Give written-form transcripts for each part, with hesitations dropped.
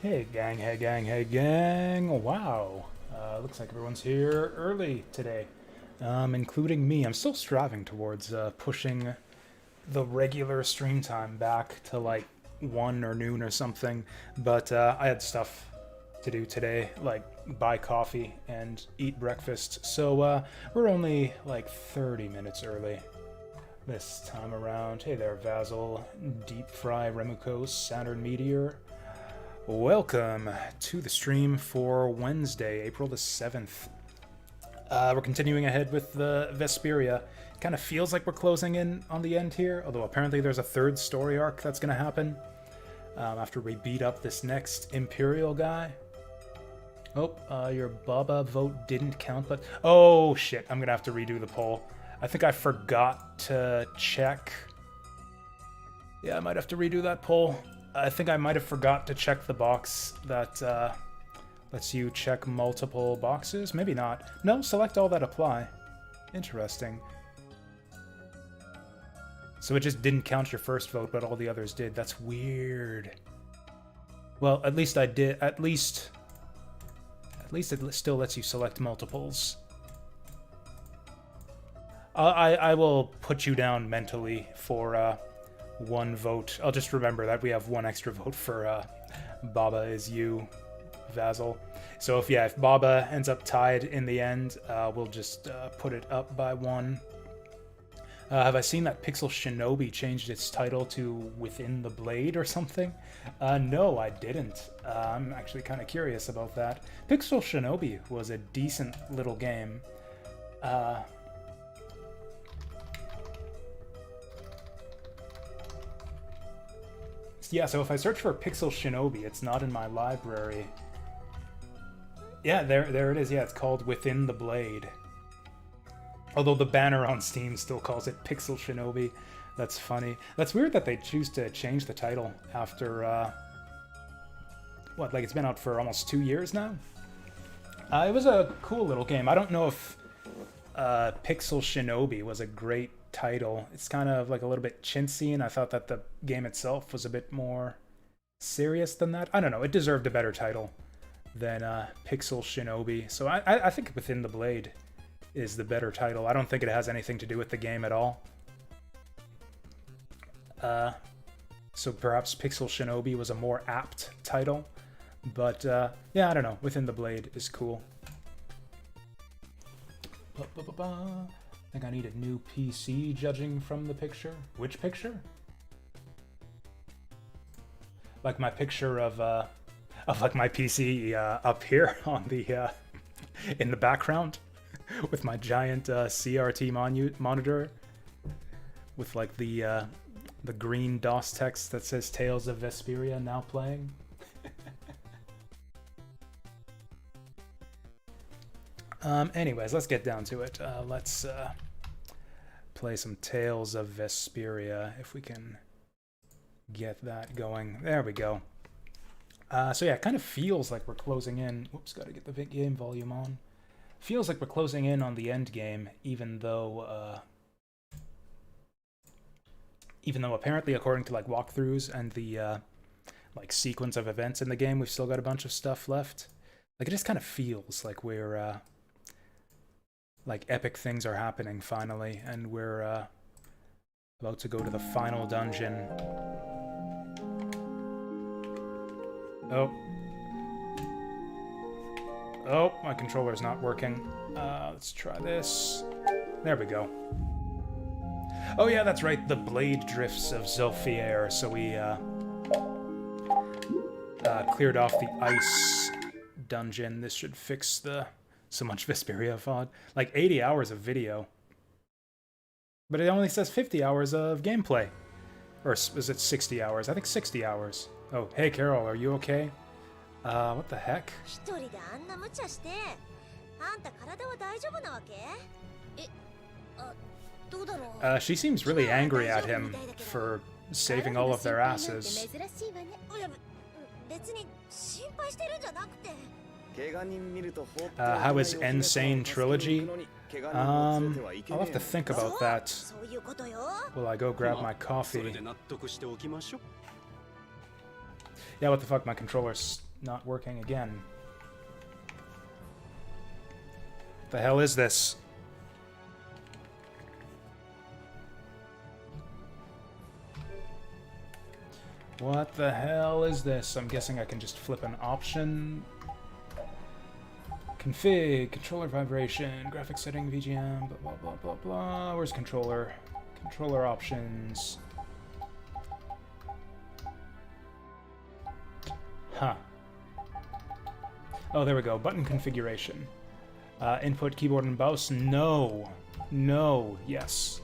Hey gang, hey gang, hey gang. Wow. Looks like everyone's here early today, including me. I'm still striving towards pushing the regular stream time back to like 1 or noon or something, but I had stuff to do today, like buy coffee and eat breakfast, so we're only like 30 minutes early this time around. Hey there, Vasil, Deep Fry, Remuko, Saturn Meteor. Welcome to the stream for Wednesday, April the 7th. We're continuing ahead with the Vesperia. Kind of feels like we're closing in on the end here, although apparently there's a third story arc that's going to happen after we beat up this next Imperial guy. Oh, your Baba vote didn't count, but... Oh, shit, I'm going to have to redo the poll. I think I forgot to check. Yeah, I might have to redo that poll. I think I might have forgot to check the box that lets you check multiple boxes. Maybe not. No, select all that apply. Interesting. So it just didn't count your first vote, but all the others did. That's weird. Well, at least I did. At least it still lets you select multiples. I will put you down mentally for one vote. I'll just remember that we have one extra vote for Baba is you, Vasil. So if Baba ends up tied in the end, we'll just put it up by one. Have I seen that Pixel Shinobi changed its title to Within the Blade or something? No, I didn't. I'm actually kind of curious about that. Pixel Shinobi was a decent little game. Yeah, so if I search for Pixel Shinobi, it's not in my library. Yeah, there it is. Yeah, it's called Within the Blade. Although the banner on Steam still calls it Pixel Shinobi. That's funny. That's weird that they choose to change the title after, what, like it's been out for almost 2 years now? It was a cool little game. I don't know if Pixel Shinobi was a great title. It's kind of like a little bit chintzy, and I thought that the game itself was a bit more serious than that. I don't know. It deserved a better title than Pixel Shinobi. So I think Within the Blade is the better title. I don't think it has anything to do with the game at all. So perhaps Pixel Shinobi was a more apt title. But yeah, I don't know. Within the Blade is cool. I think I need a new PC judging from the picture. Which picture? Like my picture of like my PC up here on the in the background with my giant CRT monitor with like the green DOS text that says Tales of Vesperia now playing. Anyways, let's get down to it. Let's play some Tales of Vesperia, if we can get that going. There we go. So yeah, it kind of feels like we're closing in. Whoops, gotta get the game volume on. Feels like we're closing in on the end game, even though apparently, according to like walkthroughs and the like sequence of events in the game, we've still got a bunch of stuff left. Like it just kind of feels like we're like epic things are happening finally, and we're about to go to the final dungeon. Oh, my controller's not working. Let's try this. There we go. Oh yeah, that's right, the blade drifts of Zolfier, so we cleared off the ice dungeon. This should fix the so much Vesperia VOD. Like 80 hours of video. But it only says 50 hours of gameplay. Or is it 60 hours? I think 60 hours. Oh, hey Carol, are you okay? What the heck? She seems really angry at him for saving all of their asses. How is Insane Trilogy? I'll have to think about that. Will I go grab my coffee? Yeah, what the fuck, my controller's not working again. What the hell is this? What the hell is this? I'm guessing I can just flip an option. Config, controller vibration, graphics setting, VGM, blah, blah, blah, blah, blah. Where's controller? Controller options. Huh. Oh, there we go. Button configuration. Input, keyboard, and mouse. No. No. Yes.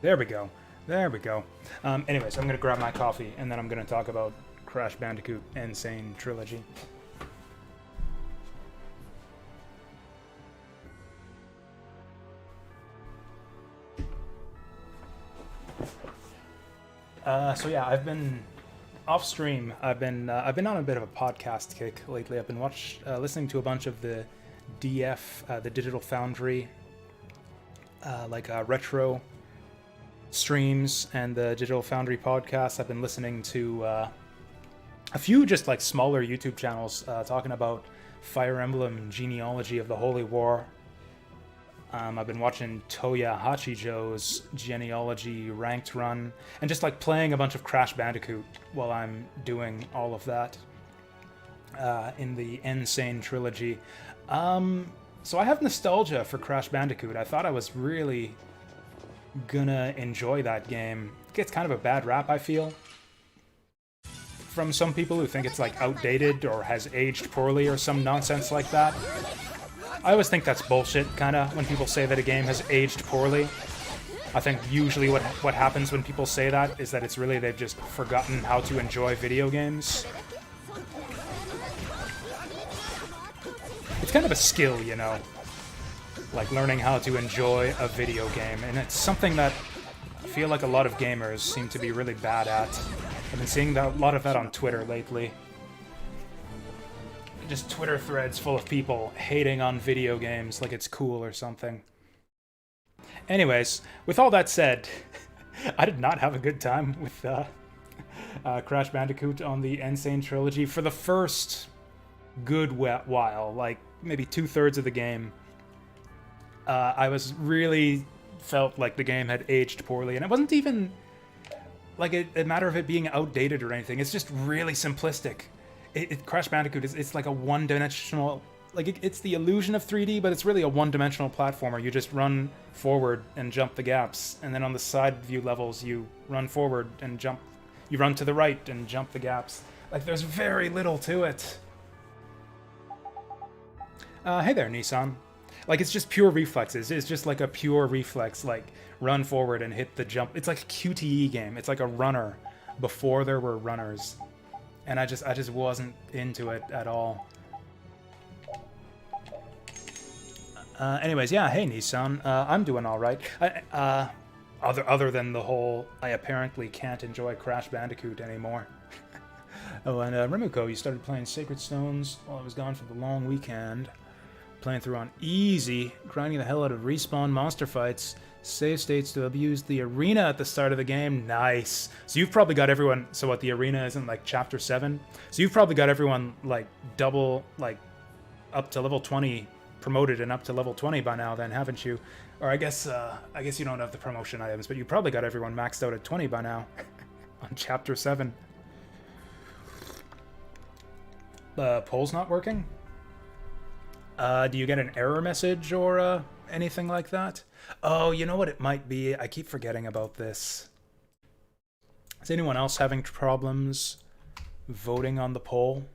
There we go. There we go. Anyways, I'm going to grab my coffee, and then I'm going to talk about Crash Bandicoot Insane Trilogy. So yeah, I've been off stream. I've been on a bit of a podcast kick lately. I've been listening to a bunch of the DF, the Digital Foundry, retro streams and the Digital Foundry podcast. I've been listening to a few just like smaller YouTube channels talking about Fire Emblem Genealogy of the Holy War. I've been watching Toya Hachijo's Genealogy ranked run, and just like playing a bunch of Crash Bandicoot while I'm doing all of that in the Insane trilogy. So I have nostalgia for Crash Bandicoot. I thought I was really gonna enjoy that game. It gets kind of a bad rap, I feel, from some people who think it's like outdated or has aged poorly or some nonsense like that. I always think that's bullshit, kinda, when people say that a game has aged poorly. I think usually what happens when people say that is that it's really they've just forgotten how to enjoy video games. It's kind of a skill, you know? Like learning how to enjoy a video game, and it's something that I feel like a lot of gamers seem to be really bad at. I've been seeing a lot of that on Twitter lately. Just Twitter threads full of people hating on video games like it's cool or something. Anyways, with all that said, I did not have a good time with Crash Bandicoot on the Insane trilogy for the first good while, like maybe 2/3 of the game. I was really felt like the game had aged poorly, and it wasn't even like a matter of it being outdated or anything. It's just really simplistic. Crash Bandicoot it's like a one-dimensional, like it's the illusion of 3D, but it's really a one-dimensional platformer. You just run forward and jump the gaps, and then on the side view levels you run forward and jump, you run to the right and jump the gaps. Like there's very little to it. Hey there, Nissan. Like it's just pure reflexes. It's just like a pure reflex, like run forward and hit the jump. It's like a QTE game. It's like a runner before there were runners. And I just wasn't into it at all. Anyways, yeah, hey Nissan, I'm doing all right. Other than the whole, I apparently can't enjoy Crash Bandicoot anymore. Oh, and Remuko, you started playing Sacred Stones while I was gone for the long weekend. Playing through on easy, grinding the hell out of respawn monster fights. Save states to abuse the arena at the start of the game. Nice. So you've probably got everyone, so what, the arena isn't like chapter 7? So you've probably got everyone like double, like up to level 20, promoted and up to level 20 by now then, haven't you? Or I guess you don't have the promotion items, but you probably got everyone maxed out at 20 by now on chapter 7. Poll's not working? Do you get an error message or anything like that? Oh, you know what it might be? I keep forgetting about this. Is anyone else having problems voting on the poll?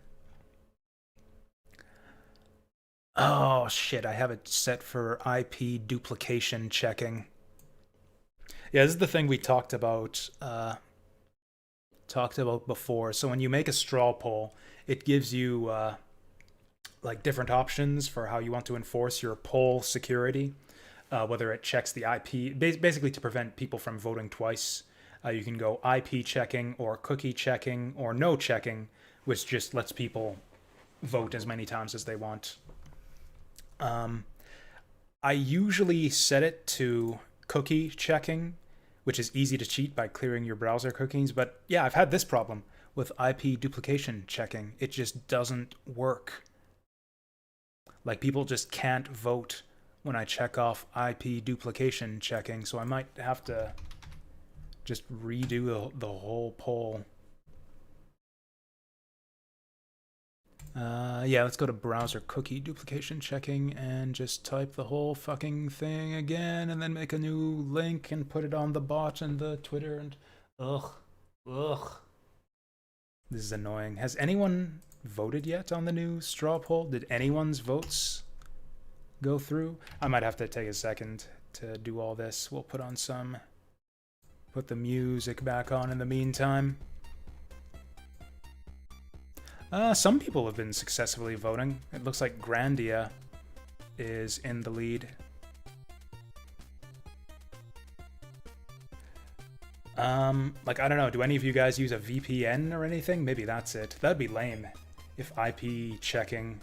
Oh, shit, I have it set for IP duplication checking. Yeah, this is the thing we talked about before. So when you make a straw poll, it gives you like different options for how you want to enforce your poll security. Whether it checks the IP, basically to prevent people from voting twice. You can go IP checking or cookie checking or no checking, which just lets people vote as many times as they want. I usually set it to cookie checking, which is easy to cheat by clearing your browser cookies. But yeah, I've had this problem with IP duplication checking. It just doesn't work. Like people just can't vote when I check off IP duplication checking, so I might have to just redo the whole poll. Yeah, let's go to browser cookie duplication checking and just type the whole fucking thing again and then make a new link and put it on the bot and the Twitter and ugh. This is annoying. Has anyone voted yet on the new straw poll? Did anyone's votes go through? I might have to take a second to do all this. We'll put the music back on in the meantime. Some people have been successfully voting. It looks like Grandia is in the lead. Like, I don't know, do any of you guys use a VPN or anything? Maybe that's it. That'd be lame if IP checking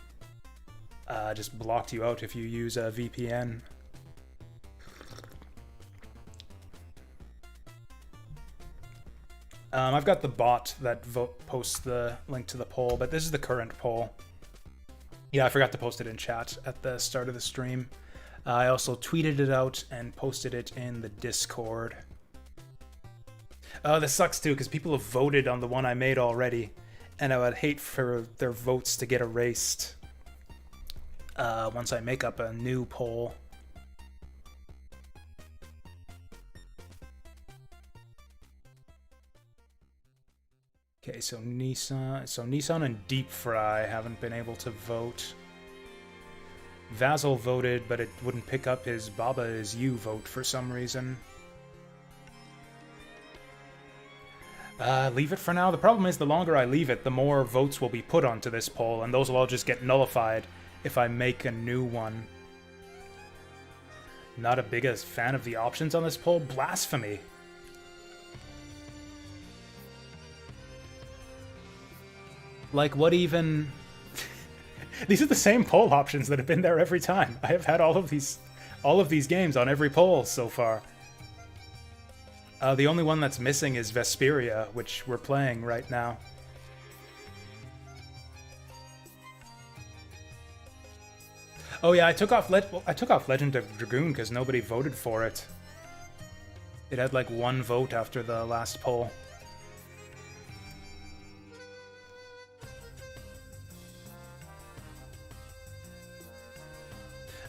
just blocked you out if you use a VPN. I've got the bot that posts the link to the poll, but this is the current poll. Yeah, I forgot to post it in chat at the start of the stream. I also tweeted it out and posted it in the Discord. Oh, this sucks too, because people have voted on the one I made already, and I would hate for their votes to get erased once I make up a new poll. Okay, so Nissan and Deep Fry haven't been able to vote. Vasil voted, but it wouldn't pick up his Baba Is You vote for some reason. Leave it for now. The problem is the longer I leave it, the more votes will be put onto this poll, and those will all just get nullified if I make a new one. Not a biggest fan of the options on this poll. Blasphemy. Like, what even... These are the same poll options that have been there every time. I have had all of these games on every poll so far. The only one that's missing is Vesperia, which we're playing right now. Oh yeah, I took off Legend of Dragoon because nobody voted for it. It had like 1 vote after the last poll.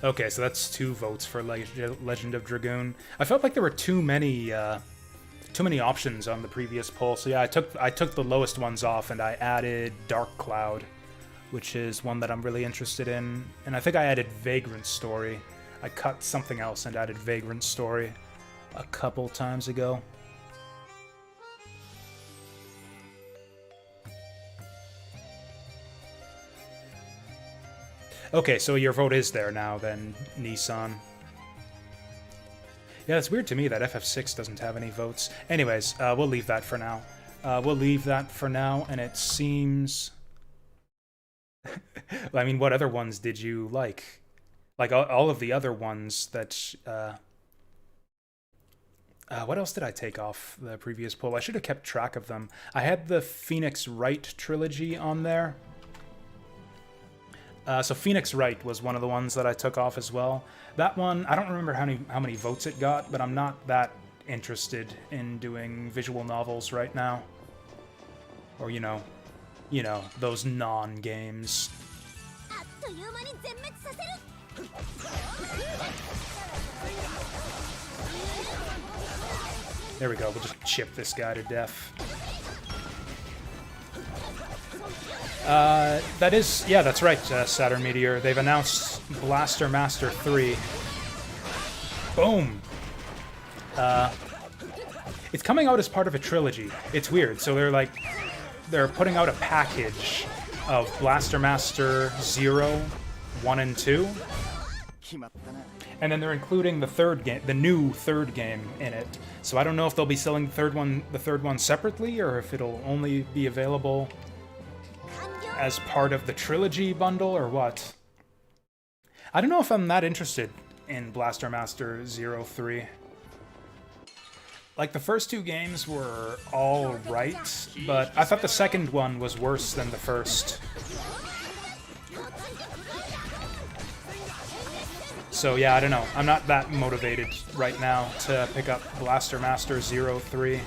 Okay, so that's 2 votes for Legend of Dragoon. I felt like there were too many options on the previous poll, so yeah, I took the lowest ones off and I added Dark Cloud, which is one that I'm really interested in, and I think I added Vagrant Story. I cut something else and added Vagrant Story a couple times ago. Okay, so your vote is there now, then, Nissan. Yeah, it's weird to me that FF6 doesn't have any votes. Anyways, we'll leave that for now. And it seems... I mean, what other ones did you like? Like, all of the other ones that... what else did I take off the previous poll? I should have kept track of them. I had the Phoenix Wright trilogy on there. So Phoenix Wright was one of the ones that I took off as well. That one, I don't remember how many votes it got, but I'm not that interested in doing visual novels right now. Or, you know, those non-games. There we go, we'll just chip this guy to death. Yeah, that's right, Saturn Meteor. They've announced Blaster Master 3. Boom! It's coming out as part of a trilogy. It's weird. So they're putting out a package of Blaster Master 0, 1, and 2. And then they're including the new third game in it. So I don't know if they'll be selling the third one separately, or if it'll only be available as part of the trilogy bundle, or what. I don't know if I'm that interested in Blaster Master 03. Like, the first 2 games were all right, but I thought the second one was worse than the first. So yeah, I don't know. I'm not that motivated right now to pick up Blaster Master 03.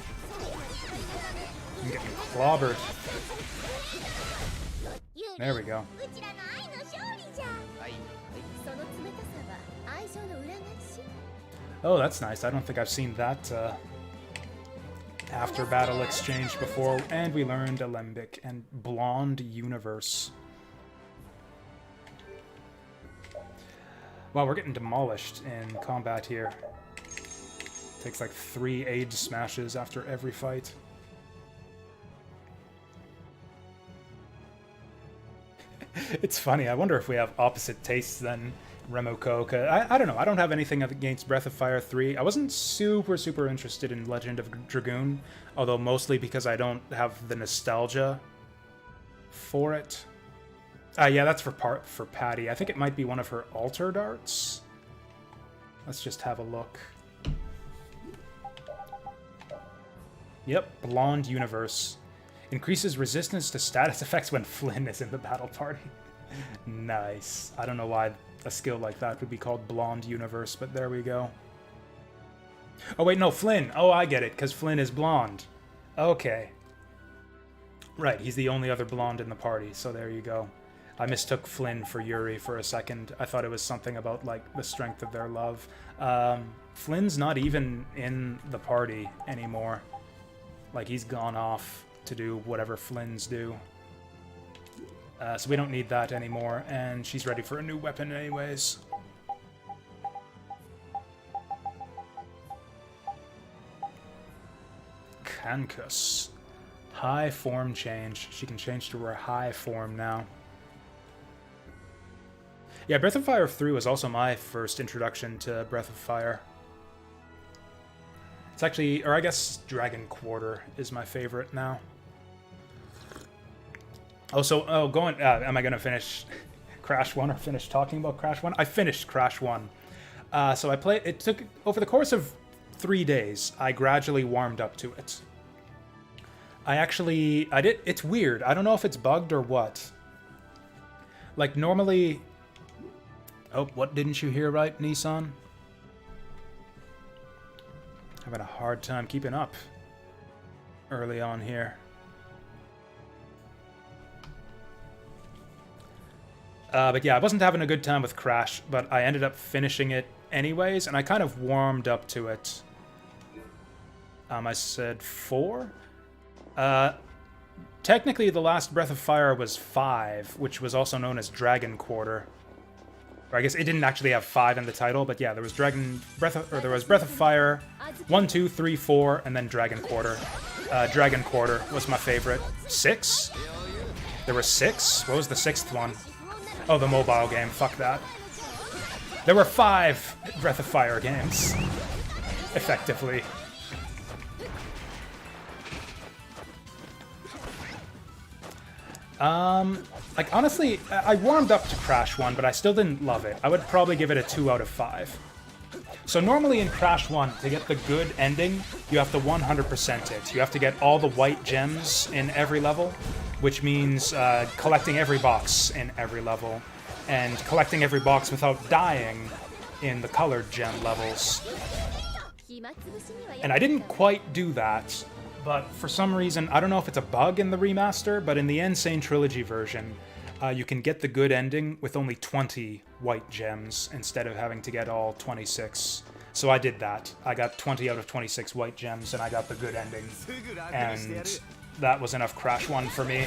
I'm getting clobbered. There we go. Oh, that's nice. I don't think I've seen that after battle exchange before. And we learned Alembic and Blonde Universe. Wow, we're getting demolished in combat here. Takes like 3 aid smashes after every fight. It's funny, I wonder if we have opposite tastes then. Remoko. I don't know. I don't have anything against Breath of Fire 3. I wasn't super interested in Legend of Dragoon, although mostly because I don't have the nostalgia for it. Yeah, that's for Patty. I think it might be one of her altered arts. Let's just have a look. Yep, Blonde Universe. Increases resistance to status effects when Flynn is in the battle party. Nice. I don't know why a skill like that would be called Blonde Universe, but there we go. Oh wait, no, Flynn. Oh, I get it, because Flynn is blonde. Okay. Right, he's the only other blonde in the party, so there you go. I mistook Flynn for Yuri for a second. I thought it was something about, like, the strength of their love. Flynn's not even in the party anymore. Like, he's gone off to do whatever Flynn's do. So we don't need that anymore, and she's ready for a new weapon anyways. Kankus. High form change. She can change to her high form now. Yeah, Breath of Fire 3 was also my first introduction to Breath of Fire. It's actually, or I guess Dragon Quarter is my favorite now. Oh, so, am I going to finish Crash 1 or finish talking about Crash 1? I finished Crash 1. So I played, it took, over the course of 3 days, I gradually warmed up to it. It's weird. I don't know if it's bugged or what. Like, normally... Oh, what didn't you hear right, Nissan? Having a hard time keeping up early on here. But yeah, I wasn't having a good time with Crash, but I ended up finishing it anyways, and I kind of warmed up to it. I said 4? Technically, the last Breath of Fire was 5, which was also known as Dragon Quarter. Or I guess it didn't actually have 5 in the title, but yeah, there was Breath of Fire 1, 2, 3, 4, and then Dragon Quarter. Dragon Quarter was my favorite. 6? There were 6? What was the 6th one? Oh, the mobile game. Fuck that. There were 5 Breath of Fire games, effectively. Like, honestly, I warmed up to Crash 1, but I still didn't love it. I would probably give it a 2 out of 5. So normally in Crash 1, to get the good ending, you have to 100% it. You have to get all the white gems in every level, which means collecting every box in every level, and collecting every box without dying in the colored gem levels. And I didn't quite do that, but for some reason, I don't know if it's a bug in the remaster, but in the Insane Trilogy version, you can get the good ending with only 20 white gems instead of having to get all 26. So I did that. I got 20 out of 26 white gems, and I got the good ending. And that was enough Crash 1 for me.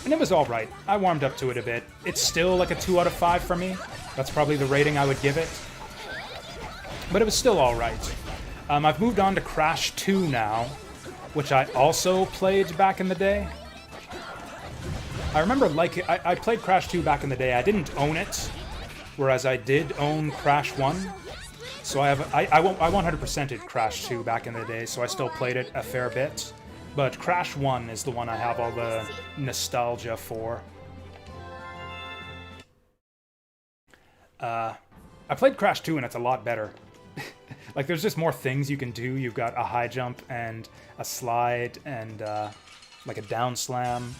And it was alright. I warmed up to it a bit. It's still like a 2 out of 5 for me. That's probably the rating I would give it. But it was still alright. I've moved on to Crash 2 now, which I also played back in the day. I remember I played Crash 2 back in the day. I didn't own it, whereas I did own Crash 1. So I 100%ed Crash 2 back in the day, so I still played it a fair bit. But Crash 1 is the one I have all the nostalgia for. I played Crash 2 and it's a lot better. Like, there's just more things you can do. You've got a high jump and a slide and like a down slam.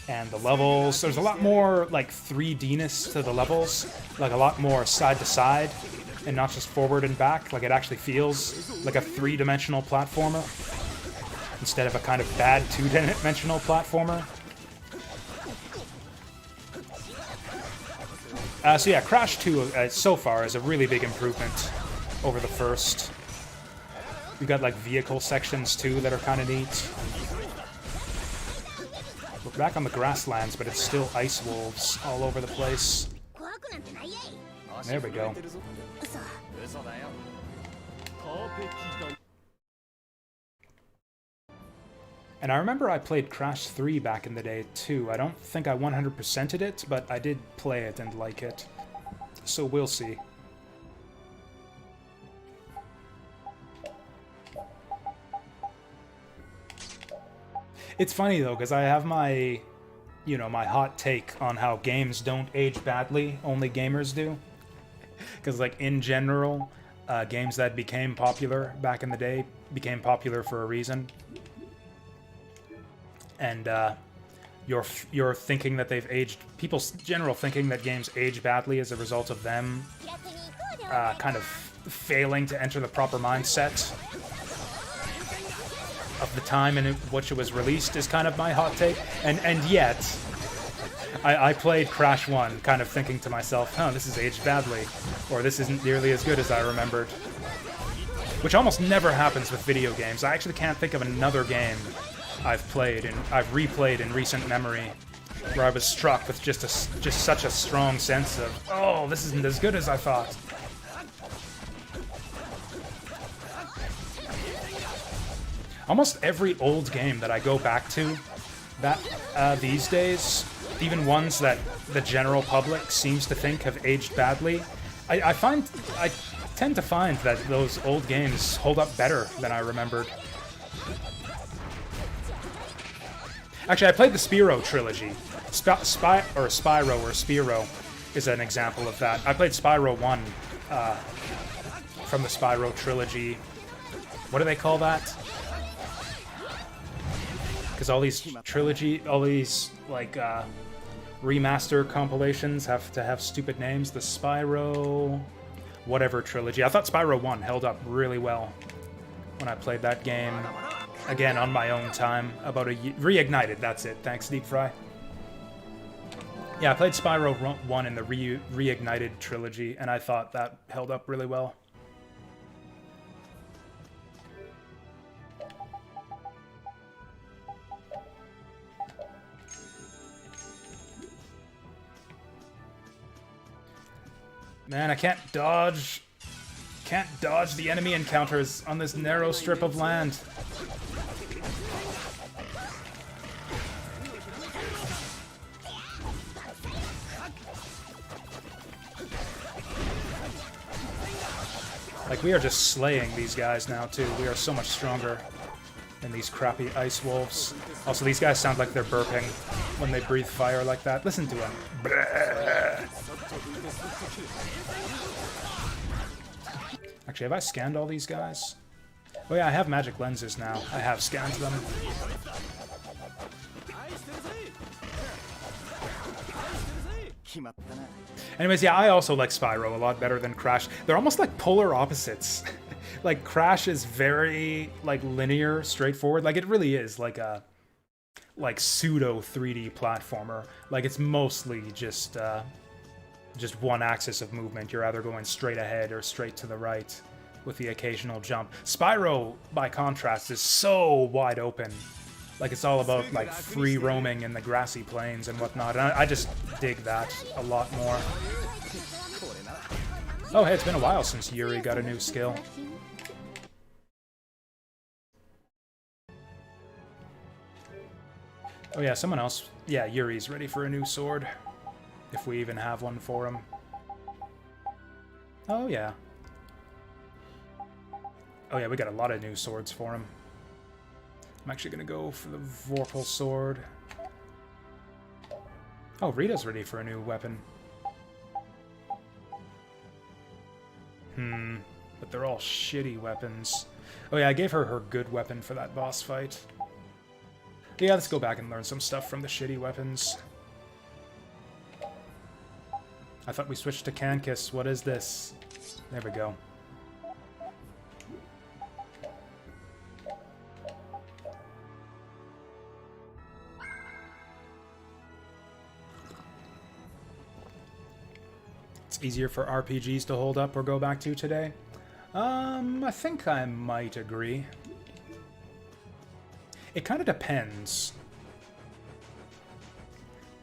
And the levels, there's a lot more like 3D-ness to the levels. Like a lot more side to side and not just forward and back. Like, it actually feels like a 3-dimensional platformer instead of a kind of bad 2-dimensional platformer. So yeah, Crash 2 so far is a really big improvement over the first. We've got like vehicle sections too that are kind of neat. We're back on the grasslands, but it's still ice wolves all over the place. There we go. And I remember I played Crash 3 back in the day too. I don't think I 100%ed it, but I did play it and like it. So we'll see. It's funny though, because I have my, you know, my hot take on how games don't age badly, only gamers do. Because, like, in general, games that became popular back in the day became popular for a reason. And you're thinking that they've aged... People's general thinking that games age badly as a result of them kind of failing to enter the proper mindset of the time in which it was released is kind of my hot take. And yet, I played Crash 1 kind of thinking to myself, oh, this is aged badly, or this isn't nearly as good as I remembered. Which almost never happens with video games. I actually can't think of another game I've played and I've replayed in recent memory where I was struck with just such a strong sense of, oh, this isn't as good as I thought. Almost every old game that I go back to these days, even ones that the general public seems to think have aged badly, I tend to find that those old games hold up better than I remembered. Actually, I played the Spyro trilogy. Spyro is an example of that. I played Spyro 1 from the Spyro trilogy. What do they call that? Because all these like remaster compilations have to have stupid names. The Spyro whatever trilogy. I thought Spyro 1 held up really well when I played that game. Again, on my own time, about a year. Reignited, that's it. Thanks, Deep Fry. Yeah, I played Spyro 1 in the Reignited trilogy, and I thought that held up really well. Man, I can't dodge the enemy encounters on this narrow strip of land. Like, we are just slaying these guys now, too. We are so much stronger than these crappy ice wolves. Also, these guys sound like they're burping when they breathe fire like that. Listen to them. Actually, have I scanned all these guys? Oh yeah, I have magic lenses now. I have scanned them. Anyways, yeah, I also like Spyro a lot better than Crash. They're almost like polar opposites. Like, Crash is very, like, linear, straightforward. Like, it really is like a, like, pseudo 3D platformer. Like, it's mostly just one axis of movement. You're either going straight ahead or straight to the right with the occasional jump. Spyro, by contrast, is so wide open. Like, it's all about, like, free roaming in the grassy plains and whatnot. And I just dig that a lot more. Oh, hey, it's been a while since Yuri got a new skill. Oh yeah, someone else. Yeah, Yuri's ready for a new sword. If we even have one for him. Oh yeah. Oh yeah, we got a lot of new swords for him. I'm actually gonna go for the Vorpal sword. Oh, Rita's ready for a new weapon. But they're all shitty weapons. Oh yeah, I gave her her good weapon for that boss fight. Yeah, let's go back and learn some stuff from the shitty weapons. I thought we switched to Cankiss. What is this? There we go. It's easier for RPGs to hold up or go back to today. I think I might agree. It kind of depends.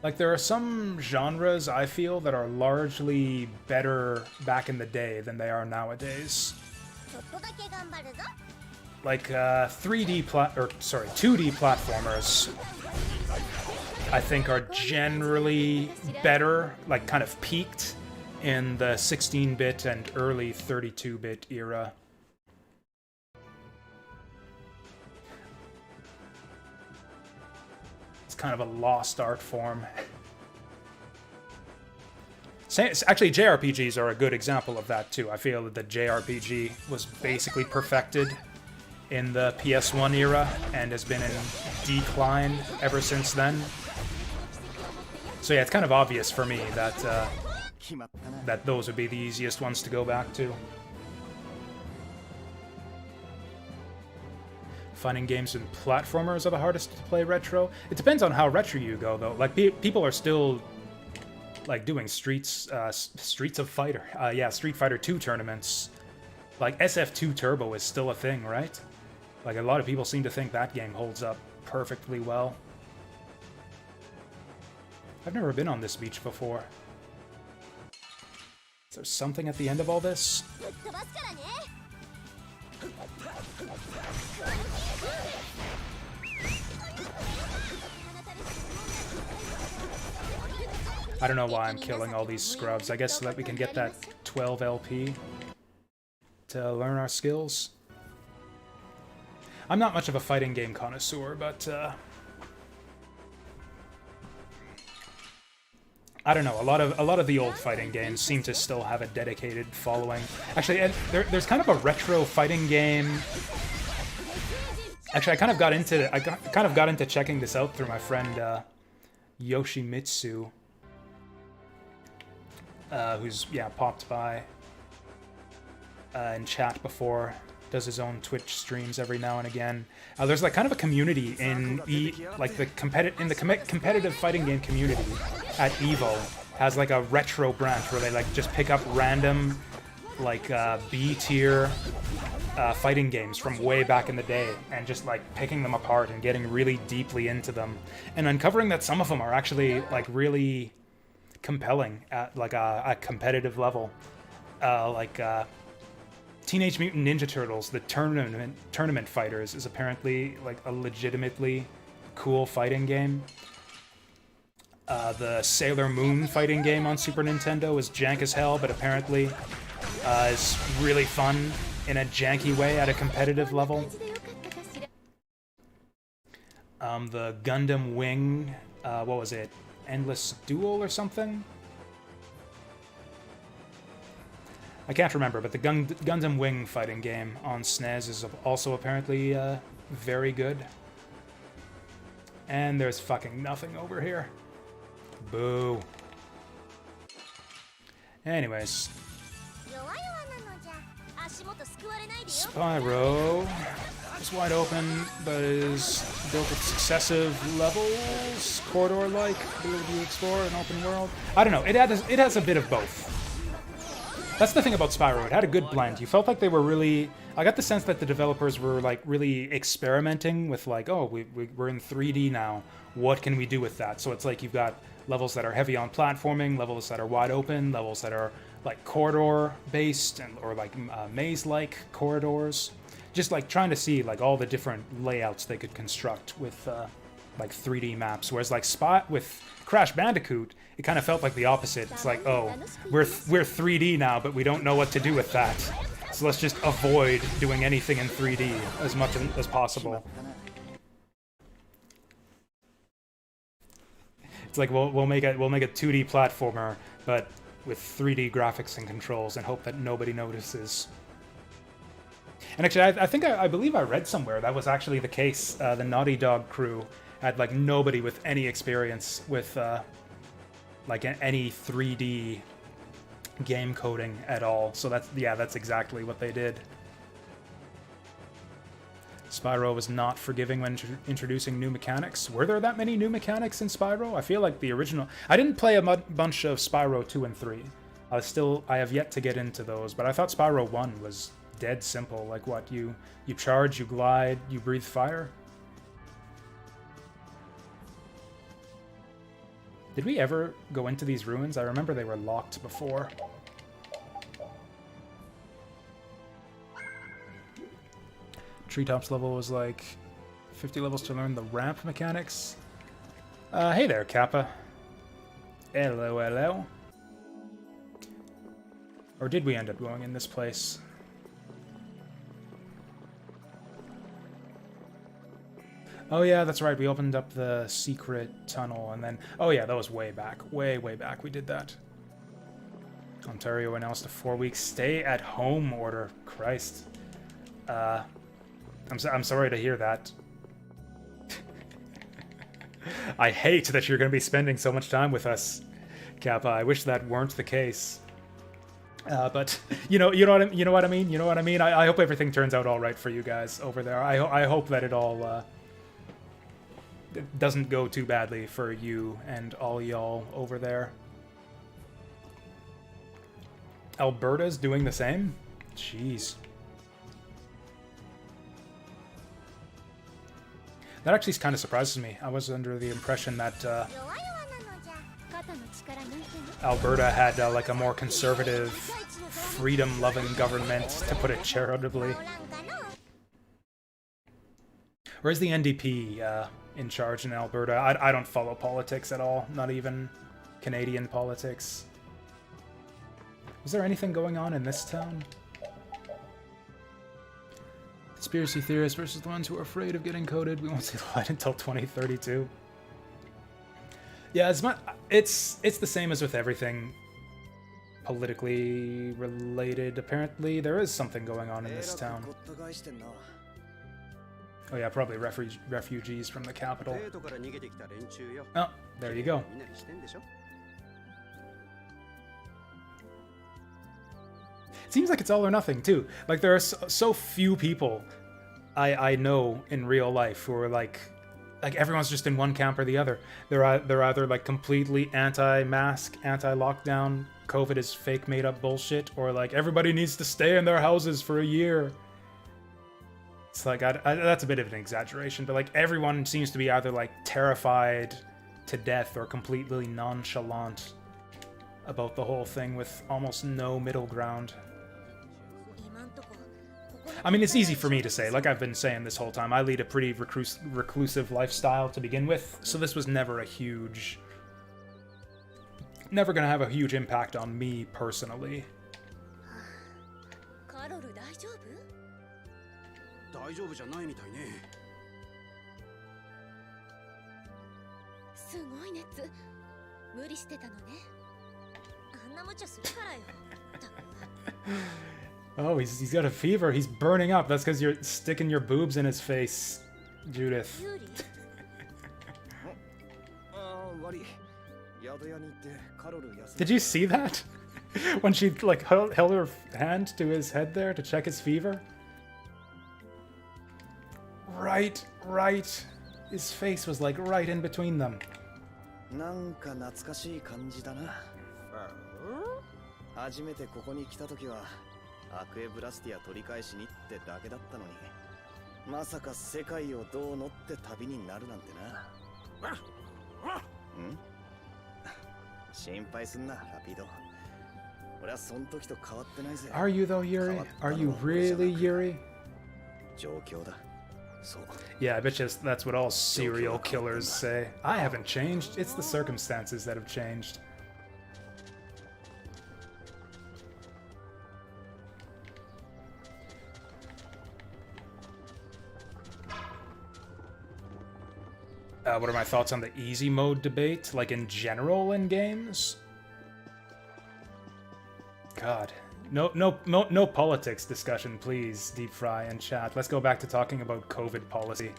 Like, there are some genres, I feel, that are largely better back in the day than they are nowadays. Like, 2D platformers, I think, are generally better, like, kind of peaked in the 16-bit and early 32-bit era. It's kind of a lost art form. Actually, JRPGs are a good example of that, too. I feel that the JRPG was basically perfected in the PS1 era and has been in decline ever since then. So yeah, it's kind of obvious for me that that those would be the easiest ones to go back to. Fighting games and platformers are the hardest to play retro. It depends on how retro you go, though. Like, people are still like doing Streets of Fighter. Yeah, Street Fighter 2 tournaments. Like, SF2 Turbo is still a thing, right? Like, a lot of people seem to think that game holds up perfectly well. I've never been on this beach before. Is there something at the end of all this? I don't know why I'm killing all these scrubs. I guess so that we can get that 12 LP to learn our skills. I'm not much of a fighting game connoisseur, but I don't know. A lot of the old fighting games seem to still have a dedicated following. Actually, there's kind of a retro fighting game. Actually, I kind of got into checking this out through my friend Yoshimitsu, who's popped by in chat before. Does his own Twitch streams every now and again. There's like kind of a community in the competitive fighting game community at Evo has like a retro branch where they like just pick up random like B-tier fighting games from way back in the day and just like picking them apart and getting really deeply into them and uncovering that some of them are actually like really compelling at like a competitive level. Teenage Mutant Ninja Turtles, the Tournament Fighters, is apparently like a legitimately cool fighting game. The Sailor Moon fighting game on Super Nintendo is jank as hell, but apparently is really fun in a janky way at a competitive level. The Gundam Wing, what was it? Endless Duel or something? I can't remember, but the Gundam Wing fighting game on SNES is also apparently very good. And there's fucking nothing over here. Boo. Anyways. Spyro is wide open, but is built with successive levels, corridor-like, ability to explore an open world. I don't know, it has a bit of both. That's the thing about Spyro, it had a good blend. You felt like they were really... I got the sense that the developers were like really experimenting with like, oh, we're in 3D now, what can we do with that? So it's like you've got levels that are heavy on platforming, levels that are wide open, levels that are like corridor-based, or like maze-like corridors. Just like trying to see like all the different layouts they could construct with like 3D maps. Whereas like with Crash Bandicoot, it kind of felt like the opposite. It's like, oh, we're 3D now, but we don't know what to do with that. So let's just avoid doing anything in 3D as much as possible. It's like we'll make a 2D platformer, but with 3D graphics and controls, and hope that nobody notices. And actually, I believe I read somewhere that was actually the case. The Naughty Dog crew had like nobody with any experience with like any 3D game coding at all. So that's exactly what they did. Spyro was not forgiving when introducing new mechanics. Were there that many new mechanics in Spyro? I feel like the original... I didn't play a bunch of Spyro 2 and 3. I have yet to get into those, but I thought Spyro 1 was dead simple. Like what, you charge, you glide, you breathe fire? Did we ever go into these ruins? I remember they were locked before. Treetops level was like 50 levels to learn the ramp mechanics. Hey there, Kappa. Hello, hello. Or did we end up going in this place? Oh yeah, that's right, we opened up the secret tunnel and then... Oh yeah, that was way back. Way, way back we did that. Ontario announced a 4-week stay-at-home order. Christ. I'm sorry to hear that. I hate that you're going to be spending so much time with us, Kappa. I wish that weren't the case. But you know what I mean. I hope everything turns out all right for you guys over there. I hope that it all it doesn't go too badly for you and all y'all over there. Alberta's doing the same? Jeez. That actually kind of surprises me. I was under the impression that Alberta had like a more conservative, freedom-loving government, to put it charitably. Where's the NDP in charge in Alberta? I don't follow politics at all, not even Canadian politics. Is there anything going on in this town? Conspiracy theorists versus the ones who are afraid of getting coded. We won't see the light until 2032. Yeah, it's the same as with everything politically related. Apparently, there is something going on in this town. Oh yeah, probably refugees from the capital. Oh, there you go. It seems like it's all or nothing, too. Like, there are so few people I know in real life who are like everyone's just in one camp or the other. They're either like completely anti-mask, anti-lockdown, COVID is fake made-up bullshit, or like everybody needs to stay in their houses for a year. It's like, that's a bit of an exaggeration, but like everyone seems to be either like terrified to death or completely nonchalant about the whole thing with almost no middle ground. I mean, it's easy for me to say, like I've been saying this whole time, I lead a pretty reclusive lifestyle to begin with, so this was never gonna have a huge impact on me personally. Oh, he's got a fever. He's burning up. That's because you're sticking your boobs in his face, Judith. Did you see that? When she like held her hand to his head there to check his fever? Right. His face was like right in between them. Are you though, Yuri? Are you really, Yuri? Yeah, I bet you that's what all serial killers say. I haven't changed. It's the circumstances that have changed. What are my thoughts on the easy mode debate? Like in general in games? God. No politics discussion, please, Deep Fry and chat. Let's go back to talking about COVID policy.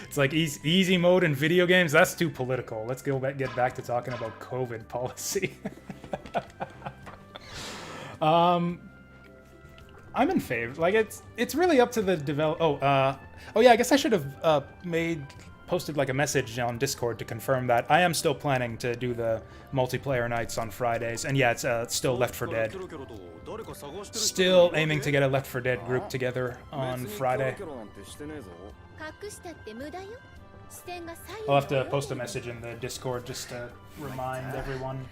It's like easy mode in video games, that's too political. Let's get back to talking about COVID policy. I'm in favor. Like it's really up to the oh yeah, I guess I should have posted like a message on Discord to confirm that I am still planning to do the multiplayer nights on Fridays, and yeah, it's still Left 4 Dead. Still aiming to get a Left 4 Dead group together on Friday. I'll have to post a message in the Discord just to remind everyone.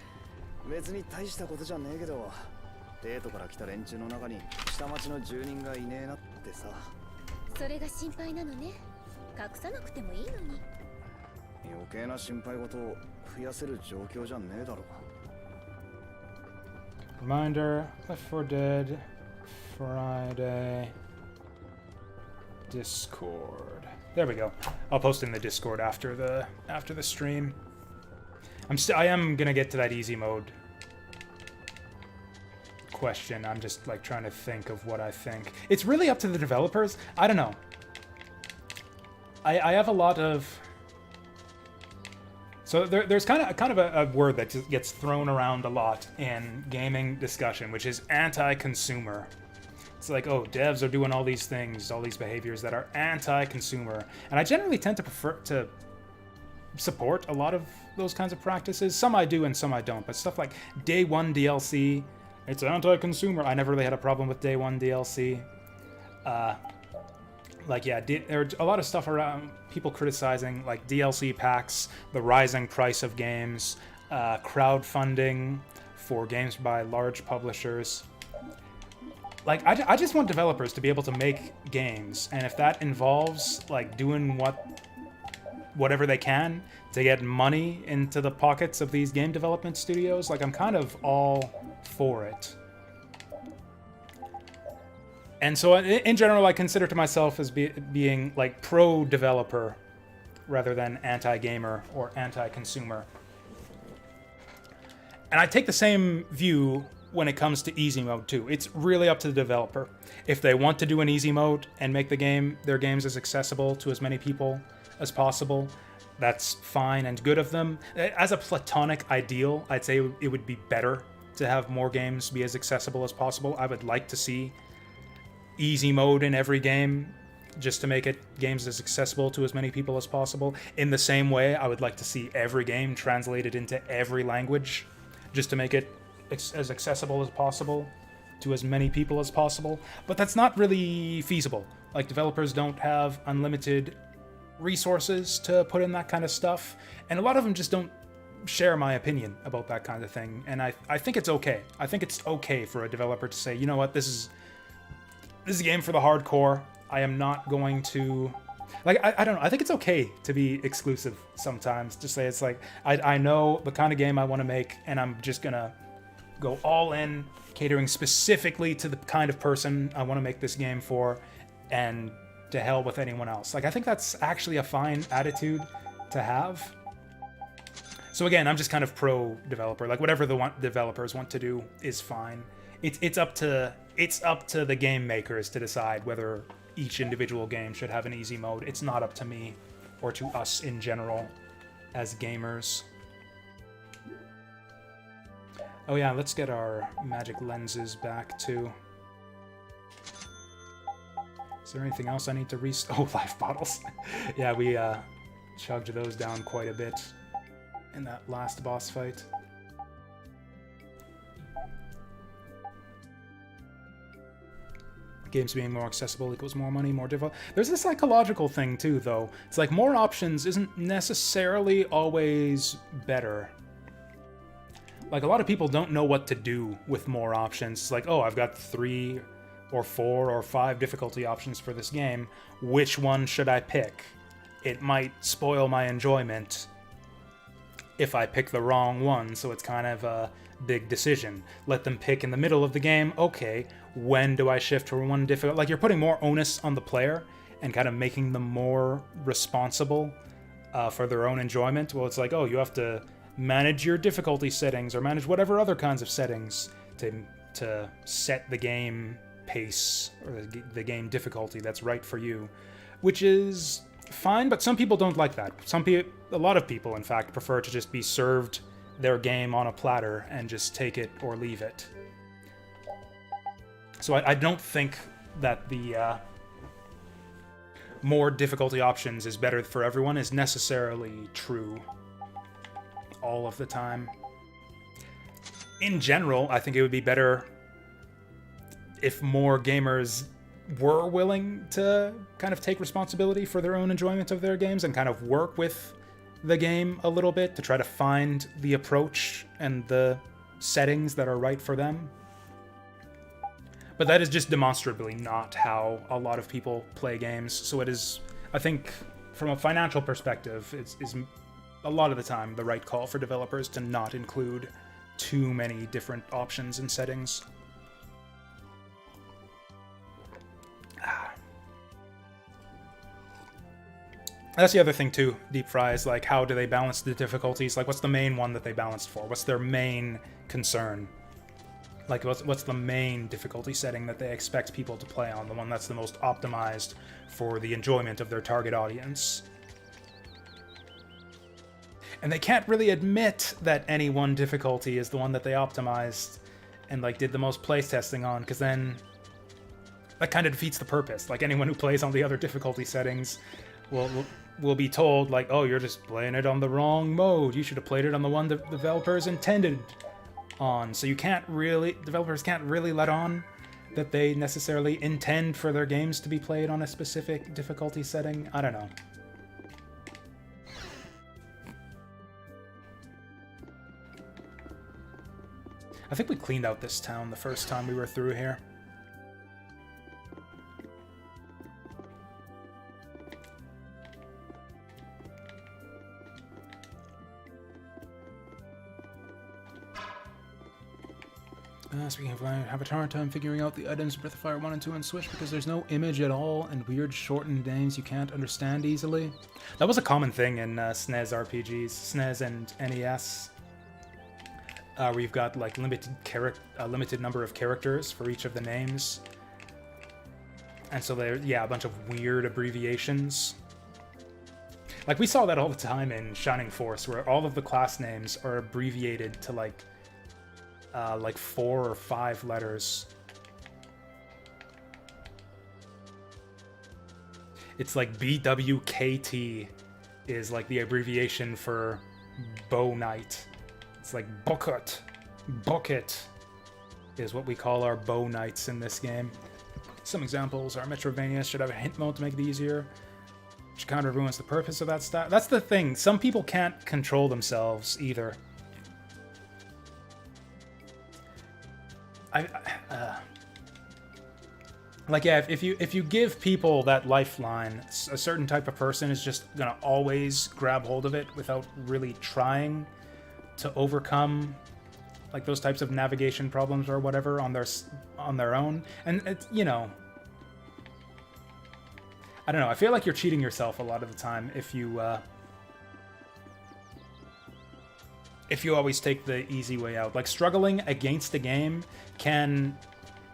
Reminder, Left 4 Dead, Friday, Discord. There we go. I'll post in the Discord after the stream. I am gonna get to that easy mode question. I'm just like trying to think of what I think. It's really up to the developers. I don't know. I have a lot of... So there's kind of a word that just gets thrown around a lot in gaming discussion, which is anti-consumer. It's like, oh, devs are doing all these things, all these behaviors that are anti-consumer. And I generally tend to prefer to support a lot of those kinds of practices. Some I do and some I don't. But stuff like Day 1 DLC, it's anti-consumer. I never really had a problem with Day 1 DLC. Like, yeah, there's a lot of stuff around people criticizing, like, DLC packs, the rising price of games, crowdfunding for games by large publishers. Like, I just want developers to be able to make games, and if that involves, like, doing whatever they can to get money into the pockets of these game development studios, like, I'm kind of all for it. And so, in general, I consider to myself as being, like, pro-developer rather than anti-gamer or anti-consumer. And I take the same view when it comes to easy mode, too. It's really up to the developer. If they want to do an easy mode and make their games as accessible to as many people as possible, that's fine and good of them. As a platonic ideal, I'd say it would be better to have more games be as accessible as possible. I would like to see easy mode in every game, just to make games as accessible to as many people as possible. In the same way, I would like to see every game translated into every language, just to make it as accessible as possible to as many people as possible. But that's not really feasible. Like, developers don't have unlimited resources to put in that kind of stuff, and a lot of them just don't share my opinion about that kind of thing. And I think it's okay. I think it's okay for a developer to say, you know what, this is a game for the hardcore. I am not going to... Like, I don't know. I think it's okay to be exclusive sometimes. Just say it's like, I know the kind of game I want to make, and I'm just going to go all in, catering specifically to the kind of person I want to make this game for, and to hell with anyone else. Like, I think that's actually a fine attitude to have. So again, I'm just kind of pro-developer. Like, whatever the developers want to do is fine. It's up to the game makers to decide whether each individual game should have an easy mode. It's not up to me or to us in general as gamers. Oh yeah, let's get our magic lenses back too. Is there anything else I need to Oh, life bottles. Yeah, we chugged those down quite a bit in that last boss fight. Games being more accessible equals more money, more difficult. There's a psychological thing too, though. It's like more options isn't necessarily always better. Like, a lot of people don't know what to do with more options. It's like, oh, I've got 3 or 4 or 5 difficulty options for this game. Which one should I pick? It might spoil my enjoyment if I pick the wrong one, so it's kind of a big decision. Let them pick in the middle of the game. Okay, when do I shift to one difficult? Like, you're putting more onus on the player and kind of making them more responsible for their own enjoyment. Well, it's like, oh, you have to manage your difficulty settings or manage whatever other kinds of settings to set the game pace or the game difficulty that's right for you, which is fine, but some people don't like that. A lot of people, in fact, prefer to just be served their game on a platter and just take it or leave it. So I don't think that the more difficulty options is better for everyone is necessarily true all of the time. In general, I think it would be better if more gamers were willing to kind of take responsibility for their own enjoyment of their games and kind of work with the game a little bit to try to find the approach and the settings that are right for them. But that is just demonstrably not how a lot of people play games. So it is, I think, from a financial perspective, is a lot of the time the right call for developers to not include too many different options and settings. That's the other thing too, Deep Fry, is like, how do they balance the difficulties? Like, what's the main one that they balanced for? What's their main concern? Like, what's the main difficulty setting that they expect people to play on? The one that's the most optimized for the enjoyment of their target audience. And they can't really admit that any one difficulty is the one that they optimized and, like, did the most playtesting on, because then that kind of defeats the purpose. Like, anyone who plays on the other difficulty settings will be told, like, oh, you're just playing it on the wrong mode. You should have played it on the one the developers intended on. So developers can't really let on that they necessarily intend for their games to be played on a specific difficulty setting. I don't know. I think we cleaned out this town the first time we were through here. Speaking of, I have a hard time figuring out the items in Breath of Fire 1 and 2 and Switch because there's no image at all and weird shortened names you can't understand easily. That was a common thing in SNES RPGs, SNES and NES, where you've got like limited number of characters for each of the names, and so there, yeah, a bunch of weird abbreviations. Like we saw that all the time in Shining Force, where all of the class names are abbreviated to like 4 or 5 letters. It's like BWKT is like the abbreviation for Bow Knight. It's like Bucket. Bucket is what we call our Bow Knights in this game. Some examples are Metroidvania should have a hint mode to make it easier, which kind of ruins the purpose of that stuff. That's the thing. Some people can't control themselves either. Like, yeah, if you give people that lifeline, a certain type of person is just gonna always grab hold of it without really trying to overcome like those types of navigation problems or whatever on their own. And it's, you know, I don't know. I feel like you're cheating yourself a lot of the time if you always take the easy way out. Like, struggling against a game can,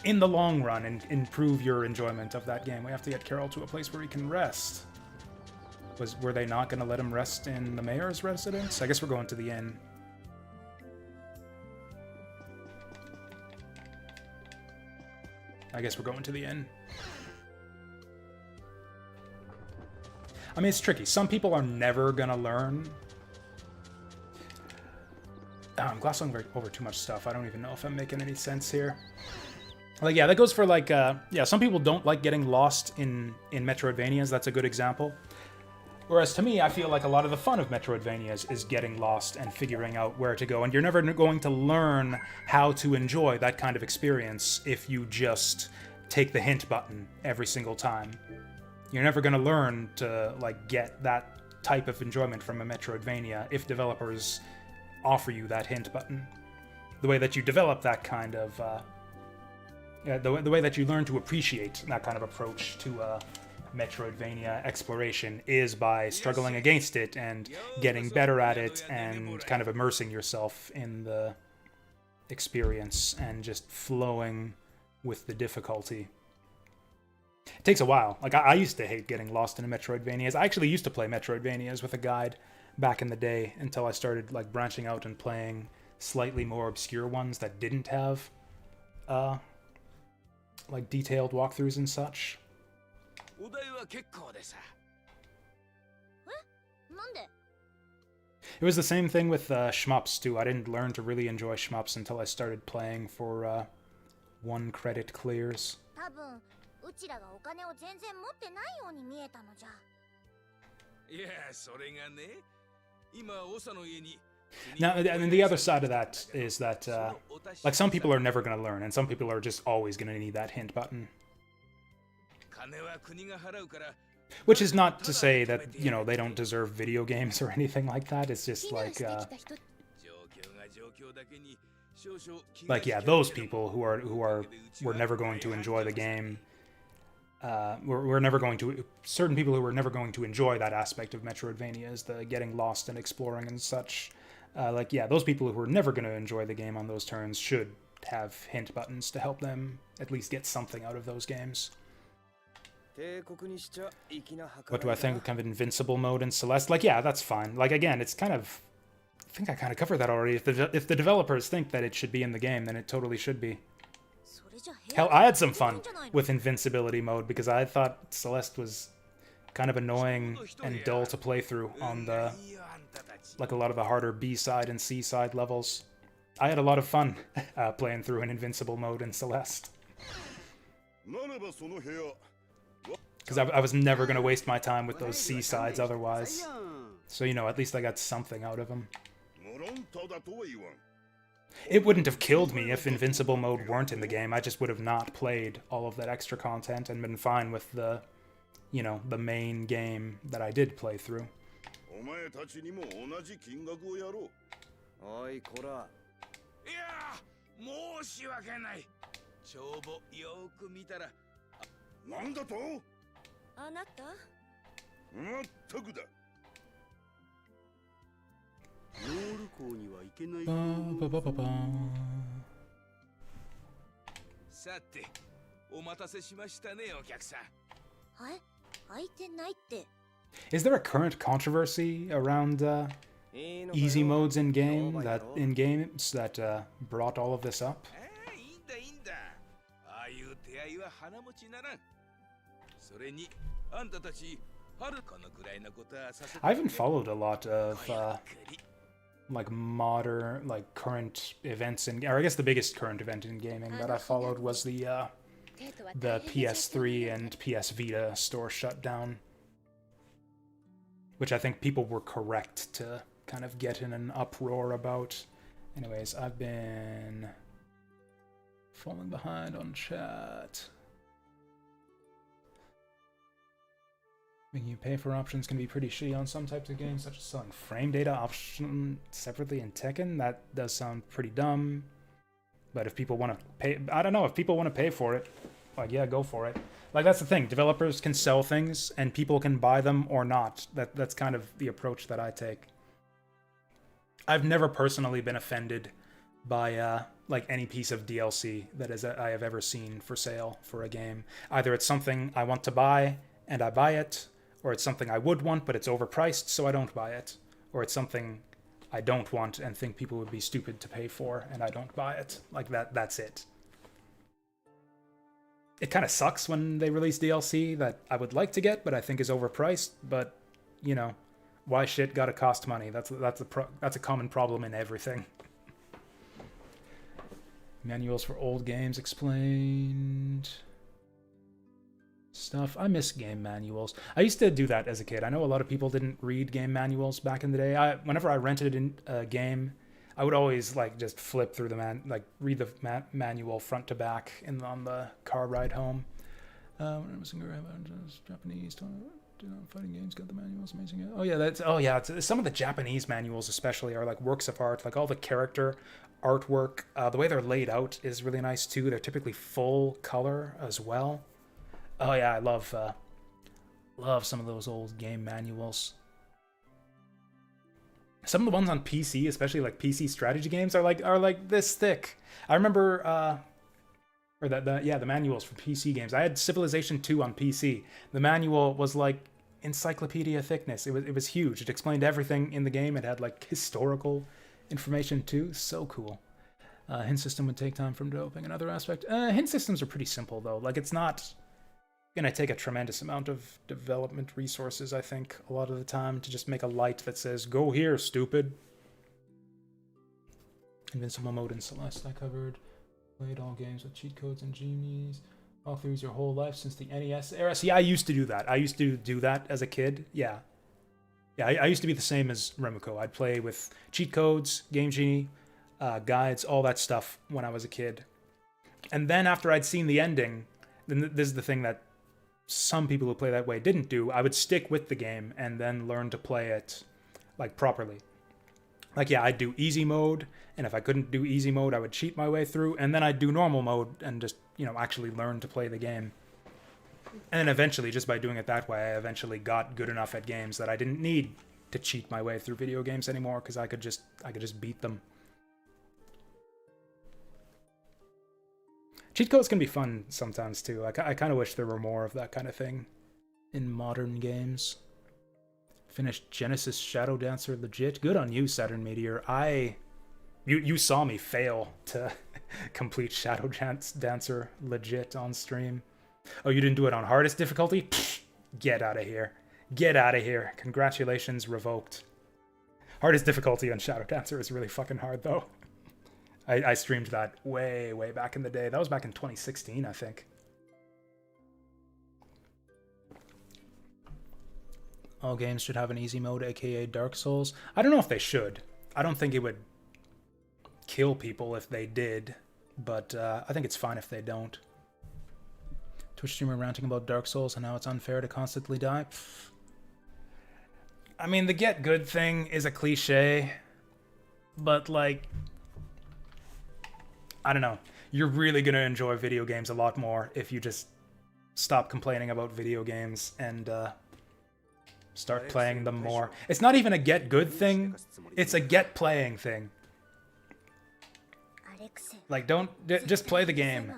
in the long run, improve your enjoyment of that game. We have to get Carol to a place where he can rest. Were they not going to let him rest in the mayor's residence? I guess we're going to the inn. I mean, it's tricky. Some people are never going to learn. I'm glossing over too much stuff. I don't even know if I'm making any sense here. Like, yeah, that goes for, like, yeah, some people don't like getting lost in Metroidvanias. That's a good example. Whereas, to me, I feel like a lot of the fun of Metroidvanias is getting lost and figuring out where to go. And you're never going to learn how to enjoy that kind of experience if you just take the hint button every single time. You're never going to learn to, like, get that type of enjoyment from a Metroidvania if developers offer you that hint button. The way that you develop that kind of the way that you learn to appreciate that kind of approach to Metroidvania exploration is by struggling against it and getting better at it and kind of immersing yourself in the experience and just flowing with the difficulty. It takes a while. Like, I used to hate getting lost in Metroidvanias. I actually used to play Metroidvanias with a guide back in the day until I started, like, branching out and playing slightly more obscure ones that didn't have like detailed walkthroughs and such. It was the same thing with shmups too. I didn't learn to really enjoy shmups until I started playing for 1 credit clears. Now, and the other side of that is that, like, some people are never going to learn, and some people are just always going to need that hint button. Which is not to say that, you know, they don't deserve video games or anything like that. It's just like, Like, yeah, those people were never going to enjoy the game. We're never going to, certain people who were never going to enjoy that aspect of Metroidvanias, the getting lost and exploring and such. Like, yeah, those people who were never going to enjoy the game on those turns should have hint buttons to help them at least get something out of those games. What do I think of kind of invincible mode in Celeste? Like, yeah, that's fine. Like, again, it's kind of, I think I kind of covered that already. If the developers think that it should be in the game, then it totally should be. Hell, I had some fun with invincibility mode because I thought Celeste was kind of annoying and dull to play through on the, like, a lot of the harder B-side and C-side levels. I had a lot of fun playing through an invincible mode in Celeste. Because I was never going to waste my time with those C-sides otherwise. So, you know, at least I got something out of them. It wouldn't have killed me if invincible mode weren't in the game. I just would have not played all of that extra content and been fine with the, you know, the main game that I did play through. Is there a current controversy around easy modes in games that brought all of this up? I haven't followed a lot of like modern, like current events in, or I guess the biggest current event in gaming that I followed was the PS3 and PS Vita store shutdown, which I think people were correct to kind of get in an uproar about. Anyways, I've been falling behind on chat. Making you pay for options can be pretty shitty on some types of games, such as selling frame data option separately in Tekken. That does sound pretty dumb. But if people want to pay, I don't know, if people want to pay for it, like, yeah, go for it. Like, that's the thing. Developers can sell things, and people can buy them or not. That's kind of the approach that I take. I've never personally been offended by, like, any piece of DLC that I have ever seen for sale for a game. Either it's something I want to buy, and I buy it, or it's something I would want, but it's overpriced, so I don't buy it. Or it's something I don't want and think people would be stupid to pay for, and I don't buy it. Like, that's it. It kind of sucks when they release DLC that I would like to get, but I think is overpriced. But, you know, why shit gotta cost money? That's a common problem in everything. Manuals for old games explained. Stuff. I miss game manuals. I used to do that as a kid. I know a lot of people didn't read game manuals back in the day. Whenever I rented a game, I would always like just flip through the read the manual front to back on the car ride home. Japanese fighting games got the manuals amazing. Some of the Japanese manuals especially are like works of art. Like all the character artwork, the way they're laid out is really nice too. They're typically full color as well. Oh yeah, I love some of those old game manuals. Some of the ones on PC, especially like PC strategy games, are like this thick. I remember, the manuals for PC games. I had Civilization 2 on PC. The manual was like encyclopedia thickness. It was huge. It explained everything in the game. It had like historical information too. So cool. Hint system would take time from developing. Another aspect. Hint systems are pretty simple though. Like it's not gonna take a tremendous amount of development resources, I think, a lot of the time, to just make a light that says, go here, stupid. Invincible mode in Celeste I covered. Played all games with cheat codes and genies. Walkthroughs your whole life since the NES era. See, I used to do that. I used to do that as a kid. Yeah. Yeah, I used to be the same as Remco. I'd play with cheat codes, Game Genie, guides, all that stuff when I was a kid. And then after I'd seen the ending, then this is the thing that some people who play that way didn't do. I would stick with the game and then learn to play it like properly. Like, yeah, I'd do easy mode, and if I couldn't do easy mode, I would cheat my way through, and then I'd do normal mode and just, you know, actually learn to play the game. And then eventually, just by doing it that way, I eventually got good enough at games that I didn't need to cheat my way through video games anymore, because I could just beat them. Cheat codes can be fun sometimes too. I kind of wish there were more of that kind of thing in modern games. Finished Genesis Shadow Dancer legit. Good on you, Saturn Meteor. You saw me fail to complete Shadow Dancer legit on stream. Oh, you didn't do it on hardest difficulty? Pfft, get out of here. Get out of here. Congratulations, revoked. Hardest difficulty on Shadow Dancer is really fucking hard, though. I streamed that way, way back in the day. That was back in 2016, I think. All games should have an easy mode, aka Dark Souls. I don't know if they should. I don't think it would kill people if they did, but I think it's fine if they don't. Twitch streamer ranting about Dark Souls and how it's unfair to constantly die. Pfft. I mean, the get good thing is a cliche, but like, I don't know. You're really going to enjoy video games a lot more if you just stop complaining about video games and start playing them more. It's not even a get good thing. It's a get playing thing. Like, just play the game.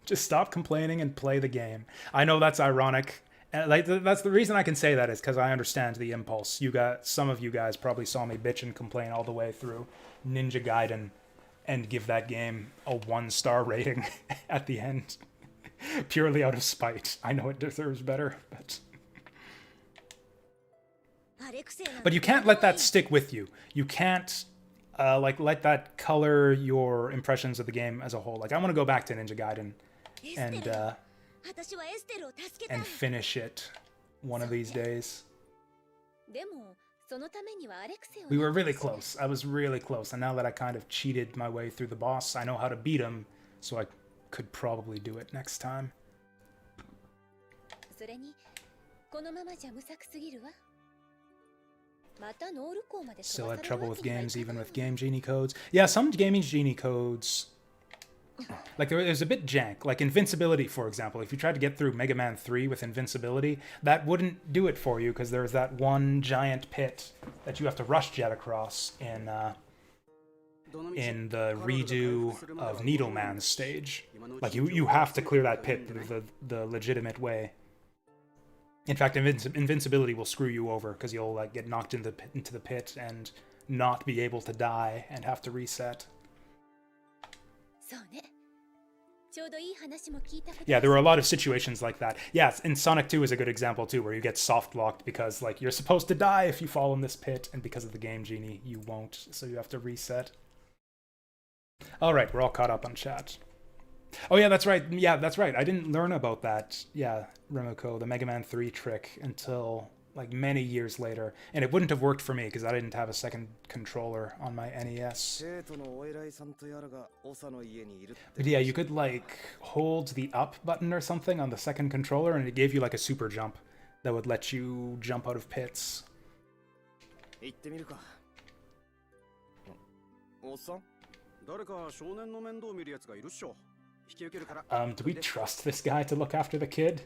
Just stop complaining and play the game. I know that's ironic. Like, that's the reason I can say that is because I understand the impulse. Some of you guys probably saw me bitch and complain all the way through Ninja Gaiden and give that game a 1-star rating at the end. Purely out of spite. I know it deserves better, but you can't let that stick with you. You can't like let that color your impressions of the game as a whole. Like, I want to go back to Ninja Gaiden and finish it one of these days. We were really close. I was really close, and now that I kind of cheated my way through the boss, I know how to beat him, so I could probably do it next time. Still had trouble with games, even with Game Genie codes. Yeah, some Game Genie codes, like, there's a bit jank. Like Invincibility, for example. If you tried to get through Mega Man 3 with Invincibility, that wouldn't do it for you, because there's that one giant pit that you have to rush jet across in the redo of Needleman's stage. Like, you have to clear that pit the legitimate way. In fact, Invincibility will screw you over, because you'll like get knocked into the pit and not be able to die and have to reset. Yeah, there were a lot of situations like that. Yeah, and Sonic 2 is a good example too, where you get soft locked because like you're supposed to die if you fall in this pit, and because of the Game Genie, you won't, so you have to reset. All right, we're all caught up on chat. Oh yeah, that's right. Yeah, that's right. I didn't learn about that. Yeah, Remoko, the Mega Man 3 trick, until like many years later, and it wouldn't have worked for me because I didn't have a second controller on my NES. But yeah, you could like hold the up button or something on the second controller, and it gave you like a super jump that would let you jump out of pits. Do we trust this guy to look after the kid?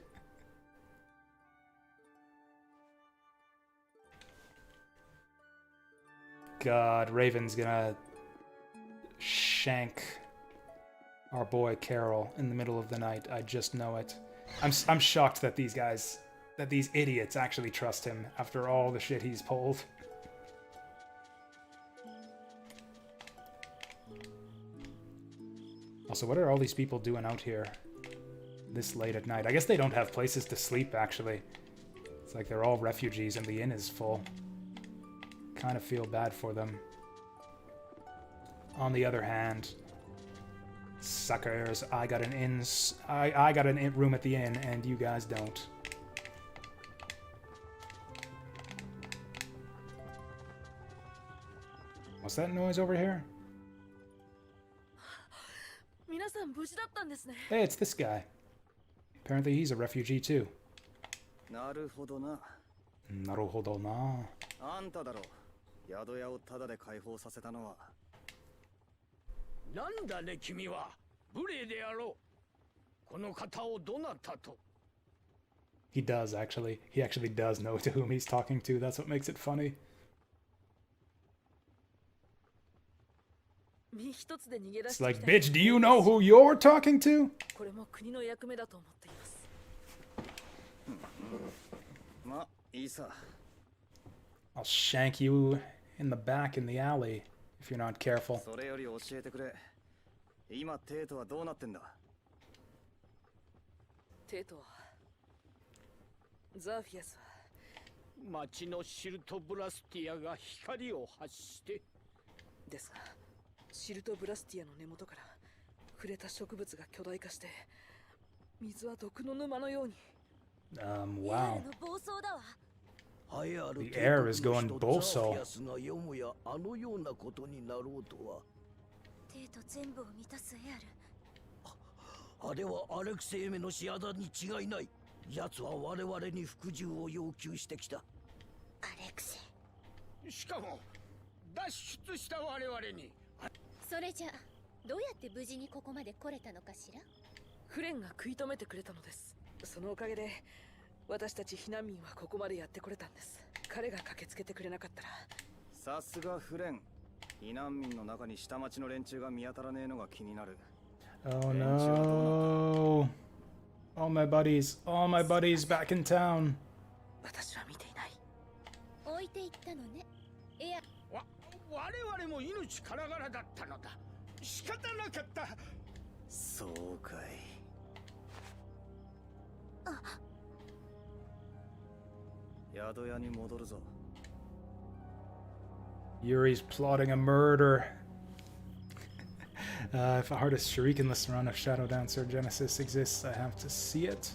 God, Raven's gonna shank our boy Carol in the middle of the night. I just know it. I'm shocked that these idiots actually trust him after all the shit he's pulled. Also, what are all these people doing out here this late at night? I guess they don't have places to sleep, actually. It's like they're all refugees and the inn is full. Kind of feel bad for them. On the other hand, suckers, I got an room at the inn and you guys don't. What's that noise over here? Hey, it's this guy. Apparently he's a refugee too. Naruhodo na. 宿屋をタダで解放させたのは。なんだね君は。無礼であろう。この方をどなたと。 He does actually. He actually does know to whom he's talking to. That's what makes it funny. It's like, bitch, do you know who you're talking to? I'll shank you in the back in the alley if you're not careful. それより教えてくれ。今テートはどうなってんだ。テートはザフィアスは町のシルトブラスティアが光を発してですが、シルトブラスティアの根元から触れた植物が巨大化して水は毒の沼のように。Wow. 暴走だわ。 The air is going boso. がよもやあのようなことになろうとは。テート全部を満たすエアル。あれはアレクセイメの仕業に違いない。奴は我々に服従を要求してきた。アレクセイ。しかも脱出した我々に。それじゃどうやって無事にここまで来れたのかしら。フレンが食い止めてくれたのです。そのおかげで私たち避難民はここまでやってこれたんです。彼が駆けつけてくれなかったら。さすがフレン。避難民の中に下町の連中が見当たらねえのが気になる。Oh no. All my buddies back in town. 私は見ていない。置いていったのね。いや、我々も命からがらだったのだ。仕方なかった。そうかい。宿屋に戻るぞ。 Yuri's plotting a murder. If a hardest shurikenless run of Shadow Dancer Genesis exists, I have to see it.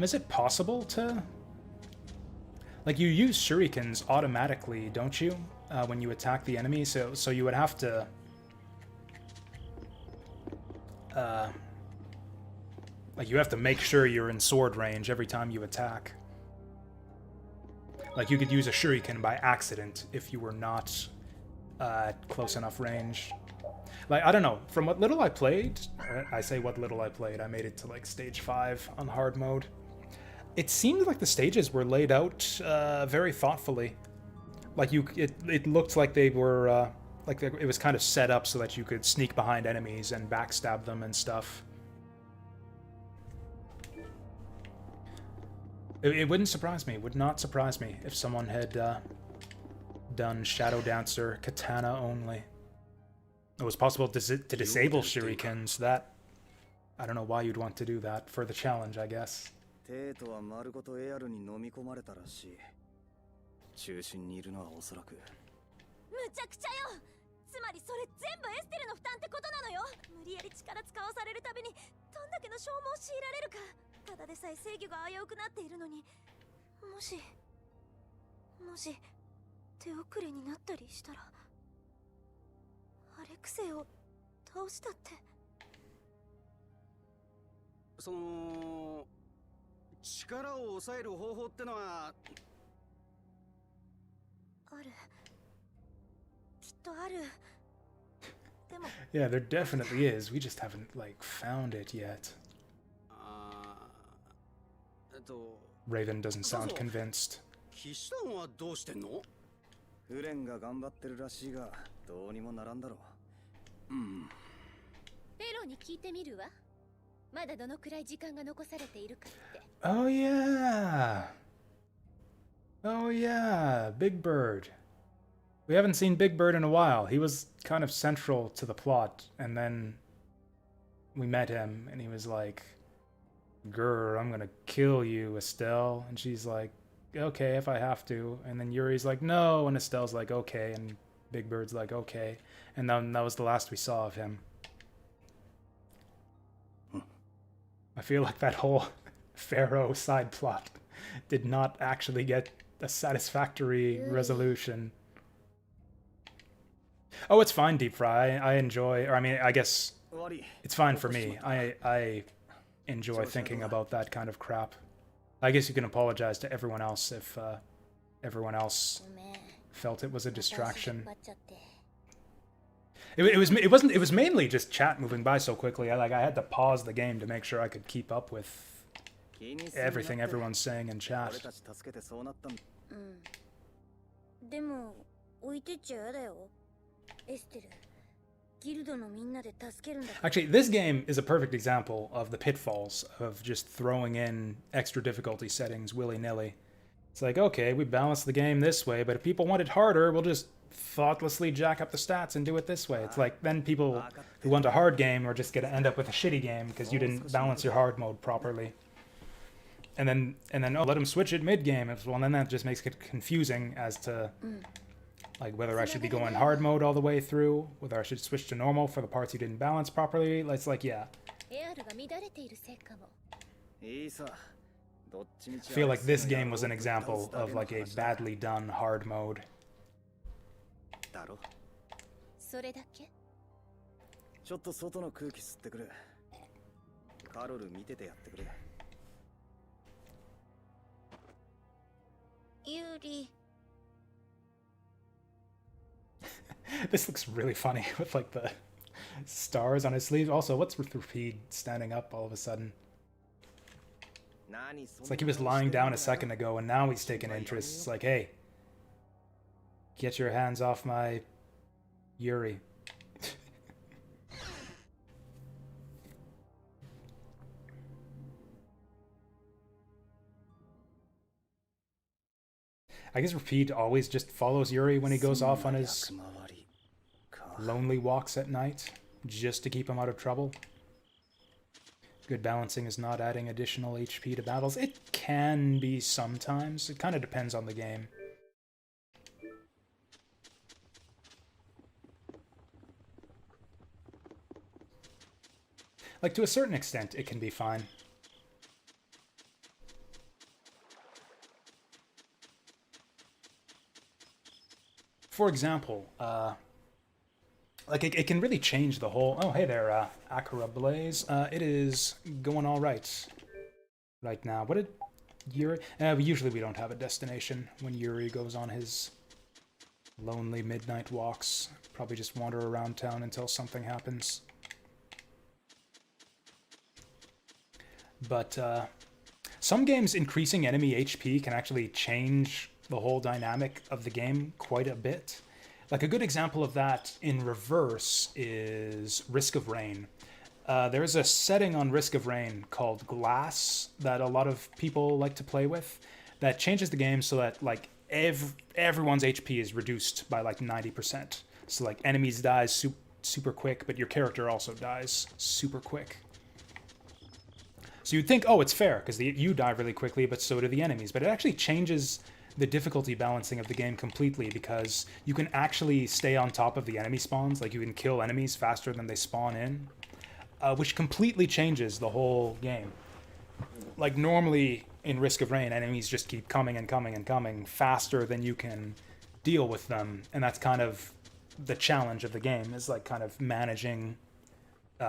Is it possible to... Like, you use shurikens automatically, don't you? When you attack the enemy, so you would have to... Like, you have to make sure you're in sword range every time you attack. Like, you could use a shuriken by accident if you were not close enough range. Like, I don't know, from what little I played, I say what little I played, I made it to, like, stage 5 on hard mode. It seemed like the stages were laid out very thoughtfully. Like, it looked like they were, it was kind of set up so that you could sneak behind enemies and backstab them and stuff. It wouldn't surprise me, would not surprise me if someone had done Shadow Dancer Katana only. It was possible to disable shurikens. That, I don't know why you'd want to do that for the challenge, I guess. テートは丸ごとエアルに飲み込まれたらしい。中心にいるのはおそらく。むちゃくちゃよ。つまりそれ全部エステルの負担ってことなのよ。無理やり力使わされるたびにどんだけの消耗を強いられるか。ただでさえ制御が危うくなっているのに、もし手遅れになったりしたら、アレクセイを倒したって。その力を抑える方法ってのはある。きっとある。でも Yeah, there definitely is. We just haven't, like, found it yet. Raven doesn't sound convinced. 騎士団はどうしてんの？フレンが頑張ってるらしいが、どうにもならんだろう。ペロに聞いてみるわ。まだどのくらい時間が残されているかって。Oh yeah! Oh yeah, Big Bird. We haven't seen Big Bird in a while. He was kind of central to the plot, and then we met him, and he was like, "Grr, I'm gonna kill you, Estelle." And she's like, "Okay, if I have to." And then Yuri's like, "No," and Estelle's like, "Okay," and Big Bird's like, "Okay." And then that was the last we saw of him. I feel like that whole Pharaoh side plot did not actually get a satisfactory resolution. Oh, it's fine, Deep Fry. I enjoy, or I mean, I guess it's fine for me. I enjoy thinking about that kind of crap. I guess you can apologize to everyone else if everyone else ごめん felt it was a また足引っ distraction. 張っちゃって It was mainly just chat moving by so quickly. I had to pause the game to make sure I could keep up with 気にするなって everything everyone's saying in 俺 chat. たち助けてそうなったんだ。うんでも置いてっちゃやだよエステルギルドのみんなで助けるんだから Actually, this game is a perfect example of the pitfalls of just throwing in extra difficulty settings willy-nilly. It's like, okay, we balance the game this way, but if people want it harder, we'll just thoughtlessly jack up the stats and do it this way. It's like then people who want a hard game are just going to end up with a shitty game because you didn't balance your hard mode properly. And then let them switch it mid-game. Well, then that just makes it confusing as to like whether I should be going hard mode all the way through, whether I should switch to normal for the parts you didn't balance properly. It's like, yeah. エアルが乱れているせいかもいいさ。どっちみ I ち feel like this game was an example of like a badly done hard mode. だろ。それだけちょっと外の空気吸ってくれ。カロル見ててやってくれ。ユーリ This looks really funny with like the stars on his sleeve. Also, what's with Rapide standing up all of a sudden? It's like he was lying down a second ago and now he's taking interest. It's like, hey, get your hands off my Yuri. I guess Rapide always just follows Yuri when he goes off on his lonely walks at night, just to keep him out of trouble. Good balancing is not adding additional HP to battles. It can be sometimes. It kind of depends on the game. Like, to a certain extent, it can be fine. For example, like it can really change the whole. Oh, hey there, Akira Blaze. It is going all right now. What did Yuri? Usually we don't have a destination when Yuri goes on his lonely midnight walks. Probably just wander around town until something happens. But some games increasing enemy HP can actually change the whole dynamic of the game quite a bit. Like a good example of that in reverse is Risk of Rain. There's a setting on Risk of Rain called Glass that a lot of people like to play with that changes the game so that like everyone's HP is reduced by like 90%. So like enemies die super quick, but your character also dies super quick. So you'd think, oh, it's fair because you die really quickly, but so do the enemies. But it actually changes the difficulty balancing of the game completely because you can actually stay on top of the enemy spawns. Like you can kill enemies faster than they spawn in, which completely changes the whole game. Like normally in Risk of Rain, enemies just keep coming and coming and coming faster than you can deal with them. And that's kind of the challenge of the game, is like kind of managing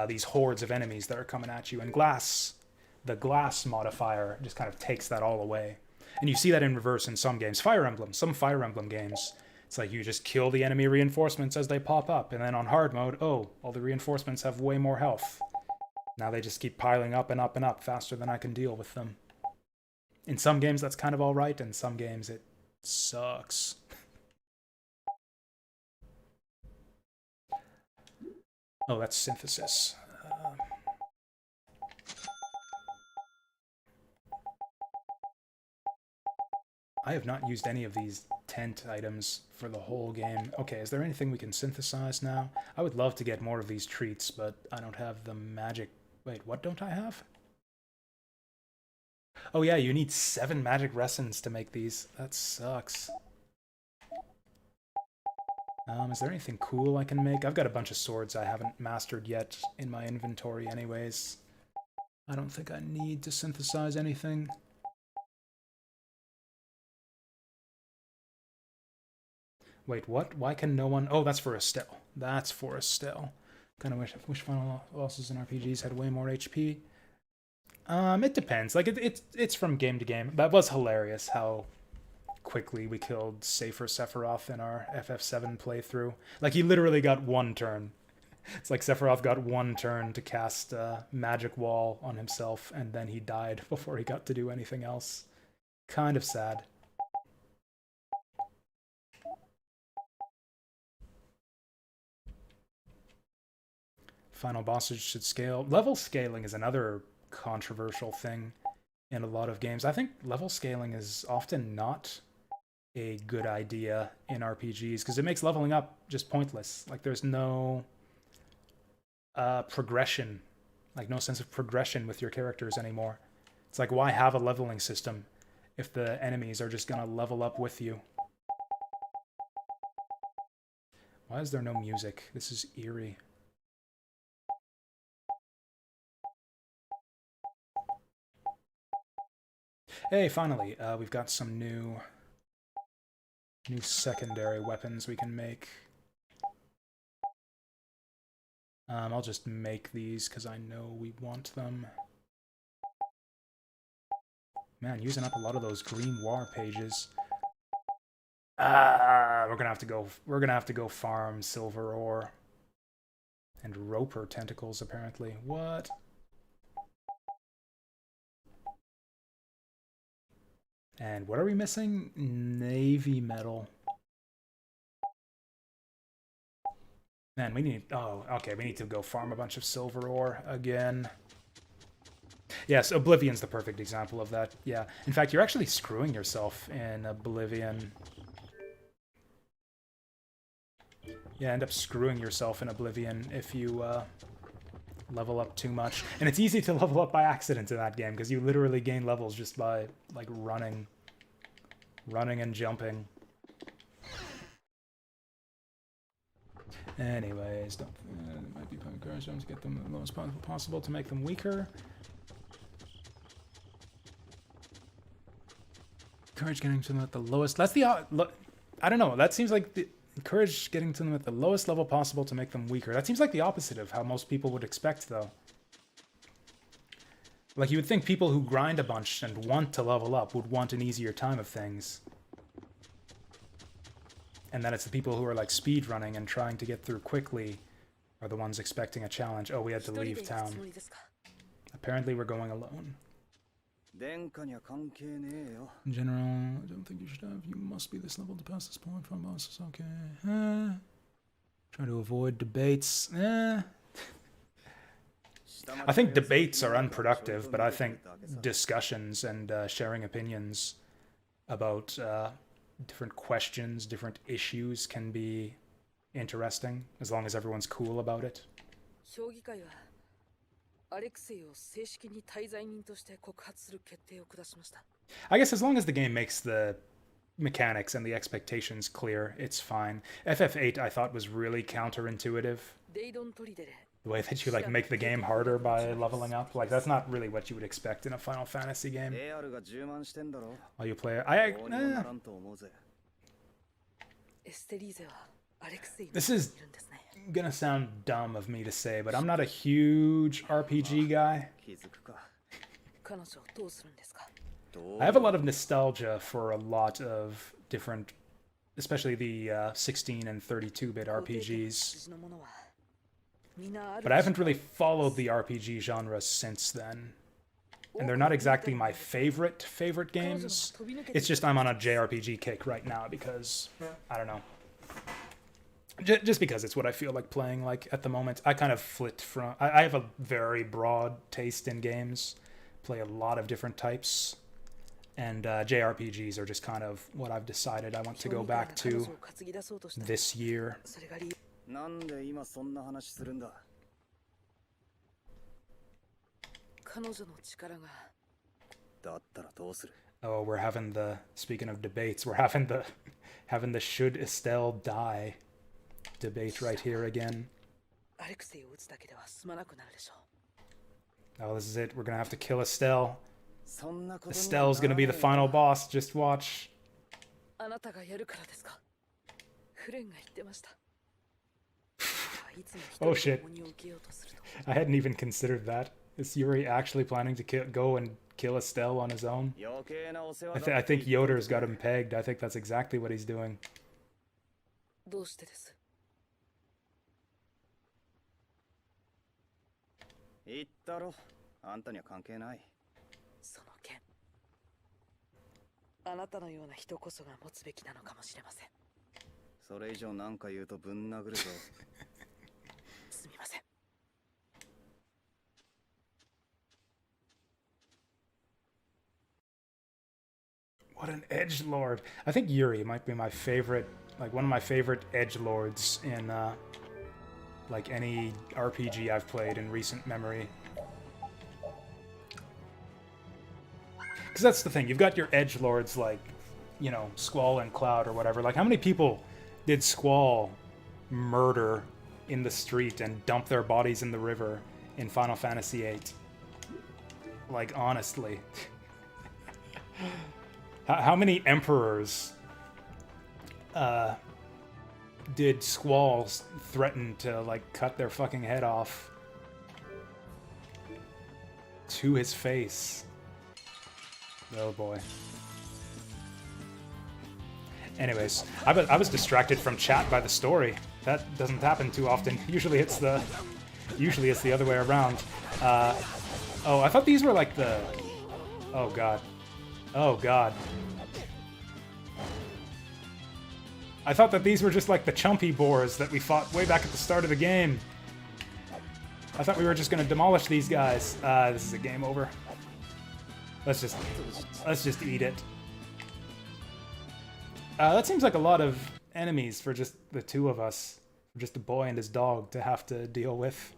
these hordes of enemies that are coming at you. And the glass modifier just kind of takes that all away. And you see that in reverse in some games. Some Fire Emblem games, it's like you just kill the enemy reinforcements as they pop up. And then on hard mode, oh, all the reinforcements have way more health. Now they just keep piling up and up and up faster than I can deal with them. In some games, that's kind of all right. In some games, it sucks. Oh, that's synthesis. I have not used any of these tent items for the whole game. Okay, is there anything we can synthesize now? I would love to get more of these treats, but I don't have the magic... Wait, what don't I have? Oh yeah, you need 7 magic resins to make these. That sucks. Is there anything cool I can make? I've got a bunch of swords I haven't mastered yet in my inventory anyways. I don't think I need to synthesize anything. Wait, what? Why can no one... Oh, that's for Estelle. That's for Estelle. Kind of wish Final Bosses and RPGs had way more HP. It depends. Like, it's from game to game. That was hilarious how quickly we killed Safer Sephiroth in our FF7 playthrough. Like, he literally got one turn. It's like Sephiroth got one turn to cast Magic Wall on himself, and then he died before he got to do anything else. Kind of sad. Final bosses should scale. Level scaling is another controversial thing in a lot of games. I think level scaling is often not a good idea in RPGs because it makes leveling up just pointless. Like, there's no progression, like no sense of progression with your characters anymore. It's like, why have a leveling system if the enemies are just gonna level up with you? Why is there no music? This is eerie. Hey, finally, we've got some new secondary weapons we can make. I'll just make these because I know we want them. Man, using up a lot of those green war pages. We're gonna have to go farm silver ore and roper tentacles apparently. What? And what are we missing? Navy metal. Man, we need... Oh, okay, we need to go farm a bunch of silver ore again. Yes, Oblivion's the perfect example of that. Yeah. In fact, you're actually screwing yourself in Oblivion. Yeah, end up screwing yourself in Oblivion if you level up too much. And it's easy to level up by accident in that game, because you literally gain levels just by, like, running and jumping. Anyways, it might be encouraging to get them the most possible to make them weaker. Encourage getting to them at the lowest. That's the... I don't know. That seems like the... Encourage getting to them at the lowest level possible to make them weaker. That seems like the opposite of how most people would expect, though. Like, you would think people who grind a bunch and want to level up would want an easier time of things. And then it's the people who are, like, speedrunning and trying to get through quickly are the ones expecting a challenge. Oh, we had to leave town. Apparently we're going alone. In general, I don't think you should have. You must be this level to pass this point from bosses. Okay. Try to avoid debates. I think debates are unproductive, but I think discussions and sharing opinions about different questions, different issues can be interesting, as long as everyone's cool about it. I guess as long as the game makes the mechanics and the expectations clear, it's fine. FF8 I thought was really counterintuitive. The way that you, like, make the game harder by leveling up. Like, that's not really what you would expect in a Final Fantasy game. While you play it. This is gonna sound dumb of me to say, but I'm not a huge RPG guy. I have a lot of nostalgia for a lot of different, especially the 16 and 32-bit RPGs. But I haven't really followed the RPG genre since then. And they're not exactly my favorite games. It's just I'm on a JRPG kick right now because, I don't know. Just because it's what I feel like playing, like, at the moment. I kind of flit from... I have a very broad taste in games. Play a lot of different types. And JRPGs are just kind of what I've decided I want to go back to this year. Oh, we're having the... Speaking of debates, we're having the should Estelle die debate right here again. Oh, this is it. We're gonna have to kill Estelle. Estelle's gonna be the final boss. Just watch. Oh shit. I hadn't even considered that. Is Yuri actually planning to go and kill Estelle on his own. 余計なお世話 I だって think Yoder's got him pegged. I think that's exactly what he's doing. どうしてです？言ったろ。あんたには関係ない。その件、あなたのような人こそが持つべきなのかもしれません。それ以上何か言うとぶん殴るぞ。すみません。What an edgelord! I think Yuri might be my favorite, like one of my favorite edgelords in like any RPG I've played in recent memory. Because that's the thing, you've got your edgelords like, you know, Squall and Cloud or whatever. Like, how many people did Squall murder in the street and dump their bodies in the river in Final Fantasy VIII? Like, honestly. How many emperors did Squall threaten to, like, cut their fucking head off to his face? Oh boy. Anyways, I was distracted from chat by the story. That doesn't happen too often. Usually it's the other way around. Oh, I thought these were like the... Oh god. Oh god. I thought that these were just like the chumpy boars that we fought way back at the start of the game. I thought we were just gonna demolish these guys. This is a game over. Let's just eat it. That seems like a lot of enemies for just the two of us. For just a boy and his dog to have to deal with.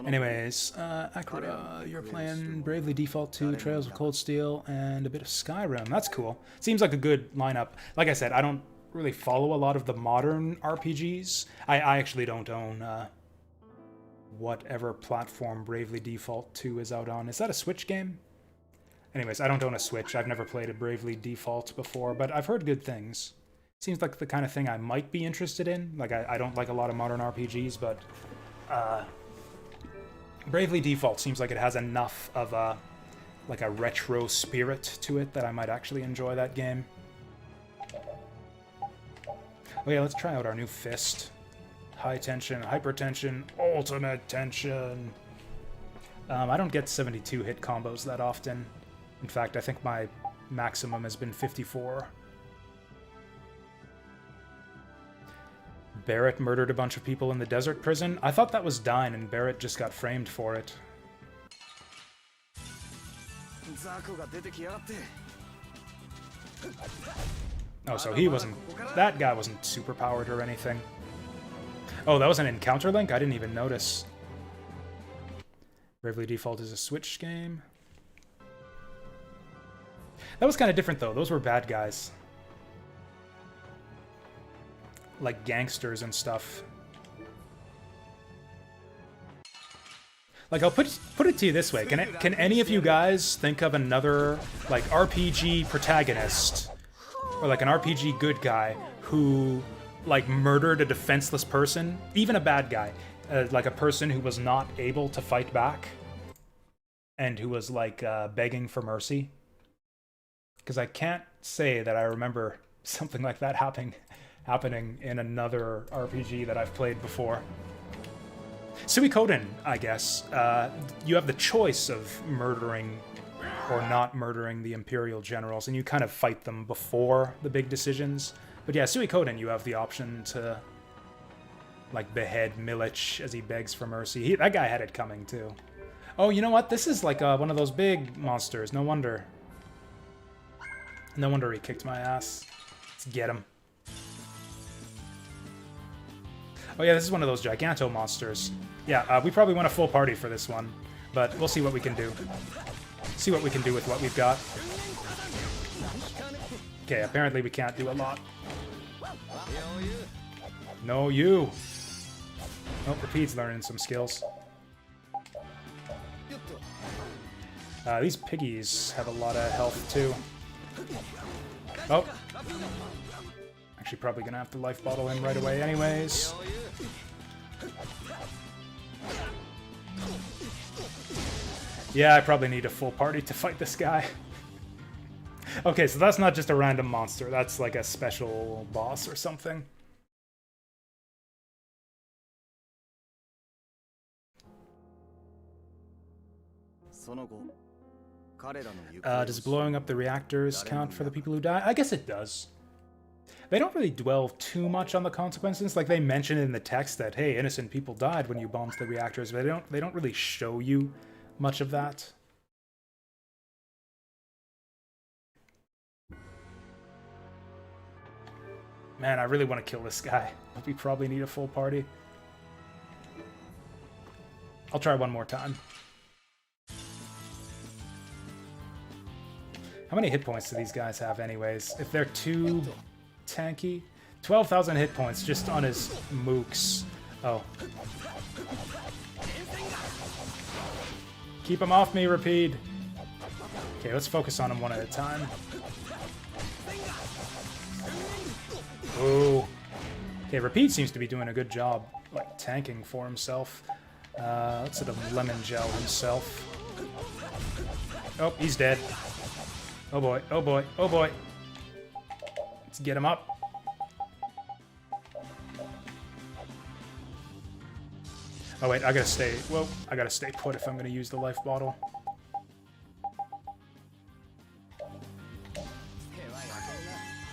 Anyways, Akira, you're playing Bravely Default 2, Trails of Cold Steel, and a bit of Skyrim. That's cool. Seems like a good lineup. Like I said, I don't really follow a lot of the modern RPGs. I actually don't own whatever platform Bravely Default 2 is out on. Is that a Switch game? Anyways, I don't own a Switch. I've never played a Bravely Default before, but I've heard good things. Seems like the kind of thing I might be interested in. Like, I don't like a lot of modern RPGs, but Bravely Default seems like it has enough of a, like a retro spirit to it that I might actually enjoy that game. Oh yeah, let's try out our new fist. High tension, hypertension, ultimate tension. I don't get 72 hit combos that often. In fact, I think my maximum has been 54. Barrett murdered a bunch of people in the desert prison. I thought that was Dine, and Barrett just got framed for it. Oh, so he wasn't... That guy wasn't superpowered or anything. Oh, that was an encounter link? I didn't even notice. Bravely Default is a Switch game. That was kind of different, though. Those were bad guys. Like gangsters and stuff. Like, I'll put it to you this way. Can any of you guys think of another, like, RPG protagonist, or like an RPG good guy, who, like, murdered a defenseless person? Even a bad guy. Like a person who was not able to fight back, and who was, like, begging for mercy? Because I can't say that I remember something like that happening in another RPG that I've played before. Suikoden, I guess. You have the choice of murdering or not murdering the Imperial generals, and you kind of fight them before the big decisions. But yeah, Suikoden, you have the option to, like, behead Milich as he begs for mercy. That guy had it coming, too. Oh, you know what? This is like one of those big monsters. No wonder. No wonder he kicked my ass. Let's get him. Oh yeah, this is one of those Giganto monsters. Yeah, we probably want a full party for this one, but we'll see what we can do. See what we can do with what we've got. Okay, apparently we can't do a lot. No, you! Oh, Repeat's learning some skills. These piggies have a lot of health, too. Oh! Actually, probably gonna have to life bottle him right away anyways. Yeah, I probably need a full party to fight this guy. Okay, so that's not just a random monster. That's like a special boss or something. Does blowing up the reactors count for the people who die? I guess it does. They don't really dwell too much on the consequences. Like, they mention in the text that, hey, innocent people died when you bombed the reactors, but they don't really show you much of that. Man, I really want to kill this guy, but we probably need a full party. I'll try one more time. How many hit points do these guys have anyways? If they're too tanky? 12,000 hit points just on his mooks. Oh. Keep him off me, Rapide. Okay, let's focus on him one at a time. Ooh. Okay, Rapide seems to be doing a good job, like, tanking for himself. Let's hit a lemon gel himself. Oh, he's dead. Oh boy, oh boy, oh boy. Let's get him up. Oh wait, I gotta stay, well, I gotta stay put if I'm gonna use the life bottle.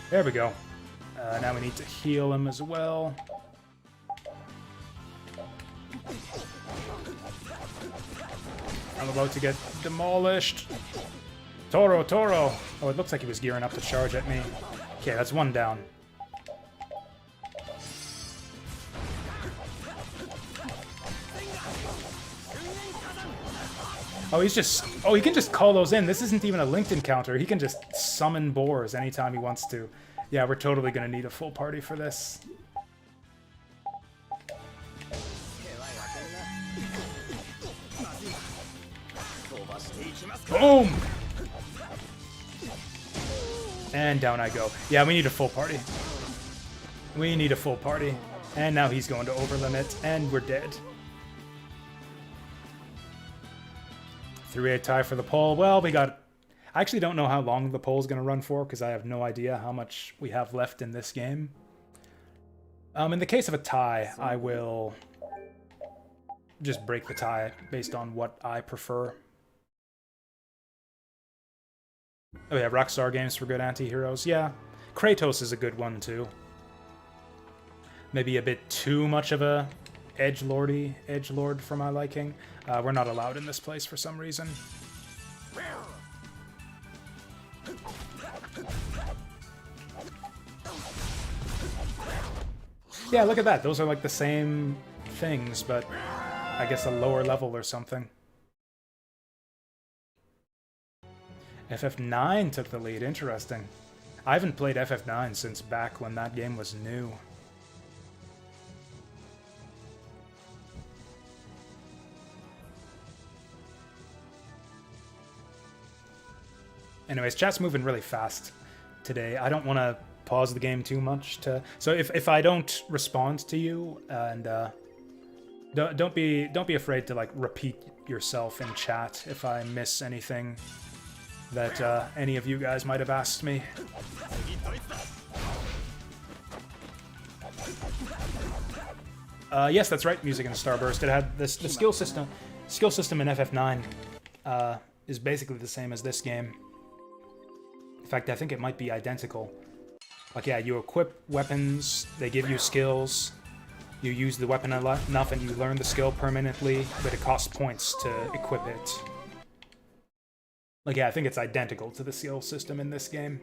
There we go. Now we need to heal him as well. I'm about to get demolished. Toro, Toro! Oh, it looks like he was gearing up to charge at me. Okay, that's one down. Oh, he's just... Oh, he can just call those in. This isn't even a linked encounter. He can just summon boars anytime he wants to. Yeah, we're totally gonna need a full party for this. Boom! And down I go. Yeah, we need a full party. We need a full party. And now he's going to overlimit, and we're dead. 3-8 tie for the poll. Well, we got... I actually don't know how long the poll's going to run for, because I have no idea how much we have left in this game. In the case of a tie, I will just break the tie based on what I prefer. Oh yeah, Rockstar Games for good anti-heroes. Yeah, Kratos is a good one too. Maybe a bit too much of a edgelord for my liking. We're not allowed in this place for some reason. Yeah, look at that. Those are like the same things, but I guess a lower level or something. FF9 took the lead. Interesting. I haven't played FF9 since back when that game was new. Anyways, chat's moving really fast today. I don't want to pause the game too much to... So if I don't respond to you, and don't be afraid to like repeat yourself in chat if I miss anything that any of you guys might have asked me. Yes, that's right, Music in the Starburst. It had this, the skill system in FF9 is basically the same as this game. In fact, I think it might be identical. Like, yeah, you equip weapons, they give you skills, you use the weapon enough and you learn the skill permanently, but it costs points to equip it. Like, yeah, I think it's identical to the skill system in this game.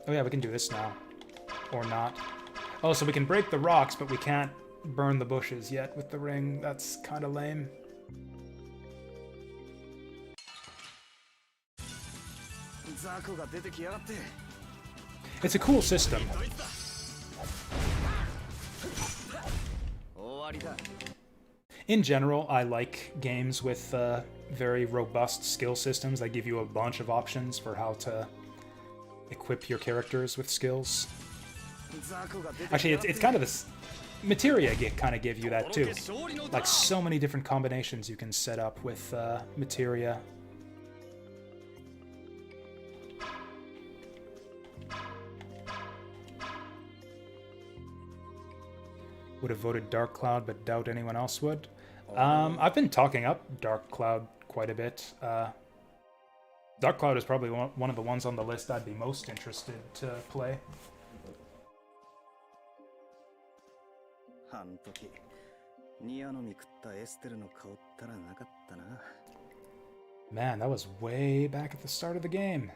Oh yeah, we can do this now. Or not. Oh, so we can break the rocks, but we can't burn the bushes yet with the ring. That's kind of lame. It's a cool system. In general, I like games with very robust skill systems that give you a bunch of options for how to equip your characters with skills. Actually, it's kind of Materia kind of give you that too. Like so many different combinations you can set up with Materia. Would have voted Dark Cloud, but doubt anyone else would. I've been talking up Dark Cloud quite a bit. Dark Cloud is probably one of the ones on the list I'd be most interested to play. Man, that was way back at the start of the game.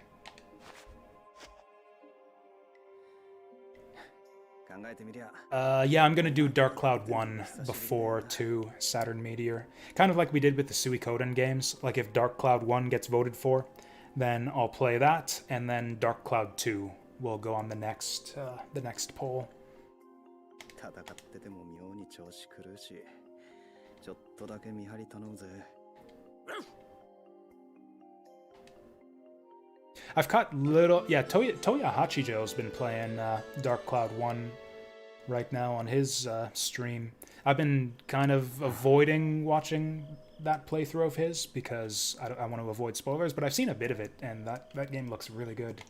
Yeah, I'm gonna do Dark Cloud 1 before 2 Saturn Meteor. Kind of like we did with the Suikoden games. Like if Dark Cloud 1 gets voted for, then I'll play that, and then Dark Cloud 2 will go on the next poll. I've caught little... Yeah, Toya Hachijo's been playing Dark Cloud 1 right now on his stream. I've been kind of avoiding watching that playthrough of his because I want to avoid spoilers, but I've seen a bit of it, and that game looks really good.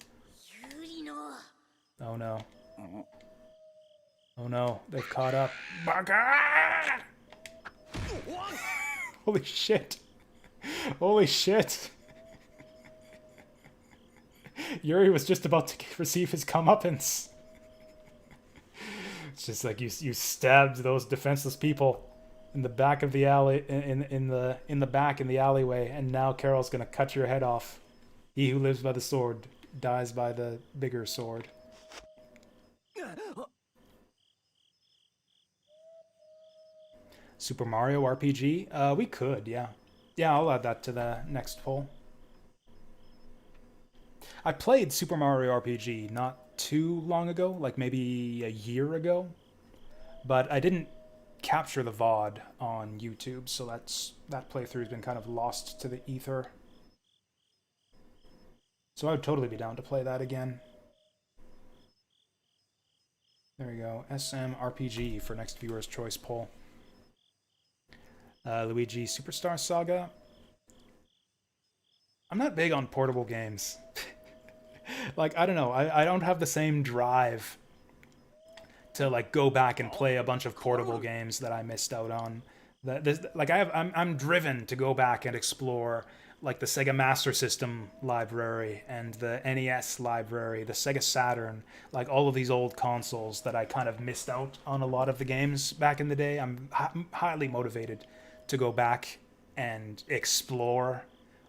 Oh no. Oh no, they've caught up. Baka! Holy shit. Holy shit. Yuri was just about to receive his comeuppance. It's just like you stabbed those defenseless people in the back of the alley, in the back in the alleyway, and now Carol's gonna cut your head off. He who lives by the sword dies by the bigger sword. Super Mario RPG? We could, yeah. Yeah, I'll add that to the next poll. I played Super Mario RPG not too long ago, like maybe a year ago, but I didn't capture the VOD on YouTube, so that playthrough's been kind of lost to the ether. So I would totally be down to play that again. There we go, SM RPG for next viewer's choice poll. Luigi Superstar Saga. I'm not big on portable games. Like, I don't know, I don't have the same drive to like go back and play a bunch of portable games that I missed out on. I'm driven to go back and explore like the Sega Master System library and the NES library, the Sega Saturn, like all of these old consoles that I kind of missed out on a lot of the games back in the day. I'm highly motivated to go back and explore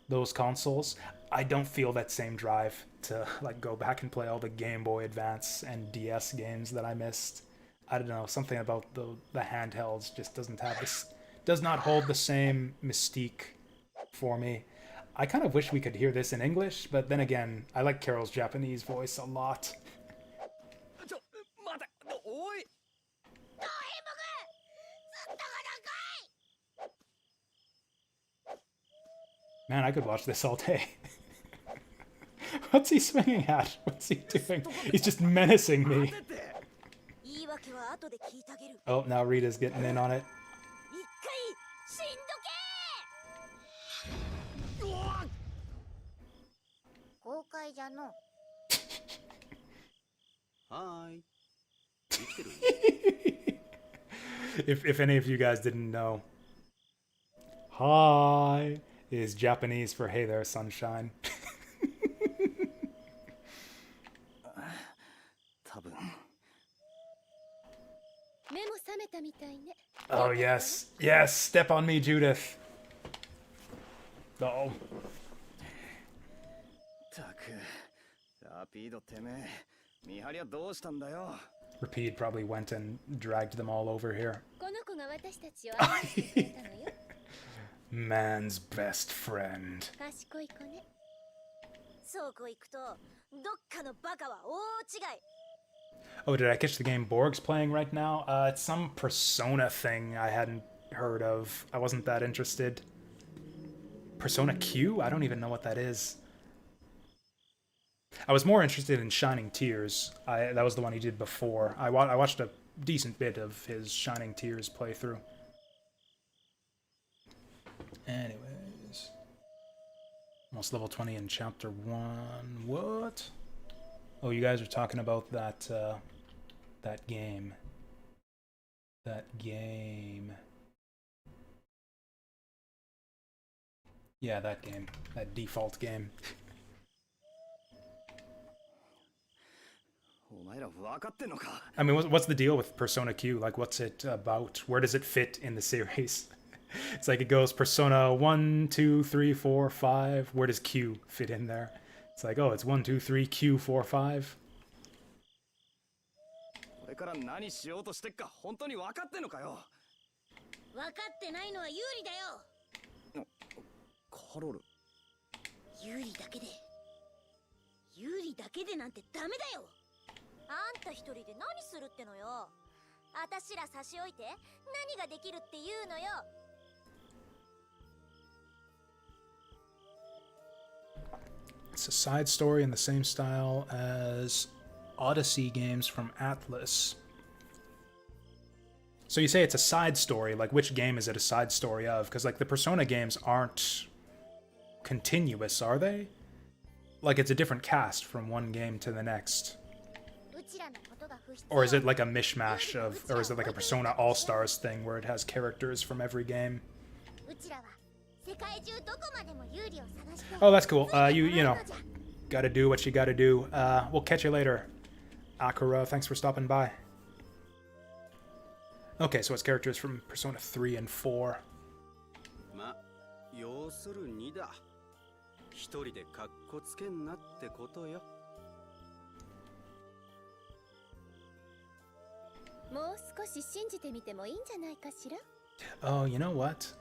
those consoles. I don't feel that same drive to like go back and play all the Game Boy Advance and DS games that I missed. I don't know, something about the handhelds just does not hold the same mystique for me. I kind of wish we could hear this in English, but then again, I like Carol's Japanese voice a lot. Man, I could watch this all day. What's he swinging at? What's he doing? He's just menacing me. Oh, now Rita's getting in on it. If any of you guys didn't know, hi is Japanese for hey there, sunshine. Oh yes, yes, step on me, Judith. Oh. Rapide probably went and dragged them all over here. Man's best friend. Oh, did I catch the game Borg's playing right now? It's some Persona thing I hadn't heard of. I wasn't that interested. Persona Q? I don't even know what that is. I was more interested in Shining Tears. That was the one he did before. I watched a decent bit of his Shining Tears playthrough. Anyways. Almost level 20 in chapter 1. What? Oh, you guys are talking about that, that game. That game. Yeah, that game. That default game. お前ら分かってんのか I mean, what's the deal with Persona Q? Like, what's it about? Where does it fit in the series? It's like it goes Persona 1, 2, 3, 4, 5. Where does Q fit in there? It's like, oh, it's 1, 2, 3, Q, 4, 5. これから何しようとしてっか本当に分かってんのかよ分かってないのは有利だよ。カロル有利だけでなんてダメだよ。あんた一人で何するってのよ。あたしら差し置いて何ができるっていうのよ。It's a side story in the same style as Odyssey games from Atlas. So you say it's a side story, like which game is it a side story of? Because like the Persona games aren't continuous, are they? Like it's a different cast from one game to the next. Or is it like a mishmash of, or is it like a Persona All-Stars thing where it has characters from every game? Oh, that's cool. You know, gotta do what you gotta do. We'll catch you later, Akira. Thanks for stopping by. Okay, so it's characters from Persona 3 and 4. ま、要するにだ一人でカッコつけんなってことよもう少し信じてみてもいいんじゃないかしら Oh, you know what?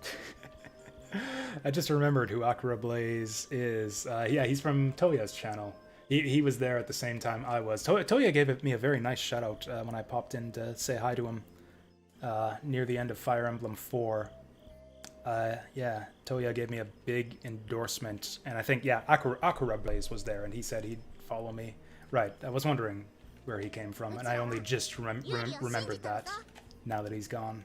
I just remembered who Akira Blaze is. Yeah, he's from Toya's channel. He was there at the same time I was. Toya gave me a very nice shout out when I popped in to say hi to him near the end of Fire Emblem 4. Yeah, Toya gave me a big endorsement, and I think, yeah, Akira Blaze was there, and he said he'd follow me. Right, I was wondering where he came from, and I only just remembered that now that he's gone.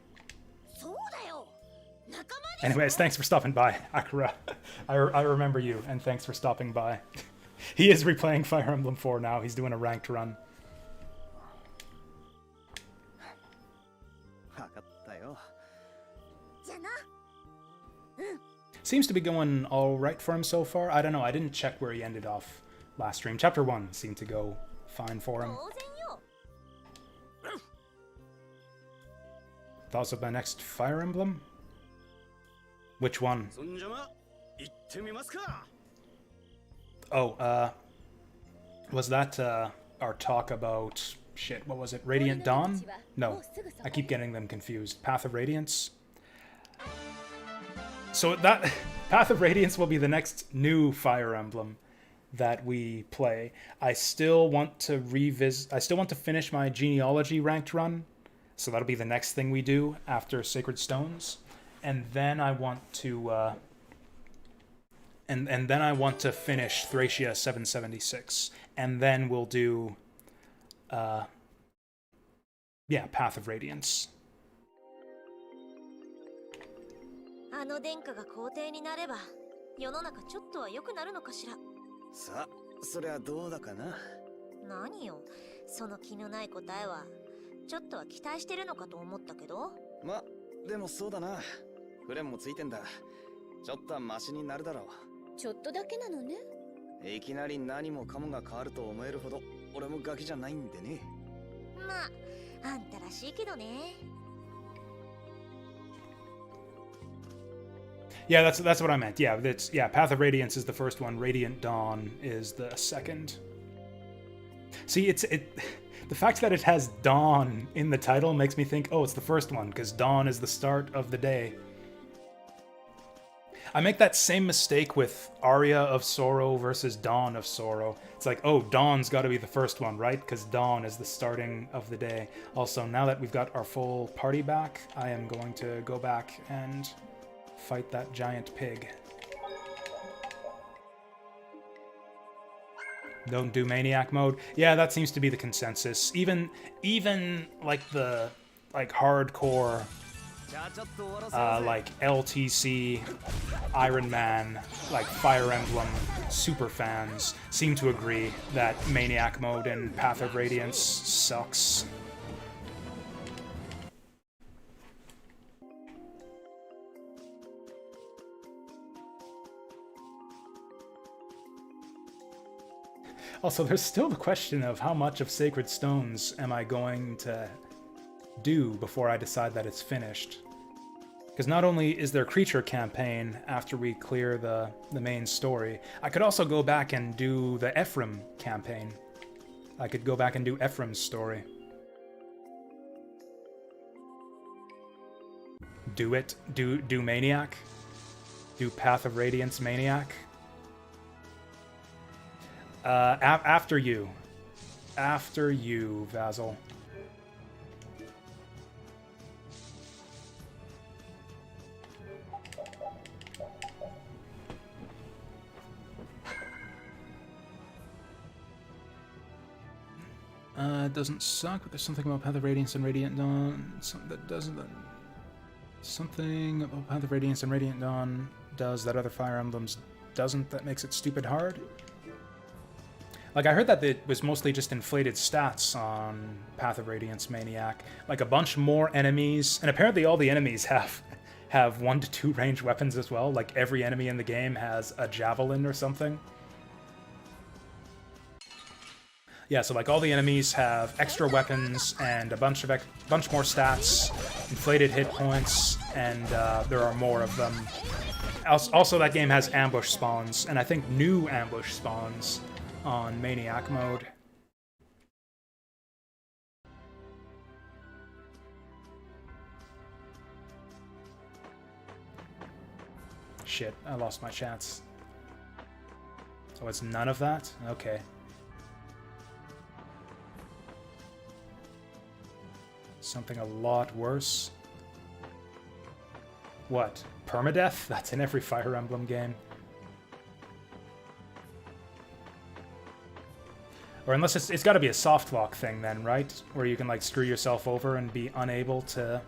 Anyways, thanks for stopping by, Akira. I remember you, and thanks for stopping by. He is replaying Fire Emblem 4 now. He's doing a ranked run. 分かったよ Seems to be going all right for him so far. I don't know. I didn't check where he ended off last stream. Chapter 1 seemed to go fine for him. Thoughts of my next Fire Emblem? Which one? そんじゃま行ってみますか Oh, was that our talk about shit? What was it? Radiant Dawn? No, I keep getting them confused. Path of Radiance. So that Path of Radiance will be the next new Fire Emblem that we play. I still want to finish my genealogy ranked run. So that'll be the next thing we do after Sacred Stones. And then I want to and then I want to finish Thracia 776. And then we'll do yeah, Path of Radiance. あの殿下が皇帝になれば世の中ちょっとは良くなるのかしらさあそれはどうだかな何よその気のない答えはちょっとは期待してるのかと思ったけどまでもそうだなフレンもついてんだちょっとはマシになるだろうちょっとだけなのねいきなり何もかもが変わると思えるほど俺もガキじゃないんでねまああんたらしいけどね Yeah, that's what I meant. Yeah, Path of Radiance is the first one. Radiant Dawn is the second. See, the fact that it has Dawn in the title makes me think, oh, it's the first one, because Dawn is the start of the day. I make that same mistake with Aria of Sorrow versus Dawn of Sorrow. It's like, oh, Dawn's got to be the first one, right? Because Dawn is the starting of the day. Also, now that we've got our full party back, I am going to go back and fight that giant pig. Don't do Maniac mode. Yeah, that seems to be the consensus. Even like the hardcore like LTC, Iron Man, like Fire Emblem super fans seem to agree that Maniac mode in Path of Radiance sucks. Also, there's still the question of how much of Sacred Stones am I going to do before I decide that it's finished. Because not only is there creature campaign after we clear the main story, I could also go back and do the Ephraim campaign. I could go back and do Ephraim's story. Do it. Do Maniac. Do Path of Radiance Maniac. After you. After you, Vasil. It doesn't suck, but there's something about Path of Radiance and Radiant Dawn. Something about Path of Radiance and Radiant Dawn does that other Fire Emblems doesn't, that makes it stupid hard. Like, I heard that it was mostly just inflated stats on Path of Radiance Maniac. Like, a bunch more enemies, and apparently all the enemies have 1 to 2 ranged weapons as well. Like, every enemy in the game has a javelin or something. Yeah, so like all the enemies have extra weapons and a bunch more stats, inflated hit points, and there are more of them. Also, that game has ambush spawns, and I think new ambush spawns on Maniac mode. Shit, I lost my chance. So it's none of that? Okay. Something a lot worse. What? Permadeath? That's in every Fire Emblem game. Or unless it's got to be a soft lock thing then, right? Where you can like screw yourself over and be unable to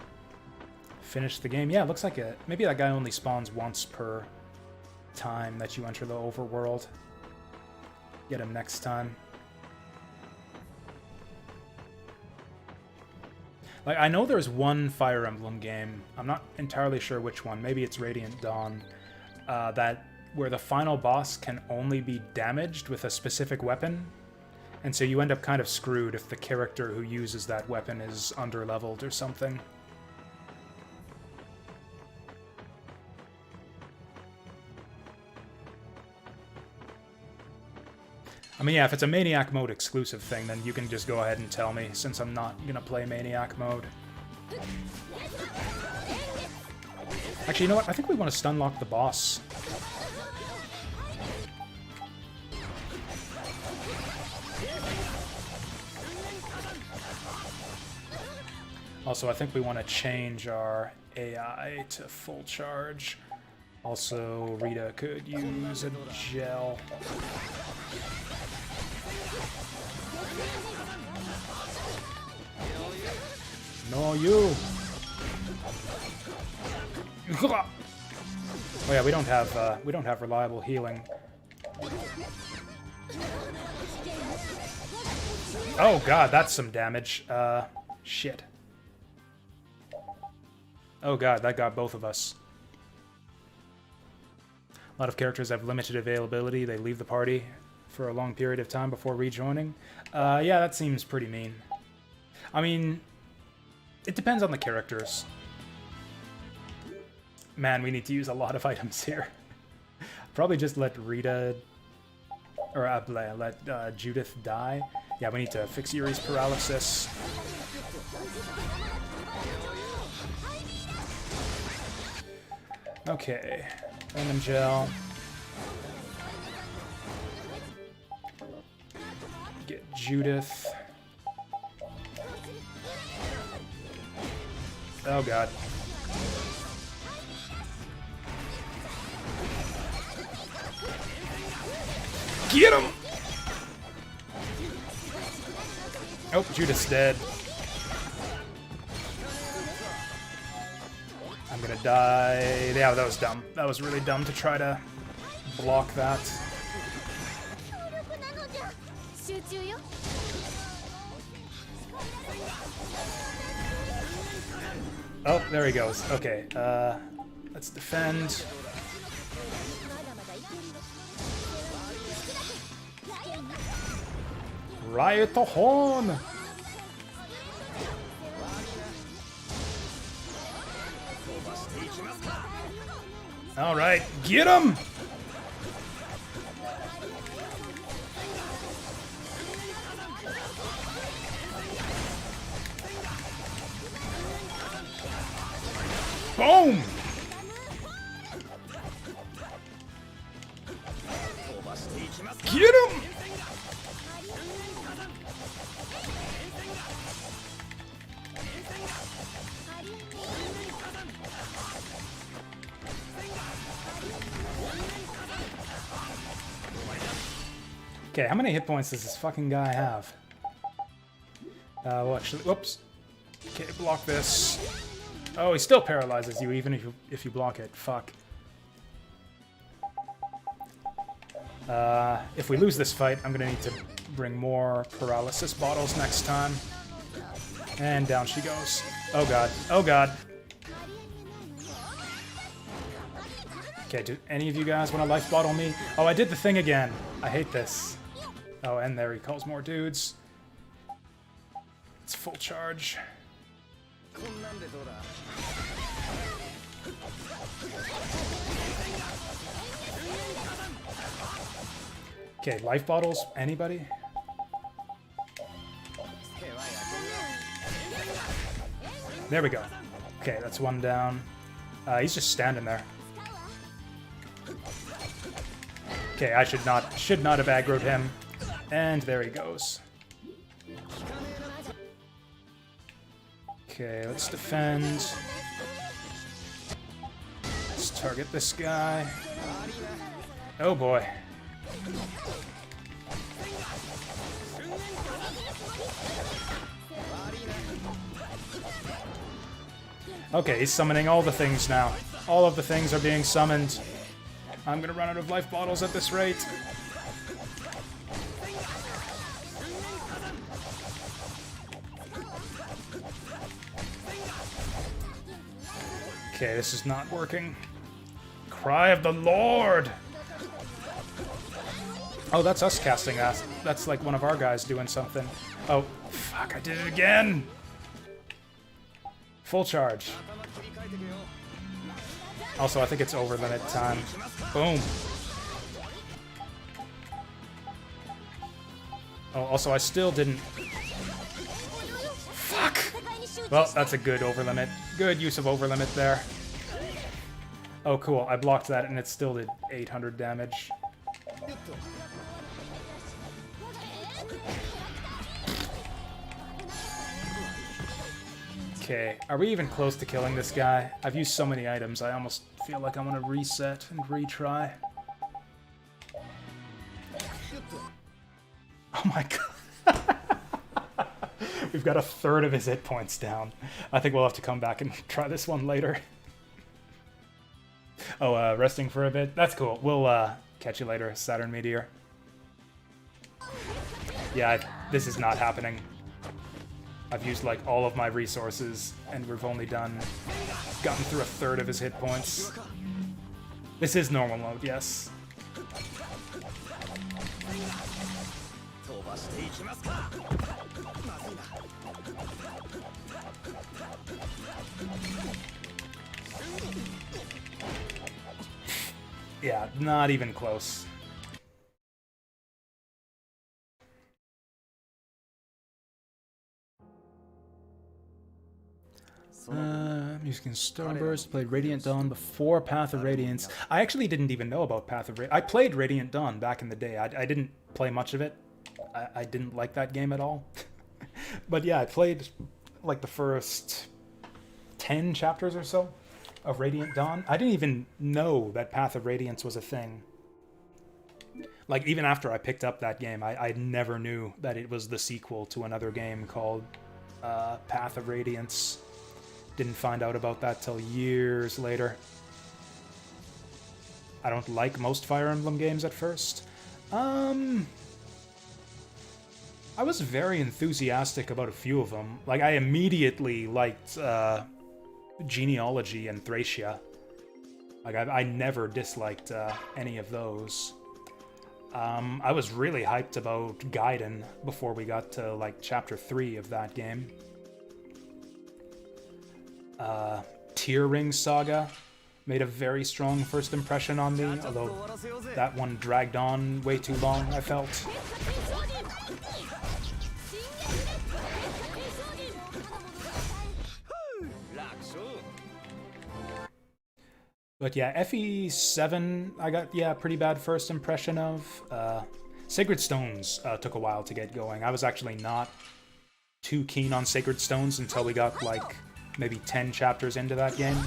finish the game. Yeah, it looks like it. Maybe that guy only spawns once per time that you enter the overworld. Get him next time. Like, I know there's one Fire Emblem game, I'm not entirely sure which one, maybe it's Radiant Dawn, where the final boss can only be damaged with a specific weapon, and so you end up kind of screwed if the character who uses that weapon is underleveled or something. I mean, yeah, if it's a Maniac mode exclusive thing, then you can just go ahead and tell me, since I'm not gonna play Maniac mode. Actually, you know what? I think we want to stun lock the boss. Also, I think we want to change our AI to full charge. Also, Rita could use a gel. No, you! Oh yeah, we don't have reliable healing. Oh god, that's some damage. Shit. Oh god, that got both of us. A lot of characters have limited availability. They leave the party for a long period of time before rejoining. Yeah, that seems pretty mean. I mean, it depends on the characters. Man, we need to use a lot of items here. Probably just let Rita... or let Judith die. Yeah, we need to fix Yuri's paralysis. Okay. Venom gel. Get Judith. Oh god. Get him! Oh, Judas dead. I'm gonna die. Yeah, that was dumb. That was really dumb to try to block that. 強力なのじゃ。集中よ。 Oh, there he goes. Okay, let's defend. Riot the horn! Alright, get him! Boom! Get him! Okay, how many hit points does this fucking guy have? Well, actually, whoops. Okay, block this. Oh, he still paralyzes you even if you block it. Fuck. If we lose this fight, I'm gonna need to bring more paralysis bottles next time. And down she goes. Oh god. Oh god. Okay, do any of you guys want to life bottle me? Oh, I did the thing again. I hate this. Oh, and there he calls more dudes. It's full charge. Okay, life bottles, anybody? There we go. Okay, that's one down. He's just standing there. Okay, I should not have aggroed him. And there he goes. Okay, let's defend. Let's target this guy. Oh boy. Okay, he's summoning all the things now. All of the things are being summoned. I'm gonna run out of life bottles at this rate. Okay, this is not working. Cry of the Lord! Oh, that's us casting that. That's like one of our guys doing something. Oh, fuck, I did it again! Full charge. Also, I think it's over limit time. Boom. Oh, also, I still didn't... Fuck! Well, that's a good over limit. Good use of over limit there. Oh, cool. I blocked that and it still did 800 damage. Okay, are we even close to killing this guy? I've used so many items, I almost feel like I want to reset and retry. Oh my god. We've got a third of his hit points down. I think we'll have to come back and try this one later. Oh, resting for a bit? That's cool. We'll catch you later, Saturn Meteor. Yeah, this is not happening. I've used like all of my resources, and we've only gotten through a third of his hit points. This is normal mode, yes. Yeah, not even close. Music and Starburst. Played Radiant Dawn before Path of Radiance. I actually didn't even know about Path of Radiance. I played Radiant Dawn back in the day. I didn't play much of it. I didn't like that game at all. But yeah, I played like the first 10 chapters or so of Radiant Dawn. I didn't even know that Path of Radiance was a thing. Like, even after I picked up that game, I never knew that it was the sequel to another game called Path of Radiance. Didn't find out about that till years later. I don't like most Fire Emblem games at first. I was very enthusiastic about a few of them. Like, I immediately liked Genealogy and Thracia. Like, I never disliked any of those. I was really hyped about Gaiden before we got to, like, Chapter 3 of that game. Tear Ring Saga made a very strong first impression on me, although that one dragged on way too long, I felt. But yeah, FE7, I got, yeah, pretty bad first impression of. Sacred Stones took a while to get going. I was actually not too keen on Sacred Stones until we got, like, maybe 10 chapters into that game.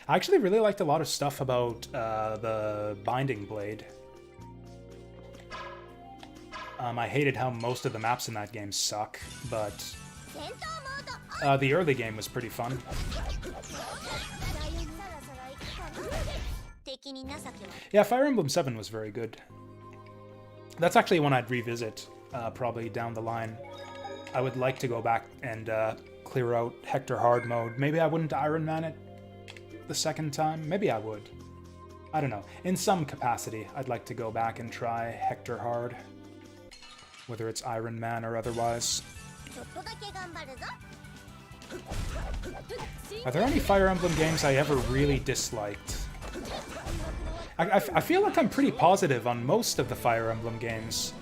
I actually really liked a lot of stuff about the Binding Blade. I hated how most of the maps in that game suck, but the early game was pretty fun. Yeah, Fire Emblem 7 was very good. That's actually one I'd revisit, probably down the line. I would like to go back and clear out Hector Hard mode. Maybe I wouldn't Iron Man it the second time. Maybe I would. I don't know. In some capacity, I'd like to go back and try Hector Hard. Whether it's Iron Man or otherwise. Are there any Fire Emblem games I ever really disliked? I feel like I'm pretty positive on most of the Fire Emblem games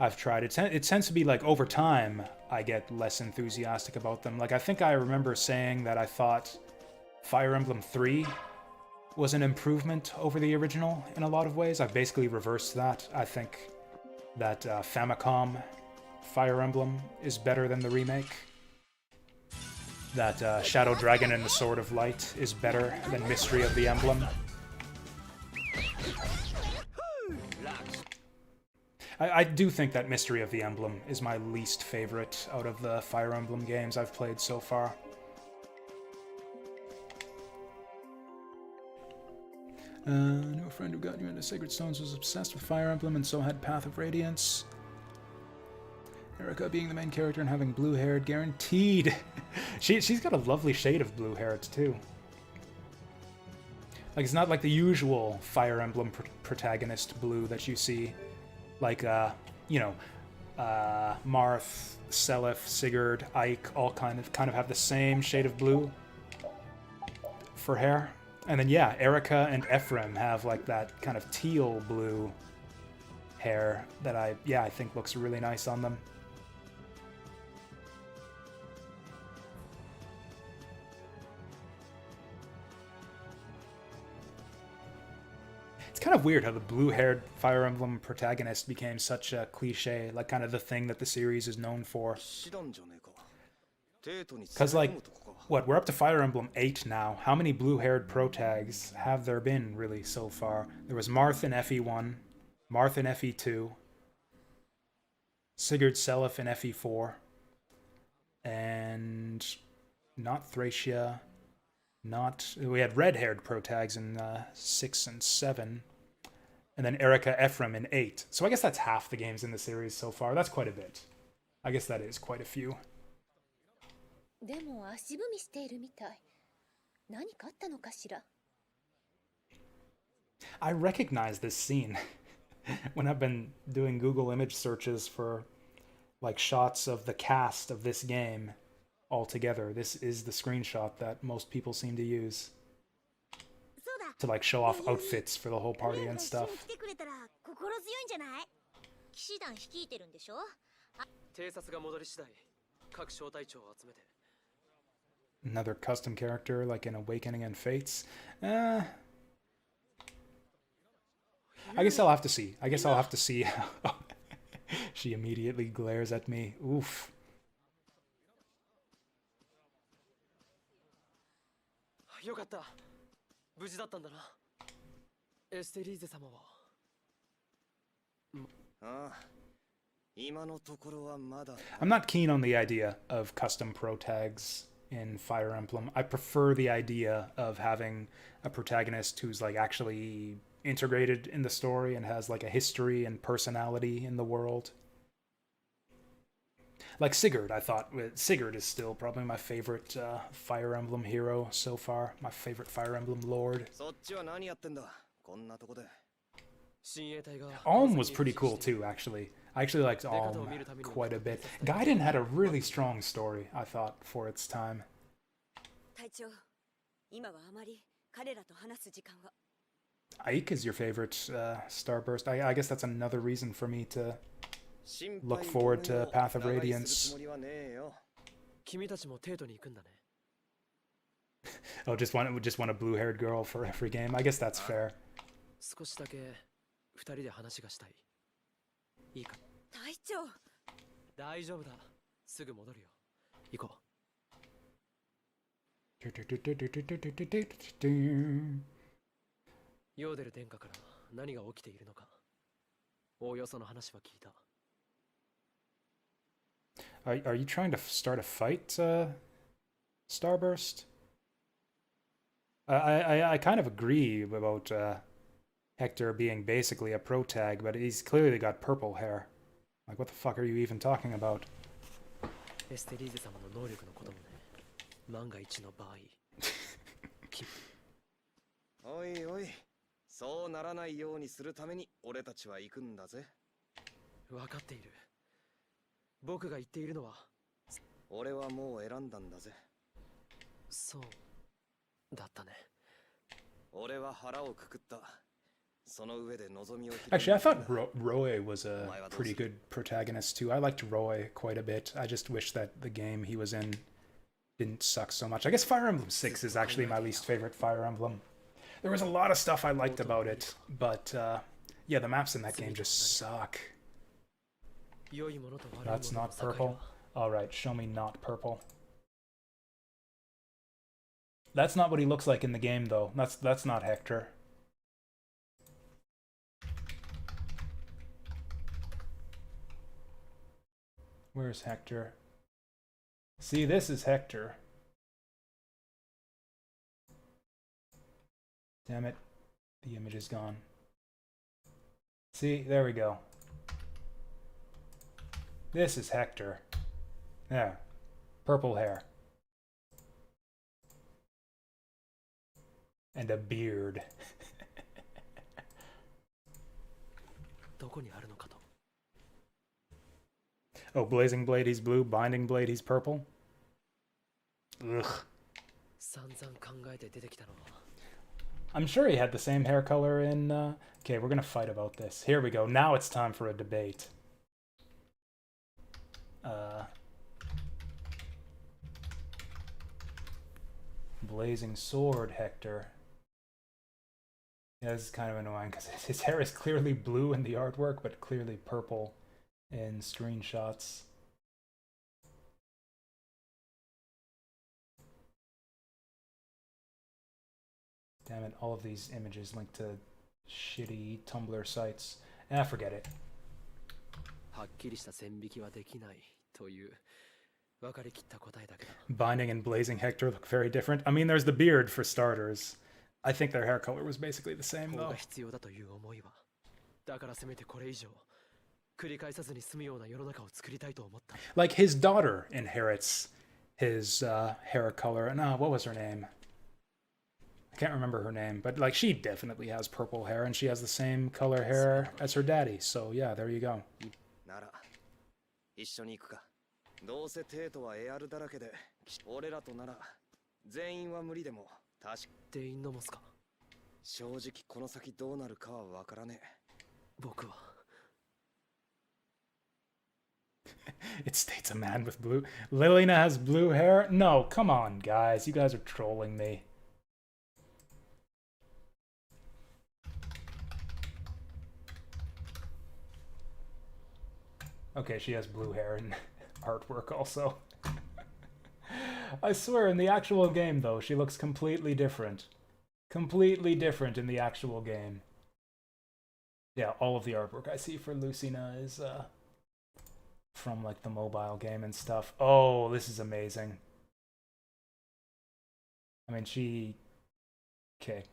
I've tried. It tends to be like over time I get less enthusiastic about them. Like, I think I remember saying that I thought Fire Emblem 3 was an improvement over the original in a lot of ways. I've basically reversed that. I think that Famicom Fire Emblem is better than the remake. That Shadow Dragon and the Sword of Light is better than Mystery of the Emblem. I do think that Mystery of the Emblem is my least favorite out of the Fire Emblem games I've played so far. No friend who got you into Sacred Stones was obsessed with Fire Emblem and so had Path of Radiance. Erica being the main character and having blue hair, guaranteed. She's got a lovely shade of blue hair too. Like, it's not like the usual Fire Emblem protagonist blue that you see. Like, you know, Marth, Seliph, Sigurd, Ike, all kind of have the same shade of blue for hair. And then, yeah, Erica and Ephraim have, like, that kind of teal blue hair that I think looks really nice on them. It's kind of weird how the blue-haired Fire Emblem protagonist became such a cliche, like kind of the thing that the series is known for. Because, like, what, we're up to Fire Emblem 8 now. How many blue-haired protags have there been, really, so far? There was Marth in FE1, Marth in FE2, Sigurd Seliph in FE4, and not Thracia, we had red-haired protags in 6 and 7, and then Erica Ephraim in 8. So I guess that's half the games in the series so far. That's quite a bit. I guess that is quite a few. I recognize this scene when I've been doing Google image searches for, like, shots of the cast of this game all together. This is the screenshot that most people seem to use to, like, show off outfits for the whole party and stuff. Another custom character, like in Awakening and Fates. I guess I'll have to see. She immediately glares at me. Oof. 無事だったんだな。エステリーゼ様は。ああ、今のところはまだ。I'm not keen on the idea of custom pro tags in Fire Emblem. I prefer the idea of having a protagonist who's like actually integrated in the story and has like a history and personality in the world. Like Sigurd, I thought Sigurd is still probably my favorite Fire Emblem hero so far. My favorite Fire Emblem lord. そっちは何やってんだ、こんなとこで。Alm was pretty cool too, actually. I actually liked Alm quite a bit. Gaiden had a really strong story, I thought, for its time. 隊長、今はあまり彼らと話す時間は。Ike is your favorite Starburst. I guess that's another reason for me to look forward to Path of Radiance. 君たちもテートに行くんだね。Oh, just want a blue-haired girl for every game. I guess that's fair. 少しだけ二人で話がしたい。いいか。隊長。大丈夫だ。すぐ戻るよ。行こう。ヨーデル殿下から何が起きているのか。おおよその話は聞いた。Are you trying to start a fight, Starburst? I kind of agree about Hector being basically a pro tag, but he's clearly got purple hair. Like, what the fuck are you even talking about? エステリーゼ様の能力のこともね。万が一の場合。おいおい、そうならないようにするために俺たちは行くんだぜ。分かっている。僕が言っているのは。俺はもう選んだんだぜ。そうだったね。俺は腹をくくった。その上で望みを。Actually, I thought Roy was a pretty good protagonist too. I liked Roy quite a bit. I just wish that the game he was in didn't suck so much. I guess Fire Emblem 6 is actually my least favorite Fire Emblem. There was a lot of stuff I liked about it, but yeah, the maps in that game just suck. That's not purple. Alright, show me not purple. That's not what he looks like in the game, though. That's not Hector. Where's Hector? See, this is Hector. Damn it. The image is gone. See, there we go. This is Hector. There. Purple hair. And a beard. Oh, Blazing Blade, he's blue. Binding Blade, he's purple. Ugh. I'm sure he had the same hair color in... Okay, we're gonna fight about this. Here we go. Now it's time for a debate. Blazing Sword, Hector. Yeah, this is kind of annoying because his hair is clearly blue in the artwork, but clearly purple in screenshots. Damn it, all of these images linked to shitty Tumblr sites. Ah, forget it. Binding and Blazing Hector look very different. I mean, there's the beard for starters. I think their hair color was basically the same, though. Like, his daughter inherits his hair color. And what was her name? I can't remember her name, but like she definitely has purple hair, and she has the same color hair as her daddy. So yeah, there you go. どうせテートはエアルだらけで、俺らとなら全員は無理でも確か全員のもすか。正直この先どうなるかはわからねえ。僕は It states a man with blue. Lilina has blue hair? No, come on, guys. You guys are trolling me. Okay, she has blue hair in artwork also. I swear, in the actual game, though, she looks completely different. Completely different in the actual game. Yeah, all of the artwork I see for Lucina is from like the mobile game and stuff. Oh, this is amazing. I mean, okay.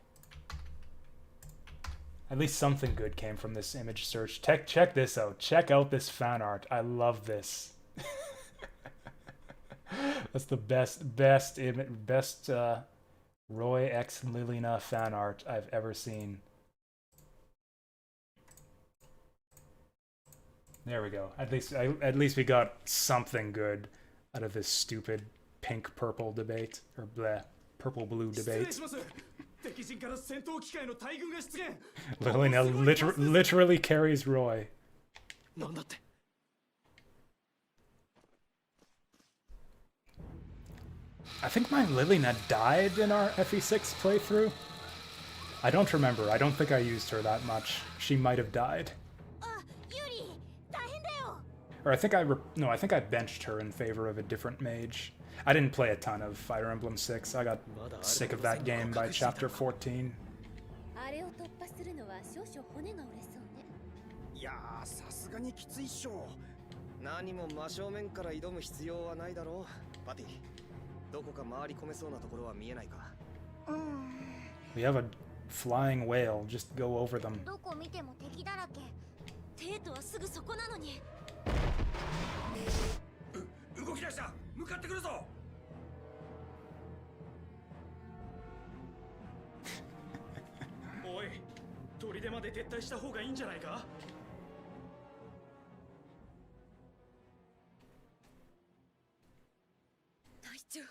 At least something good came from this image search. Check this out. Check out this fan art. I love this. That's the best Roy X Lilina fan art I've ever seen. There we go. At least we got something good out of this stupid pink purple debate or bleh, purple blue debate. Lilina literally carries Roy. I think my Lilina died in our FE6 playthrough. I don't remember. I don't think I used her that much. She might have died. Or I think I think I benched her in favor of a different mage. I didn't play a ton of Fire Emblem 6. I got sick of that game by chapter 14. いやー、さすがにきついっしょ。何も真正面から挑む必要はないだろう。パティ、どこか回り込めそうなところは見えないか。We have a flying whale. Just go over them. どこ見ても敵だらけ。テートはすぐそこなのに。動き出した。向かってくるぞ。おい、砦まで撤退した方がいいんじゃないか。隊長。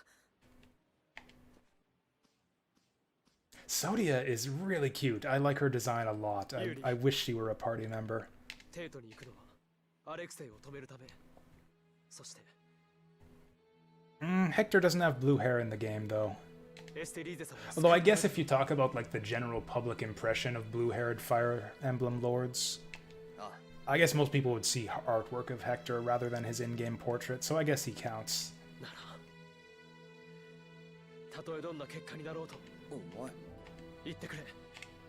Sodia is really cute. I like her design a lot. I wish she were a party member. テートに行くのはアレクセイを止めるため。そして。Hector doesn't have blue hair in the game, though. Although I guess if you talk about like the general public impression of blue-haired Fire Emblem lords, I guess most people would see artwork of Hector rather than his in-game portrait, so I guess he counts. たとえどんな結果になろうと。お前。言ってくれ。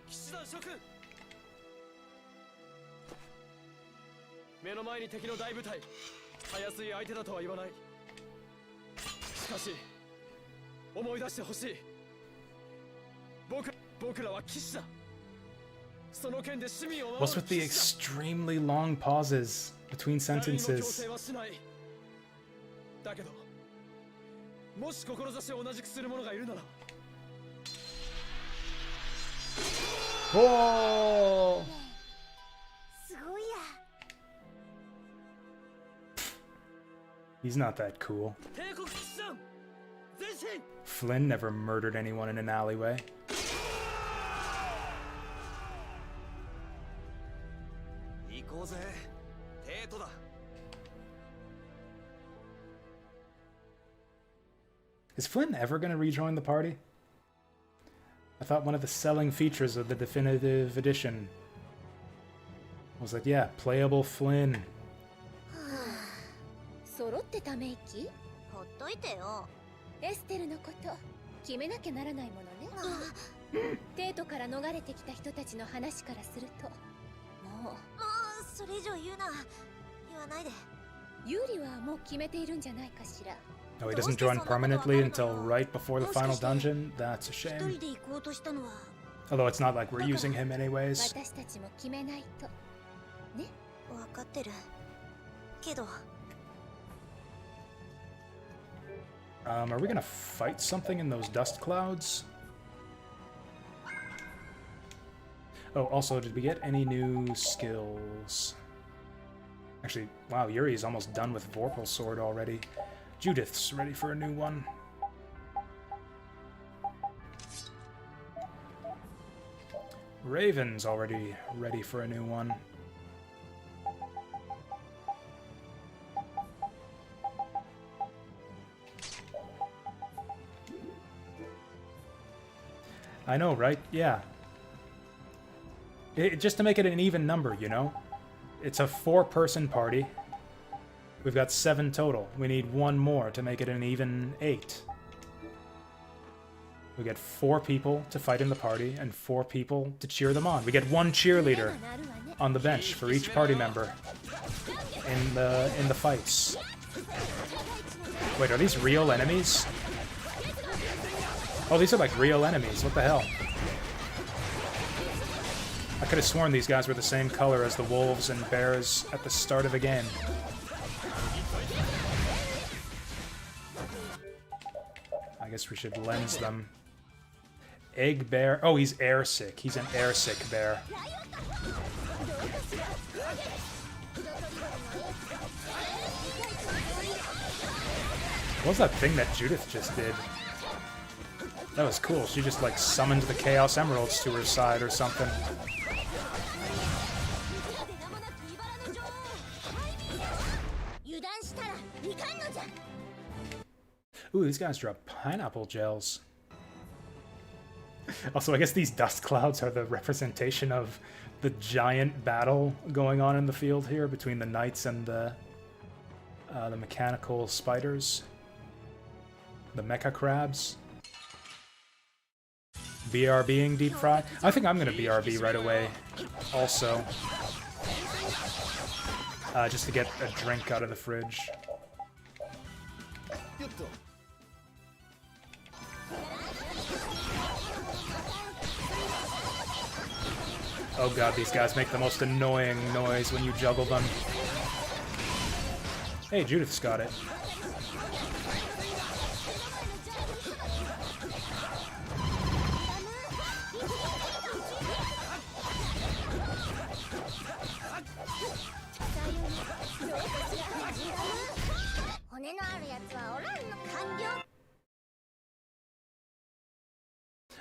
騎士団諸君。目の前に敵の大部隊。たやすい相手だとは言わない。しかし思い出してほしい。僕らは騎士だ。その剣で市民を守る。 What's with the extremely long pauses between sentences? だけどもし志を同じくする者がいるなら。Oh! すごいや。 He's not that cool. Flynn never murdered anyone in an alleyway. Is Flynn ever going to rejoin the party? I thought one of the selling features of the definitive edition was like, yeah, playable Flynn. 揃ってため息？ほっといてよ。エステルのこと決めなきゃならないものね。テートから逃れてきた人たちの話からすると、もうそれ以上言うな。言わないで。ユーリはもう決めているんじゃないかしら。 No, he doesn't join permanently until right before the final dungeon. That's a shame. 一人で行こうとしたのは。Although it's not like we're using him anyways. 私たちも決めないと。ね。わかってる。けど。Are we gonna fight something in those dust clouds? Oh, also, did we get any new skills? Actually, wow, Yuri's almost done with Vorpal Sword already. Judith's ready for a new one. Raven's already ready for a new one. I know, right? Yeah. Just to make it an even number, you know? It's a 4-person party. We've got 7 total. We need 1 more to make it an even 8. We get 4 people to fight in the party and 4 people to cheer them on. We get 1 cheerleader on the bench for each party member in the fights. Wait, are these real enemies? Oh, these are like real enemies. What the hell? I could have sworn these guys were the same color as the wolves and bears at the start of the game. I guess we should lens them. Egg bear. Oh, he's air sick. He's an air sick bear. What was that thing that Judith just did? That was cool. She just like summoned the Chaos Emeralds to her side or something. Ooh, these guys drop pineapple gels. Also, I guess these dust clouds are the representation of the giant battle going on in the field here between the knights and the mechanical spiders. The mecha crabs. BRBing deep fry. I think I'm gonna BRB right away also. Just to get a drink out of the fridge. Oh god, these guys make the most annoying noise when you juggle them. Hey, Judith's got it.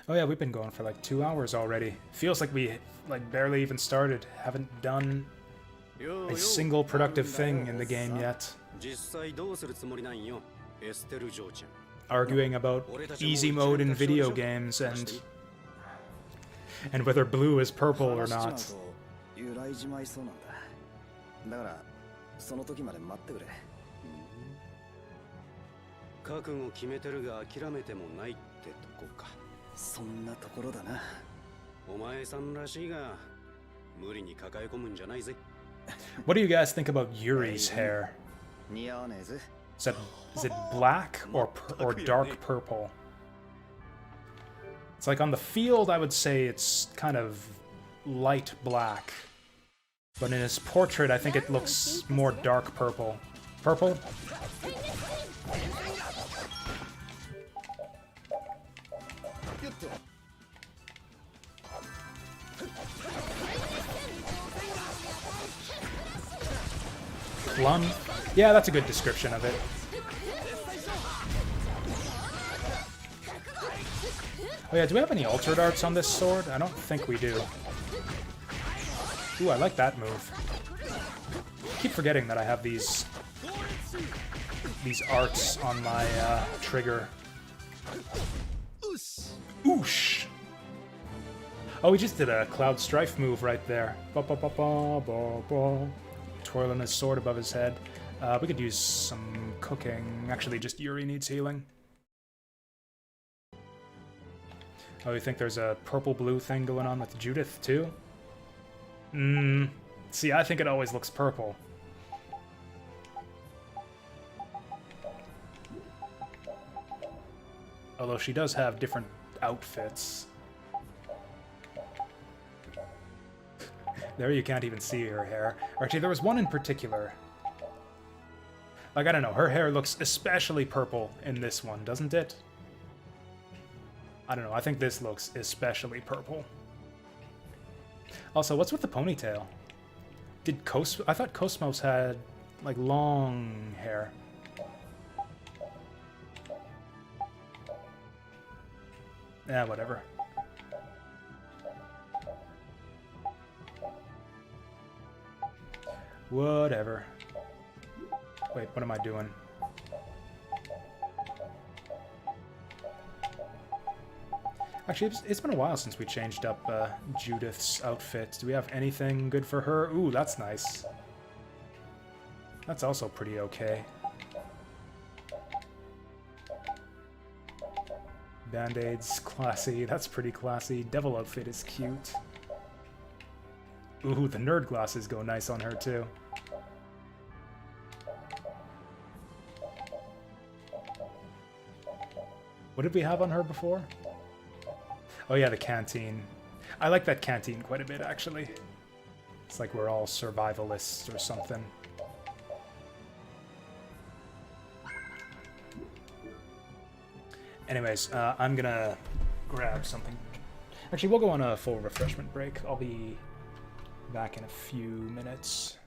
Oh yeah, we've been going for like 2 hours already. Feels like we like barely even started. Haven't done a single productive thing in the game yet. Arguing about easy mode in video games and whether blue is purple or not. そんなところだな。お前さんらしいが、無理に抱え込むんじゃないぜ。What do you guys think about Yuri's hair? 似合わねえぜ。Is it black or dark purple? It's like on the field, I would say it's kind of light black. But in his portrait, I think it looks more dark purple. Purple? Plum? Yeah, that's a good description of it. Oh yeah, do we have any altered arts on this sword? I don't think we do. Ooh, I like that move. I keep forgetting that I have these arts on my trigger. Oosh! Oh, we just did a Cloud Strife move right there. Ba ba ba ba ba ba. Twirling his sword above his head. We could use some cooking. Actually, just Yuri needs healing. Oh, you think there's a purple-blue thing going on with Judith, too? See, I think it always looks purple. Although she does have different outfits. There you can't even see her hair. Or actually, there was one in particular. Like, I don't know, her hair looks especially purple in this one, doesn't it? I don't know, I think this looks especially purple. Also, what's with the ponytail? I thought Cosmos had, like, long hair. Yeah, whatever. Whatever. Wait, what am I doing? Actually, it's been a while since we changed up Judith's outfit. Do we have anything good for her? Ooh, that's nice. That's also pretty okay. Band-aids, classy. That's pretty classy. Devil outfit is cute. Ooh, the nerd glasses go nice on her, too. What did we have on her before? Oh yeah, the canteen. I like that canteen quite a bit, actually. It's like we're all survivalists or something. Anyways, I'm gonna grab something. Actually, we'll go on a full refreshment break. I'll be back in a few minutes.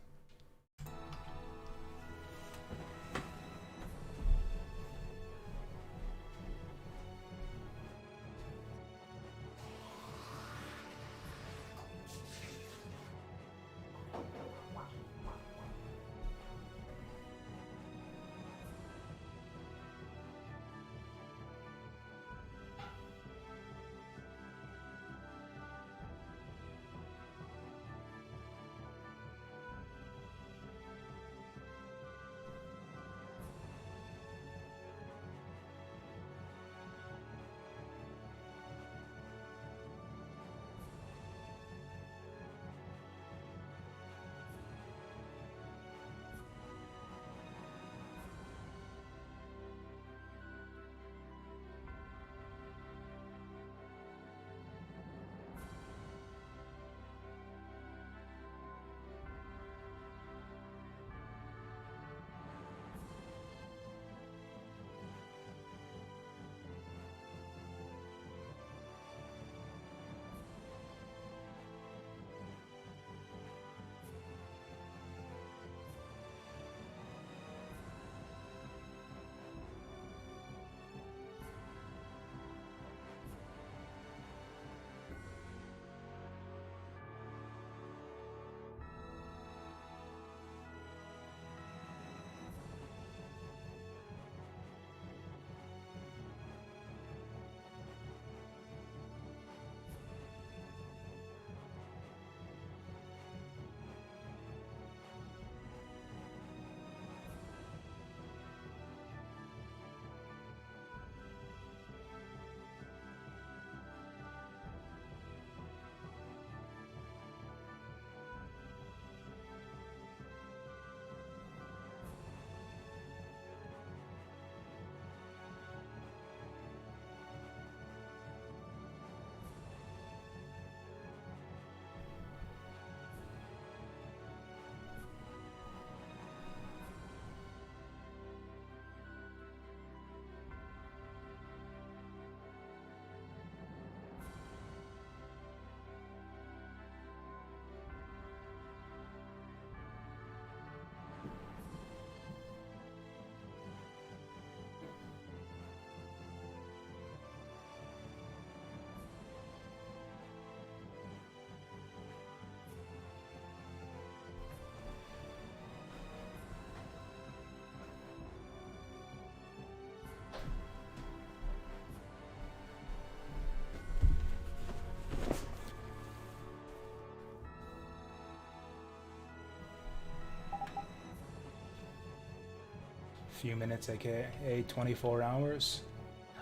Few minutes, aka 24 hours.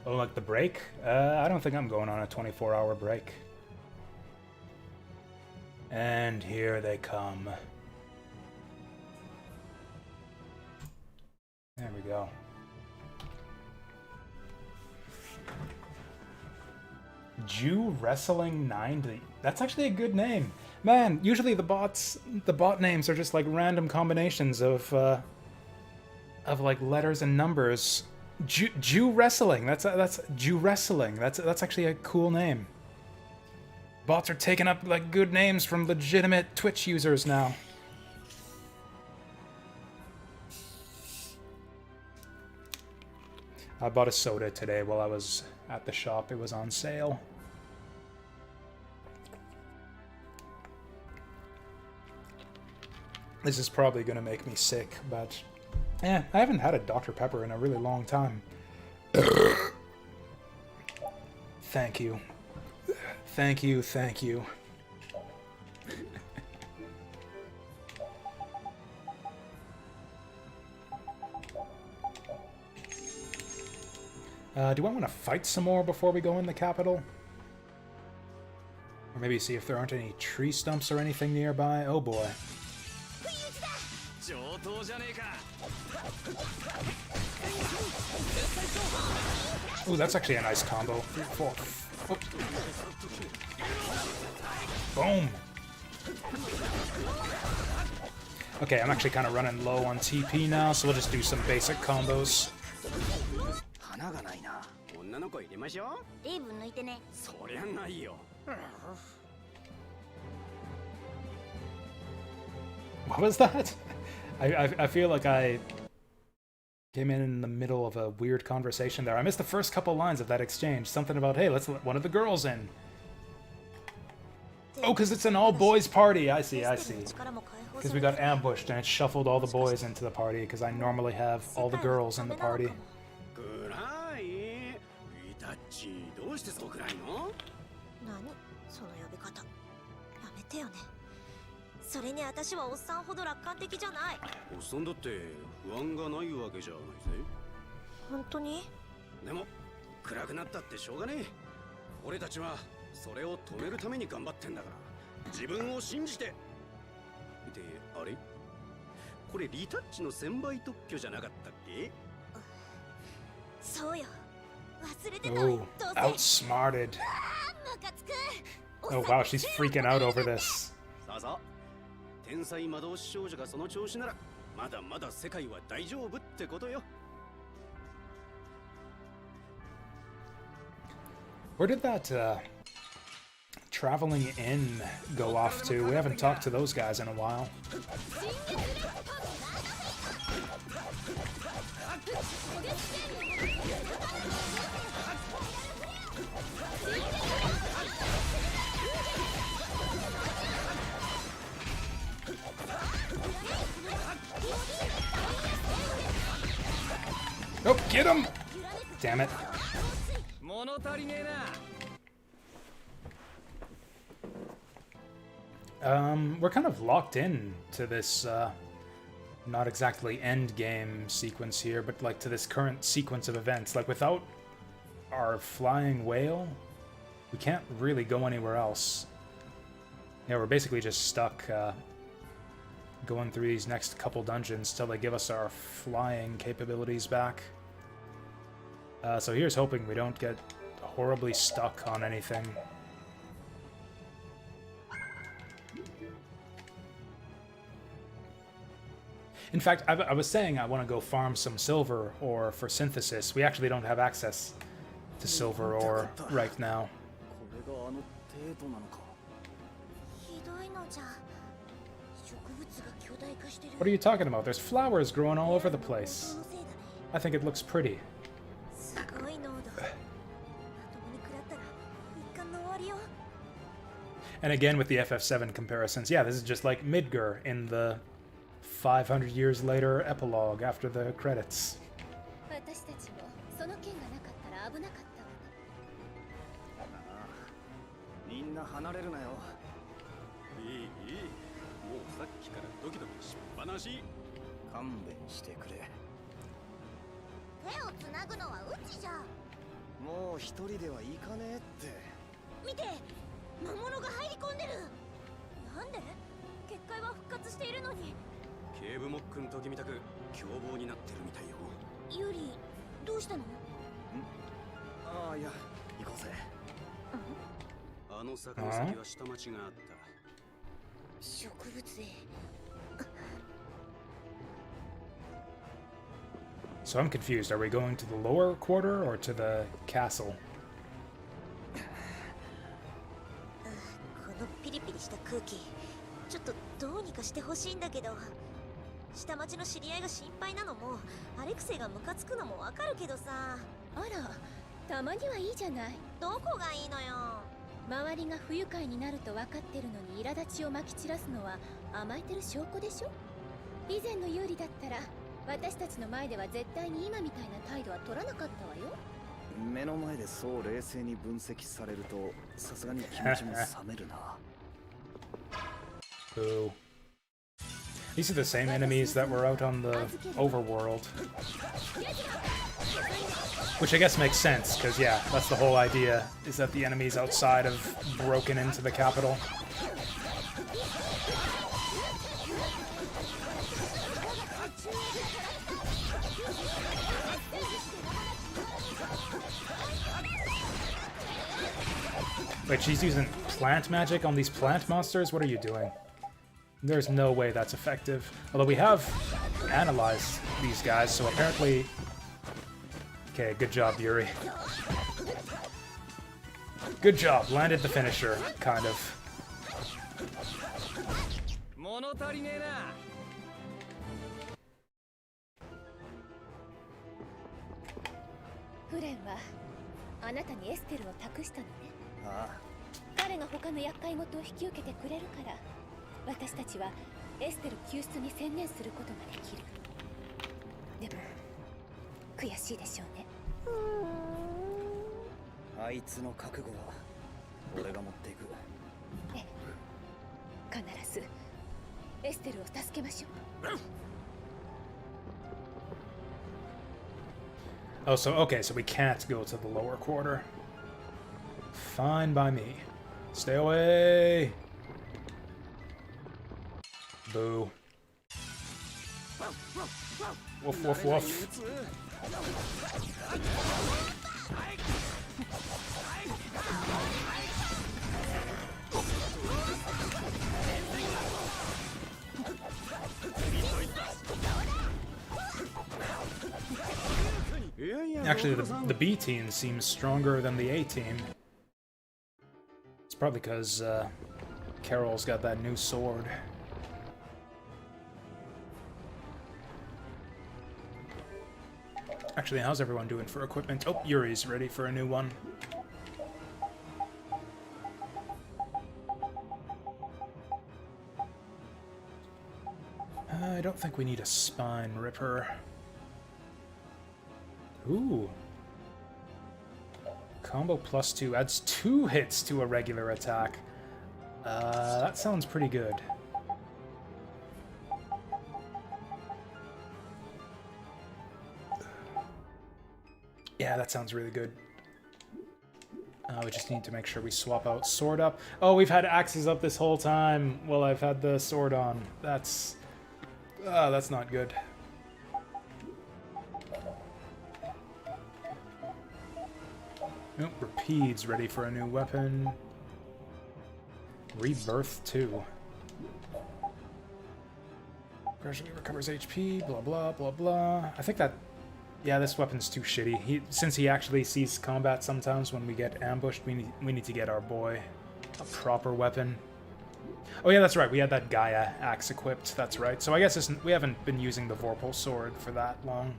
Oh, like the break? I don't think I'm going on a 24-hour break. And here they come. There we go. Jew Wrestling 90. That's actually a good name. Man, usually the bot names are just like random combinations of like letters and numbers. Jew Wrestling. That's Jew Wrestling. That's actually a cool name. Bots are taking up like good names from legitimate Twitch users now. I bought a soda today while I was at the shop. It was on sale. This is probably gonna make me sick, but yeah, I haven't had a Dr. Pepper in a really long time. Thank you. Thank you, thank you. Do I want to fight some more before we go in the capital? Or maybe see if there aren't any tree stumps or anything nearby? Oh boy. Ooh, that's actually a nice combo. 3, 4. Oh. Boom! Okay, I'm actually kind of running low on TP now, so we'll just do some basic combos. 花がないな。女の子入れましょう。レイブ抜いてね。そりゃないよ。 What was that? I feel like I came in the middle of a weird conversation there. I missed the first couple lines of that exchange. Something about, hey, let's let one of the girls in. Oh, because it's an all-boys party. I see. Because we got ambushed and it shuffled all the boys into the party because I normally have all the girls in the party. 暗い。リタッチ、どうしてそう暗いの？何その呼び方。やめてよね。それに私はおっさんほど楽観的じゃない。おっさんだって不安がないわけじゃないぜ。本当に？でも暗くなったってしょうがねえ。俺たちはそれを止めるために頑張ってんだから。自分を信じて。で、あれ？これリタッチの1000倍特許じゃなかったっけ？そうよ。忘れてたわよ。 Oh, outsmarted. Oh wow, she's freaking out over this. さあさあ。天才魔導士少女がその調子ならまだまだ世界は大丈夫ってことよ。 Where did that traveling in go off to? We haven't talked to those guys in a while. Oh, get him! Damn it. We're kind of locked in to this, not exactly end game sequence here, but like to this current sequence of events. Like without our flying whale, we can't really go anywhere else. Yeah, we're basically just stuck, going through these next couple dungeons till they give us our flying capabilities back. So here's hoping we don't get horribly stuck on anything. In fact, I was saying I want to go farm some silver ore for synthesis. We actually don't have access to silver ore right now. これがあの程度なのか。ひどいのじゃ。植物が巨大化してる。 What are you talking about? There's flowers growing all over the place. そのせいだね。 I think it looks pretty. すごい濃度。まともに食らったら一貫の終わりよ。 And again with the FF7 comparisons, yeah, this is just like Midgar in the 500 years later epilogue after the credits. 私たちもその剣がなかったら危なかったわね。みんな離れるなよ。いいもうさっきからドキドキしっぱなし。勘弁してくれ。手をつなぐのはうちじゃ。もう一人ではいかねえって。見て、魔物が入り込んでる。なんで？結界は復活しているのに。警部モックの時みたく凶暴になってるみたいよ。ユリ、どうしたの？ああ、いや、行こうぜ。あの坂の先は下町があった。植物園。 So I'm confused. Are we going to the lower quarter or to the castle? このピリピリした空気、ちょっとどうにかしてほしいんだけど。下町の知り合いが心配なのも、アレクセイがムカつくのもわかるけどさ。あら、たまにはいいじゃない。どこがいいのよ。周りが不愉快になると分かってるのに苛立ちをまき散らすのは甘えてる証拠でしょ。以前の有利だったら私たちの前では絶対に今みたいな態度は取らなかったわよ。目の前でそう冷静に分析されると、さすがに気持ちも冷めるな。Boo. These are the same enemies that were out on the overworld. Which I guess makes sense, because yeah, that's the whole idea, is that the enemies outside have broken into the capital. Wait, she's using plant magic on these plant monsters? What are you doing? There's no way that's effective. Although we have analyzed these guys, so apparently... Okay, good job, Yuri. Good job, landed the finisher, kind of. Furen はあなたにエステルを託したのね。あ彼が他の厄介事を引き受けてくれるから、私たちはエステル救出に専念することができる。でも悔しいでしょうね。あいつの覚悟は俺が持っていく。ええ、必ずエステルを助けましょう。Oh, so, okay, so we can't go to the lower quarter. Fine by me. Stay away! Boo. Woof, woof, woof. Actually, the B team seems stronger than the A team. It's probably because Carol's got that new sword. Actually, how's everyone doing for equipment? Oh, Yuri's ready for a new one. I don't think we need a spine ripper. Ooh. Combo +2 adds 2 hits to a regular attack. That sounds pretty good. Yeah, that sounds really good. We just need to make sure we swap out sword up. Oh, we've had axes up this whole time while I've had the sword on. That's not good. Nope, Rapide's ready for a new weapon. Rebirth 2. Gradually recovers HP, blah blah blah blah. I think that... Yeah, this weapon's too shitty. Since he actually sees combat sometimes when we get ambushed, we need to get our boy a proper weapon. Oh yeah, that's right, we had that Gaia axe equipped, that's right. So I guess we haven't been using the Vorpal sword for that long.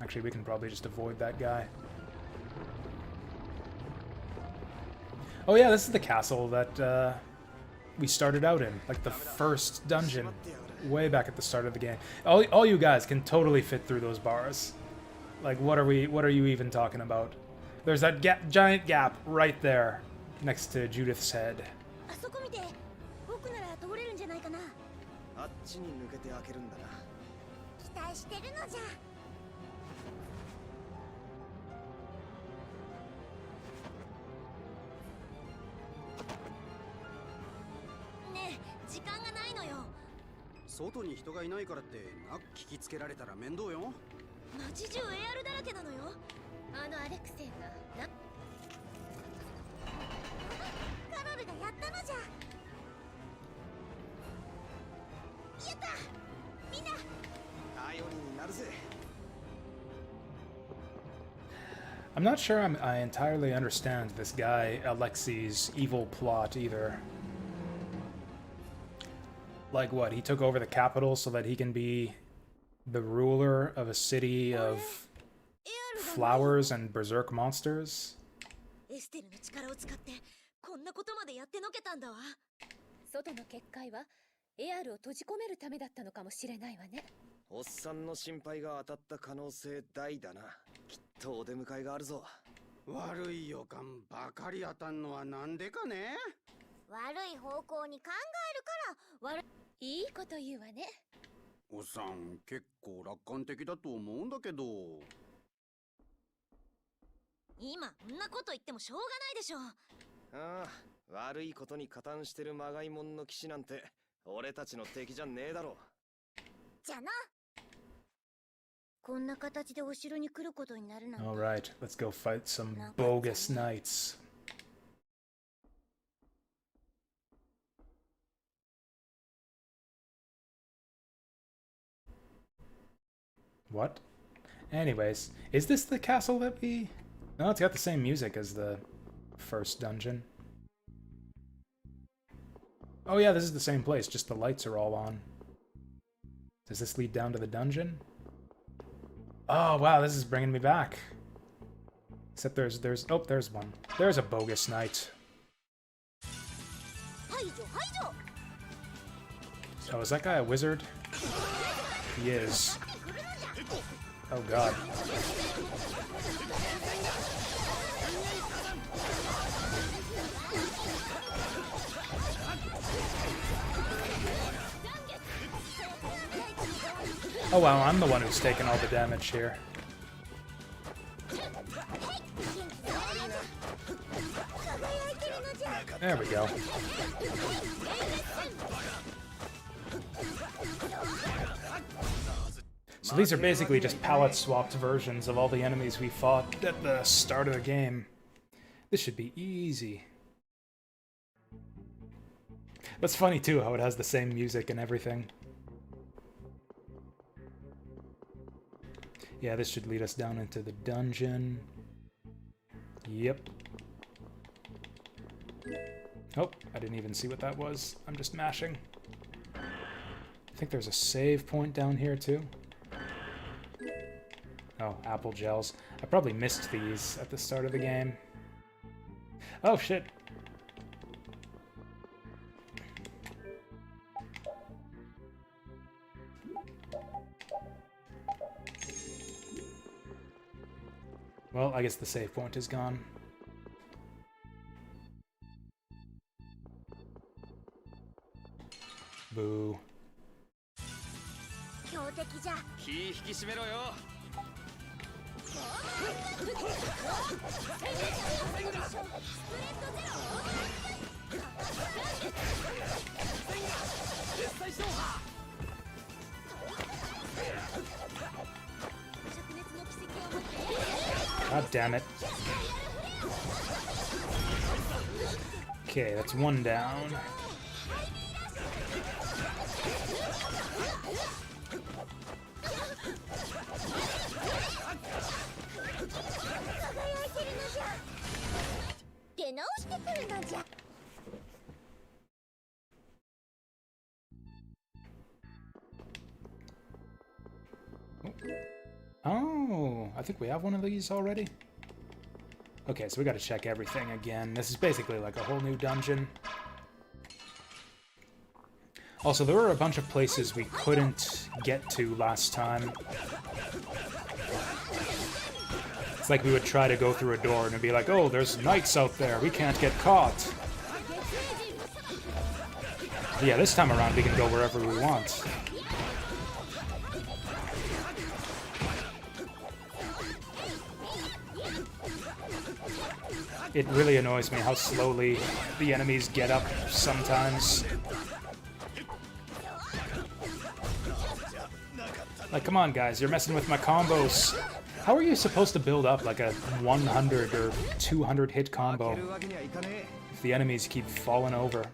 Actually, we can probably just avoid that guy. Oh yeah, this is the castle that we started out in, like the first dungeon, way back at the start of the game. All you guys can totally fit through those bars. Like, what are you even talking about? There's that giant gap right there, next to Judith's head. あそこ見て、僕なら通れるんじゃないかな。あっちに抜けて開けるんだな。期待してるのじゃ。ねえ、時間がないのよ。外に人がいないからってな聞きつけられたら面倒よ。街中 AR だらけなのよ。あのアレクセイがな。カロルがやったのじゃ。やった。みんな。頼りになるぜ。I'm not sure I entirely understand this guy Alexei's evil plot either. Like what? He took over the capital so that he can be the ruler of a city of flowers and berserk monsters? エステルの力を使ってこんなことまでやってのけたんだわ。外の結界はエアルを閉じ込めるためだったのかもしれないわね。おっさんの心配が当たった可能性大だな。きっとお出迎えがあるぞ。悪い予感ばかり当たんのはなんでかね。悪い方向に考えるから悪い。いいこと言うわね。おっさん結構楽観的だと思うんだけど。今そんなこと言ってもしょうがないでしょ。ああ、悪いことに加担してるまがいもんの騎士なんて俺たちの敵じゃねえだろ。じゃな。こんな形でお城に来ることになるなんて。 Alright, let's go fight some bogus knights. What? Anyways, is this the castle that we... No, it's got the same music as the first dungeon. Oh yeah, this is the same place, just the lights are all on. Does this lead down to the dungeon? Oh wow, this is bringing me back. Except there's oh, there's one. There's a bogus knight. Oh, is that guy a wizard? He is. Oh god. Oh wow, I'm the one who's taking all the damage here. There we go. So these are basically just palette-swapped versions of all the enemies we fought at the start of the game. This should be easy. That's funny too, how it has the same music and everything. Yeah, this should lead us down into the dungeon. Yep. Oh, I didn't even see what that was. I'm just mashing. I think there's a save point down here too. Oh, apple gels. I probably missed these at the start of the game. Oh, shit. Well, I guess the save point is gone. Boo. 強敵じゃ。気引き締めろよ。God damn it. Okay, that's one down. Oh, I think we have one of these already. Okay, so we gotta check everything again. This is basically like a whole new dungeon. Also, there were a bunch of places we couldn't get to last time. It's like we would try to go through a door and it'd be like, oh, there's knights out there, we can't get caught. But yeah, this time around we can go wherever we want. It really annoys me how slowly the enemies get up sometimes. Like, come on guys, you're messing with my combos. How are you supposed to build up like a 100 or 200 hit combo if the enemies keep falling over?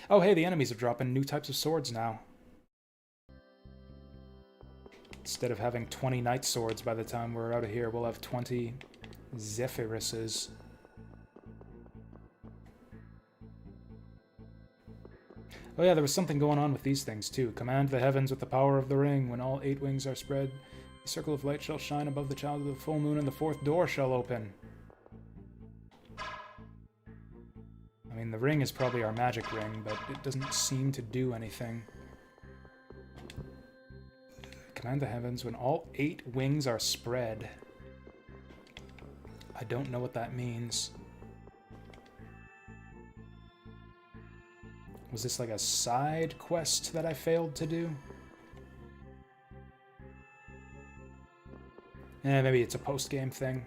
Oh hey, the enemies are dropping new types of swords now. Instead of having 20 knight swords by the time we're out of here, we'll have 20 Zephyruses. Oh yeah, there was something going on with these things too. Command the heavens with the power of the ring. When all 8 wings are spread, a circle of light shall shine above the child of the full moon, and the 4th door shall open. I mean, the ring is probably our magic ring, but it doesn't seem to do anything. Command the heavens when all 8 wings are spread. I don't know what that means. Was this like a side quest that I failed to do? Maybe it's a post-game thing.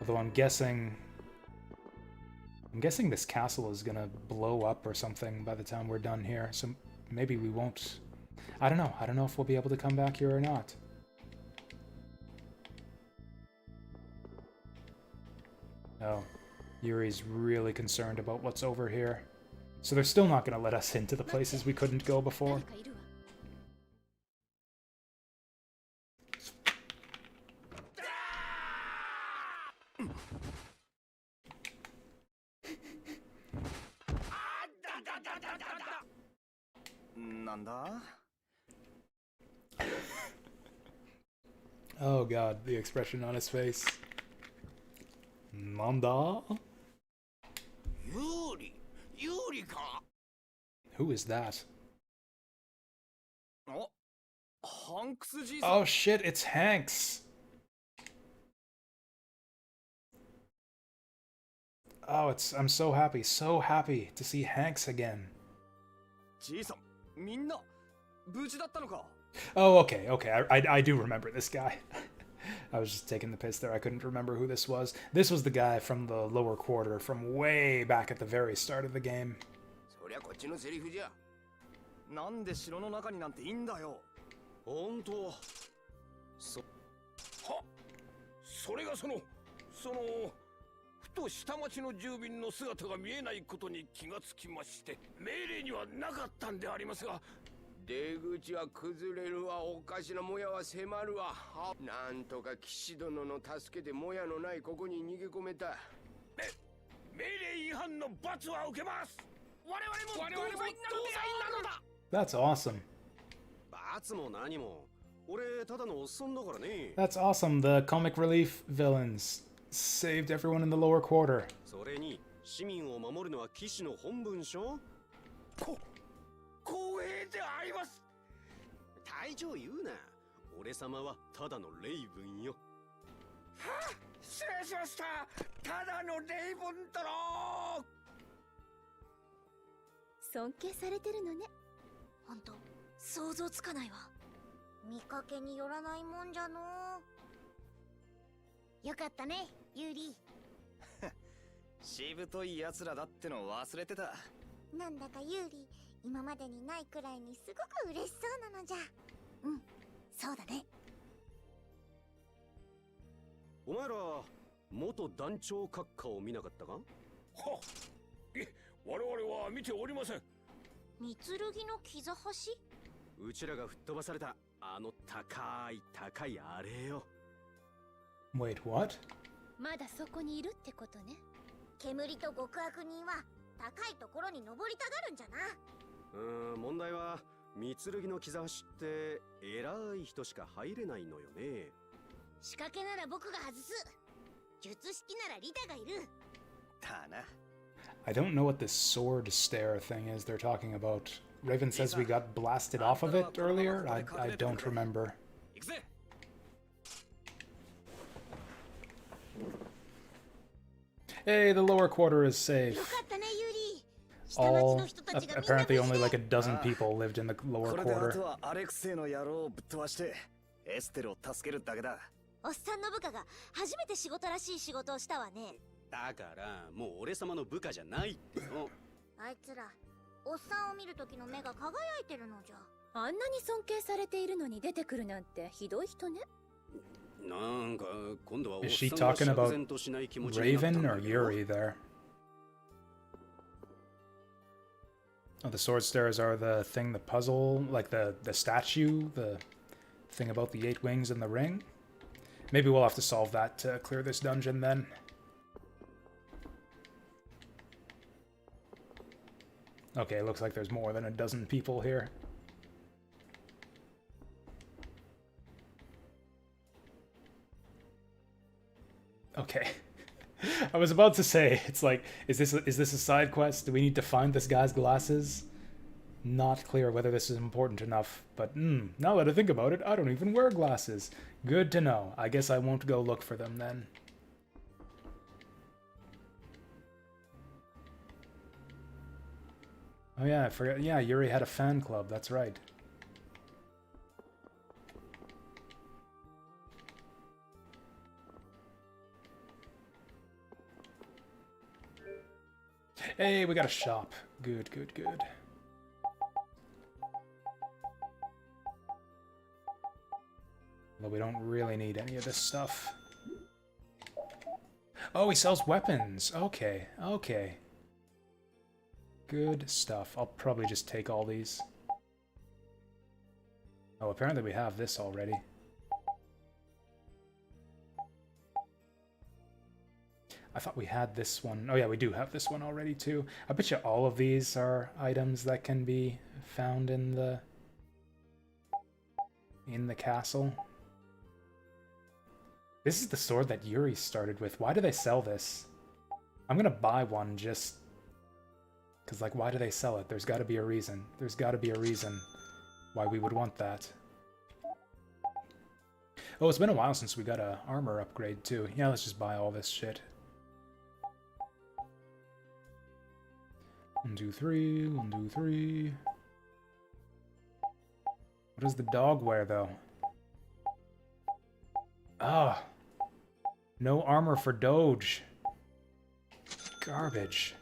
Although I'm guessing this castle is gonna blow up or something by the time we're done here. So maybe we won't. I don't know. I don't know if we'll be able to come back here or not. Oh, Yuri's really concerned about what's over here. So they're still not gonna let us into the places we couldn't go before. 誰かいるわ。なんだ Oh god, the expression on his face. Nanda? 有利か Who is that? おハンクスじいさん Oh shit, it's Hanks! Oh, I'm so happy to see Hanks again. じいさんみんな無事だったのか Oh, okay. I do remember this guy. I was just taking the piss there. I couldn't remember who this was. This was the guy from the lower quarter from way back at the very start of the game. そりゃこっちのセリフじゃ。なんで城の中になんていいんだよ本当。はそれがそのふと下町の住民の姿が見えないことに気がつきまして命令にはなかったんでありますが出口は崩れるわおかしなもやは迫るわなんとか騎士殿の助けでもやのないここに逃げ込めた命令違反の罰は受けます我々も同罪なのだ That's awesome. 罰も何も。俺ただのおっさんだからね。 That's awesome. The comic relief villains saved everyone in the lower quarter. それに市民を守るのは騎士の本分しょ。光栄であります。隊長言うな。俺様はただのレイブンよ。はあ、失礼しました。ただのレイブンだろ。尊敬されてるのね。ほんと想像つかないわ。見かけによらないもんじゃのよかったねユーリしぶとい奴らだっての忘れてたなんだかユーリ今までにないくらいにすごく嬉しそうなのじゃうんそうだねお前ら元団長閣下を見なかったか。は、我々は見ておりません。三剣の傷橋うちらが吹っ飛ばされたあの高いあれよ。Wait, what? まだそこにいるってことね。煙と極悪人は高いところに登りたがるんじゃな問題は三剣の傷橋って偉い人しか入れないのよね。仕掛けなら僕が外す術式ならリタがいるだな I don't know what this sword stare thing is they're talking about. Raven says we got blasted off of it earlier. I don't remember. 行くぜ Hey, the lower quarter is safe. よかったねユーリ下町の人たちがみんな Apparently 無事 only で like a dozen people lived in the lower これであ quarter. とはアレクセイの野郎をぶっ飛ばしてエステルを助けるだけだおっさんの部下が初めて仕事らしい仕事をしたわねだからもう俺様の部下じゃないっての。あいつらおっさんを見る時の目が輝いてるのじゃあんなに尊敬されているのに出てくるなんてひどい人ね。なんか今度はおっ Is she さんが talking 釈 about 然としない気持ちになったん Raven だ or けど。 Yuri there? Oh, the sword stairs are the thing, the puzzle, like the statue, the thing about the 8 wings and the ring. Maybe we'll have to solve that to clear this dungeon then. Okay, looks like there's more than a dozen people here. Okay. I was about to say, it's like, is this a side quest? Do we need to find this guy's glasses? Not clear whether this is important enough, but now that I think about it, I don't even wear glasses. Good to know. I guess I won't go look for them then. Oh yeah, I forgot. Yeah, Yuri had a fan club, that's right. Hey, we got a shop. Good, good, good. Although we don't really need any of this stuff. Oh, he sells weapons. Okay, okay. Good stuff. I'll probably just take all these. Oh, apparently we have this already. I thought we had this one. Oh yeah, we do have this one already too. I bet you all of these are items that can be found in the castle. This is the sword that Yuri started with. Why do they sell this? I'm gonna buy one just because, like, why do they sell it? There's got to be a reason. There's got to be a reason why we would want that. Oh, it's been a while since we got a armor upgrade too. Yeah, let's just buy all this shit. 1, 2, 3. 1, 2, 3. What does the dog wear though? Ah. No armor for Doge. Garbage.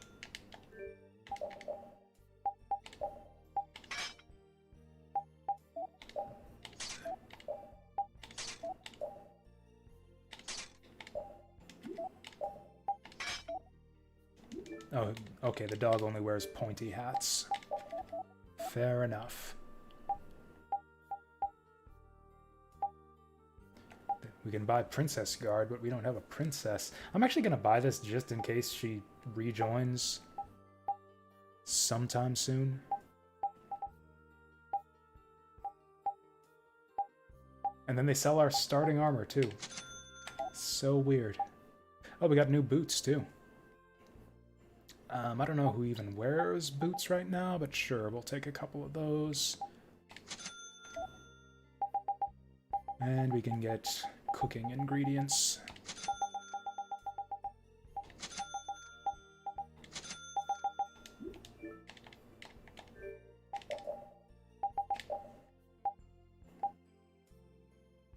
Oh, okay, the dog only wears pointy hats. Fair enough. We can buy Princess Guard, but we don't have a princess. I'm actually going to buy this just in case she rejoins sometime soon. And then they sell our starting armor, too. So weird. Oh, we got new boots, too. I don't know who even wears boots right now, but sure, we'll take a couple of those. And we can get cooking ingredients.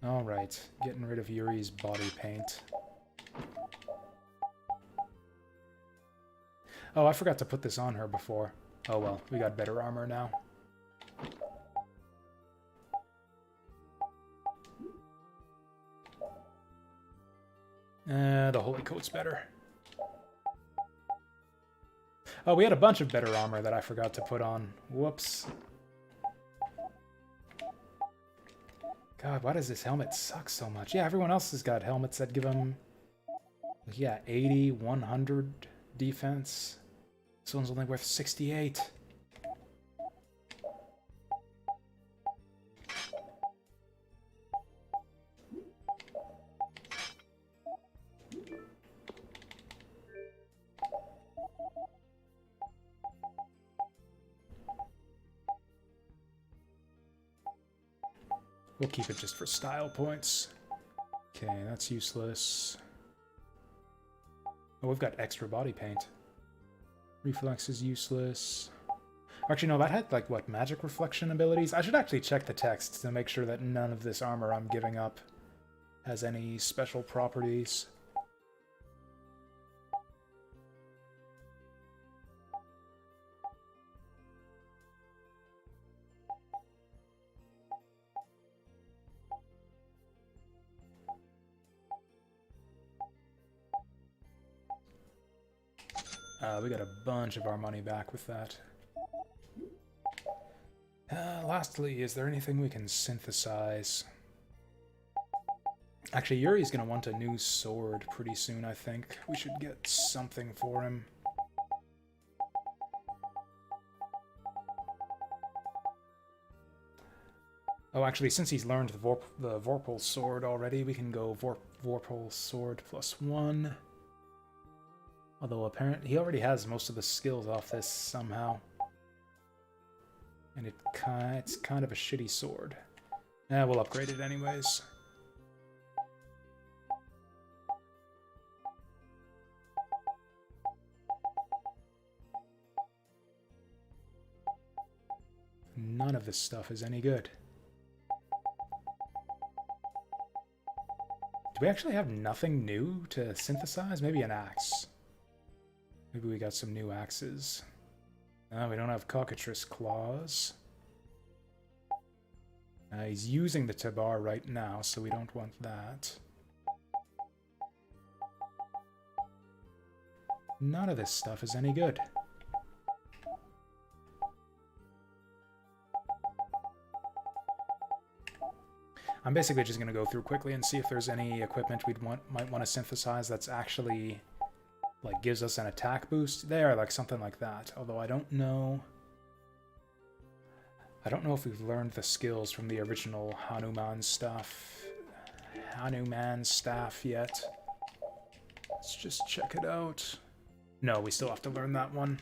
Alright, getting rid of Yuri's body paint. Oh, I forgot to put this on her before. Oh well, we got better armor now. The holy coat's better. Oh, we had a bunch of better armor that I forgot to put on. Whoops. God, why does this helmet suck so much? Yeah, everyone else has got helmets that give them, yeah, 80, 100 defense. This one's only worth 68. We'll keep it just for style points. Okay, that's useless. Oh, we've got extra body paint. Reflex is useless. Actually, no, that had, like, what, magic reflection abilities? I should actually check the text to make sure that none of this armor I'm giving up has any special properties. We got a bunch of our money back with that. Lastly, is there anything we can synthesize? Actually, Yuri's gonna want a new sword pretty soon, I think. We should get something for him. Oh, actually, since he's learned the Vorpal sword already, we can go Vorpal sword +1. Although apparently he already has most of the skills off this somehow. And it's kind of a shitty sword. We'll upgrade it anyways. None of this stuff is any good. Do we actually have nothing new to synthesize? Maybe an axe. Maybe we got some new axes. No, we don't have cockatrice claws. He's using the tabar right now, so we don't want that. None of this stuff is any good. I'm basically just going to go through quickly and see if there's any equipment might want to synthesize that's actually, like, gives us an attack boost. There, like something like that. Although I don't know if we've learned the skills from the original Hanuman staff yet. Let's just check it out. No, we still have to learn that one.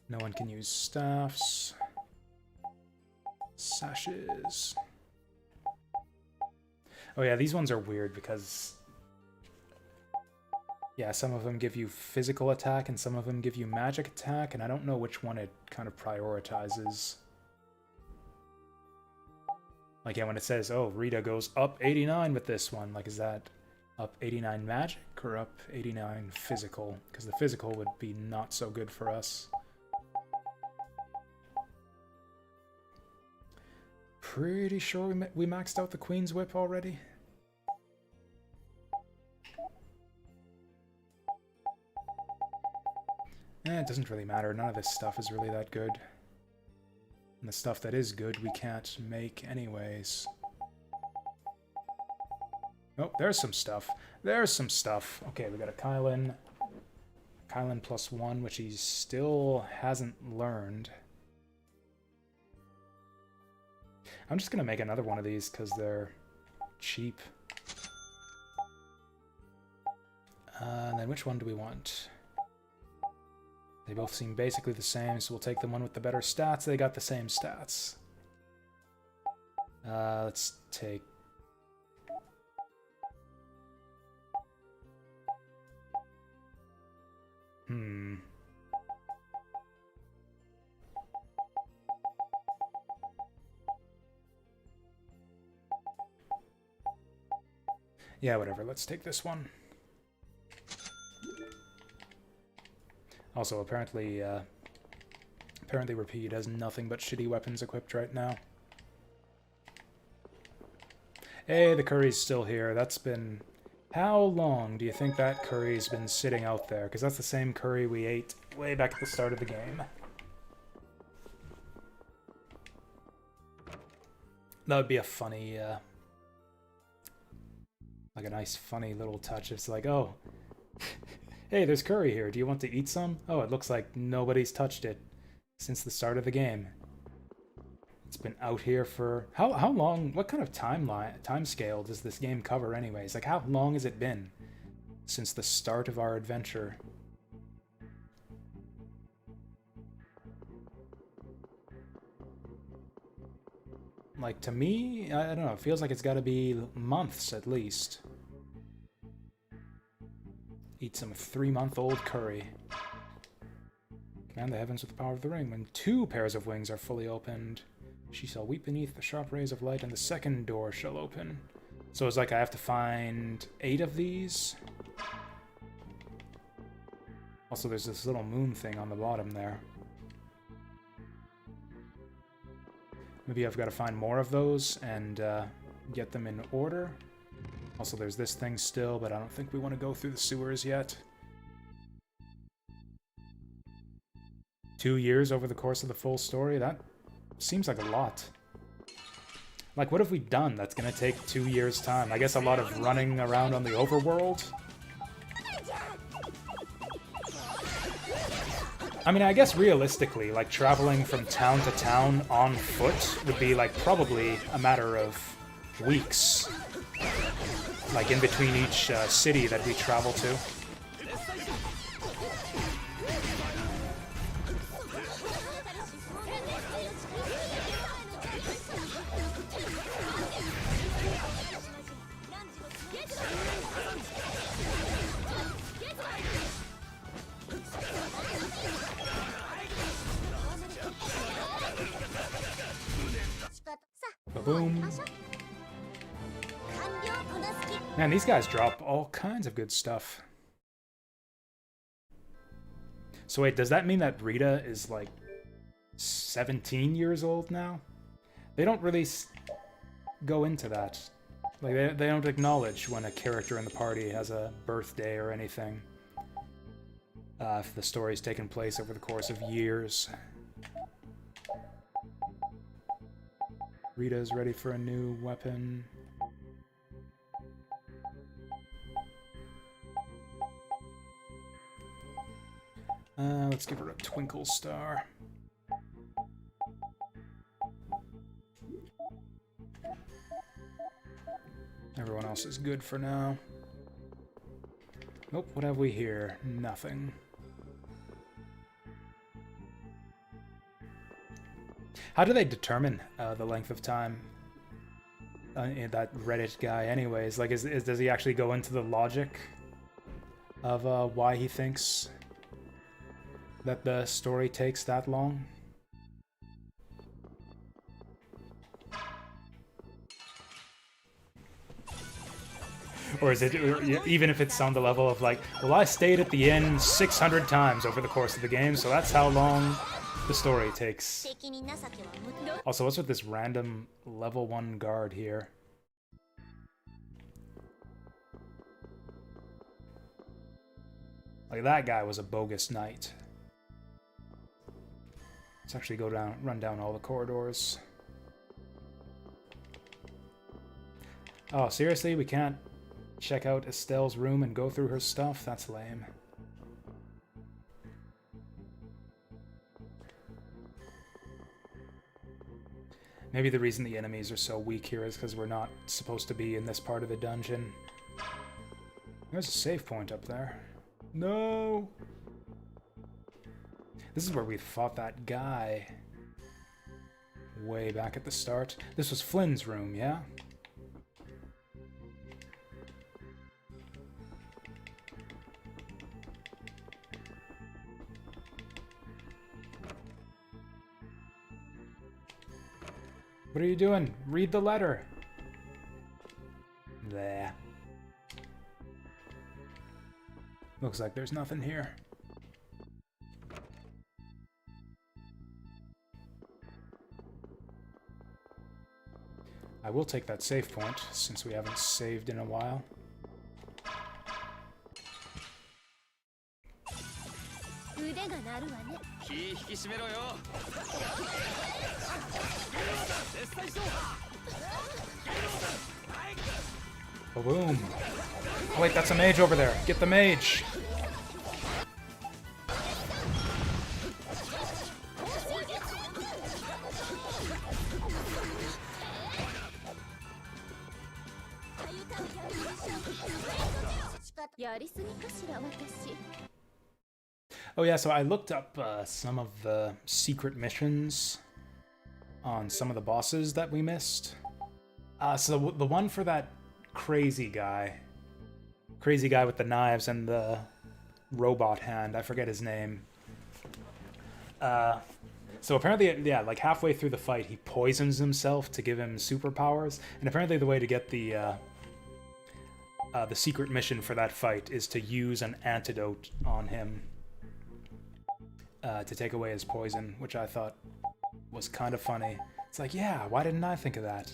No one can use staffs. Sashes. Oh yeah, these ones are weird because... yeah, some of them give you physical attack and some of them give you magic attack, and I don't know which one it kind of prioritizes. Like, yeah, when it says, oh, Rita goes up 89 with this one, like, is that up 89 magic or up 89 physical? Because the physical would be not so good for us. Pretty sure we maxed out the Queen's Whip already. It doesn't really matter. None of this stuff is really that good. And the stuff that is good we can't make anyways. Oh, there's some stuff. There's some stuff. Okay, we got a Kylan. Kylan +1, which he still hasn't learned. I'm just gonna make another one of these because they're cheap. And then which one do we want? They both seem basically the same, so we'll take the one with the better stats. They got the same stats. Let's take... yeah, whatever. Let's take this one. Also, apparently Repeat has nothing but shitty weapons equipped right now. Hey, the curry's still here. That's been... how long do you think that curry's been sitting out there? Because that's the same curry we ate way back at the start of the game. That would be a funny, like a nice funny little touch. It's like, oh... hey, there's curry here. Do you want to eat some? Oh, it looks like nobody's touched it since the start of the game. It's been out here for... How long... what kind of time scale does this game cover anyways? Like, how long has it been since the start of our adventure? Like, to me, I don't know, it feels like it's gotta be months at least. Eat some 3-month-old curry. Command the heavens with the power of the ring. When 2 pairs of wings are fully opened, she shall weep beneath the sharp rays of light, and the second door shall open. So it's like I have to find 8 of these. Also, there's this little moon thing on the bottom there. Maybe I've got to find more of those and get them in order. Also, there's this thing still, but I don't think we want to go through the sewers yet. 2 years over the course of the full story? That seems like a lot. Like, what have we done that's gonna take 2 years' time? I guess a lot of running around on the overworld? I mean, I guess realistically, like, traveling from town to town on foot would be, like, probably a matter of weeks. Like, in between each city that we travel to. boom. Man, these guys drop all kinds of good stuff. So wait, does that mean that Rita is like 17 years old now? They don't really go into that. Like, they don't acknowledge when a character in the party has a birthday or anything. If the story's taken place over the course of years. Rita's ready for a new weapon. Let's give her a twinkle star. Everyone else is good for now. Nope, what have we here? Nothing. How do they determine the length of time? That Reddit guy, anyways. Like, does he actually go into the logic of why he thinks that the story takes that long? Or is it, even if it's on the level of like, well, I stayed at the inn 600 times over the course of the game, so that's how long the story takes. Also, what's with this random level 1 guard here? Like, that guy was a bogus knight. Let's actually run down all the corridors. Oh, seriously? We can't check out Estelle's room and go through her stuff? That's lame. Maybe the reason the enemies are so weak here is because we're not supposed to be in this part of the dungeon. There's a save point up there. No! This is where we fought that guy way back at the start. This was Flynn's room, yeah? What are you doing? Read the letter. There. Looks like there's nothing here. I will take that save point, since we haven't saved in a while. Oh, boom. Oh, wait, that's a mage over there. Get the mage. Oh yeah, so I looked up some of the secret missions on some of the bosses that we missed. So the one for that crazy guy with the knives and the robot hand, I forget his name. So apparently, yeah, like halfway through the fight, he poisons himself to give him superpowers, and apparently the way to get the secret mission for that fight is to use an antidote on him to take away his poison, which I thought was kind of funny. It's like, yeah, why didn't I think of that?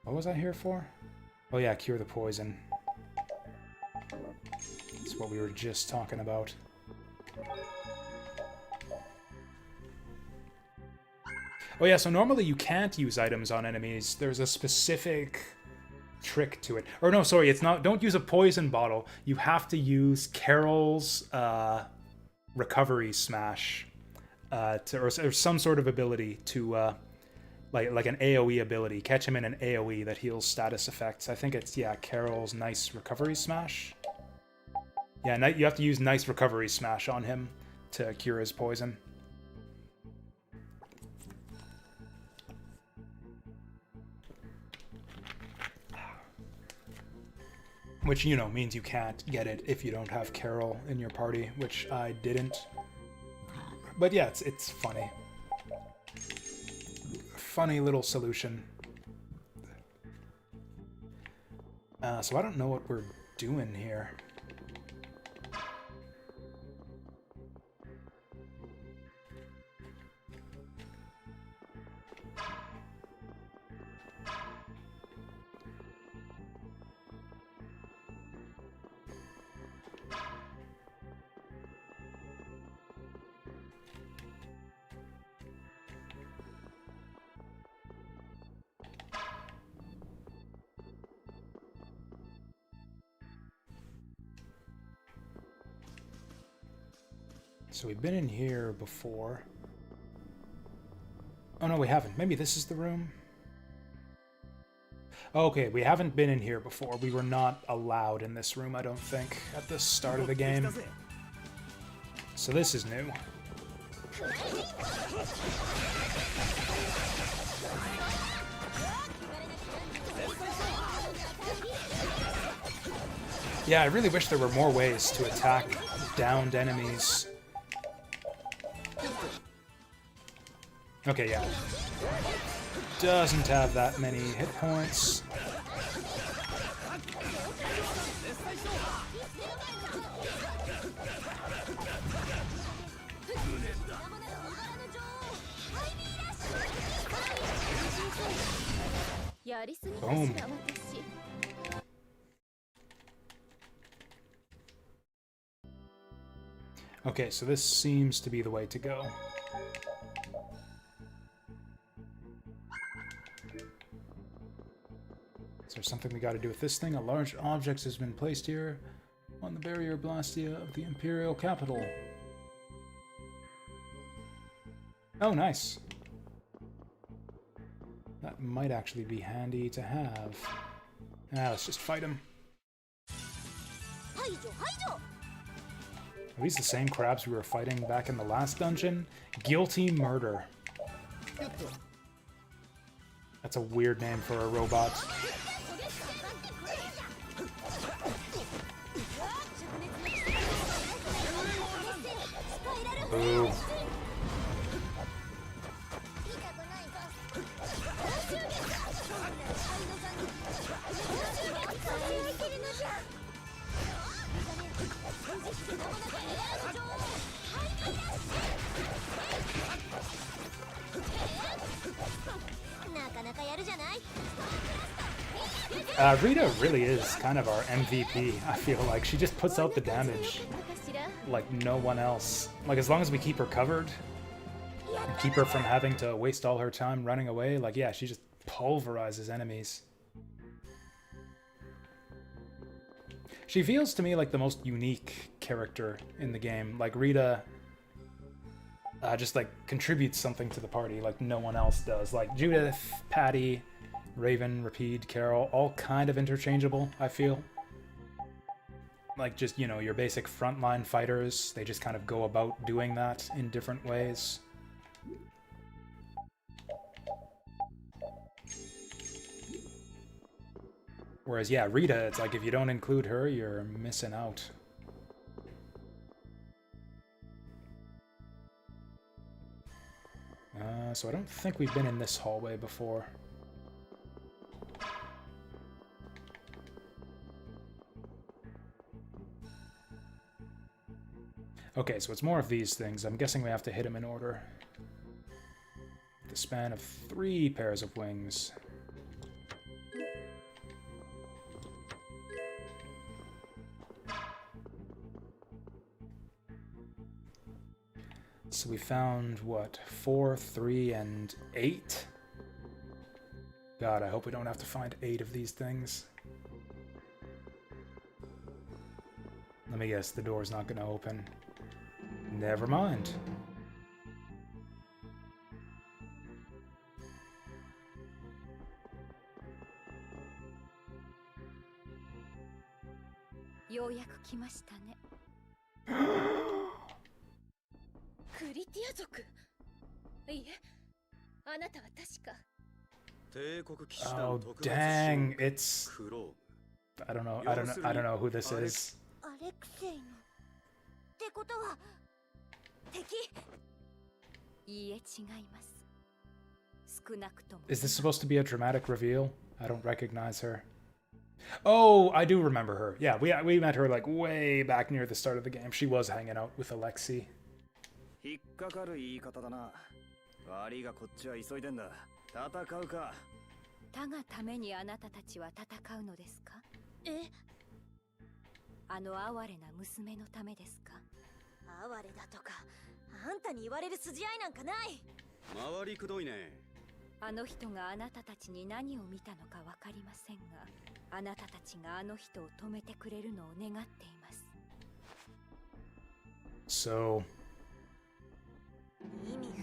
What was I here for? Oh yeah, cure the poison. That's what we were just talking about. Oh yeah, so normally you can't use items on enemies. There's a specific trick to it. Or no, sorry, it's not. Don't use a poison bottle. You have to use Carol's recovery smash or some sort of ability to like an AoE ability. Catch him in an AoE that heals status effects. I think it's, yeah, Carol's nice recovery smash. Yeah, you have to use nice recovery smash on him to cure his poison. Which, you know, means you can't get it if you don't have Carol in your party, which I didn't. But yeah, it's funny. funny little solution. So I don't know what we're doing here. So we've been in here before. Oh no, we haven't. Maybe this is the room? Okay, we haven't been in here before. We were not allowed in this room, I don't think, at the start of the game. So this is new. Yeah, I really wish there were more ways to attack downed enemies. Okay, yeah. Doesn't have that many hit points. Boom. Okay, so this seems to be the way to go. Is there something we gotta do with this thing? A large object has been placed here on the barrier blastia of the Imperial capital. Oh, nice. That might actually be handy to have. Let's just fight him. Are these the same crabs we were fighting back in the last dungeon? Guilty murder. That's a weird name for a robot. Ooh. Rita really is kind of our MVP, I feel like. She just puts out the damage like no one else. Like, as long as we keep her covered and keep her from having to waste all her time running away, like, yeah, she just pulverizes enemies. She feels to me like the most unique character in the game. Like, Rita just, like, contributes something to the party like no one else does. Like, Judith, Patty, Raven, Rapide, Carol, all kind of interchangeable, I feel. Like, just, you know, your basic frontline fighters, they just kind of go about doing that in different ways. Whereas, yeah, Rita, it's like, if you don't include her, you're missing out. So I don't think we've been in this hallway before. Okay, so it's more of these things. I'm guessing we have to hit them in order. The span of 3 pairs of wings. So we found, what, 4, 3, and 8? God, I hope we don't have to find 8 of these things. Let me guess, the door's not going to open. Never mind. Oh, dang, it's... I don't know who this is. 少なくとも。 Is this supposed to be a dramatic reveal? I don't recognize her. Oh, I do remember her. Yeah, we met her like way back near the start of the game. She was hanging out with Alexei. 引っかかる言い方だな。悪いがこっちは急いでんだ。戦うか。他がためにあなたたちは戦うのですか？え、あの哀れな娘のためですか？哀れだとかあんたに言われる筋合いなんかない。回りくどいね。あの人があなたたちに何を見たのかわかりませんが、あなたたちがあの人を止めてくれるのを願っています。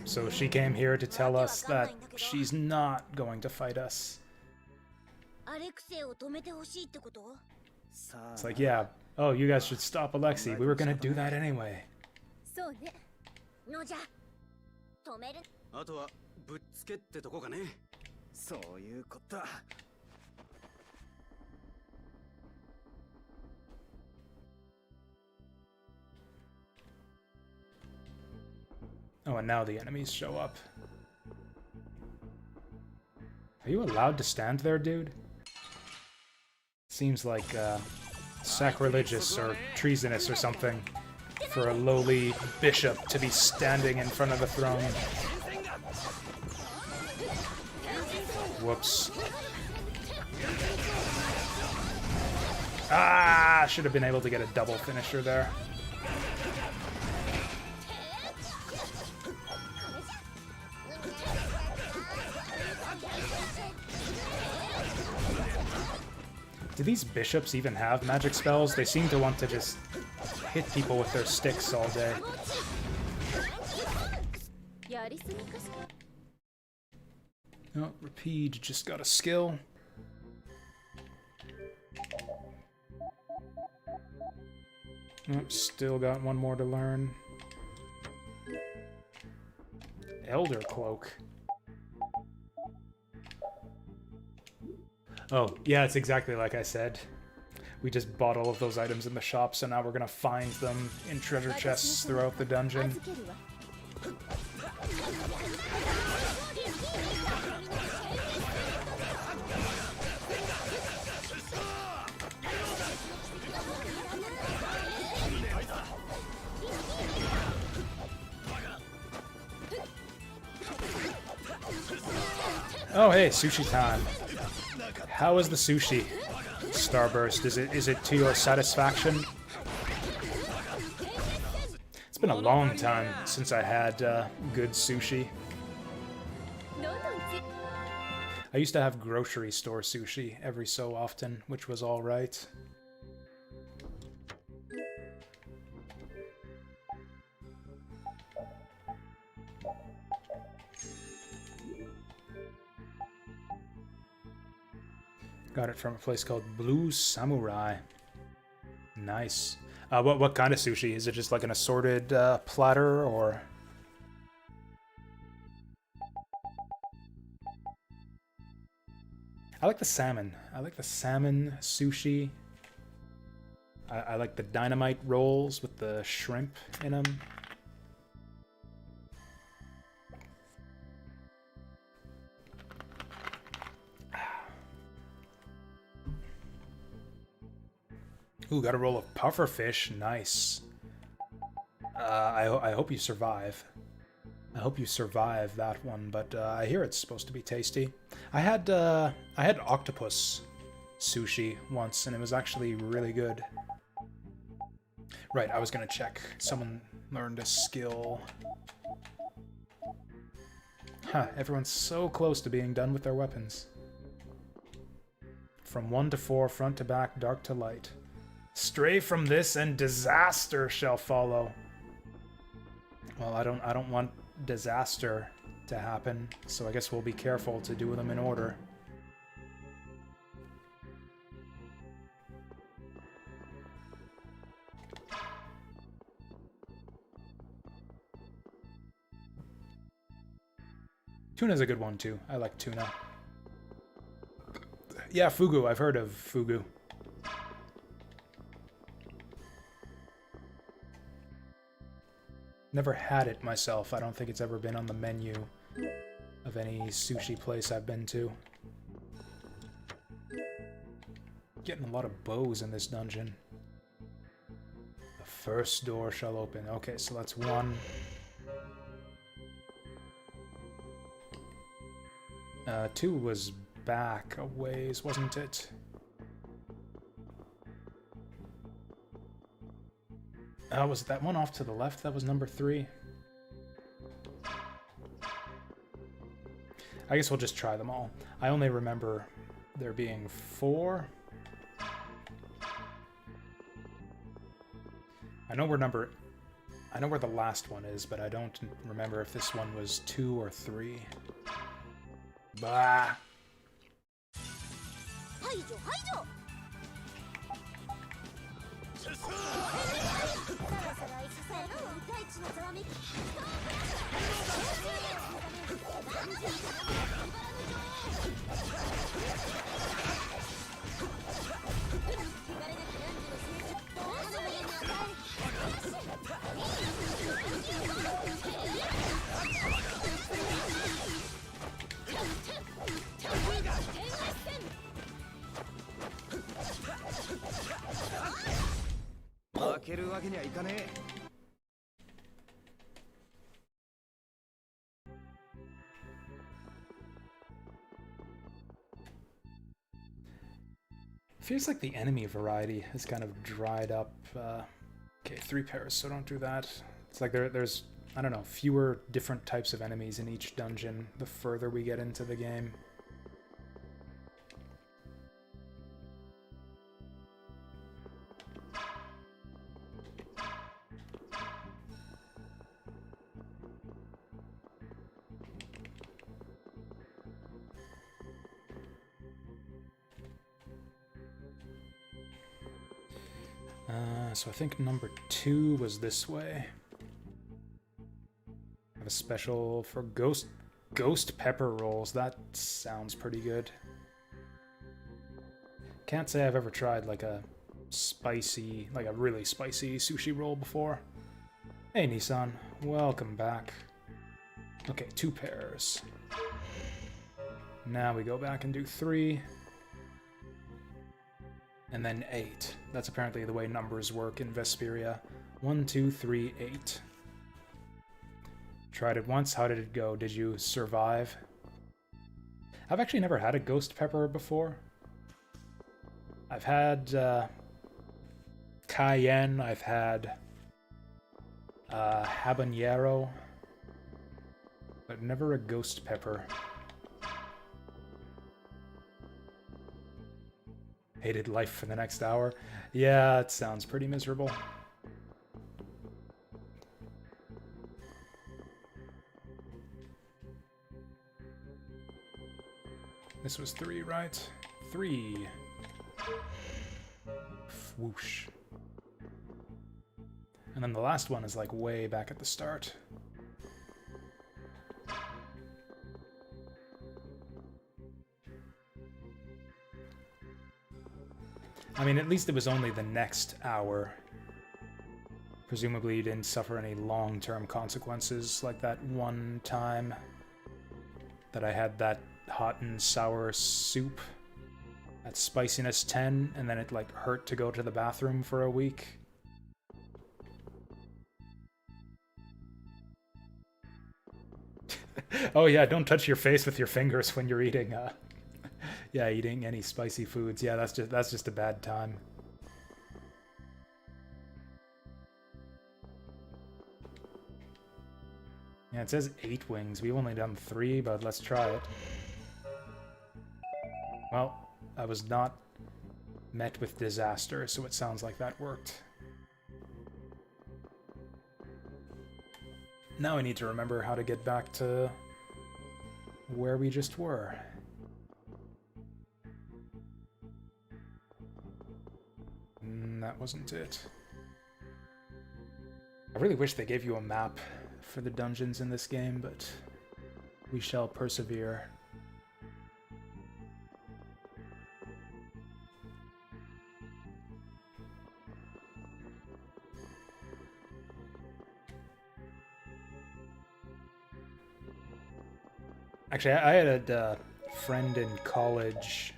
So she came here to tell us that she's not going to fight us. アレクセイを止めてほしいってこと？ It's like, yeah, oh, you guys should stop Alexei. We were gonna do that anyway. そうね。のじゃ止める。あとはぶっつけってとこかね。そういうことだ。 Oh, and now the enemies show up. Are you allowed to stand there, dude? Seems like sacrilegious or treasonous or something for a lowly bishop to be standing in front of the throne. Whoops. Ah, should have been able to get a double finisher there. Do these bishops even have magic spells? They seem to want to just hit people with their sticks all day. Oh, Rapide just got a skill. Oh, still got one more to learn. Elder Cloak. Oh, yeah, it's exactly like I said. We just bought all of those items in the shop, so now we're gonna find them in treasure chests throughout the dungeon. Oh, hey, sushi time. How is the sushi, Starburst? Is it to your satisfaction? It's been a long time since I had good sushi. I used to have grocery store sushi every so often, which was all right. Got it from a place called Blue Samurai. Nice. What kind of sushi? Is it just like an assorted platter, or? I like the salmon. I like the salmon sushi. I like the dynamite rolls with the shrimp in them. Ooh, got a roll of pufferfish. Nice. I hope you survive. I hope you survive that one, but I hear it's supposed to be tasty. I had octopus sushi once, and it was actually really good. Right, I was gonna check. Someone learned a skill. Huh, everyone's so close to being done with their weapons. From 1 to 4, front to back, dark to light. Stray from this and disaster shall follow. Well, I don't want disaster to happen, so I guess we'll be careful to do them in order. Tuna's a good one too. I like tuna. Yeah, fugu. I've heard of fugu. Never had it myself. I don't think it's ever been on the menu. of any sushi place I've been to. Getting a lot of bows in this dungeon. The first door shall open. Okay, so that's one. Two was back a ways, wasn't it? Was that one off to the left? That was number 3. I guess we'll just try them all. I only remember there being 4. I know where the last one is, but I don't remember if this one was 2 or 3. Bah! 排除排除。そろそろ愛しさやの大地のざわめき。負けるわけにはいかねえ。Feels like the enemy variety has kind of dried up. Okay, 3 pairs, so don't do that. It's like there's, I don't know, fewer different types of enemies in each dungeon the further we get into the game. So I think number 2 was this way. I have a special for ghost pepper rolls. That sounds pretty good. Can't say I've ever tried like a really spicy sushi roll before. Hey Nissan, welcome back. Okay, 2 pairs. Now we go back and do 3. And then 8. That's apparently the way numbers work in Vesperia. 1, 2, 3, 8. Tried it once. How did it go? Did you survive? I've actually never had a ghost pepper before. I've had cayenne. I've had habanero. But never a ghost pepper. Hated life for the next hour. Yeah, it sounds pretty miserable. This was 3, right? 3. Whoosh. And then the last one is like way back at the start. I mean, at least it was only the next hour. Presumably you didn't suffer any long-term consequences like that one time that I had that hot and sour soup at spiciness 10 and then it like hurt to go to the bathroom for a week. Oh yeah, don't touch your face with your fingers when you're eating yeah, eating any spicy foods. Yeah, that's just a bad time. Yeah, it says 8 wings. We've only done 3, but let's try it. Well, I was not met with disaster, so it sounds like that worked. Now I need to remember how to get back to where we just were. That wasn't it. I really wish they gave you a map for the dungeons in this game, but we shall persevere. Actually, I had a friend in college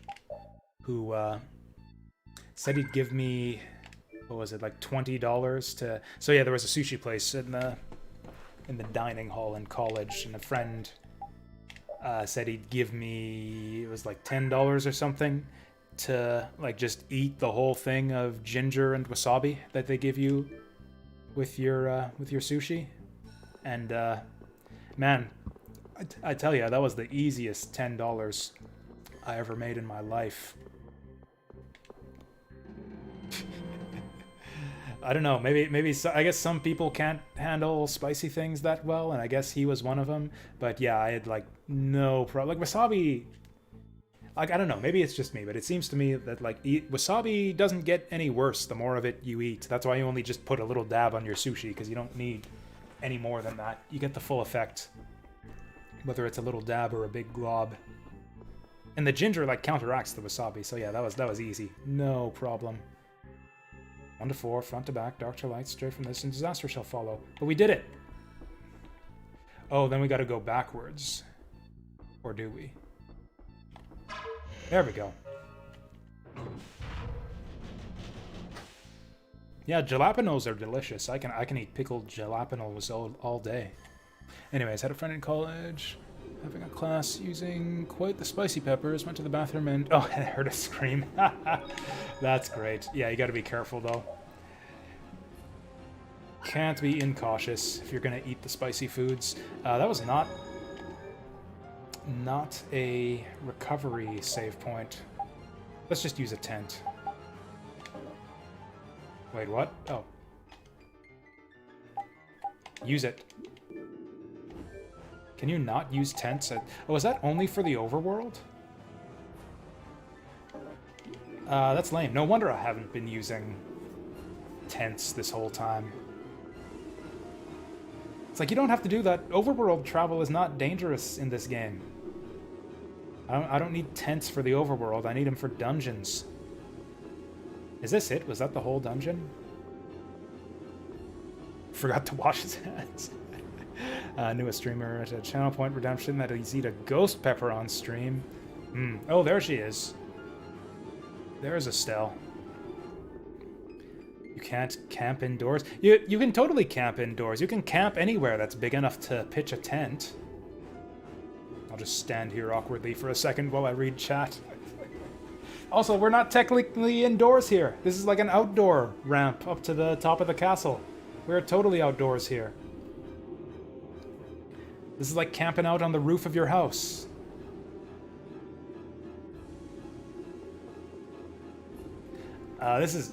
who said he'd give me, what was it, like $20 to... So yeah, there was a sushi place in the dining hall in college, and a friend said he'd give me, it was like $10 or something, to like just eat the whole thing of ginger and wasabi that they give you with your sushi. And man, I tell you, that was the easiest $10 I ever made in my life. I don't know, maybe I guess some people can't handle spicy things that well, and I guess he was one of them. But yeah, I had like no problem. Like wasabi, like I don't know, maybe it's just me, but it seems to me that like wasabi doesn't get any worse the more of it you eat. That's why you only just put a little dab on your sushi, because you don't need any more than that. You get the full effect, whether it's a little dab or a big glob. And the ginger like counteracts the wasabi, so yeah, that was easy, no problem. 1 to 4, front to back, dark to light, straight from this, and disaster shall follow. But we did it! Oh, then we gotta go backwards. Or do we? There we go. Yeah, jalapenos are delicious. I can eat pickled jalapenos all day. Anyways, had a friend in college having a class using quite the spicy peppers, went to the bathroom and... Oh, I heard a scream. That's great. Yeah, you gotta be careful though. Can't be incautious if you're gonna eat the spicy foods. That was not a recovery save point. Let's just use a tent. Wait, what? Oh. Use it. Can you not use tents at... Oh, is that only for the overworld? That's lame. No wonder I haven't been using tents this whole time. It's like, you don't have to do that. Overworld travel is not dangerous in this game. I don't need tents for the overworld. I need them for dungeons. Is this it? Was that the whole dungeon? Forgot to wash his hands. Newest streamer at a channel point redemption that he's eat a ghost pepper on stream. Oh, there she is. There's Estelle. You can't camp indoors. You can totally camp indoors. You can camp anywhere that's big enough to pitch a tent. I'll just stand here awkwardly for a second while I read chat. Also, we're not technically indoors here. This is like an outdoor ramp up to the top of the castle. We're totally outdoors here. This is like camping out on the roof of your house.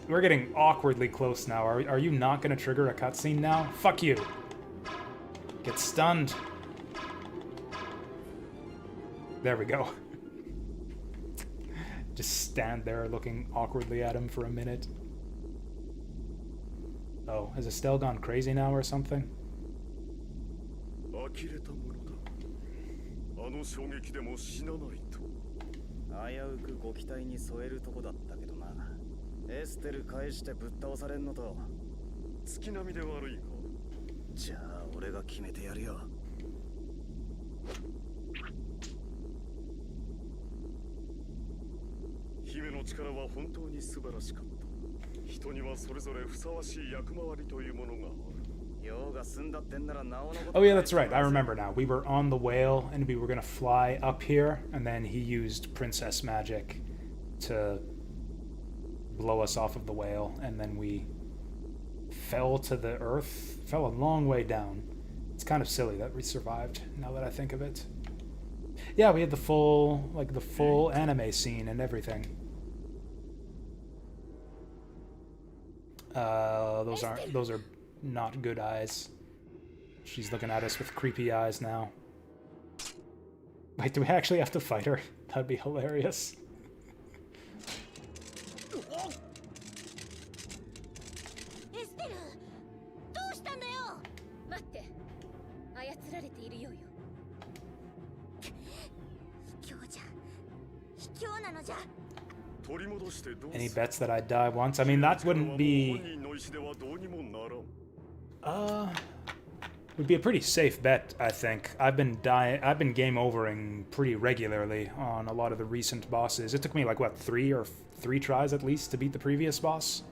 We're getting awkwardly close now. Are you not gonna trigger a cutscene now? Fuck you. Get stunned. There we go. Just stand there looking awkwardly at him for a minute. Oh, has Estelle gone crazy now or something? 呆れたものだ。あの衝撃でも死なないと。危うくご期待に添えるとこだったけどな。エステル返してぶっ倒されんのと。月並みで悪いか。じゃあ俺が決めてやるよ。姫の力は本当に素晴らしかった。人にはそれぞれふさわしい役回りというものがある。 Oh yeah, that's right. I remember now. We were on the whale and we were gonna fly up here, and then he used princess magic to blow us off of the whale, and then we fell to the earth. Fell a long way down. It's kind of silly that we survived, now that I think of it. Yeah, we had the full anime scene and everything. Those are not good eyes. She's looking at us with creepy eyes now. Wait, do we actually have to fight her? That'd be hilarious. Any bets that I'd die once? I mean, that wouldn't be... Would be a pretty safe bet, I think. I've been game overing pretty regularly on a lot of the recent bosses. It took me like what, three tries at least to beat the previous boss.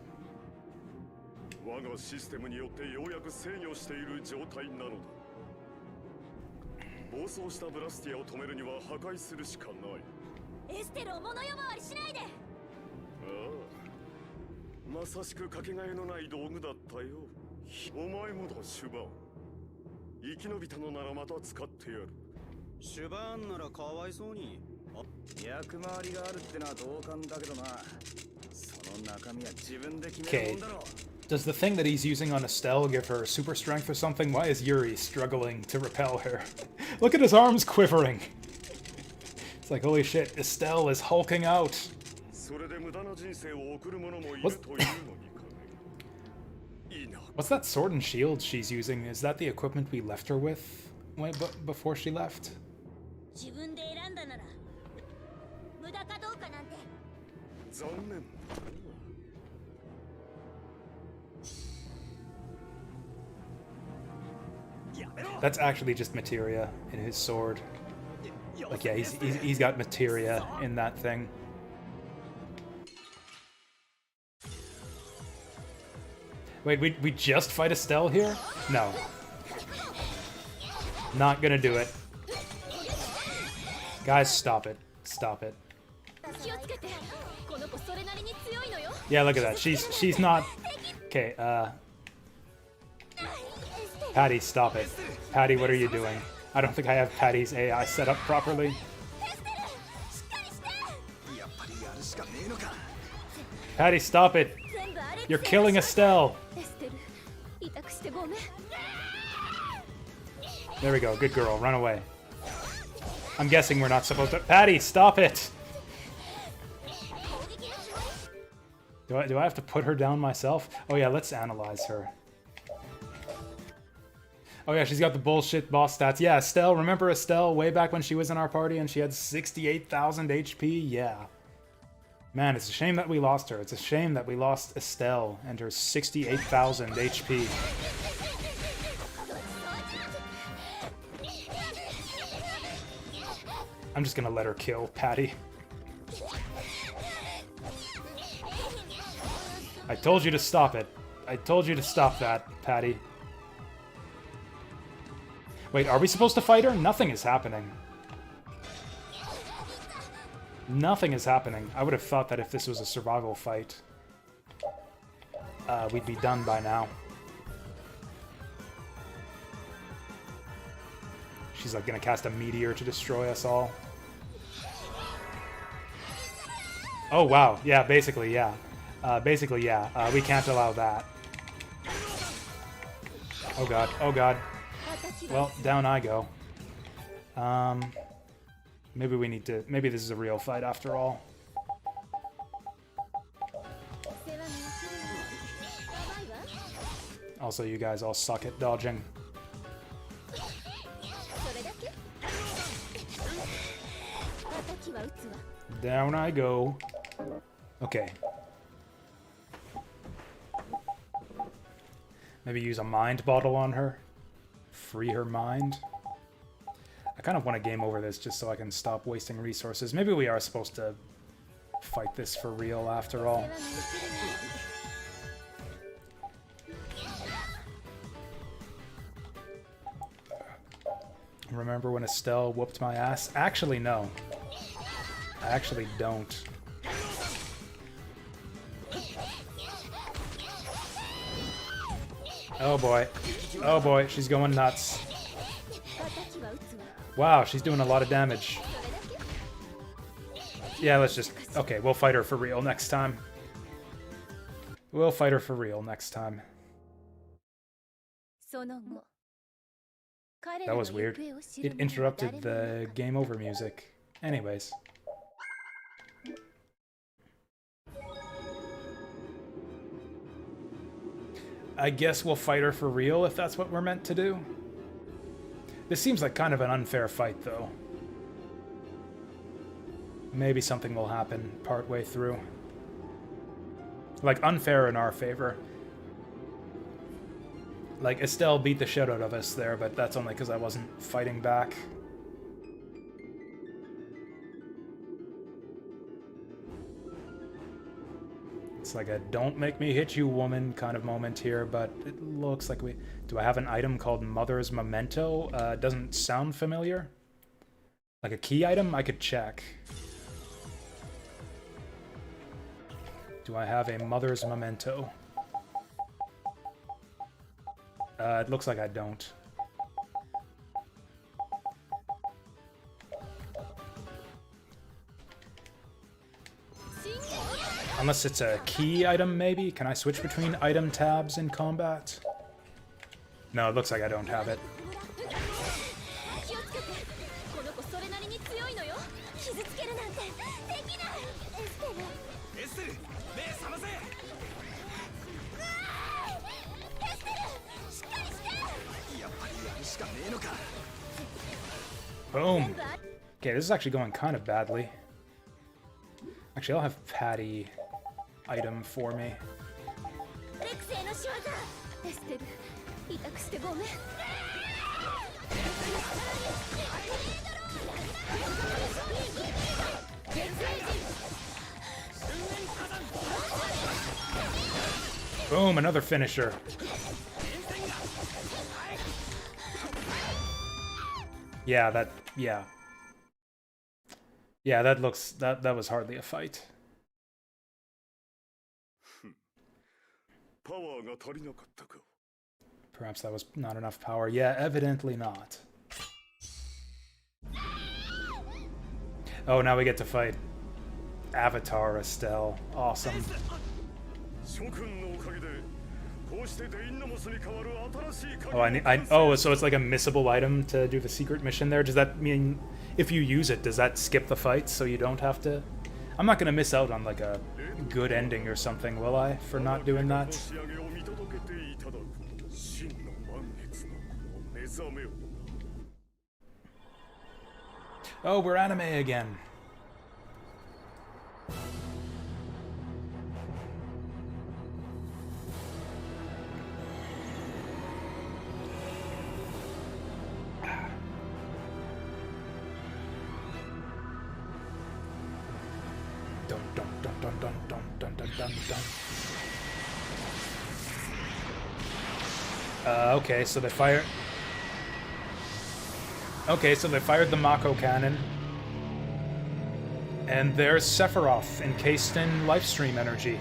我がシステムによってようやく制御している状態なのだ。暴走したブラスティアを止めるには破壊するしかない。エステルを物呼ばわりしないで。ああ、まさしくかけがえのない道具だったよ。お前もだ、シュバン。生き延びたのならまた使ってやる。シュバーンならかわいそうに。役回りがあるってのは同感だけどな。その中身は自分で決めるもんだろう。Does the thing that he's using on Estelle give her super strength or something? Why is Yuri struggling to repel her? Look at his arms quivering. It's like, holy shit, Estelle is hulking out. What's that sword and shield she's using? Is that the equipment we left her with before she left? 自分で選んだなら無駄かどうかなんて。残念。That's actually just materia in his sword. Like, yeah, he's got materia in that thing. Wait, we just fight Estelle here? No. Not gonna do it. Guys, stop it. Stop it. Yeah, look at that. She's not... Okay, Patty, stop it. Patty, what are you doing? I don't think I have Patty's AI set up properly. Patty, stop it. You're killing Estelle. There we go. Good girl. Run away. I'm guessing we're not supposed to... Patty, stop it! Do I have to put her down myself? Oh yeah, let's analyze her. Oh yeah, she's got the bullshit boss stats. Yeah, Estelle, remember Estelle way back when she was in our party and she had 68,000 HP? Yeah. Man, it's a shame that we lost her. It's a shame that we lost Estelle and her 68,000 HP. I'm just gonna let her kill Patty. I told you to stop it. I told you to stop that, Patty. Wait, are we supposed to fight her? Nothing is happening. Nothing is happening. I would have thought that if this was a survival fight, we'd be done by now. She's like gonna cast a meteor to destroy us all. Oh wow, yeah, basically, yeah. We can't allow that. Oh god, oh god. Well, down I go. Maybe we need to... Maybe this is a real fight after all. Also, you guys all suck at dodging. Down I go. Okay. Maybe use a mind bottle on her. Free her mind. I kind of want to game over this just so I can stop wasting resources. Maybe we are supposed to fight this for real after all. Remember when Estelle whooped my ass? Actually, no. I actually don't. Oh boy. Oh boy, she's going nuts. Wow, she's doing a lot of damage. Yeah, let's just... Okay, we'll fight her for real next time. We'll fight her for real next time. That was weird. It interrupted the game over music. Anyways. I guess we'll fight her for real if that's what we're meant to do. This seems like kind of an unfair fight, though. Maybe something will happen partway through. Like, unfair in our favor. Like, Estelle beat the shit out of us there, but that's only because I wasn't fighting back. It's like a don't make me hit you, woman kind of moment here, but it looks like we... Do I have an item called Mother's Memento? It doesn't sound familiar. Like a key item? I could check. Do I have a Mother's Memento? It looks like I don't. Unless it's a key item, maybe? Can I switch between item tabs in combat? No, it looks like I don't have it. Boom! Okay, this is actually going kind of badly. Actually, I'll have Patty item for me. Boom, another finisher. Yeah, that looks that was hardly a fight. Perhaps that was not enough power. Yeah, evidently not. Oh, now we get to fight Avatar Estelle. Awesome. Oh, so it's like a missable item to do the secret mission there? Does that mean if you use it, does that skip the fight so you don't have to? I'm not gonna miss out on like a good ending or something, will I, for not doing that? Oh, we're anime again. Dun dun dun dun dun dun dun dun dun dun. Okay, so they fire. Okay, so they fired the Mako cannon. And there's Sephiroth, encased in lifestream energy.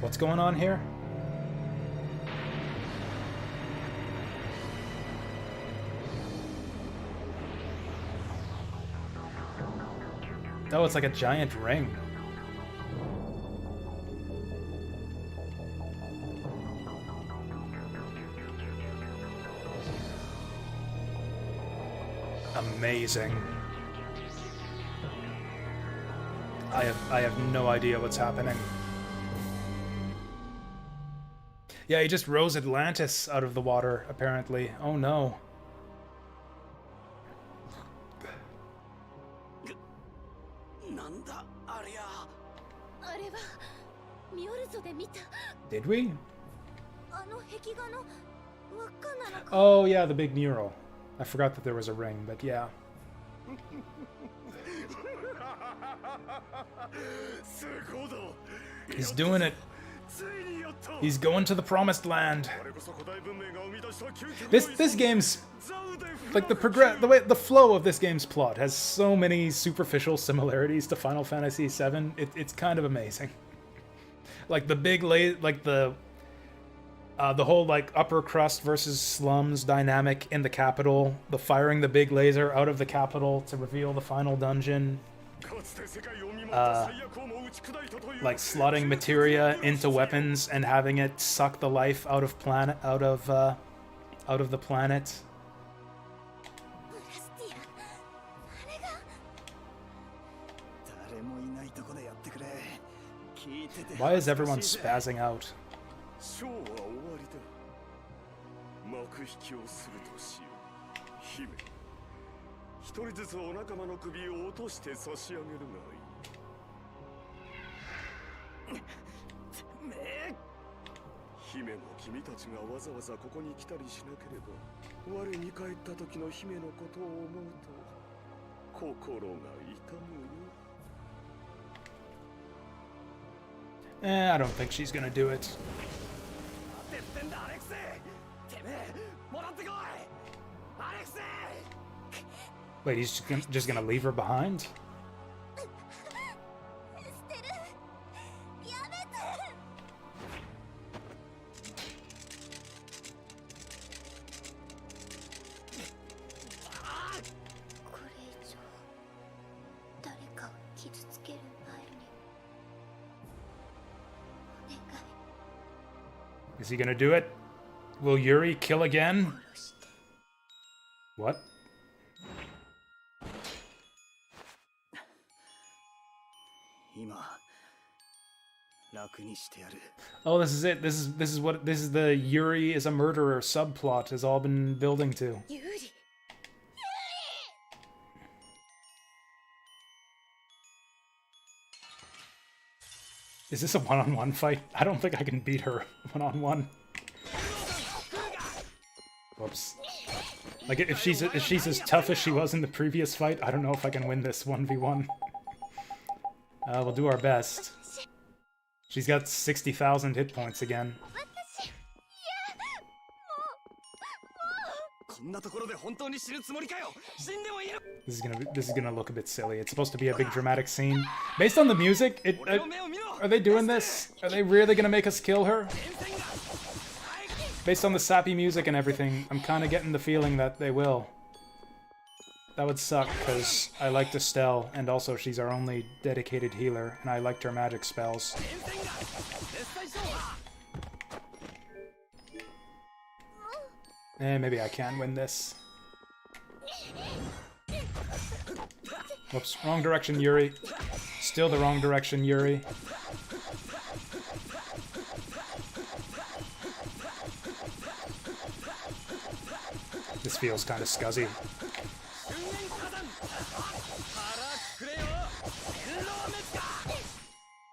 What's going on here? Oh, it's like a giant ring. Amazing. I have no idea what's happening. Yeah, he just rose Atlantis out of the water, apparently. Oh no. Did we? Oh yeah, the big mural. I forgot that there was a ring, but yeah. He's doing it. He's going to the promised land. This game's like the flow of this game's plot has so many superficial similarities to Final Fantasy VII. It's kind of amazing. Like the whole like upper crust versus slums dynamic in the capital, the firing the big laser out of the capital to reveal the final dungeon, like slotting materia into weapons and having it suck the life out of the planet. Why is everyone spazzing out? 姫の君たちがわざわざここに来たりしなければ、我に帰った時の姫のことを思うと心が痛むよ。I don't think she's gonna do it. Wait, he's just gonna leave her behind? 捨てる。やめて。これ以上誰かを傷つける前にお願い。 Is he gonna do it? Will Yuri kill again? What? Oh, this is it. This is the Yuri is a murderer subplot has all been building to. ユーリ Is this a one-on-one fight? I don't think I can beat her one-on-one. Whoops. Like, if she's as tough as she was in the previous fight, I don't know if I can win this 1v1. We'll do our best. She's got 60,000 hit points again. This is gonna look a bit silly. It's supposed to be a big dramatic scene. Based on the music, are they doing this? Are they really gonna make us kill her? Based on the sappy music and everything, I'm kind of getting the feeling that they will. That would suck, because I liked Estelle, and also she's our only dedicated healer, and I liked her magic spells. Maybe I can win this. Whoops, wrong direction, Yuri. Still the wrong direction, Yuri. This feels kind of scuzzy.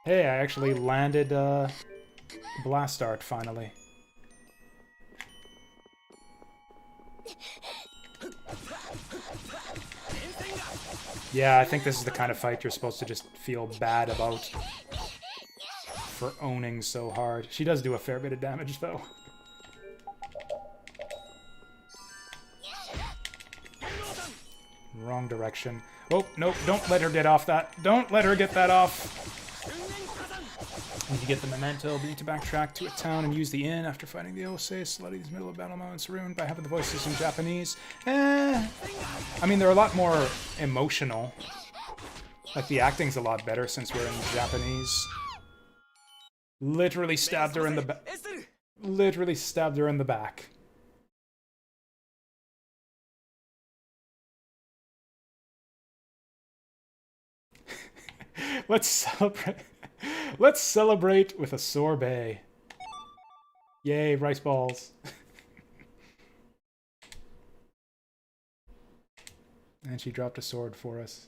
Hey, I actually landed Blast Art finally. Yeah, I think this is the kind of fight you're supposed to just feel bad about for owning so hard. She does do a fair bit of damage, though. Wrong direction. Oh, nope, don't let her get off that. Don't let her get that off. Need to get the memento. We need to backtrack to a town and use the inn after fighting the Osei. Slutty's middle of battle moments ruined by having the voices in Japanese. I mean, they're a lot more emotional. Like, the acting's a lot better since we're in Japanese. Literally stabbed her in the back. Literally stabbed her in the back. Let's celebrate. Let's celebrate with a sorbet. Yay, rice balls. And she dropped a sword for us.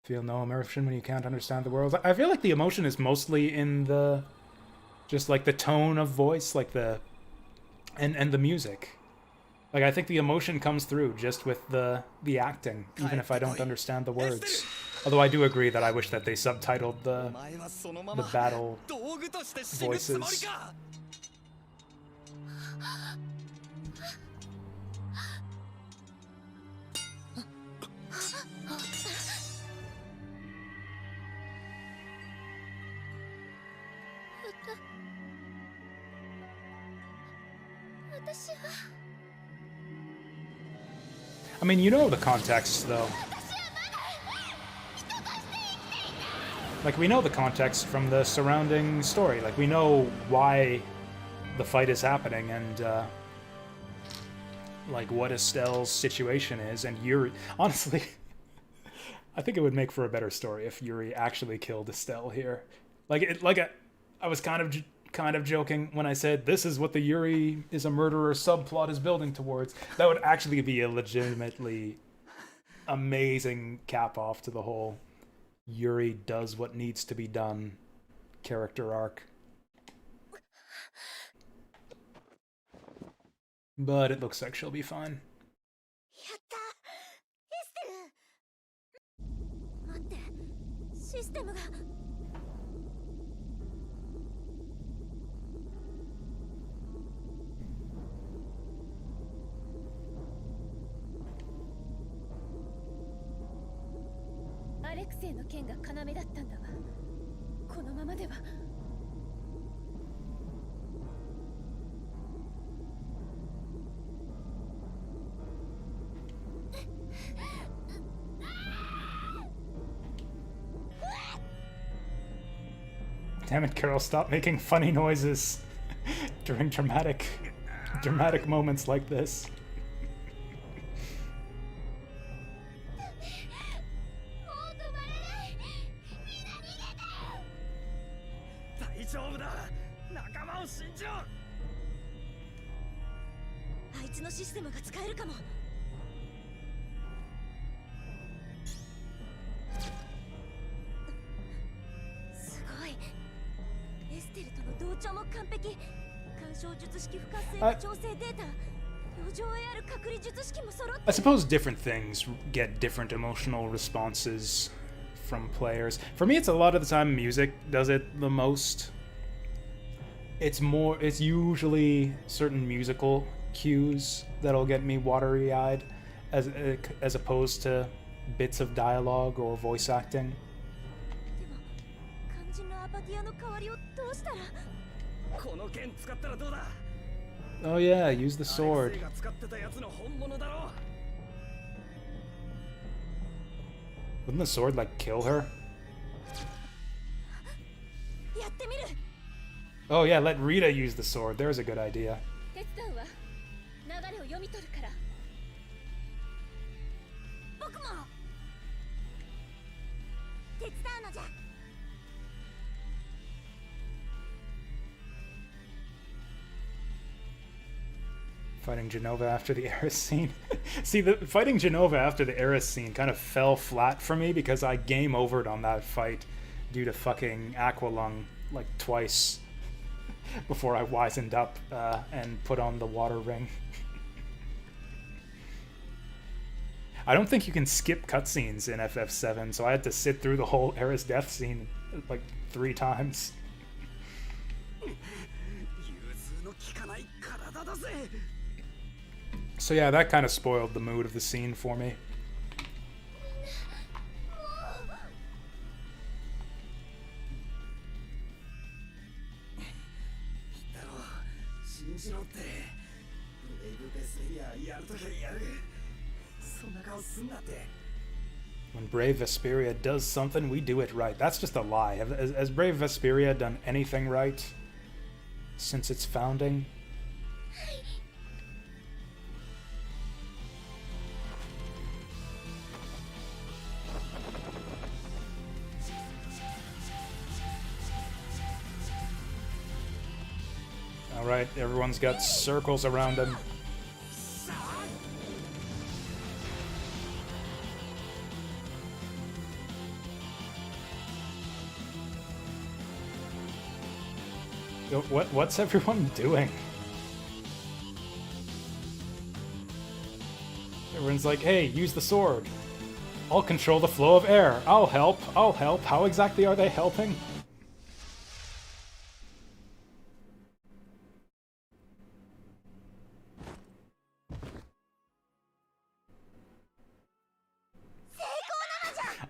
Feel no emotion when you can't understand the world. I feel like the emotion is mostly in the... just like the tone of voice, like the... and the music. Like, I think the emotion comes through just with the acting, even if I don't understand the words. Although I do agree that I wish that they subtitled the battle voices. I mean, you know the context, though. Like, we know the context from the surrounding story. Like, we know why the fight is happening and, like, what Estelle's situation is. And Yuri... Honestly, I think it would make for a better story if Yuri actually killed Estelle here. I was kind of joking when I said this is what the Yuri is a murderer subplot is building towards. That would actually be a legitimately amazing cap-off to the whole Yuri does what needs to be done character arc. but it looks like she'll be fine. やったエステル待ってシステムがアレクセイの剣が要だったんだわ。このままでは。Damn it, Carol, stop making funny noises during dramatic moments like this. 大丈夫だ仲間を信じろあいつのシステムが使えるかもすごいエステルとの同調も完璧干渉術式不活性の調整データ余剰 AR 隔離術式も揃って I suppose different things get different emotional responses from players. For me, it's a lot of the time music does it the most. It's usually certain musical cues that'll get me watery-eyed as opposed to bits of dialogue or voice acting. でも肝心のアパティアの代わりをどうしたらこの剣使ったらどうだ Oh yeah, use the アレ sword. クセイが使ってたやつの本物だろ Wouldn't the sword, like, kill her? やってみる Oh yeah, let Rita use the sword. There's a good idea. 手伝うわ。流れを読み取るから。僕も手伝うのじゃ Fighting Genova after the Eris scene. See, the fighting Genova after the Eris scene kind of fell flat for me because I game overed on that fight due to fucking Aqualung like twice before I wisened up and put on the water ring. I don't think you can skip cutscenes in FF7, so I had to sit through the whole Eris death scene like 3 times. 融通の利かない体だぜ So yeah, that kind of spoiled the mood of the scene for me. だろ信じろってブレイブベスペリアやるときはやるそんな顔すんなって When Brave Vesperia does something, we do it right. That's just a lie. Has Brave Vesperia done anything right since its founding? Alright, everyone's got circles around them. What's everyone doing? Everyone's like, hey, use the sword. I'll control the flow of air. I'll help. I'll help. How exactly are they helping?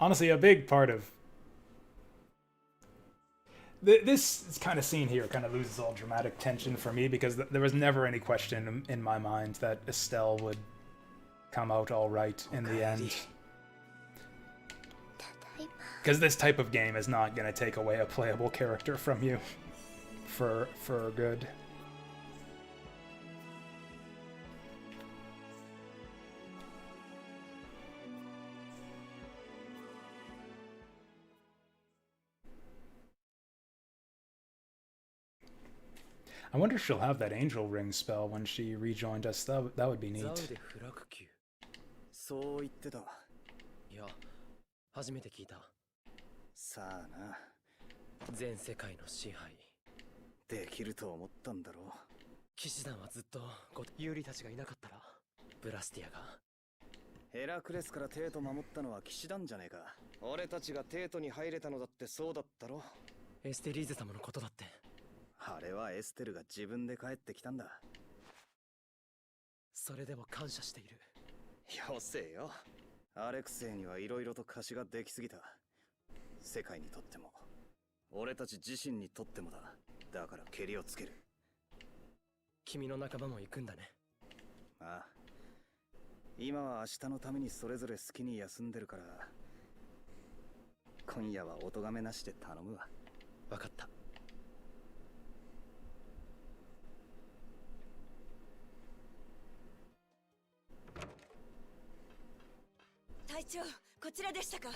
Honestly, a big part of this kind of scene here kind of loses all dramatic tension for me because there was never any question in my mind that Estelle would come out all right in the end. Because this type of game is not going to take away a playable character from you for good. I wonder if she'll have that angel ring spell when she rejoined us. That would be neat. そう言ってたいや初めて聞いたさあな全世界の支配できると思ったんだろ騎士団はずっとユーリたちがいなかったらブラスティアが。ヘラクレスからテート守ったのは騎士団じゃねえか。俺たちがテートに入れたのだってそうだったろ。エステリーゼ様のことだって。あれはエステルが自分で帰ってきたんだ。それでも感謝している。よせよ。アレクセイには色々と貸しができすぎた。世界にとっても俺たち自身にとってもだ。だからケリをつける。君の仲間も行くんだね。ああ、今は明日のためにそれぞれ好きに休んでるから、今夜はお咎めなしで頼むわ。分かった。隊長、こちらでしたか。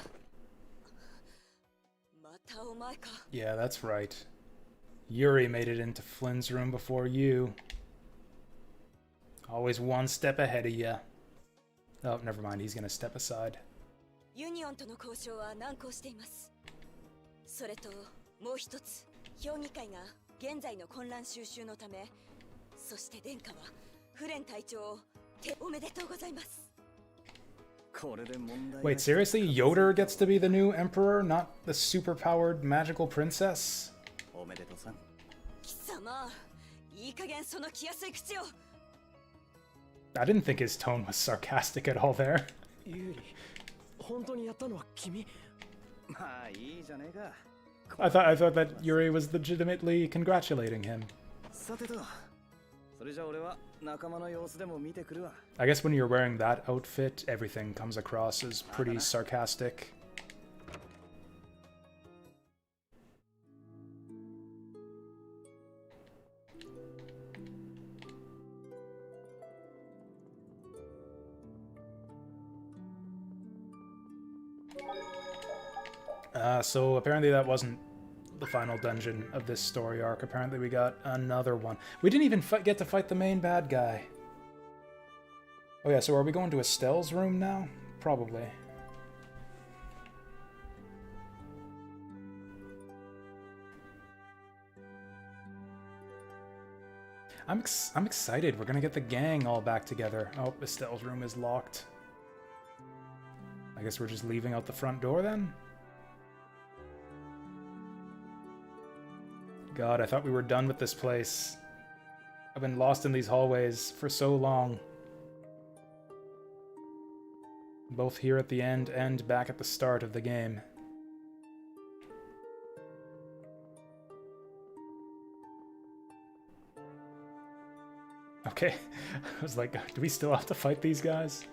またお前か。 Yeah, that's right. Yuri made it into Flynn's room before you. Always one step ahead of ya. Oh, never mind. He's gonna step aside. ユニオンとの交渉は難航しています。それともう一つ、評議会が現在の混乱収拾のため、そして殿下はフレン隊長をおめでとうございます。 Wait, seriously? Yoder gets to be the new emperor, not the super-powered magical princess? おめでとうさん。貴様、いい加減その気安い口を。 I didn't think his tone was sarcastic at all there. ユーリ、本当にやったのは君？まあいいじゃねえか。I thought that Yuri was legitimately congratulating him. さてと、それじゃ俺は仲間の様子でも見てくるわ。 I guess when you're wearing that outfit, everything comes across as pretty sarcastic. So apparently that wasn't the final dungeon of this story arc. Apparently we got another one. We didn't even get to fight the main bad guy. Oh yeah, so are we going to Estelle's room now? Probably. I'm excited. We're gonna get the gang all back together. Oh, Estelle's room is locked. I guess we're just leaving out the front door then? God, I thought we were done with this place. I've been lost in these hallways for so long. Both here at the end and back at the start of the game. Okay, I was like, do we still have to fight these guys?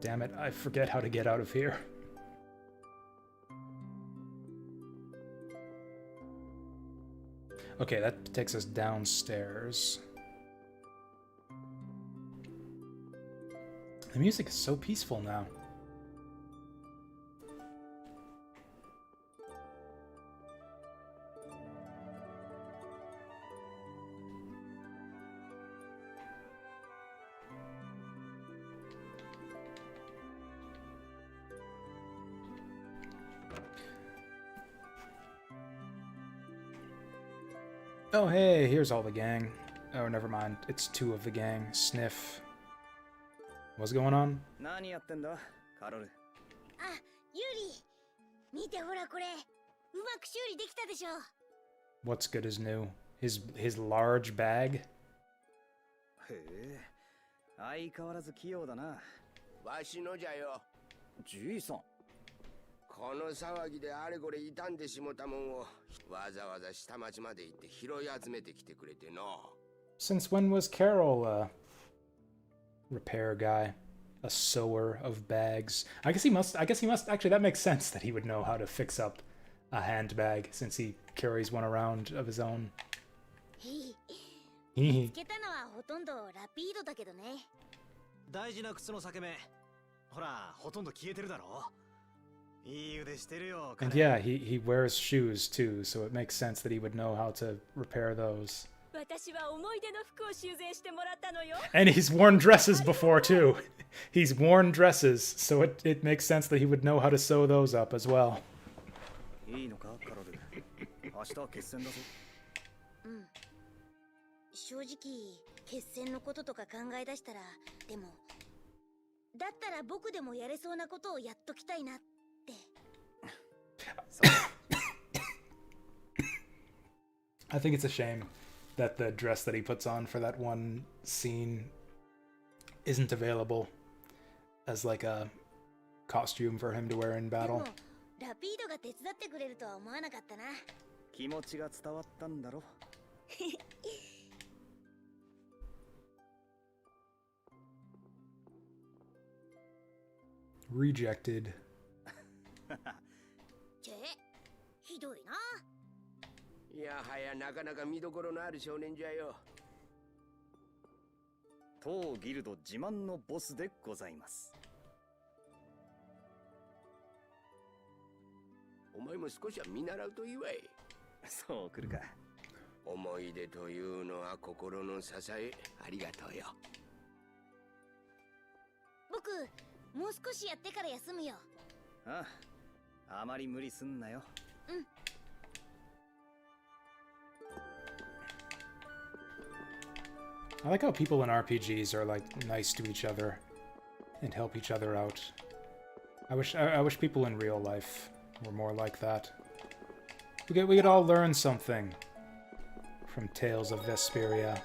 Damn it, I forget how to get out of here. Okay, that takes us downstairs. The music is so peaceful now. Oh hey, here's all the gang. Oh, never mind. It's two of the gang. Sniff. What's going on? 何やってんだ、カロル。あ、ユーリ、見てほらこれ、うまく修理できたでしょ。 What's good is new? His large bag? へえ、相変わらず器用だな。わしのじゃよ。じいさん。この騒ぎであれこれ傷んでしもたもんをわざわざ下町まで行って拾い集めてきてくれての。 Since when was Carol a repair guy? A sewer of bags? I guess he must. Actually, that makes sense that he would know how to fix up a handbag since he carries one around of his own. つけたのはほとんどラピードだけどね。大事な靴の裂け目。ほら、ほとんど消えてるだろ。いい腕してるよ。 And yeah, he wears shoes too, so it makes sense that he would know how to repair those. バ私は思い出の服を修繕してもらったのよ。 And he's worn dresses before too. He's worn dresses, so it makes sense that he would know how to sew those up as well. いいのかカロル、明日は決戦だぞ。うん。正直決戦のこととか考え出したら、でもだったら僕でもやれそうなことをやっときたいなって。I think it's a shame that the dress that he puts on for that one scene isn't available as like a costume for him to wear in battle. ラピードが手伝ってくれるとは思わなかったな。気持ちが伝わったんだろ。Rejected. ちぇ、ひどいな。いやはやなかなか見どころのある少年じゃよ。当ギルド自慢のボスでございます。お前も少しは見習うといいわい。そう来るか。思い出というのは心の支え。ありがとうよ。僕もう少しやってから休むよ。ああ、あまり無理すんなよ。うん。I like how people in RPGs are like nice to each other and help each other out. I wish people in real life were more like that. We could all learn something from Tales of Vesperia.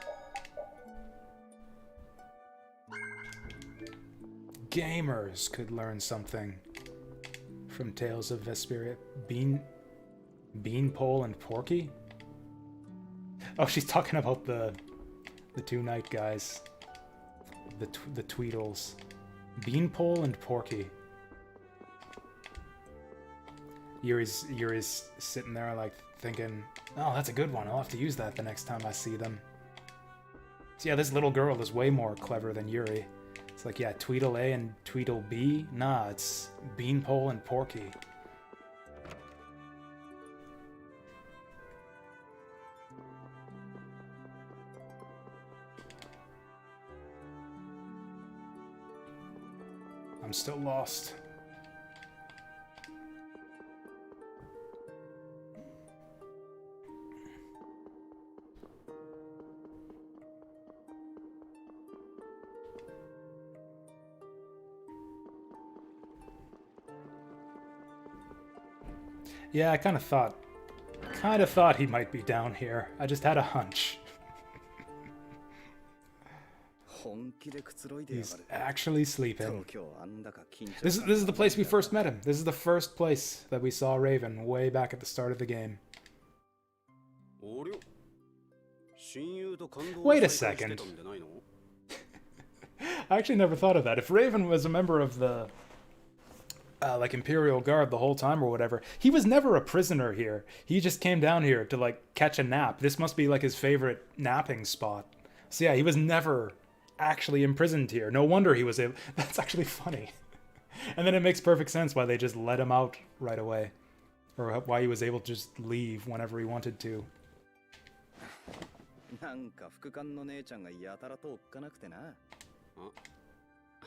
Gamers could learn something from Tales of Vesperia. Beanpole and Porky? Oh, she's talking about the two knight guys. The Tweedles. Beanpole and Porky. Yuri's sitting there like thinking, oh, that's a good one. I'll have to use that the next time I see them. So yeah, this little girl is way more clever than Yuri. It's like, yeah, Tweedle A and Tweedle B? Nah, it's Beanpole and Porky. I'm still lost. Yeah, I kind of thought he might be down here. I just had a hunch. He's actually sleeping. This is the place we first met him. This is the first place that we saw Raven way back at the start of the game. Wait a second. I actually never thought of that. If Raven was a member of the like Imperial Guard the whole time or whatever, he was never a prisoner here. He just came down here to like catch a nap. This must be like his favorite napping spot. So yeah, he was never actually imprisoned here. No wonder he was able... That's actually funny. And then it makes perfect sense why they just let him out right away. Or why he was able to just leave whenever he wanted to. なんか副官の姉ちゃんがやたらとおっかなくてな。あ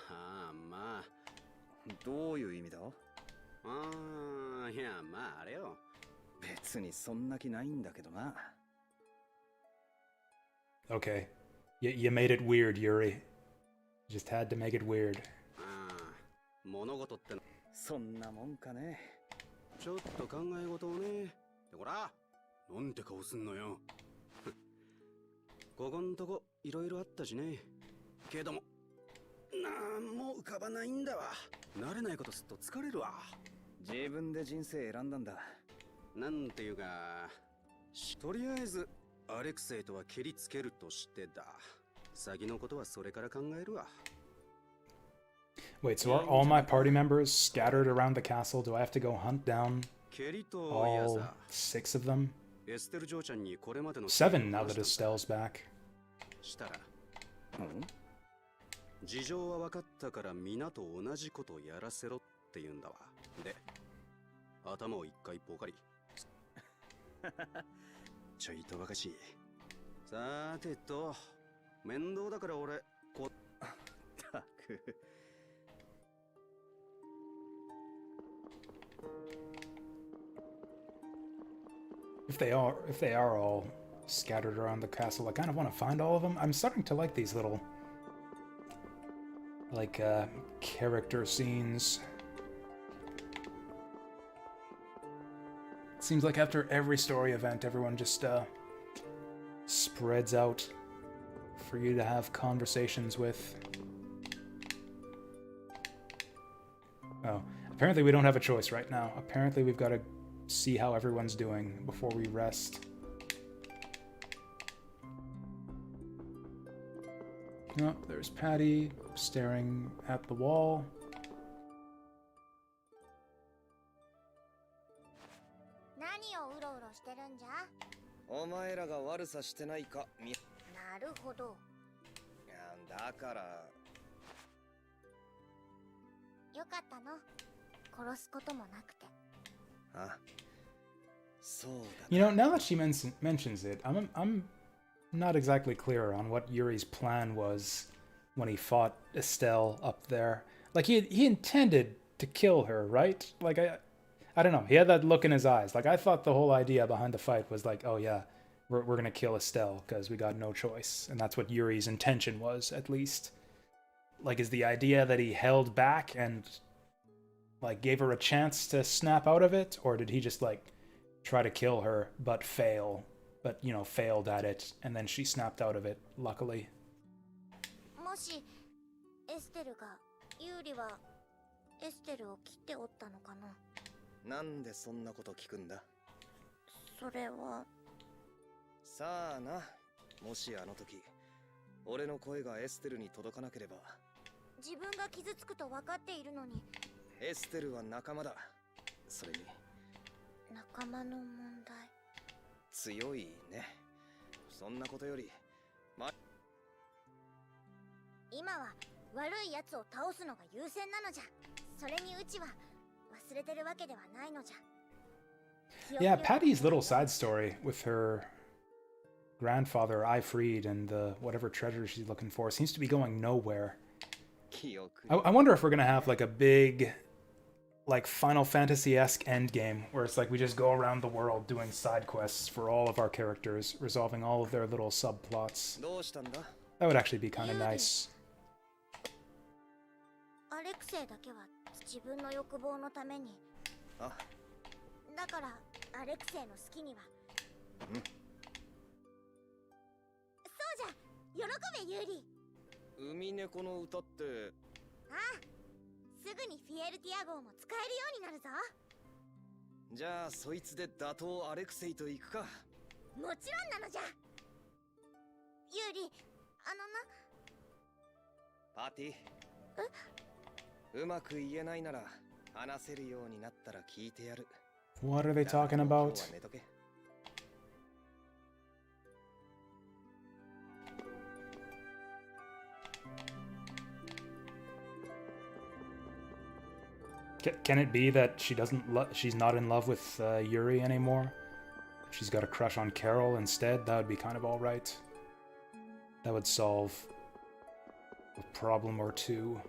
あ、まあ。どういう意味だ？ああ、いや、まああれよ。別にそんな気ないんだけどな。Okay. You made it weird, Yuri. You just had to make it weird. ああ、物事っての。そんなもんかね。ちょっと考え事をね。ほら、なんて顔すんのよ。ここんとこいろいろあったしね。けども、なんも浮かばないんだわ。慣れないことすっと疲れるわ。自分で人生選んだんだ。なんていうか、とりあえずアレクセイとは蹴りつけるとしてだ。先のことはそれから考えるわ。Wait, so are all my party members scattered around the castle? Do I have to go hunt down all 6 of them? 7 now that Estelle's back. したら、事情は分かったから皆と同じことやらせろって言うんだわ。で、頭を一回ポカリ。ちょいとばかしい。さてと、面倒だから俺、ったく。If they are all scattered around the castle, I kind of want to find all of them. I'm starting to like these little, like, character scenes. It seems like after every story event, everyone just, spreads out for you to have conversations with. Oh, apparently we don't have a choice right now. Apparently we've got to see how everyone's doing before we rest. Oh, there's Patty staring at the wall. 何をうろうろしてるんじゃ？お前らが悪さしてないかみ。なるほど。いやだから。よかったの。殺すこともなくて。あ、そうだ。You know, now that she mentions it, I'm not exactly clear on what Yuri's plan was when he fought Estelle up there. Like he intended to kill her, right? Like I don't know. He had that look in his eyes. Like I thought the whole idea behind the fight was like, oh yeah, we're gonna kill Estelle because we got no choice, and that's what Yuri's intention was, at least. Like, is the idea that he held back and like gave her a chance to snap out of it, or did he just like try to kill her but fail, but you know, failed at it, and then she snapped out of it, luckily? もしエステルがユーリはエステルを切っておったのかな。なんでそんなこと聞くんだ。それはさあな、もしあの時俺の声がエステルに届かなければ。自分が傷つくと分かっているのに。エステルは仲間だ。それに仲間の問題。強いね。そんなことより、今は悪い奴を倒すのが優先なのじゃ。それにうちは忘れてるわけではないのじゃ。Yeah, Patty's little side story with her grandfather, I freed, and the whatever treasure she's looking for seems to be going nowhere. I wonder if we're gonna have like a big, like Final Fantasy-esque endgame where it's like we just go around the world doing side quests for all of our characters, resolving all of their little subplots. That would actually be kind of nice. アレクセイだけは自分の欲望のために。あ。だからアレクセイの好きには。そうじゃ、喜べユーリ。海猫の歌って。ああ、すぐにフィエルティア号も使えるようになるぞ。じゃあそいつで打倒アレクセイと行くか。もちろんなのじゃ。ユーリ、パーティー。うまく言えないなら話せるようになったら聞いてやる。What are they talking about? Can it be that she's not in love with Yuri anymore? She's got a crush on Carol instead? That would be kind of alright. That would solve a problem or two.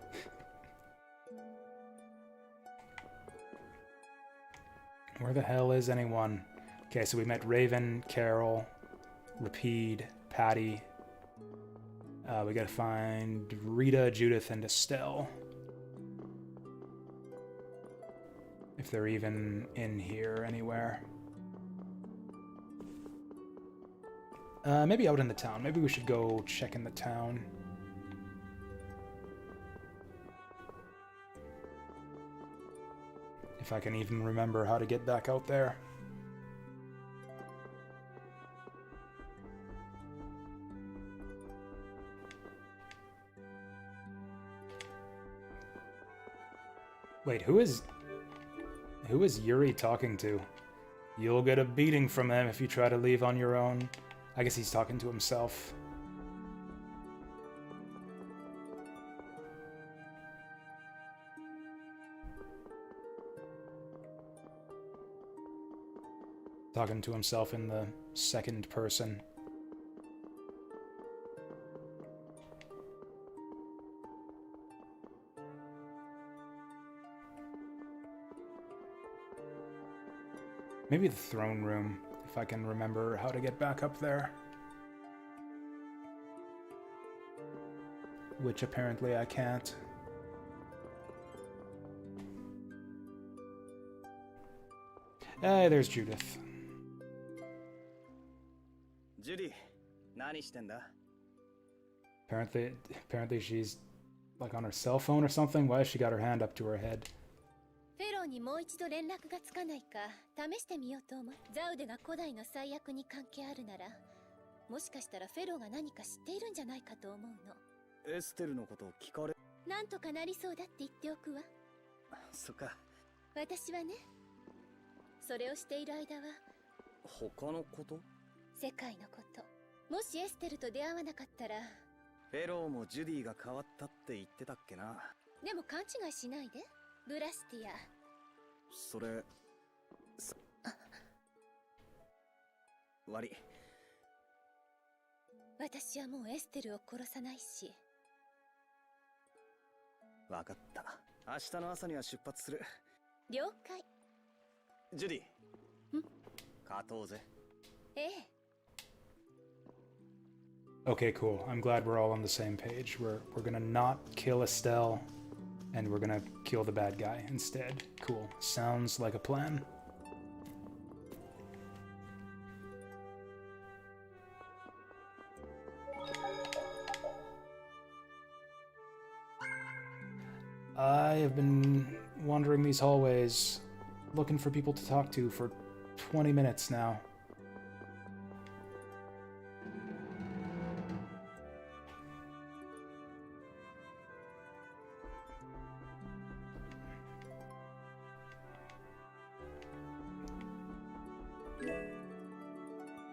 Where the hell is anyone? Okay, so we met Raven, Carol, Rapide, Patty. We gotta find Rita, Judith, and Estelle. If they're even in here anywhere. Maybe out in the town. Maybe we should go check in the town. If I can even remember how to get back out there. Wait, who is Yuri talking to? You'll get a beating from him if you try to leave on your own. I guess he's talking to himself. Talking to himself in the second person. Maybe the throne room, if I can remember how to get back up there. Which apparently I can't. Hey, there's Judith. ジュディ、何してんだ？ Apparently she's like on her cell phone or something. Why has she got her hand up to her head? フェローにもう一度連絡がつかないか試してみようと思う。ザウデが古代の最悪に関係あるなら、もしかしたらフェローが何か知っているんじゃないかと思うの。エステルのことを聞かれ。なんとかなりそうだって言っておくわ。そっか。私はね、それをしている間は他のこと？世界のこと。もしエステルと出会わなかったら。フェローもジュディが変わったって言ってたっけな。でも勘違いしないで、ブラスティア。それ悪い。私はもうエステルを殺さないし。わかった。明日の朝には出発する。了解。ジュディ。勝とうぜ。ええ。Okay, cool. I'm glad we're all on the same page. We're gonna not kill Estelle, and we're gonna kill the bad guy instead. Cool. Sounds like a plan. I have been wandering these hallways, looking for people to talk to for 20 minutes now.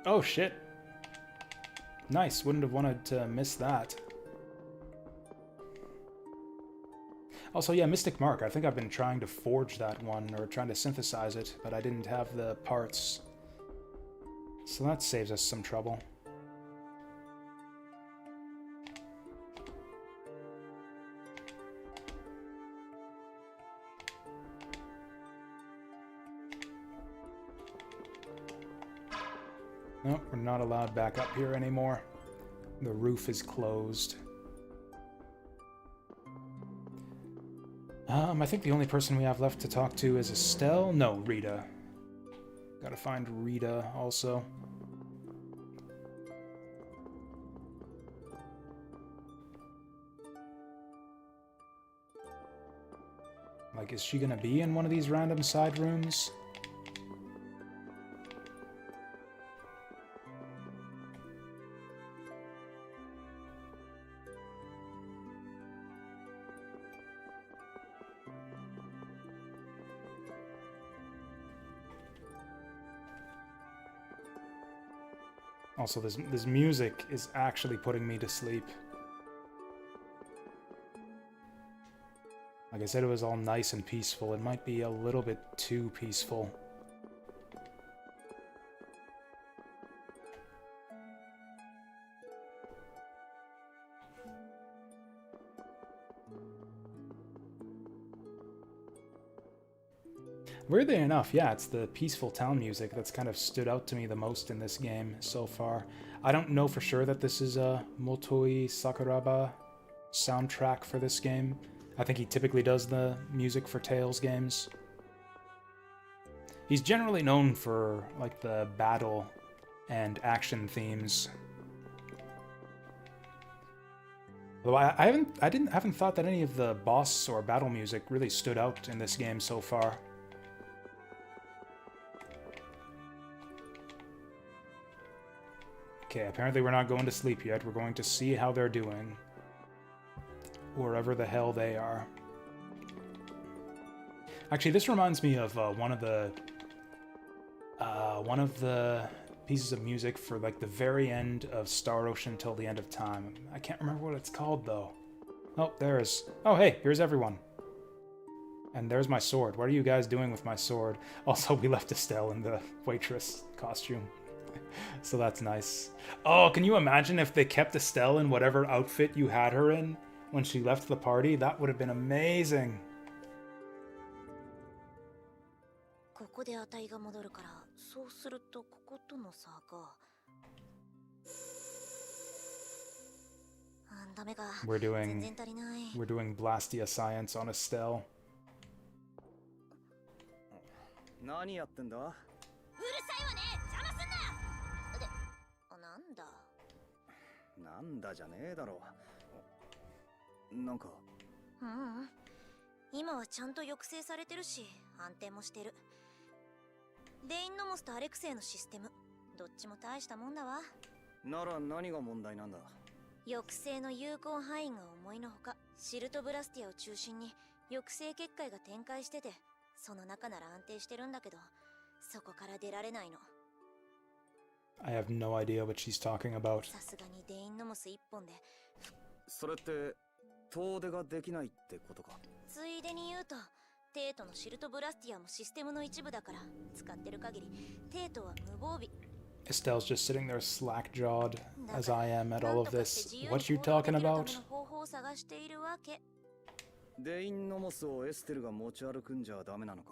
Oh shit. Nice, wouldn't have wanted to miss that. Also, yeah, Mystic Mark. I think I've been trying to forge that one, or trying to synthesize it, but I didn't have the parts. So that saves us some trouble. Nope, we're not allowed back up here anymore. The roof is closed. I think the only person we have left to talk to is Estelle? No, Rita. Gotta find Rita also. Like, is she gonna be in one of these random side rooms? Also, this music is actually putting me to sleep. Like I said, it was all nice and peaceful. It might be a little bit too peaceful. Weirdly enough, yeah, it's the peaceful town music that's kind of stood out to me the most in this game so far. I don't know for sure that this is a Motoi Sakuraba soundtrack for this game. I think he typically does the music for Tales games. He's generally known for, like, the battle and action themes. Though I haven't thought that any of the boss or battle music really stood out in this game so far. Okay, apparently we're not going to sleep yet. We're going to see how they're doing. Wherever the hell they are. Actually, this reminds me of one of the pieces of music for, like, the very end of Star Ocean Till the End of Time. I can't remember what it's called, though. Oh, oh, hey, here's everyone. And there's my sword. What are you guys doing with my sword? Also, we left Estelle in the waitress costume. So that's nice. Oh, can you imagine if they kept Estelle in whatever outfit you had her in when she left the party? That would have been amazing. ここで値が戻るからそうするとこことの差がダメか。 We're 全 doing 然足りない。 we're doing Blastia science on Estelle. 何やってんだ？うるさいわね、邪魔すんな。で、なんだ。なんだじゃねえだろ。なんか今はちゃんと抑制されてるし安定もしてる。デインノモスとアレクセイのシステムどっちも大したもんだわ。なら何が問題なんだ？抑制の有効範囲が思いのほか、シルトブラスティアを中心に抑制結界が展開してて、その中なら安定してるんだけど、そこから出られないの。 I have no idea what she's talking about. さすがにデインノモス一本で。それって遠出ができないってことか？ついでに言うと、テートのシルトブラスティアもシステムの一部だから、使ってる限りテートは無防備。 Estelle's just sitting there slack-jawed, as I am at all of this. What you talking about? 方法を探しているわけ。デインノモスをエステルが持ち歩くんじゃダメなのか？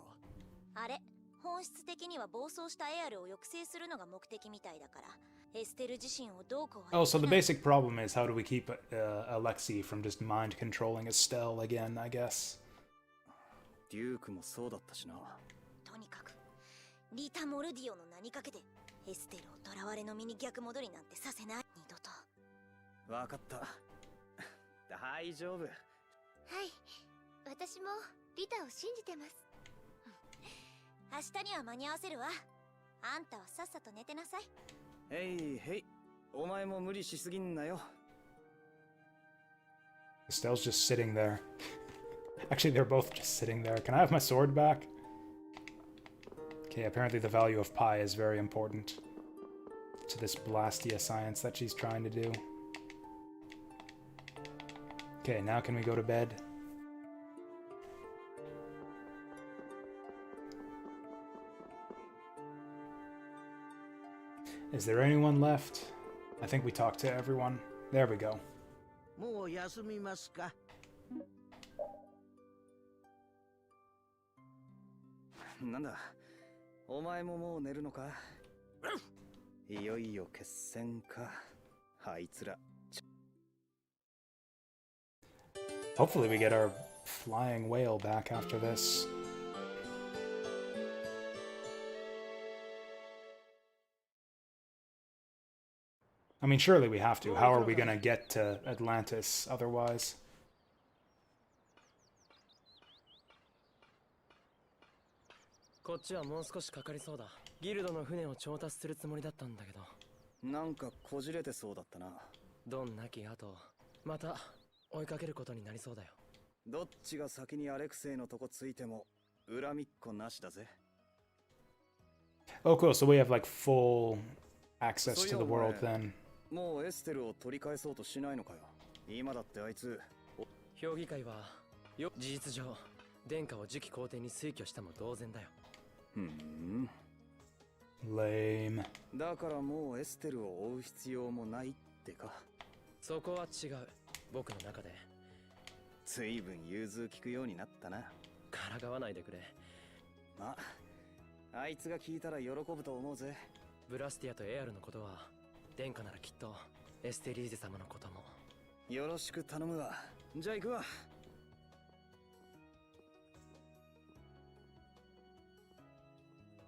あれ、本質的には暴走したエアルを抑制するのが目的みたいだから、エステル自身をどうこうは。 Oh, so the basic problem is how do we keep Alexei from just mind controlling Estelle again, I guess. デュークもそうだったしな。とにかくリタ・モルディオの名にかけてエステルを囚われの身に逆戻りなんてさせない。二度と。わかった。大丈夫。はい、私もリタを信じてます。明日には間に合わせるわ。あんたはさっさと寝てなさい。へいへい、お前も無理しすぎんなよ。 Estelle's just sitting there. Actually, they're both just sitting there. Can I have my sword back? Okay, apparently the value of pi is very important to this Blastia science that she's trying to do. Okay, now can we go to bed? Is there anyone left? I think we talked to everyone. There we go. もう休みますか？なんだ、お前ももう寝るのか？いよいよ決戦か。あいつら。Hopefully we get our flying whale back after this. I mean, surely we have to. How are we gonna get to Atlantis otherwise? こっちはもう少しかかりそうだ。ギルドの船を調達するつもりだったんだけど。なんかこじれてそうだったな。ドンなき後、また追いかけることになりそうだよ。どっちが先にアレクセイのとこついても恨みっこなしだぜ。Oh, cool. So we have like full access to the world then. もうエステルを取り返そうとしないのかよ。今だってあいつ。評議会は事実上殿下を次期皇帝に推挙したも同然だよ。Lame. だからもうエステルを追う必要もないってか。そこは違う。僕の中で随分融通きくようになったな。からかわないでくれ。まあ、あいつが聞いたら喜ぶと思うぜ。ブラスティアとエアルのことは殿下ならきっとエステリーゼ様のことも。よろしく頼むわ。じゃあ行くわ。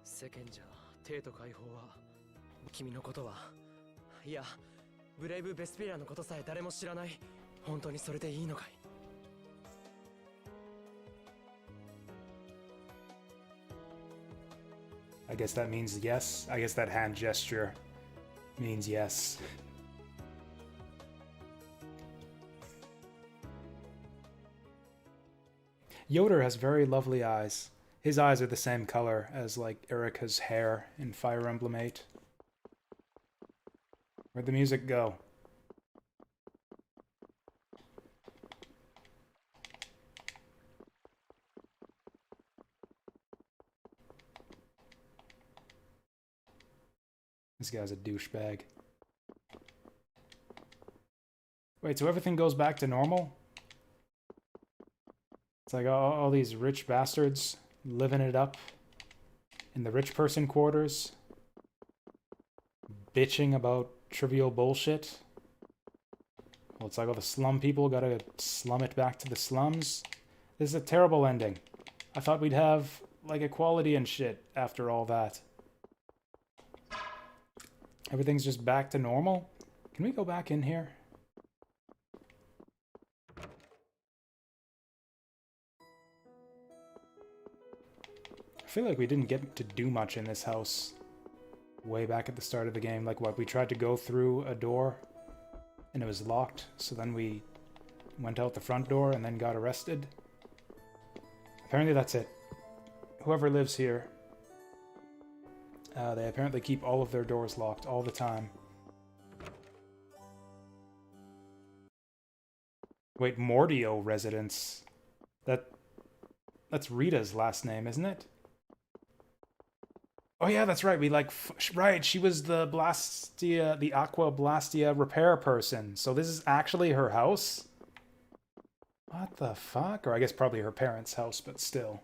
世間じゃ帝都解放は君のことは、いやブレイブ・ベスペリアのことさえ誰も知らない。本当にそれでいいのかい？ I guess that means yes. I guess that hand gesture means yes. Yoder has very lovely eyes. His eyes are the same color as, like, Erika's hair in Fire Emblem 8. Where'd the music go? This guy's a douchebag. Wait, so everything goes back to normal? It's like all these rich bastards living it up in the rich person quarters. bitching about trivial bullshit. Well, it's like all the slum people gotta slum it back to the slums. This is a terrible ending. I thought we'd have, like, equality and shit after all that. Everything's just back to normal? Can we go back in here? I feel like we didn't get to do much in this house way back at the start of the game. Like, what, we tried to go through a door and it was locked, so then we went out the front door and then got arrested. Apparently that's it. Whoever lives here, they apparently keep all of their doors locked all the time. Wait, Mordio residence. That's Rita's last name, isn't it? Oh yeah, that's right. We right. She was the Blastia, the Aqua Blastia repair person. So this is actually her house? What the fuck? Or I guess probably her parents' house, but still.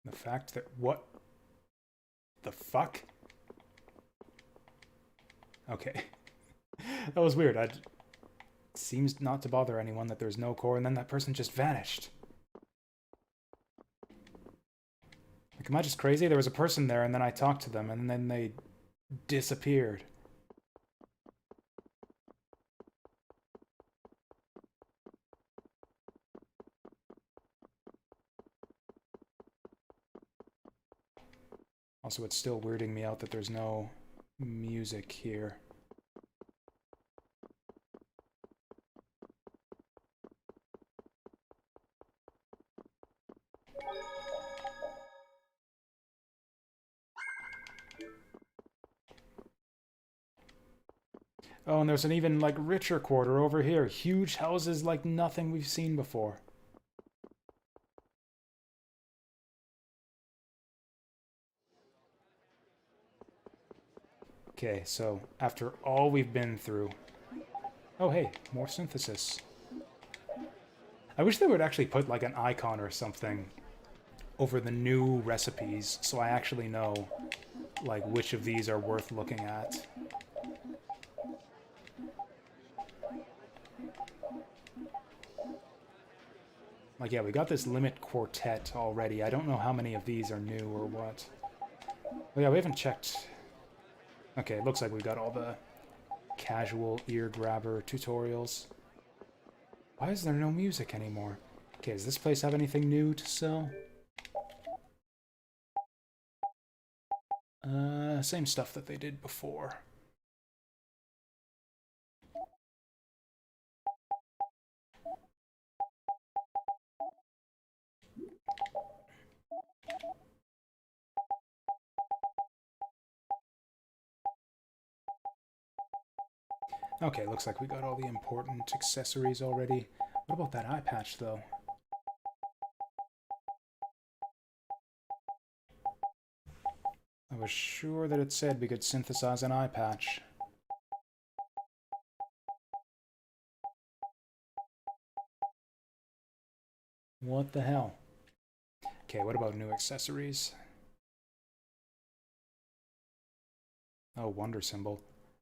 The fact that what the fuck? Okay. That was weird. It seems not to bother anyone that there's no core, and then that person just vanished. Like, am I just crazy? There was a person there, and then I talked to them, and then they disappeared. Also, it's still weirding me out that there's no music here. Oh, and there's an even, like, richer quarter over here. Huge houses like nothing we've seen before. Okay, so after all we've been through... Oh, hey, more synthesis. I wish they would actually put, like, an icon or something over the new recipes, so I actually know, like, which of these are worth looking at. Like, yeah, we got this limit quartet already. I don't know how many of these are new or what. Well, yeah, we haven't checked... Okay, it looks like we got all the casual ear grabber tutorials. Why is there no music anymore? Okay, does this place have anything new to sell? Same stuff that they did before. Okay, looks like we got all the important accessories already. What about that eye patch, though? I was sure that it said we could synthesize an eye patch. What the hell? Okay, what about new accessories? Oh, wonder symbol.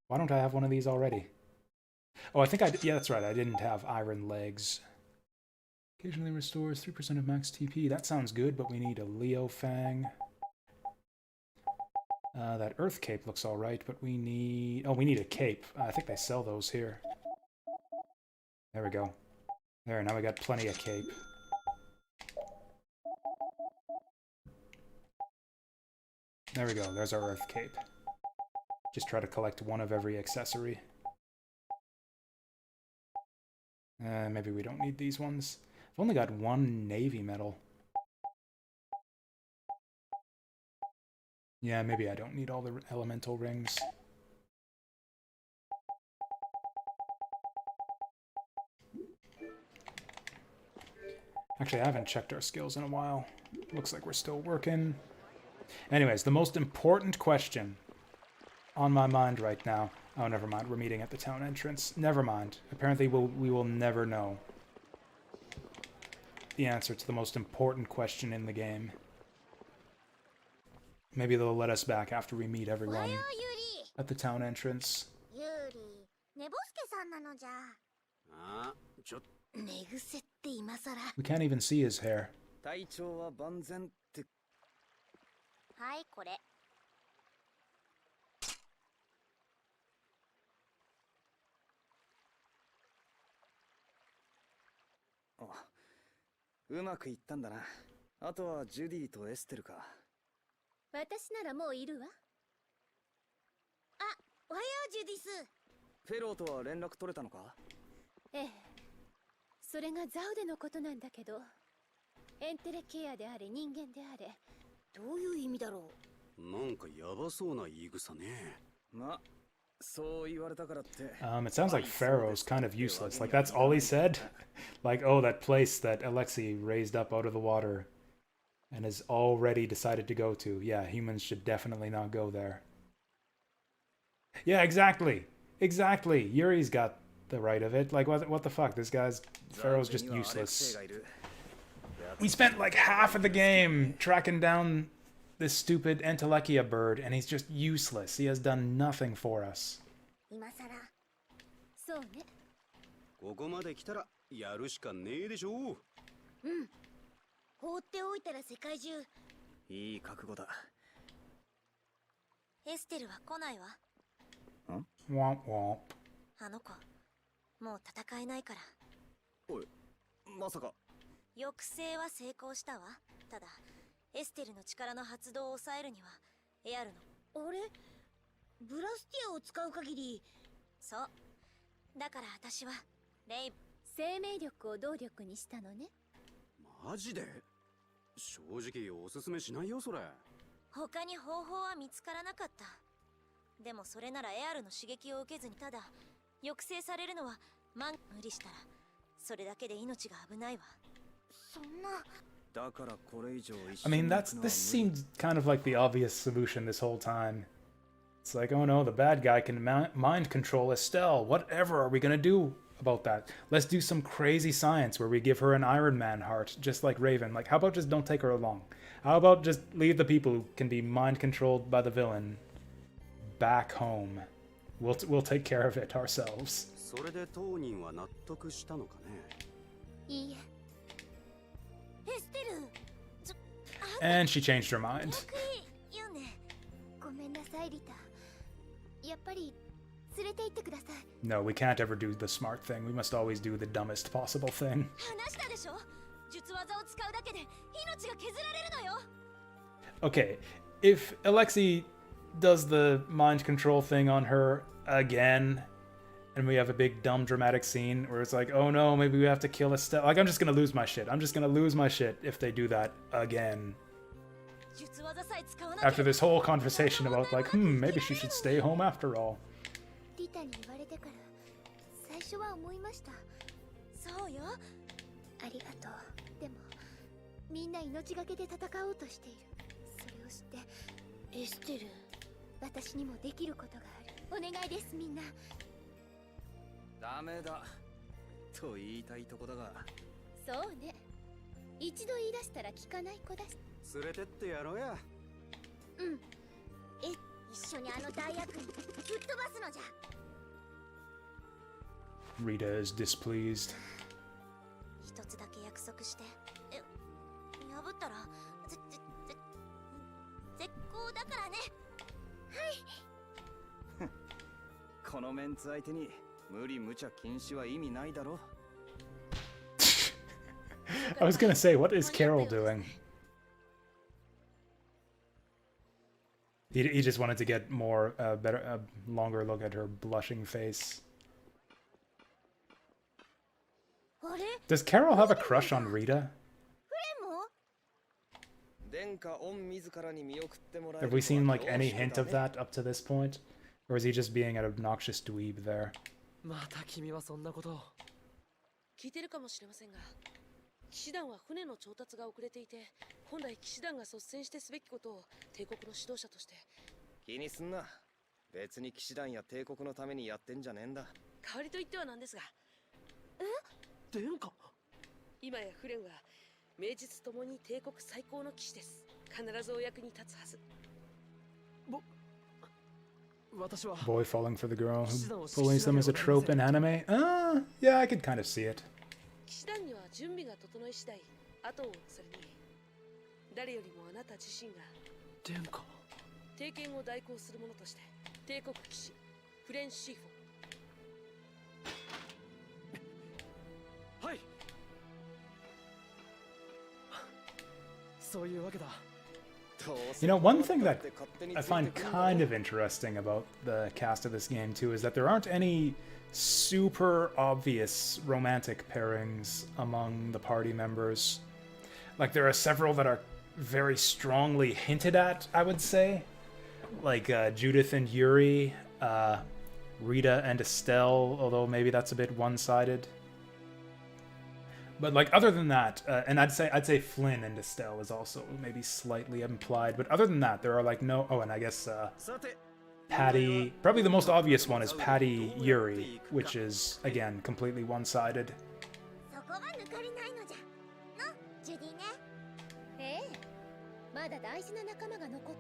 Why don't I have one of these already? Oh, I think yeah, that's right. I didn't have iron legs. Occasionally restores 3% of max TP. That sounds good, but we need a Leo Fang. That Earth Cape looks alright, but we need... Oh, we need a cape. I think they sell those here. There we go. There, now we got plenty of cape. There we go. There's our Earth Cape. Just try to collect one of every accessory. Maybe we don't need these ones. I've only got one navy medal. Yeah, maybe I don't need all the elemental rings. Actually, I haven't checked our skills in a while. Looks like we're still working. Anyways, the most important question. on my mind right now. Oh, never mind. We're meeting at the town entrance. Never mind. Apparently we will never know the answer to the most important question in the game. Maybe they'll let us back after we meet everyone at the town entrance. ユーリ寝ぼすけさんなのじゃ。ああ、ちょっ寝癖って今さら。 We can't even see his hair. 体調は万全って。はいこれ。あ、うまくいったんだな。あとはジュディとエステルか。私ならもういるわ。おはようジュディス。フェローとは連絡取れたのか？ええ。それがザウでのことなんだけど、エンテレケアであれ人間であれ。どういう意味だろとなんかヤバそうな言い草ね。ま、そう言われたからって。It sounds like Pharaoh's kind of useless. Like, that's all he said? Like, oh, that place that Alexei raised up out of the water and has already decided to go to. Yeah, humans should definitely not go there. Yeah, exactly. Exactly. Yuri's got the right of it. Like, what the fuck? This guy's... Pharaoh's just useless. We spent like half of the game tracking down this stupid Entelekia bird, and he's just useless. He has done nothing for us. う。今さら。そうね。ここまで来たらやるしかねえでしょう。うん。放っておいたら世界中。いい覚悟だ。エステルは来ないわ。Womp womp. あの子、もう戦えないから。おい、まさか。抑制は成功したわ。ただ、エステルの力の発動を抑えるには、エアルの。あれ？ブラスティアを使う限り。そう。だから私は、レイブ。生命力を動力にしたのね。マジで？正直おすすめしないよそれ。他に方法は見つからなかった。でもそれならエアルの刺激を受けずにただ抑制されるのは無理したらそれだけで命が危ないわ。そんな。だからこれ以上一 I mean, this seems kind of like the obvious solution this whole time. It's like, oh no, the bad guy can mind control Estelle. Whatever are we gonna do about that? Let's do some crazy science where we give her an Iron Man heart, just like Raven. Like, how about just don't take her along? How about just leave the people who can be mind controlled by the villain back home? We'll take care of it ourselves. それで当人は納得したのかね。いいえ。エステル。And she changed her mind. 言うね。ごめんなさいリタ。やっぱり連れて行ってください。No, we can't ever do the smart thing. We must always do the dumbest possible thing. 話したでしょ。術技を使うだけで命が削られるのよ。Okay, if Alexei does the mind control thing on her again, and we have a big dumb dramatic scene where it's like, oh no, maybe we have to kill Estelle. Like, I'm just gonna lose my shit. I'm just gonna lose my shit if they do that again. After this whole conversation about like, maybe she should stay home after all. リタに言われてから最初は思いました。そうよ。ありがとう。でもみんな命がけで戦おうとしている。それを知ってエステル、私にもできることがある。お願いですみんな。ダメだと言いたいとこだが。そうね。一度言い出したら聞かない子だし。連れてってやろうや。うん。一緒にあの大悪にぶっ飛ばすのじゃ。Rita is displeased. 一つだけ約束して。破ったら絶好だからね。はい。このメンツ相手に無理無茶禁止は意味ないだろ。I was gonna say, what is Carol doing? He just wanted to get more, a longer look at her blushing face. Does Carol have a crush on Rita? Have we seen like any hint of that up to this point? Or is he just being an obnoxious dweeb there? また君はそんなことを。聞いてるかもしれませんが、騎士団は船の調達が遅れていて、本来騎士団が率先してすべきことを帝国の指導者として。気にすんな。別に騎士団や帝国のためにやってんじゃねえんだ。代わりと言ってはなんですが、殿下。今やフレンは名実ともに帝国最高の騎士です。必ずお役に立つはず。私は Boy falling for the girl who bullies them is a trope in anime. Yeah, I could kind of see it. 騎士団には準備が整い次第後をそれに誰よりもあなた自身が殿下。帝権を代行する者として帝国騎士フレンシーフォン。はい。そういうわけだ。You know, one thing that I find kind of interesting about the cast of this game, too, is that there aren't any super obvious romantic pairings among the party members. Like, there are several that are very strongly hinted at, I would say. Like Judith and Yuri, Rita and Estelle, although maybe that's a bit one-sided. But like other than that, and I'd say Flynn and Estelle is also maybe slightly implied. But other than that, there are like no. Oh, and I guess Patty. Probably the most obvious one is Patty Yuri, which is again completely one-sided.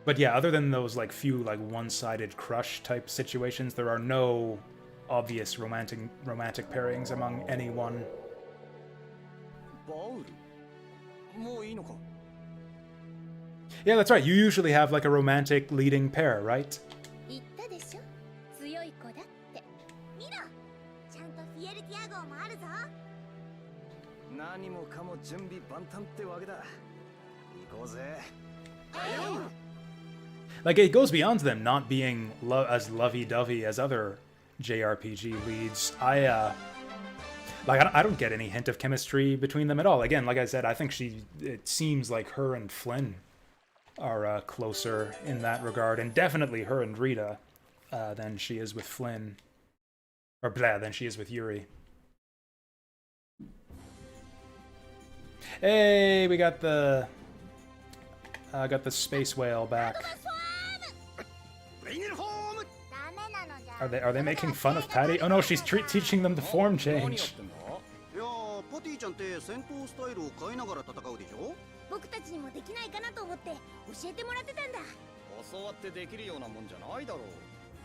But yeah, other than those like few like one-sided crush type situations, there are no obvious romantic pairings among anyone. Yeah, that's right. You usually have like a romantic leading pair, right? Like, it goes beyond them not being as lovey-dovey as other JRPG leads. I don't get any hint of chemistry between them at all. Again, like I said, I think it seems like her and Flynn are closer in that regard, and definitely her and Rita than she is with Flynn. Or than she is with Yuri. Hey, we got the space whale back. Are they making fun of Patty? Oh no, she's teaching them the form change. パティちゃんって戦闘スタイルを変えながら戦うでしょ。僕たちにもできないかなと思って教えてもらってたんだ。教わってできるようなもんじゃないだろう。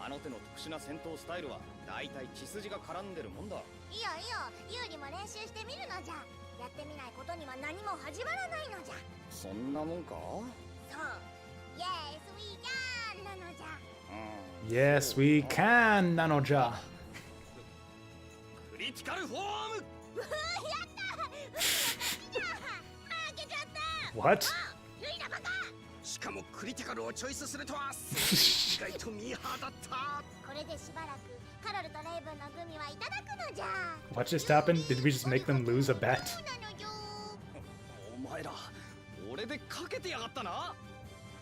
あの手の特殊な戦闘スタイルはだいたい血筋が絡んでるもんだ。いいよいいよ、ユーリも練習してみるのじゃ。やってみないことには何も始まらないのじゃ。そんなもんか？そう。Yes, we can なのじゃ。Yes, we can なのじゃ。クリティカルフォーム。What? しかもクリティカルをチョイスするとは意外とミーハーだった。これでしばらくカロルとレイブンのグミはいただくのじゃ。What just happened? Did we just make them lose a bet? お前ら、俺でかけてやがったな。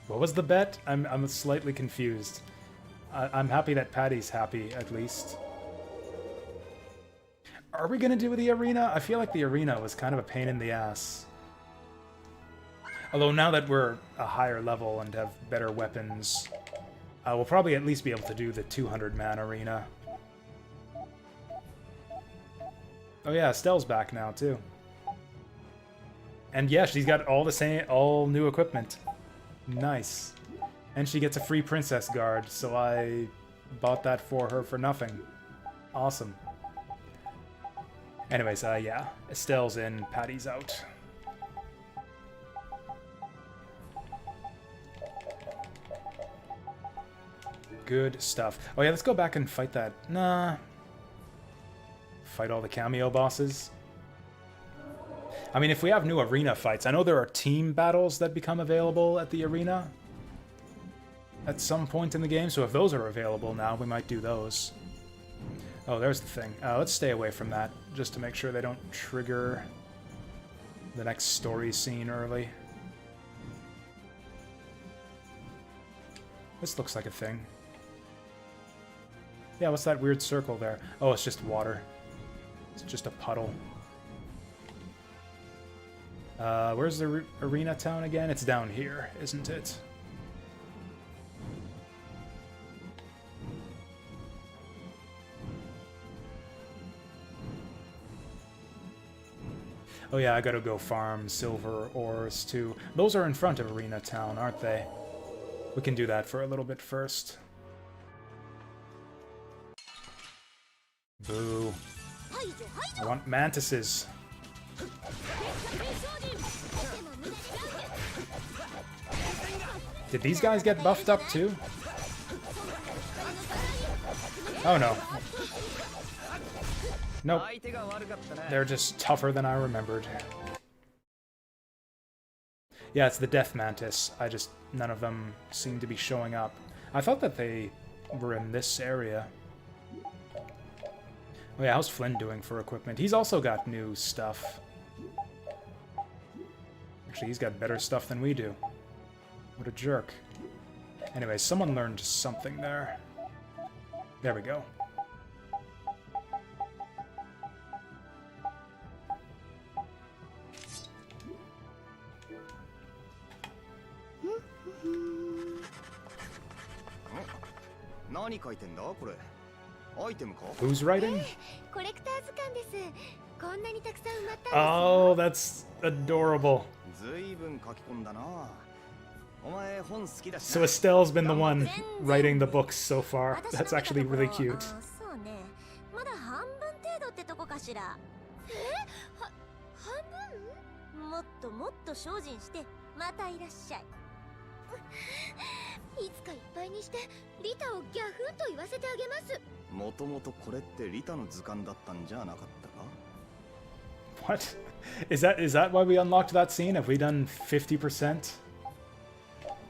What was the bet? I'm slightly confused. I'm happy that Patty's happy, at least. Are we gonna do the arena? I feel like the arena was kind of a pain in the ass. Although now that we're a higher level and have better weapons, we'll probably at least be able to do the 200-man arena. Oh yeah, Estelle's back now too. And yeah, she's got all new equipment. Nice. And she gets a free princess guard, so I bought that for her for nothing. Awesome. Anyways, yeah, Estelle's in, Patty's out. Good stuff. Oh yeah, let's go back and fight that. Nah. Fight all the cameo bosses. I mean, if we have new arena fights, I know there are team battles that become available at the arena at some point in the game, so if those are available now, we might do those. Oh, there's the thing. Let's stay away from that, just to make sure they don't trigger the next story scene early. This looks like a thing. Yeah, what's that weird circle there? Oh, it's just water. It's just a puddle. Where's the arena town again? It's down here, isn't it? Oh yeah, I gotta go farm silver ores too. Those are in front of Arena Town, aren't they? We can do that for a little bit first. Boo. I want mantises. Did these guys get buffed up too? Oh no. Nope. They're just tougher than I remembered. Yeah, it's the Death Mantis. None of them seem to be showing up. I thought that they were in this area. Oh yeah, how's Flynn doing for equipment? He's also got new stuff. Actually, he's got better stuff than we do. What a jerk. Anyway, someone learned something there. There we go. Who's writing? Oh, that's adorable. So Estelle's been the one writing the books so far. That's actually really cute. What? Is that why we unlocked that scene? Have we done 50%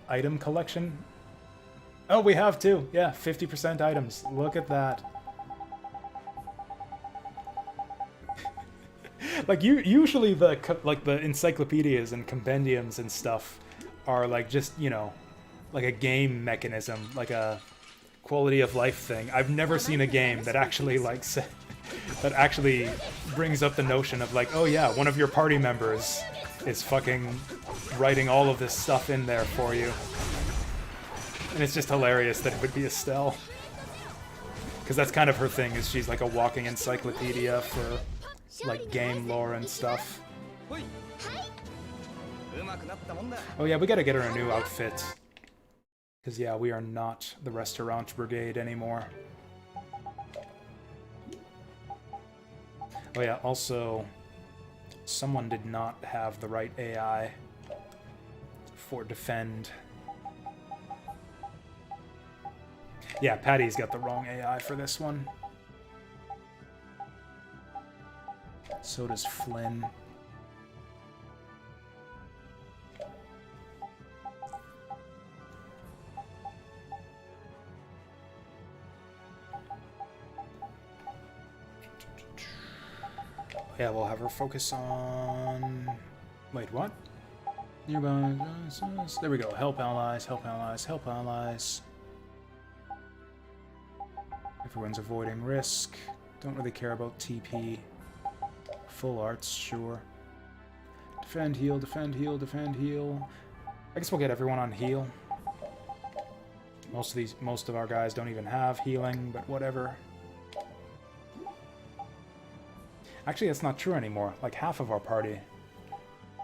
item collection? Oh, we have too. Yeah, 50% items. Look at that. Like usually the encyclopedias and compendiums and stuff are like just, you know, like a game mechanism, like a quality of life thing. I've never seen a game that actually like that actually brings up the notion of like, oh yeah, one of your party members is fucking writing all of this stuff in there for you. And it's just hilarious that it would be Estelle. Because that's kind of her thing, is she's like a walking encyclopedia for like game lore and stuff. Oh yeah, we gotta get her a new outfit. Because yeah, we are not the Restaurant Brigade anymore. Oh yeah, also, someone did not have the right AI for defend. Yeah, Patty's got the wrong AI for this one. So does Flynn. Yeah, we'll have her focus on... Wait, what? Nearby... There we go. Help allies, help allies, help allies. Everyone's avoiding risk. Don't really care about TP. Full arts, sure. Defend, heal, defend, heal, defend, heal. I guess we'll get everyone on heal. Most of our guys don't even have healing, but whatever. Actually, that's not true anymore. Like, half of our party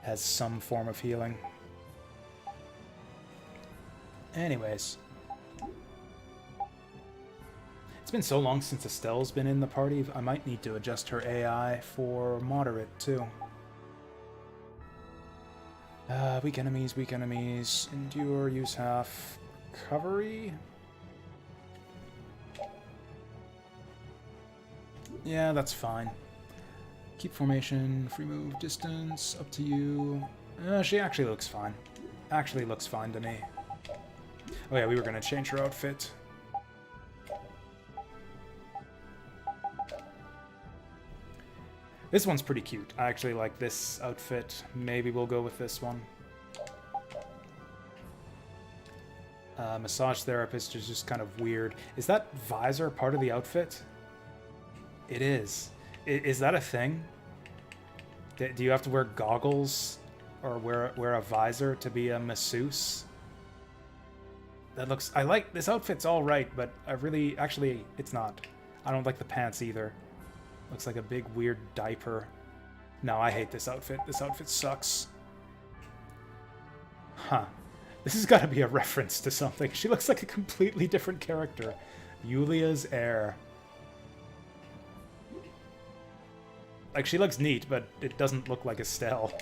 has some form of healing. Anyways. It's been so long since Estelle's been in the party, I might need to adjust her AI for moderate, too. Weak enemies, weak enemies. Endure, use half. Recovery? Yeah, that's fine. Keep formation, free move, distance, up to you. She actually looks fine. Actually looks fine to me. Oh yeah, we were gonna change her outfit. This one's pretty cute. I actually like this outfit. Maybe we'll go with this one. Massage therapist is just kind of weird. Is that visor part of the outfit? It is. Is that a thing? Do you have to wear goggles or wear a visor to be a masseuse? That looks... I like... This outfit's all right, but I really... Actually, it's not. I don't like the pants either. Looks like a big weird diaper. No, I hate this outfit. This outfit sucks. Huh. This has got to be a reference to something. She looks like a completely different character. Yulia's heir. Like, she looks neat, but it doesn't look like Estelle.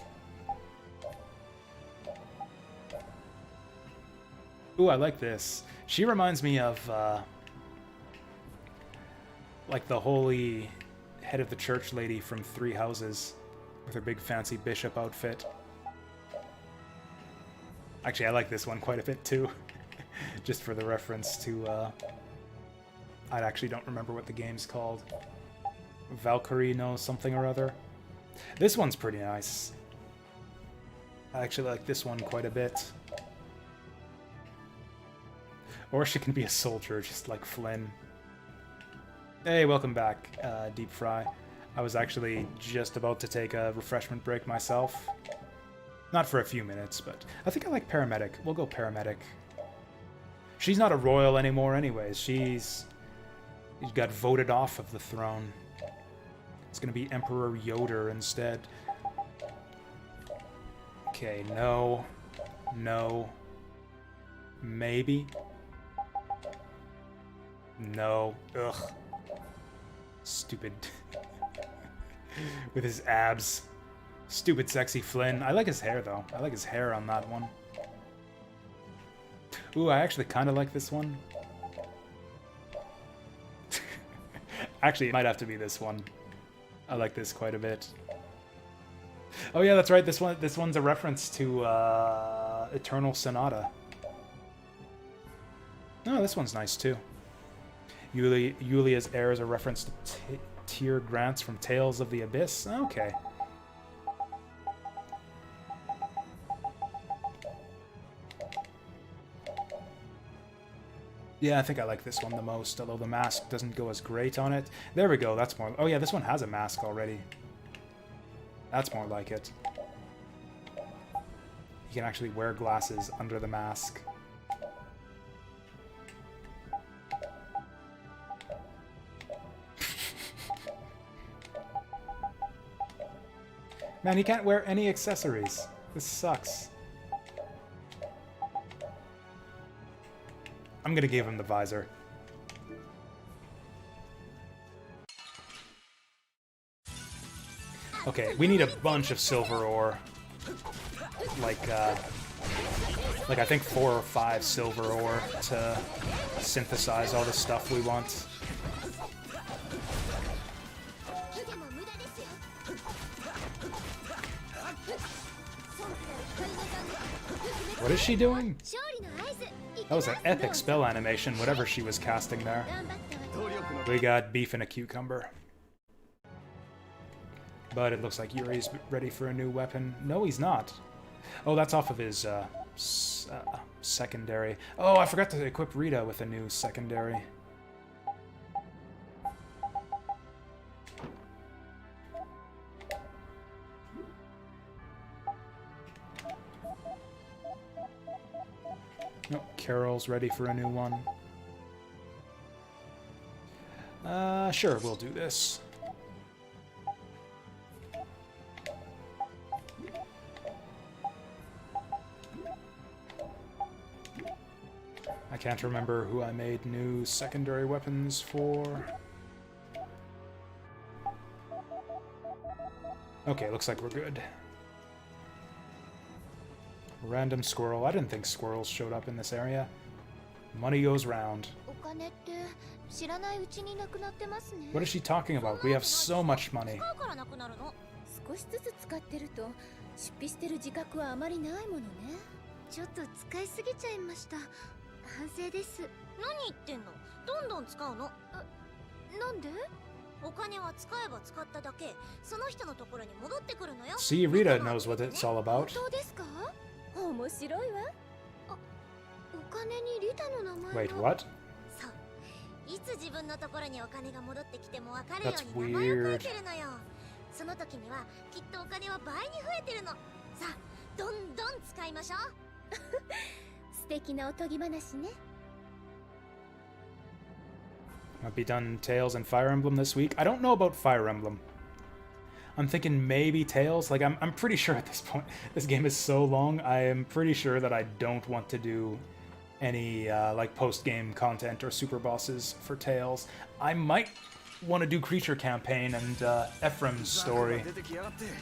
Ooh, I like this. She reminds me of, like the holy head of the church lady from Three Houses with her big fancy bishop outfit. Actually, I like this one quite a bit too. Just for the reference to, I actually don't remember what the game's called. Valkyrie no something or other. This one's pretty nice. I actually like this one quite a bit. Or she can be a soldier, just like Flynn. Hey, welcome back, Deep Fry. I was actually just about to take a refreshment break myself. Not for a few minutes, but I think I like paramedic. We'll go paramedic. She's not a royal anymore anyways. She got voted off of the throne. It's gonna be Emperor Yoder instead. Okay, no. No. Maybe. No. Ugh. Stupid. With his abs. Stupid sexy Flynn. I like his hair though. I like his hair on that one. Ooh, I actually kind of like this one. Actually, it might have to be this one. I like this quite a bit. Oh yeah, that's right. This one's a reference to Eternal Sonata. Oh, this one's nice too. Yulia's heir is a reference to Tyr Grants from Tales of the Abyss. Okay. Yeah, I think I like this one the most, although the mask doesn't go as great on it. There we go, that's more... Oh yeah, this one has a mask already. That's more like it. You can actually wear glasses under the mask. Man, he can't wear any accessories. This sucks. I'm gonna give him the visor. Okay, we need a bunch of silver ore. Like I think 4 or 5 silver ore to synthesize all the stuff we want. What is she doing? That was an epic spell animation, whatever she was casting there. We got beef and a cucumber. But it looks like Yuri's ready for a new weapon. No, he's not. Oh, that's off of his secondary. Oh, I forgot to equip Rita with a new secondary. Oh, Carol's ready for a new one. Sure, we'll do this. I can't remember who I made new secondary weapons for. Okay, looks like we're good. Random squirrel. I didn't think squirrels showed up in this area. Money goes round. What is she talking about? We have so much money. See, Rita knows what it's all about. Wait, what? That's weird. Might be done Tales and Fire Emblem this week. I don't know about Fire Emblem. I'm thinking maybe Tails. Like, I'm pretty sure at this point, this game is so long, I am pretty sure that I don't want to do any, like, post-game content or super bosses for Tails. I might want to do Creature Campaign and Ephraim's story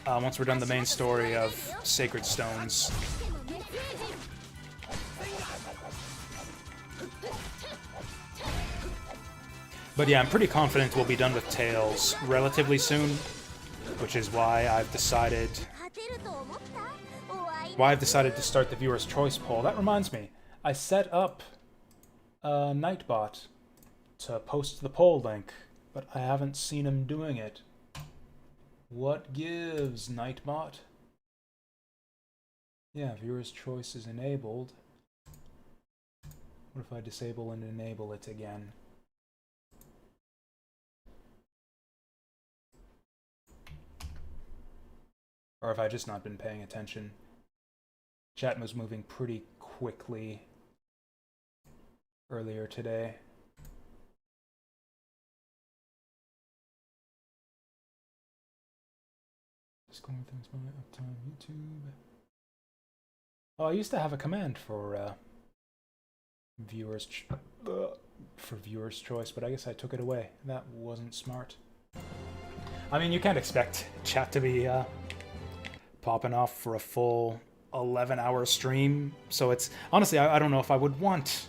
once we're done the main story of Sacred Stones. But yeah, I'm pretty confident we'll be done with Tails relatively soon, which is why I've decided to start the viewer's choice poll. That reminds me, I set up a Nightbot to post the poll link, but I haven't seen him doing it. What gives, Nightbot? Yeah, viewer's choice is enabled. What if I disable and enable it again? Or have I just not been paying attention? Chat was moving pretty quickly earlier today. Just going things by uptime YouTube. Oh, I used to have a command for viewers choice, but I guess I took it away. That wasn't smart. I mean, you can't expect chat to be popping off for a full 11-hour stream, so it's honestly I don't know if I would want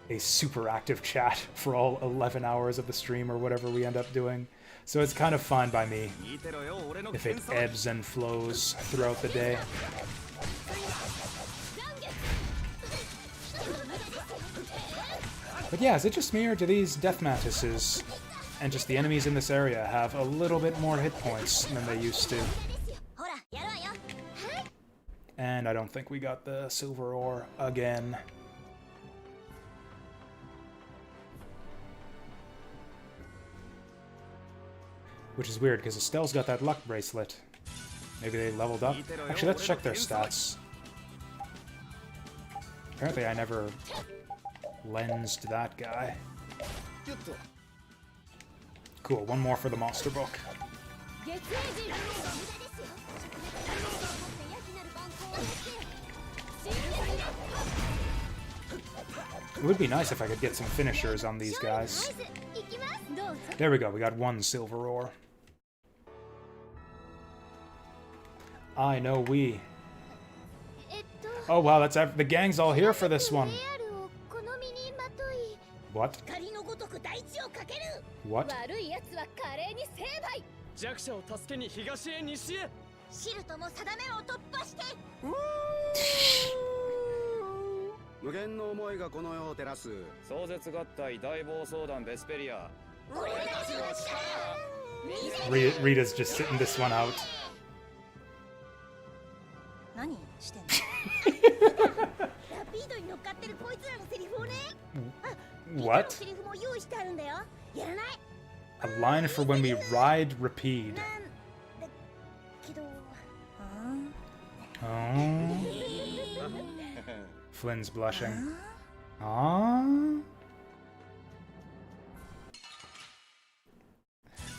a super active chat for all 11 hours of the stream or whatever we end up doing. So it's kind of fine by me if it ebbs and flows throughout the day. But yeah, is it just me or do these death mantises and just the enemies in this area have a little bit more hit points than they used to? And I don't think we got the silver ore again. Which is weird, because Estelle's got that luck bracelet. Maybe they leveled up? Actually, let's check their stats. Apparently I never lensed that guy. Cool, one more for the monster book. It would be nice if I could get some finishers on these guys. There we go, we got one silver ore. I know we. Oh wow, that's the gang's all here for this one. What? What? Rita's just sitting this one out. What? A line for when we ride Rapide. Oh. Flynn's blushing. Aww.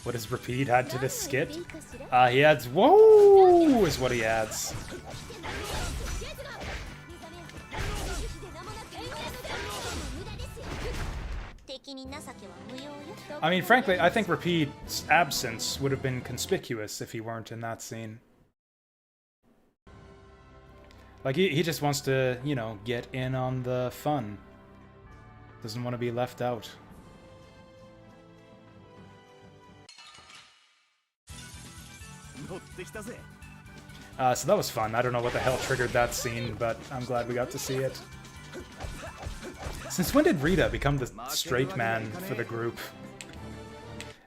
What does Rapide add to this skit? He adds whoa is what he adds. I mean, frankly, I think Rapide's absence would have been conspicuous if he weren't in that scene. Like, he just wants to, you know, get in on the fun. Doesn't want to be left out. So that was fun. I don't know what the hell triggered that scene, but I'm glad we got to see it. Since when did Rita become the straight man for the group?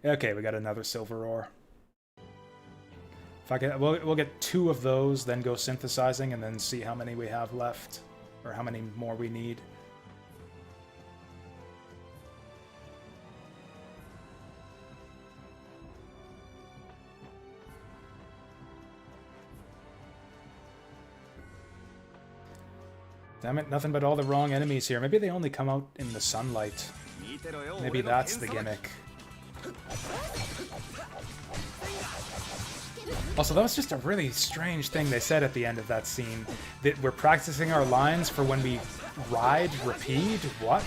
Okay, we got another silver ore. If I can, we'll get 2 of those, then go synthesizing, and then see how many we have left, or how many more we need. Damn it, nothing but all the wrong enemies here. Maybe they only come out in the sunlight. Maybe that's the gimmick. Also, that was just a really strange thing they said at the end of that scene. That we're practicing our lines for when we ride repeat? What?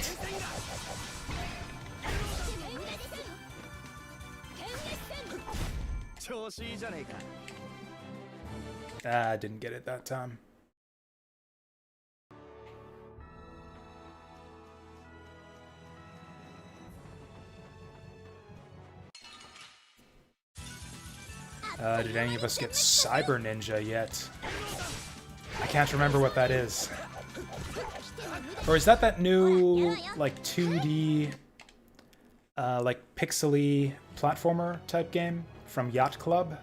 Ah, I didn't get it that time. Did any of us get Cyber Ninja yet? I can't remember what that is. Or is that new, like, 2D, like, pixely platformer type game from Yacht Club?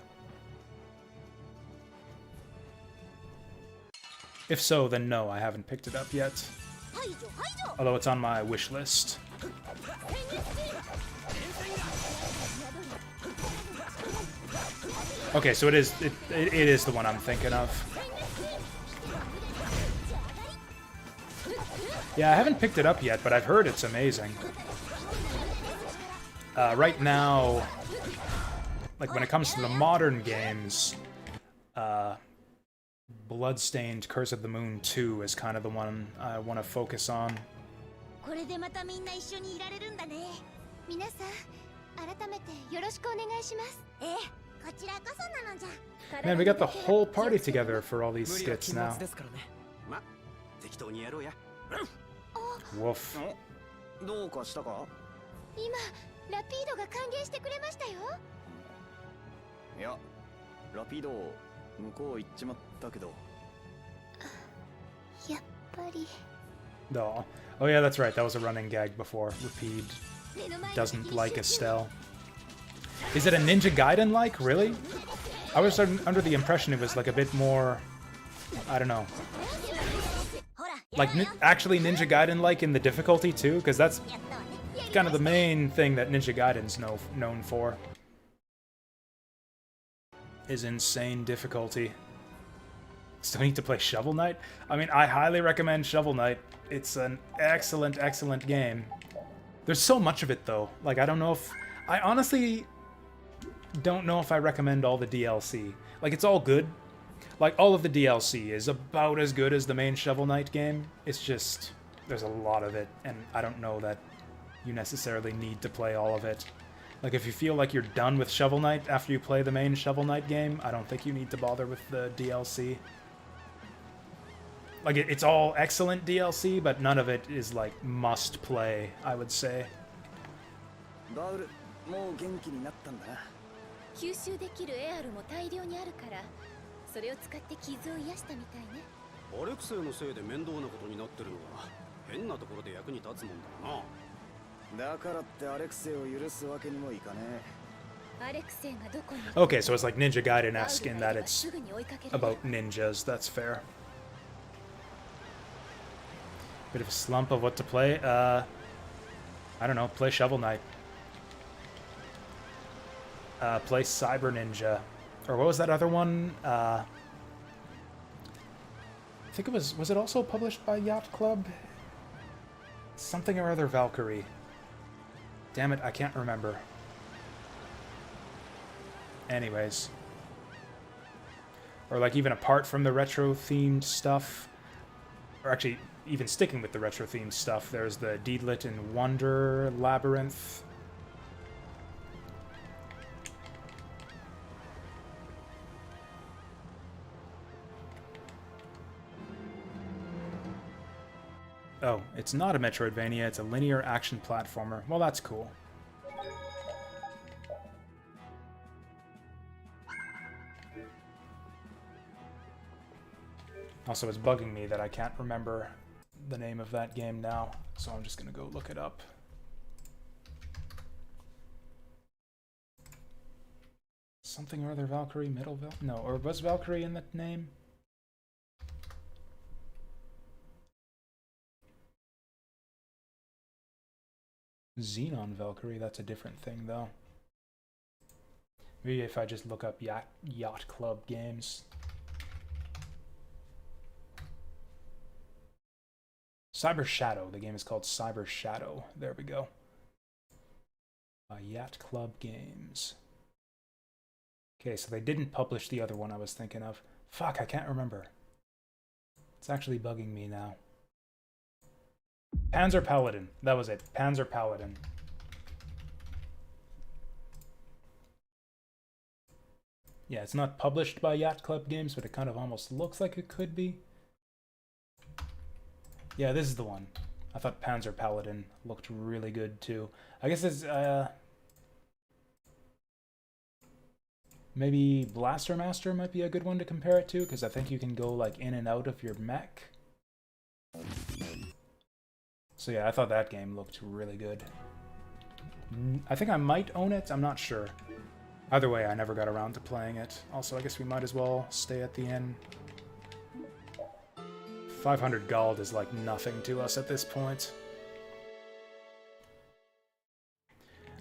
If so, then no, I haven't picked it up yet. Although it's on my wish list. Okay, so it is the one I'm thinking of. Yeah, I haven't picked it up yet, but I've heard it's amazing. Right now, like when it comes to the modern games, Bloodstained Curse of the Moon 2 is kind of the one I want to focus on. Man, we got the whole party together for all these skits now. Woof. どうかしたか？今ラピードが歓迎してくれましたよ。いや、ラピード向こう行っちまったけど。やっぱり。No. Oh yeah, that's right. That was a running gag before. Rapide doesn't like Estelle. Is it a Ninja Gaiden like? Really? I was under the impression it was like a bit more, I don't know. Like actually Ninja Gaiden like in the difficulty too, because that's kind of the main thing that Ninja Gaiden's known for. Is insane difficulty. Still need to play Shovel Knight? I mean, I highly recommend Shovel Knight. It's an excellent, excellent game. There's so much of it though. Like, I don't know if... I honestly don't know if I recommend all the DLC. Like, it's all good. Like, all of the DLC is about as good as the main Shovel Knight game. It's just... there's a lot of it, and I don't know that you necessarily need to play all of it. Like, if you feel like you're done with Shovel Knight after you play the main Shovel Knight game, I don't think you need to bother with the DLC. Like, it's all excellent DLC, but none of it is, like, must play, I would say. もう元気になったんだな。吸収できるエアルも大量にあるから、それを使って傷を癒したみたいね。アレクセイのせいで面倒なことになってるのは変なところで役に立つもんだな。だからってアレクセイを許すわけにもいかねえ。アレクセイがどこに Okay, so it's like Ninja Gaiden-esque in that it's about ninjas. That's fair. Bit of a slump of what to play. I don't know. Play Shovel Knight. Play Cyber Ninja. Or what was that other one? I think it was it also published by Yacht Club? Something or other Valkyrie. Damn it, I can't remember. Anyways. Or like even apart from the retro-themed stuff, or actually even sticking with the retro-themed stuff, there's the Deedlit and Wonder Labyrinth. Oh, it's not a Metroidvania, it's a linear action platformer. Well, that's cool. Also, it's bugging me that I can't remember the name of that game now, so I'm just gonna go look it up. Something or other Valkyrie, Middle Valkyrie? No, or was Valkyrie in the name? Xenon Valkyrie, that's a different thing though. Maybe if I just look up Yacht Club games. Cyber Shadow, the game is called Cyber Shadow. There we go. Yacht Club games. Okay, so they didn't publish the other one I was thinking of. Fuck, I can't remember. It's actually bugging me now. Panzer Paladin. That was it. Panzer Paladin. Yeah, it's not published by Yacht Club Games, but it kind of almost looks like it could be. Yeah, this is the one. I thought Panzer Paladin looked really good too. I guess it's maybe Blaster Master might be a good one to compare it to, because I think you can go like in and out of your mech. So yeah, I thought that game looked really good. I think I might own it, I'm not sure. Either way, I never got around to playing it. Also, I guess we might as well stay at the inn. 500 gold is like nothing to us at this point.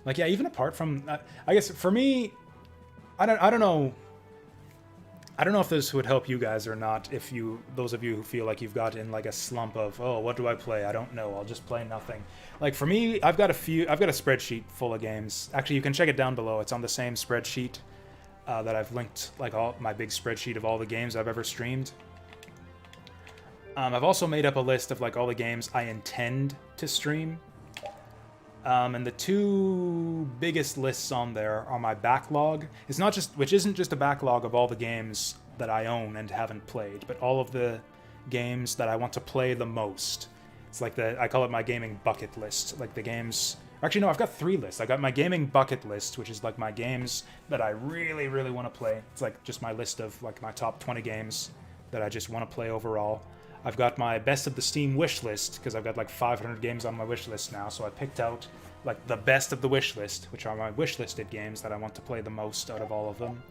Like, yeah, even apart from... I guess, for me... I don't know... I don't know if this would help you guys or not, if you... Those of you who feel like you've got in, like, a slump of, oh, what do I play? I don't know. I'll just play nothing. Like, for me, I've got a spreadsheet full of games. Actually, you can check it down below. It's on the same spreadsheet that I've linked, like, all my big spreadsheet of all the games I've ever streamed. I've also made up a list of like all the games I intend to stream. And the two biggest lists on there are my backlog. It's not just, which isn't just a backlog of all the games that I own and haven't played, but all of the games that I want to play the most. It's like I call it my gaming bucket list. Like the games, actually no, I've got 3 lists. I got my gaming bucket list, which is like my games that I really, really want to play. It's like just my list of like my top 20 games that I just want to play overall. I've got my best of the Steam wish list, because I've got like 500 games on my wish list now, so I picked out like the best of the wish list, which are my wish listed games that I want to play the most out of all of them.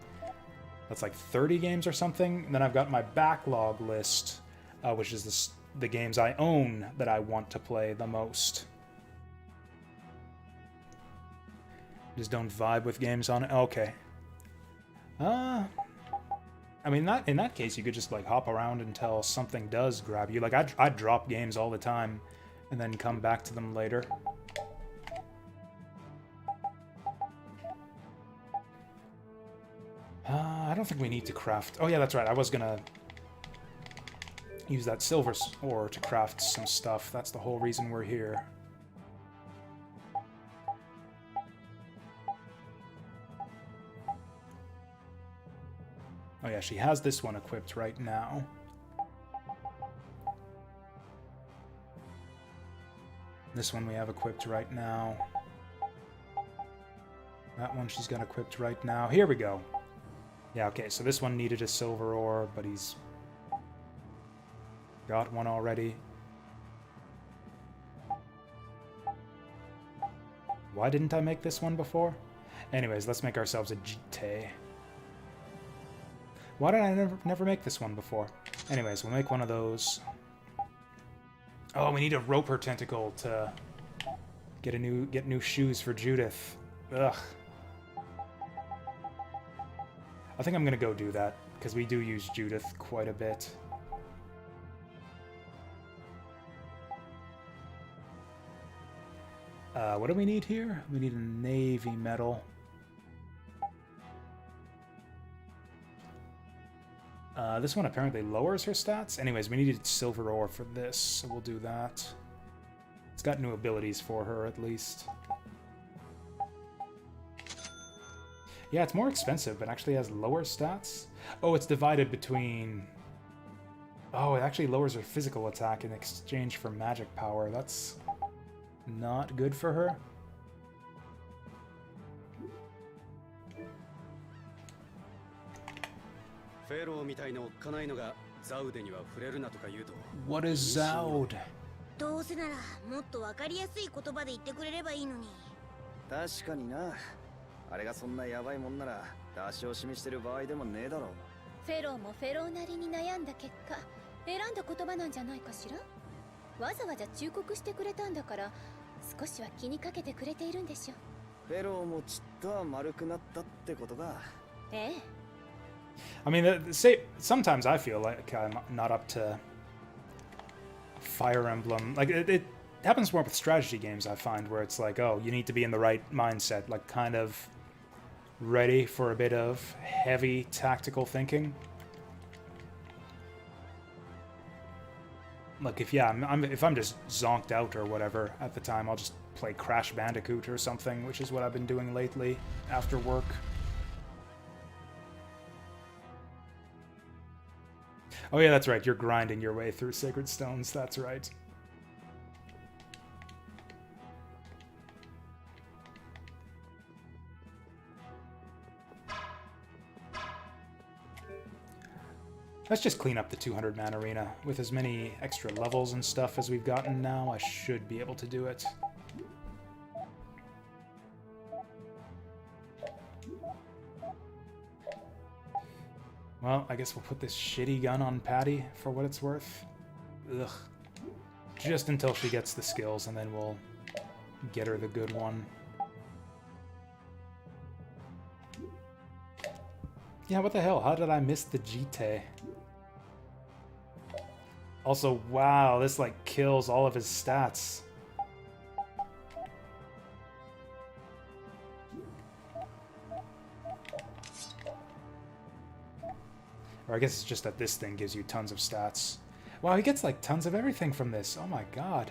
That's like 30 games or something. And then I've got my backlog list, which is the games I own that I want to play the most. Just don't vibe with games on it. Okay. I mean, in that case, you could just, like, hop around until something does grab you. Like, I'd drop games all the time and then come back to them later. I don't think we need to craft... Oh, yeah, that's right. I was gonna use that silver ore to craft some stuff. That's the whole reason we're here. Oh yeah, she has this one equipped right now. This one we have equipped right now. That one she's got equipped right now. Here we go. Yeah, okay, so this one needed a silver ore, but he's got one already. Why didn't I make this one before? Anyways, let's make ourselves a Jite. Why did I never make this one before? Anyways, we'll make one of those. Oh, we need a roper tentacle to get new shoes for Judith. Ugh. I think I'm gonna go do that, because we do use Judith quite a bit. What do we need here? We need a navy metal. This one apparently lowers her stats. Anyways, we needed silver ore for this, so we'll do that. It's got new abilities for her, at least. Yeah, it's more expensive, but actually has lower stats. Oh, it's divided between... Oh, it actually lowers her physical attack in exchange for magic power. That's not good for her. What is Zaud? どうせならもっとわかりやすい言葉で言ってくれればいいのに。確かにな。あれがそんなヤバいもんなら出し惜しみしてる場合でもねえだろう。フェローもフェローなりに悩んだ結果、選んだ言葉なんじゃないかしら。わざわざ忠告してくれたんだから、少しは気にかけてくれているんでしょ。フェローもちっとは丸くなったってことか。ええ。I mean, sometimes I feel like I'm not up to Fire Emblem. Like, it happens more with strategy games, I find, where it's like, oh, you need to be in the right mindset. Like, kind of ready for a bit of heavy tactical thinking. Look, if I'm just zonked out or whatever at the time, I'll just play Crash Bandicoot or something, which is what I've been doing lately after work. Oh yeah, that's right, you're grinding your way through Sacred Stones, that's right. Let's just clean up the 200-man arena. With as many extra levels and stuff as we've gotten now, I should be able to do it. Well, I guess we'll put this shitty gun on Patty for what it's worth. Ugh. Just until she gets the skills, and then we'll get her the good one. Yeah, what the hell? How did I miss the Jite? Also, wow, this like kills all of his stats. Or I guess it's just that this thing gives you tons of stats. Wow, he gets like tons of everything from this. Oh my god.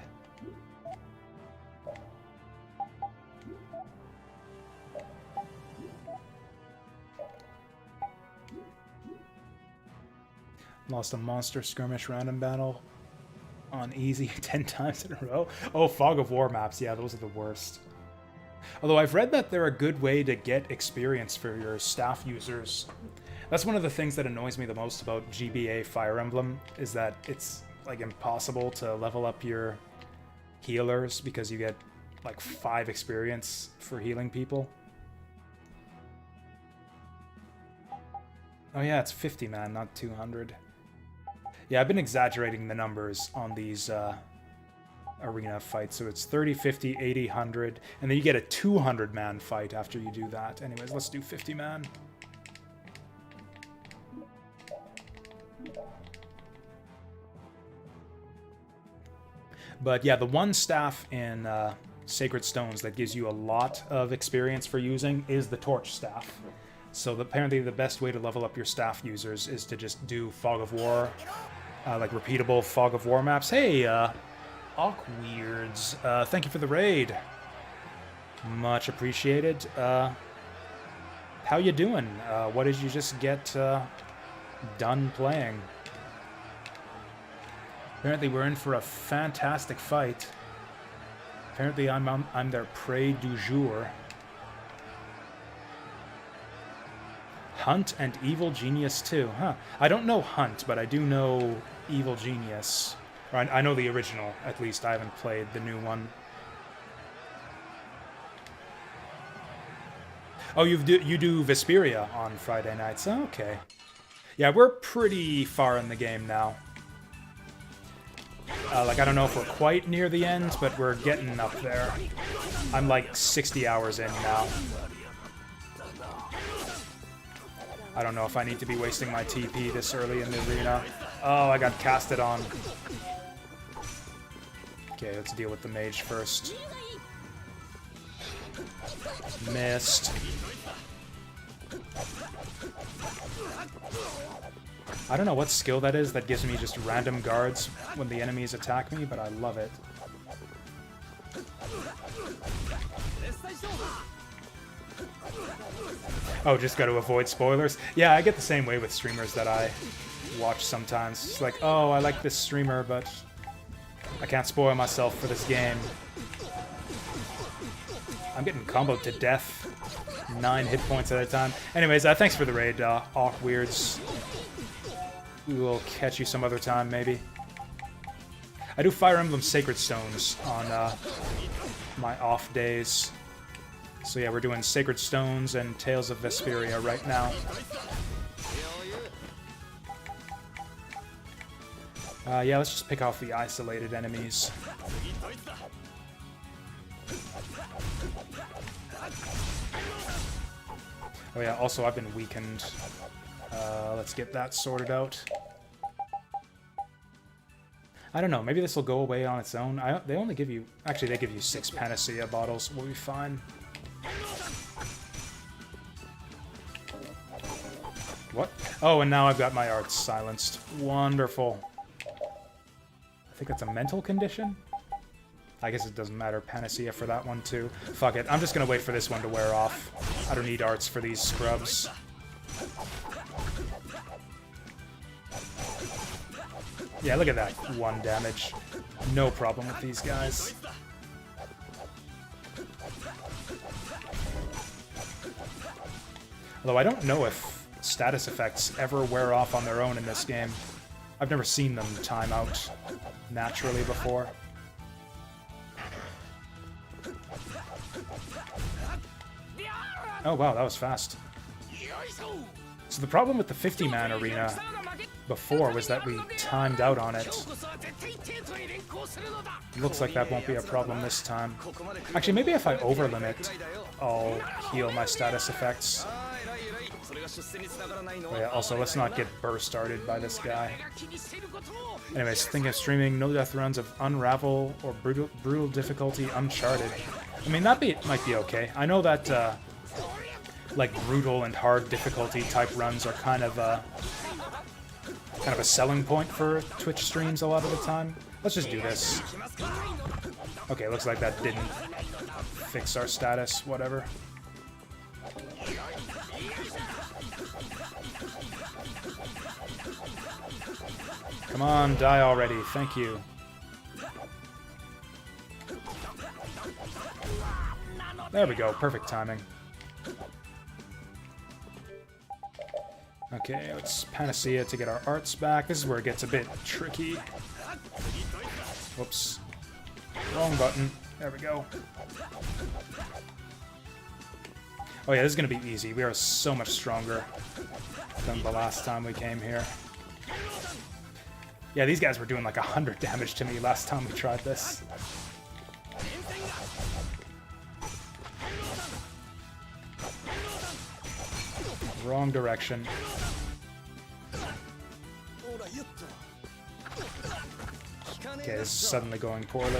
Lost a monster skirmish random battle on easy 10 times in a row. Oh, Fog of War maps. Yeah, those are the worst. Although I've read that they're a good way to get experience for your staff users. That's one of the things that annoys me the most about GBA Fire Emblem, is that it's like impossible to level up your healers because you get like 5 experience for healing people. Oh yeah, it's 50 man, not 200. Yeah, I've been exaggerating the numbers on these arena fights, so it's 30, 50, 80, 100, and then you get a 200-man fight after you do that. Anyways, let's do 50-man. But yeah, the one staff in Sacred Stones that gives you a lot of experience for using is the Torch Staff. So apparently the best way to level up your staff users is to just do Fog of War, like repeatable Fog of War maps. Hey, Awkweirds, thank you for the raid. Much appreciated. How you doing? What did you just get done playing? Apparently we're in for a fantastic fight. Apparently I'm their prey du jour. Hunt and Evil Genius too, huh? I don't know Hunt, but I do know Evil Genius. Or I know the original, at least. I haven't played the new one. Oh, you do Vesperia on Friday nights. Oh, okay. Yeah, we're pretty far in the game now. Like, I don't know if we're quite near the end, but we're getting up there. I'm like 60 hours in now. I don't know if I need to be wasting my TP this early in the arena. Oh, I got casted on. Okay, let's deal with the mage first. Missed. I don't know what skill that is that gives me just random guards when the enemies attack me, but I love it. Oh, just got to avoid spoilers? Yeah, I get the same way with streamers that I watch sometimes. It's like, oh, I like this streamer, but I can't spoil myself for this game. I'm getting comboed to death. 9 hit points at a time. Anyways, thanks for the raid, Awkweirds. We will catch you some other time, maybe. I do Fire Emblem Sacred Stones on my off days. So yeah, we're doing Sacred Stones and Tales of Vesperia right now. Yeah, let's just pick off the isolated enemies. Oh yeah, also I've been weakened. Let's get that sorted out. I don't know, maybe this will go away on its own. They only give you... Actually, they give you 6 Panacea bottles. We'll be fine. What? Oh, and now I've got my arts silenced. Wonderful. I think that's a mental condition? I guess it doesn't matter. Panacea for that one, too. Fuck it. I'm just gonna wait for this one to wear off. I don't need arts for these scrubs. Yeah, look at that. 1 damage. No problem with these guys. Although I don't know if status effects ever wear off on their own in this game. I've never seen them time out naturally before. Oh wow, that was fast. So the problem with the 50-man arena before was that we timed out on it. Looks like that won't be a problem this time. Actually, maybe if I overlimit, I'll heal my status effects. Oh yeah, also, let's not get burst started by this guy. Anyways, thinking of streaming no death runs of Unravel or brutal difficulty Uncharted. I mean, that might be okay. I know that like brutal and hard difficulty type runs are kind of a selling point for Twitch streams a lot of the time. Let's just do this. Okay, looks like that didn't fix our status, whatever. Come on, die already, thank you. There we go, perfect timing. Okay, let's Panacea to get our arts back. This is where it gets a bit tricky. Whoops. Wrong button. There we go. Oh yeah, this is gonna be easy. We are so much stronger than the last time we came here. Yeah, these guys were doing like 100 damage to me last time we tried this. Wrong direction. Okay, this is suddenly going poorly.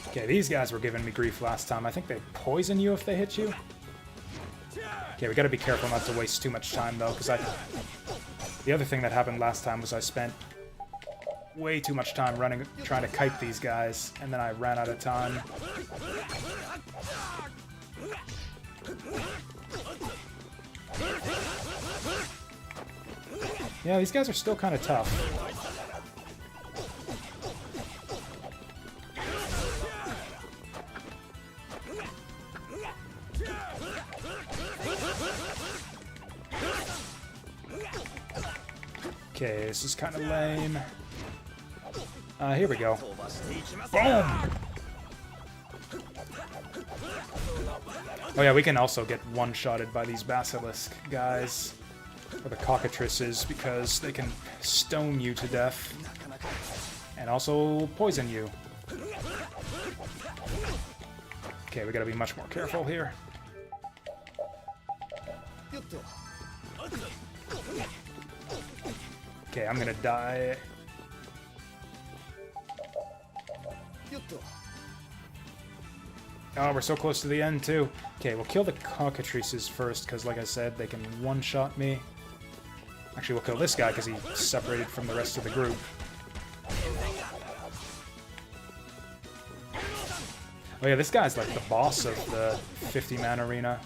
Okay, these guys were giving me grief last time. I think they poison you if they hit you. Okay, we gotta be careful not to waste too much time though, because the other thing that happened last time was I spent way too much time trying to kite these guys, and then I ran out of time. Yeah, these guys are still kind of tough. Okay, this is kind of lame. Here we go. Boom! Oh yeah, we can also get one-shotted by these basilisk guys, or the cockatrices, because they can stone you to death, and also poison you. Okay, we gotta be much more careful here. Okay, I'm gonna die. Oh, we're so close to the end, too. Okay, we'll kill the cockatrices first, because, like I said, they can one-shot me. Actually, we'll kill this guy, because he separated from the rest of the group. Oh yeah, this guy's like the boss of the 50-man arena.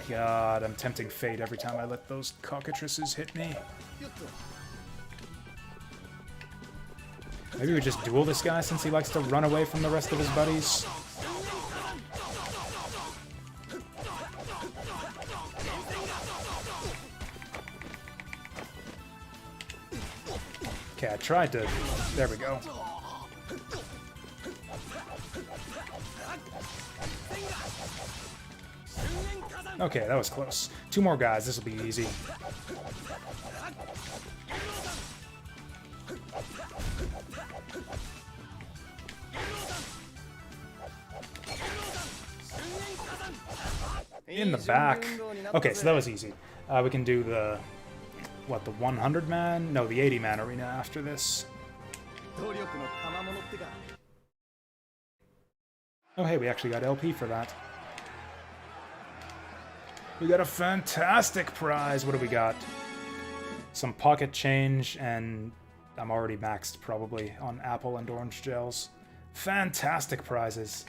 God, I'm tempting fate every time I let those cockatrices hit me. Maybe we just duel this guy since he likes to run away from the rest of his buddies. Okay, I tried to... There we go. Okay, that was close. 2 more guys, this will be easy. In the back. Okay, so that was easy. We can do the... What, the 100-man? No, the 80-man arena after this. Oh, hey, we actually got LP for that. We got a fantastic prize. What do we got? Some pocket change, and I'm already maxed probably on apple and orange gels. Fantastic prizes.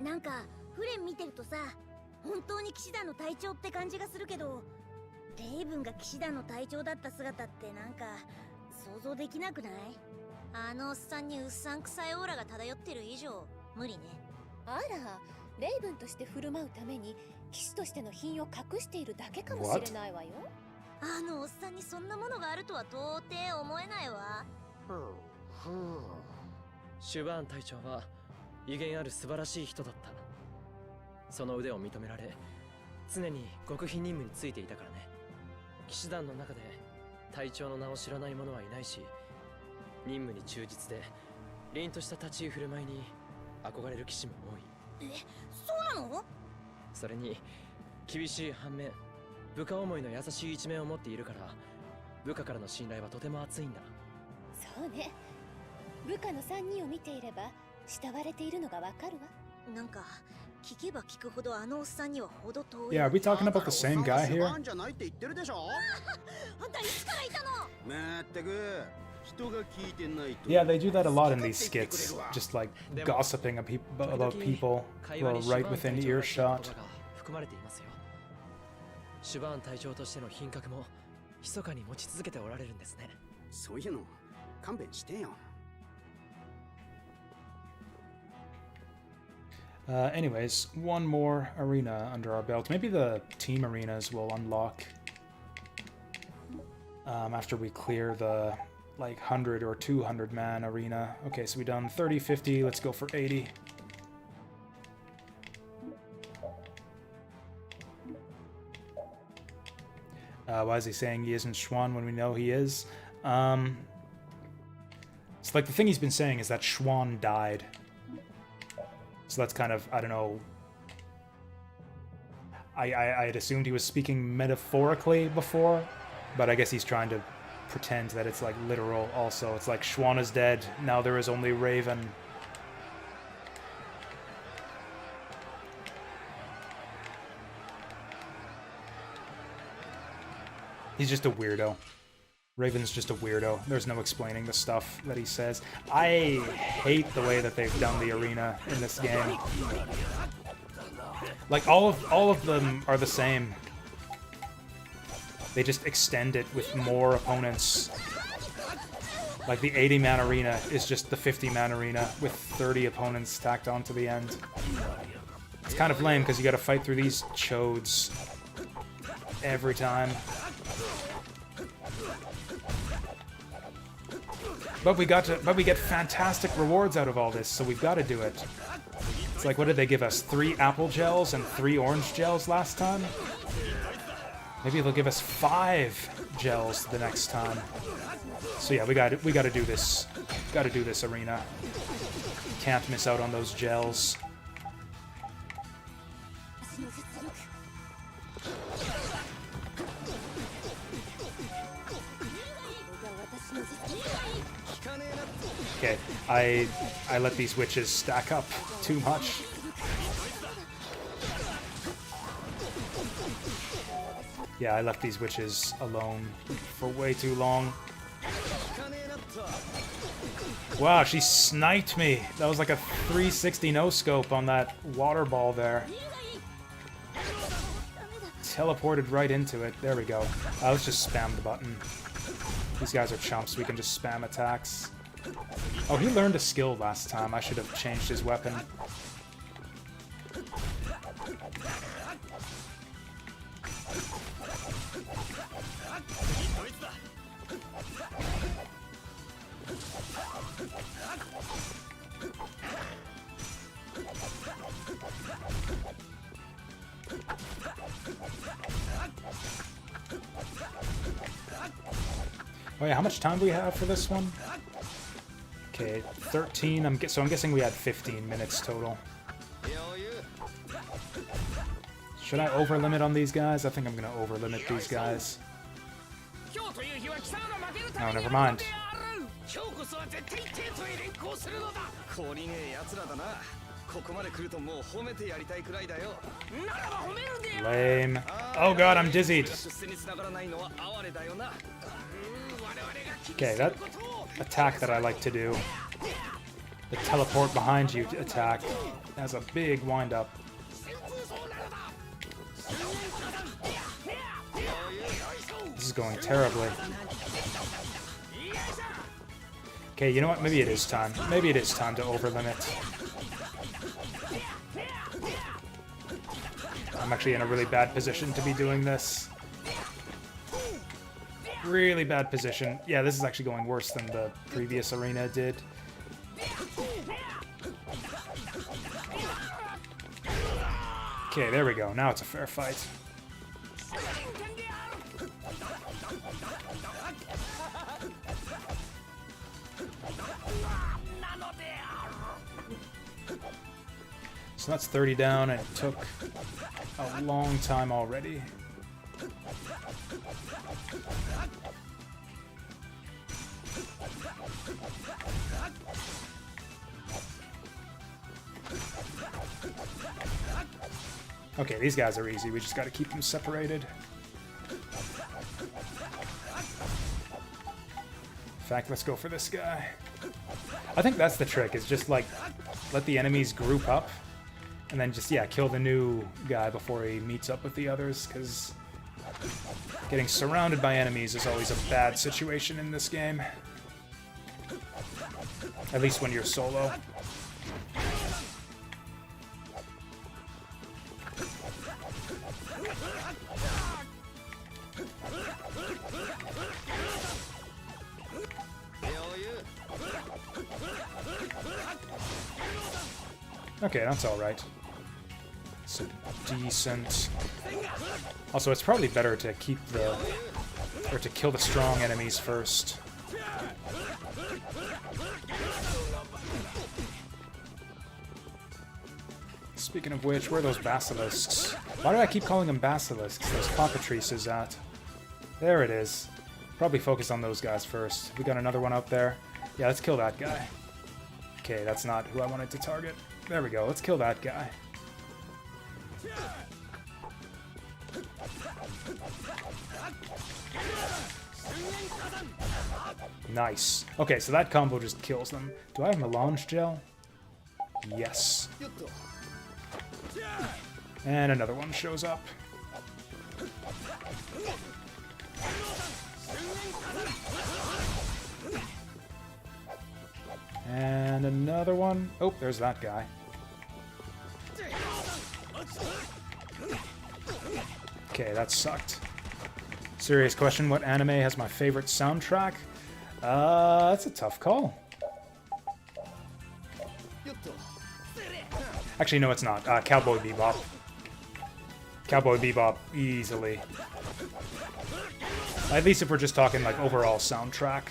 なんかフレン見てるとさ、本当に騎士団の隊長って感じがするけど、レイブンが騎士団の隊長だった姿ってなんか想像できなくない？あのおっさんにうっさんくさいオーラが漂ってる以上無理ね。あら、レイブンとして振る舞うために騎士としての品を隠しているだけかもしれないわよ。あのおっさんにそんなものがあるとは到底思えないわ。シュバーン隊長は威厳ある素晴らしい人だった。その腕を認められ、常に極秘任務についていたからね。騎士団の中で隊長の名を知らない者はいないし、任務に忠実で凛とした立ち居振る舞いに憧れる騎士も多い。え、そうなの？それに厳しい反面、部下思いの優しい一面を持っているから、部下からの信頼はとても厚いんだ。そうね。部下の3人を見ていれば慕われているのがわかるわ。なんか聞けば聞くほどあのおっさんにはほど遠い。Yeah, are we talking about the same guy here? あんたいつからいたの？まったく人が聞いてないと。 Yeah, they do that a lot in these skits. Just like gossiping about people who are right within earshot. 含まれていますよ。シュバーン隊長としての品格も密かに持ち続けておられるんですね。そういうの勘弁してよ。Anyways, one more arena under our belt. Maybe the team arenas will unlock after we clear the like 100 or 200 man arena. Okay, so we done 30, 50. Let's go for 80. Why is he saying he isn't Schwan when we know he is? So like the thing he's been saying is that Schwan died. So that's kind of, I don't know, I had assumed he was speaking metaphorically before, but I guess he's trying to pretend that it's like literal also. It's like Schwan is dead, now there is only Raven. He's just a weirdo. Raven's just a weirdo. There's no explaining the stuff that he says. I hate the way that they've done the arena in this game. Like, all of them are the same. They just extend it with more opponents. Like, the 80-man arena is just the 50-man arena with 30 opponents stacked onto the end. It's kind of lame because you gotta fight through these chodes every time. But we get fantastic rewards out of all this, so we've got to do it. It's like, what did they give us? 3 apple gels and 3 orange gels last time? Maybe they'll give us 5 gels the next time. So yeah, we got to do this. Got to do this arena. Can't miss out on those gels. Okay, I let these witches stack up too much. Yeah, I left these witches alone for way too long. Wow, she sniped me. That was like a 360 no-scope on that water ball there. Teleported right into it. There we go. Let's just spam the button. These guys are chumps. We can just spam attacks. Oh, he learned a skill last time. I should have changed his weapon. Oh yeah, how much time do we have for this one? Okay, 13. So I'm guessing we had 15 minutes total. Should I over-limit on these guys? I think I'm gonna over-limit these guys. Oh, never mind. 懲りねえ奴らだな。ここまで来るともう褒めてやりたいくらいだよ。 Lame. Oh god, I'm dizzied. 出世に繋がらないのは哀れだよな。 Okay, that attack that I like to do, the teleport behind you attack, has a big wind-up. This is going terribly. Okay, you know what? Maybe it is time. Maybe it is time to over-limit. I'm actually in a really bad position to be doing this. Really bad position. Yeah, this is actually going worse than the previous arena did. Okay, there we go. Now it's a fair fight. So that's 30 down, and it took a long time already. Okay, these guys are easy. We just gotta keep them separated. In fact, let's go for this guy. I think that's the trick, is just like let the enemies group up and then just, yeah, kill the new guy before he meets up with the others, because getting surrounded by enemies is always a bad situation in this game. At least when you're solo. Okay, that's alright. So decent. Also, it's probably better to keep the... or to kill the strong enemies first. Speaking of which, where are those basilisks? Why do I keep calling them basilisks? Those cockatrices at. There it is. Probably focus on those guys first. We got another one up there. Yeah, let's kill that guy. Okay, that's not who I wanted to target. There we go, let's kill that guy. Nice. Okay, so that combo just kills them. Do I have melange gel? Yes. And another one shows up. And another one. Oh, there's that guy. Okay, that sucked. Serious question, what anime has my favorite soundtrack? That's a tough call. Actually, no, it's not. Cowboy Bebop. Cowboy Bebop, easily. At least if we're just talking, like, overall soundtrack.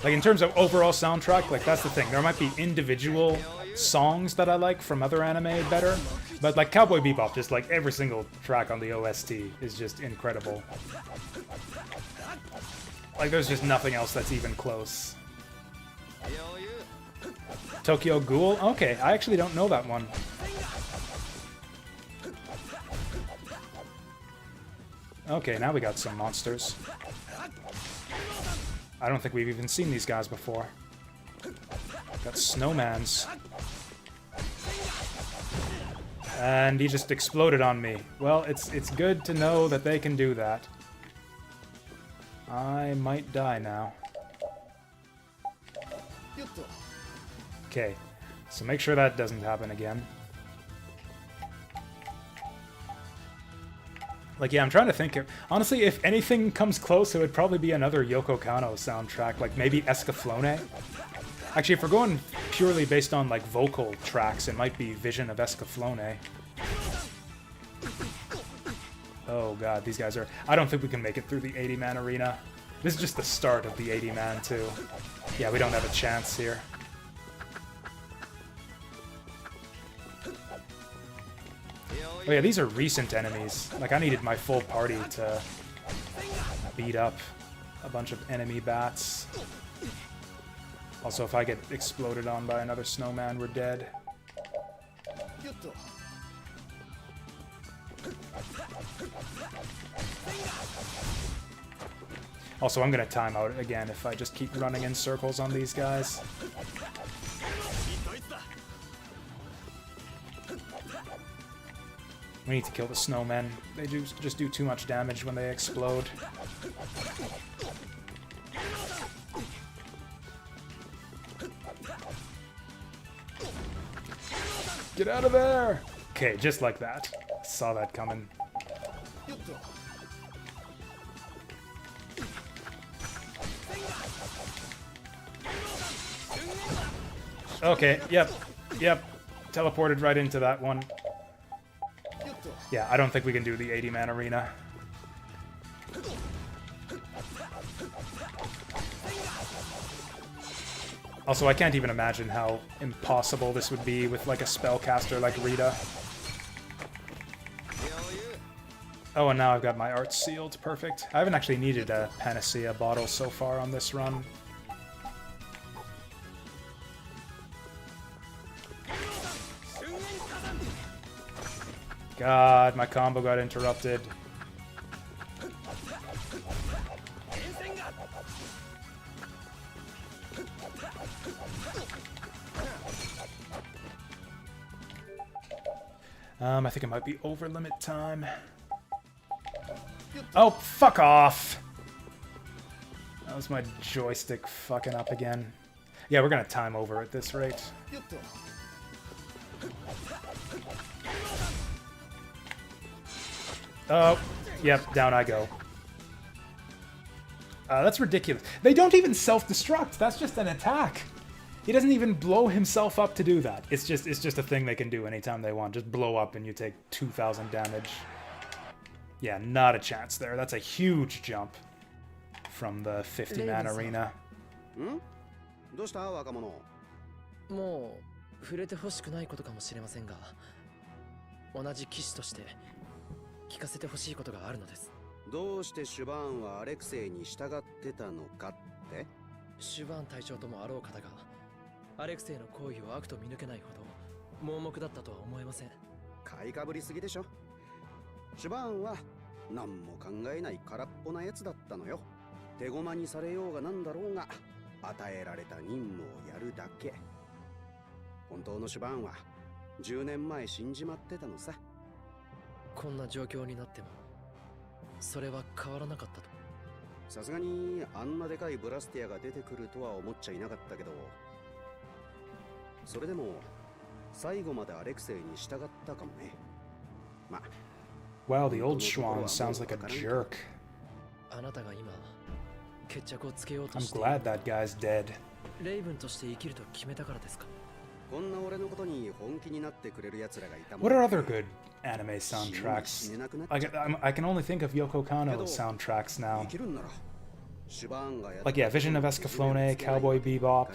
Like, in terms of overall soundtrack, like, that's the thing. There might be individual songs that I like from other anime better, but, like, Cowboy Bebop, just, like, every single track on the OST is just incredible. Like, there's just nothing else that's even close. Tokyo Ghoul? Okay, I actually don't know that one. Okay, now we got some monsters. I don't think we've even seen these guys before. Got snowmans. And he just exploded on me. Well, it's good to know that they can do that. I might die now. Okay, so make sure that doesn't happen again. Like, yeah, I'm trying to think of... Honestly, if anything comes close, it would probably be another Yoko Kanno soundtrack, like maybe Escaflowne. Actually, if we're going purely based on, like, vocal tracks, it might be Vision of Escaflowne. Oh god, these guys are... I don't think we can make it through the 80-man arena. This is just the start of the 80-man, too. Yeah, we don't have a chance here. Oh yeah, these are recent enemies. Like, I needed my full party to beat up a bunch of enemy bats. Also, if I get exploded on by another snowman, we're dead. Also, I'm gonna time out again if I just keep running in circles on these guys. We need to kill the snowmen. They just do too much damage when they explode. Get out of there! Okay, just like that. Saw that coming. Okay, yep. Teleported right into that one. Yeah, I don't think we can do the 80-man arena. Also, I can't even imagine how impossible this would be with, like, a spellcaster like Rita. Oh, and now I've got my art sealed. Perfect. I haven't actually needed a Panacea bottle so far on this run. God, my combo got interrupted. I think it might be over limit time. Oh, fuck off! That was my joystick fucking up again. Yeah, we're gonna time over at this rate. Oh, yep, down I go. That's ridiculous. They don't even self-destruct. That's just an attack. He doesn't even blow himself up to do that. It's just a thing they can do anytime they want. Just blow up and you take 2,000 damage. Yeah, not a chance there. That's a huge jump from the 50-man arena. どうした若者？もう触れてほしくないことかもしれませんが、同じ騎士として聞かせてほしいことがあるのです。どうしてシュバーンはアレクセイに従ってたのかって？シュバーン隊長ともあろう方がアレクセイの行為を悪と見抜けないほど盲目だったとは思えません。買いかぶりすぎでしょ。シュバーンは何も考えない空っぽなやつだったのよ。手駒にされようがなんだろうが与えられた任務をやるだけ。本当のシュバーンは10年前死んじまってたのさ。こんな状況になってもそれは変わらなかったと。さすがにあんなでかいブラスティアが出てくるとは思っちゃいなかったけど、それでも最後までアレクセイに従ったかもね。まあ Wow, the old Schwan sounds like a jerk. あなたが今決着をつけようと I'm して glad that guy's dead. レイブンとして生きると決めたからですか？こんな俺のことに本気になってくれる奴らがいたもん。 What are other good anime soundtracks? I can only think of Yoko Kanno's soundtracks now. Like, yeah, Vision of Escaflowne, Cowboy Bebop.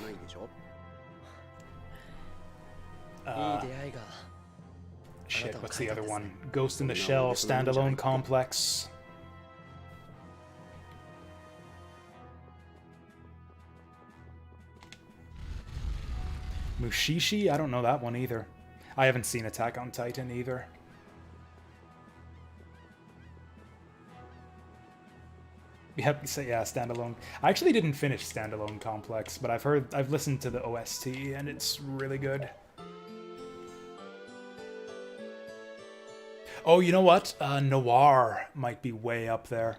いい出会いが Shit, what's the other one? Ghost in the Shell, Standalone Complex. Mushishi? I don't know that one either. I haven't seen Attack on Titan either. Yep, so yeah, Standalone. I actually didn't finish Standalone Complex, but I've listened to the OST and it's really good. Oh, you know what? Noir might be way up there.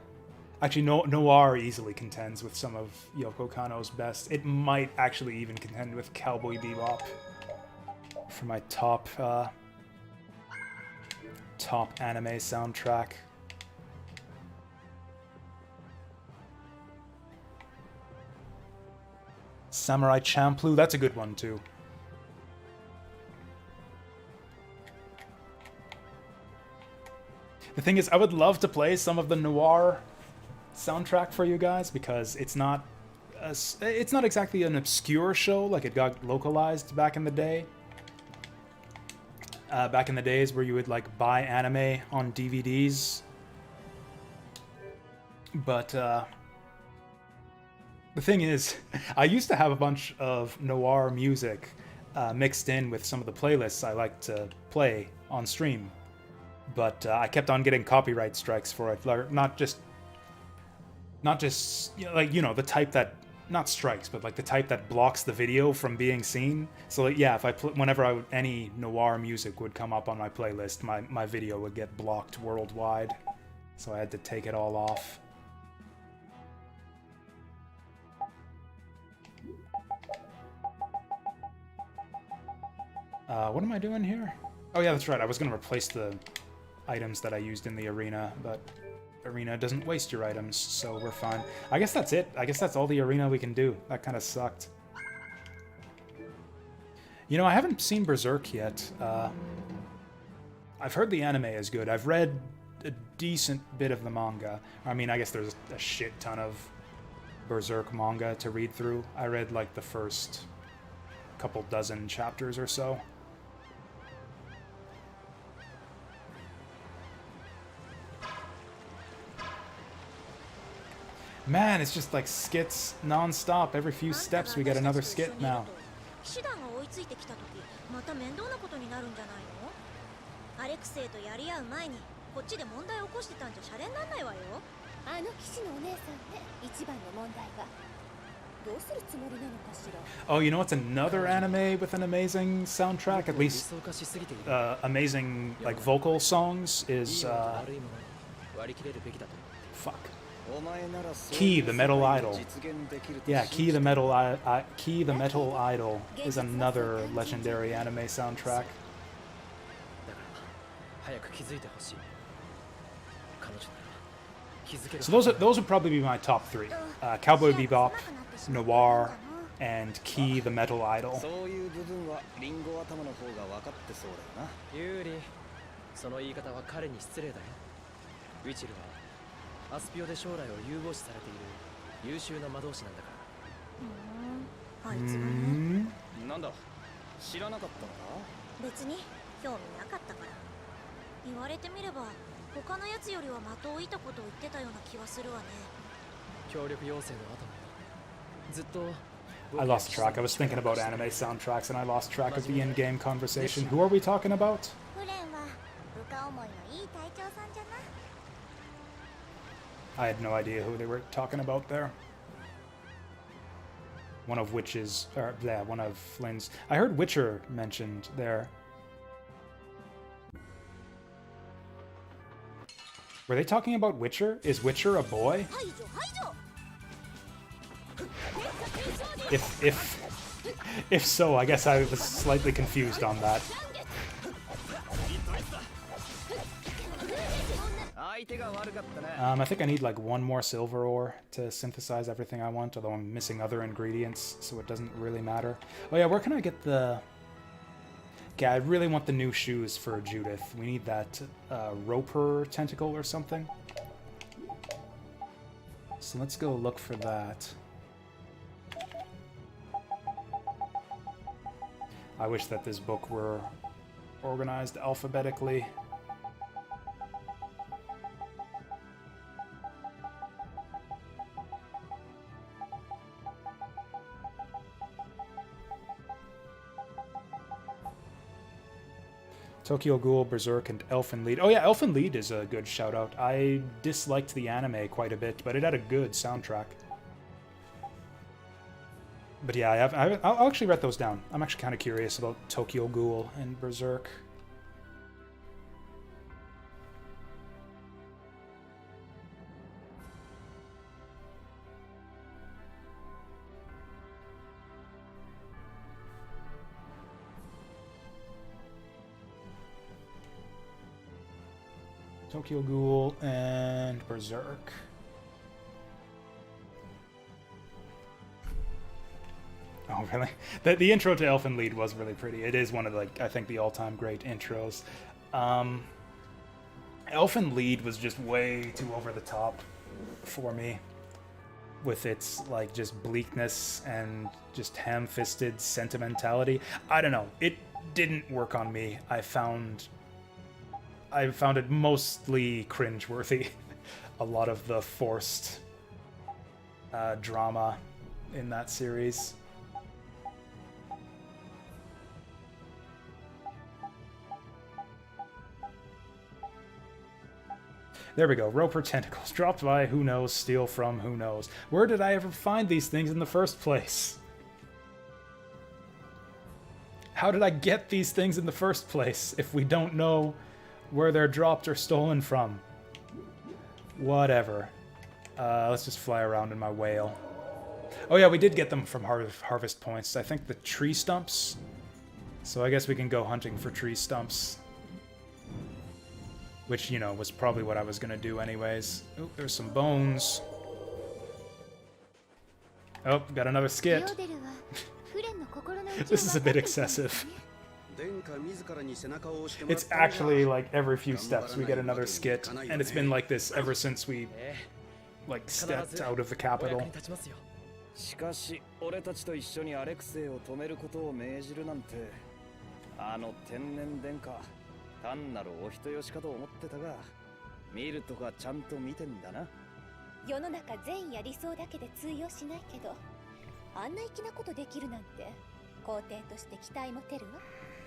Actually, Noir easily contends with some of Yoko Kanno's best. It might actually even contend with Cowboy Bebop for my top anime soundtrack. Samurai Champloo, that's a good one too. The thing is, I would love to play some of the noir soundtrack for you guys because it's not exactly an obscure show like it got localized back in the day. Back in the days where you would like buy anime on DVDs. But the thing is, I used to have a bunch of noir music mixed in with some of the playlists I like to play on stream. But I kept on getting copyright strikes for it. Not just like, you know, the type that, not strikes, but like the type that blocks the video from being seen. So like, yeah, if whenever any noir music would come up on my playlist, my video would get blocked worldwide. So I had to take it all off. What am I doing here? Oh yeah, that's right. I was going to replace the items that I used in the arena, but arena doesn't waste your items, so we're fine. I guess that's it. I guess that's all the arena we can do. That kind of sucked. You know, I haven't seen Berserk yet. I've heard the anime is good. I've read a decent bit of the manga. I mean, I guess there's a shit ton of Berserk manga to read through. I read like the first couple dozen chapters or so. Man, it's just like skits non-stop. Every few steps we get another skit now. 騎士団が追いついてきた時また面倒なことになるんじゃないの？アレクセイとやり合う前にこっちで問題を起こしてたんじゃシャレになんないわよ。あの騎士のお姉さんね、一番の問題はどうするつもりなのかしら。 Oh, you know what's another anime with an amazing soundtrack? At least amazing like vocal songs is fuck. Key the Metal Idol. Yeah, Key the Metal Idol is another legendary anime soundtrack. So those would probably be my top three: Cowboy Bebop, Noir, and Key the Metal Idol. アスピオで将来を有望視されている優秀な魔導士なんだから。あいつがね。なんだ、知らなかったのか？別に興味なかったから。言われてみれば他のやつよりは的を射たことを言ってたような気はするわね。協力要請の後もずっと。 I lost track. I was thinking about anime soundtracks and I lost track of the in-game conversation. Who are we talking about? フレンは部下思いのいい隊長さんじゃな。 I had no idea who they were talking about there. One of Witch's, or yeah, one of Flynn's. I heard Witcher mentioned there. Were they talking about Witcher? Is Witcher a boy? If so, I guess I was slightly confused on that. I think I need like one more silver ore to synthesize everything I want, although I'm missing other ingredients, so it doesn't really matter. Oh yeah, where can I get the... Okay, I really want the new shoes for Judith. We need that roper tentacle or something. So let's go look for that. I wish that this book were organized alphabetically. Tokyo Ghoul, Berserk, and Elfen Lied. Oh yeah, Elfen Lied is a good shout-out. I disliked the anime quite a bit, but it had a good soundtrack. But yeah, I'll actually write those down. I'm actually kind of curious about Tokyo Ghoul and Berserk. Tokyo Ghoul and Berserk. Oh, really? The intro to Elfen Lied was really pretty. It is one of, like, I think the all-time great intros. Elfin Lead was just way too over the top for me, with its like just bleakness and just ham-fisted sentimentality. I don't know. It didn't work on me. I found it mostly cringeworthy. A lot of the forced drama in that series. There we go. Roper tentacles. Dropped by who knows, steal from who knows. Where did I ever find these things in the first place? How did I get these things in the first place if we don't know where they're dropped or stolen from? Whatever. Let's just fly around in my whale. Oh yeah, we did get them from harvest points. I think the tree stumps. So I guess we can go hunting for tree stumps. Which, you know, was probably what I was gonna do anyways. Oh, there's some bones. Oh, got another skit. This is a bit excessive. It's actually like every few steps we get another skit, and it's been like this ever since we like stepped out of the capital. しかし俺たちと一緒にアレクセイを止めることを命じるなんて、あの天然殿下単なるお人よしかと思ってたが、見るとかちゃんと見てんだな。世の中善や理想だけで通用しないけど、あんな粋なことできるなんて皇帝として期待持てるわ。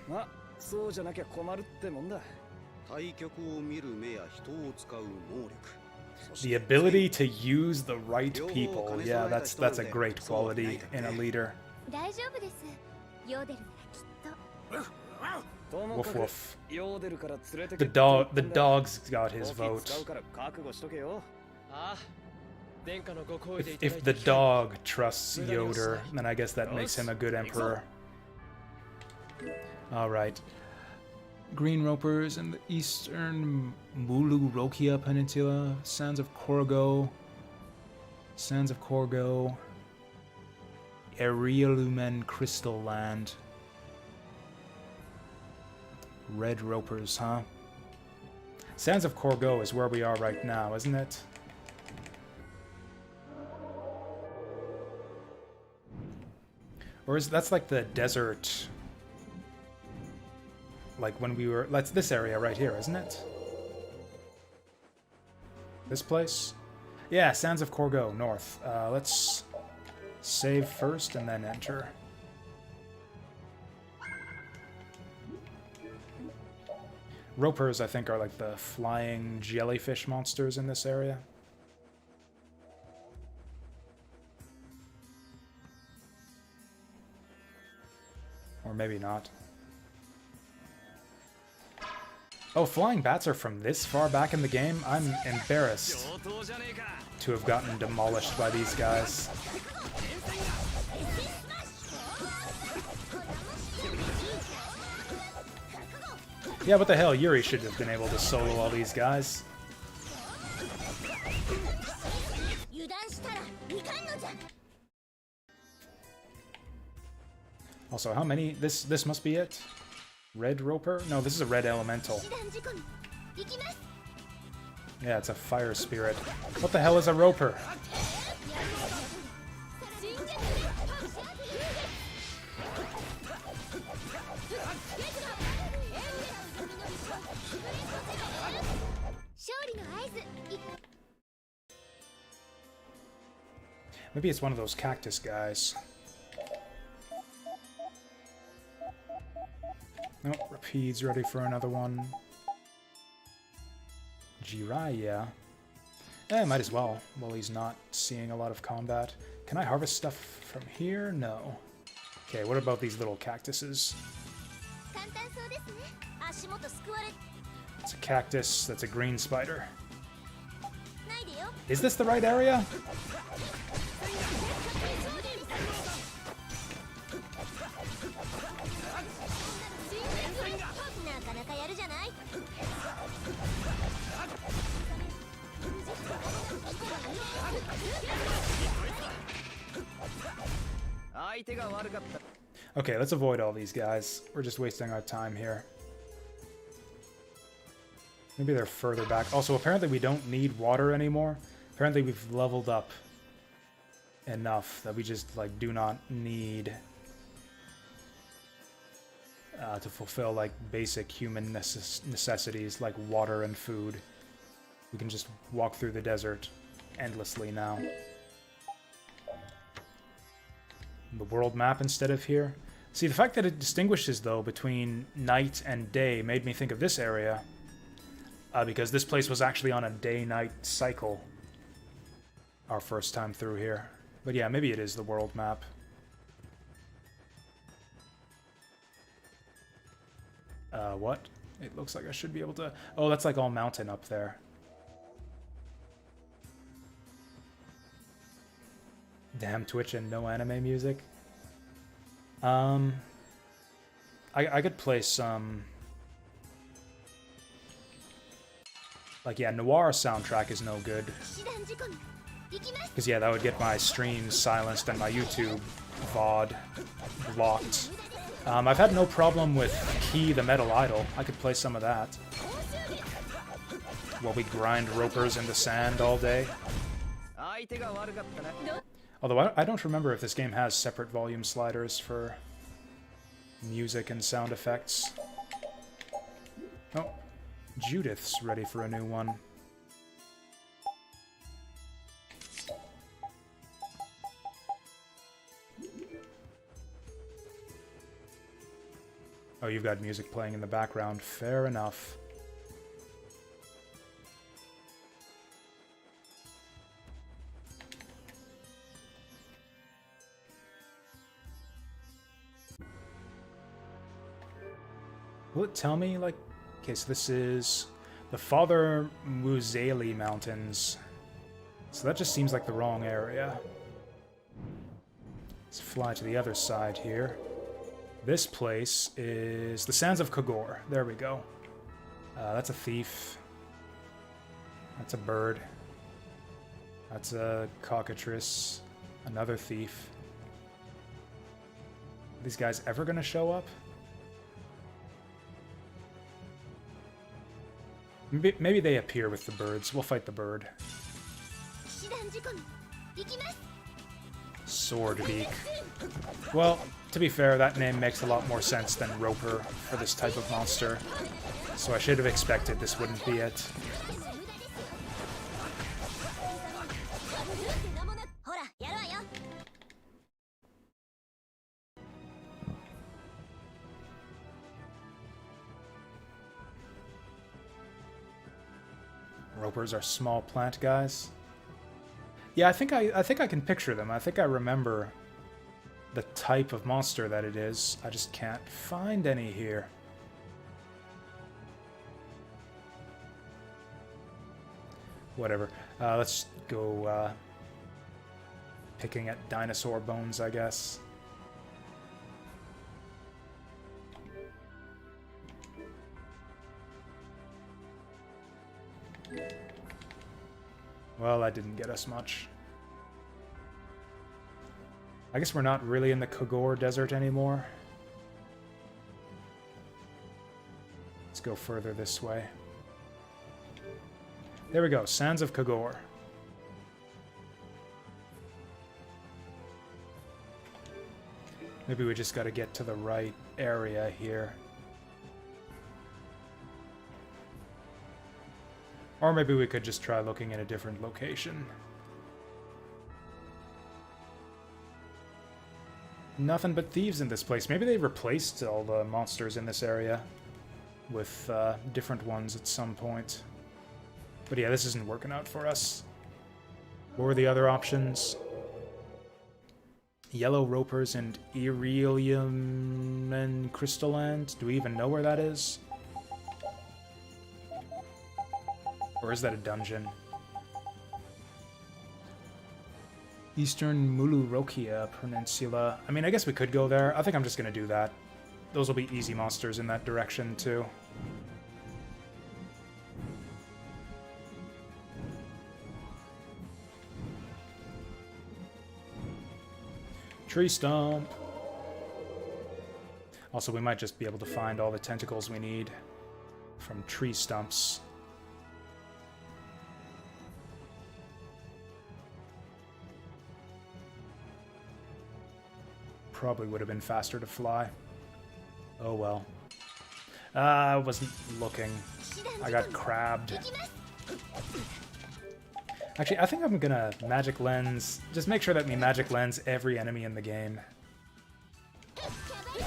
まあそうじゃなきゃ困るってもんだ。対局を見る目や人を使う能力。The ability to use the right people. Yeah, that's a great quality in a leader. 大丈夫です。ヨーデルならきっと。Woof woof. The the dog's got his vote. If the dog trusts Yoder, then I guess that makes him a good emperor. Alright. Green Ropers in the eastern Mulu-Rokia Peninsula. Sands of Korgo. Sands of Korgo. Erialumen Crystal Land. Red Ropers, huh? Sands of Korgo is where we are right now, isn't it? Or is that's like the desert? Like when we were... That's this area right here, isn't it? This place? Yeah, Sands of Korgo, north. Let's save first and then enter. Ropers, I think, are like the flying jellyfish monsters in this area. Or maybe not. Oh, flying bats are from this far back in the game? I'm embarrassed to have gotten demolished by these guys. Yeah, what the hell? Yuri should have been able to solo all these guys. Also, how many? This must be it? Red Roper? No, this is a red elemental. Yeah, it's a fire spirit. What the hell is a Roper? Maybe it's one of those cactus guys. No, Rapide's ready for another one. Jiraiya. Eh, might as well, while he's not seeing a lot of combat. Can I harvest stuff from here? No. Okay, what about these little cactuses? It's a cactus, that's a green spider. Is this the right area? Okay, let's avoid all these guys. We're just wasting our time here. Maybe they're further back. Also, apparently we don't need water anymore. Apparently we've leveled up enough that we just, like, do not need to fulfill, like, basic human necessities like water and food. We can just walk through the desert endlessly now. The world map instead of here. See, the fact that it distinguishes, though, between night and day made me think of this area. Because this place was actually on a day-night cycle our first time through here. But yeah, maybe it is the world map. What? It looks like I should be able to... Oh, that's like all mountain up there. Damn Twitch and no anime music. I could play some... Like, yeah, Noir soundtrack is no good. Because, yeah, that would get my streams silenced and my YouTube VOD blocked. I've had no problem with Key the Metal Idol. I could play some of that. While we grind ropers in the sand all day. Although I don't remember if this game has separate volume sliders for music and sound effects. Oh, Judith's ready for a new one. Oh, you've got music playing in the background. Fair enough. Will it tell me, like... Okay, so this is the Father Muzeli Mountains. So that just seems like the wrong area. Let's fly to the other side here. This place is the Sands of Kogor. There we go. That's a thief. That's a bird. That's a cockatrice. Another thief. Are these guys ever gonna show up? Maybe they appear with the birds. We'll fight the bird. Swordbeak. Well, to be fair, that name makes a lot more sense than Roper for this type of monster. So I should have expected this wouldn't be it. Ropers are small plant guys. Yeah, I think I can picture them. I think I remember the type of monster that it is. I just can't find any here. Whatever. Let's go picking at dinosaur bones, I guess. Well, that didn't get us much. I guess we're not really in the Kogor Desert anymore. Let's go further this way. There we go, Sands of Kogor. Maybe we just gotta get to the right area here. Or maybe we could just try looking at a different location. Nothing but thieves in this place. Maybe they replaced all the monsters in this area with different ones at some point. But yeah, this isn't working out for us. What were the other options? Yellow Ropers and Irelium and Crystalland? Do we even know where that is? Or is that a dungeon? Eastern Mulurokia Peninsula. I mean, I guess we could go there. I think I'm just gonna do that. Those will be easy monsters in that direction, too. Tree stump. Also, we might just be able to find all the tentacles we need from tree stumps. Probably would have been faster to fly. Oh well. I wasn't looking. I got crabbed. Actually, I think I'm gonna magic lens. Just make sure that we magic lens every enemy in the game.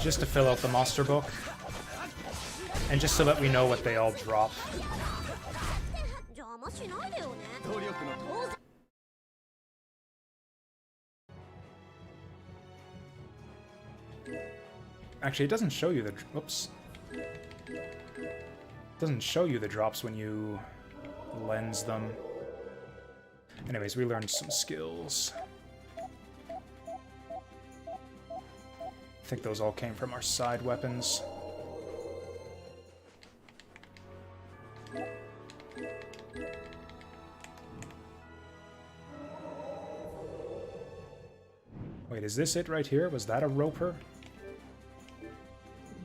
Just to fill out the monster book. And just so that we know what they all drop. Actually, it doesn't show you the... Whoops. It doesn't show you the drops when you lens them. Anyways, we learned some skills. I think those all came from our side weapons. Wait, is this it right here? Was that a roper?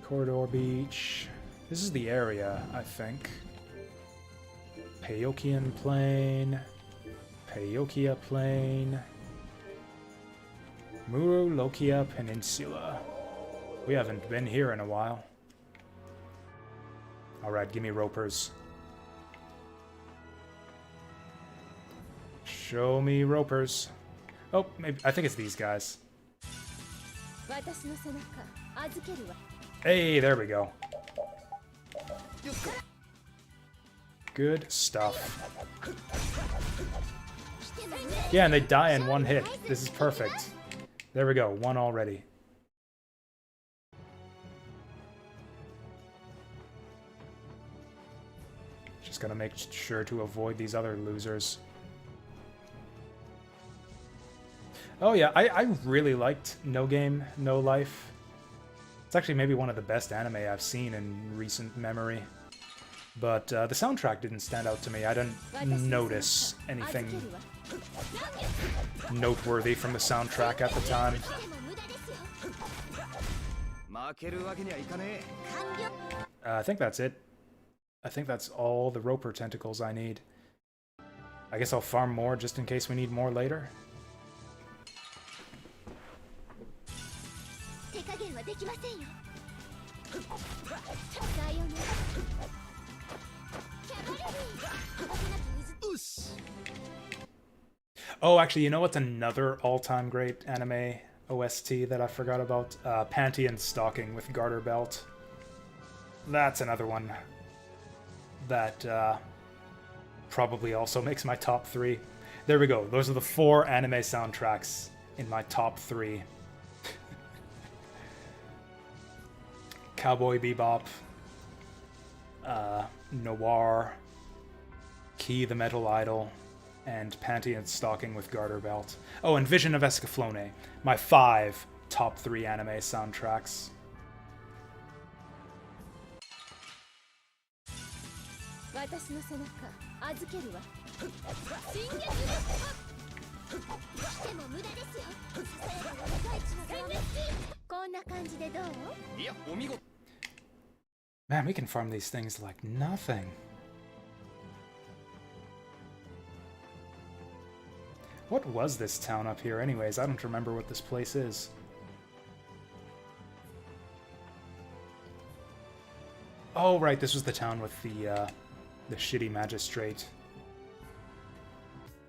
Corridor Beach. This is the area, I think. Payokian Plain. Payokia Plain. Murulokia Peninsula. We haven't been here in a while. Alright, give me ropers. Show me ropers. Oh, maybe I think it's these guys. Hey, there we go. Good stuff. Yeah, and they die in one hit. This is perfect. There we go, one already. Just gotta make sure to avoid these other losers. Oh yeah, I really liked No Game, No Life. It's actually maybe one of the best anime I've seen in recent memory. But the soundtrack didn't stand out to me. I didn't notice anything noteworthy from the soundtrack at the time. I think that's it. I think that's all the roper tentacles I need. I guess I'll farm more just in case we need more later. Oh, actually, you know what's another all-time great anime OST that I forgot about? Panty and Stocking with Garter Belt. That's another one that probably also makes my top 3. There we go. Those are the 4 anime soundtracks in my top 3. Cowboy Bebop, Noir, Key the Metal Idol, and Panty and Stocking with Garter Belt. Oh, and Vision of Escaflowne. My 5 top 3 anime soundtracks. Man, we can farm these things like nothing. What was this town up here anyways? I don't remember what this place is. Oh, right, this was the town with the shitty magistrate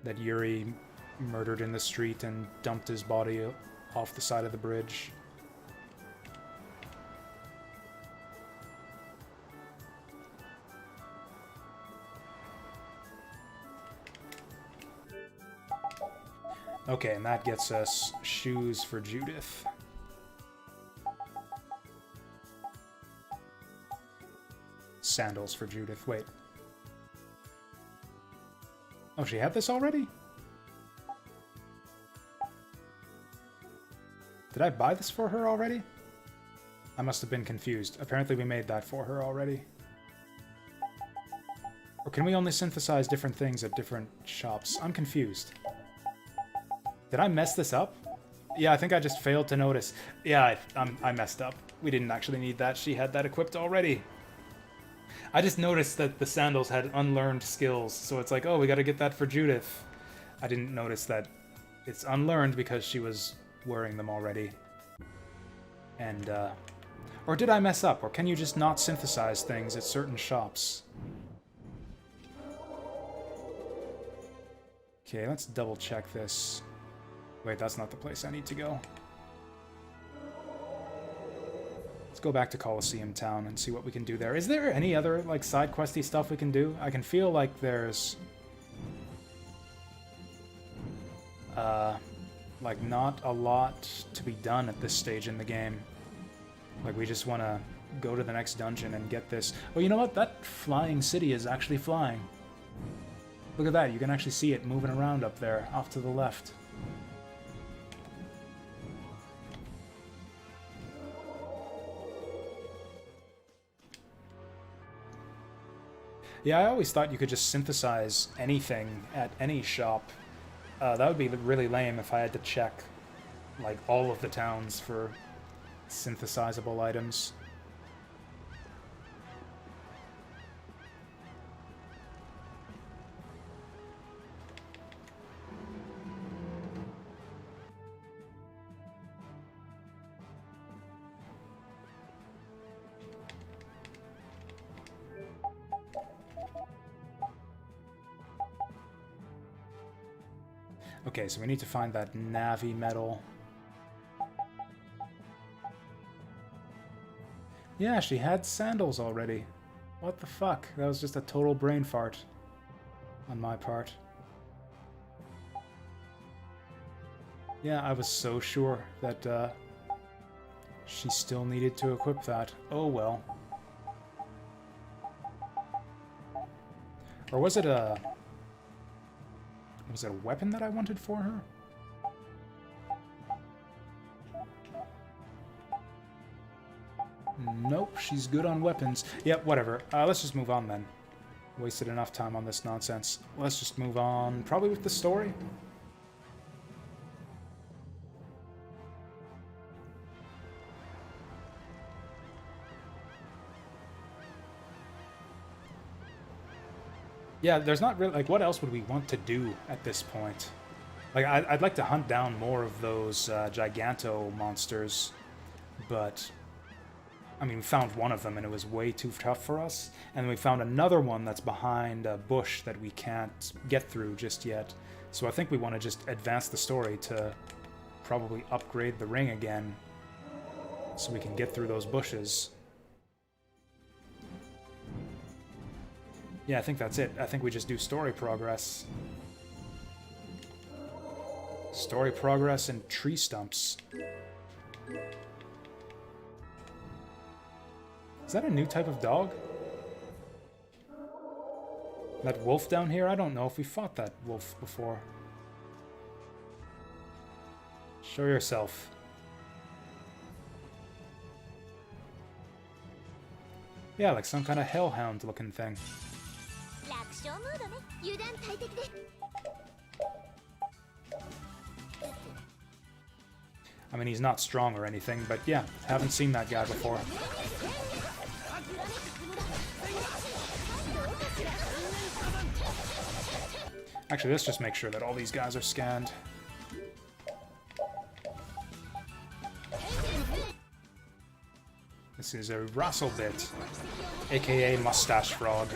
that Yuri murdered in the street and dumped his body off the side of the bridge. Okay, and that gets us shoes for Judith. Sandals for Judith. Wait. Oh, she had this already? Did I buy this for her already? I must have been confused. Apparently we made that for her already. Or can we only synthesize different things at different shops? I'm confused. Did I mess this up? Yeah, I think I just failed to notice. Yeah, I messed up. We didn't actually need that. She had that equipped already. I just noticed that the sandals had unlearned skills, so it's like, oh, we gotta get that for Judith. I didn't notice that it's unlearned because she was wearing them already. And, or did I mess up? Or can you just not synthesize things at certain shops? Okay, let's double check this. Wait, that's not the place I need to go. Let's go back to Colosseum Town and see what we can do there. Is there any other, like, side questy stuff we can do? I can feel like there's... like, not a lot to be done at this stage in the game. Like, we just want to go to the next dungeon and get this... Oh, you know what? That flying city is actually flying. Look at that. You can actually see it moving around up there, off to the left. Yeah, I always thought you could just synthesize anything at any shop. That would be really lame if I had to check, like, all of the towns for synthesizable items. Okay, so we need to find that Navi medal. Yeah, she had sandals already. What the fuck? That was just a total brain fart on my part. Yeah, I was so sure that she still needed to equip that. Oh well. Or was it a... Was it a weapon that I wanted for her? Nope, she's good on weapons. Yep, whatever. Let's just move on then. Wasted enough time on this nonsense. Let's just move on, probably with the story. Yeah, there's not really... Like, what else would we want to do at this point? Like, I'd like to hunt down more of those Giganto monsters, but... I mean, we found one of them and it was way too tough for us, and we found another one that's behind a bush that we can't get through just yet. So I think we want to just advance the story to probably upgrade the ring again, so we can get through those bushes. Yeah, I think that's it. I think we just do story progress. Story progress and tree stumps. Is that a new type of dog? That wolf down here? I don't know if we fought that wolf before. Show yourself. Yeah, like some kind of hellhound looking thing. I mean, he's not strong or anything, but yeah, haven't seen that guy before. Actually, let's just make sure that all these guys are scanned. This is a Rasselbit, aka Mustache Frog.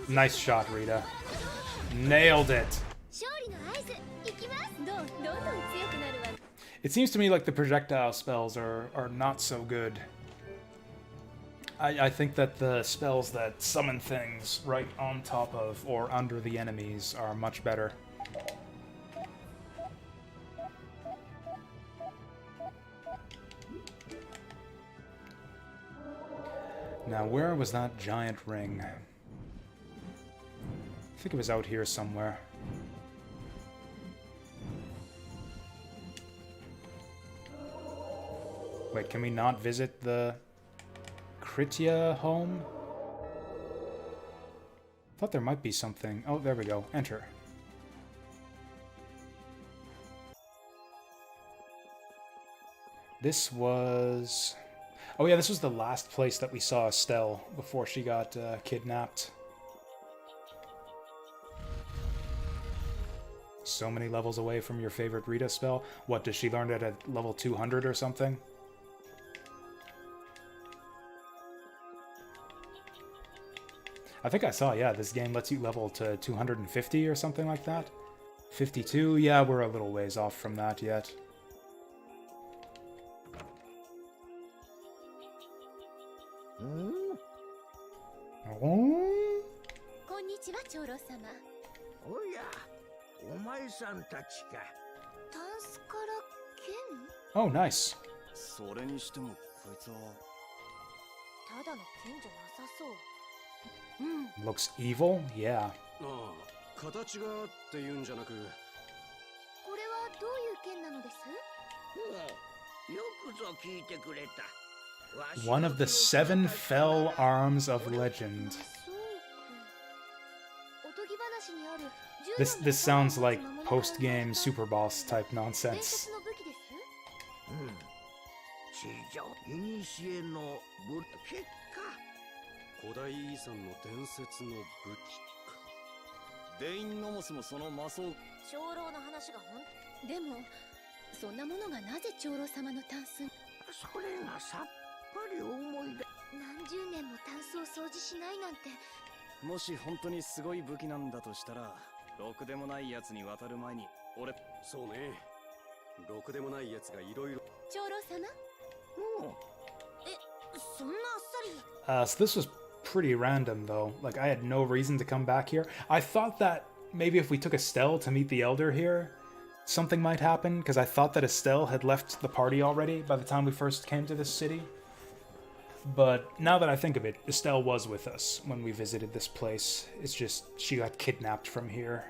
Nice shot, Rita. Nailed it. It seems to me like the projectile spells are not so good. I think that the spells that summon things right on top of or under the enemies are much better. Now, where was that giant ring? I think it was out here somewhere. Wait, can we not visit the Kritia home? Thought there might be something. Oh, there we go. Enter. This was... Oh yeah, this was the last place that we saw Estelle before she got kidnapped. So many levels away from your favorite Rita spell. What, does she learn it at level 200 or something? I think I saw, yeah, this game lets you level to 250 or something like that. 52, yeah, we're a little ways off from that yet. Oh? こんにちは、長老様。おや、お前さんたちか。タンスから剣？ Oh, nice. それにしてもこいつはただの剣じゃなさそう。 Looks evil? Yeah. ああ、形がっていうんじゃなく、これはどういう剣なのです？よくぞ聞いてくれた。 One of the 7 fell arms of legend. This sounds like post-game super boss type nonsense. 地上いにしえの武結果。古代遺産の伝説の武器か。デインノモスもその魔装。長老の話がでもそんなものがなぜ長老様のタンスに？それがさっぱり思い出。何十年もタンスを掃除しないなんて。もし本当にすごい武器なんだとしたら、ろくでもないやつに渡る前に俺。そうね。ろくでもないやつがいろいろ。長老様？そんなあっさり。 So this was pretty random, though. Like, I had no reason to come back here. I thought that maybe if we took Estelle to meet the Elder here, something might happen, because I thought that Estelle had left the party already by the time we first came to this city. But now that I think of it, Estelle was with us when we visited this place. It's just, she got kidnapped from here.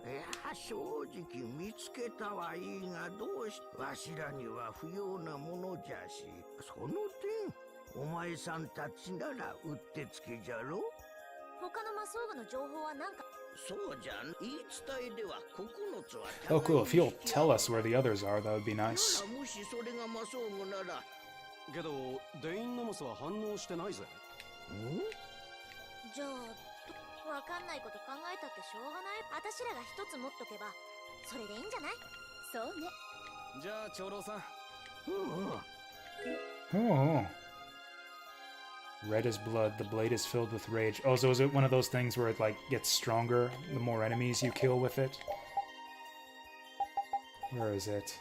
いや、正直見つけたはいいが、どうしわしらには不要なものじゃし、その点お前さんたちならうってつけじゃろ。他の魔装具の情報は何か。そうじゃん。言い伝えでは9つは。Oh, cool. If you'll tell us where the others are, that would be nice. もしそれが魔装具なら。けどデインノモスは反応してないぜ。じゃあわかんないこと考えたってしょうがない。私らが一つ持っとけばそれでいいんじゃない？そうね。じゃあ長老さん。Oh. Red as blood, the blade is filled with rage. Oh, so is it one of those things where it, like, gets stronger the more enemies you kill with it? Where is it?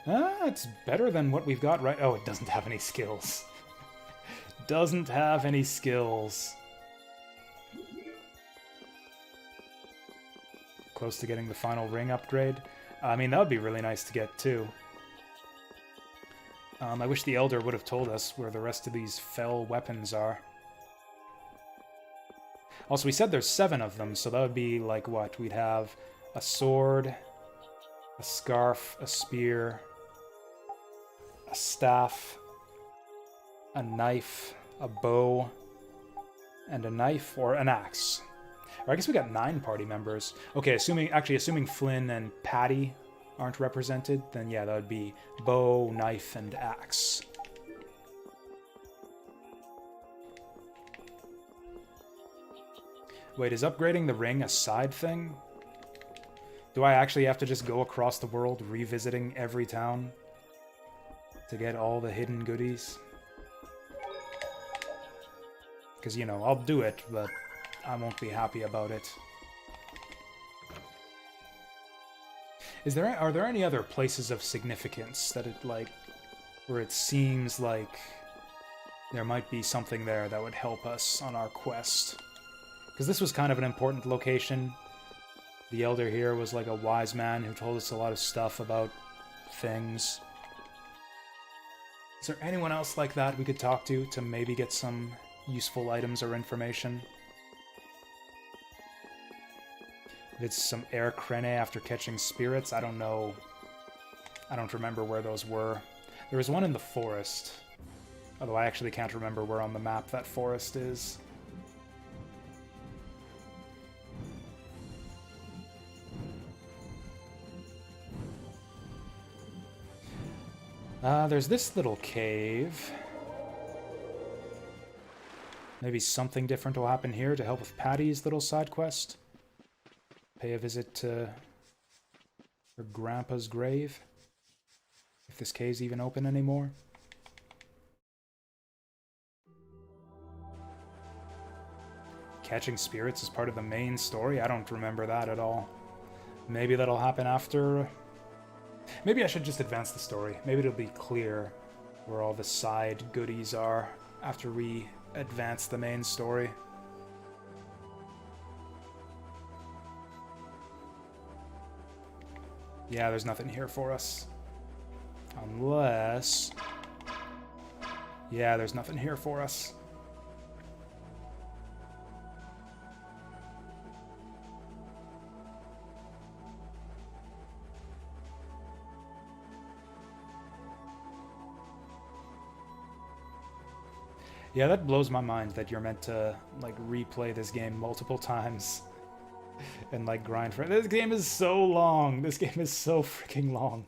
Ah, it's better than what we've got right... Oh, it doesn't have any skills. Doesn't have any skills. Close to getting the final ring upgrade. I mean, that would be really nice to get, too. I wish the Elder would have told us where the rest of these fell weapons are. Also, we said there's 7 of them, so that would be like what? We'd have a sword, a scarf, a spear, a staff, a knife, a bow, and a knife or an axe. Or I guess we got 9 party members. Okay, assuming Flynn and Patty aren't represented, then yeah, that would be bow, knife, and axe. Wait, is upgrading the ring a side thing? Do I actually have to just go across the world revisiting every town to get all the hidden goodies? Because, you know, I'll do it, but I won't be happy about it. Are there any other places of significance that it, like, where it seems like there might be something there that would help us on our quest? Because this was kind of an important location. The Elder here was like a wise man who told us a lot of stuff about things. Is there anyone else like that we could talk to maybe get some useful items or information? It's some air crene after catching spirits. I don't know. I don't remember where those were. There was one in the forest. Although I actually can't remember where on the map that forest is. There's this little cave. Maybe something different will happen here to help with Patty's little side quest. Pay a visit to her grandpa's grave. If this cave's even open anymore. Catching spirits is part of the main story? I don't remember that at all. Maybe that'll happen after... Maybe I should just advance the story. Maybe it'll be clear where all the side goodies are after we advance the main story. Yeah, there's nothing here for us. Unless... Yeah, there's nothing here for us. Yeah, that blows my mind that you're meant to, like, replay this game multiple times and, like, grind for it. This game is so long. This game is so freaking long.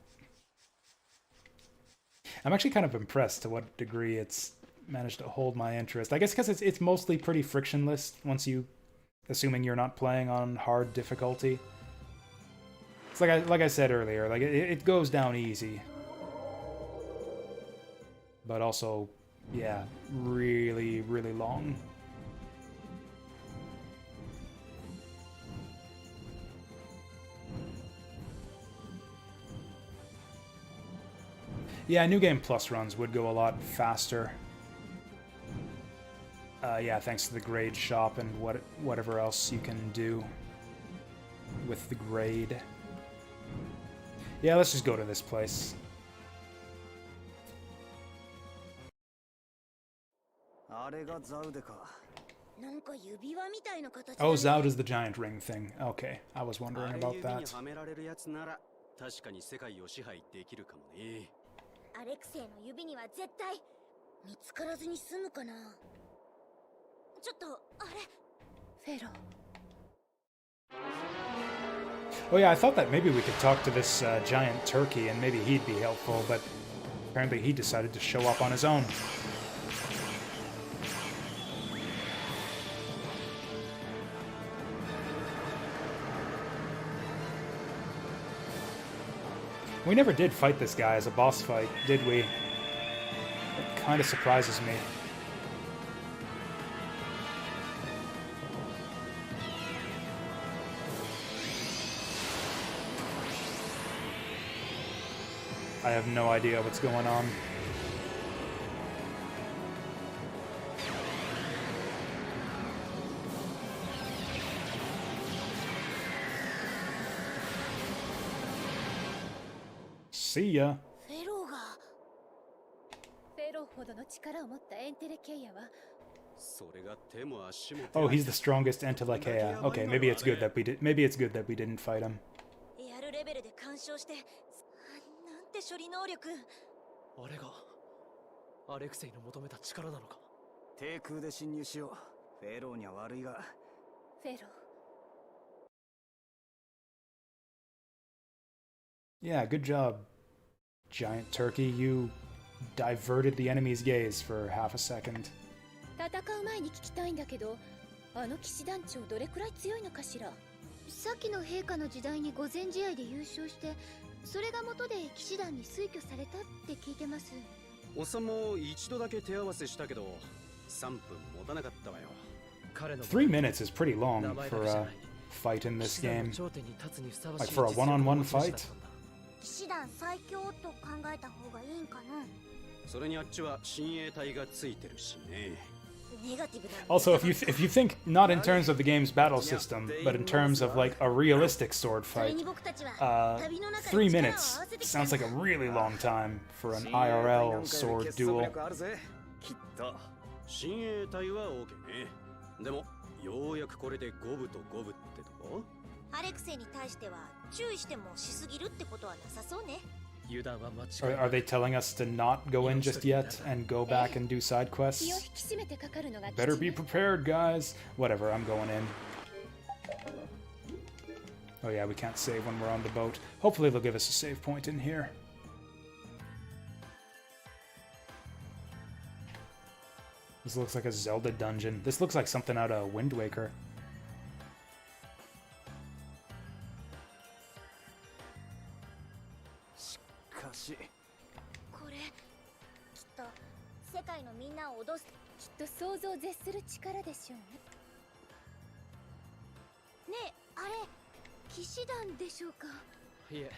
I'm actually kind of impressed to what degree it's managed to hold my interest. I guess because it's mostly pretty frictionless once you, assuming you're not playing on hard difficulty. It's like I said earlier, like it goes down easy, but also, yeah, really, really long. Yeah, New Game Plus runs would go a lot faster. Yeah, thanks to the grade shop and whatever else you can do with the grade. Yeah, let's just go to this place. Oh, Zoud is the giant ring thing. Okay, I was wondering about that. アレクセイの指には絶対見つからずに済むかな。ちょっとあれ。フェロ。 Oh yeah, I thought that maybe we could talk to this giant turkey and maybe he'd be helpful, but apparently he decided to show up on his own. We never did fight this guy as a boss fight, did we? It kind of surprises me. I have no idea what's going on. See ya. Oh, he's the strongest Entelekea. Okay, maybe it's good that we did. Maybe it's good that we didn't fight him. Yeah, good job, giant turkey. You diverted the enemy's gaze for half a second. 戦う前に聞きたいんだけど、あの騎士団長どれくらい強いのかしら。さっきの陛下の時代に御前試合で優勝して、それが元で騎士団に推挙されたって聞いてます。おっさんも一度だけ手合わせしたけど、3分持たなかったわよ。3 minutes is pretty long for a fight in this game. Like for a one-on-one fight. 騎士団最強と考えた方がいいんかな。それにあっちは親衛隊がついてるしね。 Also, if you think not in terms of the game's battle system, but in terms of like a realistic sword fight, 3 minutes sounds like a really long time for an IRL sword duel. 親衛隊は OK ね。でもようやくこれで五分と五分ってとこ？アレクセイに対しては注意してもしすぎるってことはなさそうね。 Are they telling us to not go in just yet and go back and do side quests? Better be prepared, guys. Whatever, I'm going in. Oh yeah, we can't save when we're on the boat. Hopefully they'll give us a save point in here. This looks like a Zelda dungeon. This looks like something out of Wind Waker. これきっと世界のみんなを脅す。きっと想像を絶する力でしょうね。ねえ、あれ騎士団でしょうか。いえ、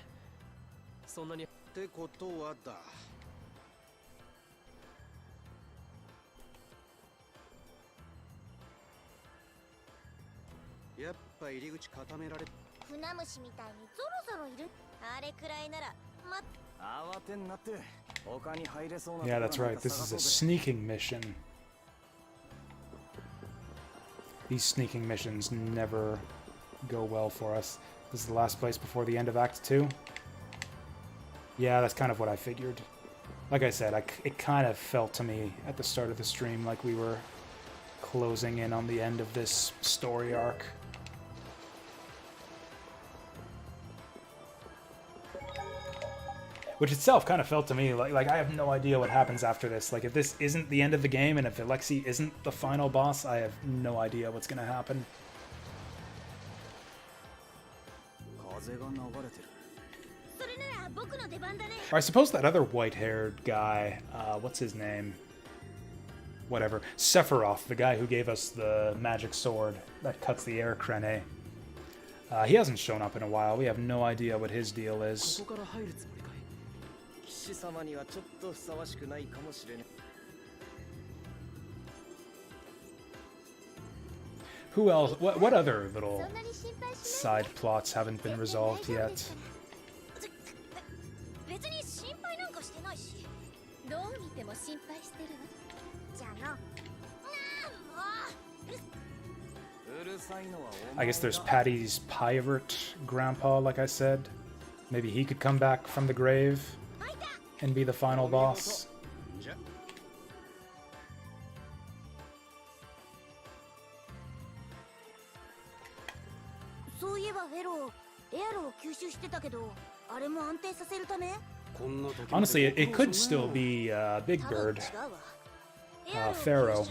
そんなに。ってことはだ。やっぱ入り口固められ。船虫みたいにゾロゾロいる。あれくらいならま。慌てんなって。他に入れそうな。 Yeah, that's right. This is a sneaking mission. These sneaking missions never go well for us. This is the last place before the end of Act 2. Yeah, that's kind of what I figured. Like I said, it kind of felt to me at the start of the stream like we were closing in on the end of this story arc. Which itself kind of felt to me like I have no idea what happens after this. Like, if this isn't the end of the game and if Alexei isn't the final boss, I have no idea what's gonna happen. Or I suppose that other white-haired guy, what's his name? Whatever. Sephiroth, the guy who gave us the magic sword that cuts the air crane. He hasn't shown up in a while. We have no idea what his deal is. Who else? What other little side plots haven't been resolved yet? 別に心配なんかしてないし。どう見ても心配してるわ。じゃあな。I guess there's Patty's pirate grandpa, like I said. Maybe he could come back from the grave and be the final boss. そういえばフェロー、エアロを吸収してたけど、あれも安定させるため。 Honestly, it could still be Big Bird, Pharaoh.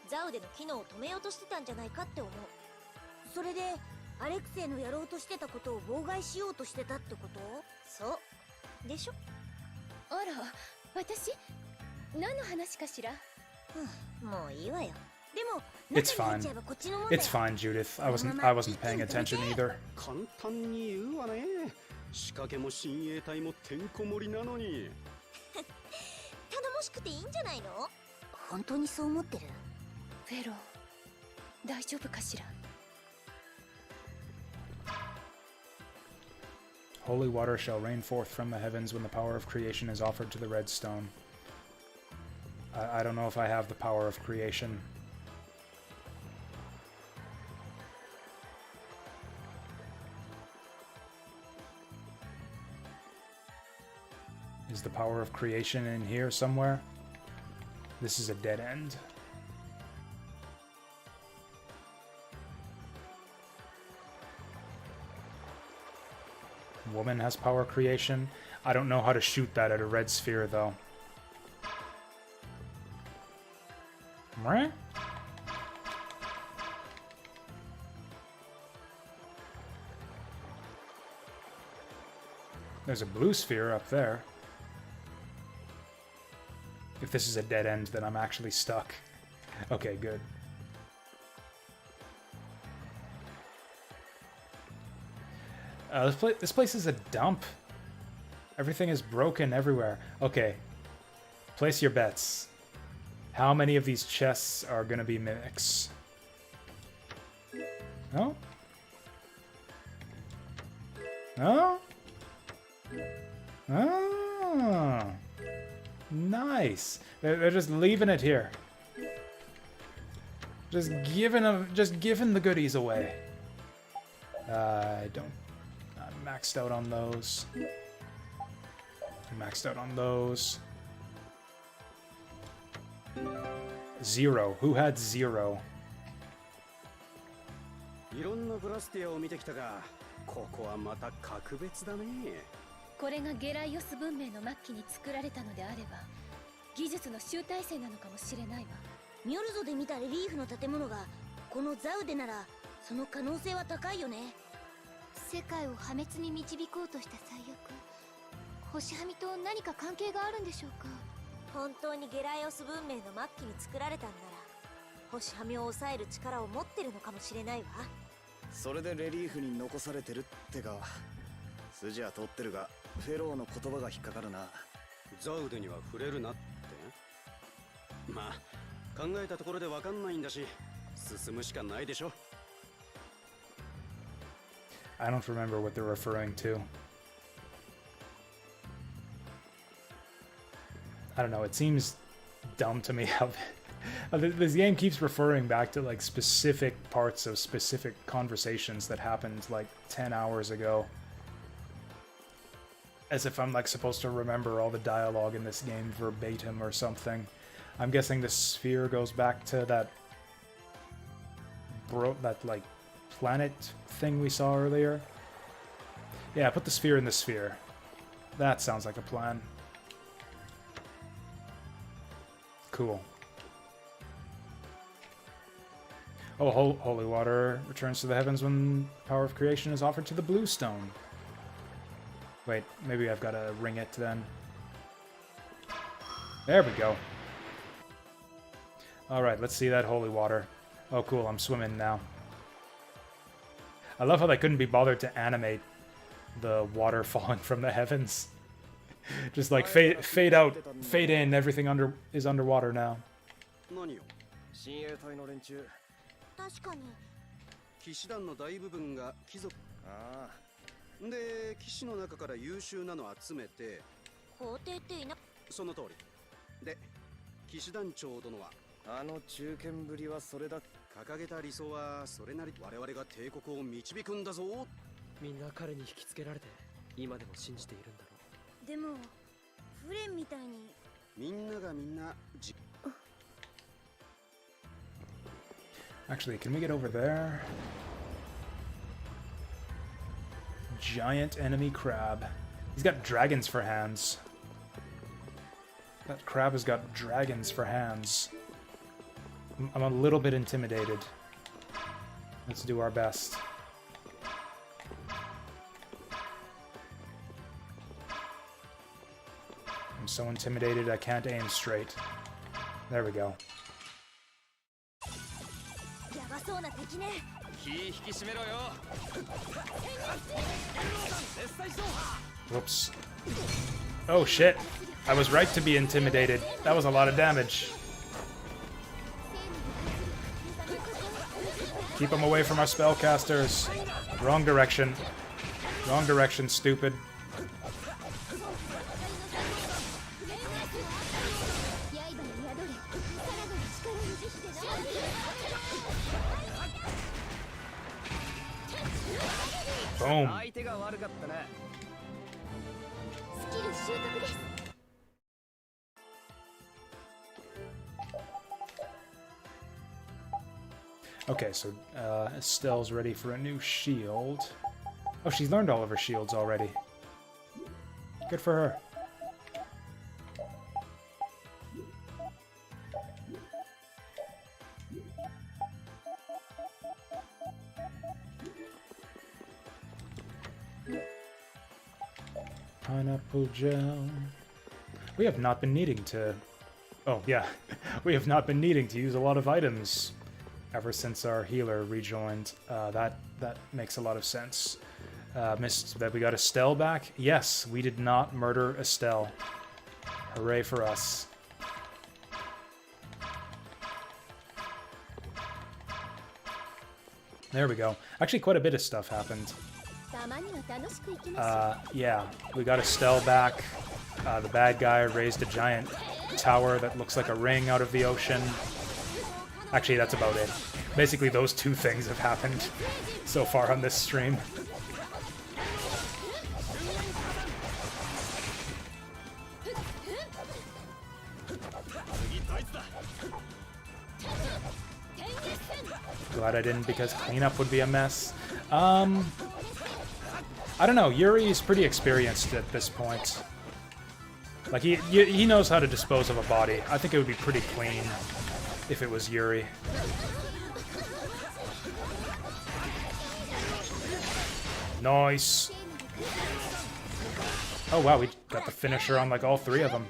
ザウでの機能を止めようとしてたんじゃないかって思う。それでアレクセイのやろうとしてたことを妨害しようとしてたってこと？そうでしょ？あら、私何の話かしら？もういいわよ。でも It's fine. It's fine, Judith. I wasn't paying attention either. 簡単に言うわね。仕掛けも親衛隊もてんこ盛りなのに。頼もしくていいんじゃないの？本当にそう思ってる？フェロー、大丈夫かしら？ Holy water shall rain forth from the heavens when the power of creation is offered to the red stone. I don't know if I have the power of creation. Is the power of creation in here somewhere? This is a dead end. Woman has power creation. I don't know how to shoot that at a red sphere, though. Meh? There's a blue sphere up there. If this is a dead end, then I'm actually stuck. Okay, good. This place is a dump. Everything is broken everywhere. Okay. Place your bets. How many of these chests are gonna be mimics? No? No? Oh. Nice. They're just leaving it here. Just giving the goodies away. I'm maxed out on those. Maxed out on those. 0. Who had 0? いろんなブラスティアを見てきたが、ここはまた格別だね。これがゲライオス文明の末期に作られたのであれば、技術の集大成なのかもしれないわ。ミョルゾで見たレリーフの建物がこのザウでならその可能性は高いよね。世界を破滅に導こうとした最悪、星はみと何か関係があるんでしょうか。本当にゲライオス文明の末期に作られたんなら星はみを抑える力を持ってるのかもしれないわ。それでレリーフに残されてるってか。筋は通ってるがフェローの言葉が引っかかるな。ザウデには触れるなって。まあ考えたところでわかんないんだし進むしかないでしょ。 I don't remember what they're referring to. I don't know, it seems dumb to me how this game keeps referring back to like specific parts of specific conversations that happened like 10 hours ago. As if I'm like supposed to remember all the dialogue in this game verbatim or something. I'm guessing the sphere goes back to that like planet thing we saw earlier. Yeah, put the sphere in the sphere. That sounds like a plan. Cool. Oh, holy water returns to the heavens when power of creation is offered to the blue stone. Wait, maybe I've got to ring it then. There we go. Alright, let's see that holy water. Oh cool, I'm swimming now. I love how they couldn't be bothered to animate the water falling from the heavens. Just like fade out, fade in, everything is underwater now. 何よ。親衛隊の連中。確かに。騎士団の大部分が貴族。ああ。で、騎士の中から優秀なのを集めて。皇帝っていな。その通り。で、騎士団長殿は。あの中堅ぶりはそれだ。掲げた理想はそれなり。我々が帝国を導くんだぞ。みんな彼に引きつけられて今でも信じているんだろう。でもフレンみたいにみんながみんなActually, can we get over there? Giant enemy crab. He's got dragons for hands. That crab has got dragons for hands. I'm a little bit intimidated. Let's do our best. I'm so intimidated I can't aim straight. There we go. やばそうな敵ね。気引き締めろよ。 Whoops. Oh shit. I was right to be intimidated. That was a lot of damage. Keep them away from our spellcasters. Wrong direction. Wrong direction, stupid. Boom. Okay, so Estelle's ready for a new shield. Oh, she's learned all of her shields already. Good for her. Pineapple gel. We have not been needing to... Oh, yeah. We have not been needing to use a lot of items ever since our healer rejoined. That makes a lot of sense. Missed that we got Estelle back? Yes, we did not murder Estelle. Hooray for us. There we go. Actually, quite a bit of stuff happened. Yeah, we got Estelle back. The bad guy raised a giant tower that looks like a ring out of the ocean. Actually, that's about it. Basically, those two things have happened so far on this stream. Glad I didn't, because cleanup would be a mess. I don't know, Yuri is pretty experienced at this point. Like, he knows how to dispose of a body. I think it would be pretty clean if it was Yuri. Nice. Oh wow, we got the finisher on like all three of them.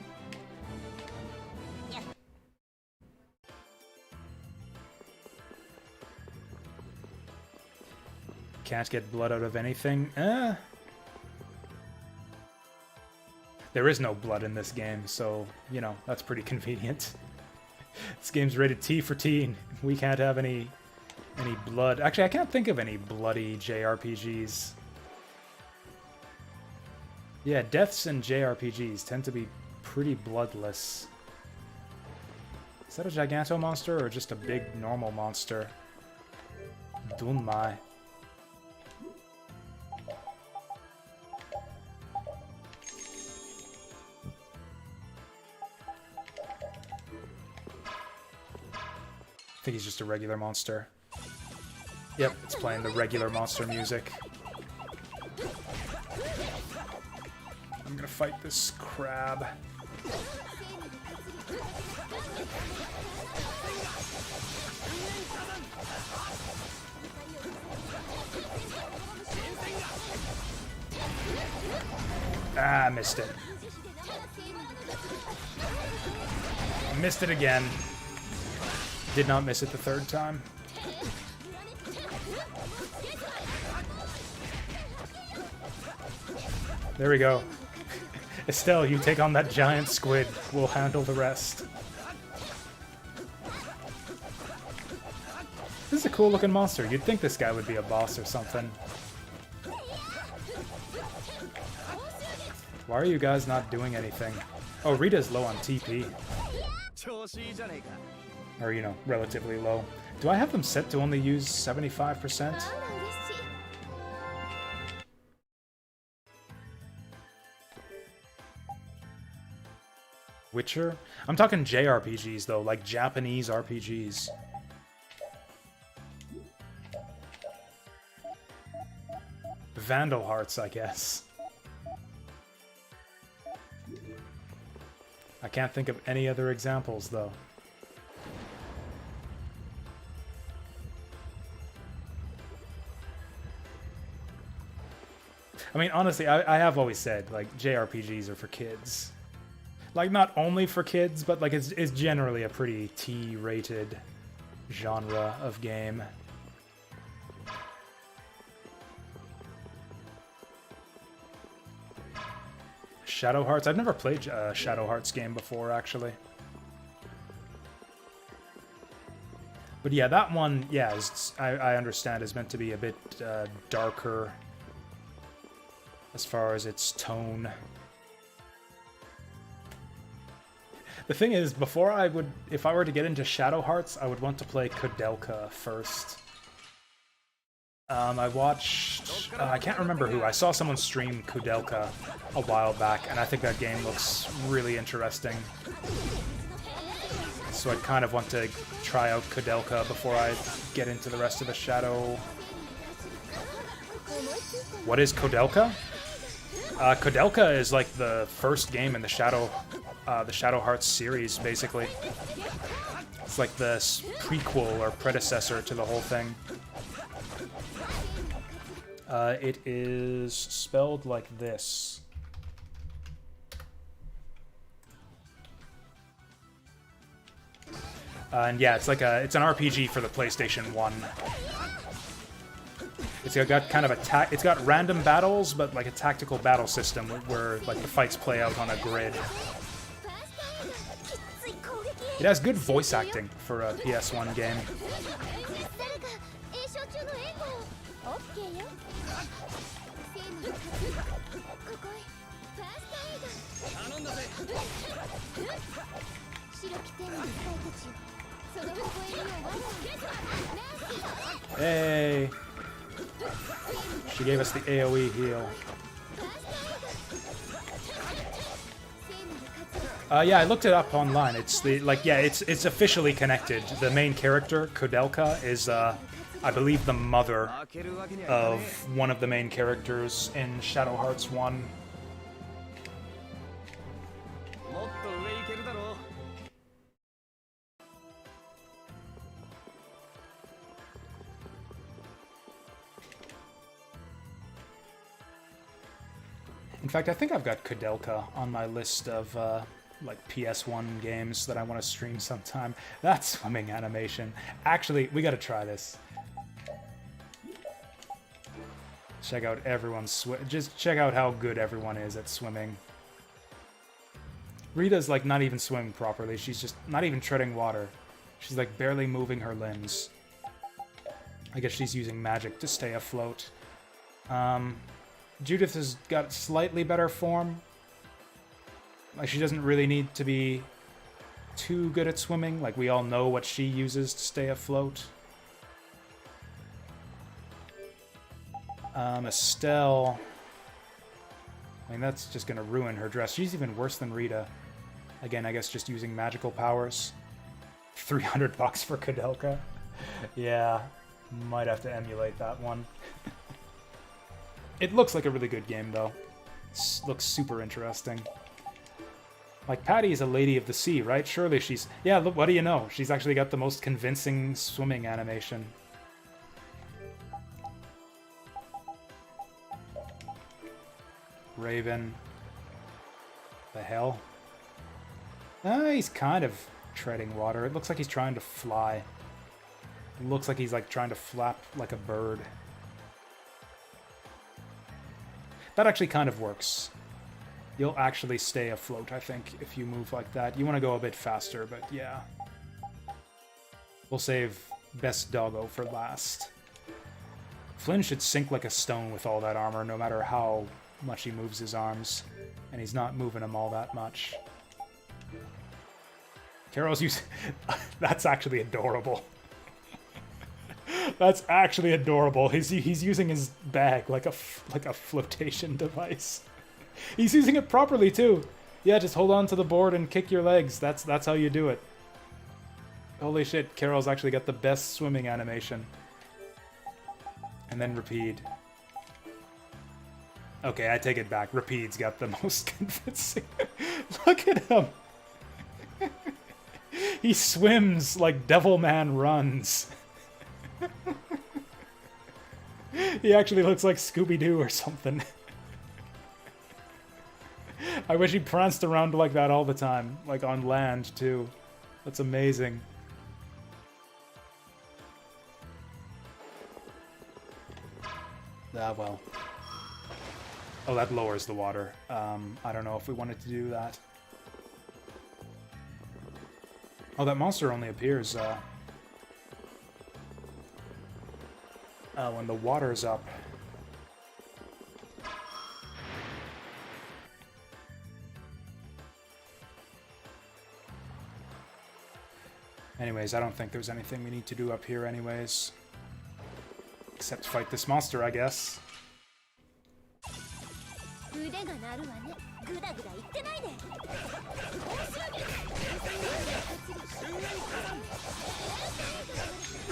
Can't get blood out of anything. There is no blood in this game, so, you know, that's pretty convenient. This game's rated T for teen. We can't have any blood. Actually, I can't think of any bloody JRPGs. Yeah, deaths in JRPGs tend to be pretty bloodless. Is that a Giganto monster or just a big normal monster? Dunmai. I think he's just a regular monster. Yep, it's playing the regular monster music. I'm gonna fight this crab. Ah, missed it. Missed it again. Did not miss it the third time. There we go. Estelle, you take on that giant squid. We'll handle the rest. This is a cool looking monster. You'd think this guy would be a boss or something. Why are you guys not doing anything? Oh, Rita's low on TP. Or, you know, relatively low. Do I have them set to only use 75%? Witcher? I'm talking JRPGs, though, like Japanese RPGs. Vandal Hearts, I guess. I can't think of any other examples, though. I mean, honestly, I have always said, like, JRPGs are for kids. Like, not only for kids, but, like, it's generally a pretty T-rated genre of game. Shadow Hearts? I've never played a Shadow Hearts game before, actually. But yeah, that one, yeah, I understand, is meant to be a bit darker as far as its tone. The thing is, before I would, if I were to get into Shadow Hearts, I would want to play Kudelka first. I watched, I can't remember who, I saw someone stream Kudelka a while back, and I think that game looks really interesting. So I kind of want to try out Kudelka before I get into the rest of the Shadow. What is Kudelka? Kudelka is like the first game in the Shadow Hearts series, basically. It's like the prequel or predecessor to the whole thing. It is spelled like this. And yeah, it's like it's an RPG for the PlayStation 1. It's got kind of it's got random battles, but like a tactical battle system where like the fights play out on a grid. It has good voice acting for a PS1 game. Hey! She gave us the AoE heal. Yeah, I looked it up online. It's it's officially connected. The main character, Kudelka, is I believe the mother of one of the main characters in Shadow Hearts 1. In fact, I think I've got Kudelka on my list of like PS1 games that I want to stream sometime. That swimming animation. Actually, we got to try this. Check out everyone's just check out how good everyone is at swimming. Rita's like not even swimming properly. She's just not even treading water. She's like barely moving her limbs. I guess she's using magic to stay afloat. Judith has got slightly better form. Like, she doesn't really need to be too good at swimming. Like, we all know what she uses to stay afloat. Estelle... I mean, that's just gonna ruin her dress. She's even worse than Rita. Again, I guess just using magical powers. 300 bucks for Kudelka. Yeah, might have to emulate that one. It looks like a really good game, though. Looks super interesting. Like, Patty is a lady of the sea, right? Surely she's... Yeah, look, what do you know? She's actually got the most convincing swimming animation. Raven. The hell? He's kind of treading water. It looks like he's trying to fly. It looks like he's like trying to flap like a bird. That actually kind of works. You'll actually stay afloat, I think, if you move like that. You want to go a bit faster, but yeah. We'll save best doggo for last. Flynn should sink like a stone with all that armor, no matter how much he moves his arms. And he's not moving them all that much. Carol's using... That's actually adorable. That's actually adorable. He's using his bag like a flotation device. He's using it properly too. Yeah, just hold on to the board and kick your legs. That's how you do it. Holy shit, Carol's actually got the best swimming animation. And then Rapide. Okay, I take it back. Rapide's got the most convincing. Look at him. He swims like Devilman runs. He actually looks like Scooby-Doo or something. I wish he pranced around like that all the time. Like on land, too. That's amazing. Ah, well. Oh, that lowers the water. I don't know if we wanted to do that. Oh, that monster only appears when the water's up. Anyways, I don't think there's anything we need to do up here anyways. Except fight this monster, I guess.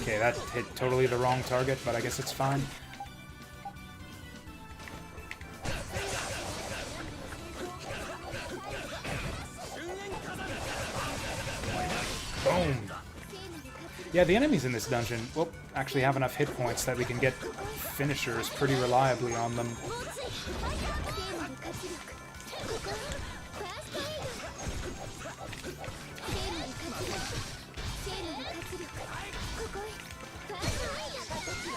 Okay, that hit totally the wrong target, but I guess it's fine. Boom! Yeah, the enemies in this dungeon, well, actually have enough hit points that we can get finishers pretty reliably on them.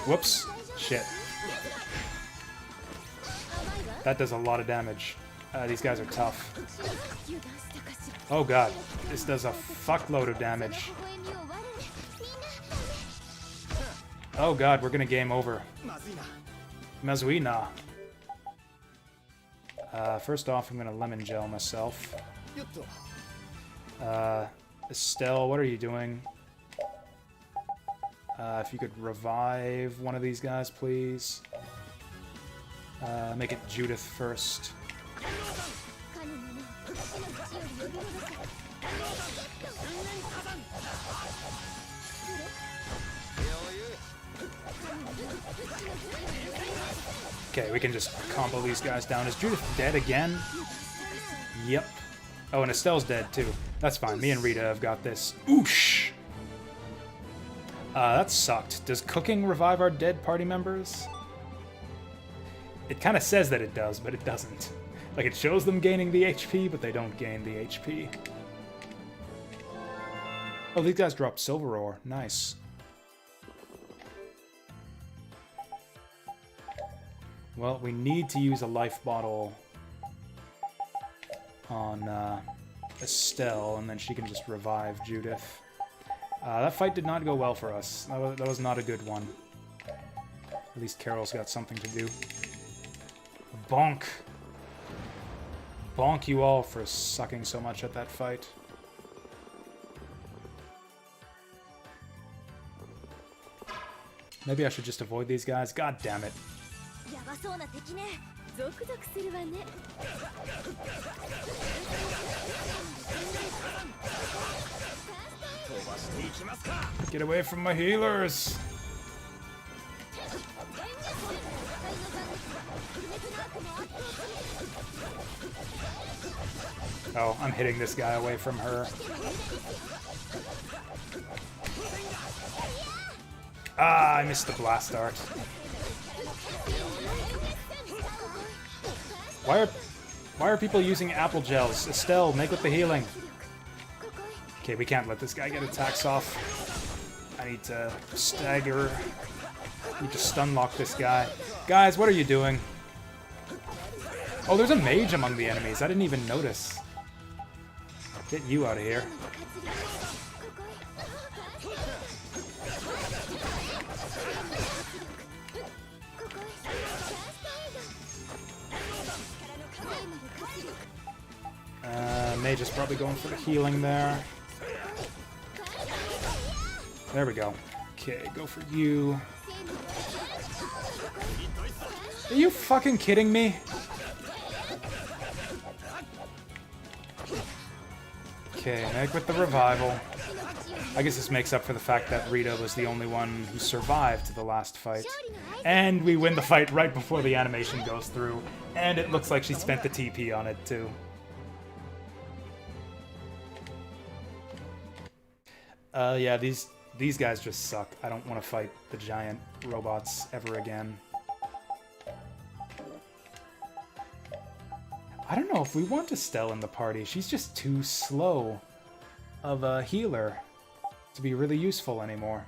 Whoops. Shit. That does a lot of damage. These guys are tough. Oh god. This does a fuckload of damage. Oh god, we're gonna game over. Mazuina. First off, I'm gonna lemon gel myself. Estelle, what are you doing? If you could revive one of these guys, please. Make it Judith first. Okay, we can just combo these guys down. Is Judith dead again? Yep. Oh, and Estelle's dead too. That's fine. Me and Rita have got this. Oosh! That sucked. Does cooking revive our dead party members? It kind of says that it does, but it doesn't. Like, it shows them gaining the HP, but they don't gain the HP. Oh, these guys dropped silver ore. Nice. Well, we need to use a life bottle on Estelle, and then she can just revive Judith. That fight did not go well for us. That was not a good one. At least Carol's got something to do. Bonk! Bonk you all for sucking so much at that fight. Maybe I should just avoid these guys. God damn it. やばそうな敵ね。ゾクゾクするわね。 Get away from my healers! Oh, I'm hitting this guy away from her. Ah, I missed the blast art. Why are people using apple gels? Estelle, make with the healing. Okay, we can't let this guy get attacks off. I need to stagger. I need to stun lock this guy. Guys, what are you doing? Oh, there's a mage among the enemies. I didn't even notice. Get you out of here. Mage is probably going for the healing there. There we go. Okay, go for you. Are you fucking kidding me? Okay, Meg with the revival. I guess this makes up for the fact that Rita was the only one who survived the last fight. And we win the fight right before the animation goes through. And it looks like she spent the TP on it too. Yeah, these guys just suck. I don't want to fight the giant robots ever again. I don't know if we want Estelle in the party. She's just too slow of a healer to be really useful anymore.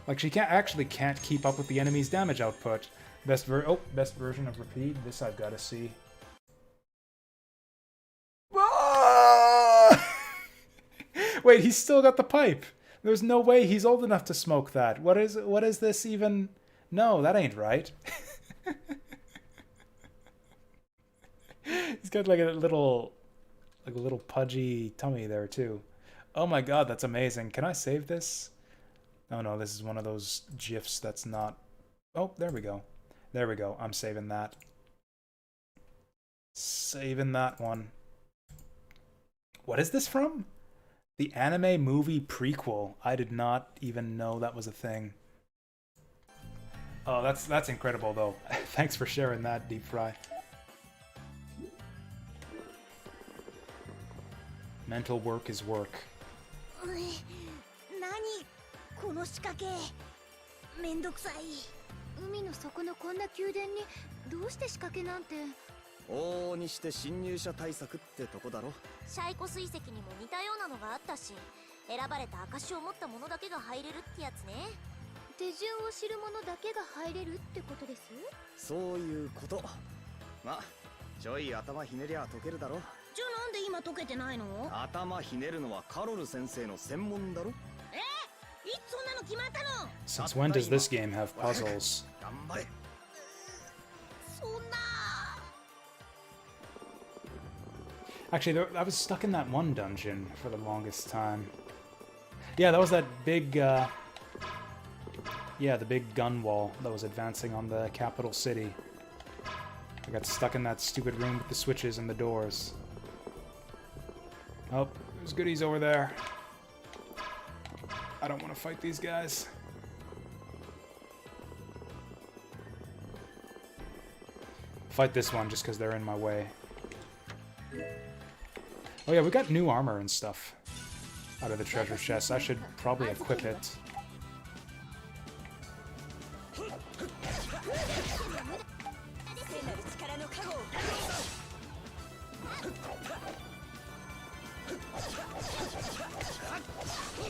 Like, she can't keep up with the enemy's damage output. Best version of Repeat. This I've got to see. Wait, he's still got the pipe. There's no way he's old enough to smoke that. What is this even? No, that ain't right. He's got like a little pudgy tummy there too. Oh my god, that's amazing. Can I save this? Oh no, this is one of those GIFs that's not... Oh, there we go. There we go. I'm saving that. Saving that one. What is this from? The anime movie prequel. I did not even know that was a thing. Oh, that's incredible though. Thanks for sharing that, Deep Fry. Mental work is work. この仕掛けめんどくさい。海の底のこんな宮殿にどうして仕掛けなんて。往々にして侵入者対策ってとこだろ。シャイコ水石にも似たようなのがあったし、選ばれた証を持った者だけが入れるってやつね。手順を知る者だけが入れるってことです？そういうこと。ま、ちょい頭ひねりゃ解けるだろ。じゃあなんで今解けてないの？頭ひねるのはカロル先生の専門だろ。いつそんなの決まったの？ Since when does this game have puzzles? 頑張れ。そんな。 Actually, I was stuck in that one dungeon for the longest time. Yeah, that was that big, yeah, the big gun wall that was advancing on the capital city. I got stuck in that stupid room with the switches and the doors. Oh, there's goodies over there. I don't want to fight these guys. Fight this one just because they're in my way. Oh yeah, we got new armor and stuff out of the treasure chest. I should probably equip it.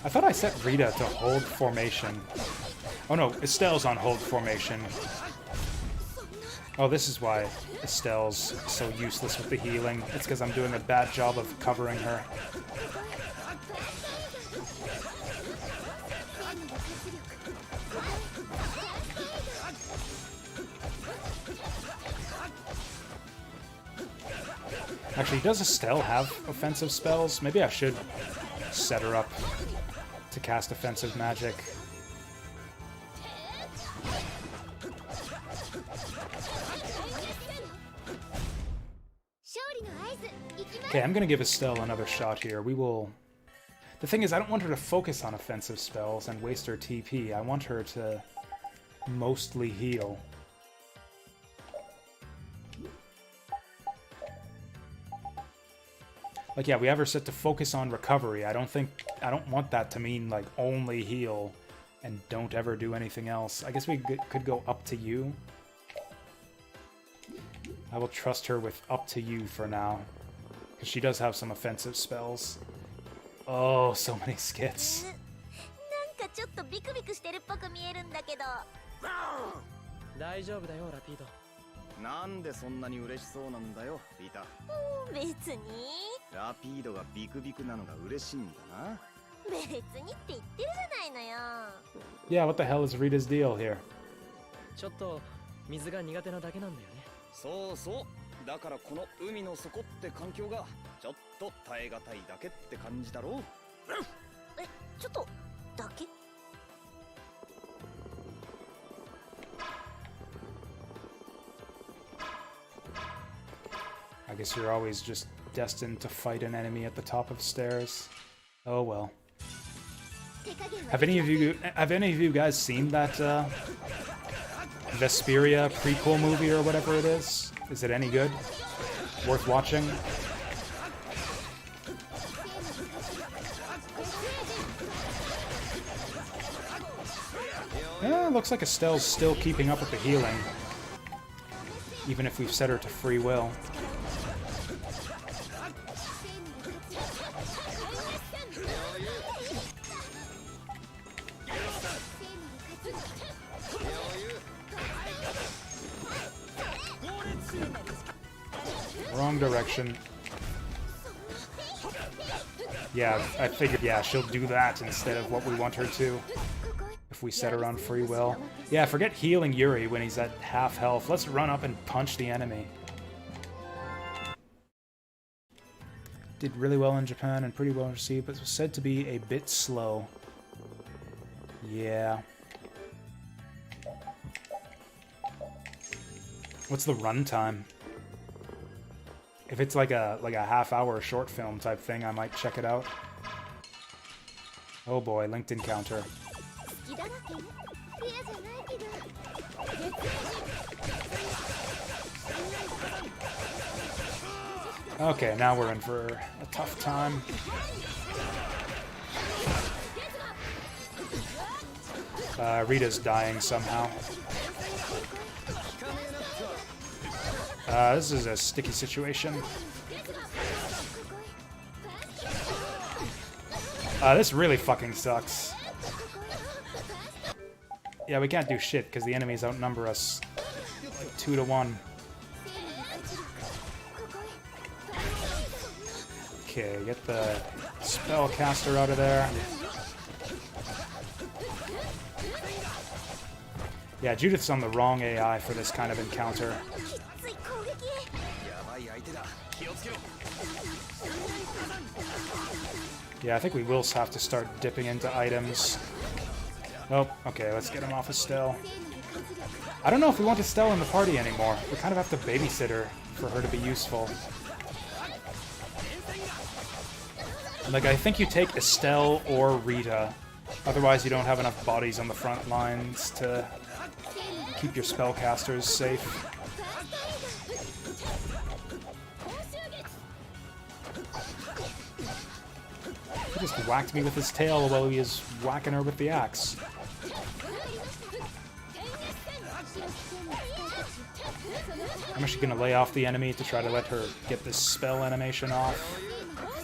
I thought I set Rita to hold formation. Oh no, Estelle's on hold formation. Oh, this is why Estelle's so useless with the healing. It's because I'm doing a bad job of covering her. Actually, does Estelle have offensive spells? Maybe I should set her up to cast offensive magic. Okay, I'm gonna give Estelle another shot here. We will... The thing is, I don't want her to focus on offensive spells and waste her TP. I want her to mostly heal. Like, yeah, we have her set to focus on recovery. I don't want that to mean, like, only heal and don't ever do anything else. I guess we could go up to you. I will trust her with up to you for now. Because she does have some offensive spells. Oh, so many skits. なんかちょっとビクビクしてるっぽく見えるんだけど。大丈夫だよ、ラピード。なんでそんなに嬉しそうなんだよ、リタ。別に。ラピードがビクビクなのが嬉しいんだな。別にって言ってるじゃないのよ。Yeah, what the hell is Rita's deal here? ちょっと水が苦手なだけなんだよね。そうそう。だからこの海の底って環境がちょっと耐え難いだけって感じだろう。え、ちょっとだけI guess you're always just destined to fight an enemy at the top of stairs. Oh well. Have any of you guys seen that Vesperia prequel movie or whatever it is? Is it any good? Worth watching? Yeah, looks like Estelle's still keeping up with the healing. Even if we've set her to free will. Wrong direction. Yeah, I figured, yeah, she'll do that instead of what we want her to. If we set her on free will. Yeah, forget healing Yuri when he's at half health. Let's run up and punch the enemy. Did really well in Japan and pretty well received, but was said to be a bit slow. Yeah. What's the runtime? If it's like a half-hour short film type thing, I might check it out. Oh boy, linked encounter. Okay, now we're in for a tough time. Rita's dying somehow. This is a sticky situation. This really fucking sucks. Yeah, we can't do shit because the enemies outnumber us like 2 to 1. Okay, get the spellcaster out of there. Yeah, Judith's on the wrong AI for this kind of encounter. Yeah, I think we will have to start dipping into items. Nope. Okay, let's get him off Estelle. I don't know if we want Estelle in the party anymore. We kind of have to babysit her for her to be useful. Like, I think you take Estelle or Rita. Otherwise, you don't have enough bodies on the front lines to keep your spellcasters safe. He just whacked me with his tail while he was whacking her with the axe. I'm actually going to lay off the enemy to try to let her get this spell animation off.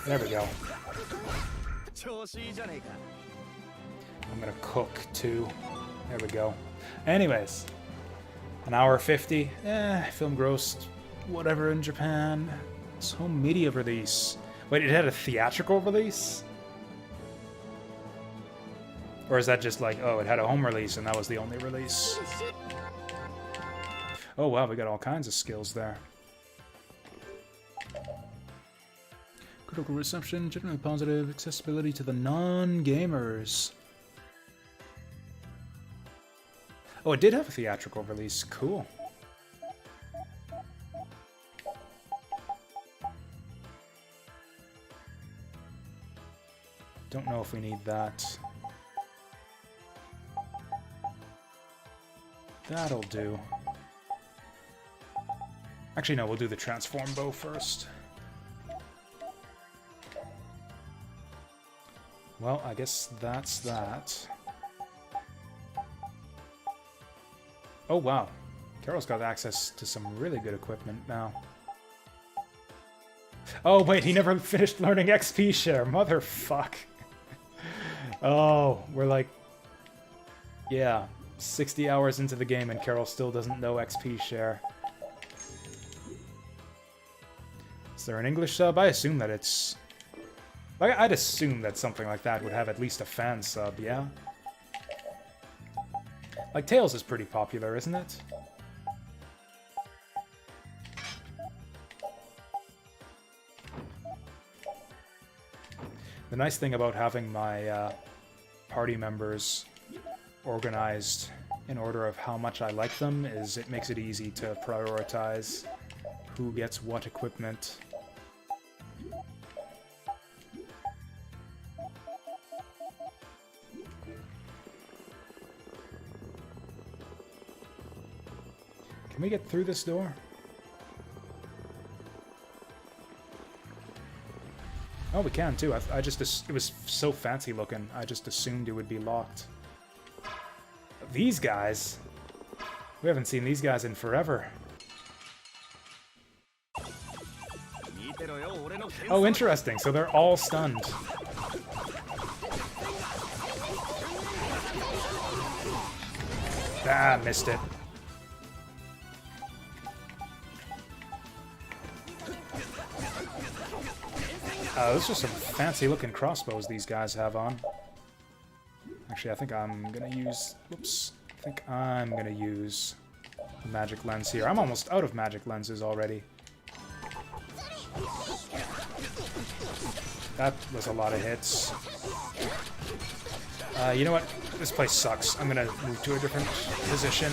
There we go. 調子いいじゃねえか。 I'm gonna cook too. There we go. Anyways, an hour 50. Film grossed whatever in Japan. It's home media release. Wait, it had a theatrical release? Or is that just like, oh, it had a home release and that was the only release? Oh wow, we got all kinds of skills there. Critical reception, generally positive, accessibility to the non-gamers. Oh, it did have a theatrical release. Cool. Don't know if we need that. That'll do. Actually, no, we'll do the transform bow first. Well, I guess that's that. Oh, wow. Carol's got access to some really good equipment now. Oh, wait, he never finished learning XP share. Motherfuck. Oh, we're like... Yeah, 60 hours into the game and Carol still doesn't know XP share. Is there an English sub? I assume that it's... I'd assume that something like that would have at least a fan sub, yeah? Like, Tails is pretty popular, isn't it? The nice thing about having my party members organized in order of how much I like them is it makes it easy to prioritize who gets what equipment. Can we get through this door? Oh, we can too. I just it was so fancy looking. I just assumed it would be locked. These guys, we haven't seen these guys in forever. Oh, interesting. So they're all stunned. Ah, missed it. Those are some fancy-looking crossbows these guys have on. Actually, I think I'm gonna use... Whoops. I think I'm gonna use a magic lens here. I'm almost out of magic lenses already. That was a lot of hits. You know what? This place sucks. I'm gonna move to a different position.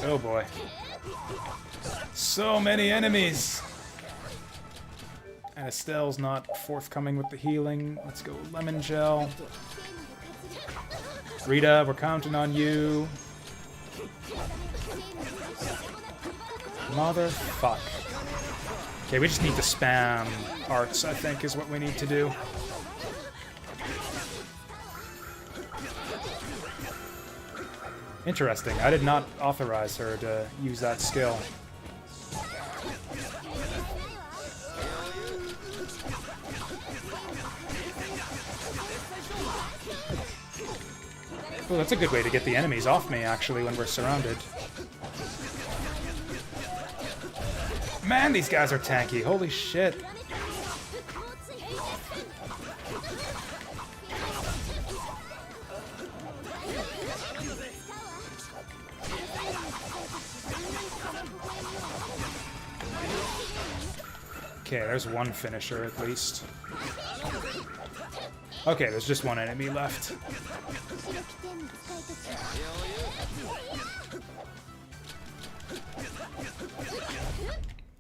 Oh boy. So many enemies! And Estelle's not forthcoming with the healing. Let's go lemon gel. Rita, we're counting on you. Motherfuck. Okay, we just need to spam arts, I think, is what we need to do. Interesting. I did not authorize her to use that skill. Oh, that's a good way to get the enemies off me, actually, when we're surrounded. Man, these guys are tanky. Holy shit. Okay, there's one finisher at least. Okay, there's just one enemy left.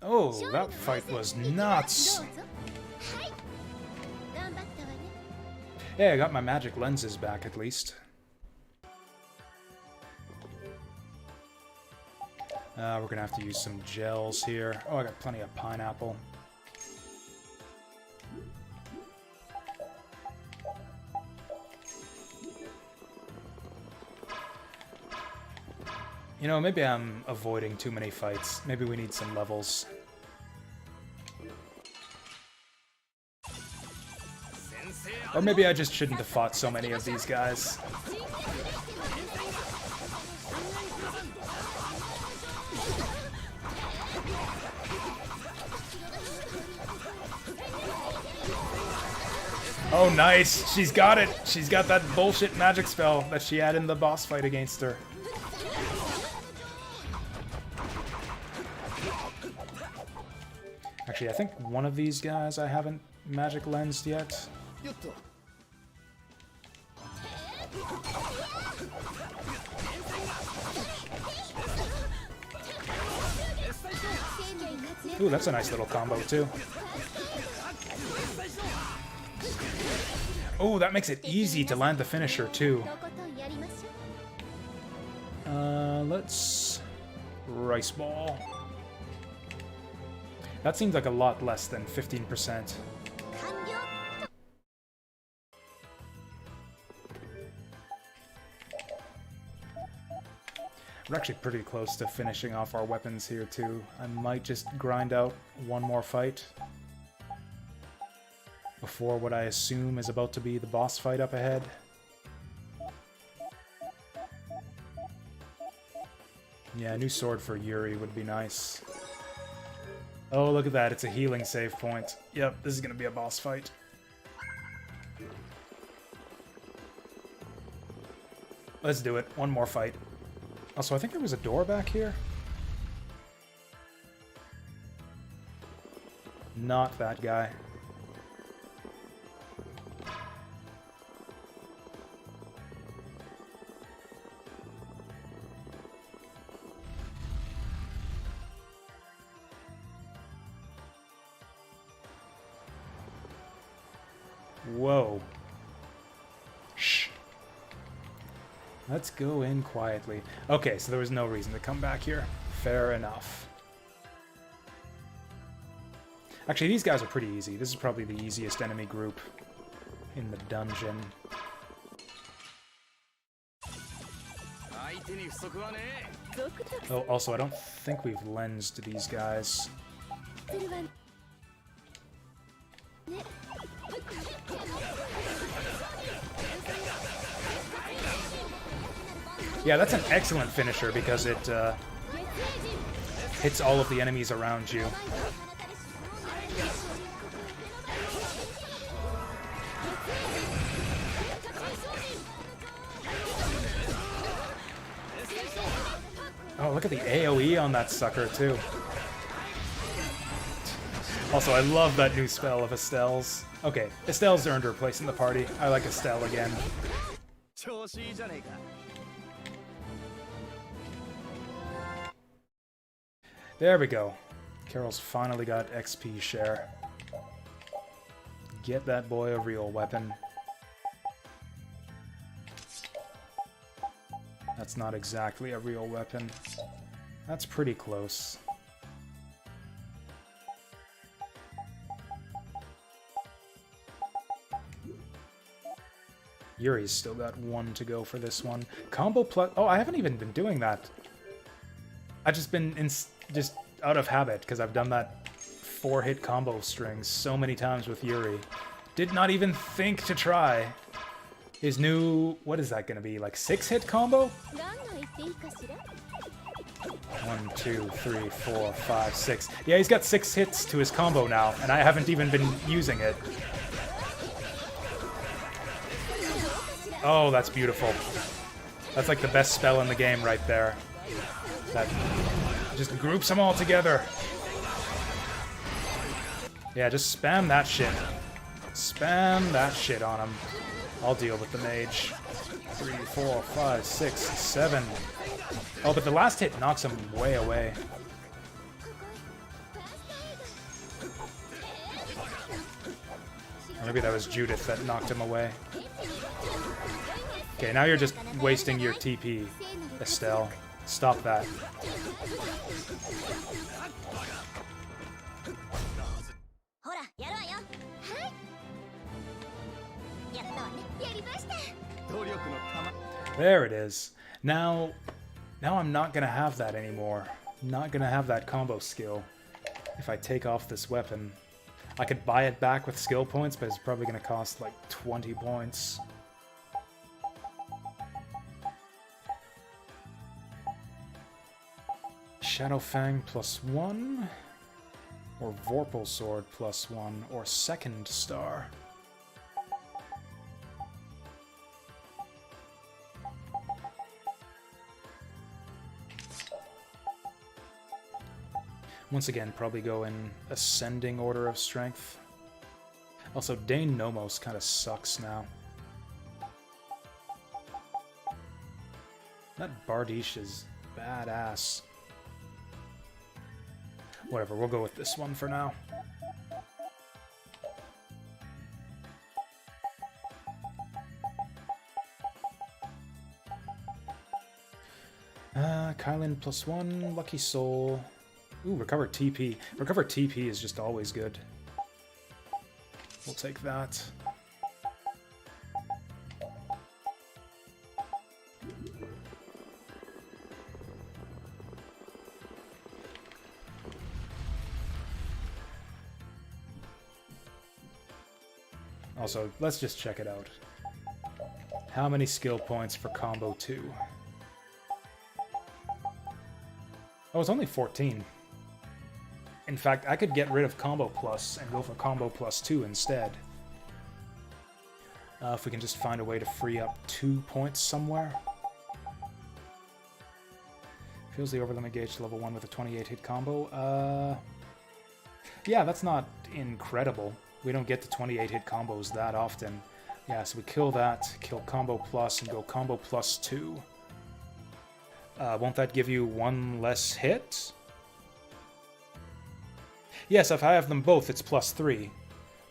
Oh, that fight was nuts! Yeah, I got my magic lenses back at least. We're gonna have to use some gels here. Oh, I got plenty of pineapple. You know, maybe I'm avoiding too many fights. Maybe we need some levels. Or maybe I just shouldn't have fought so many of these guys. Oh, nice! She's got it! She's got that bullshit magic spell that she had in the boss fight against her. Actually, I think one of these guys I haven't magic lensed yet. Ooh, that's a nice little combo, too. Oh, that makes it easy to land the finisher, too. Let's... Rice Ball. That seems like a lot less than 15%. We're actually pretty close to finishing off our weapons here, too. I might just grind out one more fight before what I assume is about to be the boss fight up ahead. Yeah, a new sword for Yuri would be nice. Oh, look at that. It's a healing save point. Yep, this is going to be a boss fight. Let's do it. One more fight. Also, I think there was a door back here. Not that guy. Whoa. Shh. Let's go in quietly. Okay, so there was no reason to come back here. Fair enough. Actually, these guys are pretty easy. This is probably the easiest enemy group in the dungeon. Oh, also, I don't think we've lensed these guys. Yeah, that's an excellent finisher because it hits all of the enemies around you. Oh, look at the AoE on that sucker, too. Also, I love that new spell of Estelle's. Okay, Estelle's earned her place in the party. I like Estelle again. There we go. Carol's finally got XP share. Get that boy a real weapon. That's not exactly a real weapon. That's pretty close. Yuri's still got one to go for this one. Combo plus... Oh, I haven't even been doing that. I've just been just out of habit because I've done that 4-hit combo string so many times with Yuri. Did not even think to try. His new... What is that going to be? Like 6-hit combo? 1, 2, 3, 4, 5, 6. Yeah, he's got 6 hits to his combo now, and I haven't even been using it. Oh, that's beautiful. That's like the best spell in the game right there. That just groups them all together. Yeah, just spam that shit. Spam that shit on him. I'll deal with the mage. 3, 4, 5, 6, 7. Oh, but the last hit knocks him way away. Or maybe that was Judith that knocked him away. Okay, now you're just wasting your TP, Estelle. Stop that. There it is. Now, Now I'm not gonna have that anymore. Not gonna have that combo skill if I take off this weapon. I could buy it back with skill points, but it's probably gonna cost like 20 points. Shadowfang +1, or Vorpal Sword +1, or Second Star. Once again, probably go in ascending order of strength. Also, Dane Nomos kind of sucks now. That Bardiche is badass. Whatever, we'll go with this one for now. Kylan +1, Lucky Soul. Ooh, Recover TP. Recover TP is just always good. We'll take that. Also, let's just check it out. How many skill points for combo 2? Oh, it's only 14. In fact, I could get rid of combo plus and go for combo +2 instead. If we can just find a way to free up 2 points somewhere. Fills the overlimit gauge to level 1 with a 28 hit combo. Yeah, that's not incredible. We don't get to 28 hit combos that often. Yeah, so we kill that, kill combo plus, and go combo +2. Won't that give you 1 less hit? Yes, if I have them both, it's +3.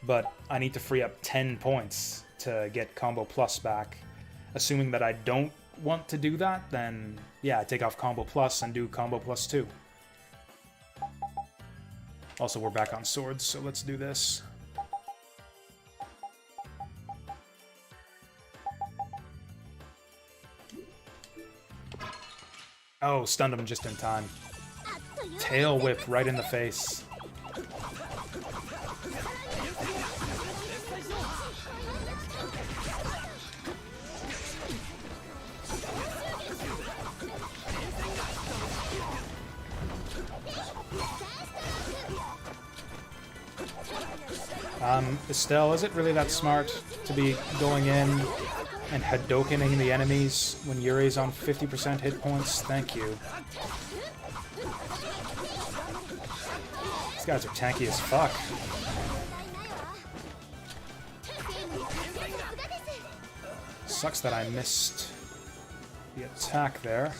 But I need to free up 10 points to get combo plus back. Assuming that I don't want to do that, then yeah, I take off combo plus and do combo +2. Also, we're back on swords, so let's do this. Oh, stunned him just in time. Tail whip right in the face. Estelle, is it really that smart to be going in and Hadokening the enemies when Yuri's on 50% hit points? Thank you. These guys are tanky as fuck. Sucks that I missed the attack there.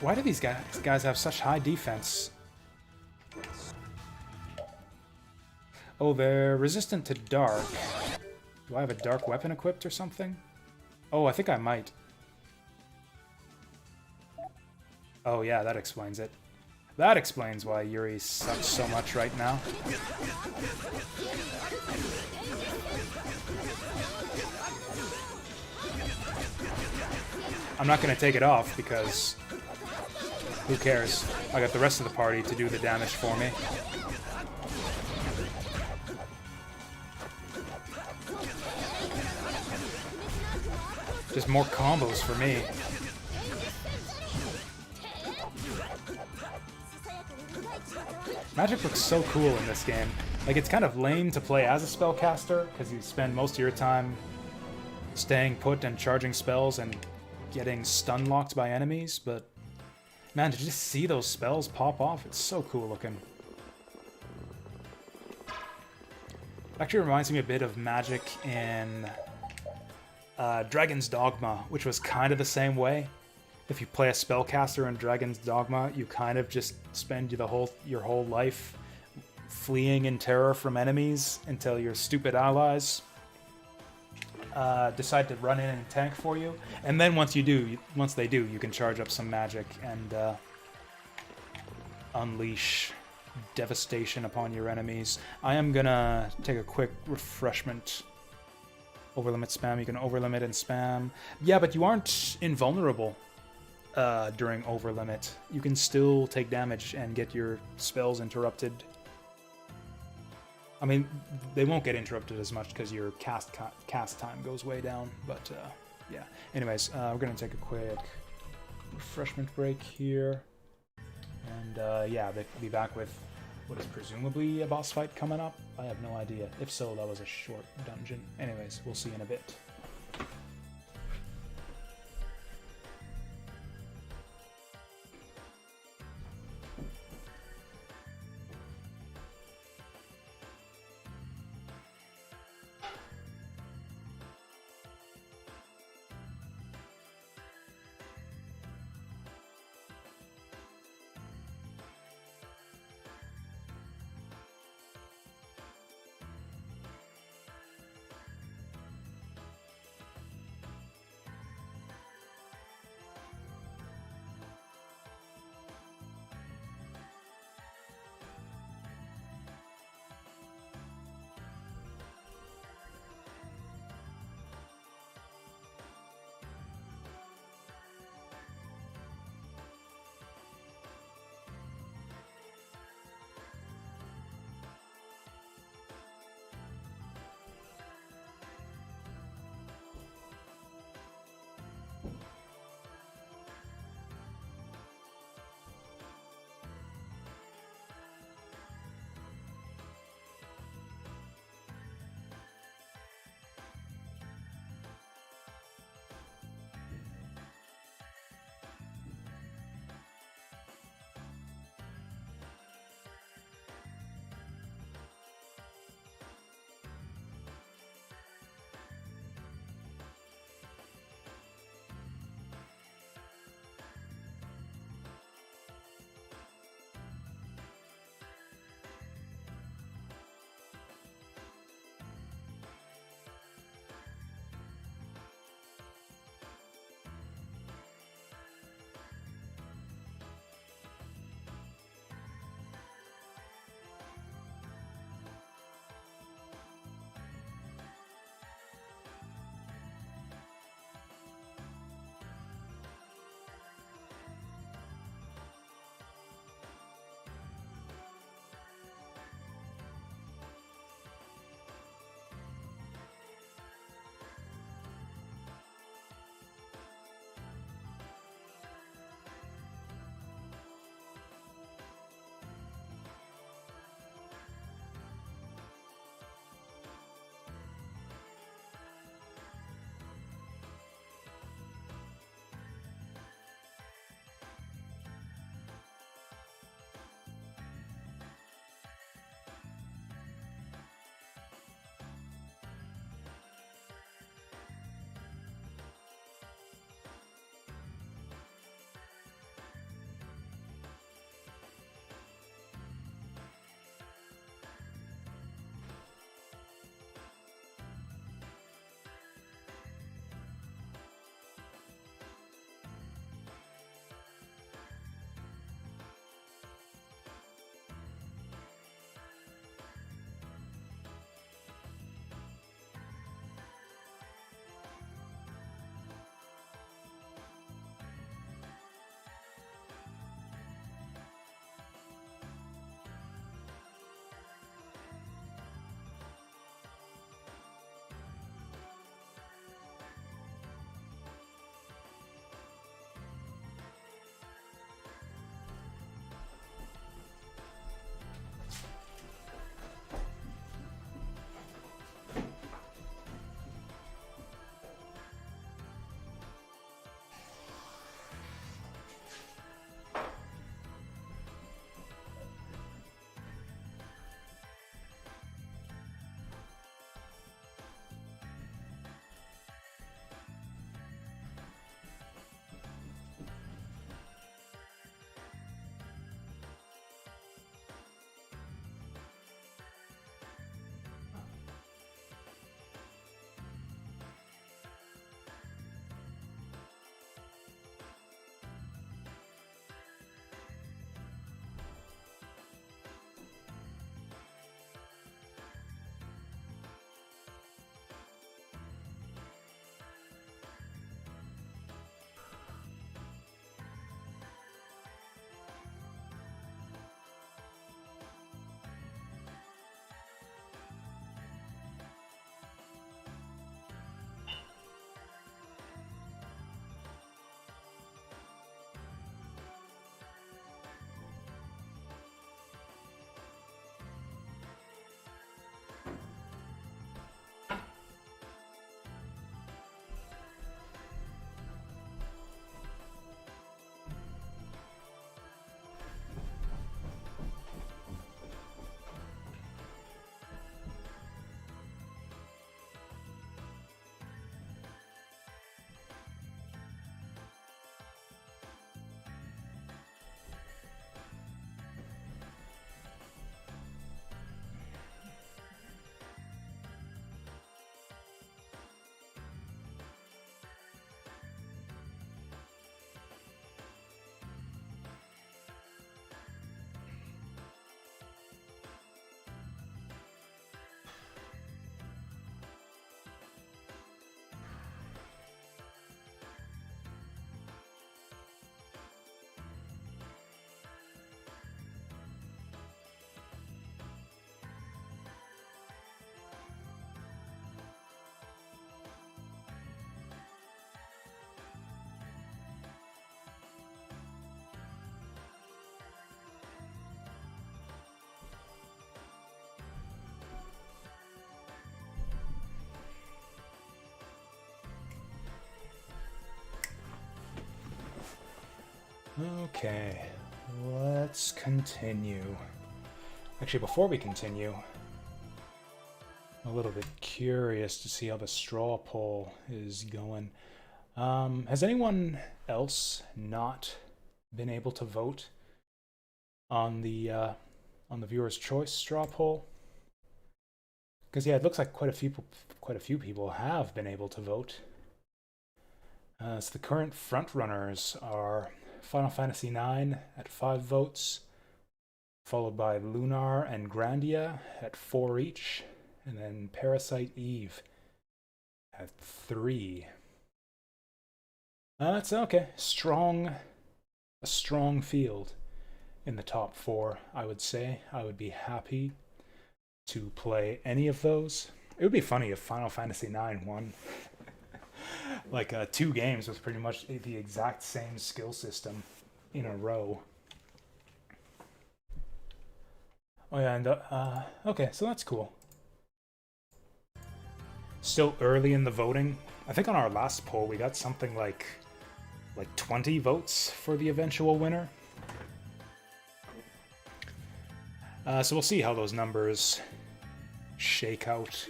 Why do these guys have such high defense? Oh, they're resistant to dark. Do I have a dark weapon equipped or something? Oh, I think I might. Oh yeah, that explains it. That explains why Yuri sucks so much right now. I'm not going to take it off because who cares? I got the rest of the party to do the damage for me. Just more combos for me. Magic looks so cool in this game. Like, it's kind of lame to play as a spellcaster, because you spend most of your time staying put and charging spells and getting stun locked by enemies, but man, to just see those spells pop off, it's so cool looking. Actually reminds me a bit of magic in Dragon's Dogma, which was kind of the same way. If you play a spellcaster in Dragon's Dogma, you kind of just spend your whole life fleeing in terror from enemies until your stupid allies decide to run in and tank for you. And then once they do, you can charge up some magic and unleash devastation upon your enemies. I am gonna take a quick refreshment Overlimit spam, you can overlimit and spam. Yeah, but you aren't invulnerable during overlimit. You can still take damage and get your spells interrupted. I mean, they won't get interrupted as much because your cast time goes way down, but yeah. Anyways, we're gonna take a quick refreshment break here. And yeah, they'll be back with what is presumably a boss fight coming up. I have no idea. If so, that was a short dungeon. Anyways, we'll see in a bit. Okay, let's continue. Actually, before we continue, I'm a little bit curious to see how the straw poll is going. Has anyone else not been able to vote on the viewer's choice straw poll? Because yeah, it looks like quite a few people have been able to vote. So the current frontrunners are Final Fantasy IX at 5 votes, followed by Lunar and Grandia at 4 each, and then Parasite Eve at 3. That's okay. A strong field in the top 4, I would say. I would be happy to play any of those. It would be funny if Final Fantasy IX won. Like 2 games with pretty much the exact same skill system in a row. Oh yeah, and okay, so that's cool. Still early in the voting. I think on our last poll we got something like 20 votes for the eventual winner. So we'll see how those numbers shake out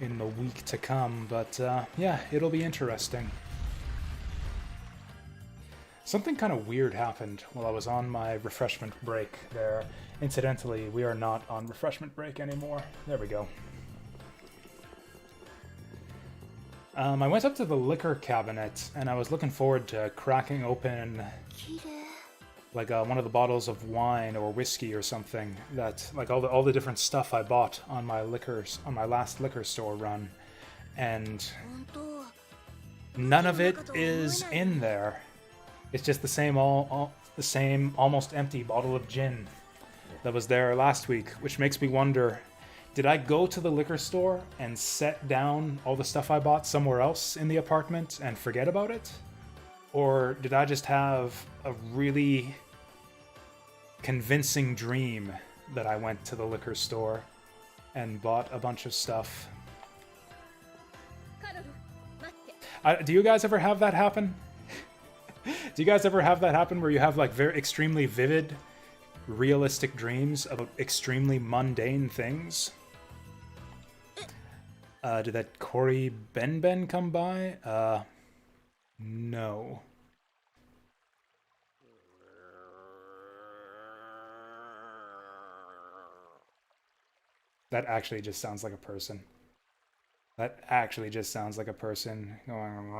in the week to come, but yeah, it'll be interesting. Something kind of weird happened while I was on my refreshment break there. Incidentally, we are not on refreshment break anymore. There we go. I went up to the liquor cabinet and I was looking forward to cracking open like one of the bottles of wine or whiskey or something, that like all the different stuff I bought on my last liquor store run, and none of it is in there. It's just the same almost empty bottle of gin that was there last week, which makes me wonder, did I go to the liquor store and set down all the stuff I bought somewhere else in the apartment and forget about it? Or did I just have a really convincing dream that I went to the liquor store and bought a bunch of stuff? Do you guys ever have that happen? Do you guys ever have that happen where you have like very extremely vivid, realistic dreams about extremely mundane things? Did that Corey Ben come by? No. That actually just sounds like a person. That actually just sounds like a person going.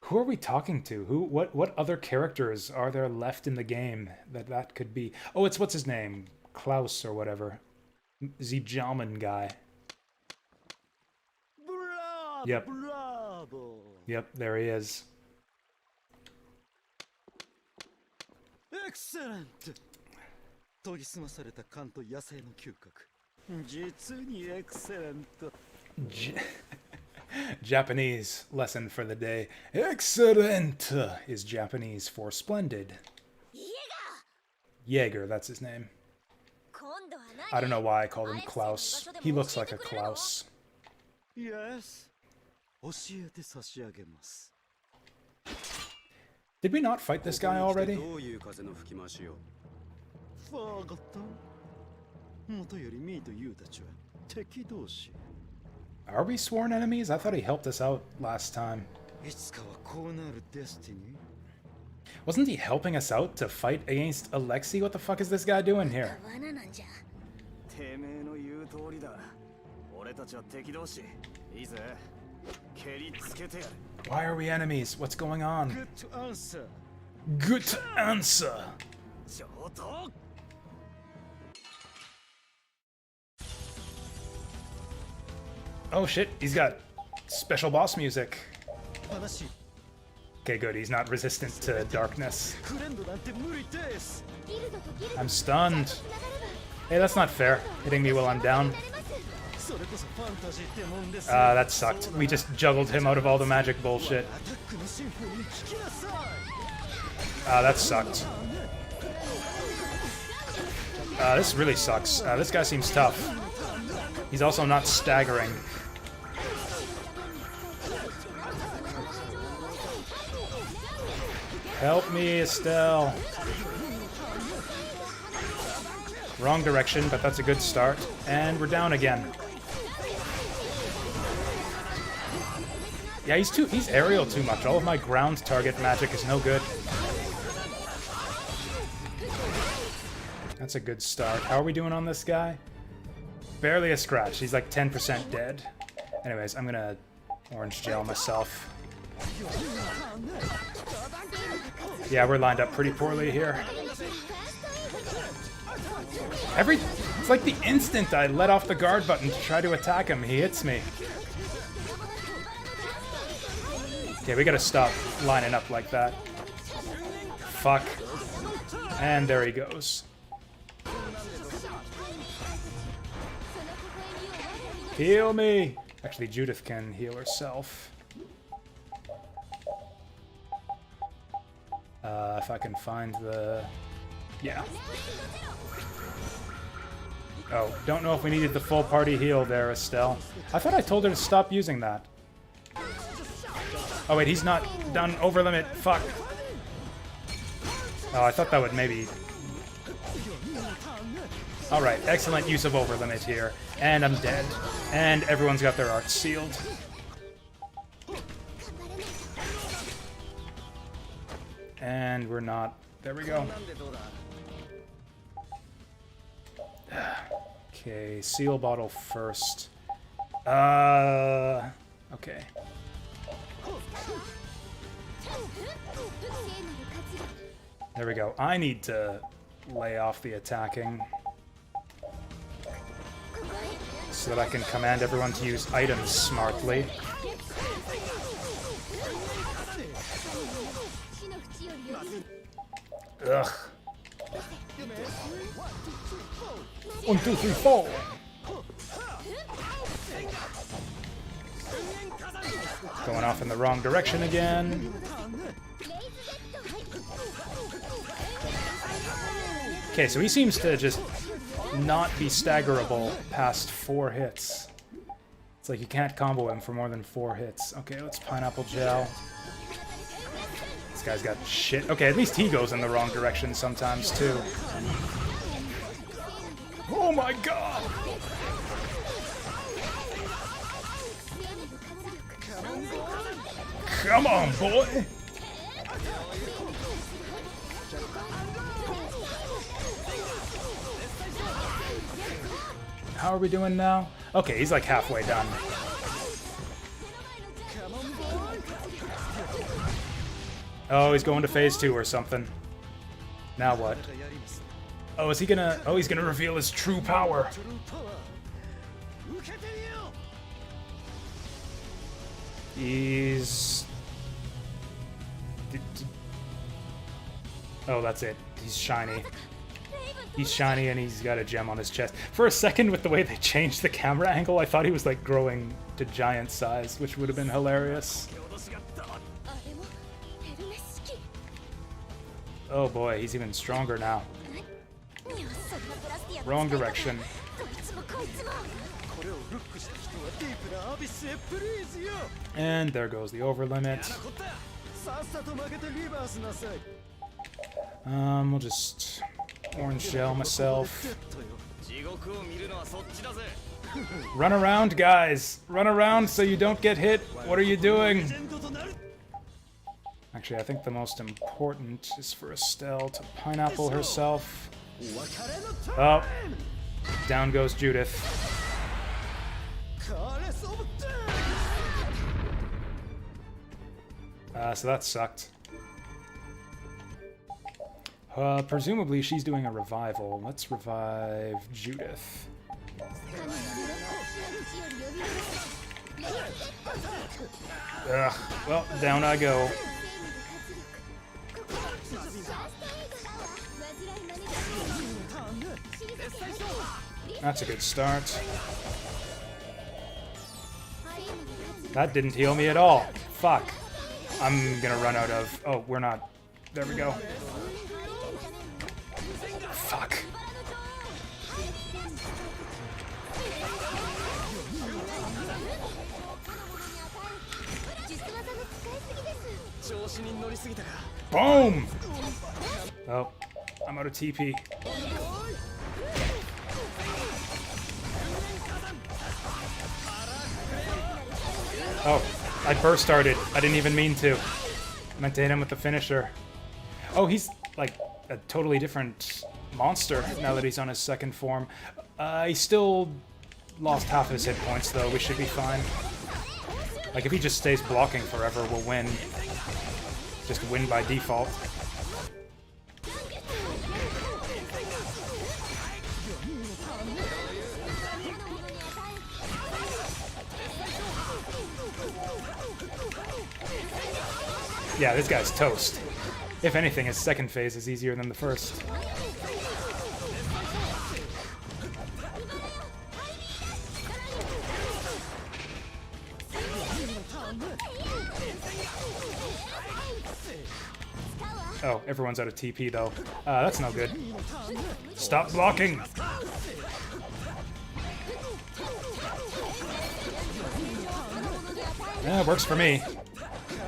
Who are we talking to? What other characters are there left in the game that could be? Oh, it's what's his name? Klaus or whatever. The German guy. Yep. Yep, there he is. Excellent. 研ぎ澄まされた勘と野生の嗅覚。実にエクセレント。Japanese lesson for the day. Excellent is Japanese for splendid. Jaeger, that's his name. I don't know why I called him Klaus. He looks like a Klaus. Yes. 教えて差し上げます。 Did we not fight this guy already? Are we sworn enemies? I thought he helped us out last time. Wasn't he helping us out to fight against Alexei? What the fuck is this guy doing here? Why are we enemies? What's going on? Good answer. Good answer. Oh shit, he's got special boss music. Okay, good, he's not resistant to darkness. I'm stunned. Hey, that's not fair, hitting me while I'm down. That sucked. We just juggled him out of all the magic bullshit. That sucked. This really sucks. This guy seems tough. He's also not staggering. Help me, Estelle. Wrong direction, but that's a good start. And we're down again. Yeah, he's aerial too much. All of my ground target magic is no good. That's a good start. How are we doing on this guy? Barely a scratch. He's like 10% dead. Anyways, I'm gonna orange gel myself. Yeah, we're lined up pretty poorly here. It's like the instant I let off the guard button to try to attack him, he hits me. Okay, we gotta stop lining up like that. Fuck. And there he goes. Heal me! Actually, Judith can heal herself. If I can find the... Yeah. Oh, don't know if we needed the full party heal there, Estelle. I thought I told her to stop using that. Oh wait, he's not done over limit. Fuck. Oh, I thought that would maybe... Alright, excellent use of over limit here. And I'm dead. And everyone's got their arts sealed. And we're not... There we go. Okay, seal bottle first. Okay. There we go. I need to lay off the attacking so that I can command everyone to use items smartly. Ugh. 1, 2, 3, 4. Going off in the wrong direction again. Okay, so he seems to just not be staggerable past 4 hits. It's like you can't combo him for more than 4 hits. Okay, let's pineapple gel. This guy's got shit. Okay, at least he goes in the wrong direction sometimes, too. Oh my god! Come on, boy! How are we doing now? Okay, he's like halfway done. Oh, he's going to phase 2 or something. Now what? Oh, is he gonna... Oh, he's gonna reveal his true power. He's... Oh, that's it. He's shiny. He's shiny and he's got a gem on his chest. For a second, with the way they changed the camera angle, I thought he was like growing to giant size, which would have been hilarious. Oh boy, he's even stronger now. Wrong direction. And there goes the over limit. We'll just orange gel myself. Run around, guys! Run around so you don't get hit! What are you doing? Actually, I think the most important is for Estelle to pineapple herself. Oh, down goes Judith. So that sucked. Presumably she's doing a revival. Let's revive Judith. Ugh, well, down I go. That's a good start. That didn't heal me at all. Fuck. I'm gonna run out of... Oh, we're not... There we go. Fuck. Boom! Oh, I'm out of TP. Oh, I burst started. I didn't even mean to. I meant to hit him with the finisher. Oh, he's like a totally different monster now that he's on his second form. He still lost half of his hit points though. We should be fine. Like if he just stays blocking forever, we'll win. Just win by default. Yeah, this guy's toast. If anything, his second phase is easier than the first. Oh, everyone's out of TP though. That's no good. Stop blocking! Yeah, it works for me.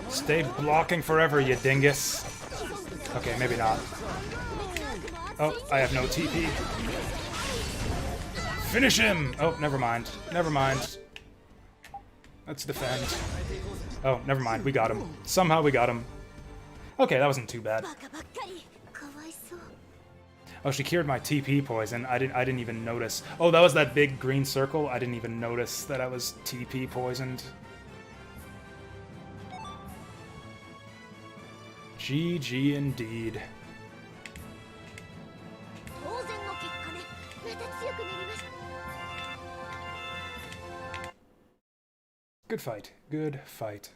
Stay blocking forever, you dingus. Okay, maybe not. Oh, I have no TP. Finish him! Oh, never mind. Never mind. Let's defend. Oh, never mind. We got him. Somehow we got him. Okay, that wasn't too bad. Oh, she cured my TP poison. I didn't even notice. Oh, that was that big green circle. I didn't even notice that I was TP poisoned. GG indeed. Good fight. Good fight.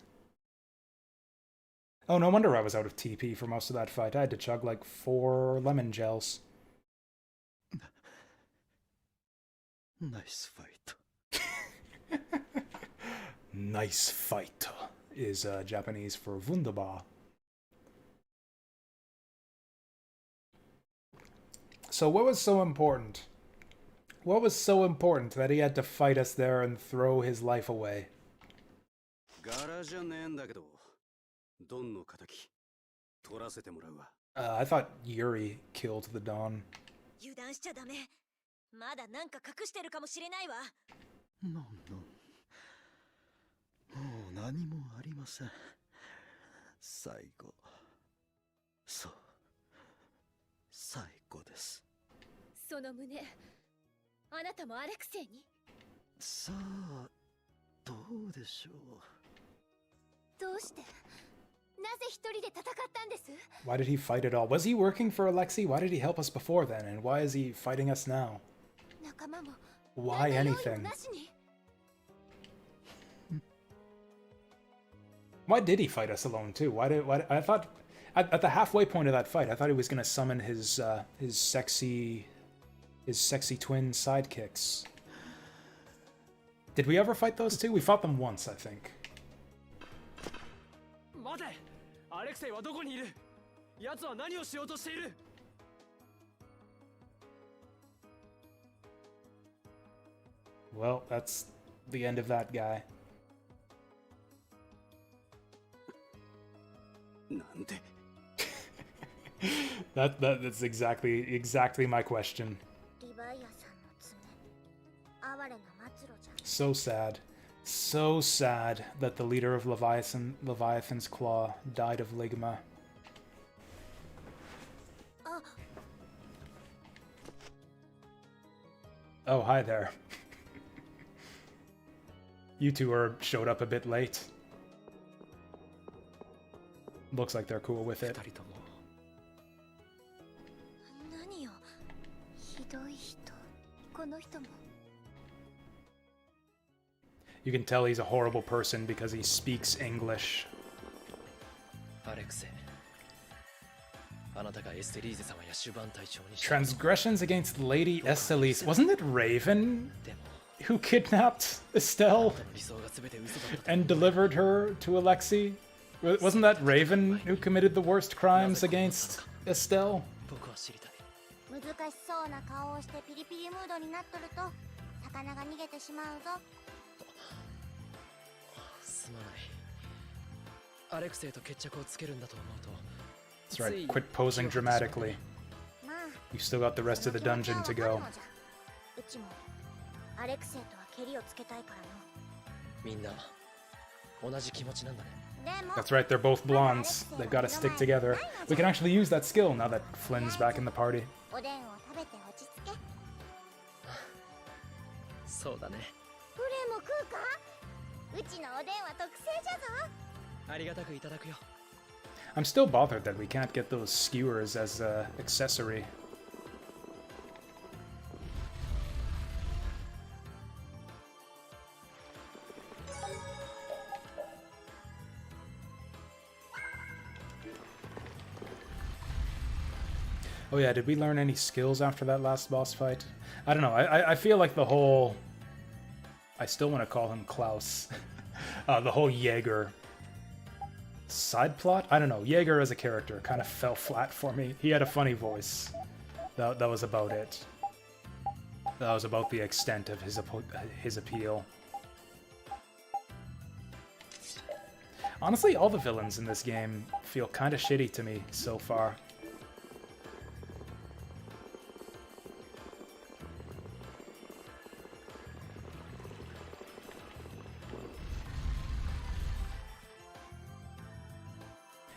Oh, no wonder I was out of TP for most of that fight. I had to chug like 4 lemon gels. Nice fight. Nice fight is Japanese for wunderbar. So what was so important? What was so important that he had to fight us there and throw his life away? I thought Yuri killed the Dawn. 油断しちゃダメ。まだなんか隠してるかもしれないわ。もう何もありません。最後。そう。最後です。その胸、あなたもアレクセイに？さあ、どうでしょう。どうして？なぜ一人で戦ったんです？ Why did he fight at all? Was he working for Alexei? Why did he help us before then? And why is he fighting us now? 仲間も。Why anything? Why did he fight us alone too? Why I thought at the halfway point of that fight, I thought he was going to summon his sexy twin sidekicks. Did we ever fight those two? We fought them once, I think. Well, that's the end of that guy. That's exactly my question. So sad. So sad that the leader of Leviathan's Claw died of Ligma. Oh, hi there. You two showed up a bit late. Looks like they're cool with it. You can tell he's a horrible person because he speaks English. Transgressions against Lady Estelise. Wasn't it Raven who kidnapped Estelle and delivered her to Alexei? Wasn't that Raven who committed the worst crimes against Estelle? 難しそうな顔をしてピリピリムードになっとると魚が逃げてしまうぞ。すまない。アレクセイと決着をつけるんだと思うと。 That's right, quit posing dramatically. You've still got the rest of the dungeon to go. うちもアレクセイとはケリをつけたいからの。みんな同じ気持ちなんだね。 That's right, they're both blondes. They've got to stick together. We can actually use that skill now that Flynn's back in the party. おでんを食べて落ち着け。そうだね。フレンも食うか？うちのおでんは特製じゃぞ。ありがたくいただくよ。 I'm still bothered that we can't get those skewers as an accessory. Oh yeah, did we learn any skills after that last boss fight? I don't know, I feel like the whole... I still want to call him Klaus. The whole Jaeger side plot? I don't know, Jaeger as a character kind of fell flat for me. He had a funny voice. That was about it. That was about the extent of his appeal. Honestly, all the villains in this game feel kind of shitty to me so far.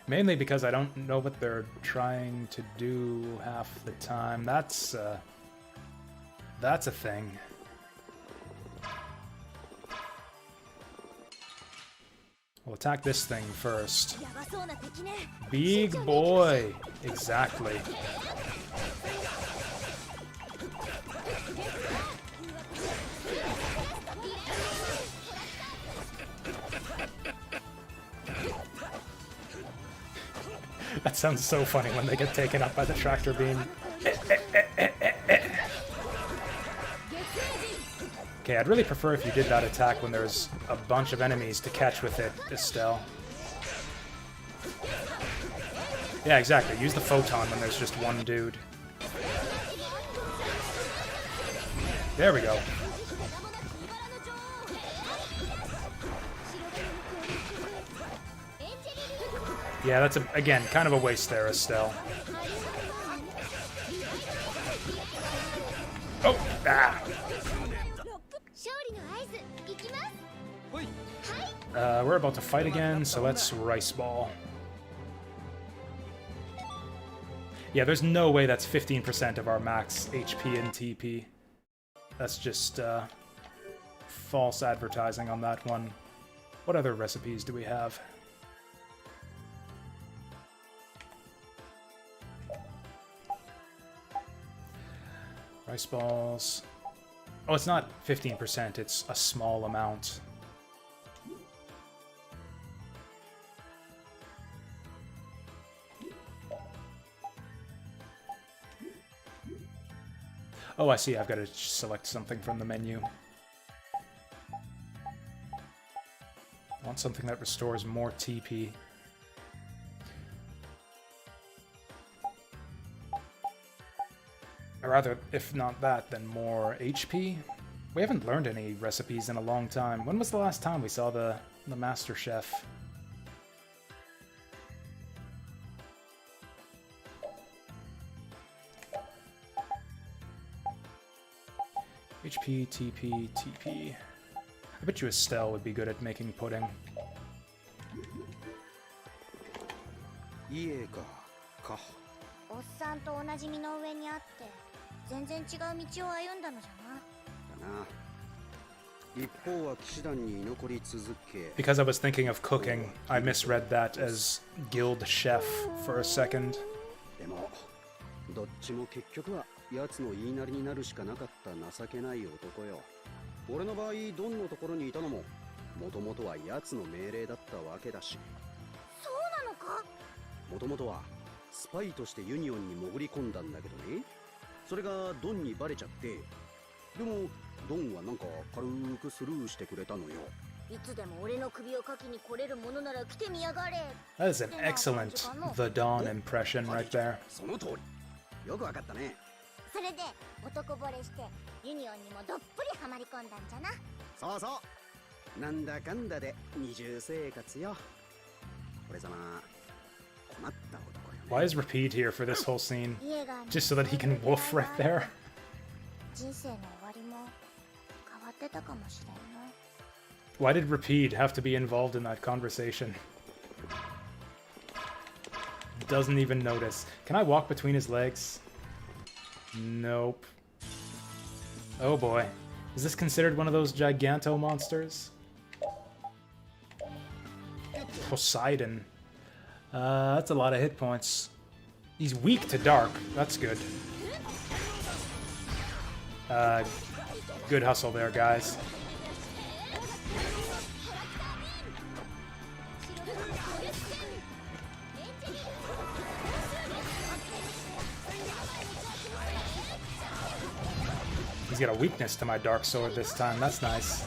Mainly because I don't know what they're trying to do half the time. That's a thing. We'll attack this thing first. Big boy! Exactly. That sounds so funny when they get taken up by the tractor beam. Okay, I'd really prefer if you did that attack when there's a bunch of enemies to catch with it, Estelle. Yeah, exactly. Use the photon when there's just one dude. There we go. Yeah, that's, again, kind of a waste there, Estelle. Oh! Ah! We're about to fight again, so let's Rice Ball. Yeah, there's no way that's 15% of our max HP and TP. That's just, false advertising on that one. What other recipes do we have? Rice balls. Oh, it's not 15%, it's a small amount. Oh, I see, I've got to select something from the menu. I want something that restores more TP. Or rather, if not that, then more HP? We haven't learned any recipes in a long time. When was the last time we saw the Master Chef? HP, TP, TP. I bet you Estelle would be good at making pudding. 家か。おっさんと同じ身の上にあって全然違う道を歩んだのじゃな。だな。一方は騎士団に居残り続け。Because I was thinking of cooking, I misread that as guild chef for a second. でもどっちも結局は奴の言いなりになるしかなかった情けない男よ。俺の場合ドンのところにいたのももともとは奴の命令だったわけだし。そうなのか？もともとはスパイとしてユニオンに潜り込んだんだけどね。それがドンにバレちゃって、でもドンはなんか軽くスルーしてくれたのよ。いつでも俺の首をかきに来れるものなら来てみやがれ。 That is an excellent The Dawn impression right there. その通り。よくわかったね。それで男惚れしてユニオンにもどっぷりハマり込んだんじゃな。そうそう。なんだかんだで二重生活よ。Why is Repeat here for this whole scene? Just so that he can woof right there? 人生の終わりも変わってたかもしれんの。 Why did Repeat have to be involved in that conversation? Doesn't even notice. Can I walk between his legs? Nope. Oh boy. Is this considered one of those Giganto monsters? Poseidon. That's a lot of hit points. He's weak to dark. That's good. Good hustle there, guys. He's got a weakness to my dark sword this time. That's nice.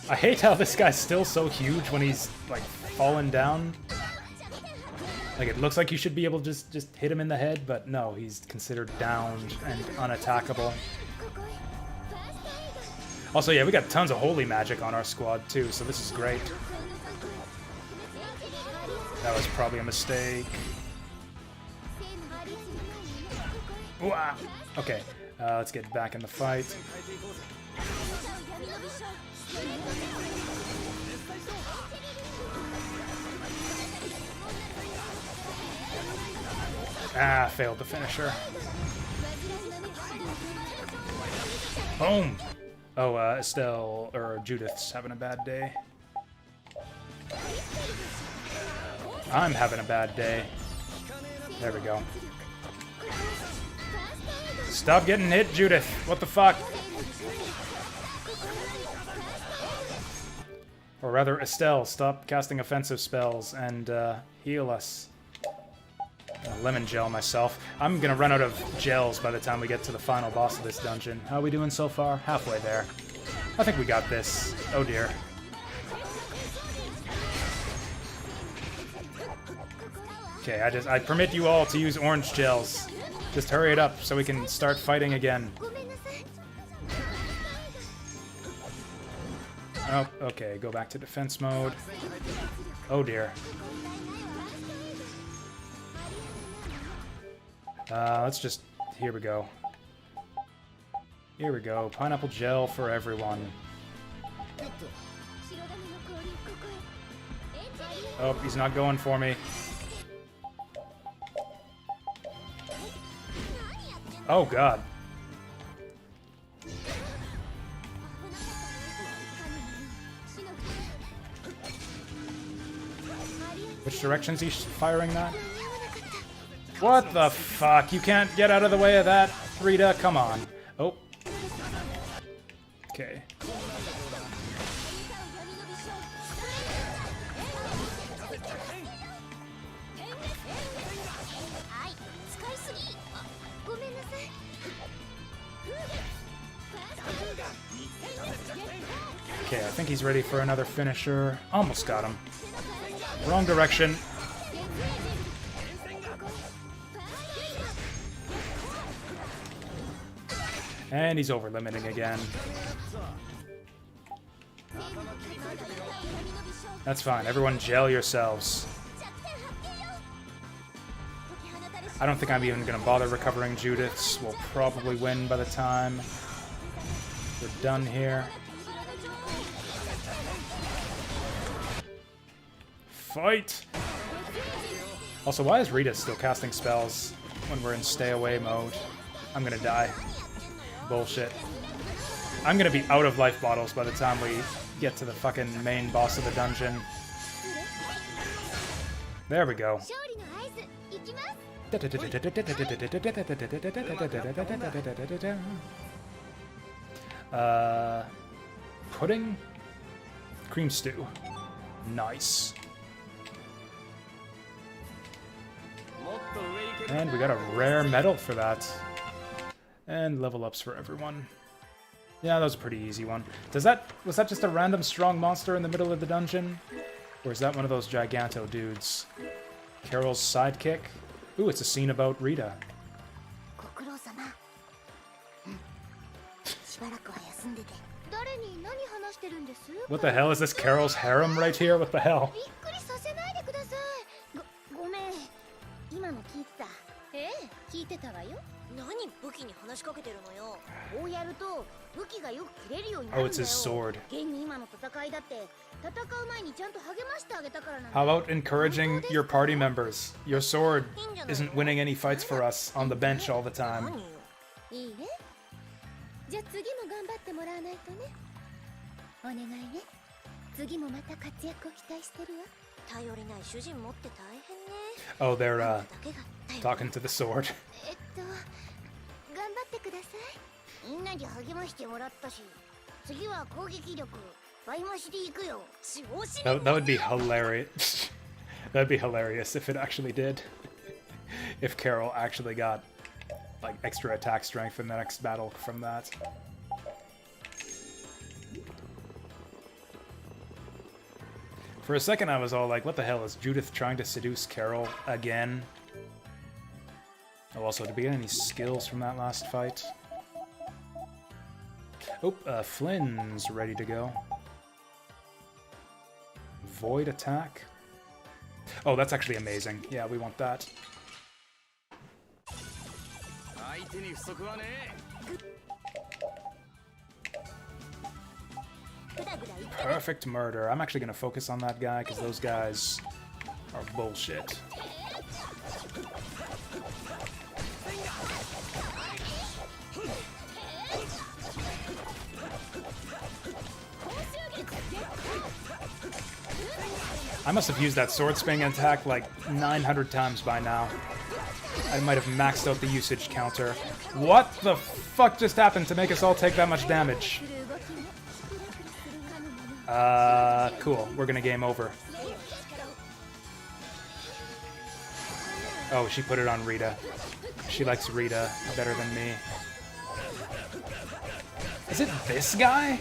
I hate how this guy's still so huge when he's, like, fallen down. Like, it looks like you should be able to just hit him in the head, but no, he's considered downed and unattackable. Also, yeah, we got tons of holy magic on our squad, too, so this is great. That was probably a mistake. Wah! Okay, let's get back in the fight. Ah, failed the finisher. Boom! Oh, Estelle, or Judith's having a bad day. I'm having a bad day. There we go. Stop getting hit, Judith! What the fuck? Or rather, Estelle, stop casting offensive spells and heal us. Lemon gel myself. I'm gonna run out of gels by the time we get to the final boss of this dungeon. How are we doing so far? Halfway there. I think we got this. Oh dear. Okay, I permit you all to use orange gels. Just hurry it up so we can start fighting again. Oh, okay, go back to defense mode. Oh dear. Let's just... Here we go. Here we go. Pineapple gel for everyone. Oh, he's not going for me. Oh, God. Which direction's he firing that? What the fuck? You can't get out of the way of that, Rita? Come on. Oh. Okay. Okay, I think he's ready for another finisher. Almost got him. Wrong direction. And he's over-limiting again. That's fine. Everyone gel yourselves. I don't think I'm even going to bother recovering Judith's. We'll probably win by the time we're done here. Fight! Also, why is Rita still casting spells when we're in stay away mode? I'm gonna die. Bullshit. I'm gonna be out of life bottles by the time we get to the fucking main boss of the dungeon. There we go. Pudding? Cream stew. Nice. And we got a rare medal for that. And level ups for everyone. Yeah, that was a pretty easy one. Was that just a random strong monster in the middle of the dungeon? Or is that one of those Giganto dudes? Carol's sidekick? Ooh, it's a scene about Rita. しばらくは休んでて。誰に何話してるんです？ What the hell is this Carol's harem right here? What the hell? びっくりさせないでください。ごめん。今の聞いてた。ええ、聞いてたわよ。何武器に話しかけてるのよ。こうやると武器がよく切れるようになる Oh, ん it's だよ。 his sword. 現に今の戦いだって戦う前にちゃんと励ましてあげたからなんだ。 How about encouraging your party members? Your sword isn't winning any fights for us on the bench all the time. いいえ。じゃあ次も頑張ってもらわないとね。お願いね。次もまた活躍を期待してるわ。頼りない主人持って大変ね。 Oh, they're talking to the sword. 頑張ってください。みんなに励ましてもらったし、次は攻撃力倍増しでいくよ。 That would be hilarious. That'd be hilarious if it actually did. If Carol actually got like extra attack strength in the next battle from that. For a second I was all like, what the hell, is Judith trying to seduce Carol again? Oh, also, did we get any skills from that last fight? Oh, Flynn's ready to go. Void attack. Oh, that's actually amazing. Yeah, we want that. Perfect murder. I'm actually going to focus on that guy because those guys are bullshit. I must have used that sword swing attack like 900 times by now. I might have maxed out the usage counter. What the fuck just happened to make us all take that much damage? Cool. We're gonna game over. Oh, she put it on Rita. She likes Rita better than me. Is it this guy?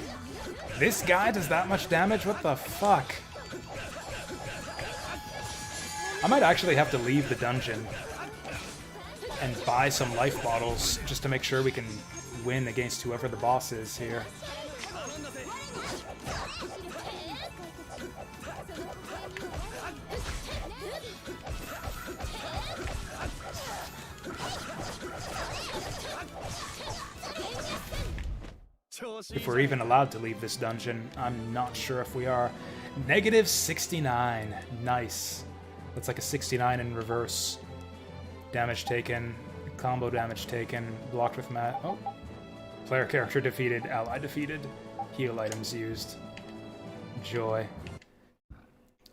This guy does that much damage? What the fuck? I might actually have to leave the dungeon and buy some life bottles just to make sure we can win against whoever the boss is here. If we're even allowed to leave this dungeon, I'm not sure if we are. Negative 69. Nice. That's like a 69 in reverse. Damage taken, combo damage taken, blocked with mat. Oh. Player character defeated, ally defeated. Heal items used. Joy.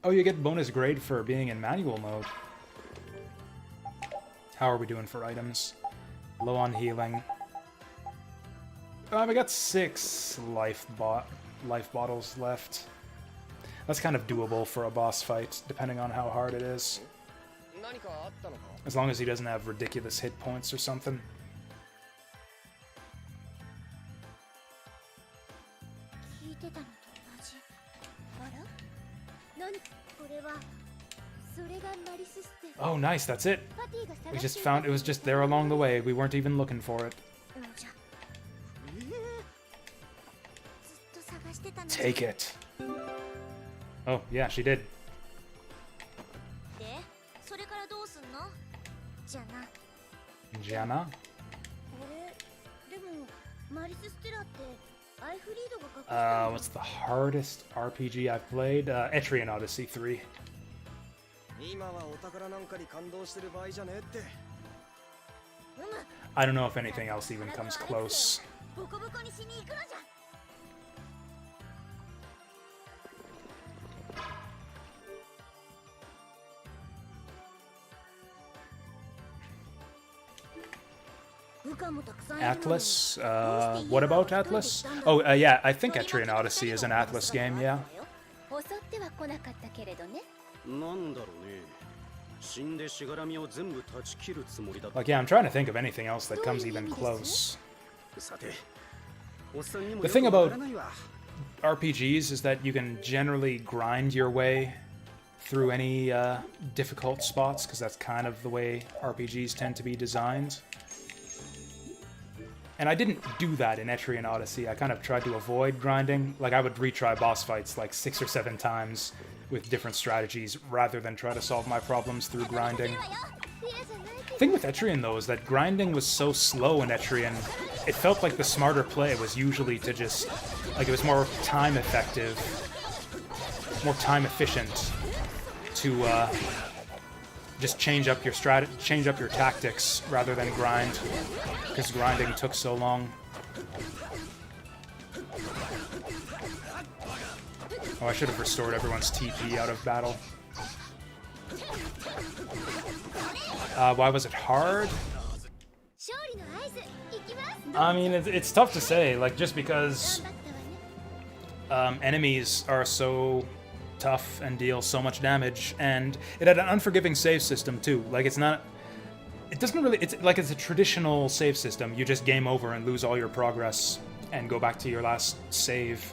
Oh, you get bonus grade for being in manual mode. How are we doing for items? Low on healing. We got 6 life bottles left. That's kind of doable for a boss fight, depending on how hard it is. As long as he doesn't have ridiculous hit points or something. Oh, nice, that's it. We just found it was just there along the way. We weren't even looking for it. Take it. Oh, yeah, she did. Jana? What's the hardest RPG I've played? Etrian Odyssey 3. I don't know if anything else even comes close. Atlas? What about Atlas? Oh, yeah, I think Etrian Odyssey is an Atlas game, yeah. Like, yeah, I'm trying to think of anything else that comes even close. The thing about RPGs is that you can generally grind your way through any difficult spots, because that's kind of the way RPGs tend to be designed. And I didn't do that in Etrian Odyssey. I kind of tried to avoid grinding. Like, I would retry boss fights like 6 or 7 times with different strategies rather than try to solve my problems through grinding. The thing with Etrian, though, is that grinding was so slow in Etrian, it felt like the smarter play was usually to just... Like, it was more time effective, more time efficient to just change up your tactics rather than grind, because grinding took so long. Oh, I should have restored everyone's TP out of battle. Why was it hard? I mean, it's tough to say, like, just because enemies are so tough and deal so much damage, and it had an unforgiving save system too. Like, it's a traditional save system. You just game over and lose all your progress and go back to your last save,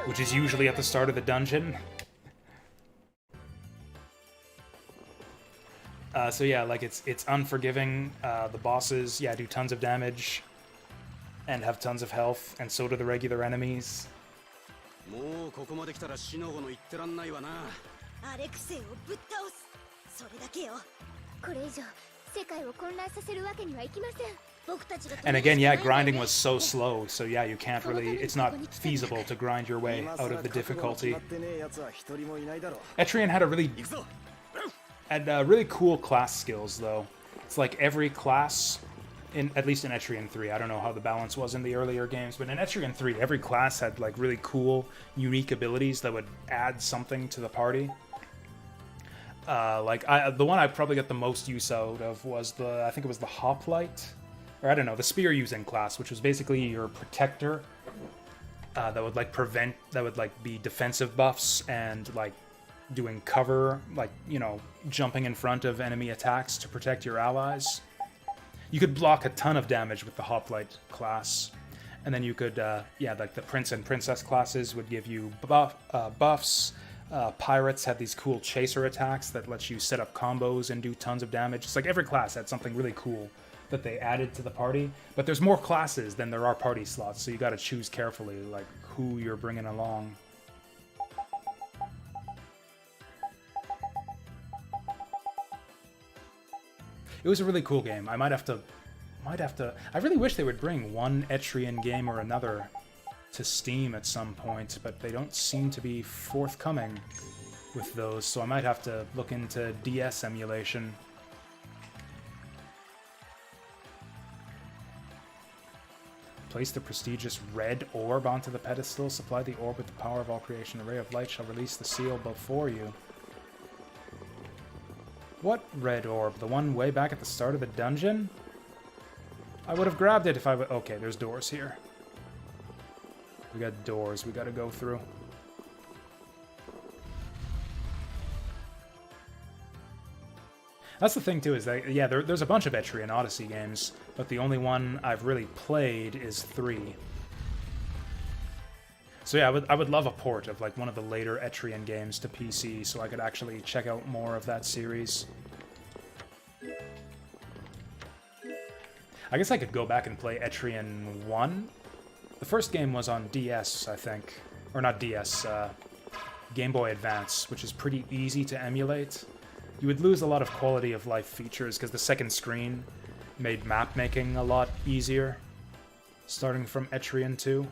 which is usually at the start of the dungeon. So yeah, like, it's unforgiving. The bosses, yeah, do tons of damage and have tons of health, and so do the regular enemies. And again, yeah, grinding was so slow, so yeah, you can't really... It's not feasible to grind your way out of the difficulty. Etrian had really cool class skills, though. It's like every class, at least in Etrian 3, I don't know how the balance was in the earlier games, but in Etrian 3, every class had like really cool, unique abilities that would add something to the party. The one I probably got the most use out of was I think it was the Hoplite, or I don't know, the spear-using class, which was basically your protector that would be defensive buffs and like doing cover, like, you know, jumping in front of enemy attacks to protect your allies. You could block a ton of damage with the Hoplite class, and then you could, like the Prince and Princess classes would give you buffs. Pirates had these cool chaser attacks that let you set up combos and do tons of damage. It's like every class had something really cool that they added to the party, but there's more classes than there are party slots, so you gotta choose carefully, like, who you're bringing along. It was a really cool game. I might have to... I really wish they would bring one Etrian game or another to Steam at some point, but they don't seem to be forthcoming with those, so I might have to look into DS emulation. Place the prestigious red orb onto the pedestal. Supply the orb with the power of all creation. A ray of light shall release the seal before you. What red orb? The one way back at the start of the dungeon? I would have grabbed it if I would... Okay, there's doors here. We got doors we gotta go through. That's the thing, too, is that, yeah, there's a bunch of Etrian Odyssey games, but the only one I've really played is 3. So yeah, I would love a port of like one of the later Etrian games to PC so I could actually check out more of that series. I guess I could go back and play Etrian 1. The first game was on DS, I think. Or not DS, Game Boy Advance, which is pretty easy to emulate. You would lose a lot of quality of life features because the second screen made map making a lot easier, starting from Etrian 2.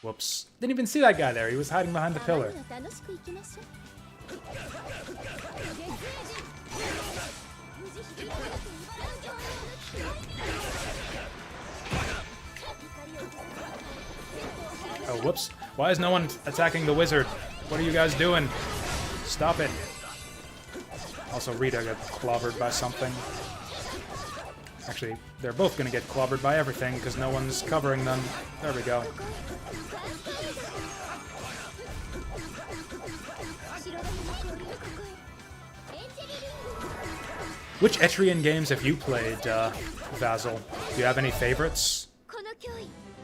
Whoops. Didn't even see that guy there. He was hiding behind the pillar. Oh, whoops. Why is no one attacking the wizard? What are you guys doing? Stop it. Also, Rita got clobbered by something. Actually, they're both gonna get clobbered by everything because no one's covering them. There we go. Which Etrian games have you played, Vasil? Do you have any favorites?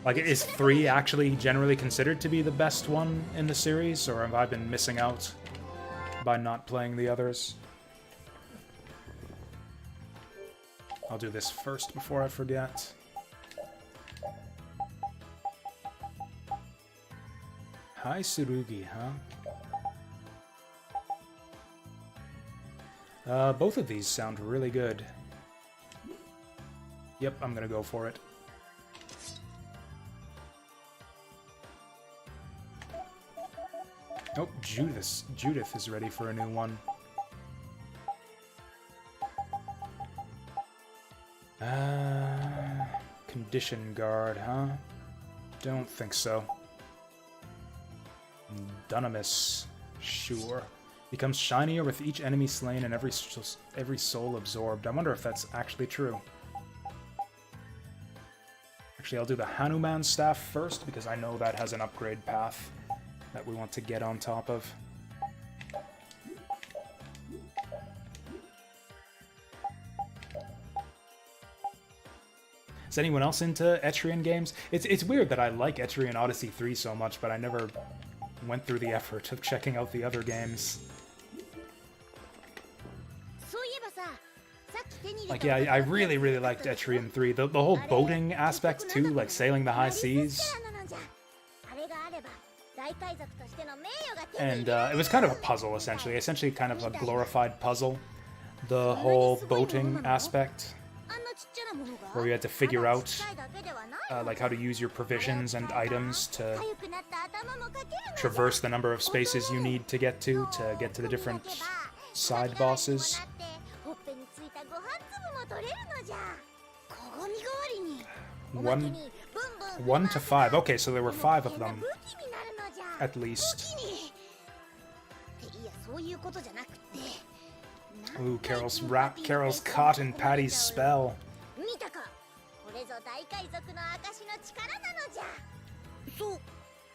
Like, is 3 actually generally considered to be the best one in the series, or have I been missing out by not playing the others? I'll do this first before I forget. Hi, Tsurugi, huh? Both of these sound really good. Yep, I'm gonna go for it. Oh, Judith is ready for a new one. Condition guard, huh? Don't think so. Dunamis, sure. Becomes shinier with each enemy slain and every soul absorbed. I wonder if that's actually true. Actually, I'll do the Hanuman staff first because I know that has an upgrade path that we want to get on top of. Is anyone else into Etrian games? It's weird that I like Etrian Odyssey 3 so much, but I never went through the effort of checking out the other games. Like, yeah, I really, really liked Etrian 3. The whole boating aspect, too, like sailing the high seas. And it was kind of a puzzle, essentially kind of a glorified puzzle. The whole boating aspect, where you had to figure out like how to use your provisions and items to traverse the number of spaces you need to get to the different side bosses. 1 to 5. Okay, so there were 5 of them, at least. Ooh, Carol's caught in Patty's spell.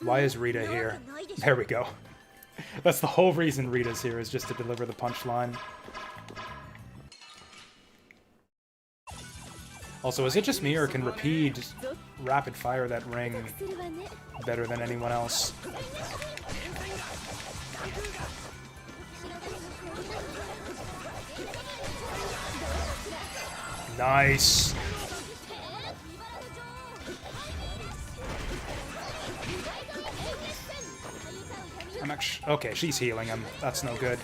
Why is Rita here? There we go. That's the whole reason Rita's here, is just to deliver the punchline. Also, is it just me, or can Rapide rapid fire that ring better than anyone else? Nice. I'm actually... Okay, she's healing him. That's no good.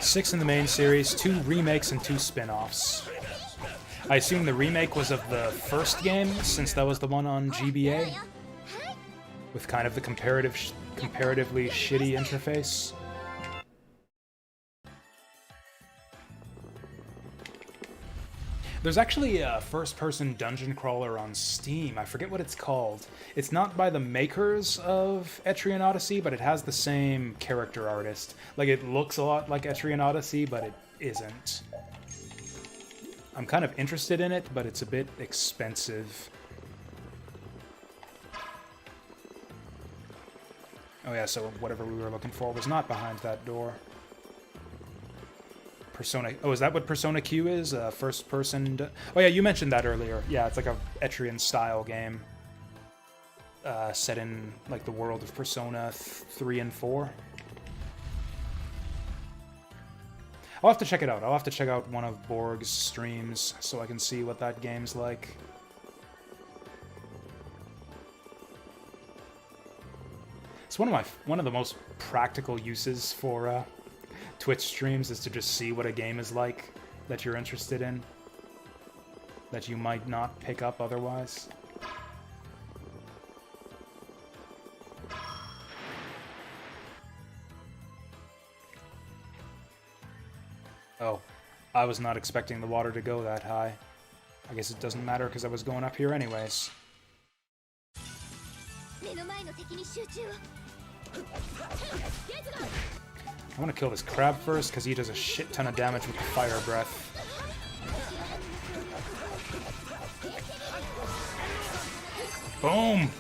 Six in the main series, 2 remakes and 2 spin-offs. I assume the remake was of the first game, since that was the one on GBA, with kind of the comparatively shitty interface. There's actually a first-person dungeon crawler on Steam. I forget what it's called. It's not by the makers of Etrian Odyssey, but it has the same character artist. Like, it looks a lot like Etrian Odyssey, but it isn't. I'm kind of interested in it, but it's a bit expensive. Oh yeah, so whatever we were looking for was not behind that door. Persona... Oh, is that what Persona Q is? First person... Oh yeah, you mentioned that earlier. Yeah, it's like a Etrian-style game. Set in, like, the world of Persona 3 and 4. I'll have to check it out. I'll have to check out one of Borg's streams so I can see what that game's like. It's one of the most practical uses for Twitch streams, is to just see what a game is like that you're interested in, that you might not pick up otherwise. Oh, I was not expecting the water to go that high. I guess it doesn't matter because I was going up here anyways. I want to kill this crab first because he does a shit ton of damage with the fire breath. Boom!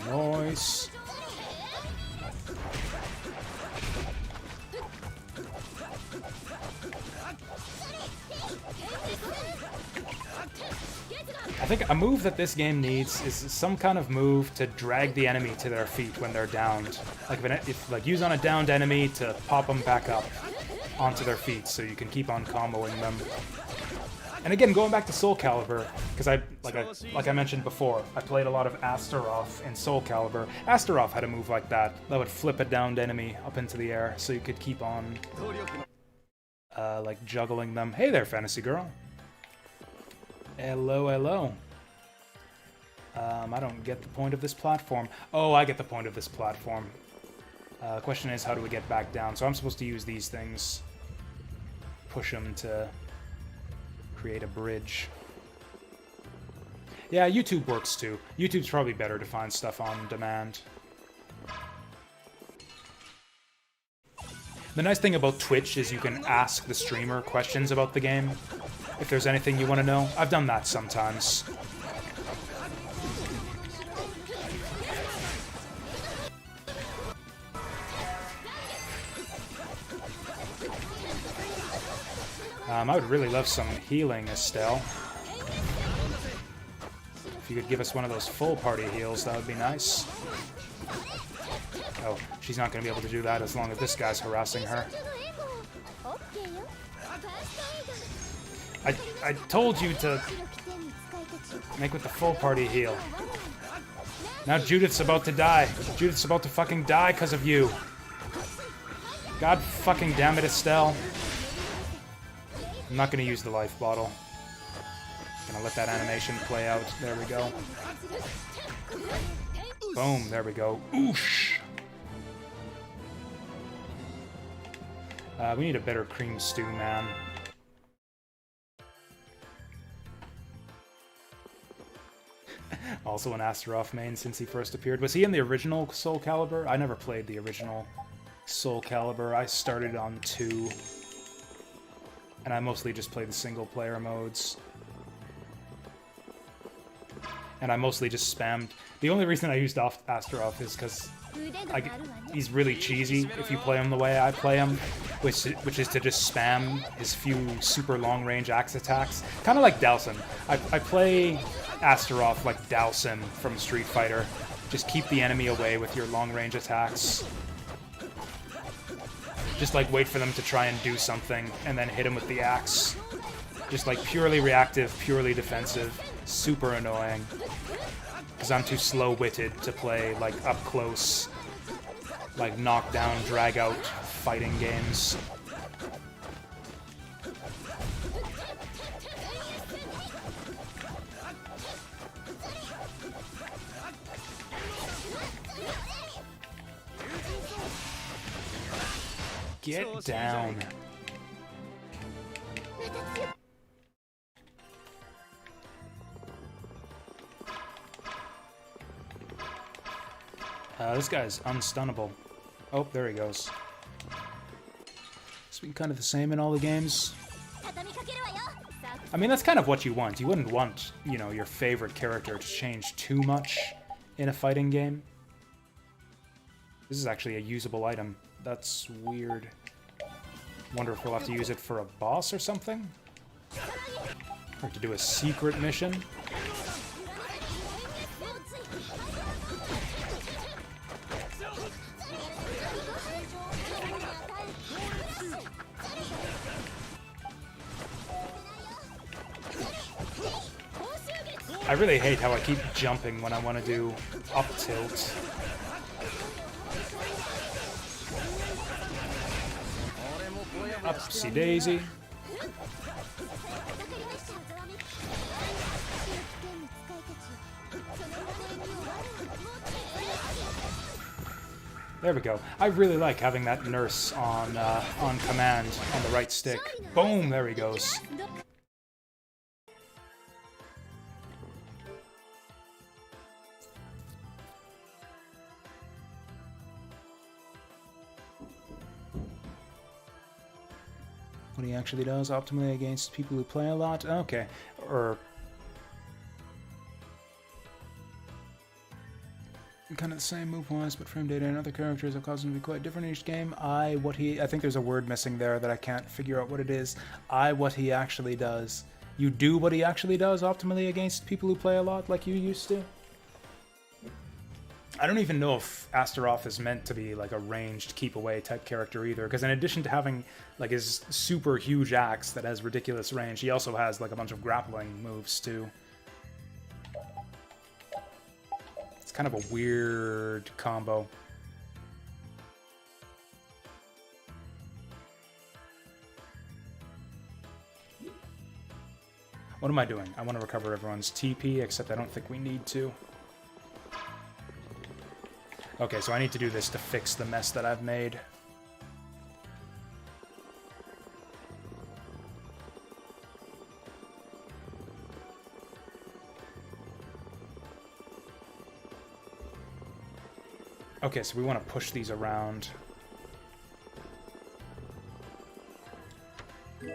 Nice. think a move that this game needs is some kind of move to drag the enemy to their feet when they're downed. Like if use on a downed enemy to pop them back up onto their feet so you can keep on comboing them. And again, going back to Soul Calibur, because like I mentioned before, I played a lot of Astaroth in Soul Calibur. Astaroth had a move like that would flip a downed enemy up into the air so you could keep on like juggling them. Hey there, Fantasy Girl. Hello, hello. I don't get the point of this platform. Oh, I get the point of this platform. Question is, how do we get back down? So I'm supposed to use these things. Push them to create a bridge. Yeah, YouTube works too. YouTube's probably better to find stuff on demand. The nice thing about Twitch is you can ask the streamer questions about the game. If there's anything you want to know. I've done that sometimes. I would really love some healing, Estelle. If you could give us one of those full party heals, that would be nice. Oh, she's not going to be able to do that as long as this guy's harassing her. I told you to make with the full party heal. Now Judith's about to die. Judith's about to fucking die because of you. God fucking damn it, Estelle. I'm not going to use the life bottle. I'm going to let that animation play out. There we go. Boom, there we go. Oosh! We need a better cream stew, man. Also an Astaroth main since he first appeared. Was he in the original Soul Calibur? I never played the original Soul Calibur. I started on 2. And I mostly just play the single-player modes. And I mostly just spammed. The only reason I used Astaroth is because he's really cheesy if you play him the way I play him, which is to just spam his few super long-range axe attacks. Kind of like Dowson. I play Astaroth like Dowson from Street Fighter. Just keep the enemy away with your long-range attacks. Just like wait for them to try and do something and then hit him with the axe. Just like purely reactive, purely defensive. Super annoying. Because I'm too slow-witted to play like up close, like knockdown, drag-out fighting games. Get down. This guy's unstunnable. Oh, there he goes. It's been kind of the same in all the games. I mean, that's kind of what you want. You wouldn't want, you know, your favorite character to change too much in a fighting game. This is actually a usable item. That's weird. Wonder if we'll have to use it for a boss or something? Or to do a secret mission? I really hate how I keep jumping when I want to do up tilt. Upsy daisy. There we go. I really like having that nurse on command on the right stick. Boom! There he goes. What he actually does, optimally against people who play a lot? Okay. Or kind of the same move-wise, but frame data and other characters have caused him to be quite different in each game. I think there's a word missing there that I can't figure out what it is. What he actually does you do what he actually does optimally against people who play a lot like you used to. I don't even know if Astaroth is meant to be like a ranged keep away type character either, because in addition to having like his super huge axe that has ridiculous range, he also has like a bunch of grappling moves too. It's kind of a weird combo. What am I doing? I want to recover everyone's TP, except I don't think we need to. Okay, so I need to do this to fix the mess that I've made. Okay, so we want to push these around.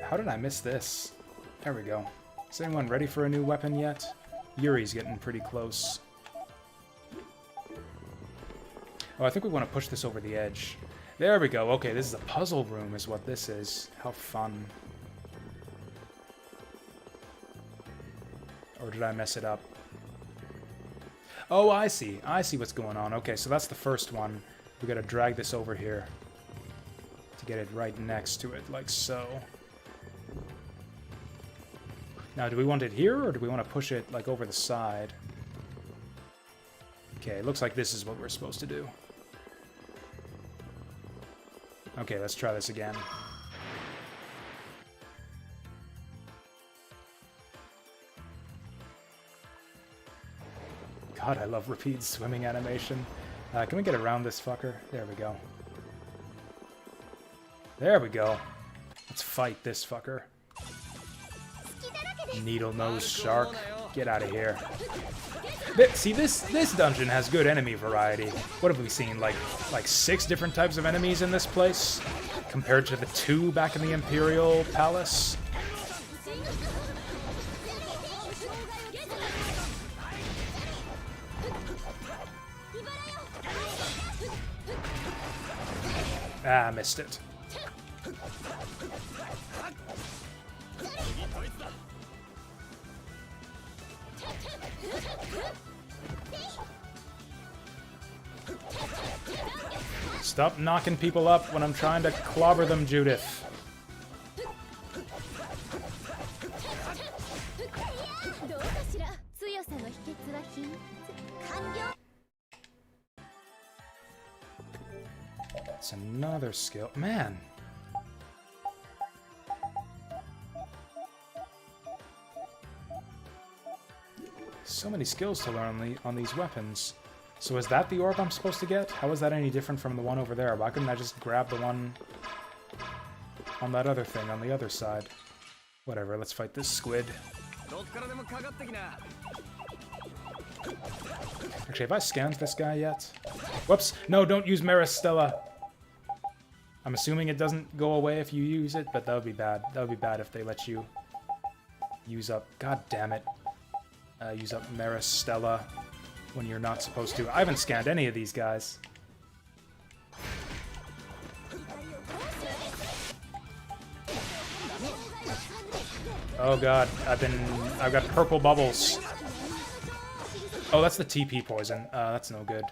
How did I miss this? There we go. Is anyone ready for a new weapon yet? Yuri's getting pretty close. Oh, I think we want to push this over the edge. There we go. Okay, this is a puzzle room is what this is. How fun. Or did I mess it up? Oh, I see. I see what's going on. Okay, so that's the first one. We gotta drag this over here to get it right next to it, like so. Now, do we want it here, or do we want to push it, like, over the side? Okay, it looks like this is what we're supposed to do. Okay, let's try this again. God, I love repeat swimming animation. Can we get around this fucker? There we go. There we go. Let's fight this fucker. Needle-nosed shark. Get out of here. See, this dungeon has good enemy variety. What have we seen? Like 6 different types of enemies in this place? Compared to the 2 back in the Imperial Palace? Ah, missed it. Stop knocking people up when I'm trying to clobber them, Judith. It's another skill. Man. So many skills to learn on these weapons. So is that the orb I'm supposed to get? How is that any different from the one over there? Why couldn't I just grab the one on that other thing on the other side? Whatever, let's fight this squid. Actually, have I scanned this guy yet? Whoops! No, don't use Maristella! I'm assuming it doesn't go away if you use it, but that would be bad. That would be bad if they let you use up... God damn it. Use up Maristella when you're not supposed to. I haven't scanned any of these guys. Oh god, I've got purple bubbles. Oh, that's the TP poison. That's no good.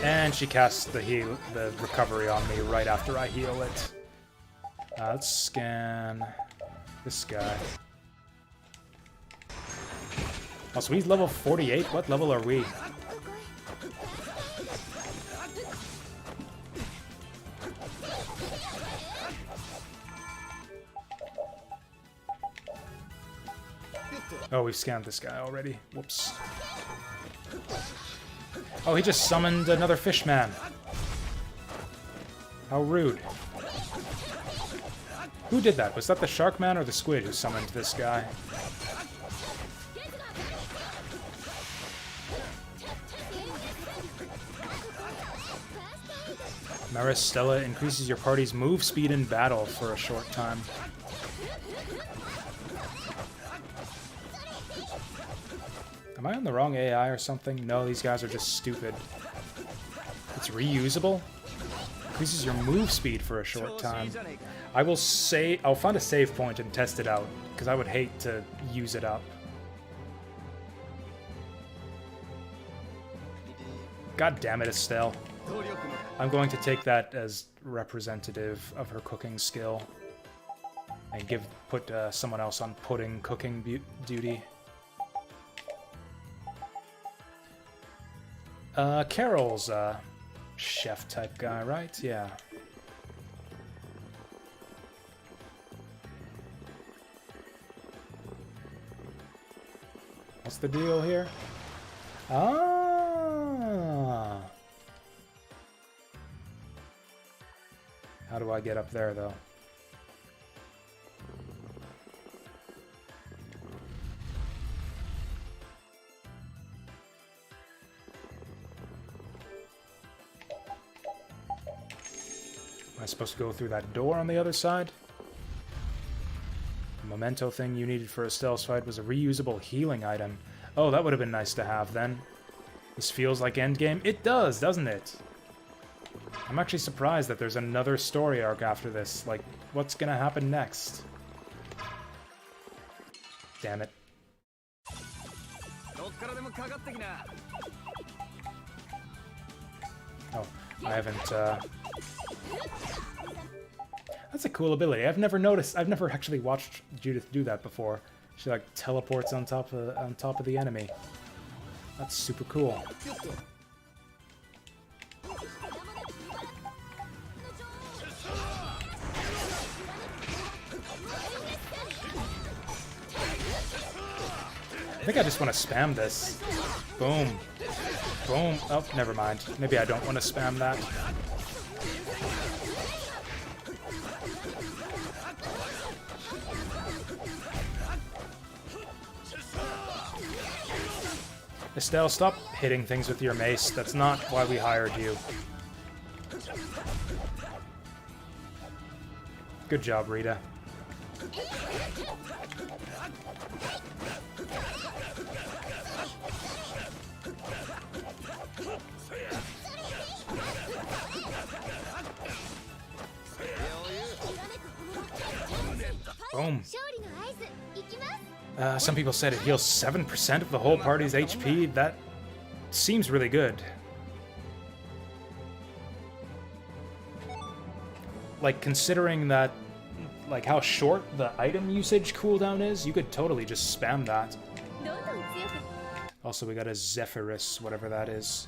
And she casts the recovery on me right after I heal it. Let's scan this guy. Oh, so he's level 48? What level are we? Oh, we've scanned this guy already. Whoops. Oh, he just summoned another fishman. How rude. Who did that? Was that the shark man or the squid who summoned this guy? Maristella increases your party's move speed in battle for a short time. Am I on the wrong AI or something? No, these guys are just stupid. It's reusable. Increases your move speed for a short time. I'll find a save point and test it out, because I would hate to use it up. God damn it, Estelle. I'm going to take that as representative of her cooking skill. And put someone else on pudding cooking duty. Carol's a chef type guy, right? Yeah. What's the deal here? Ah. How do I get up there, though? Am I supposed to go through that door on the other side? The memento thing you needed for Estelle's fight was a reusable healing item. Oh, that would have been nice to have then. This feels like endgame. It does, doesn't it? I'm actually surprised that there's another story arc after this. Like, what's gonna happen next? Damn it. Oh, I haven't, That's a cool ability. I've never actually watched Judith do that before. She, like, teleports on top of the enemy. That's super cool. I think I just want to spam this. Boom. Boom. Oh, never mind. Maybe I don't want to spam that. Estelle, stop hitting things with your mace. That's not why we hired you. Good job, Rita. Boom. Some people said it heals 7% of the whole party's HP. That seems really good. Like, considering that, like, how short the item usage cooldown is, you could totally just spam that. Also, we got a Zephyrus, whatever that is.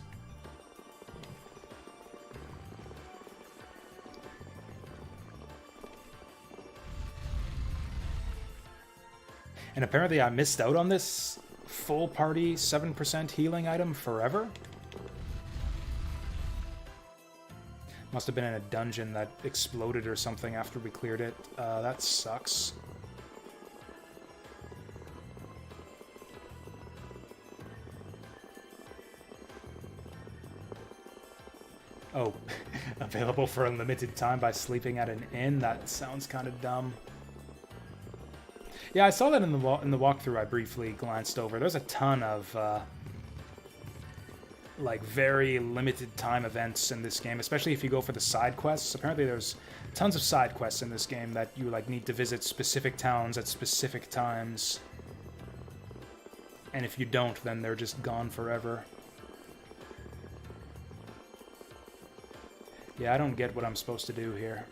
And apparently I missed out on this full party 7% healing item forever. Must have been in a dungeon that exploded or something after we cleared it. That sucks. Oh, available for a limited time by sleeping at an inn? That sounds kind of dumb. Yeah, I saw that in the walkthrough I briefly glanced over. There's a ton of, like, very limited time events in this game, especially if you go for the side quests. Apparently there's tons of side quests in this game that you, like, need to visit specific towns at specific times. And if you don't, then they're just gone forever. Yeah, I don't get what I'm supposed to do here.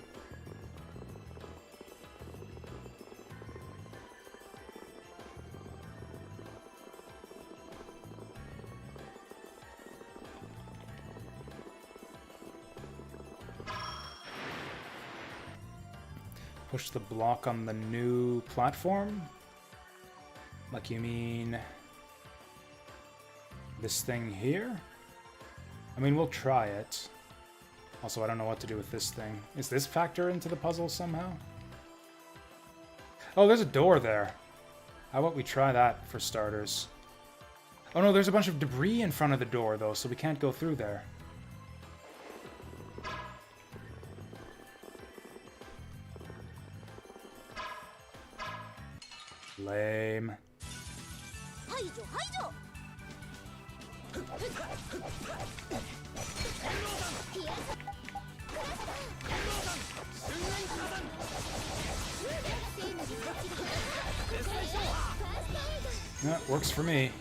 Push the block on the new platform? Like, you mean this thing here? I mean, we'll try it. Also, I don't know what to do with this thing. Is this factor into the puzzle somehow? Oh, there's a door there. How about we try that for starters? Oh no, there's a bunch of debris in front of the door though, so we can't go through there. Lame. Yeah, works for me.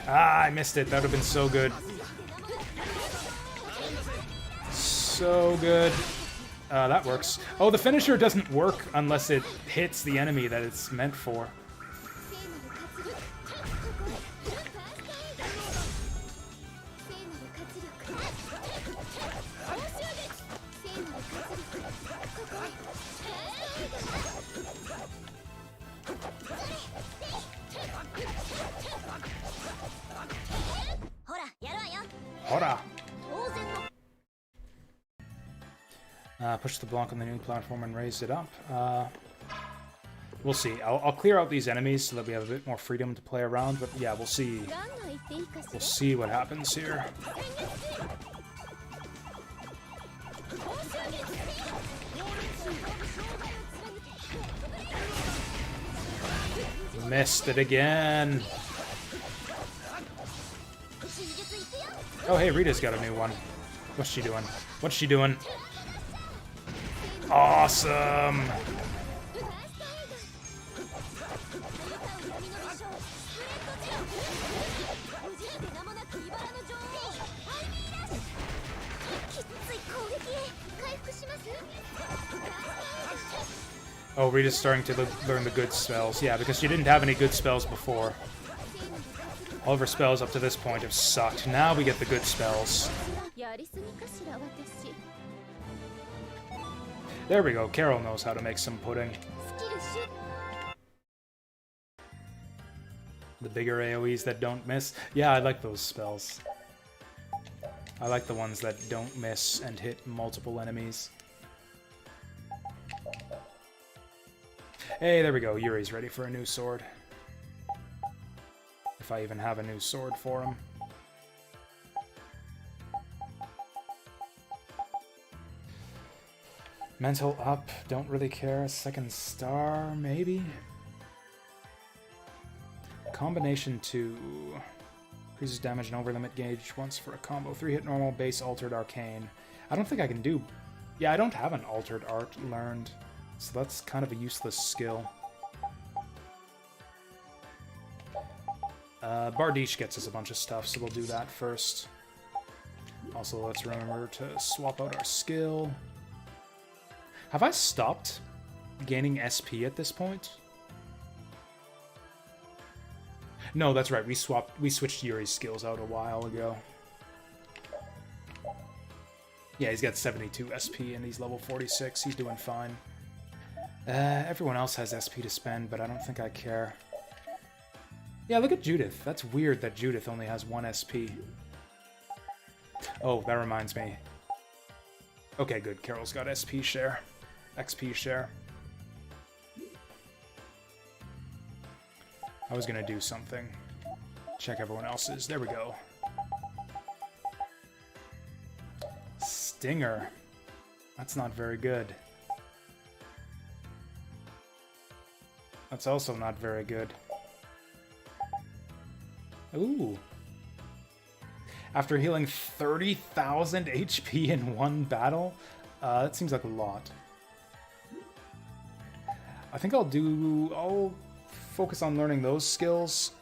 Ah, I missed it. That would have been so good. So good. That works. Oh, the finisher doesn't work unless it hits the enemy that it's meant for. Hora! Push the block on the new platform and raise it up. We'll see. I'll clear out these enemies so that we have a bit more freedom to play around, but yeah, we'll see. We'll see what happens here. Missed it again. Oh, hey, Rita's got a new one. What's she doing? What's she doing? Awesome! Oh, Rita's starting to learn the good spells. Yeah, because she didn't have any good spells before. All of her spells up to this point have sucked. Now we get the good spells. There we go. Carol knows how to make some pudding. The bigger AoEs that don't miss. Yeah, I like those spells. I like the ones that don't miss and hit multiple enemies. Hey, there we go. Yuri's ready for a new sword. If I even have a new sword for him. Mental up, don't really care. Second star, maybe? Combination 2. Increases damage and over limit gauge once for a combo. 3-hit normal, base, altered, arcane. I don't think I can do... Yeah, I don't have an altered art learned. So that's kind of a useless skill. Bardiche gets us a bunch of stuff, so we'll do that first. Also, let's remember to swap out our skill. Have I stopped gaining SP at this point? No, that's right. We switched Yuri's skills out a while ago. Yeah, he's got 72 SP and he's level 46. He's doing fine. Everyone else has SP to spend, but I don't think I care. Yeah, look at Judith. That's weird that Judith only has 1 SP. Oh, that reminds me. Okay, good. Carol's got SP share. XP share. I was gonna do something. Check everyone else's. There we go. Stinger. That's not very good. That's also not very good. Ooh. After healing 30,000 HP in one battle? That seems like a lot. I think I'll focus on learning those skills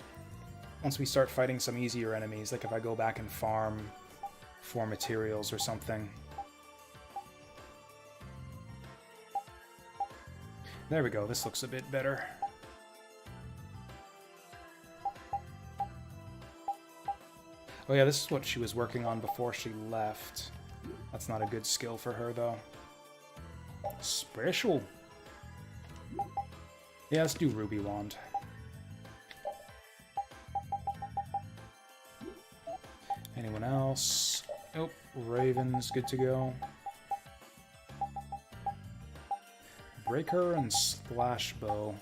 once we start fighting some easier enemies, like if I go back and farm for materials or something. There we go, this looks a bit better. Oh yeah, this is what she was working on before she left. That's not a good skill for her, though. Special. Yeah, let's do Ruby Wand. Anyone else? Oh, Raven's good to go. Breaker and Splash Bow.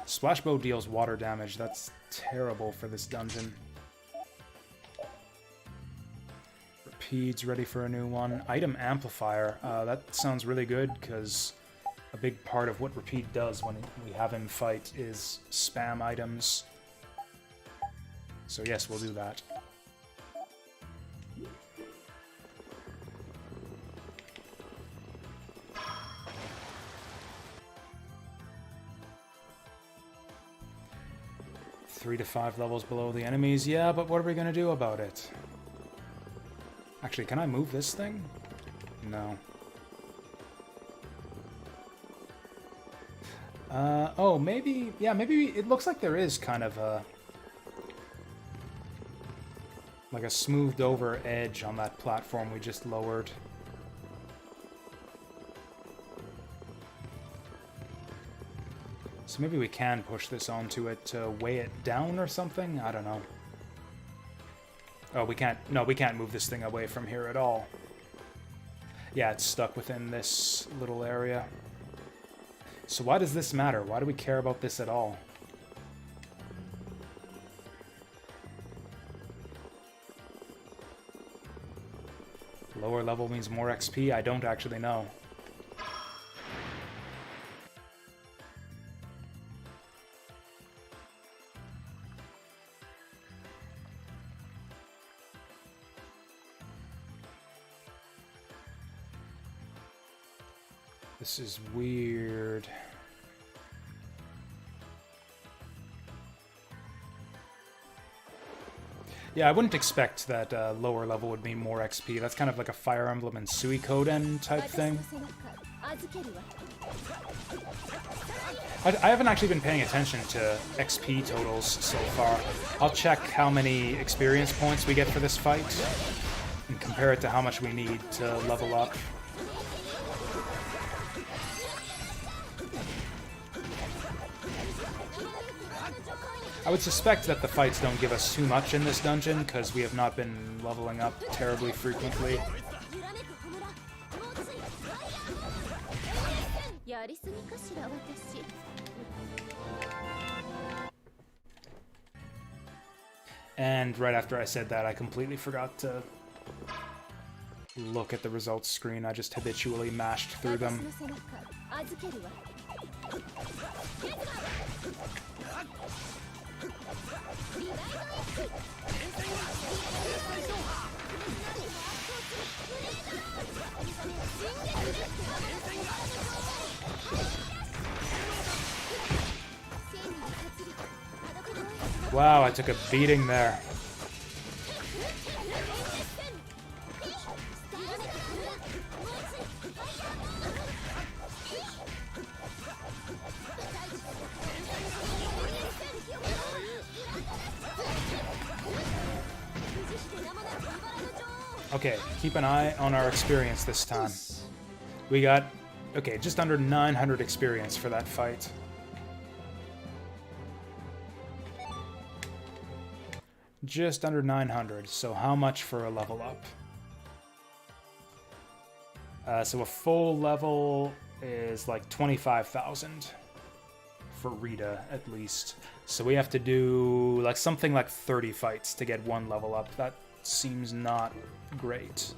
Splash Bow deals water damage. That's terrible for this dungeon. Repeat's ready for a new one. Item Amplifier. That sounds really good, because a big part of what Repeat does when we have him fight is spam items So yes, we'll do that. Three to 5 levels below the enemies. Yeah, but what are we gonna do about it? Actually, can I move this thing? No. Oh, maybe... Yeah, maybe it looks like there is kind of a... like a smoothed over edge on that platform we just lowered. So maybe we can push this onto it to weigh it down or something? I don't know. Oh, we can't... No, we can't move this thing away from here at all. Yeah, it's stuck within this little area. So why does this matter? Why do we care about this at all? Lower level means more XP? I don't actually know. This is weird. Yeah, I wouldn't expect that lower level would mean more XP. That's kind of like a Fire Emblem and Suikoden type thing. I haven't actually been paying attention to XP totals so far. I'll check how many experience points we get for this fight and compare it to how much we need to level up. I would suspect that the fights don't give us too much in this dungeon, because we have not been leveling up terribly frequently. And right after I said that, I completely forgot to look at the results screen. I just habitually mashed through them. Wow, I took a beating there. Okay, keep an eye on our experience this time. We got, okay, just under 900 experience for that fight. Just under 900, so how much for a level up? So a full level is like 25,000 for Rita, at least. So we have to do like something like 30 fights to get one level up. That seems not great.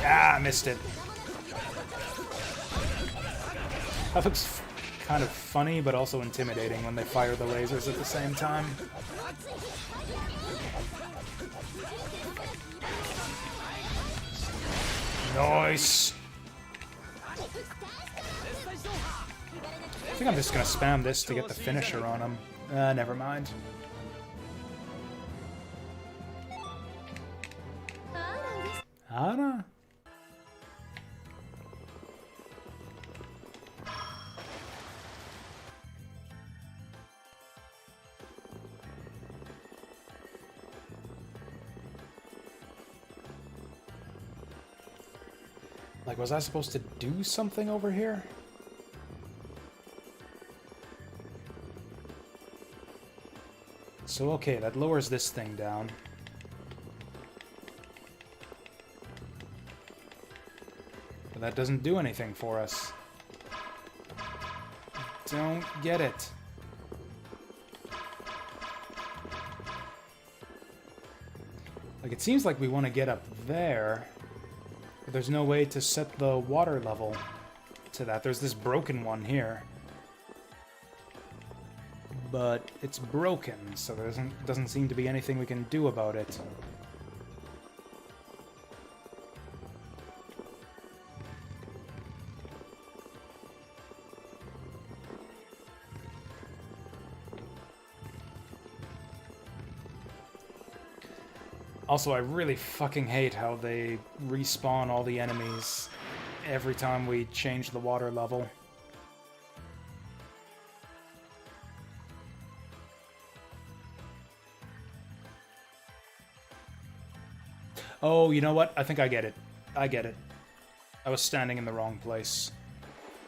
Ah, I missed it. That looks kind of funny, but also intimidating when they fire the lasers at the same time. Nice! I think I'm just gonna spam this to get the finisher on him. Never mind. Ara? Like, was I supposed to do something over here? So, okay, that lowers this thing down. That doesn't do anything for us. Don't get it. Like, it seems like we want to get up there, but there's no way to set the water level to that. There's this broken one here. But it's broken, so there doesn't seem to be anything we can do about it. Also, I really fucking hate how they respawn all the enemies every time we change the water level. Oh, you know what? I think I get it. I get it. I was standing in the wrong place.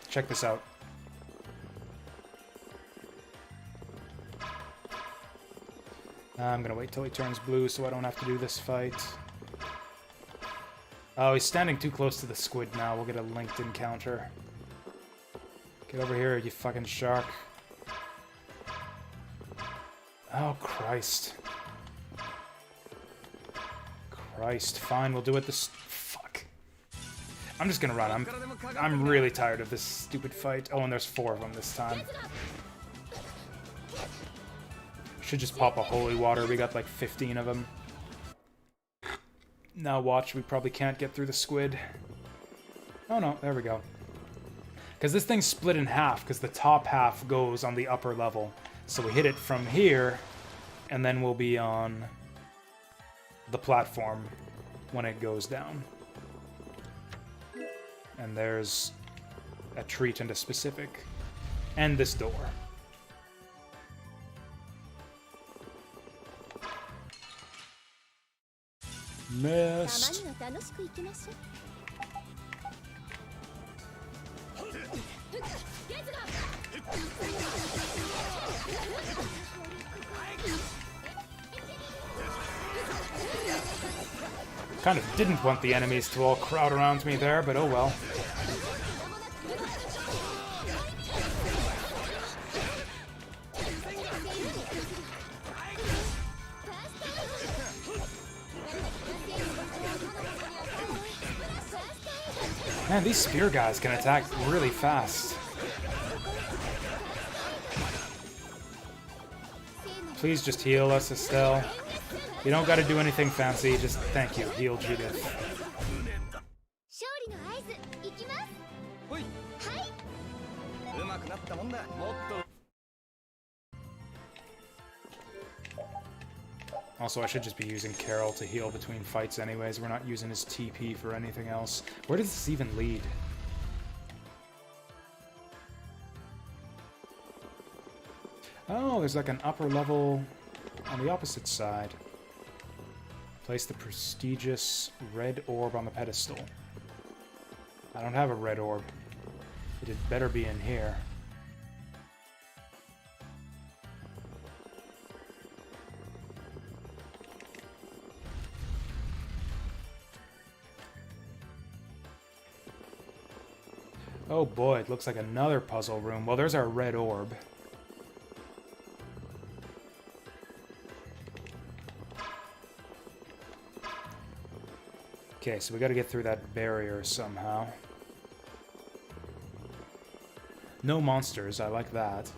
Check this out. I'm gonna wait till he turns blue so I don't have to do this fight. Oh, he's standing too close to the squid now. We'll get a linked encounter. Get over here, you fucking shark. Oh, Christ. Christ, fine, we'll do it this... Fuck. I'm just gonna run. I'm really tired of this stupid fight. Oh, and there's 4 of them this time. Should just pop a holy water. We got like 15 of them. Now watch, we probably can't get through the squid. Oh no, there we go. Because this thing's split in half, because the top half goes on the upper level. So we hit it from here, and then we'll be on the platform when it goes down. And there's a treat and a specific. And this door. Missed. Kind of didn't want the enemies to all crowd around me there, but oh well. Man, these spear guys can attack really fast. Please just heal us, Estelle. You don't gotta do anything fancy, just thank you, heal Judith. Also, I should just be using Carol to heal between fights anyways. We're not using his TP for anything else. Where does this even lead? Oh, there's like an upper level on the opposite side. Place the prestigious red orb on the pedestal. I don't have a red orb. It had better be in here. Oh boy, it looks like another puzzle room. Well, there's our red orb. Okay, so we gotta get through that barrier somehow. No monsters, I like that.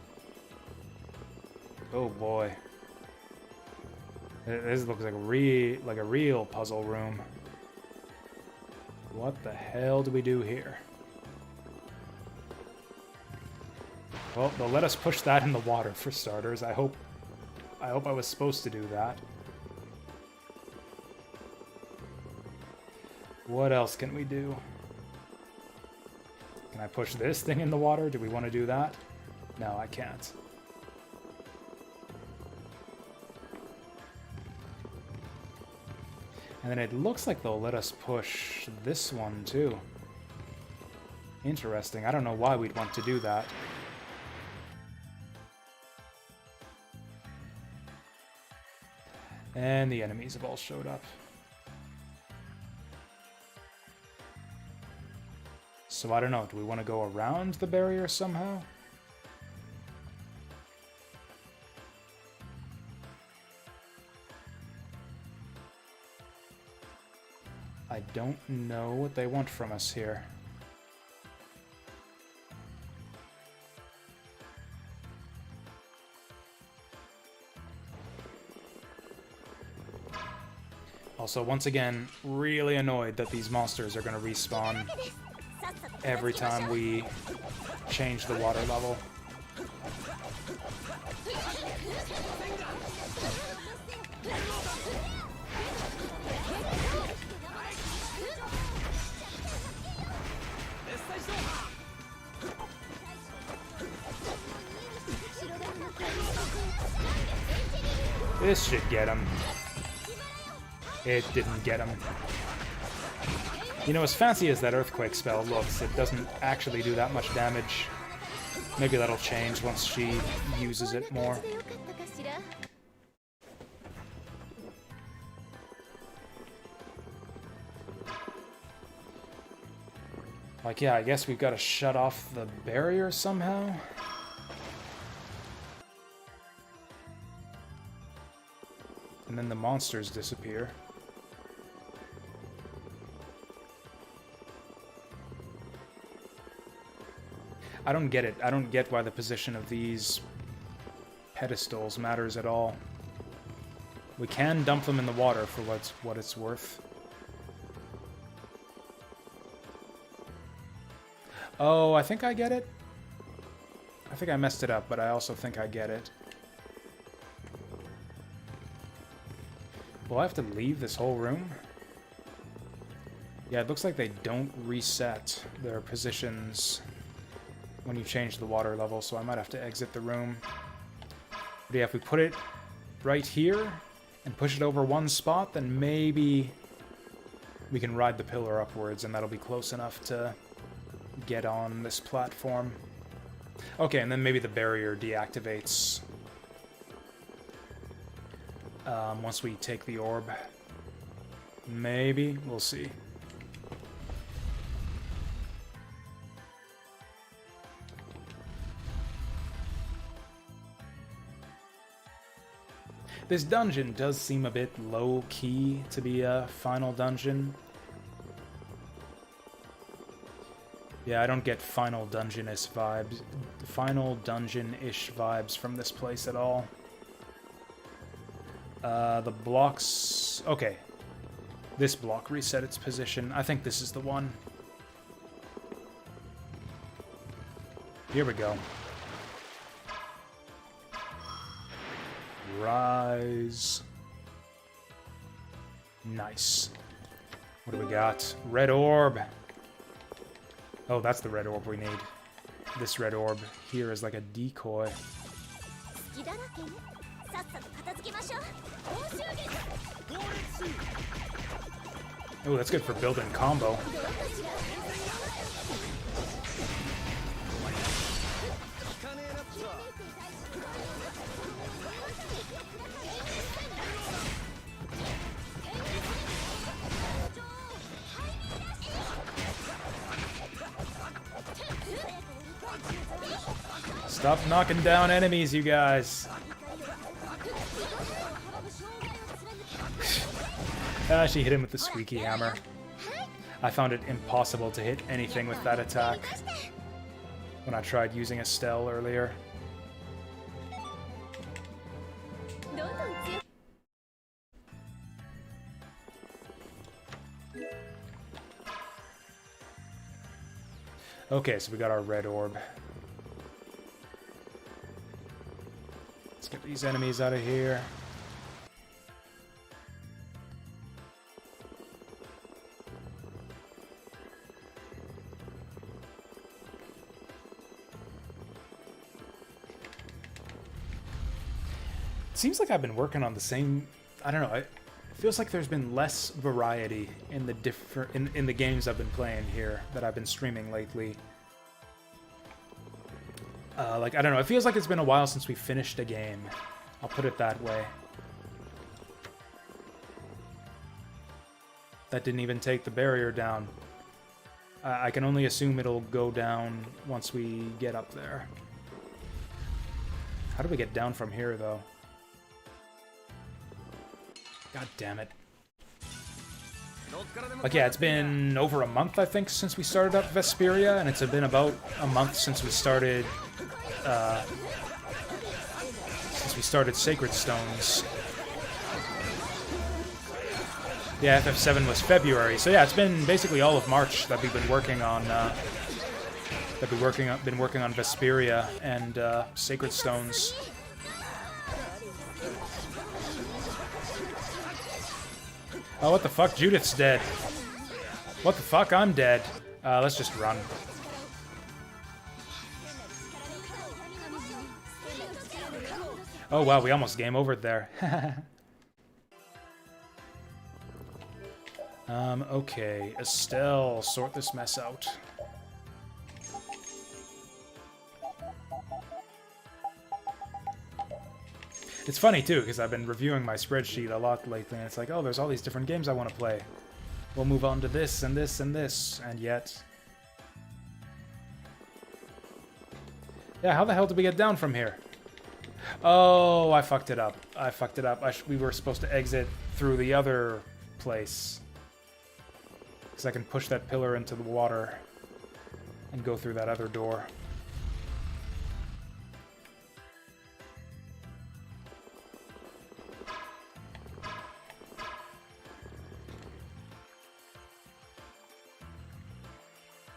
Oh boy. This looks like a real puzzle room. What the hell do we do here? Well, they'll let us push that in the water for starters. I hope I was supposed to do that. What else can we do? Can I push this thing in the water? Do we want to do that? No, I can't. And then it looks like they'll let us push this one too. Interesting. I don't know why we'd want to do that. And the enemies have all showed up. So I don't know, do we want to go around the barrier somehow? I don't know what they want from us here. Also, once again, really annoyed that these monsters are going to respawn every time we change the water level. This should get him. It didn't get him. You know, as fancy as that earthquake spell looks, it doesn't actually do that much damage. Maybe that'll change once she uses it more. Like, yeah, I guess we've got to shut off the barrier somehow. And then the monsters disappear. I don't get it. I don't get why the position of these pedestals matters at all. We can dump them in the water for what it's worth. Oh, I think I get it. I think I messed it up, but I also think I get it. Will I have to leave this whole room? Yeah, it looks like they don't reset their positions when you change the water level, so I might have to exit the room. But yeah, if we put it right here and push it over one spot, then maybe we can ride the pillar upwards, and that'll be close enough to get on this platform. Okay, and then maybe the barrier deactivates once we take the orb. Maybe. We'll see. This dungeon does seem a bit low-key to be a final dungeon. Yeah, I don't get final dungeon-ish vibes from this place at all. The blocks... Okay. This block reset its position. I think this is the one. Here we go. Rise. Nice. What do we got? Red orb. Oh, that's the red orb we need. This red orb here is like a decoy. Oh, that's good for building combo. Stop knocking down enemies, you guys. She hit him with the squeaky hammer. I found it impossible to hit anything with that attack when I tried using Estelle earlier. Okay, so we got our red orb. Let's get these enemies out of here. It seems like I've been working on the same... I don't know. It feels like there's been less variety in the in the games I've been playing here that I've been streaming lately. Like, I don't know. It feels like it's been a while since we finished a game. I'll put it that way. That didn't even take the barrier down. I can only assume it'll go down once we get up there. How do we get down from here, though? God damn it. Like, yeah, it's been over a month, I think, since we started up Vesperia, and it's been about a month since we started, Sacred Stones. Yeah, FF7 was February, so yeah, it's been basically all of March that we've been working on, been working on Vesperia and Sacred Stones. Oh, what the fuck? Judith's dead. What the fuck? I'm dead. Let's just run. Oh wow, we almost game overed there. Okay. Estelle, sort this mess out. It's funny, too, because I've been reviewing my spreadsheet a lot lately, and it's like, oh, there's all these different games I want to play. We'll move on to this, and this, and this, and yet... Yeah, how the hell did we get down from here? Oh, I fucked it up. I fucked it up. We were supposed to exit through the other place. Because I can push that pillar into the water and go through that other door.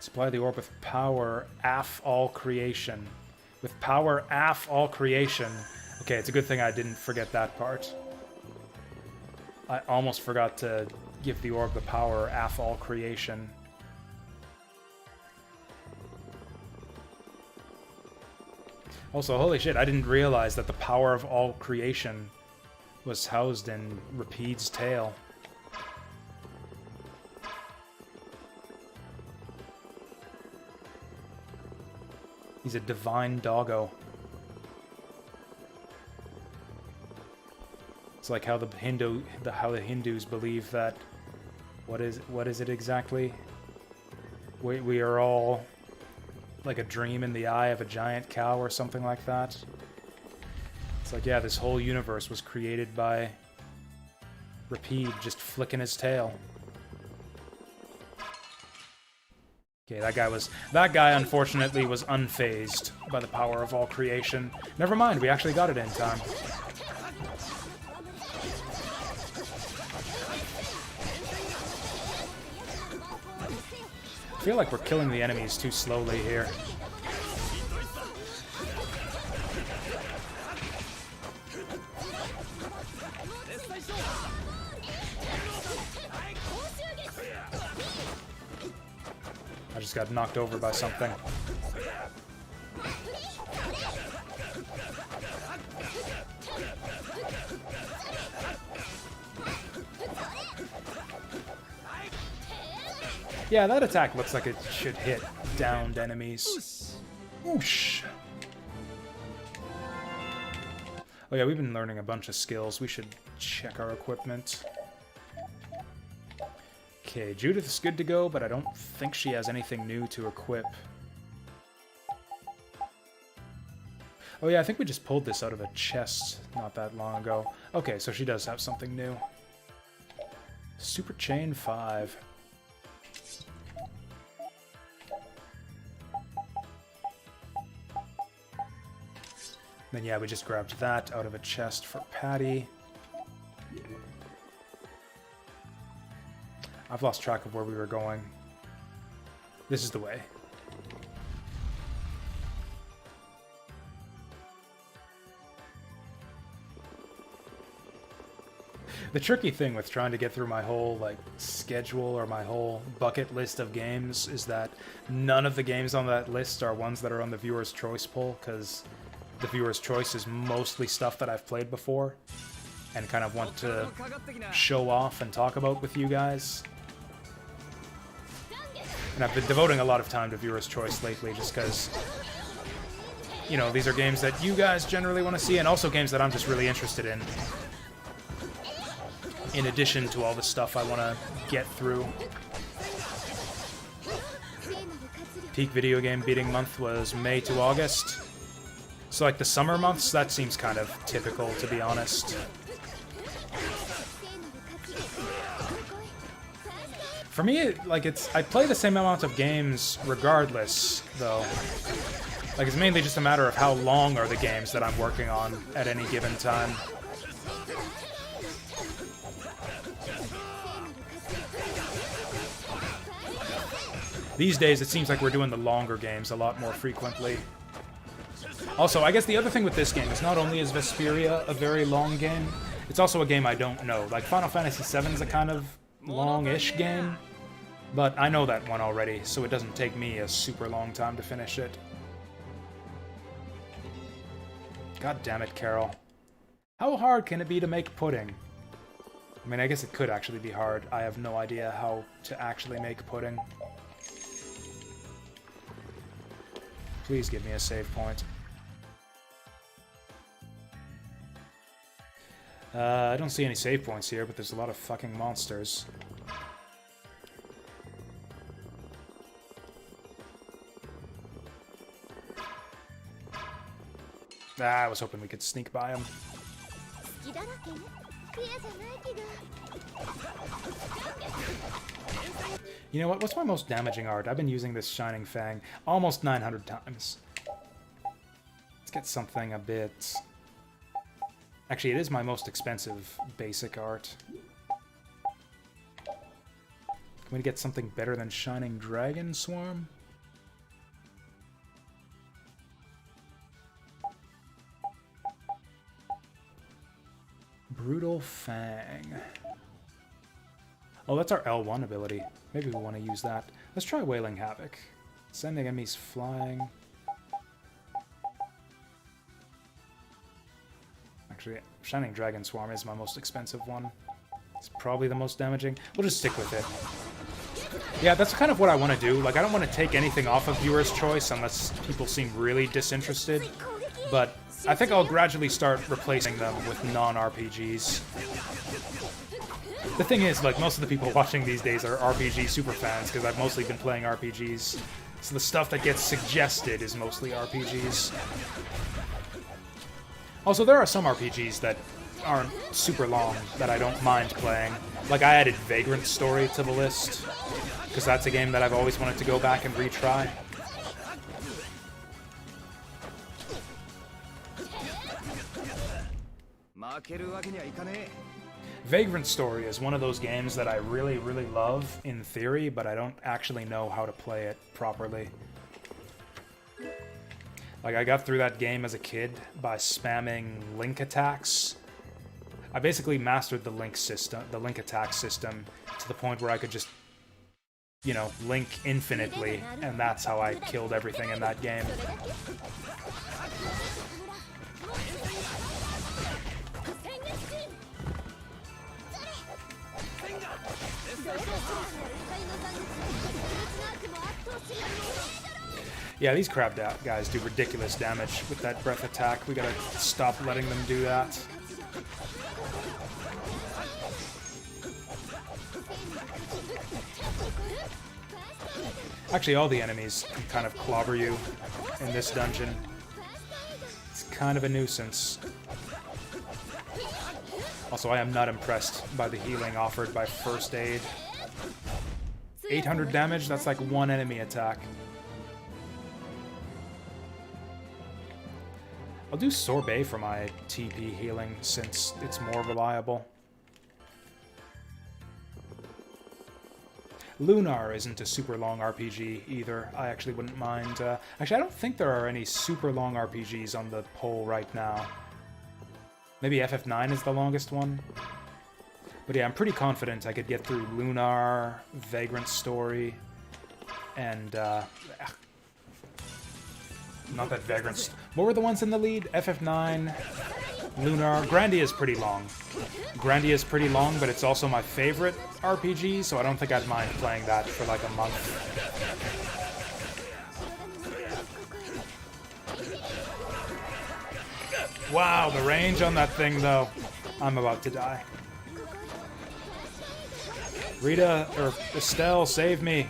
Supply the orb with power, AF all creation. With power, AF all creation. Okay, it's a good thing I didn't forget that part. I almost forgot to give the orb the power, AF all creation. Also, holy shit, I didn't realize that the power of all creation was housed in Rapide's tail. He's a divine doggo. It's like how the Hindus believe that. What is it exactly? We are all like a dream in the eye of a giant cow or something like that. It's like, yeah, this whole universe was created by Rapide just flicking his tail. Okay, that guy unfortunately was unfazed by the power of all creation. Never mind, we actually got it in time. I feel like we're killing the enemies too slowly here. I just got knocked over by something. Yeah, that attack looks like it should hit downed enemies. Whoosh. Oh yeah, we've been learning a bunch of skills. We should check our equipment. Okay, Judith is good to go, but I don't think she has anything new to equip. Oh yeah, I think we just pulled this out of a chest not that long ago. Okay, so she does have something new. Super Chain 5. Then yeah, we just grabbed that out of a chest for Patty. I've lost track of where we were going. This is the way. The tricky thing with trying to get through my whole schedule or my whole bucket list of games is that none of the games on that list are ones that are on the viewer's choice poll, because the viewer's choice is mostly stuff that I've played before and kind of want to show off and talk about with you guys. And I've been devoting a lot of time to viewer's choice lately just because, you know, these are games that you guys generally want to see and also games that I'm just really interested in addition to all the stuff I want to get through. peak video game beating month was May to August. So like the summer months, that seems kind of typical, to be honest. For me, like I play the same amount of games regardless, though. Like it's mainly just a matter of how long are the games that I'm working on at any given time. These days, it seems like we're doing the longer games a lot more frequently. Also, I guess the other thing with this game is not only is Vesperia a very long game, it's also a game I don't know. Like, Final Fantasy VII is a kind of long-ish game, but I know that one already, so it doesn't take me a super long time to finish it. God damn it, Carol. How hard can it be to make pudding? I mean, I guess it could actually be hard. I have no idea how to actually make pudding. Please give me a save point. I don't see any save points here, but there's a lot of fucking monsters. I was hoping we could sneak by him. You know what? What's my most damaging art? I've been using this Shining Fang almost 900 times. Let's get something a bit... Actually, it is my most expensive basic art. Can we get something better than Shining Dragon Swarm? Brutal Fang. Oh, that's our L1 ability. Maybe we want to use that. Let's try Wailing Havoc. Sending enemies flying. Actually, Shining Dragon Swarm is my most expensive one. It's probably the most damaging. We'll just stick with it. Yeah, that's kind of what I want to do. Like, I don't want to take anything off of viewer's choice unless people seem really disinterested. But I think I'll gradually start replacing them with non-RPGs. The thing is, like, most of the people watching these days are RPG superfans because I've mostly been playing RPGs. So the stuff that gets suggested is mostly RPGs. Also, there are some RPGs that aren't super long that I don't mind playing. Like, I added Vagrant Story to the list, because that's a game that I've always wanted to go back and retry. Vagrant Story is one of those games that I really, really love in theory, but I don't actually know how to play it properly. Like, I got through that game as a kid by spamming link attacks. I basically mastered the link attack system, to the point where I could just, you know, link infinitely, and that's how I killed everything in that game. Yeah, these crab guys do ridiculous damage with that breath attack. We gotta stop letting them do that. Actually, all the enemies can kind of clobber you in this dungeon. It's kind of a nuisance. Also, I am not impressed by the healing offered by First Aid. 800 damage? That's like one enemy attack. I'll do Sorbet for my TP healing, since it's more reliable. Lunar isn't a super long RPG either. I actually wouldn't mind. Actually, I don't think there are any super long RPGs on the poll right now. Maybe FF9 is the longest one. But yeah, I'm pretty confident I could get through Lunar, Vagrant Story, and not that Vagrant. What were the ones in the lead? FF9, Lunar. Grandia is pretty long. Grandia is pretty long, but it's also my favorite RPG, so I don't think I'd mind playing that for like a month. Wow, the range on that thing, though. I'm about to die. Rita, or Estelle, save me.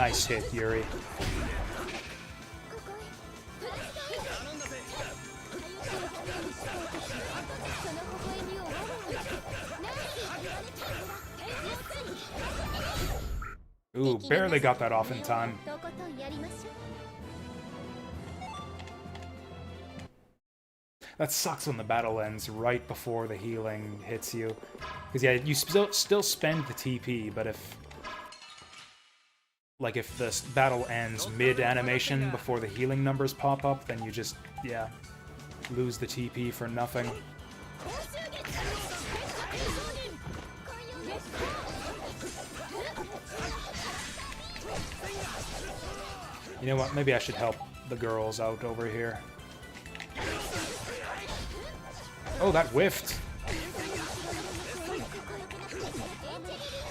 Nice hit, Yuri. Ooh, barely got that off in time. That sucks when the battle ends right before the healing hits you. Because yeah, you still spend the TP, but if the battle ends mid-animation before the healing numbers pop up, then you just, yeah, lose the TP for nothing. You know what, maybe I should help the girls out over here. Oh, that whiffed.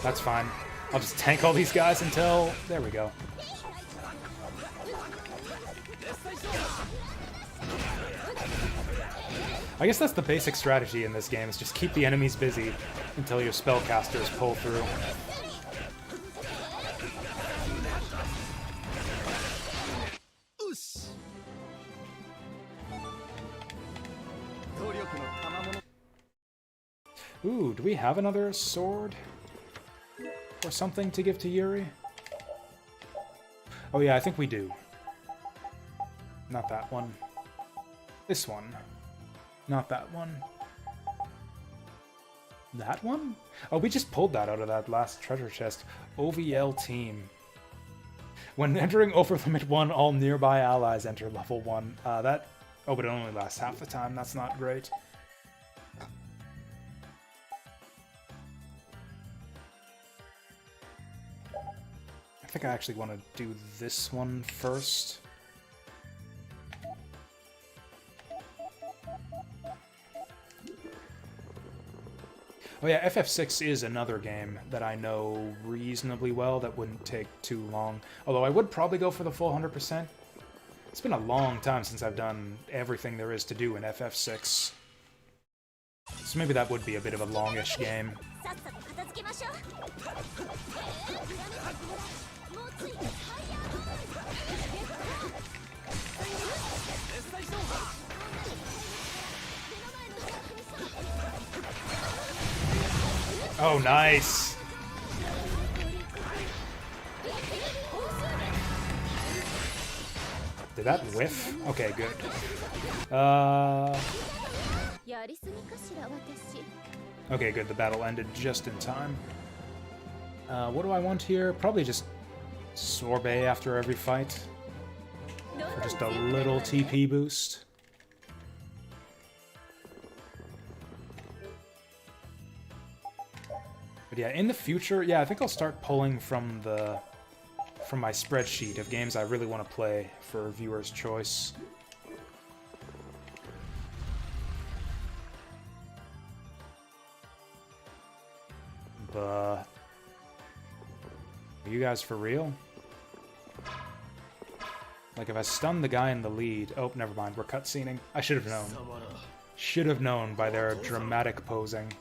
That's fine. I'll just tank all these guys until... There we go. I guess that's the basic strategy in this game, is just keep the enemies busy until your spellcasters pull through. Ooh, do we have another sword? Or something to give to Yuri? Oh yeah, I think we do. Not that one. This one. Not that one. That one? Oh, we just pulled that out of that last treasure chest. OVL team. When entering Overlimit 1, all nearby allies enter level 1. That... Oh, but it only lasts half the time. That's not great. I think I actually want to do this one first. Oh yeah, FF6 is another game that I know reasonably well that wouldn't take too long. Although I would probably go for the full 100%. It's been a long time since I've done everything there is to do in FF6. So maybe that would be a bit of a longish game. Oh, nice! Did that whiff? Okay, good. Okay, good. The battle ended just in time. What do I want here? Probably just sorbet after every fight. For just a little TP boost. But yeah, in the future, yeah, I think I'll start pulling from my spreadsheet of games I really want to play for viewers' choice. But are you guys for real? Like, if I stun the guy in the lead... Oh, never mind, we're cutscening. I should have known. Should have known by their dramatic posing.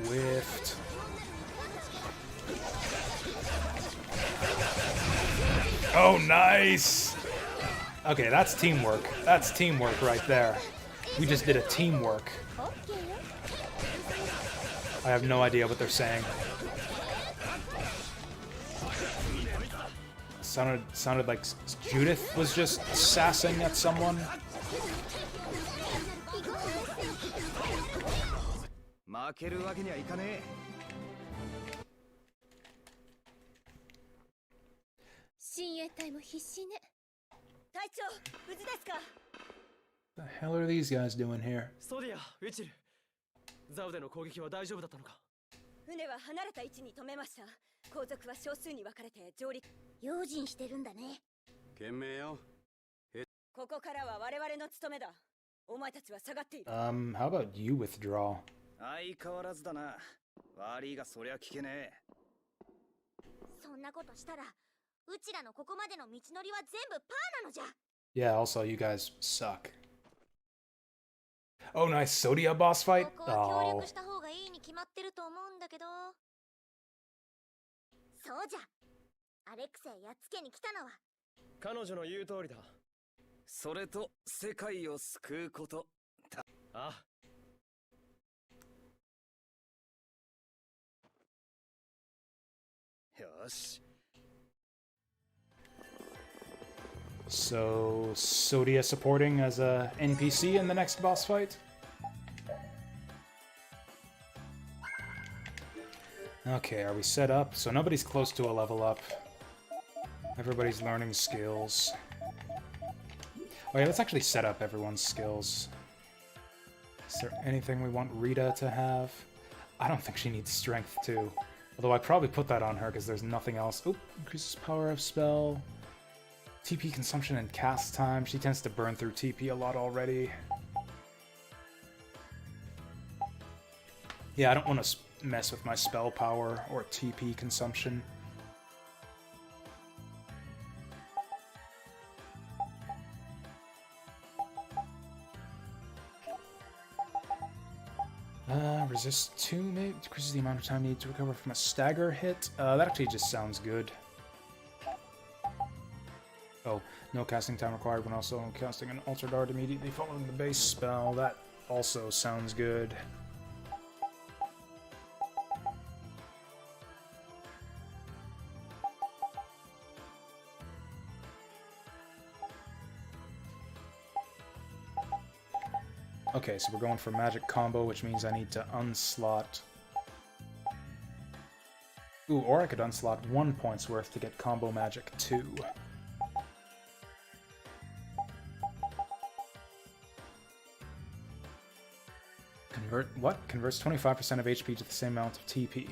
Whiffed. Oh, nice! Okay, that's teamwork. That's teamwork right there. We just did a teamwork. I have no idea what they're saying. Sounded like Judith was just sassing at someone. The hell are these guys doing here? 船は離れた位置に止めました。後続は少数に分かれて上陸。用心してるんだね。懸命よ。ここからは我々の務めだ。お前たちは下がっている。How about you withdraw? 相変わらずだな。悪いがそりゃ聞けねえ。そんなことしたらうちらのここまでの道のりは全部パーなのじゃ。 Yeah, also, you guys suck. Oh, nice. Sodia boss fight? ここは協 Oh. 力した方がいいに決まってると思うんだけど。そうじゃ。アレクセイやっつけに来たのは。彼女の言う通りだ。それと世界を救うことだ。ああ。よし。 So, Sodia supporting as a NPC in the next boss fight? Okay, are we set up? So nobody's close to a level up. Everybody's learning skills. Oh yeah, let's actually set up everyone's skills. Is there anything we want Rita to have? I don't think she needs strength too. Although I probably put that on her because there's nothing else. Oop, increases power of spell. TP consumption and cast time. She tends to burn through TP a lot already. Yeah, I don't want to mess with my spell power or TP consumption. Resist 2, maybe? Decreases the amount of time needed to recover from a stagger hit. That actually just sounds good. Oh, no casting time required when also casting an Alter Dart immediately following the base spell. That also sounds good. Okay, so we're going for magic combo, which means I need to unslot... Ooh, or I could unslot 1 point's worth to get combo magic 2. What? Converts 25% of HP to the same amount of TP.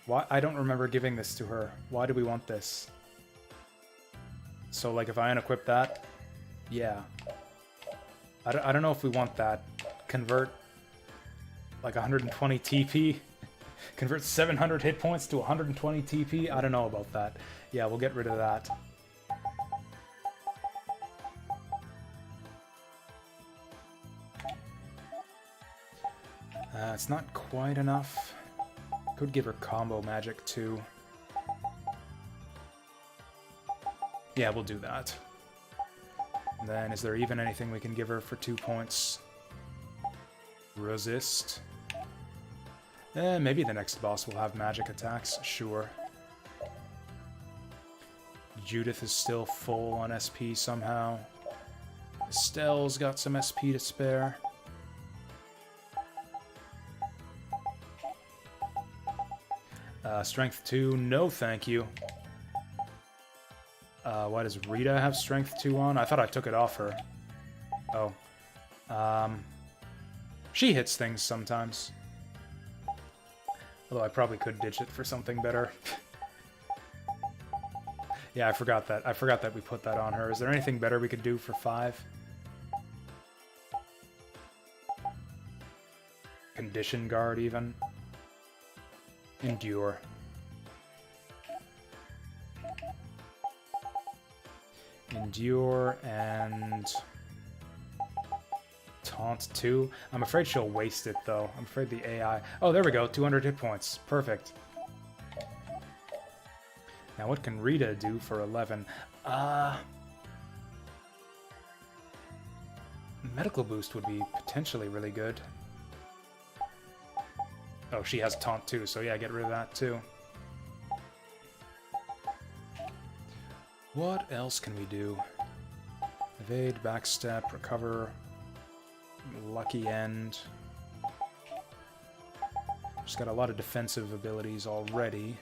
Why? I don't remember giving this to her. Why do we want this? So, like, if I unequip that... Yeah. I don't know if we want that. Convert, like, 120 TP. Convert 700 hit points to 120 TP. I don't know about that. Yeah, we'll get rid of that. It's not quite enough. Could give her combo magic too. Yeah, we'll do that. And then, is there even anything we can give her for 2 points? Resist. Maybe the next boss will have magic attacks, sure. Judith is still full on SP somehow. Estelle's got some SP to spare. Strength 2, no thank you. Why does Rita have Strength 2 on? I thought I took it off her. Oh. She hits things sometimes. Although I probably could ditch it for something better. Yeah, I forgot that. I forgot that we put that on her. Is there anything better we could do for 5? Condition Guard, even. Endure. Endure and... Taunt 2. I'm afraid she'll waste it, though. I'm afraid the AI... Oh, there we go. 200 hit points. Perfect. Now, what can Rita do for 11? Medical boost would be potentially really good. Oh, she has Taunt too, so yeah, get rid of that too. What else can we do? Evade, backstep, recover, lucky end. She's got a lot of defensive abilities already.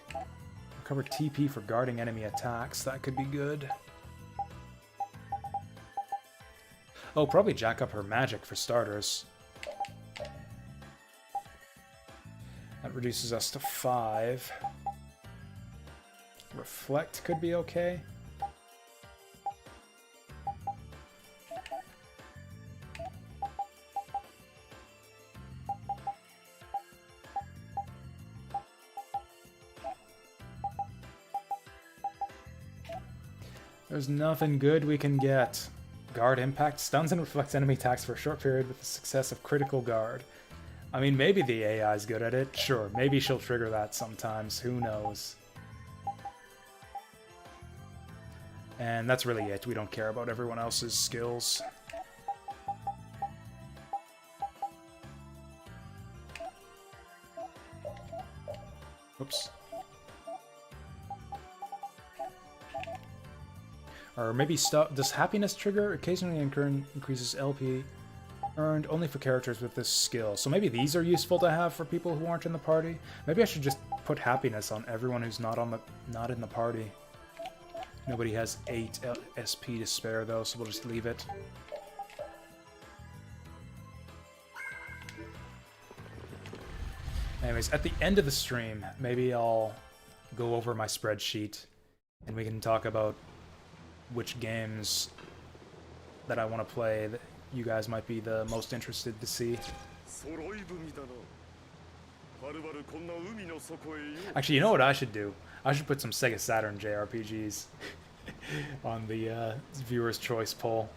Recover TP for guarding enemy attacks, that could be good. Oh, probably jack up her magic for starters. That reduces us to 5. Reflect could be okay. There's nothing good we can get. Guard impact stuns and reflects enemy attacks for a short period with the success of critical guard. I mean, maybe the AI is good at it. Sure, maybe she'll trigger that sometimes. Who knows? And that's really it. We don't care about everyone else's skills. Oops. Or maybe does happiness trigger? Occasionally increases LP earned only for characters with this skill. So maybe these are useful to have for people who aren't in the party. Maybe I should just put happiness on everyone who's not in the party. Nobody has 8 SP to spare though, so we'll just leave it. Anyways, at the end of the stream, maybe I'll go over my spreadsheet and we can talk about which games that I want to play that you guys might be the most interested to see. Actually, you know what I should do? I should put some Sega Saturn JRPGs on the viewer's choice poll.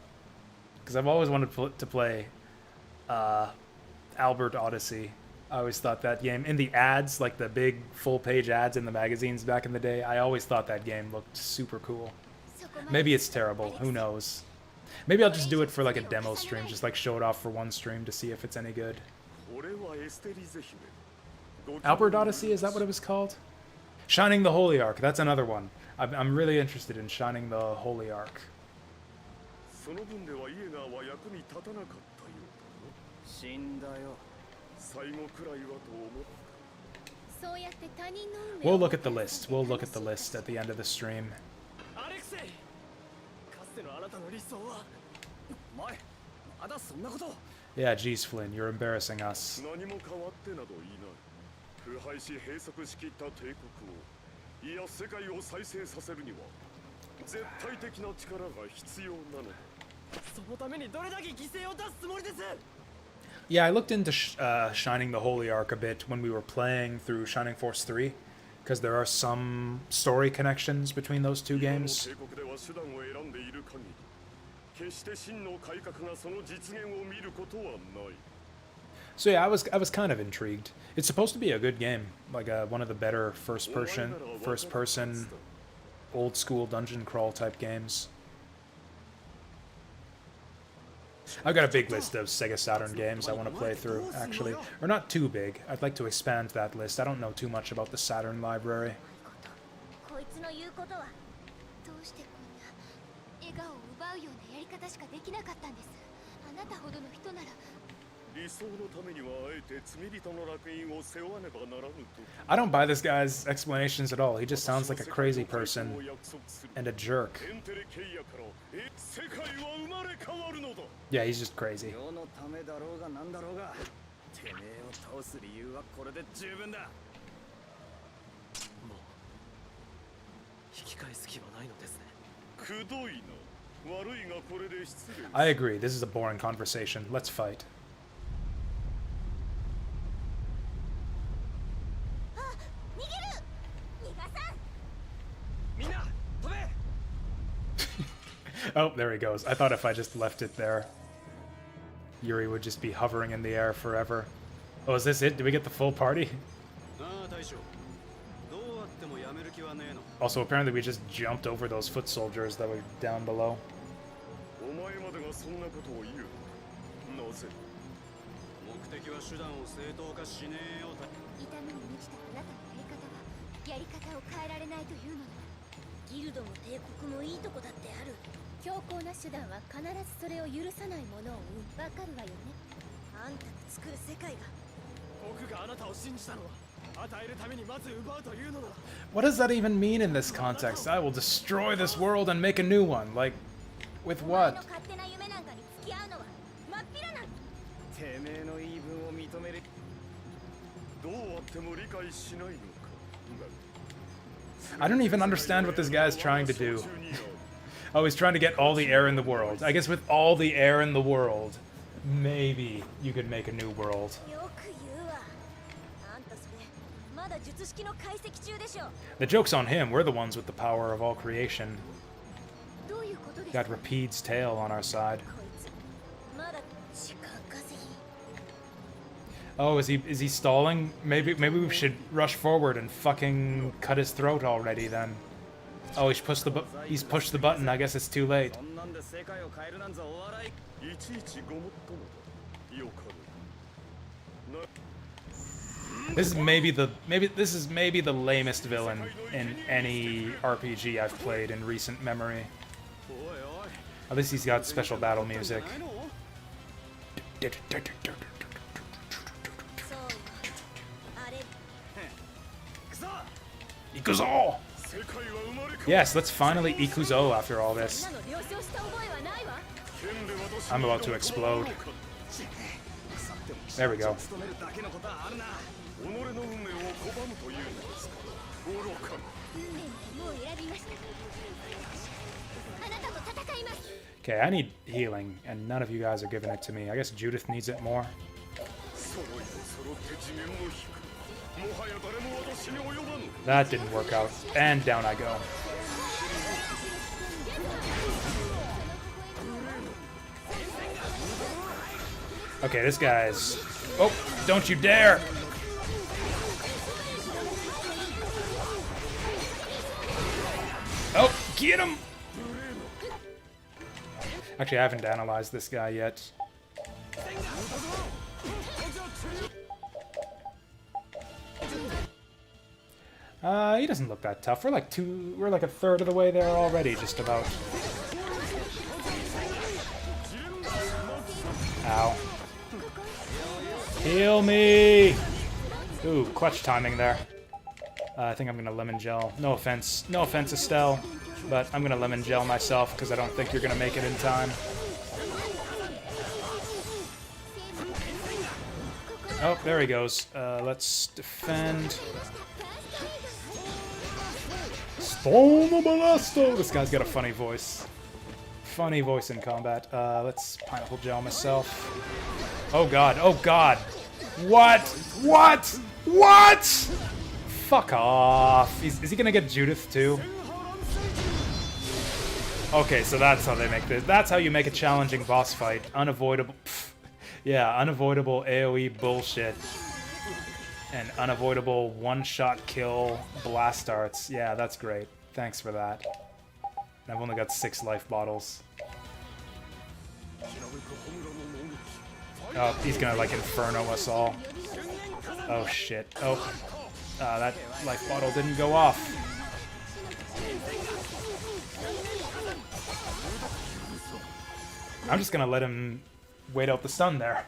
Because I've always wanted to play Albert Odyssey. I always thought that game, in the ads, like the big full-page ads in the magazines back in the day, I always thought that game looked super cool. Maybe it's terrible, who knows. Maybe I'll just do it for like a demo stream, just like show it off for one stream to see if it's any good. Albert Odyssey, is that what it was called? Shining the Holy Ark, that's another one. I'm really interested in Shining the Holy Ark. We'll look at the list. We'll look at the list at the end of the stream. Yeah, geez, Flynn, you're embarrassing us. Yeah, I looked into Shining the Holy Ark a bit when we were playing through Shining Force 3, because there are some story connections between those two games. So yeah, I was kind of intrigued. It's supposed to be a good game, like one of the better first person old school dungeon crawl type games. I've got a big list of Sega Saturn games I want to play through, actually. Or not too big. I'd like to expand that list. I don't know too much about the Saturn library. I don't buy this guy's explanations at all. He just sounds like a crazy person and a jerk. Yeah, he's just crazy. I agree. This is a boring conversation. Let's fight. Oh, there he goes. I thought if I just left it there, Yuri would just be hovering in the air forever. Oh, is this it? Did we get the full party? Also, apparently we just jumped over those foot soldiers that were down below. What does that even mean in this context? I will destroy this world and make a new one. Like, with what? I don't even understand what this guy is trying to do. Oh, he's trying to get all the air in the world. I guess with all the air in the world, maybe you could make a new world. The joke's on him. We're the ones with the power of all creation. Got Rapide's tail on our side. こいつまだ時間稼ぎ Oh, is he stalling? Maybe we should rush forward and fucking cut his throat already then. Oh, he's pushed the button. I guess it's too late. そんなんで世界を変えるなんざお笑い。いちいちごもっともだ。よかろう。な This is maybe the lamest villain in any RPG I've played in recent memory. At least he's got special battle music. そうよあれ Ikuzo! Yes, let's finally Ikuzo after all this. なの了承した覚えはないわ I'm about to explode. There we go. 務めるだけのことはあるな。己の運命を拒むというのですか。愚かな。運命はもう選びましたあなたと戦います Okay, I need healing, and none of you guys are giving it to me. I guess Judith needs it more. 揃いも揃って次元を引く。もはや誰も私に及ばぬ。 That didn't work out. And down I go. Okay, this guy's... Oh, don't you dare! Oh, get him! Actually, I haven't analyzed this guy yet. He doesn't look that tough. We're like a third of the way there already, just about. Ow. Heal me! Ooh, clutch timing there. I think I'm gonna lemon gel. No offense, Estelle, but I'm gonna lemon gel myself because I don't think you're gonna make it in time. Oh, there he goes. Let's defend. Stormo Balasto! This guy's got a funny voice. Funny voice in combat. Let's pineapple gel myself. Oh god, oh god! What? What? What? Fuck off. Is he gonna get Judith too? Okay, so that's how they make this. That's how you make a challenging boss fight. Unavoidable. Pff. Yeah, unavoidable AoE bullshit. And unavoidable one-shot kill blast darts. Yeah, that's great. Thanks for that. And I've only got 6 life bottles. Oh, he's gonna like Inferno us all. Oh shit. Oh. That life bottle didn't go off. I'm just gonna let him wait out the stun there.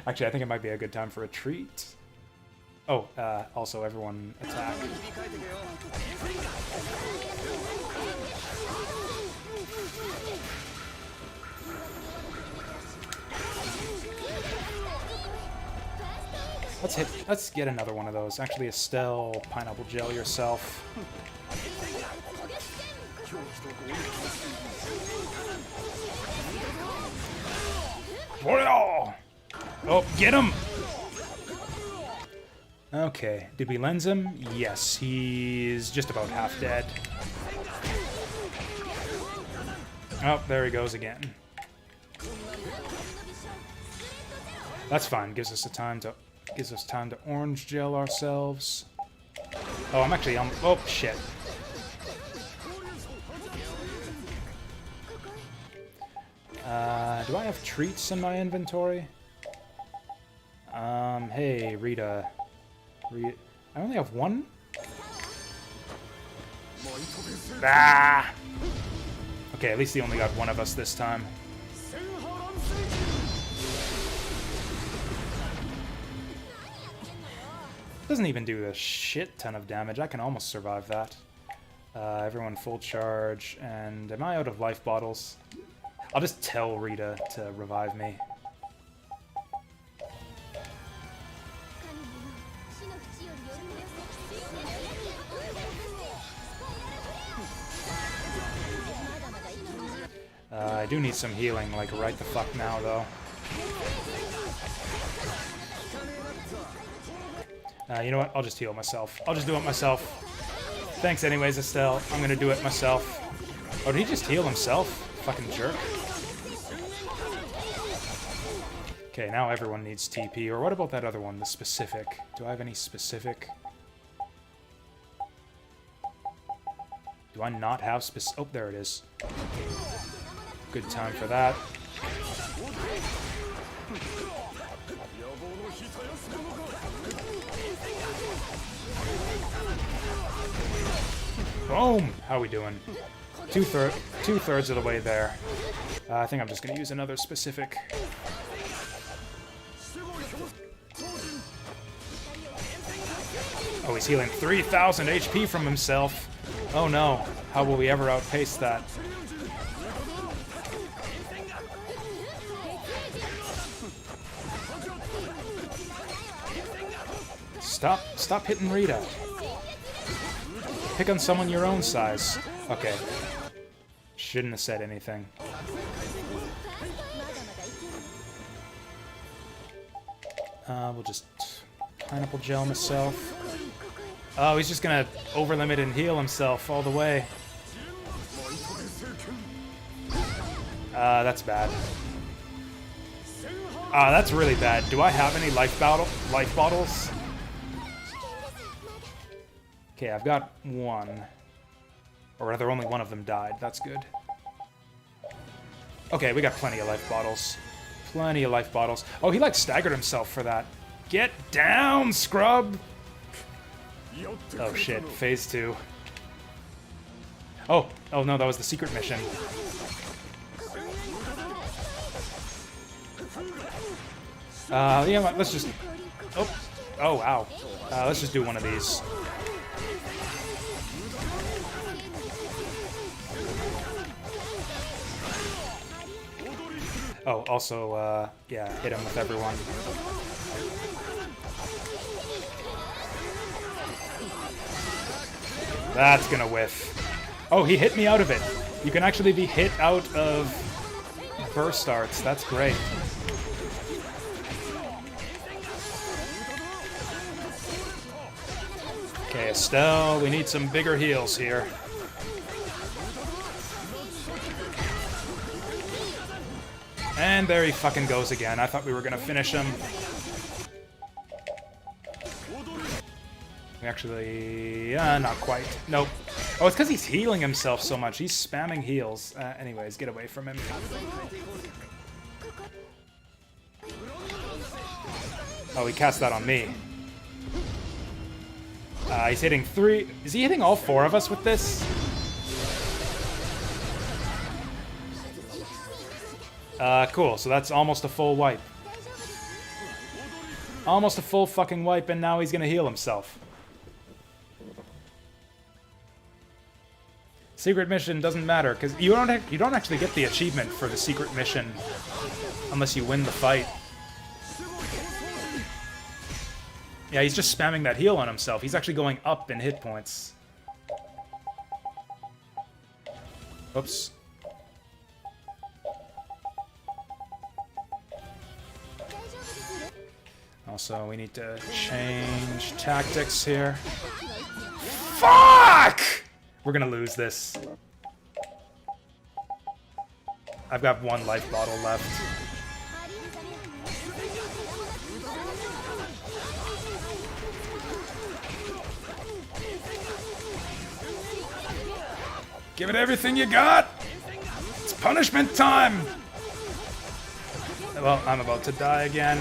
Actually, I think it might be a good time for a treat. Oh, also everyone attack. Let's get another one of those. Actually, Estelle, pineapple gel yourself. Oh, get him! Okay, did we lens him? Yes, he's just about half dead. Oh, there he goes again. That's fine. Gives us time to orange gel ourselves. Oh, I'm actually on. Oh shit. Do I have treats in my inventory? Hey, Rita. I only have one? Ah! Okay, at least he only got one of us this time. Doesn't even do a shit ton of damage. I can almost survive that. Everyone full charge. And am I out of life bottles? I'll just tell Rita to revive me. I do need some healing, like right the fuck now, though. You know what? I'll just heal myself. I'll just do it myself. Thanks anyways, Estelle. I'm gonna do it myself. Oh, did he just heal himself? Fucking jerk. Okay, now everyone needs TP. Or what about that other one, the specific? Do I have any specific? Do I not have specific? Oh, there it is. Good time for that. Boom! How we doing? Two-thirds of the way there. I think I'm just gonna use another specific. Oh, he's healing 3,000 HP from himself. Oh no, how will we ever outpace that? Stop hitting Rita. Pick on someone your own size. Okay. Shouldn't have said anything. We'll just pineapple gel myself. Oh, he's just gonna overlimit and heal himself all the way. That's bad. That's really bad. Do I have any life bottles? Okay, I've got one. Or rather, only one of them died. That's good. Okay, we got plenty of life bottles. Plenty of life bottles. Oh, he like staggered himself for that. Get down, scrub! Oh shit, phase 2. Oh no, that was the secret mission. Yeah, let's just... Oh, wow. Let's just do one of these. Oh, also, yeah, hit him with everyone. That's gonna whiff. Oh, he hit me out of it. You can actually be hit out of burst arts. That's great. Okay, Estelle, we need some bigger heals here. And there he fucking goes again. I thought we were gonna finish him. We actually... not quite. Nope. Oh, it's because he's healing himself so much. He's spamming heals. Anyways, get away from him. Oh, he cast that on me. He's hitting 3... Is he hitting all 4 of us with this? Cool. So that's almost a full wipe. Almost a full fucking wipe, and now he's gonna heal himself. Secret mission doesn't matter, because you don't actually get the achievement for the secret mission unless you win the fight. Yeah, he's just spamming that heal on himself. He's actually going up in hit points. Oops. Also, we need to change tactics here. Fuck! We're gonna lose this. I've got 1 life bottle left. Give it everything you got! It's punishment time! Well, I'm about to die again.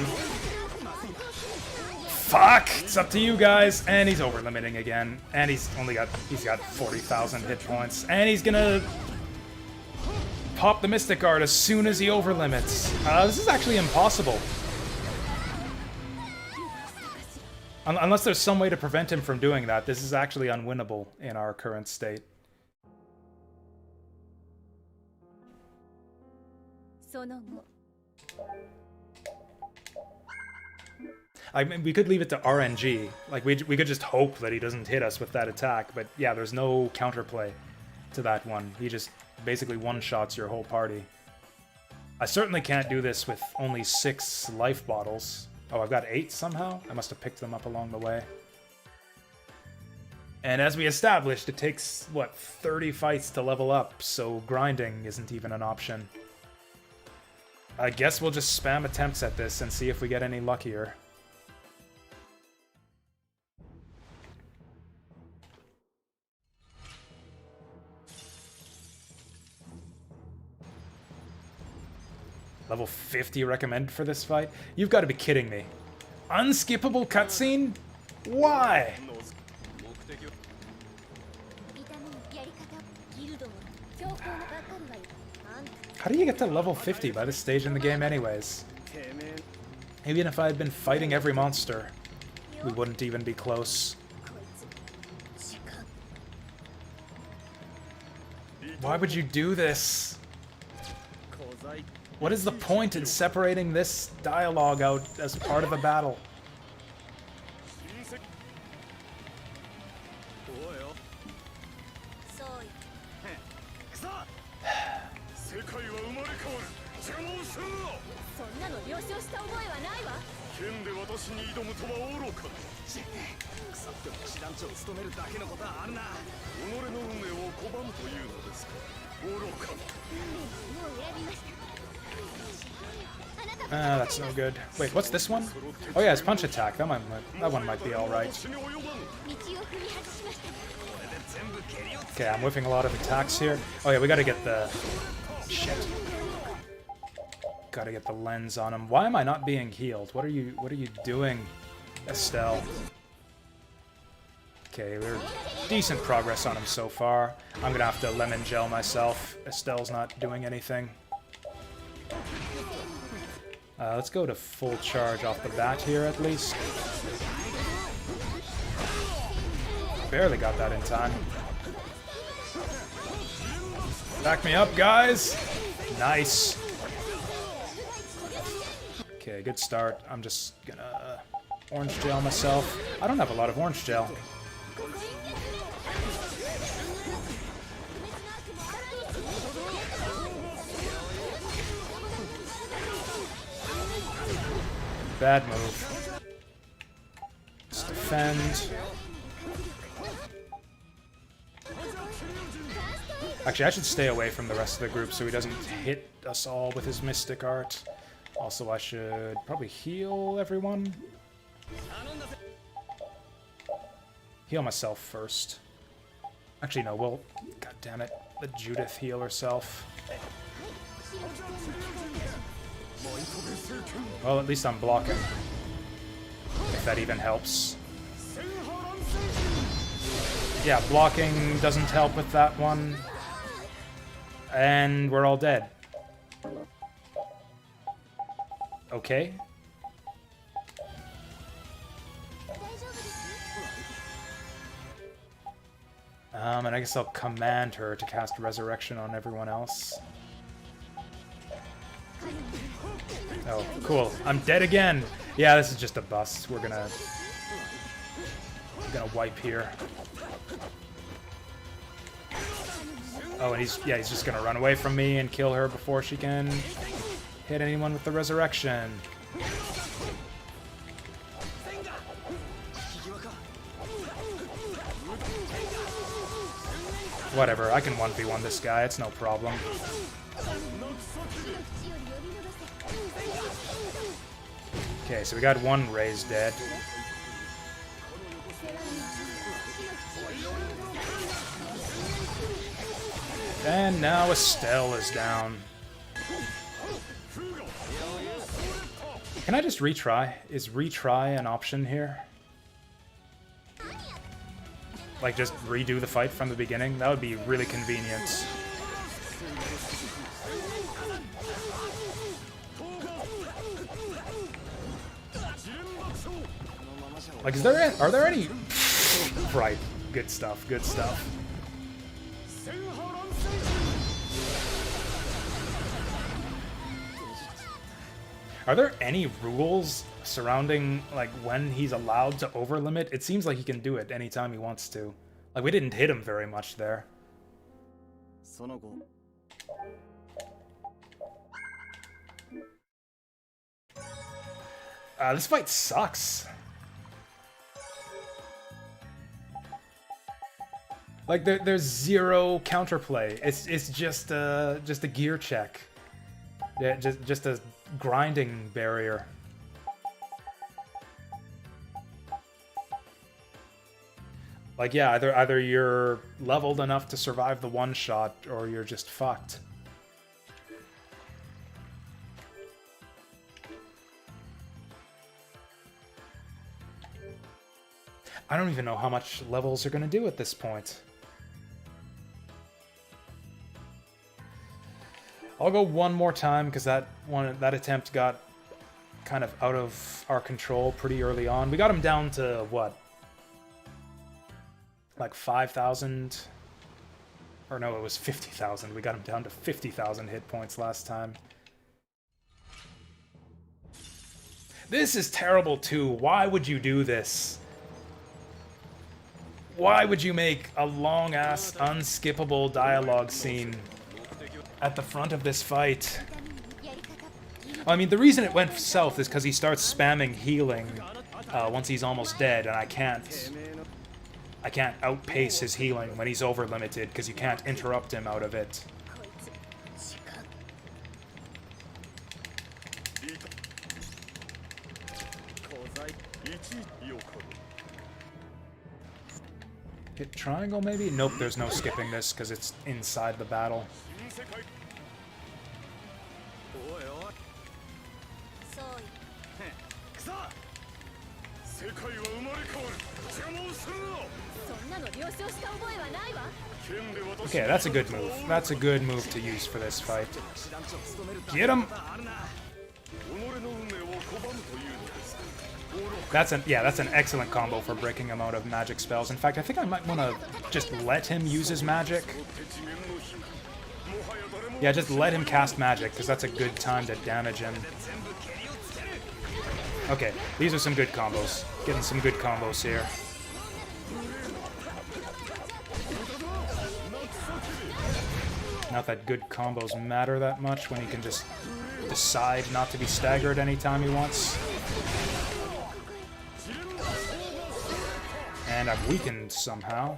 Fuck! It's up to you guys. And he's over limiting again. And he's got 40,000 hit points. And he's gonna pop the Mystic Art as soon as he over limits. This is actually impossible. Unless there's some way to prevent him from doing that, this is actually unwinnable in our current state. I mean, we could leave it to RNG. Like, we could just hope that he doesn't hit us with that attack, but yeah, there's no counterplay to that one. He just basically one-shots your whole party. I certainly can't do this with only 6 life bottles. Oh, I've got 8 somehow? I must have picked them up along the way. And as we established, it takes, what, 30 fights to level up, so grinding isn't even an option. I guess we'll just spam attempts at this and see if we get any luckier. Level 50 recommended for this fight? You've got to be kidding me. Unskippable cutscene? Why? How do you get to level 50 by this stage in the game anyways? Even if I had been fighting every monster, we wouldn't even be close. Why would you do this? What is the point in separating this dialogue out as part of a battle? That's no good. Wait, what's this one? Oh yeah, it's punch attack. That one might be alright. Okay, I'm whiffing a lot of attacks here. Oh yeah, we gotta get the... Shit. Gotta get the lens on him. Why am I not being healed? What are you doing, Estelle? Okay, we're decent progress on him so far. I'm gonna have to lemon gel myself. Estelle's not doing anything. Let's go to full charge off the bat here at least. Barely got that in time. Back me up, guys! Nice. Okay, good start. I'm just gonna orange gel myself. I don't have a lot of orange gel. Bad move. Let's defend. Actually, I should stay away from the rest of the group so he doesn't hit us all with his mystic art. Also, I should probably heal everyone. Heal myself first. Actually, no, well, god damn it. Let Judith heal herself. Well, at least I'm blocking. If that even helps. Yeah, blocking doesn't help with that one. And we're all dead. Okay. And I guess I'll command her to cast Resurrection on everyone else. Oh, cool. I'm dead again! Yeah, this is just a bust. We're gonna wipe here. Oh, and he's just gonna run away from me and kill her before she can hit anyone with the resurrection. Whatever, I can 1v1 this guy, it's no problem. Okay, so we got one Raise dead. And now Estelle is down. Can I just retry? Is retry an option here? Like, just redo the fight from the beginning? That would be really convenient. Like, are there any... Right, good stuff, good stuff. Are there any rules surrounding, like, when he's allowed to overlimit? It seems like he can do it anytime he wants to. Like, we didn't hit him very much there. This fight sucks. Like there's zero counterplay. It's just a gear check. Yeah, just a grinding barrier. Like yeah, either you're leveled enough to survive the one shot, or you're just fucked. I don't even know how much levels are gonna do at this point. I'll go one more time because that attempt got kind of out of our control pretty early on. We got him down to what? Like 5,000? Or no, it was 50,000. We got him down to 50,000 hit points last time. This is terrible too. Why would you do this? Why would you make a long-ass, unskippable dialogue scene at the front of this fight? I mean, the reason it went south is because he starts spamming healing once he's almost dead, and I can't outpace his healing when he's over-limited, because you can't interrupt him out of it. Hit triangle, maybe? Nope, there's no skipping this, because it's inside the battle. Okay, that's a good move. That's a good move to use for this fight. Get him! That's an excellent combo for breaking him out of magic spells. In fact, I think I might want to just let him use his magic. Yeah, just let him cast magic, because that's a good time to damage him. Okay, these are some good combos. Getting some good combos here. Not that good combos matter that much when he can just decide not to be staggered anytime he wants. And I'm weakened somehow.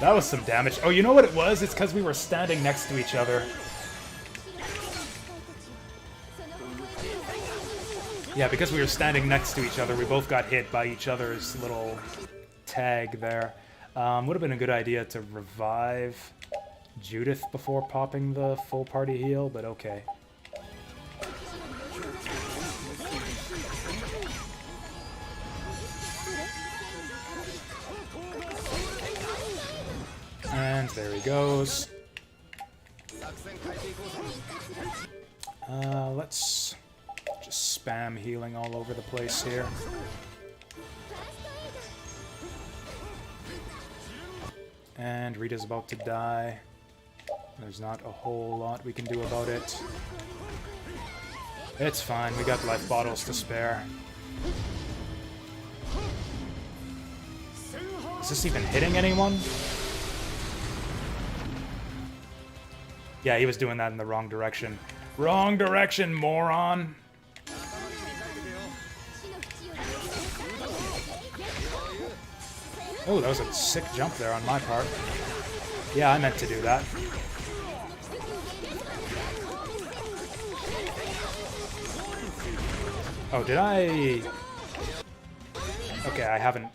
That was some damage. Oh, you know what it was? It's because we were standing next to each other. Yeah, because we were standing next to each other, we both got hit by each other's little tag there. Would have been a good idea to revive Judith before popping the full party heal, but okay. And there he goes. Let's just spam healing all over the place here. And Rita's about to die. There's not a whole lot we can do about it. It's fine, we got life bottles to spare. Is this even hitting anyone? Yeah, he was doing that in the wrong direction. Wrong direction, moron! Oh, that was a sick jump there on my part. Yeah, I meant to do that. Oh, did I... Okay, I haven't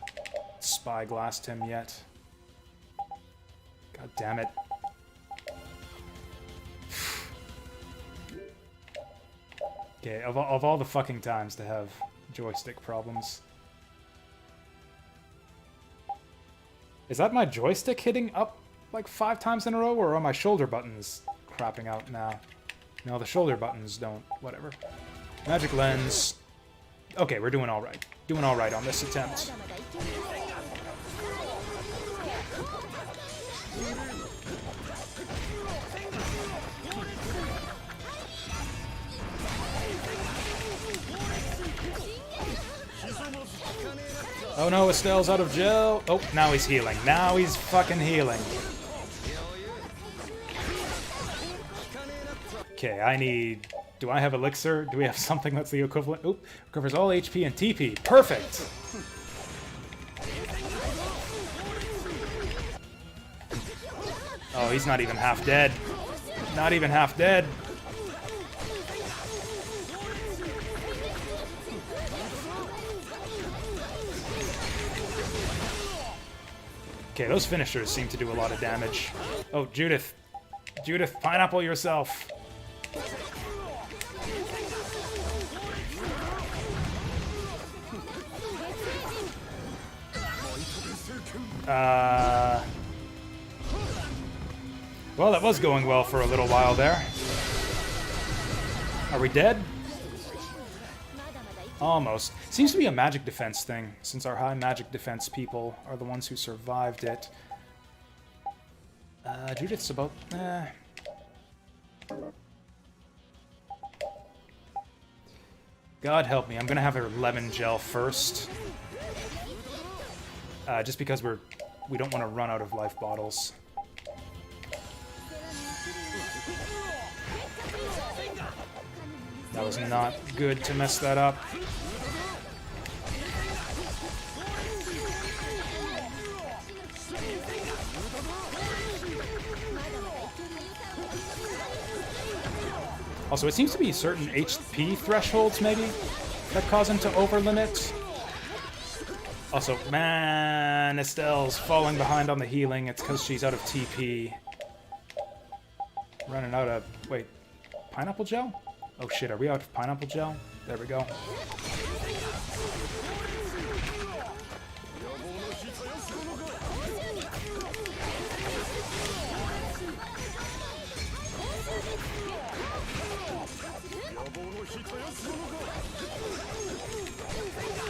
spyglassed him yet. God damn it. Okay, of all the fucking times to have joystick problems. Is that my joystick hitting up like 5 times in a row, or are my shoulder buttons crapping out now? No, the shoulder buttons don't. Whatever. Magic lens. Okay, we're doing alright. Doing alright on this attempt. Oh no, Estelle's out of gel. Oh, now he's healing. Now he's fucking healing. Okay, I need Do I have elixir? Do we have something that's the equivalent? Oop, recovers all HP and TP. Perfect! Oh, he's not even half dead. Not even half dead. Okay, those finishers seem to do a lot of damage. Oh, Judith. Judith, pineapple yourself. Well, that was going well for a little while there. Are we dead? Almost. Seems to be a magic defense thing, since our high magic defense people are the ones who survived it. Judith's about... God help me, I'm gonna have her lemon gel first. Just because we don't want to run out of life bottles. That was not good to mess that up. Also, it seems to be certain HP thresholds, maybe, that cause him to overlimit. Also, man, Estelle's falling behind on the healing. It's because she's out of TP. Running out of... Wait, pineapple gel? Oh shit, are we out of pineapple gel? There we go.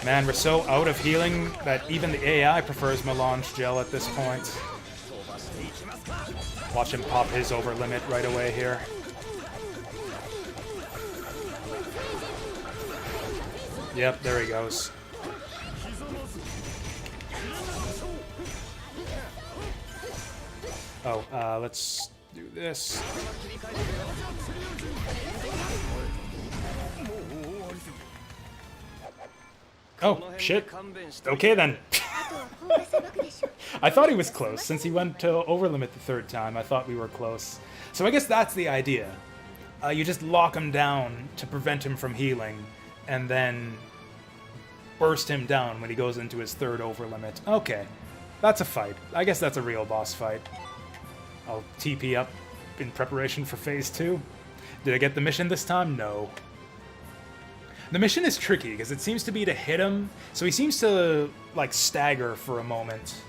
Man, we're so out of healing that even the AI prefers melange gel at this point. Watch him pop his over limit right away here. Yep, there he goes. Oh, let's do this. Oh, shit. Okay, then. I thought he was close. Since he went to overlimit the third time, I thought we were close. So I guess that's the idea. You just lock him down to prevent him from healing, and then burst him down when he goes into his third overlimit. Okay, that's a fight. I guess that's a real boss fight. I'll TP up in preparation for phase 2. Did I get the mission this time? No. The mission is tricky, because it seems to be to hit him, so he seems to, like, stagger for a moment.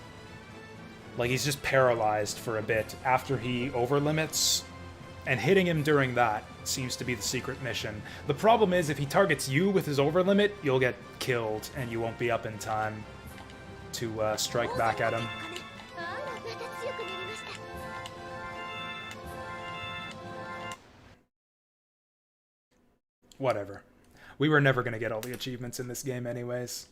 Like, he's just paralyzed for a bit after he overlimits, and hitting him during that seems to be the secret mission. The problem is, if he targets you with his overlimit, you'll get killed, and you won't be up in time to strike back at him. Whatever. We were never going to get all the achievements in this game anyways.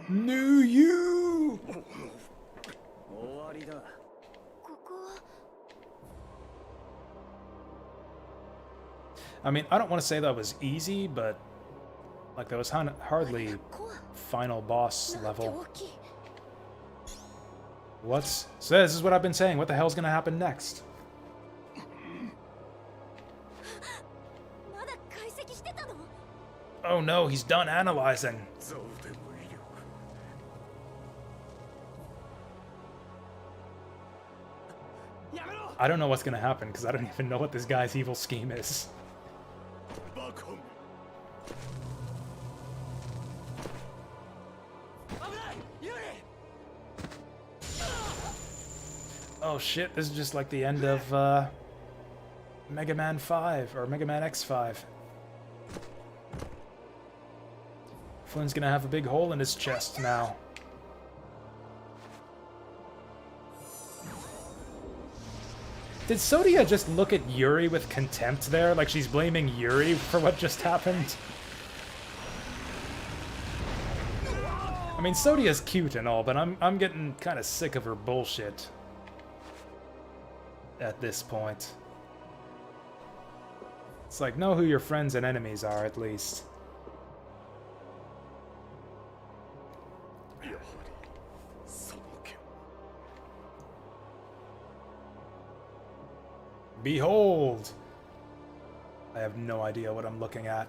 New you! I mean, I don't want to say that was easy, but like that was hardly final boss level. So this is what I've been saying. What the hell's gonna happen next? Oh no, he's done analyzing. I don't know what's gonna happen because I don't even know what this guy's evil scheme is. Oh shit, this is just like the end of Mega Man 5, or Mega Man X5. Flynn's gonna have a big hole in his chest now. Did Sodia just look at Yuri with contempt there? Like she's blaming Yuri for what just happened? I mean, Sodia's cute and all, but I'm getting kind of sick of her bullshit. at this point. It's like, know who your friends and enemies are, at least. Behold! I have no idea what I'm looking at.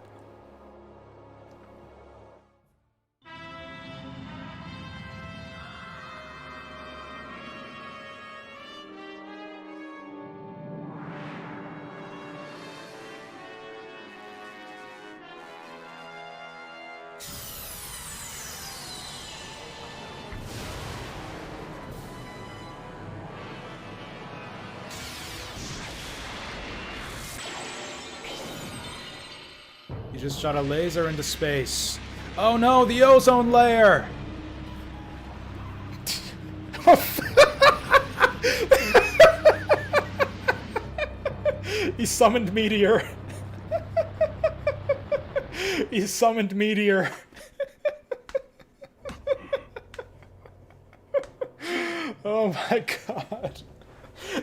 He just shot a laser into space. Oh no, the ozone layer! He summoned Meteor. He summoned Meteor. Oh my god.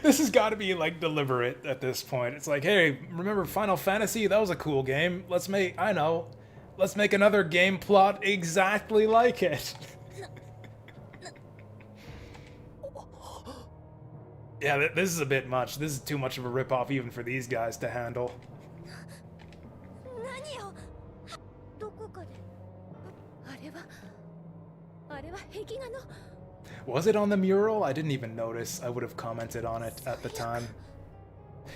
This has got to be, like, deliberate at this point. It's like, hey, remember Final Fantasy? That was a cool game. Let's make, I know, let's make another game plot exactly like it. Yeah, this is a bit much. This is too much of a ripoff even for these guys to handle. Was it on the mural? I didn't even notice. I would have commented on it at the time.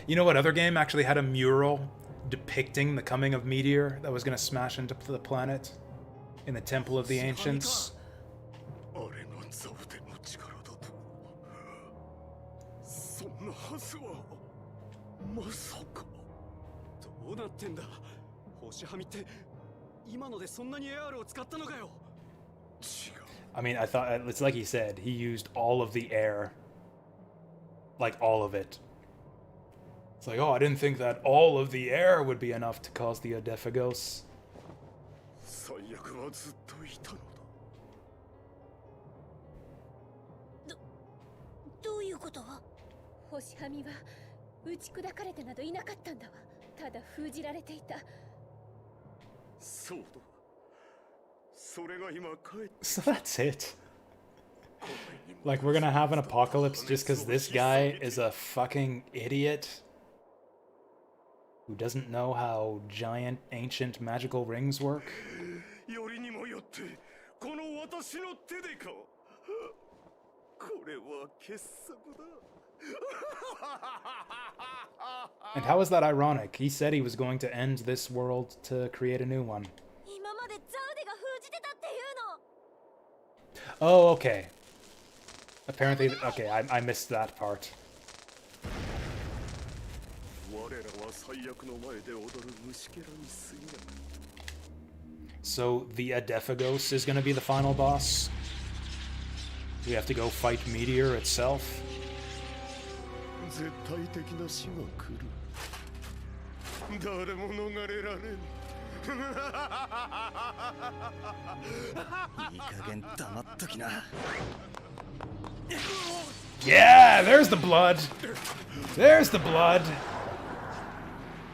You know what other game actually had a mural depicting the coming of Meteor that was going to smash into the planet? In the Temple of the Ancients? I mean, I thought, it's like he said, he used all of the air. Like, all of it. It's like, oh, I didn't think that all of the air would be enough to cause the Odephagos. どういうこと？星はみは打ち砕かれてなどいなかったんだわ。ただ封じられていた。そうだ。それが今帰って。 So that's it. Like, we're gonna have an apocalypse just because this guy is a fucking idiot who doesn't know how giant ancient magical rings work? よりにもよってこの私の手でか。これは傑作だ。 And how is that ironic? He said he was going to end this world to create a new one. 今までザウデが封じてたっていうの。 Oh, okay. Apparently, okay, I missed that part. 我らは最悪の前で踊る虫けらに過ぎない。 So the Odephagos is gonna be the final boss? We have to go fight Meteor itself? 絶対的な死が来る。誰も逃れられん。いい加減黙っときな。 Yeah, there's the blood. There's the blood.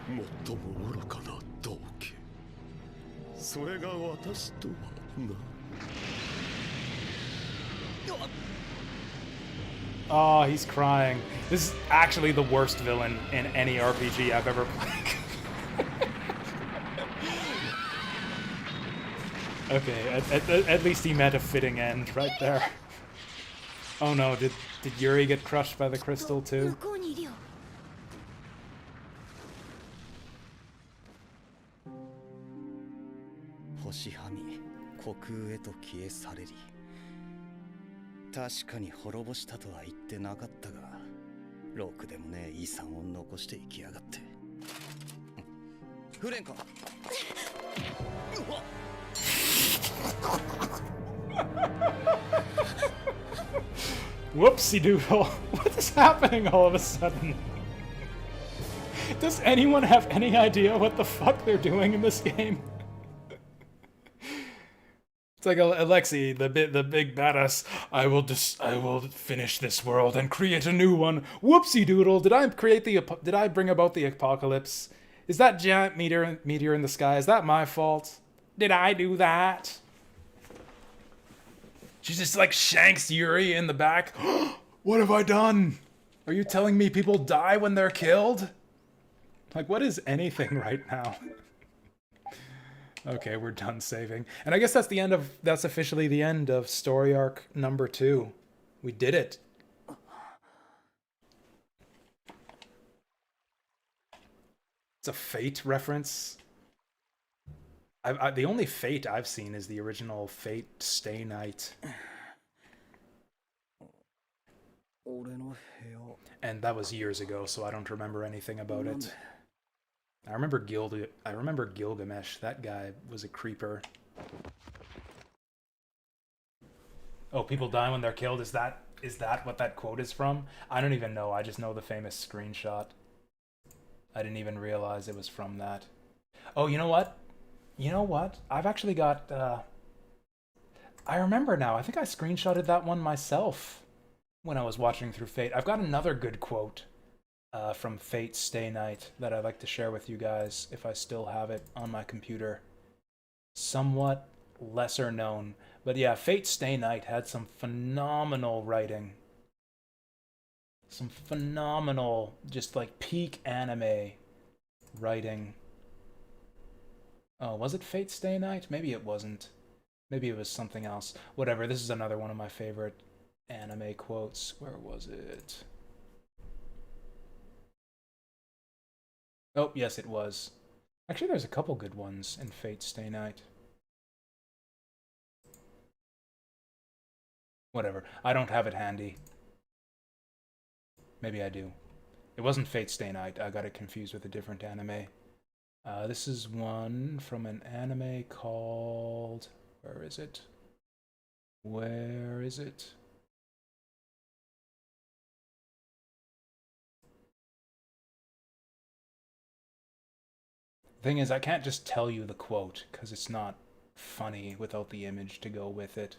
最も愚かな道化。それが私とはな。 Oh, he's crying. This is actually the worst villain in any RPG I've ever played. Okay, at least he met a fitting end right there. Oh no, did Yuri get crushed by the crystal too? 向こうにいるよ。星はみ虚空へと消え去れり。確かに滅ぼしたとは言ってなかったが、ろくでもねえ遺産を残して生きやがって。フレンか。Whoopsie doodle. What is happening all of a sudden? Does anyone have any idea what the fuck they're doing in this game? It's like Alexei, the big badass. I will finish this world and create a new one. Whoopsie doodle! Did I bring about the apocalypse? Is that giant meteor in the sky? Is that my fault? Did I do that? She just like shanks Yuri in the back. What have I done? Are you telling me people die when they're killed? Like, what is anything right now? Okay, we're done saving. And I guess that's officially the end of story arc number 2. We did it. It's a Fate reference. The only Fate I've seen is the original Fate Stay Night. And that was years ago, so I don't remember anything about it. I remember Gilgamesh. That guy was a creeper. Oh, people die when they're killed. Is that what that quote is from? I don't even know. I just know the famous screenshot. I didn't even realize it was from that. Oh, you know what? I've actually got... I remember now. I think I screenshotted that one myself when I was watching through Fate. I've got another good quote from Fate Stay Night that I'd like to share with you guys if I still have it on my computer. Somewhat lesser known. But yeah, Fate Stay Night had some phenomenal writing. Some phenomenal, just like peak anime writing. Oh, was it Fate Stay Night? Maybe it wasn't. Maybe it was something else. Whatever, this is another one of my favorite anime quotes. Where was it? Oh, yes, it was. Actually, there's a couple good ones in Fate Stay Night. Whatever, I don't have it handy. Maybe I do. It wasn't Fate Stay Night. I got it confused with a different anime. This is one from an anime called... Where is it? Where is it? Thing is, I can't just tell you the quote, because it's not funny without the image to go with it.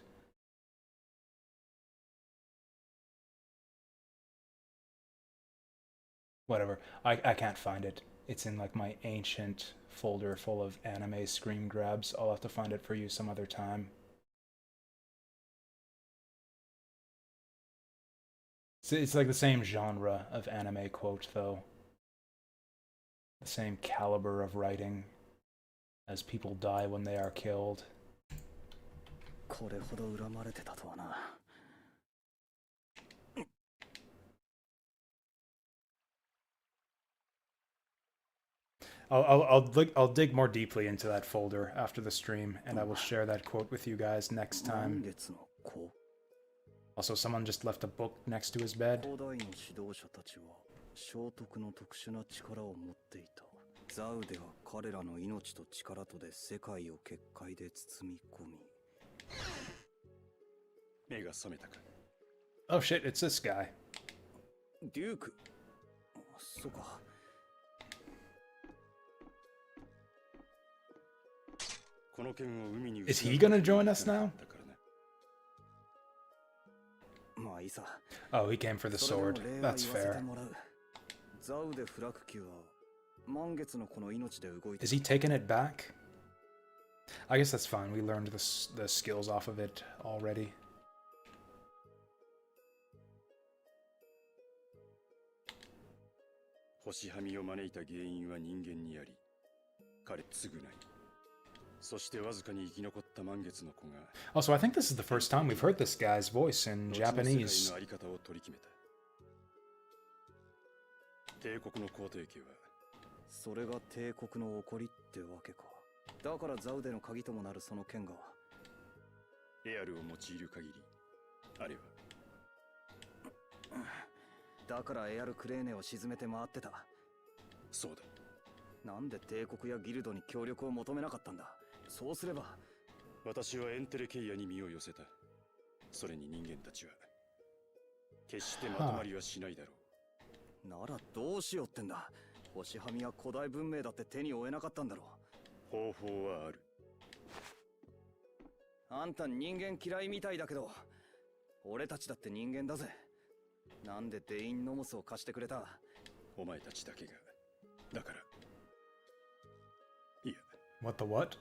Whatever. I can't find it. It's in like my ancient folder full of anime screen grabs. I'll have to find it for you some other time. It's like the same genre of anime quote, though. The same caliber of writing as people die when they are killed. I'll dig more deeply into that folder after the stream, and I will share that quote with you guys next time. Also, someone just left a book next to his bed. Oh shit, it's this guy. Is he gonna join us now? Oh, he came for the sword. That's fair. Is he taking it back? I guess that's fine. We learned the skills off of it already. Also, I think this is the first time we've heard this guy's voice in Japanese. あんた人間嫌いみたいだけど、俺たちだって人間だぜ。なんでデインノモスを貸してくれた？お前たちだけが。だから。いや。 What the what?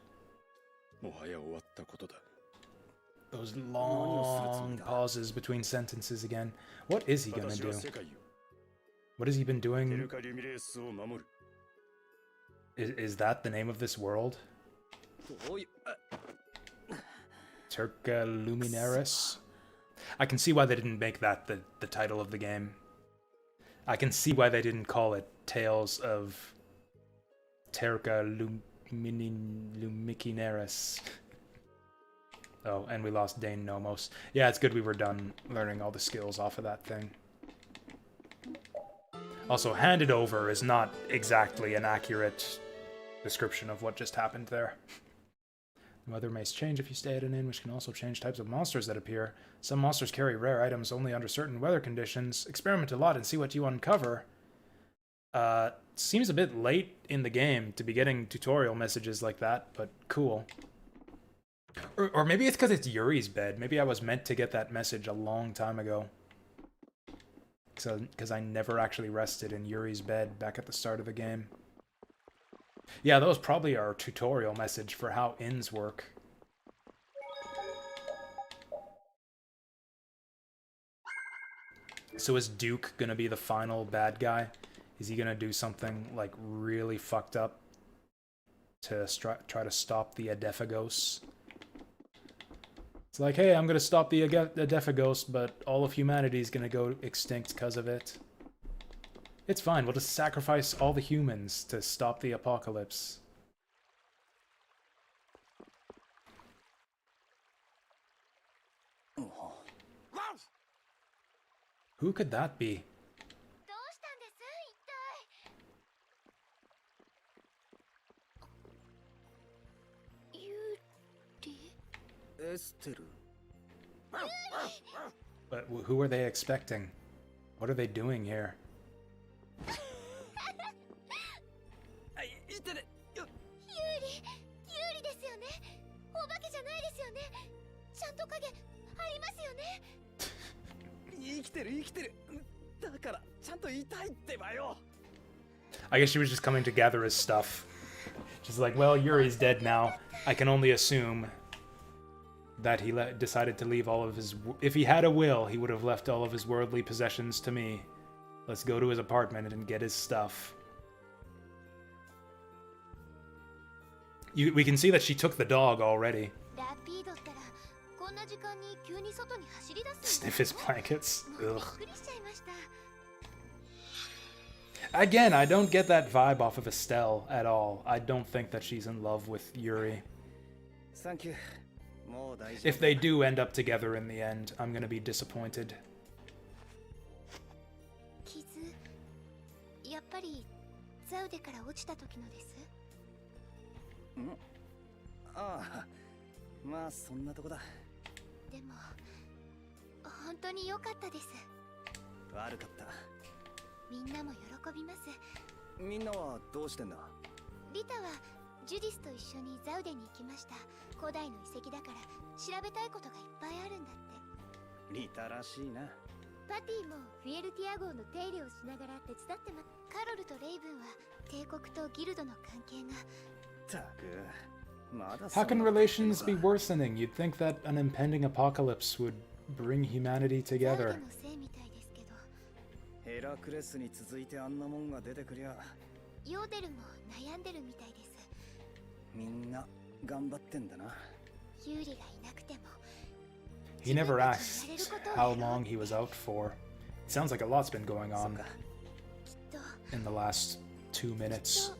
もはや終わったことだ。 Those long pauses between sentences again. What is he gonna do? What has he been doing? Is that the name of this world? Turca Luminaris? I can see why they didn't make that the title of the game. I can see why they didn't call it Tales of Turca Lumicinaris. Oh, and we lost Dane Nomos. Yeah, it's good we were done learning all the skills off of that thing. Also, handed over is not exactly an accurate description of what just happened there. The weather may change if you stay at an inn, which can also change types of monsters that appear. Some monsters carry rare items only under certain weather conditions. Experiment a lot and see what you uncover. Seems a bit late in the game to be getting tutorial messages like that, but cool. Or maybe it's because it's Yuri's bed. Maybe I was meant to get that message a long time ago. Because I never actually rested in Yuri's bed back at the start of the game. Yeah, that was probably our tutorial message for how inns work. So is Duke gonna be the final bad guy? Is he gonna do something, like, really fucked up to try to stop the Adephagos? It's like, hey, I'm gonna stop the Adephagos, but all of humanity is gonna go extinct because of it. It's fine, we'll just sacrifice all the humans to stop the apocalypse. Who could that be? But who are they expecting? What are they doing here? I guess she was just coming to gather his stuff. She's like, well, Yuri's dead now. I can only assume that he decided to leave all of his... If he had a will, he would have left all of his worldly possessions to me. Let's go to his apartment and get his stuff. We can see that she took the dog already. Sniff his blankets. Ugh. Again, I don't get that vibe off of Estelle at all. I don't think that she's in love with Yuri. Thank you. If they do end up together in the end, I'm gonna be disappointed. How can relations be worsening? You'd think that an impending apocalypse would bring humanity together. He never asked how long he was out for. It sounds like a lot's been going on in the last 2 minutes.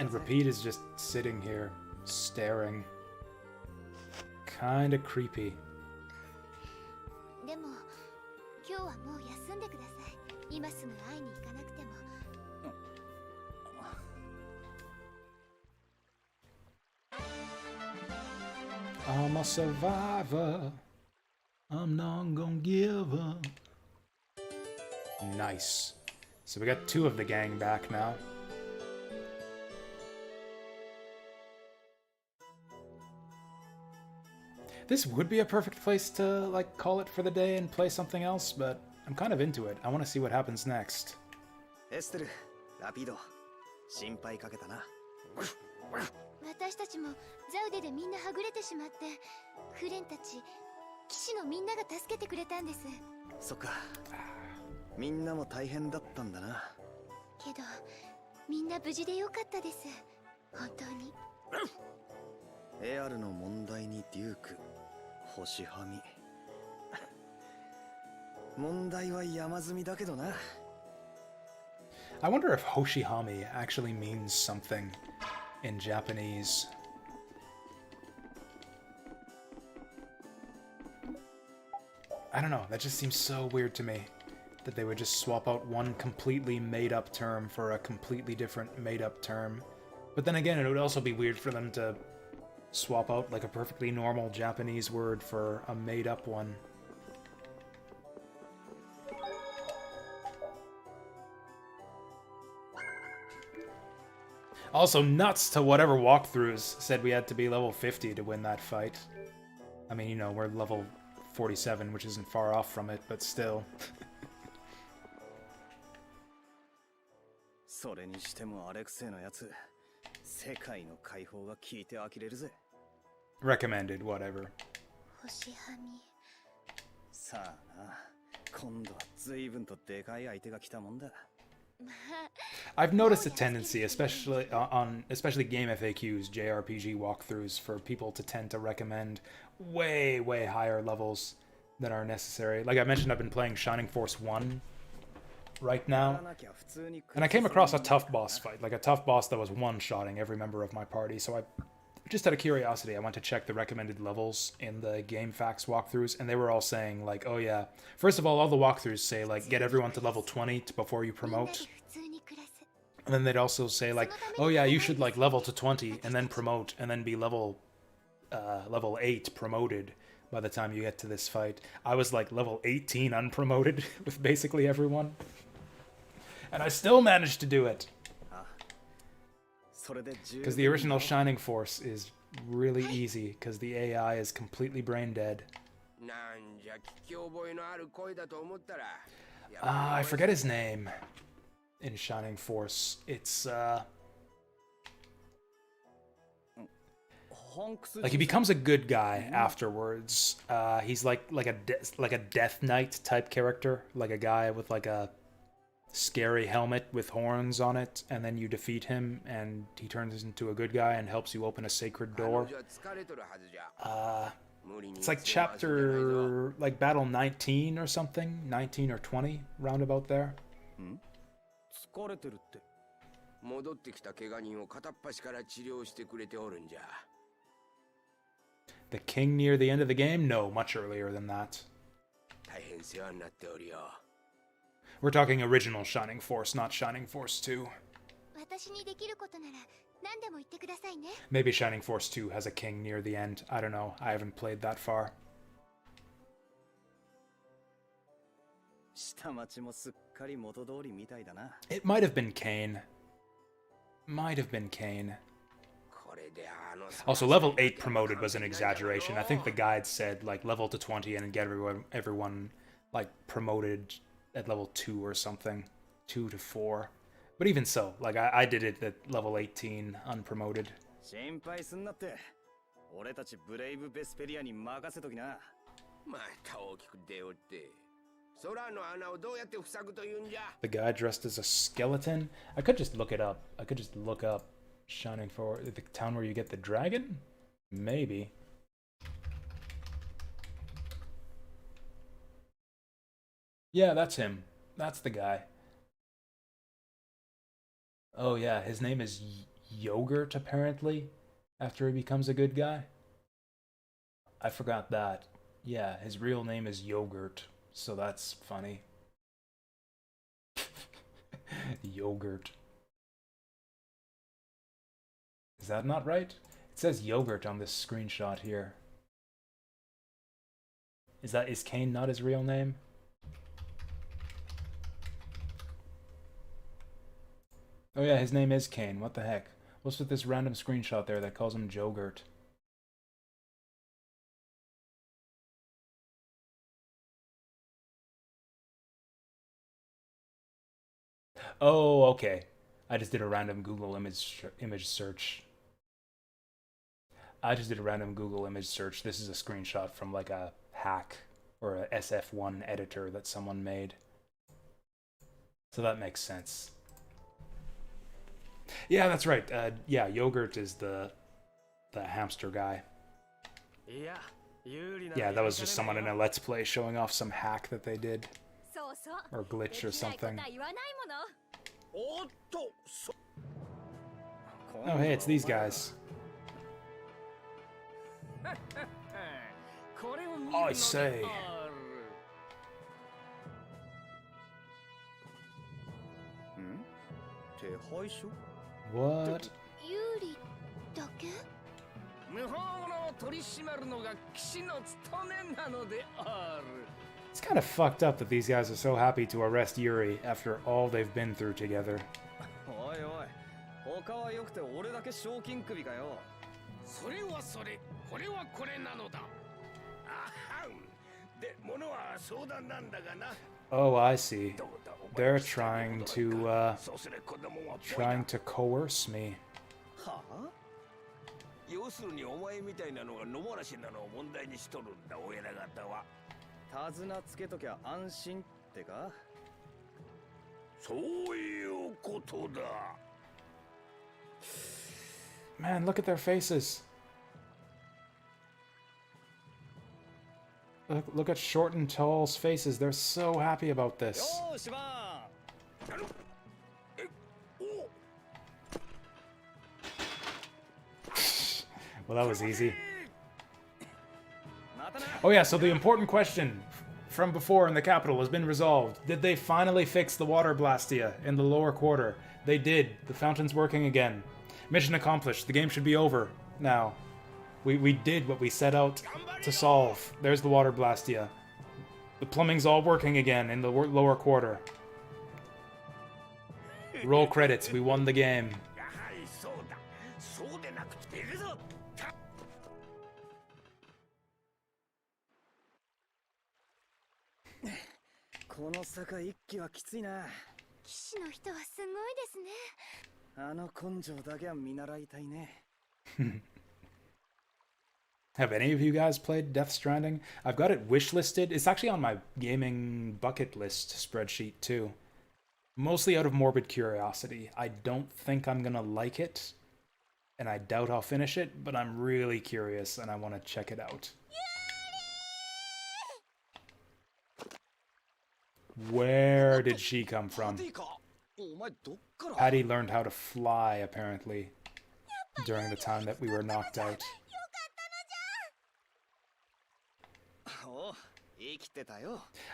And Repeat is just sitting here, staring. Kinda creepy. a survivor. I'm not gonna give up. Nice. So we got 2 of the gang back now. This would be a perfect place to, like, call it for the day and play something else, but I'm kind of into it. I want to see what happens next. エステル、ラピード、心配かけたな。私たちもザウデでみんなはぐれてしまって、フレンたち、騎士のみんなが助けてくれたんです。そっか。みんなも大変だったんだな。けど、みんな無事でよかったです。本当に。エアルの問題にデューク、星はみ。問題は山積みだけどな。I wonder if Hoshihami actually means something in Japanese. I don't know, that just seems so weird to me. That they would just swap out one completely made-up term for a completely different made-up term. But then again, it would also be weird for them to swap out like a perfectly normal Japanese word for a made-up one. Also, nuts to whatever walkthroughs said we had to be level 50 to win that fight. I mean, you know, we're level 47, which isn't far off from it, but still. それにしてもアレクセイのやつ、世界の解放が効いて呆れるぜ。Recommended, whatever. 星はみ。さあな、今度は随分とでかい相手が来たもんだ。I've noticed a tendency, especially game FAQs, JRPG walkthroughs, for people to tend to recommend way higher levels than are necessary. Like I mentioned, I've been playing Shining Force 1 right now, and I came across a tough boss fight, like a tough boss that was one-shotting every member of my party, so I just out of curiosity, I went to check the recommended levels in the GameFAQs walkthroughs, and they were all saying, like, oh yeah, first of all the walkthroughs say, like, get everyone to level 20 before you promote. And then they'd also say, like, oh yeah, you should, like, level to 20, and then promote, and then be level 8 promoted by the time you get to this fight. I was, like, level 18 unpromoted with basically everyone. And I still managed to do it. Because the original Shining Force is really easy, because the AI is completely brain dead. I forget his name in Shining Force. It's, like, he becomes a good guy afterwards. He's like a Death Knight type character, like a guy with, like, a scary helmet with horns on it, and then you defeat him and he turns into a good guy and helps you open a sacred door. It's like chapter, like battle 19 or something, 19 or 20, roundabout there. The king near the end of the game? No, much earlier than that. We're talking original Shining Force, not Shining Force 2. Maybe Shining Force 2 has a king near the end. I don't know. I haven't played that far. It might have been Kane. Might have been Kane. Also, level 8 promoted was an exaggeration. I think the guide said, like, level to 20 and get everyone like, promoted at level 2 or something. 2 to 4. But even so, like, I did it at level 18, unpromoted. The guy dressed as a skeleton? I could just look it up. I could just look up Shining Force, the town where you get the dragon? Maybe. Yeah, that's him. That's the guy. Oh yeah, his name is Yogurt, apparently, after he becomes a good guy. I forgot that. Yeah, his real name is Yogurt, so that's funny. Yogurt. Is that not right? It says yogurt on this screenshot here. Is Kane not his real name? Oh yeah, his name is Kane. What the heck? What's with this random screenshot there that calls him Jogurt? Oh, okay. I just did a random Google image search. I just did a random Google image search. This is a screenshot from like a hack or a SF1 editor that someone made. So that makes sense. Yeah, that's right. Yeah, Yogurt is the hamster guy. Yeah, that was just someone in a Let's Play showing off some hack that they did. Or glitch or something. Oh, hey, it's these guys. I say. What? It's kind of fucked up that these guys are so happy to arrest Yuri after all they've been through together. 他は良くて俺だけ賞金首かよ。それはそれ、これはこれなのだ。あはん。で、物は相談なんだがな。Oh, I see. They're trying to coerce me. はあ？要するにお前みたいなのが野放しなのを問題にしとるんだ、お偉方は。手綱つけときゃ安心ってか？そういうことだ。Man, look at their faces. Look at Short and Tall's faces. They're so happy about this. Well, that was easy. Oh yeah, so the important question from before in the capital has been resolved. Did they finally fix the water blastia in the lower quarter? They did. The fountain's working again. Mission accomplished. The game should be over now. We did what we set out to solve. There's the water blastia. The plumbing's all working again in the lower quarter. Roll credits. We won the game. この坂一気はきついな。騎士の人はすごいですね。あの根性だけは見習いたいね。Have any of you guys played Death Stranding? I've got it wishlisted. It's actually on my gaming bucket list spreadsheet too. Mostly out of morbid curiosity. I don't think I'm gonna like it, and I doubt I'll finish it, but I'm really curious and I want to check it out. Where did she come from? Patty learned how to fly, apparently, during the time that we were knocked out.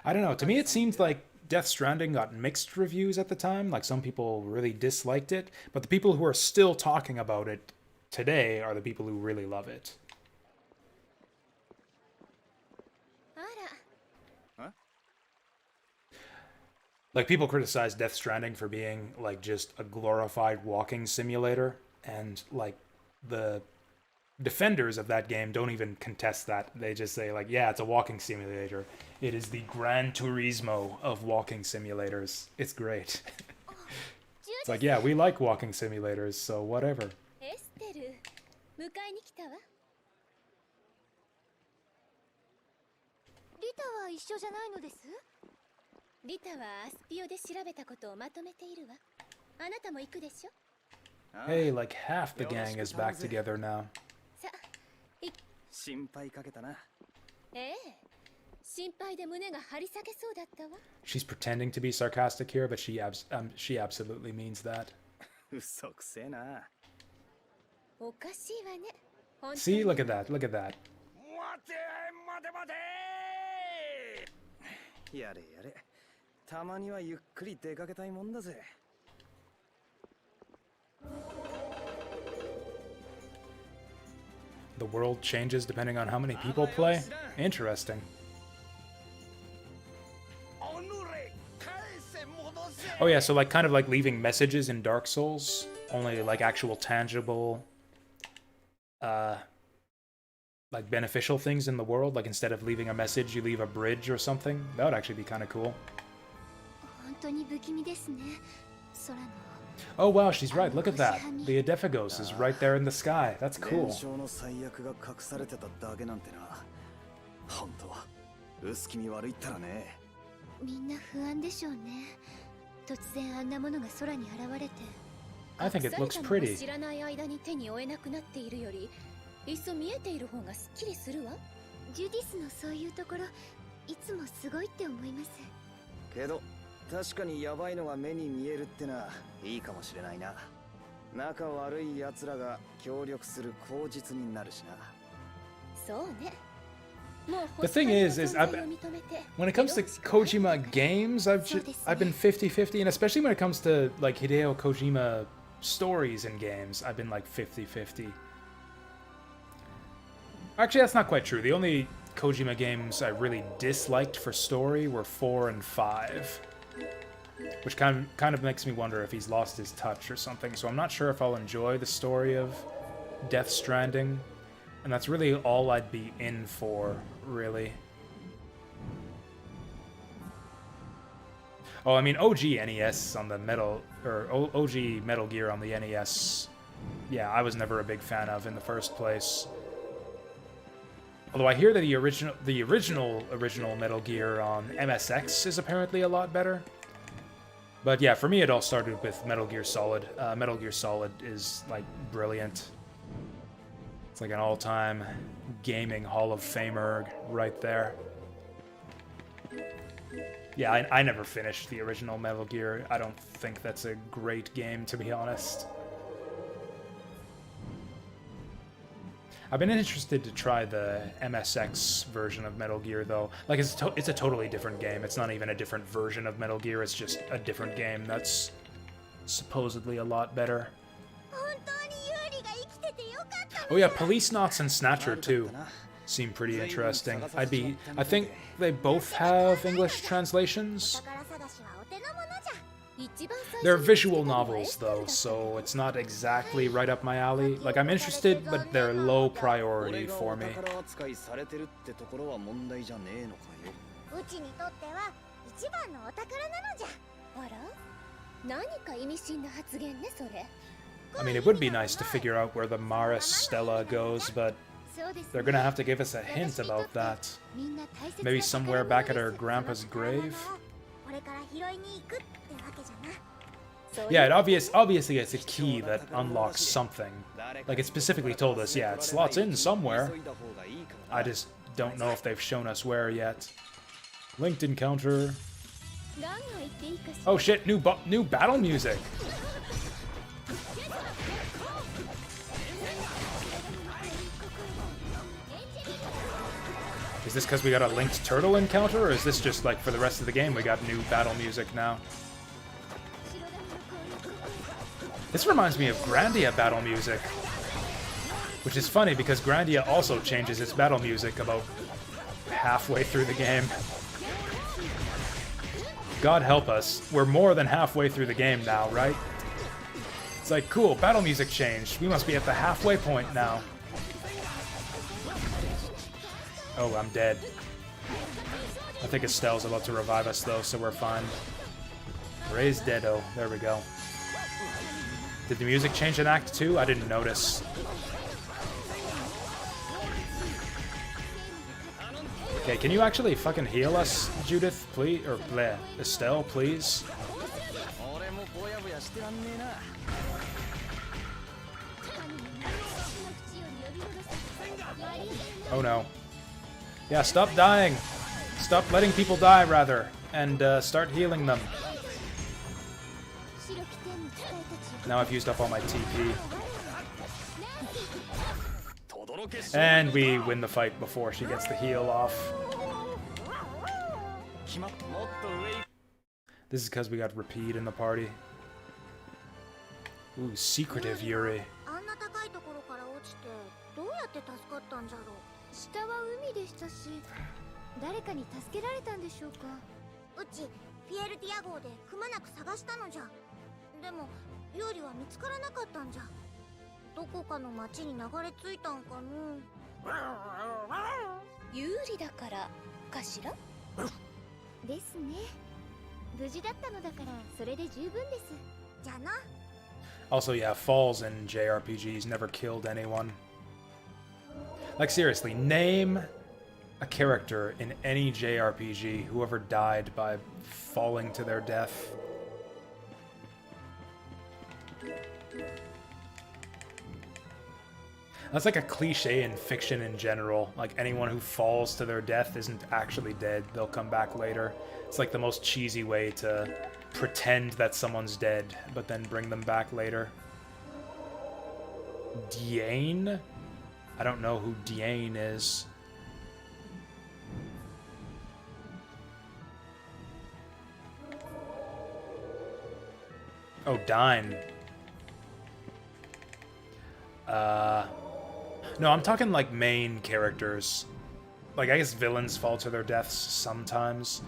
I don't know, to me it seemed like Death Stranding got mixed reviews at the time, like some people really disliked it, but the people who are still talking about it today are the people who really love it. Like, people criticize Death Stranding for being, like, just a glorified walking simulator, and, like, the defenders of that game don't even contest that. They just say, like, yeah, it's a walking simulator. It is the Gran Turismo of walking simulators. It's great. It's like, yeah, we like walking simulators, so whatever. Hey, like half the gang is back together now. She's pretending to be sarcastic here, but she absolutely means that. See, look at that, look at that. やれやれ、たまにはゆっくり出かけたいもんだぜ。The world changes depending on how many people play? Interesting. Oh yeah, so like kind of like leaving messages in Dark Souls, only like actual tangible, like beneficial things in the world. Like instead of leaving a message, you leave a bridge or something. That would actually be kind of cool. Oh wow, she's right. Look at that. The Adephagos is right there in the sky. That's cool. 本当は薄気味悪いったらね。みんな不安でしょうね。突然あんなものが空に現れて。I think it looks pretty. 知らない間に手に負えなくなっているより、いっそ見えている方がすっきりするわ。ジュディスのそういうところ、いつもすごいって思います。けど確かにヤバいのが目に見えるってのはいいかもしれないな。仲悪い奴らが協力する口実になるしな。そうね。The thing is when it comes to Kojima games, I've been 50-50, and especially when it comes to like Hideo Kojima stories in games, I've been like 50-50. Actually, that's not quite true. The only Kojima games I really disliked for story were 4 and 5, which kind of makes me wonder if he's lost his touch or something. So I'm not sure if I'll enjoy the story of Death Stranding. And that's really all I'd be in for, really. Oh, I mean, OG NES on the OG Metal Gear on the NES, yeah, I was never a big fan of in the first place. Although I hear that the original Metal Gear on MSX is apparently a lot better. But yeah, for me it all started with Metal Gear Solid. Metal Gear Solid is, like, brilliant. It's like an all-time gaming Hall of Famer right there. Yeah, I never finished the original Metal Gear. I don't think that's a great game, to be honest. I've been interested to try the MSX version of Metal Gear, though. Like, it's a totally different game. It's not even a different version of Metal Gear. It's just a different game that's supposedly a lot better. Oh yeah, Police Knots and Snatcher too seem pretty interesting. I think they both have English translations. They're visual novels though, so it's not exactly right up my alley. Like, I'm interested, but they're low priority for me. I mean, it would be nice to figure out where the Mara Stella goes, but they're gonna have to give us a hint about that. Maybe somewhere back at her grandpa's grave? Yeah, obviously it's a key that unlocks something. Like, it specifically told us, yeah, it slots in somewhere. I just don't know if they've shown us where yet. Linked encounter. Oh shit, new battle music! Is this because we got a linked turtle encounter, or is this just like for the rest of the game we got new battle music now? This reminds me of Grandia battle music. Which is funny because Grandia also changes its battle music about halfway through the game. God help us, we're more than halfway through the game now, right? It's like, cool, battle music changed. We must be at the halfway point now. Oh, I'm dead. I think Estelle's about to revive us, though, so we're fine. Raise Deado. There we go. Did the music change in Act 2? I didn't notice. Okay, can you actually fucking heal us, Judith, please? Or, bleh, Estelle, please? Oh, no. Yeah, stop dying. Stop letting people die, rather. And start healing them. Now I've used up all my TP. And we win the fight before she gets the heal off. This is because we got Repeat in the party. Ooh, secretive Yuri. 下は海でしたし、誰かに助けられたんでしょうか。うちフィエルティア号でくまなく探したのじゃ。でもユーリは見つからなかったんじゃ。どこかの町に流れ着いたんかの。有利だからかしらですね。無事だったのだからそれで十分です。じゃな。 Also, yeah, falls in JRPGs never killed anyone. Like, seriously, name a character in any JRPG who ever died by falling to their death. That's like a cliche in fiction in general. Like, anyone who falls to their death isn't actually dead. They'll come back later. It's like the most cheesy way to pretend that someone's dead, but then bring them back later. Diane? I don't know who Diane is. Oh, Dine. No, I'm talking like main characters. Like, I guess villains fall to their deaths sometimes.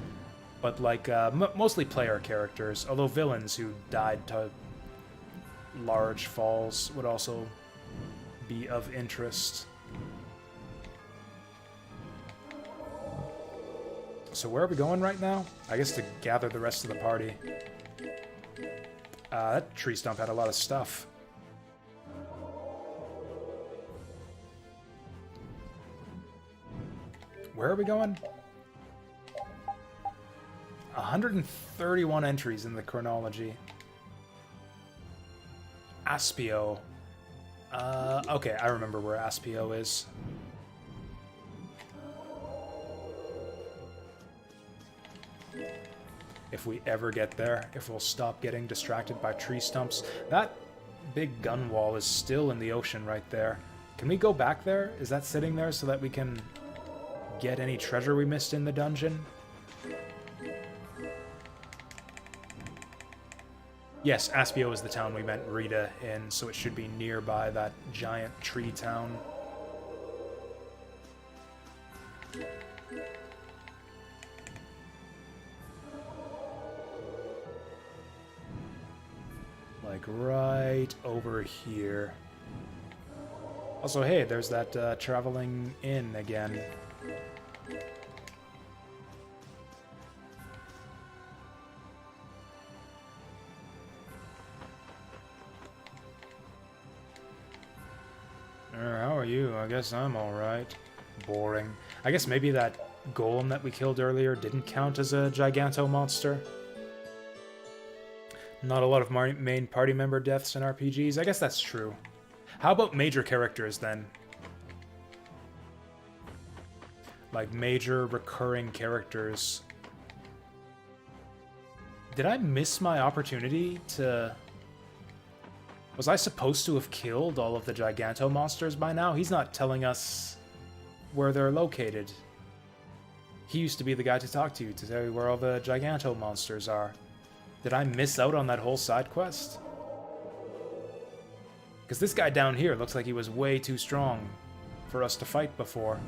But like, mostly player characters. Although villains who died to large falls would also be of interest. So where are we going right now? I guess to gather the rest of the party. That tree stump had a lot of stuff. Where are we going? 131 entries in the chronology. Aspio. Okay, I remember where Aspio is. If we ever get there, if we'll stop getting distracted by tree stumps. That big gun wall is still in the ocean right there. Can we go back there? Is that sitting there so that we can get any treasure we missed in the dungeon? Yes, Aspio is the town we met Rita in, so it should be nearby that giant tree town. Like right over here. Also, hey, there's that traveling inn again. How are you? I guess I'm alright. Boring. I guess maybe that golem that we killed earlier didn't count as a Giganto monster. Not a lot of main party member deaths in RPGs. I guess that's true. How about major characters, then? Like, major recurring characters. Did I miss my opportunity to... Was I supposed to have killed all of the Giganto monsters by now? He's not telling us where they're located. He used to be the guy to talk to tell you where all the Giganto monsters are. Did I miss out on that whole side quest? Because this guy down here looks like he was way too strong for us to fight before.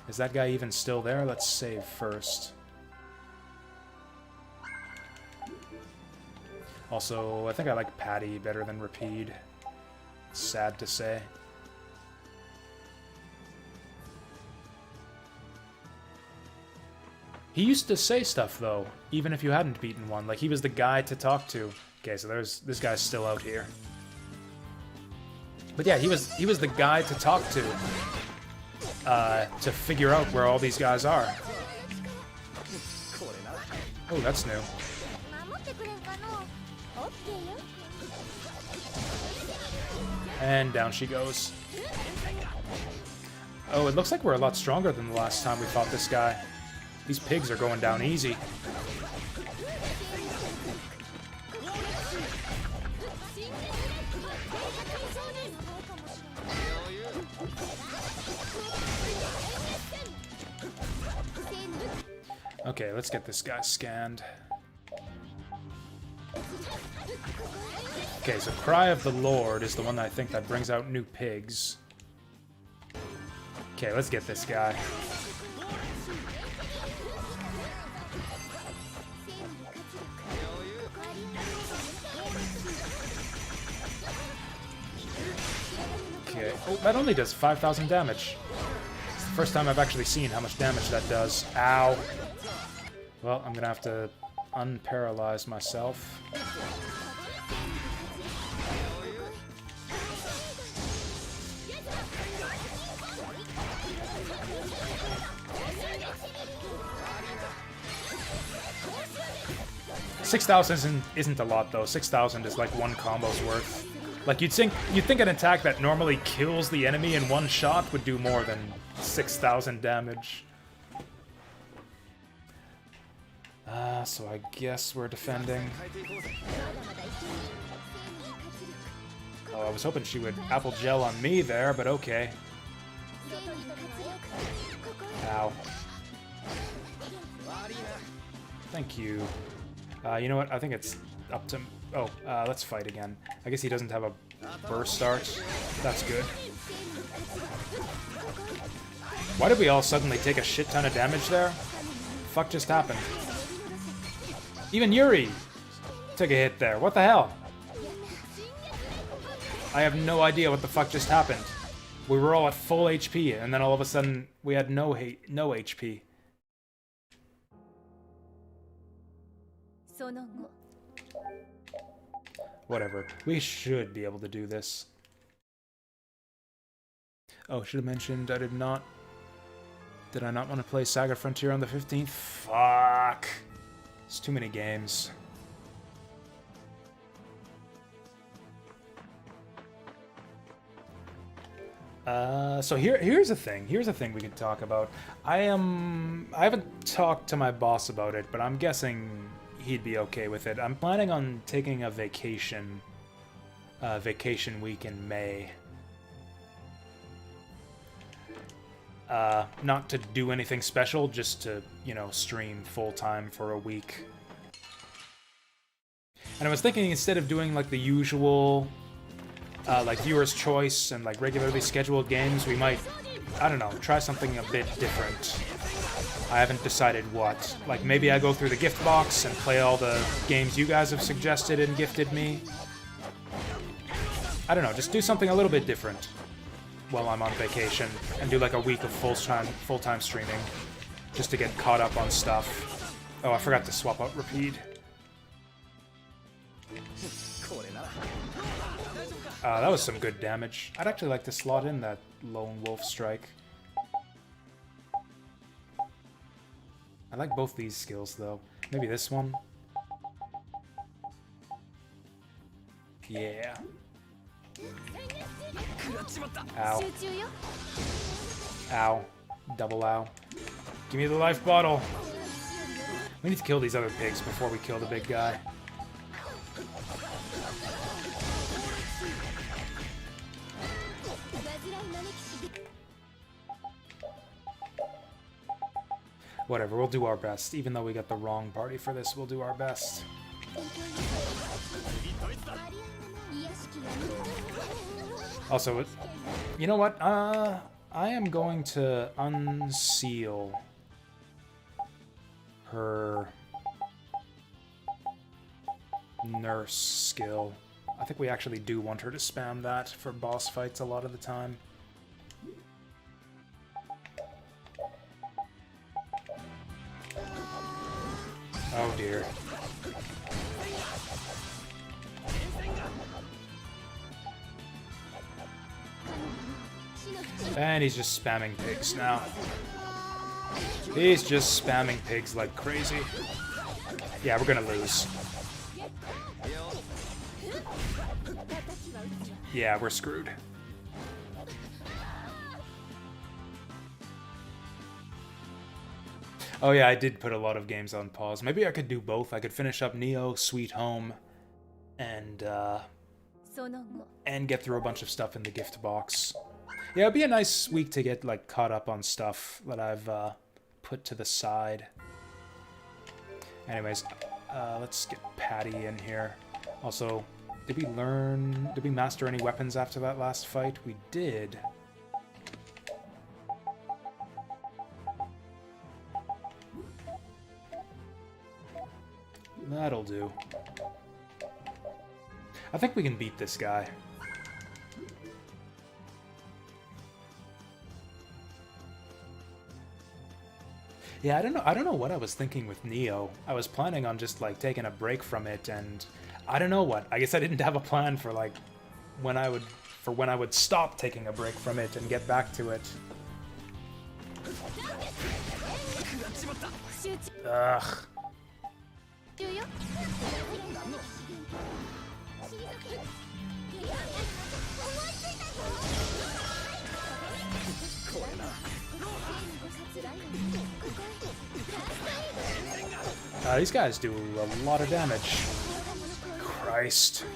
Is that guy even still there? Let's save first. Also, I think I like Patty better than Rapide. Sad to say. He used to say stuff, though, even if you hadn't beaten one. Like, he was the guy to talk to. Okay, so this guy's still out here. But yeah, he was the guy to talk to figure out where all these guys are. Oh, that's new. And down she goes. Oh, it looks like we're a lot stronger than the last time we fought this guy. These pigs are going down easy. Okay, let's get this guy scanned. Okay, so Cry of the Lord is the one that I think that brings out new pigs. Okay, let's get this guy. Okay. Oh, that only does 5,000 damage. It's the first time I've actually seen how much damage that does. Ow. Well, I'm gonna have to unparalyze myself. 6,000 isn't a lot though. 6,000 is like one combo's worth. Like you'd think an attack that normally kills the enemy in one shot would do more than 6,000 damage. So I guess we're defending. Oh, I was hoping she would apple gel on me there, but okay. Ow. Thank you. You know what? I think it's up to... Oh, let's fight again. I guess he doesn't have a burst start. That's good. Why did we all suddenly take a shit ton of damage there? Fuck just happened? Even Yuri took a hit there. What the hell? I have no idea what the fuck just happened. We were all at full HP, and then all of a sudden we had no HP. Whatever. We should be able to do this. Oh, should have mentioned I did not... Did I not want to play Saga Frontier on the 15th? Fuck! It's too many games. So here's a thing. Here's a thing we could talk about. I haven't talked to my boss about it, but I'm guessing he'd be okay with it. I'm planning on taking a vacation week in May. Not to do anything special, just to, you know, stream full-time for a week. And I was thinking instead of doing like the usual like viewer's choice and like regularly scheduled games, we might, I don't know, try something a bit different. I haven't decided what. Like maybe I go through the gift box and play all the games you guys have suggested and gifted me. I don't know, just do something a little bit different while I'm on vacation and do like a week of full-time streaming just to get caught up on stuff. Oh, I forgot to swap out Repeat. That was some good damage. I'd actually like to slot in that Lone Wolf Strike. I like both these skills, though. Maybe this one? Yeah. Ow. Ow. Double ow. Give me the life bottle! We need to kill these other pigs before we kill the big guy. Whatever, we'll do our best. Even though we got the wrong party for this, we'll do our best. Also, you know what? I am going to unseal her nurse skill. I think we actually do want her to spam that for boss fights a lot of the time. Oh dear. And he's just spamming pigs now. He's just spamming pigs like crazy. Yeah, we're gonna lose. Yeah, we're screwed. Oh yeah, I did put a lot of games on pause. Maybe I could do both. I could finish up Neo, Sweet Home, and get through a bunch of stuff in the gift box. Yeah, it'd be a nice week to get like caught up on stuff that I've put to the side. Anyways, let's get Patty in here. Also, Did we master any weapons after that last fight? We did. That'll do. I think we can beat this guy. Yeah, I don't know what I was thinking with Neo. I was planning on just like taking a break from it, and I don't know what. I guess I didn't have a plan for like when I would stop taking a break from it and get back to it. Ugh. These guys do a lot of damage. Christ.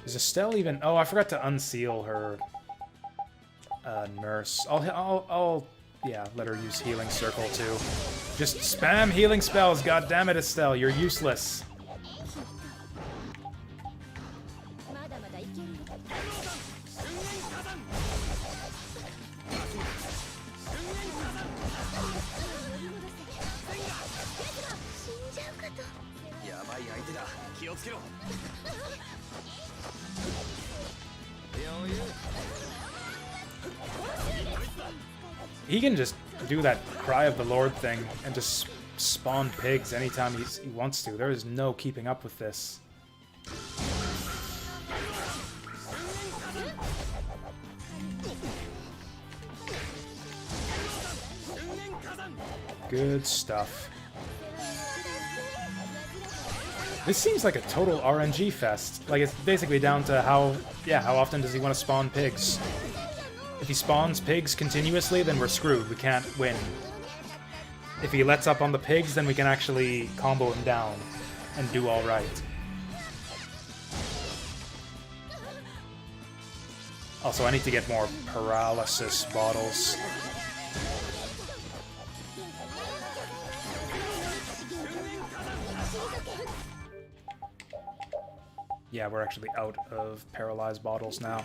Is Estelle even... Oh, I forgot to unseal her nurse. I'll yeah, let her use Healing Circle too. Just spam healing spells, god damn it, Estelle, you're useless. He can just do that Cry of the Lord thing and just spawn pigs anytime he wants to. There is no keeping up with this. Good stuff. This seems like a total RNG fest. Like, it's basically down to how often does he want to spawn pigs. If he spawns pigs continuously, then we're screwed. We can't win. If he lets up on the pigs, then we can actually combo him down and do alright. Also, I need to get more paralysis bottles. Yeah, we're actually out of paralyzed bottles now.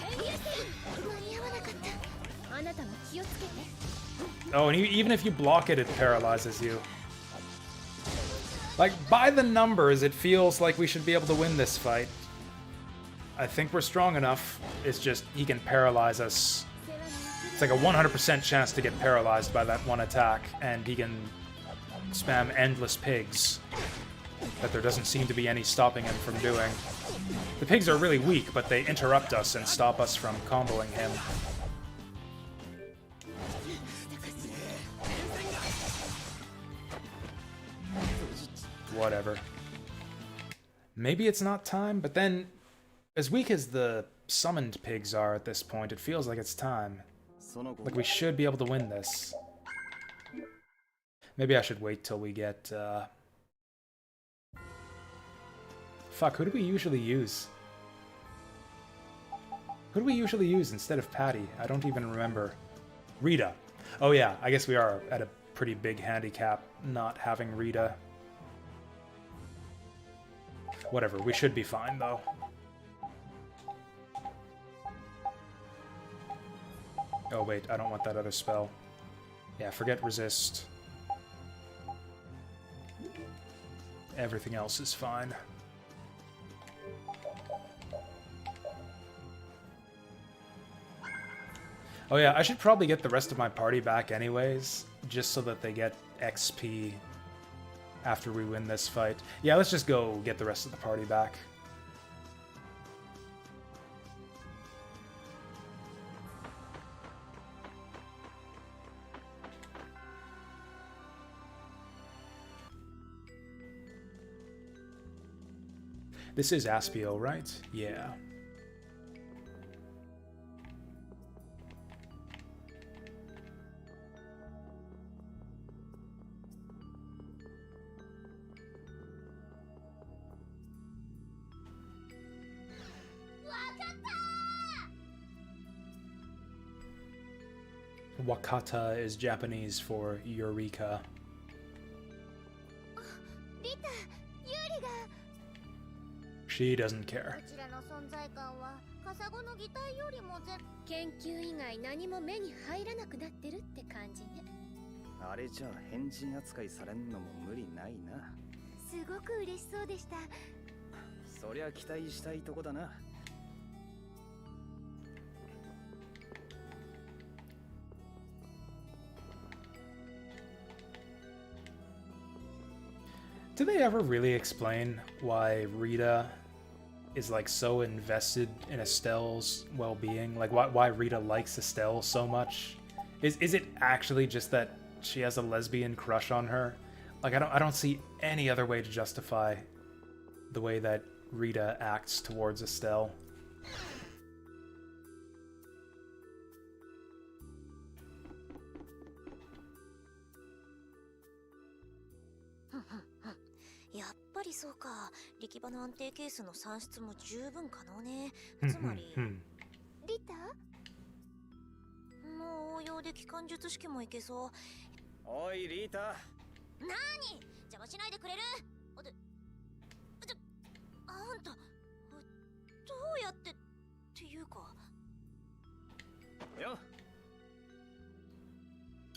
Oh, and even if you block it, it paralyzes you. Like, by the numbers, it feels like we should be able to win this fight. I think we're strong enough. It's just, he can paralyze us. It's like a 100% chance to get paralyzed by that one attack, and he can spam endless pigs that there doesn't seem to be any stopping him from doing. The pigs are really weak, but they interrupt us and stop us from comboing him. Whatever. Maybe it's not time, but then, as weak as the summoned pigs are at this point, it feels like it's time. Like, we should be able to win this. Maybe I should wait till we get, Fuck, who do we usually use? Who do we usually use instead of Patty? I don't even remember. Rita. Oh yeah, I guess we are at a pretty big handicap not having Rita. Whatever, we should be fine though. Oh wait, I don't want that other spell. Yeah, forget resist. Everything else is fine. Oh yeah, I should probably get the rest of my party back anyways, just so that they get XP after we win this fight. Yeah, let's just go get the rest of the party back. This is Aspio, right? Yeah. Wakata is Japanese for Eureka. She doesn't care. こちらの存在感はカサゴの擬態よりも研究以外何も目に入らなくなってるって感じね。あれじゃ変人扱いされんのも無理ないな。すごく嬉しそうでした。そりゃ期待したいとこだな。Do they ever really explain why Rita is like so invested in Estelle's well-being? Like why Rita likes Estelle so much? Is it actually just that she has a lesbian crush on her? Like I don't see any other way to justify the way that Rita acts towards Estelle. Hmm. やっぱりそうか。力場の安定係数の算出も十分可能ね。つまりリタの応用で機関術式もいけそう。おいリータ。なーに邪魔しないでくれる。あんたどうやってっていうか。よ。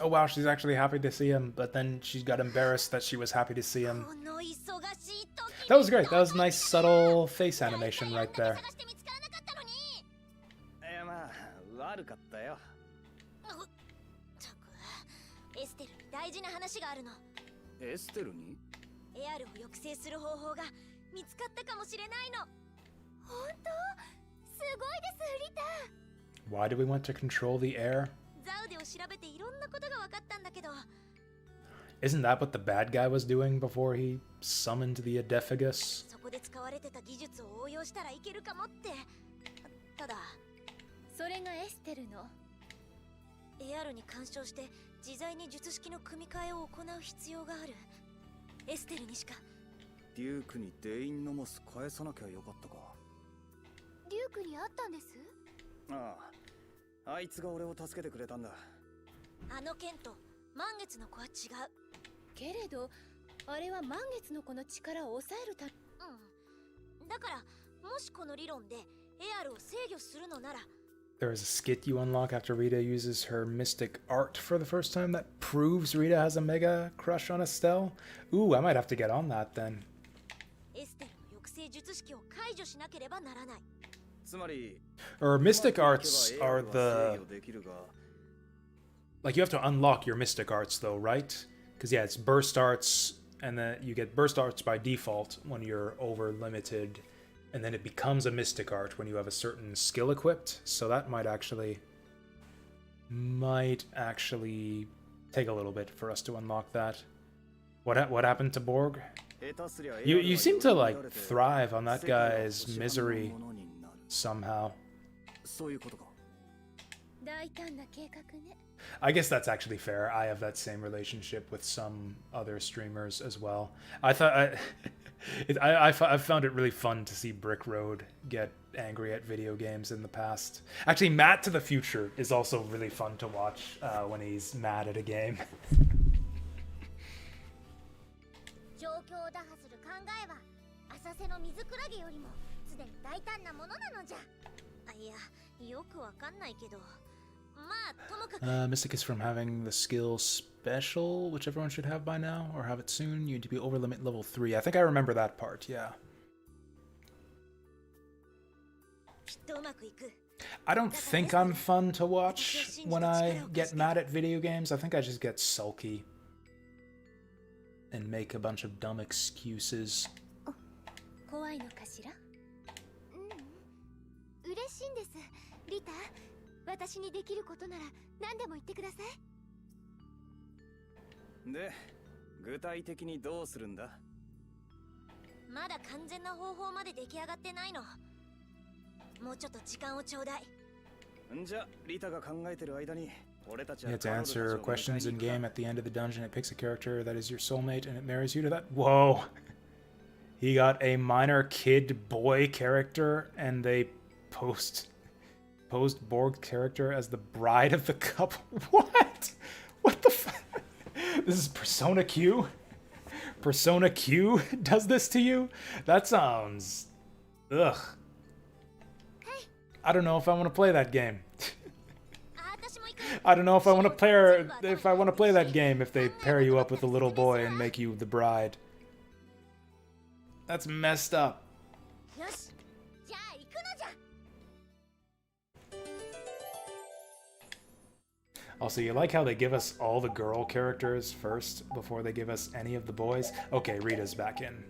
Oh wow, she's actually happy to see him, but then she got embarrassed that she was happy to see him. That was great. That was nice subtle face animation right there. まあ悪かったよ。エステルに大事な話があるの。エステルに？エアルを抑制する方法が見つかったかもしれないの。本当？すごいですリタ。 Why do we want to control the air? ザウデを調べていろんなことが分かったんだけど。 Isn't that what the bad guy was doing before he summoned the Adephagus? そこで使われてた技術を応用したらいけるかもって。ただ、それがエステルの。エアルに干渉して自在に術式の組み替えを行う必要がある。エステルにしか。デュークにデインのモス返さなきゃよかったか。デュークに会ったんです？ああ、あいつが俺を助けてくれたんだ。あの剣と満月の子は違う。けれど、あれは満月の子の力を抑えるため。うん。だから、もしこの理論でエアルを制御するのなら。There is a skit you unlock after Rita uses her mystic art for the first time that proves Rita has a mega crush on Estelle. Ooh, I might have to get on that then. エステルの抑制術式を解除しなければならない。つまり、Or mystic arts are the... Like, you have to unlock your mystic arts, though, right? Because, yeah, it's burst arts, and then you get burst arts by default when you're over-limited, and then it becomes a mystic art when you have a certain skill equipped, so that might actually take a little bit for us to unlock that. What happened to Borg? You seem to, like, thrive on that guy's misery somehow. I guess that's actually fair. I have that same relationship with some other streamers as well. I found it really fun to see Brick Road get angry at video games in the past. Actually, Matt to the Future is also really fun to watch when he's mad at a game. 状況を打破する考えは浅瀬の水クラゲよりもすでに大胆なものなのじゃ。いや、よくわかんないけど。Mystic is from having the skill special, which everyone should have by now, or have it soon. You need to be over limit level 3. I think I remember that part, yeah. I don't think I'm fun to watch when I get mad at video games. I think I just get sulky and make a bunch of dumb excuses. 怖いのかしら？嬉しいんです、リタ。私にできることなら何でも言ってください。で、具体的にどうするんだ？まだ完全な方法まで出来上がってないの。もうちょっと時間をちょうだい。んじゃ、リタが考えてる間に、俺たちは You have to answer questions in game at the end of the dungeon. It picks a character that is your soulmate and it marries you to that. Whoa! He got a minor kid boy character and they posed Borg's character as the bride of the couple. What? What the f- This is Persona Q? Persona Q does this to you? That sounds Ugh. I don't know if I want to play that game. I don't know if I want to play that game if they pair you up with a little boy and make you the bride. That's messed up. Also, you like how they give us all the girl characters first before they give us any of the boys? Okay, Rita's back in.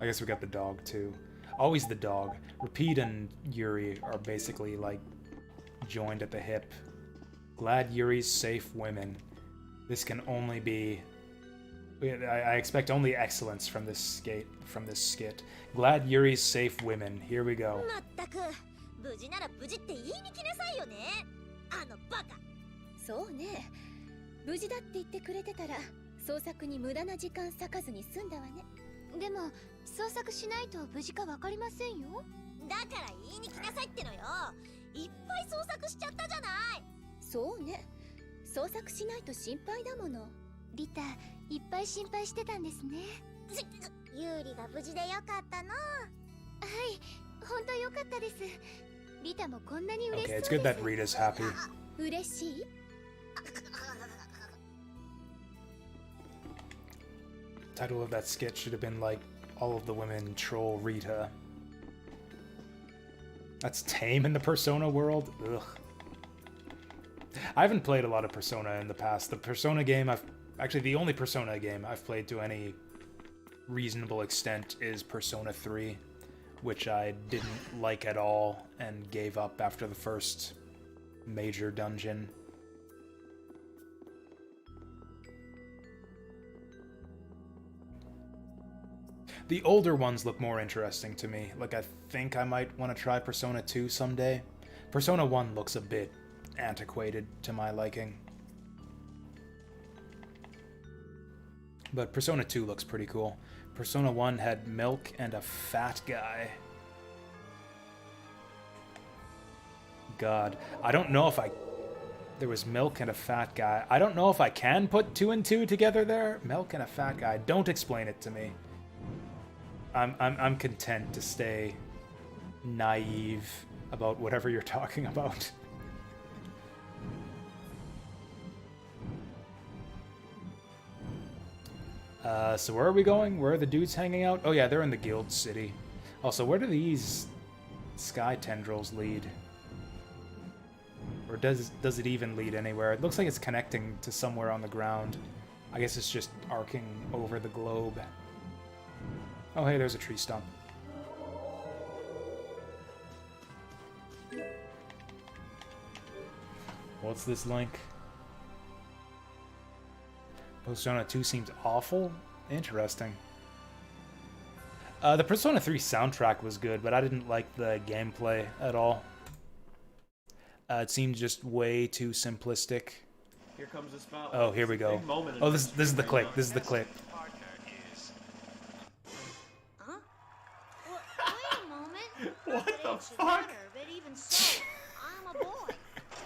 I guess we got the dog too. Always the dog. Repeat and Yuri are basically like joined at the hip. Glad Yuri's safe women. This can only be... I expect only excellence from this skit. Glad Yuri's safe women. Here we go. 無事なら無事って言いに来なさいよね。あのバカ。そうね。無事だって言ってくれてたら捜索に無駄な時間割かずに済んだわね。でも捜索しないと無事かわかりませんよ。だから言いに来なさいってのよ。いっぱい捜索しちゃったじゃない。そうね。捜索しないと心配だもの。リタ、いっぱい心配してたんですね。ユーリが無事でよかったの。はい、本当よかったです。リタもこんなに嬉しそうです。Okay, it's good that Rita's happy. 嬉しい? Title of that skit should have been like all of the women troll Rita. That's tame in the Persona world? Ugh. I haven't played a lot of Persona in the past. The Persona game actually the only Persona game I've played to any reasonable extent is Persona 3, which I didn't like at all and gave up after the first major dungeon. The older ones look more interesting to me. Like, I think I might want to try Persona 2 someday. Persona 1 looks a bit antiquated to my liking. But Persona 2 looks pretty cool. Persona 1 had milk and a fat guy. God, I don't know if there was milk and a fat guy. I don't know if I can put 2 and 2 together there. Milk and a fat guy. Don't explain it to me. I'm content to stay naive about whatever you're talking about. So where are we going? Where are the dudes hanging out? Oh yeah, they're in the guild city. Also, where do these sky tendrils lead? Or does it even lead anywhere? It looks like it's connecting to somewhere on the ground. I guess it's just arcing over the globe. Oh hey, there's a tree stump. What's this link? Persona 2 seems awful? Interesting. The Persona 3 soundtrack was good, but I didn't like the gameplay at all. It seemed just way too simplistic. Here comes the spotlight. Oh, here we go. Oh, this is the clip. This is the clip. Huh? Wait a moment. What the fuck? But even so, I'm a boy.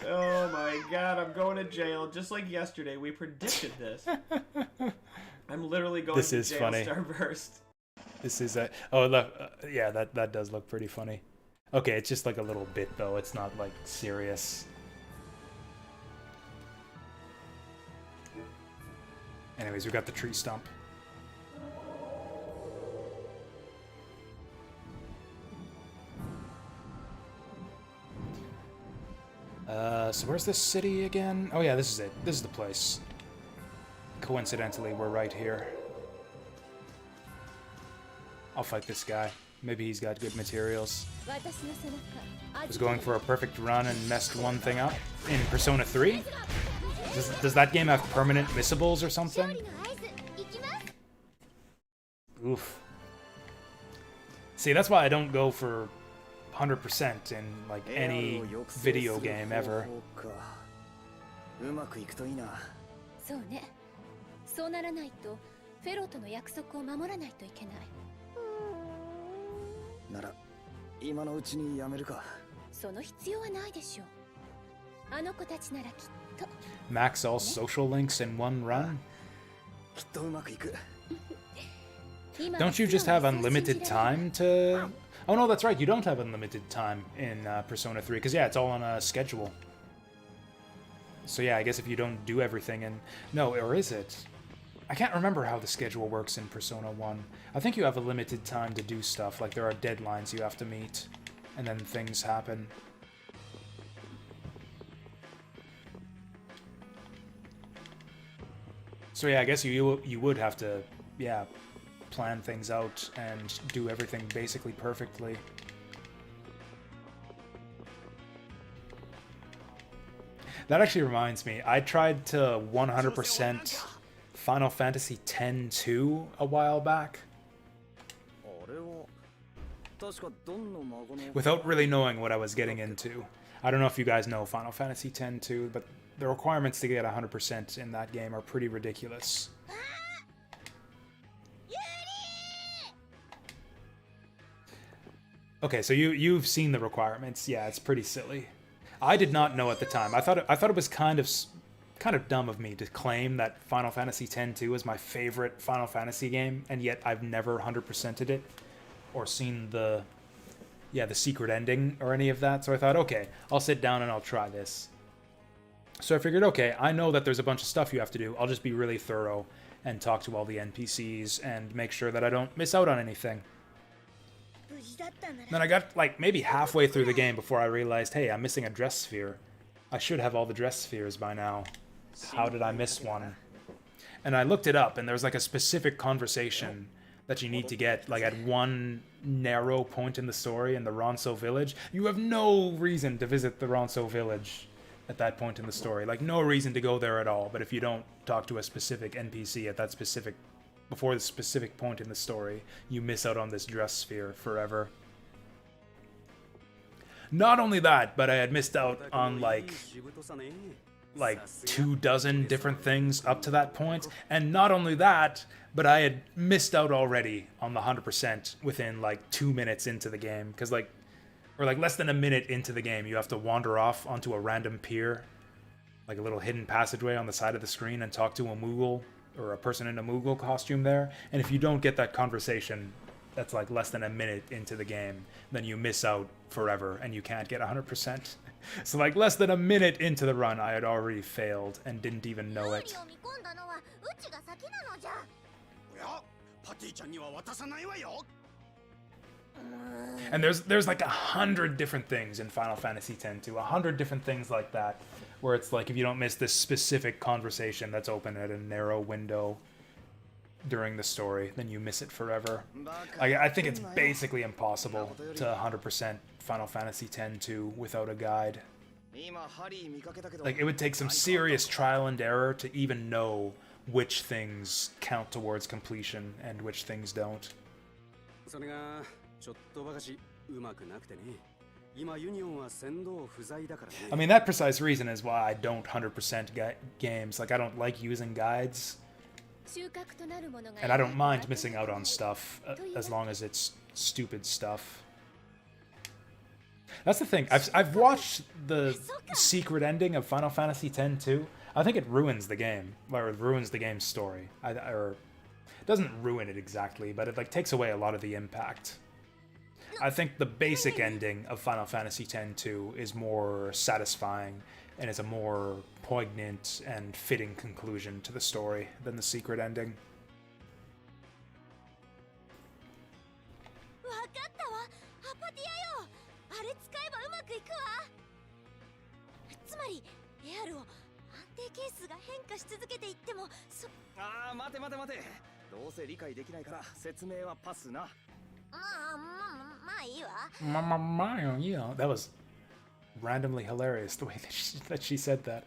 Oh my god, I'm going to jail. Just like yesterday, we predicted this. I'm literally going to jail, funny. Starburst. This is a... Oh, look. Yeah, that does look pretty funny. Okay, it's just like a little bit, though. It's not, like, serious. Anyways, we got the tree stump. So where's this city again? Oh yeah, this is it. This is the place. Coincidentally, we're right here. I'll fight this guy. Maybe he's got good materials. Was going for a perfect run and messed one thing up. In Persona 3? Does that game have permanent missables or something? Oof. See, that's why I don't go for 100% in like any video game ever. そうね。そうならないとフェローとの約束を守らないといけない。なら今のうちにやめるか。その必要はないでしょう。あの子たちならきっと。Max all social links in one run? きっとうまくいく。Don't you just have unlimited time to... Oh no, that's right, you don't have unlimited time in Persona 3, because yeah, it's all on a schedule. So yeah, I guess if you don't do everything and... No, or is it? I can't remember how the schedule works in Persona 1. I think you have a limited time to do stuff, like there are deadlines you have to meet, and then things happen. So yeah, I guess you would have to, yeah, plan things out and do everything basically perfectly. That actually reminds me, I tried to 100% Final Fantasy X-2 a while back. Without really knowing what I was getting into. I don't know if you guys know Final Fantasy X-2, but the requirements to get 100% in that game are pretty ridiculous. Okay, so you've seen the requirements. Yeah, it's pretty silly. I did not know at the time. I thought it was kind of dumb of me to claim that Final Fantasy X-2 is my favorite Final Fantasy game, and yet I've never 100%ed it or seen the secret ending or any of that. So I thought, okay, I'll sit down and I'll try this. So I figured, okay, I know that there's a bunch of stuff you have to do. I'll just be really thorough and talk to all the NPCs and make sure that I don't miss out on anything. Then I got like maybe halfway through the game before I realized, hey, I'm missing a dress sphere. I should have all the dress spheres by now. How did I miss one? And I looked it up, and there's like a specific conversation that you need to get like at one narrow point in the story in the Ronso village. You have no reason to visit the Ronso village at that point in the story. Like, no reason to go there at all. But if you don't talk to a specific NPC at that specific... before the specific point in the story, you miss out on this dress sphere forever. Not only that, but I had missed out on like 24 different things up to that point. And not only that, but I had missed out already on the 100% within like 2 minutes into the game. Because like, or like less than a minute into the game, you have to wander off onto a random pier, like a little hidden passageway on the side of the screen, and talk to a Moogle or a person in a Moogle costume there. And if you don't get that conversation, that's like less than a minute into the game, then you miss out forever and you can't get 100%. So like less than a minute into the run, I had already failed and didn't even know it. And there's like 100 different things in Final Fantasy X-2, 100 different things like that, where it's like if you don't miss this specific conversation that's open at a narrow window during the story, then you miss it forever. I think it's basically impossible to 100% Final Fantasy X-2 without a guide. Like, it would take some serious trial and error to even know which things count towards completion and which things don't. I mean, that precise reason is why I don't 100% games. Like, I don't like using guides. And I don't mind missing out on stuff, as long as it's stupid stuff. That's the thing. I've watched the secret ending of Final Fantasy X-2. I think it ruins the game, or it ruins the game's story. Or it doesn't ruin it exactly, but it like takes away a lot of the impact. I think the basic ending of Final Fantasy X-2 is more satisfying, and it's a more poignant and fitting conclusion to the story than the secret ending. Yeah, that was randomly hilarious the way that she said that.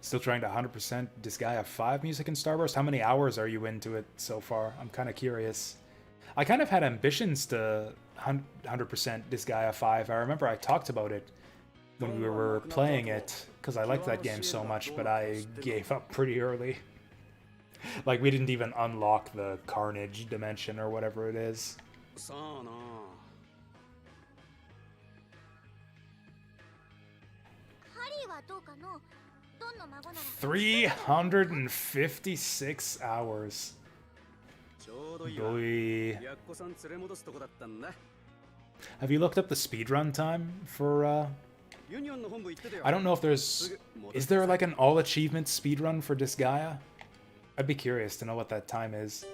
Still trying to 100% Disgaea 5 music in Starburst? How many hours are you into it so far? I'm kind of curious. I kind of had ambitions to 100% Disgaea 5. I remember I talked about it when we were playing it, because I liked that game so much, but I gave up pretty early. Like, we didn't even unlock the Carnage dimension or whatever it is. さあな。ハリーはどうかの？どんな孫なら 356 hours. ちょうどいいわ。 Boy. やっこさん連れ戻すとこだったんだ。 Have you looked up the speedrun time for, ユニオンの本部行ってたよ。 I don't know if there's... Is there like an all achievement speedrun for Disgaea? I'd be curious to know what that time is.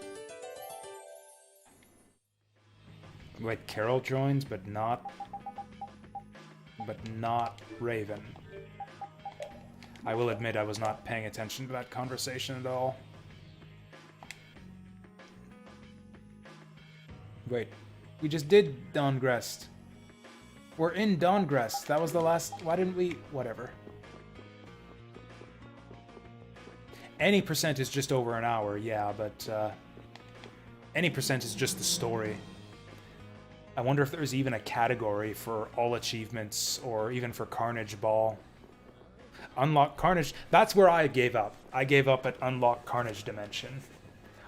Wait, Carol joins, but not Raven. I will admit I was not paying attention to that conversation at all. Wait, we just did Dawngrest. We're in Dawngrest. That was the last... Why didn't we... Whatever. Any percent is just over an hour, yeah, but... any percent is just the story. I wonder if there's even a category for all achievements, or even for Carnage Ball. Unlock Carnage... That's where I gave up. I gave up at Unlock Carnage Dimension.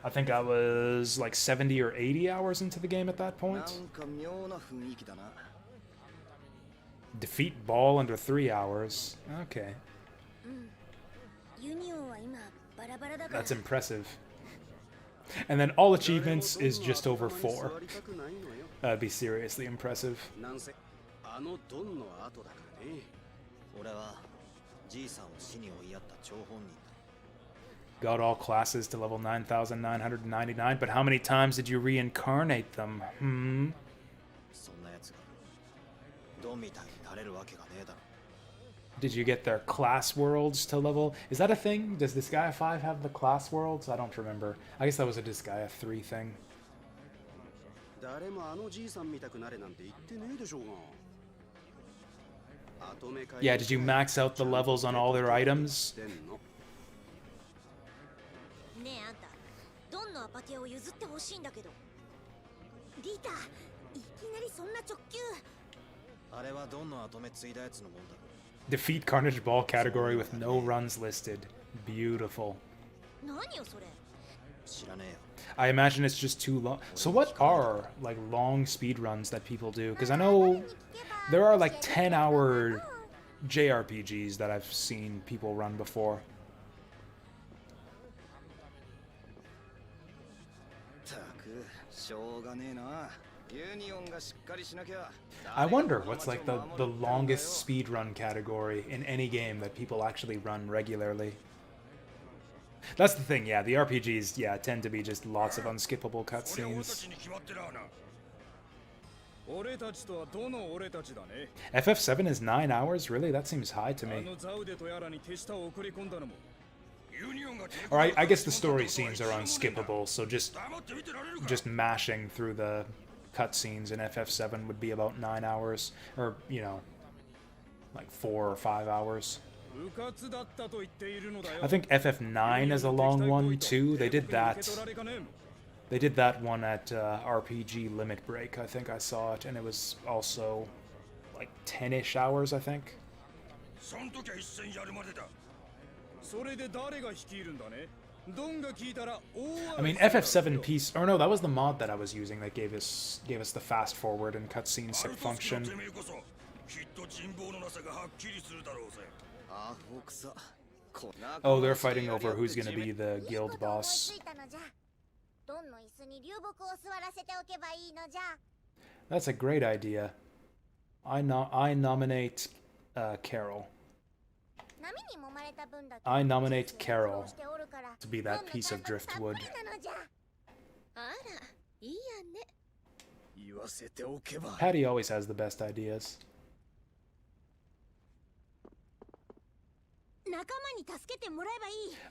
I think I was like 70 or 80 hours into the game at that point. Defeat Ball under 3 hours. Okay. That's impressive. And then all achievements is just over 4. That'd be seriously impressive. Got all classes to level 9,999, but how many times did you reincarnate them? Hmm? Did you get their class worlds to level? Is that a thing? Does Disgaea 5 have the class worlds? I don't remember. I guess that was a Disgaea 3 thing. Yeah, did you max out the levels on all their items? ねえあんた、ドンのアパティアを譲ってほしいんだけど。リータ、いきなりそんな直球。あれはドンの後目ついだやつのもんだろ。 Defeat Carnage Ball category with no runs listed. Beautiful. 何よそれ。 I imagine it's just too long. So what are like long speed runs that people do? Because I know there are like 10-hour JRPGs that I've seen people run before. I wonder what's like the longest speedrun category in any game that people actually run regularly. That's the thing, yeah, the RPGs, yeah, tend to be just lots of unskippable cutscenes. FF7 is 9 hours? Really? That seems high to me. Or I guess the story scenes are unskippable, so just mashing through the cutscenes in FF7 would be about 9 hours, or, you know, like 4 or 5 hours. I think FF9 is a long one too. They did that. They did that one at RPG Limit Break. I think I saw it, and it was also like 10-ish hours, I think. I mean, FF7 piece, or no, that was the mod that I was using that gave us the fast forward and cutscene function. Oh, they're fighting over who's gonna be the guild boss. That's a great idea. I nominate Carol. I nominate Carol to be that piece of driftwood. Patty always has the best ideas.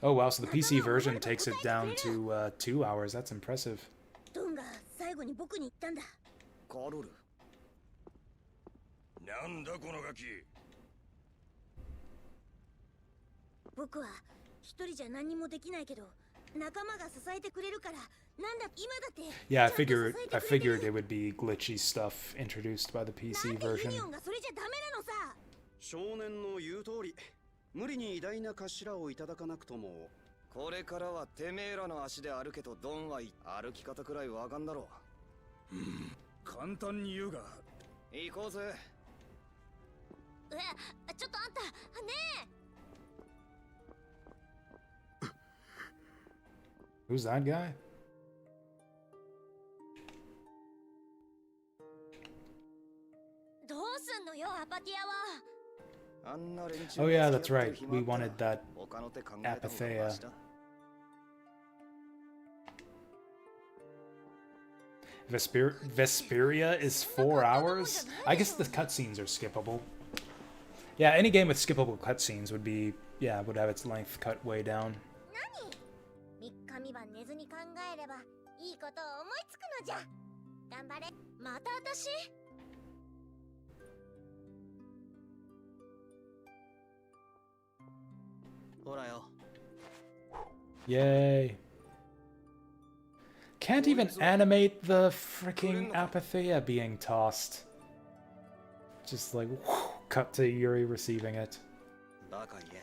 Oh wow, so the PC version takes it down to 2 hours. That's impressive. Yeah, I figured it would be glitchy stuff introduced by the PC version. 少年の言う通り、無理に偉大な頭をいただかなくとも、これからはてめえらの足で歩けとドンは歩き方くらいわかんだろう。簡単に言うが。行こうぜ。ちょっとあんたね Who's that guy? えどうすんのよアパティアは。あんな連中 Oh yeah, に that's 付き合って right. る暇 We あったら wanted that 他の手考えた方がマシだ。 Vesperia is 4 hours? I guess the cutscenes are skippable. Yeah, any game with skippable cutscenes would be, yeah, would have its length cut way down. 何3日3晩寝ずに考えればいいことを思いつくのじゃ。頑張れ。また私。ほらよ。 Yay. Can't even animate the freaking Apatheia being tossed. Just like, cut to Yuri receiving it. バカ言え。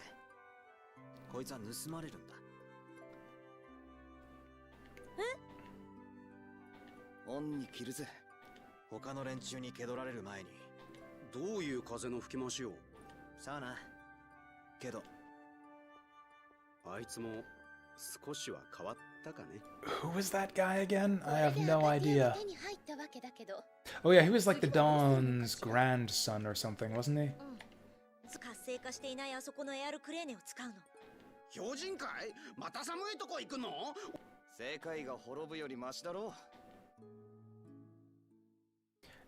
こいつは盗まれるんだ。恩に着るぜ。他の連中に気取られる前に。どういう風の吹き回しよ。さあな。けど。あいつも少しは変わったかね。 Who was that guy again? I have no idea. 手に入ったわけだけど。 Oh yeah, he was like the Dawn's grandson or something, wasn't he? 活性化していないあそこのエアルクレーネを使うの。標準会？また寒いとこ行くの？世界が滅ぶよりマシだろう。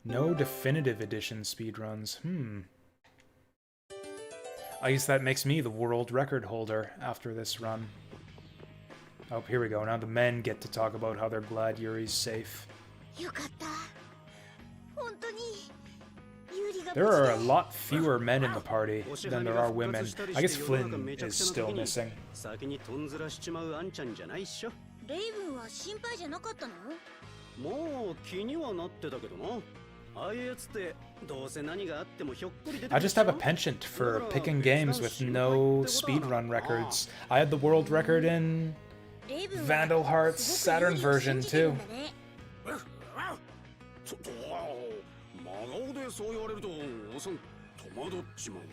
No definitive edition speedruns. I guess that makes me the world record holder after this run. Oh, here we go. Now the men get to talk about how they're glad Yuri's safe. よかった。本当に。ユリが There are a lot fewer men in the party than there are women. I guess Flynn is still missing. 先にとんずらしちまうあんちゃんじゃないっしょ。レイブンは心配じゃなかったの？もう気にはなってたけどな。ああいうやつってどうせ何があってもひょっこり出てくる。 I just have a penchant for picking games with no speedrun records. I had the world record in Vandal Heart's Saturn version too. ちょっと真顔でそう言われるとおさん戸惑っちまうわ。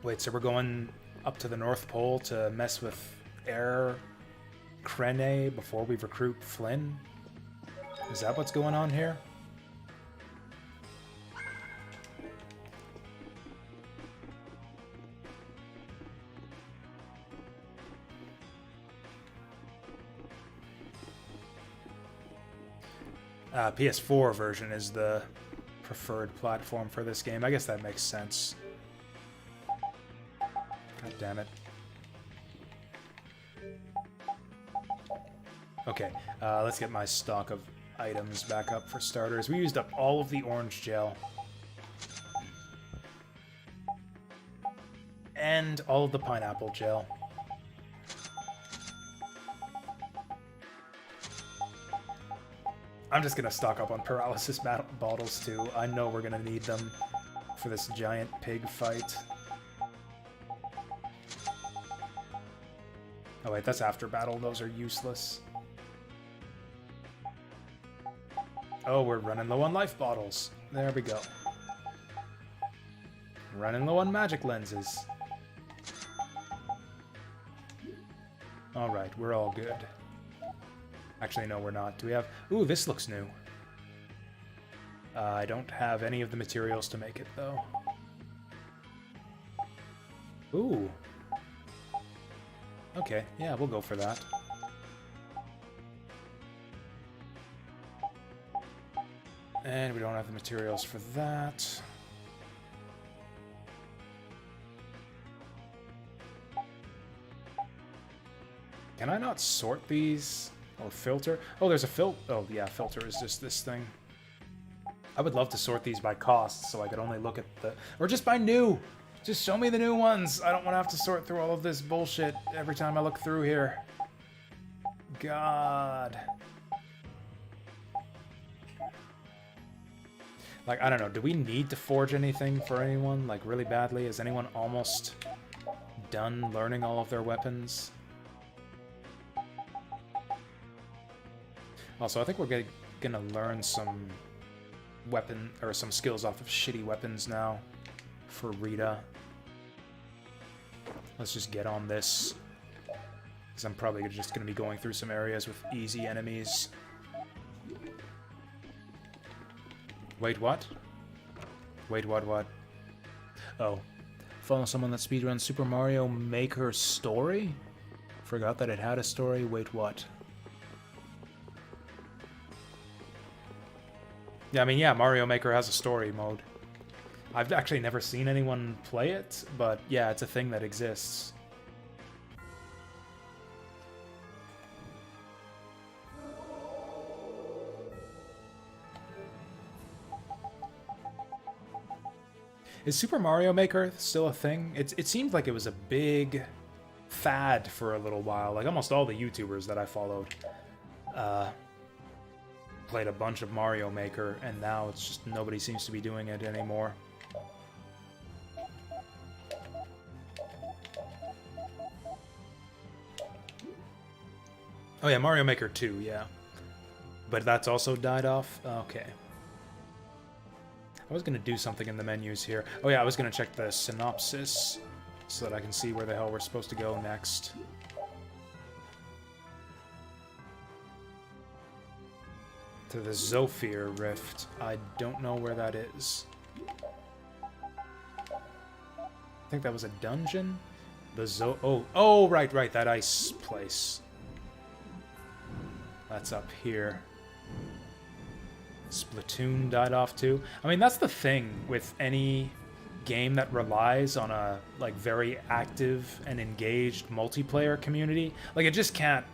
Wait, so we're going up to the North Pole to mess with Air Krene before we recruit Flynn? Is that what's going on here? PS4 version is the preferred platform for this game. I guess that makes sense. God damn it. Okay, let's get my stock of items back up for starters. We used up all of the orange gel. And all of the pineapple gel. I'm just gonna stock up on paralysis bottles too. I know we're gonna need them for this giant pig fight. Oh wait, that's after battle. Those are useless. Oh, we're running low on life bottles. There we go. Running low on magic lenses. Alright, we're all good. Actually, no, we're not. Do we have... Ooh, this looks new. I don't have any of the materials to make it, though. Ooh. Okay, yeah, we'll go for that. And we don't have the materials for that. Can I not sort these? Or filter? Oh, there's a oh yeah, filter is just this thing. I would love to sort these by cost so I could only look at the... Or just by new! Just show me the new ones! I don't want to have to sort through all of this bullshit every time I look through here. God. Like, I don't know, do we need to forge anything for anyone, like, really badly? Is anyone almost done learning all of their weapons? Also, I think we're gonna learn some weapon, or some skills off of shitty weapons now for Rita. Let's just get on this, because I'm probably just gonna be going through some areas with easy enemies. Wait, what? Wait, what? Oh. Follow someone that speedruns Super Mario Maker's story? Forgot that it had a story. Wait, what? Yeah, I mean, yeah, Mario Maker has a story mode. I've actually never seen anyone play it, but yeah, it's a thing that exists. Is Super Mario Maker still a thing? It seemed like it was a big fad for a little while. Like, almost all the YouTubers that I followed played a bunch of Mario Maker, and now it's just nobody seems to be doing it anymore. Oh yeah, Mario Maker 2, yeah. But that's also died off? Okay. I was going to do something in the menus here. Oh yeah, I was going to check the synopsis so that I can see where the hell we're supposed to go next. To the Zophyr Rift. I don't know where that is. I think that was a dungeon? The oh, right, that ice place. That's up here. Splatoon died off too. I mean, that's the thing with any game that relies on a like very active and engaged multiplayer community. Like, it just can't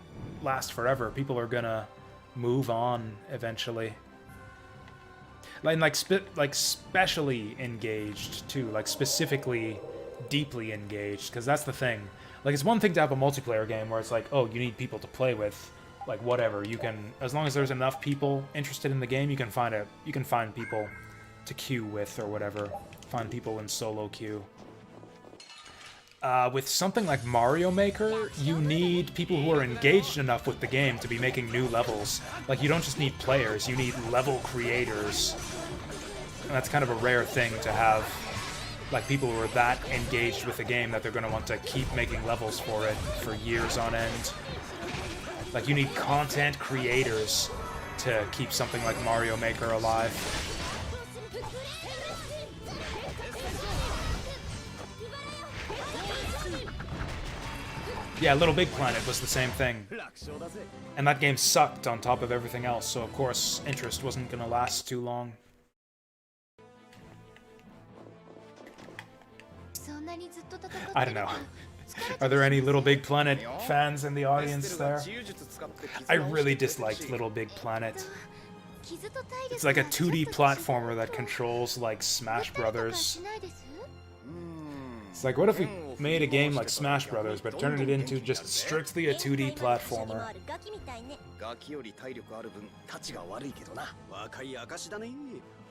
last forever. People are gonna move on eventually. Like specially engaged too, like specifically deeply engaged, because that's the thing. Like, it's one thing to have a multiplayer game where it's like, oh, you need people to play with. Like, whatever, you can, as long as there's enough people interested in the game, you can find people to queue with or whatever. Find people in solo queue. With something like Mario Maker, you need people who are engaged enough with the game to be making new levels. Like, you don't just need players, you need level creators. And that's kind of a rare thing to have, like, people who are that engaged with the game that they're going to want to keep making levels for it for years on end. Like, you need content creators to keep something like Mario Maker alive. Yeah, Little Big Planet was the same thing. And that game sucked on top of everything else, so of course interest wasn't gonna last too long. I don't know. Are there any Little Big Planet fans in the audience there? I really disliked Little Big Planet. It's like a 2D platformer that controls like Smash Brothers. It's like, what if we made a game like Smash Brothers, but turned it into just strictly a 2D platformer?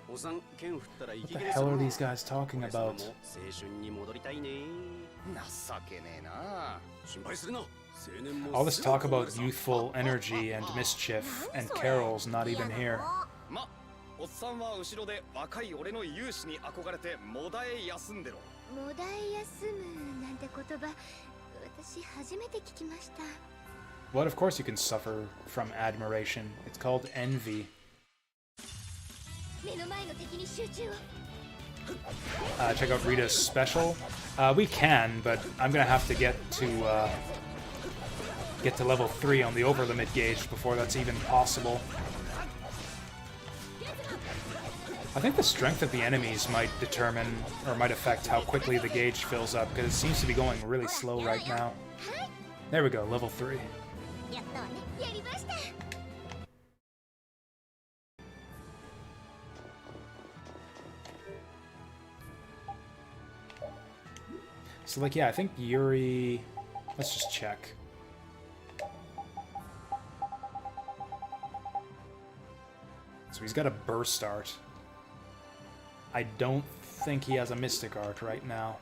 What the hell are these guys talking about? All this talk about youthful energy and mischief, and Carol's not even here. What? Of course you can suffer from admiration. It's called envy. Check out Rita's special. We can, but I'm gonna have to get to level 3 on the overlimit gauge before that's even possible. I think the strength of the enemies might determine, or might affect how quickly the gauge fills up, because it seems to be going really slow right now. There we go, level 3. So, like, yeah, I think Yuri... Let's just check. So he's got a burst art. I don't think he has a Mystic Art right now.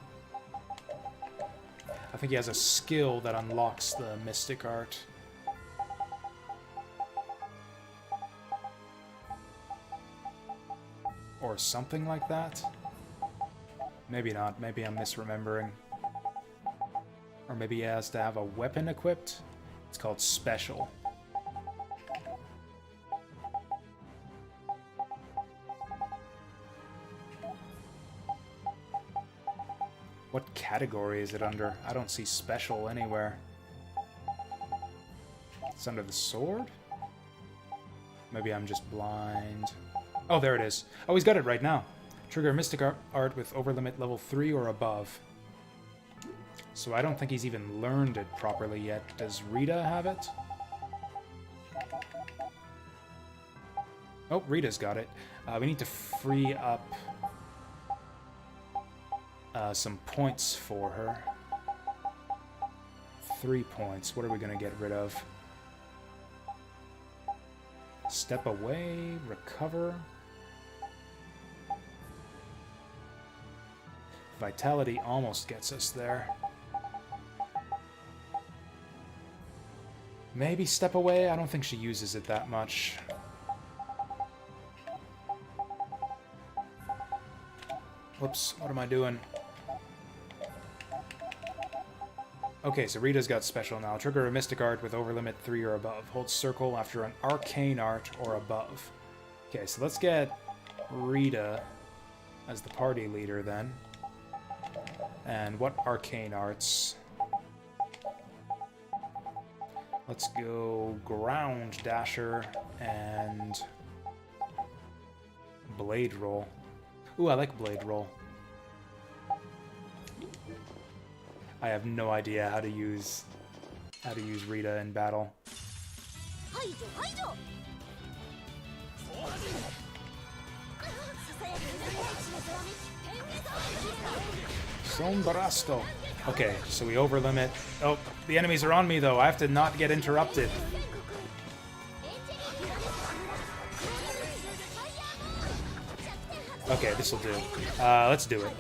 I think he has a skill that unlocks the Mystic Art. Or something like that. Maybe not. Maybe I'm misremembering. Or maybe he has to have a weapon equipped. It's called Special. What category is it under? I don't see Special anywhere. It's under the sword? Maybe I'm just blind. Oh, there it is. Oh, he's got it right now. Trigger Mystic Art with overlimit level 3 or above. So I don't think he's even learned it properly yet. Does Rita have it? Oh, Rita's got it. We need to free up some points for her. 3 points. What are we going to get rid of? Step away, recover. Vitality almost gets us there. Maybe step away? I don't think she uses it that much. Whoops, what am I doing? Okay, so Rita's got Special now. Trigger a Mystic Art with overlimit 3 or above. Hold circle after an Arcane Art or above. Okay, so let's get Rita as the party leader then. And what Arcane Arts? Let's go Ground Dasher and Blade Roll. Ooh, I like Blade Roll. I have no idea how to use Rita in battle. Sombrasto. Okay, so we overlimit. Oh, the enemies are on me though. I have to not get interrupted. Okay, this will do. Let's do it.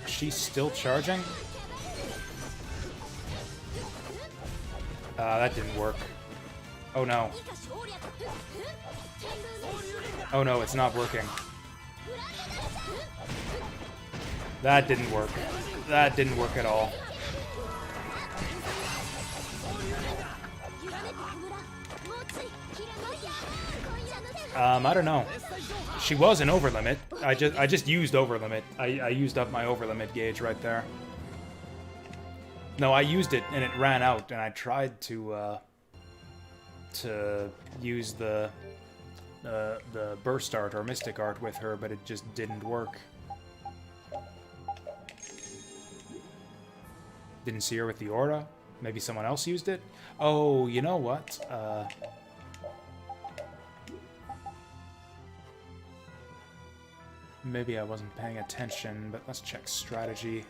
She's still charging? That didn't work. Oh no. Oh no, it's not working. That didn't work. That didn't work at all. I don't know. She was an overlimit. I just used overlimit. I used up my overlimit gauge right there. No, I used it and it ran out, and I tried to use the burst art or mystic art with her, but it just didn't work. Didn't see her with the aura. Maybe someone else used it. Oh, you know what? Maybe I wasn't paying attention, but let's check strategy.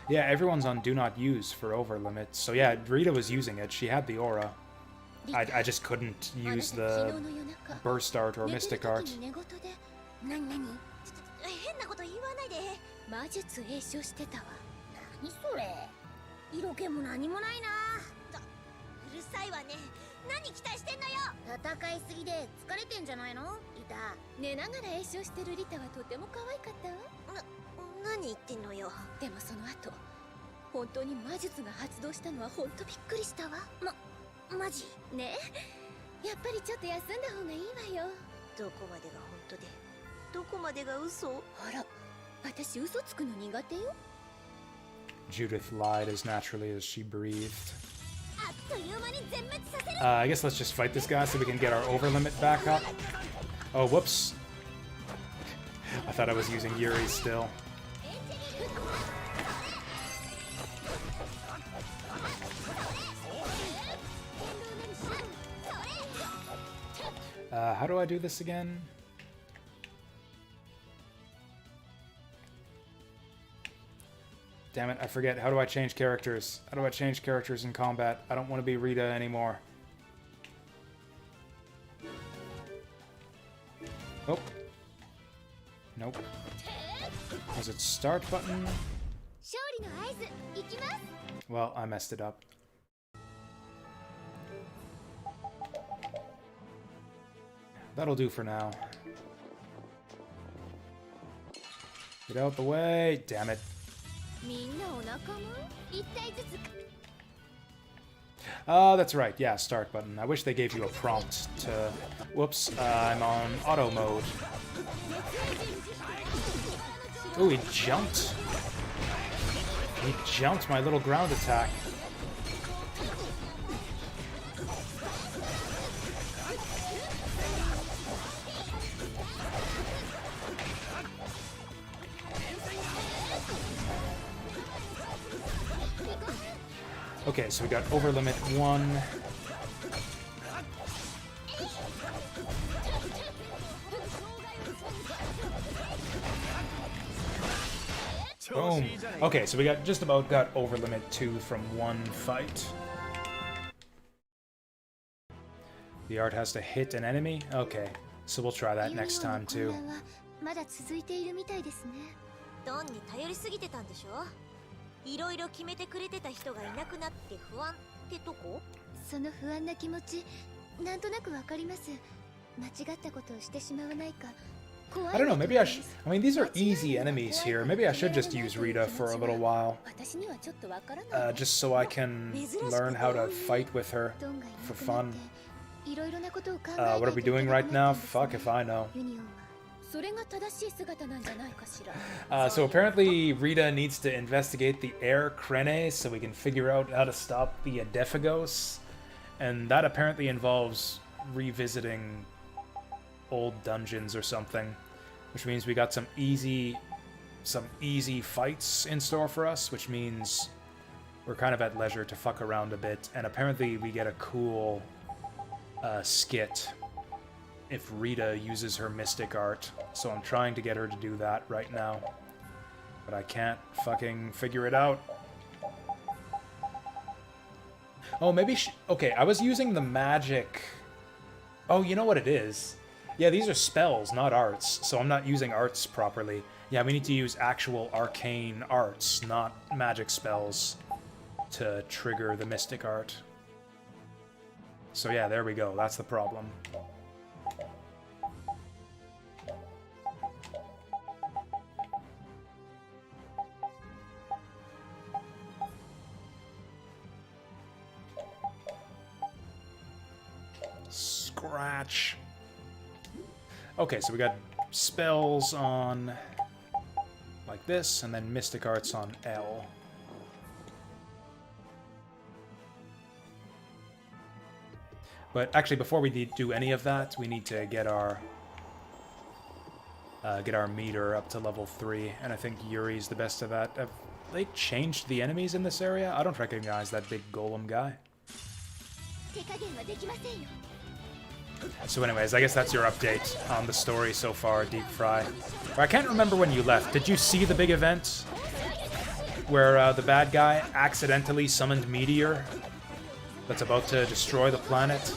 Yeah, everyone's on do not use for overlimit. So yeah, Rita was using it. She had the aura. I just couldn't use the burst art or mystic art. Judith lied as naturally as she breathed. I guess let's just fight this guy so we can get our overlimit back up. Oh, whoops. I thought I was using Yuri still. How do I do this again? Damn it, I forget. How do I change characters? How do I change characters in combat? I don't want to be Rita anymore. Oh. Nope. Was it start button? Well, I messed it up. That'll do for now. Get out the way. Damn it. Oh, that's right. Yeah, start button. I wish they gave you a prompt to... Whoops, I'm on auto mode. Ooh, he jumped. He jumped my little ground attack. Okay, so we got over limit 1. Boom. Okay, so we got just about got over limit 2 from one fight. The art has to hit an enemy? Okay, so we'll try that next time too. I don't know, maybe I should... I mean, these are easy enemies here. Maybe I should just use Rita for a little while. Just so I can learn how to fight with her for fun. What are we doing right now? Fuck if I know. So apparently Rita needs to investigate the air Krene so we can figure out how to stop the Adephagos. And that apparently involves revisiting old dungeons or something, which means we got some easy fights in store for us, which means we're kind of at leisure to fuck around a bit. And apparently we get a cool skit if Rita uses her mystic art, so I'm trying to get her to do that right now, but I can't fucking figure it out. Oh, maybe okay, I was using the magic... Oh, you know what it is? Yeah, these are spells, not arts, so I'm not using arts properly. Yeah, we need to use actual arcane arts, not magic spells, to trigger the mystic art. So yeah, there we go, that's the problem. Scratch. Okay, so we got spells on like this, and then mystic arts on L. But actually, before we do any of that, we need to get our meter up to level 3, and I think Yuri's the best of that. Have they changed the enemies in this area? I don't recognize that big golem guy. So anyways, I guess that's your update on the story so far, Deep Fry. I can't remember when you left. Did you see the big event where the bad guy accidentally summoned Meteor that's about to destroy the planet?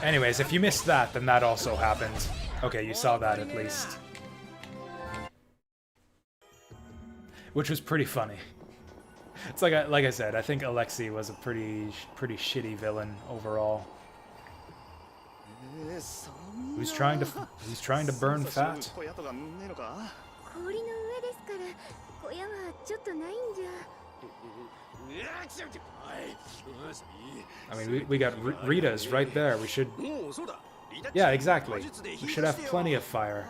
Anyways, if you missed that, then that also happened. Okay, you saw that at least. Which was pretty funny. It's like I said, I think Alexei was a pretty shitty villain overall. Who's trying to burn fat? I mean, we got Rita's right there. We should... Yeah, exactly. We should have plenty of fire.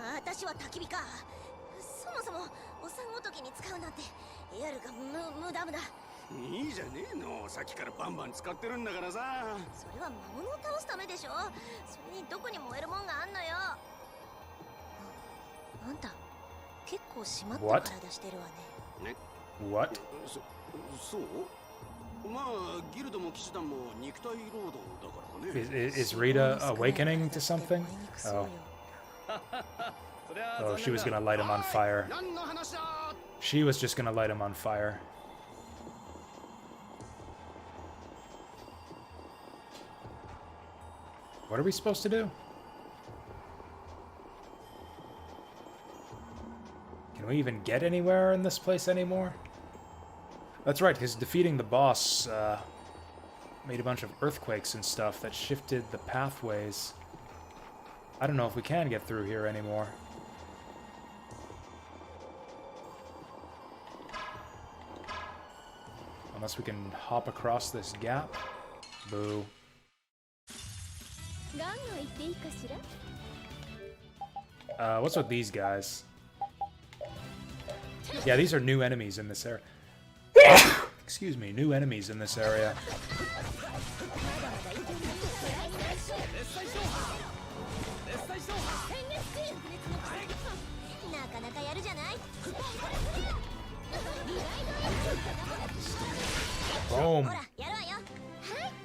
What? What? Is Rita awakening to something? Oh. Oh, she was gonna light him on fire. She was just gonna light him on fire. What are we supposed to do? Can we even get anywhere in this place anymore? That's right, because defeating the boss made a bunch of earthquakes and stuff that shifted the pathways. I don't know if we can get through here anymore. Unless we can hop across this gap. Boo. What's with these guys? Yeah, these are new enemies in this area. Excuse me, new enemies in this area. Boom.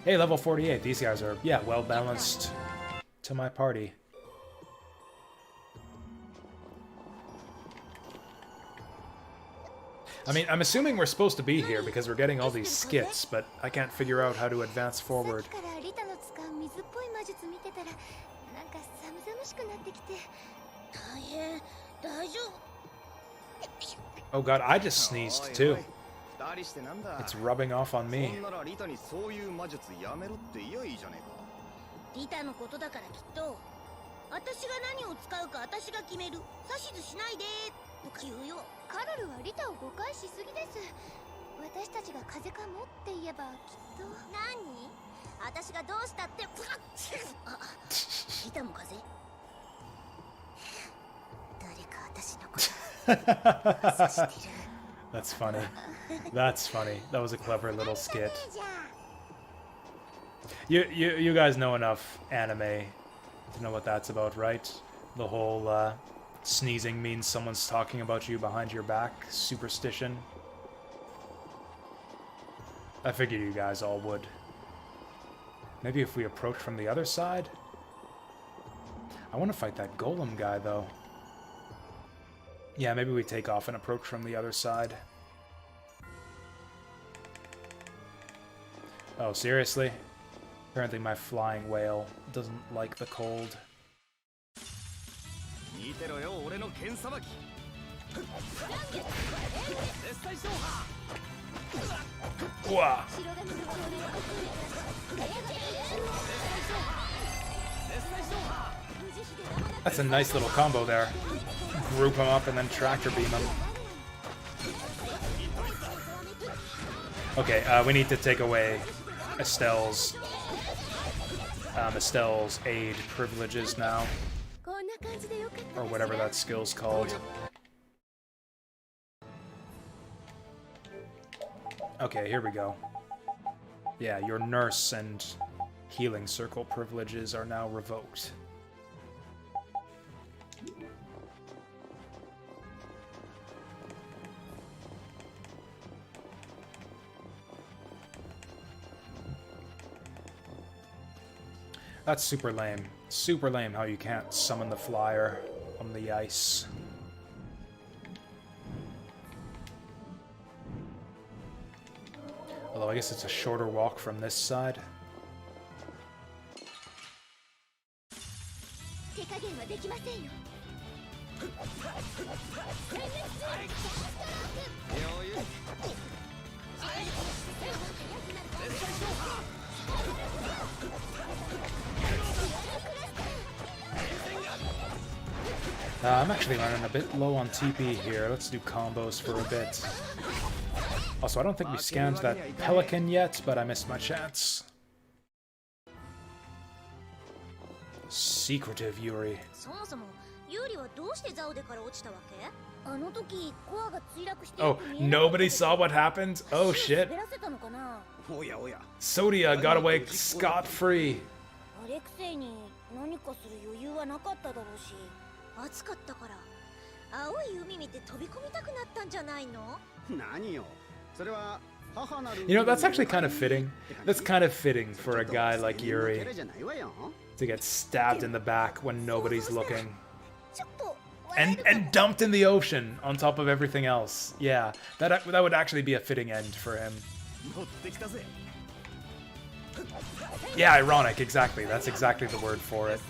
Hey, level 48. These guys are, yeah, well balanced to my party. I mean, I'm assuming we're supposed to be here because we're getting all these skits, but I can't figure out how to advance forward. Oh god, I just sneezed too. It's rubbing off on me. That's funny. That's funny. That was a clever little skit. You guys know enough anime to know what that's about, right? The whole sneezing means someone's talking about you behind your back superstition. I figured you guys all would. Maybe if we approach from the other side? I want to fight that golem guy, though. Yeah, maybe we take off and approach from the other side. Oh, seriously? Apparently my flying whale doesn't like the cold. Wah. That's a nice little combo there. Group him up and then tractor beam him. Okay, we need to take away Estelle's aid privileges now. Or whatever that skill's called. Okay, here we go. Yeah, your nurse and healing circle privileges are now revoked. That's super lame. Super lame how you can't summon the flyer on the ice. Although I guess it's a shorter walk from this side. I'm actually running a bit low on TP here. Let's do combos for a bit. Also, I don't think we scanned that pelican yet, but I missed my chance. Secretive Yuri. Oh, nobody saw what happened? Oh shit. Sodia got away scot-free. You know, that's actually kind of fitting. That's kind of fitting for a guy like Yuri to get stabbed in the back when nobody's looking. And dumped in the ocean on top of everything else. Yeah, that would actually be a fitting end for him. Yeah, ironic, exactly. That's exactly the word for it.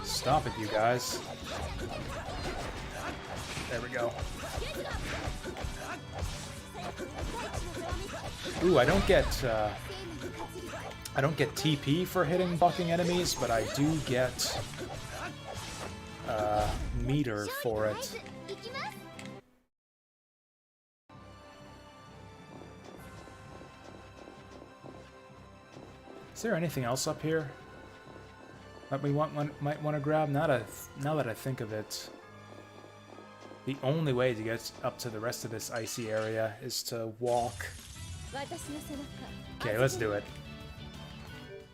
Stop it, you guys. There we go. Ooh, I don't get TP for hitting bucking enemies, but I do get meter for it. Is there anything else up here that we might want to grab? Now that I think of it, the only way to get up to the rest of this icy area is to walk. Okay, let's do it.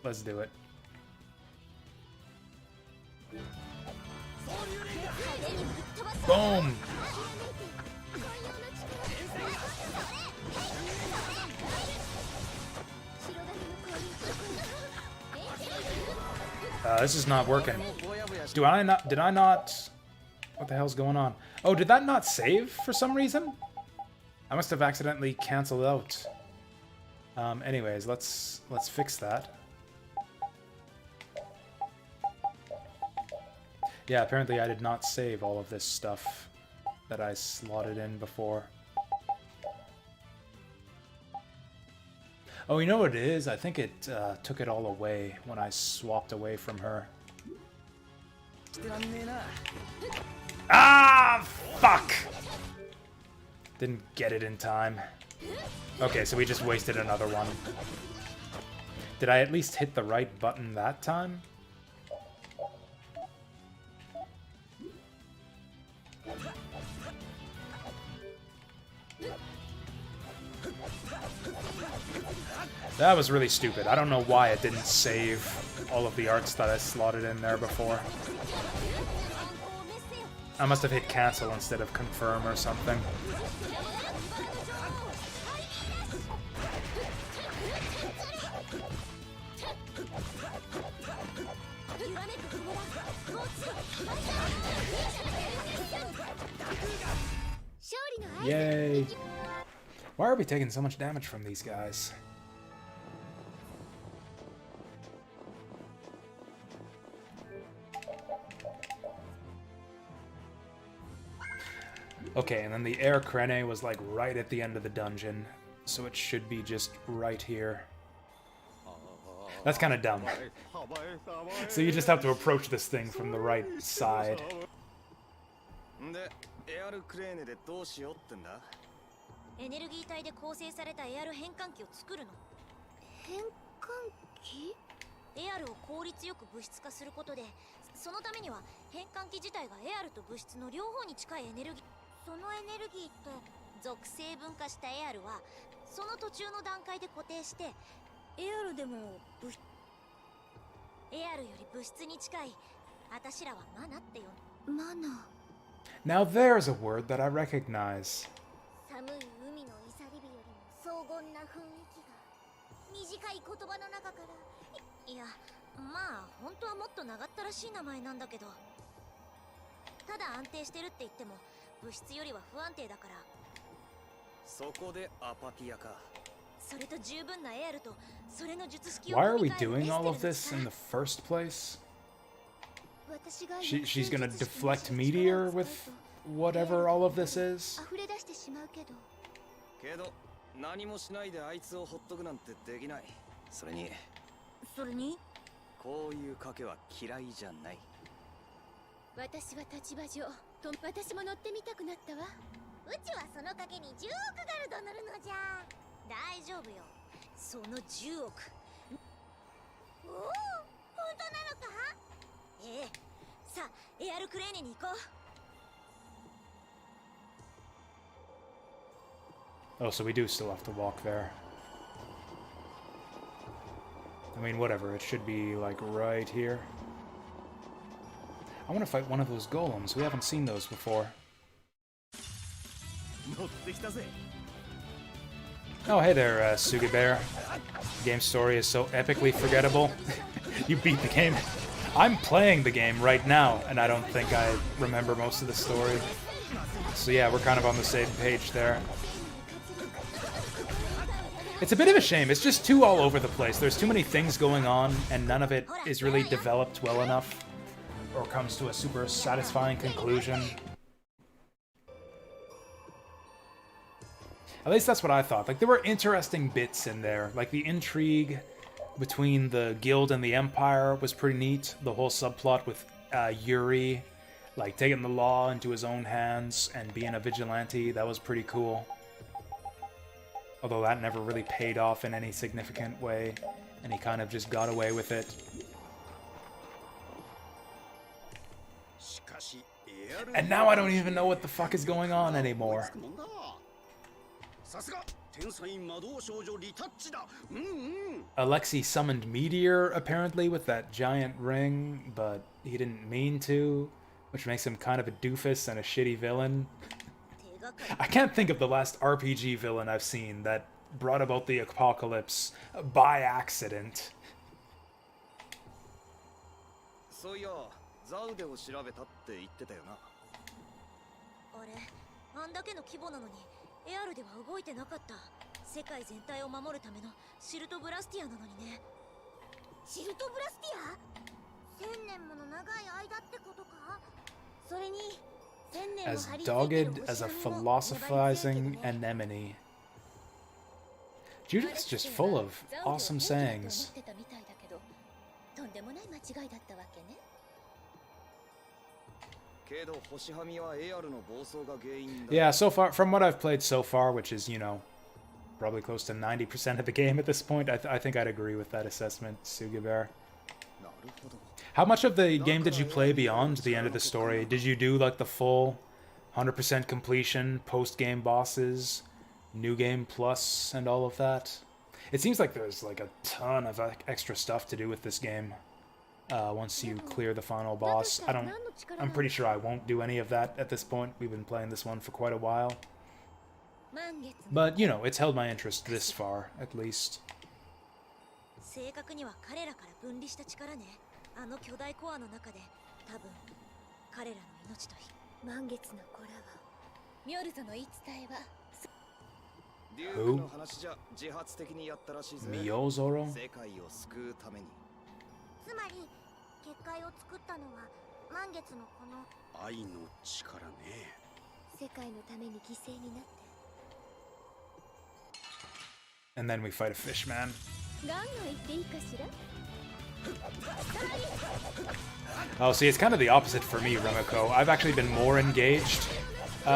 Let's do it. Boom! This is not working. Did I not... What the hell's going on? Oh, did that not save for some reason? I must have accidentally canceled out. Anyways, let's fix that. Yeah, apparently I did not save all of this stuff that I slotted in before. Oh, you know what it is? I think it took it all away when I swapped away from her. Ah, fuck! Didn't get it in time. Okay, so we just wasted another one. Did I at least hit the right button that time? That was really stupid. I don't know why it didn't save all of the arts that I slotted in there before. I must have hit cancel instead of confirm or something. Yay! Why are we taking so much damage from these guys? Okay, and then the air crane was like right at the end of the dungeon, so it should be just right here. That's kind of dumb. So you just have to approach this thing from the right side. Now there's a word that I recognize. Why are we doing all of this in the first place? She's gonna deflect meteor with whatever all of this is? Oh, so we do still have to walk there. I mean, whatever, it should be like right here. I want to fight one of those golems. We haven't seen those before. Oh, hey there, Sugi Bear. The game story is so epically forgettable. You beat the game. I'm playing the game right now, and I don't think I remember most of the story. So yeah, we're kind of on the same page there. It's a bit of a shame. It's just too all over the place. There's too many things going on, and none of it is really developed well enough or comes to a super satisfying conclusion. At least that's what I thought. Like, there were interesting bits in there. Like, the intrigue between the guild and the empire was pretty neat. The whole subplot with Yuri, like, taking the law into his own hands and being a vigilante, that was pretty cool. Although that never really paid off in any significant way, and he kind of just got away with it. And now I don't even know what the fuck is going on anymore. Alexei summoned Meteor, apparently, with that giant ring, but he didn't mean to, which makes him kind of a doofus and a shitty villain. I can't think of the last RPG villain I've seen that brought about the apocalypse by accident. So yeah, ザウデを調べたって言ってたよな。あれ、あんだけの規模なのにエアルでは動いてなかった。世界全体を守るためのシルトブラスティアなのにね。シルトブラスティア？1000年もの長い間ってことか？それに As dogged as a philosophizing anemone. Judith's just full of awesome sayings. Yeah, so far, from what I've played so far, which is, you know, probably close to 90% of the game at this point, I think I'd agree with that assessment, Sugibear. How much of the game did you play beyond the end of the story? Did you do, like, the full 100% completion, post-game bosses, new game plus, and all of that? It seems like there's, like, a ton of extra stuff to do with this game once you clear the final boss. I'm pretty sure I won't do any of that at this point. We've been playing this one for quite a while. But, you know, it's held my interest this far, at least. あの巨大コアの中で多分彼らの命と満月の子らはミョルゾの言い伝えはデュークの話じゃ自発的にやったらしいぜ。ミオゾロ？世界を救うために。つまり結界を作ったのは満月の子の愛の力ね。世界のために犠牲になって。And then we fight a fish man. ガンガン言っていいかしら？ Oh, see, it's kind of the opposite for me, Remiko. I've actually been more engaged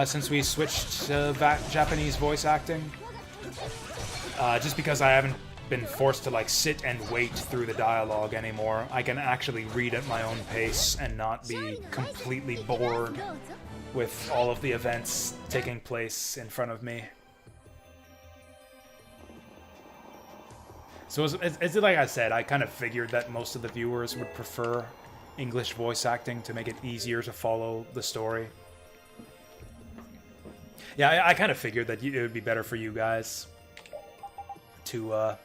since we switched to Japanese voice acting. Just because I haven't been forced to, like, sit and wait through the dialogue anymore. I can actually read at my own pace and not be completely bored with all of the events taking place in front of me. So it's like I said, I kind of figured that most of the viewers would prefer English voice acting to make it easier to follow the story. Yeah, I kind of figured that it would be better for you guys to,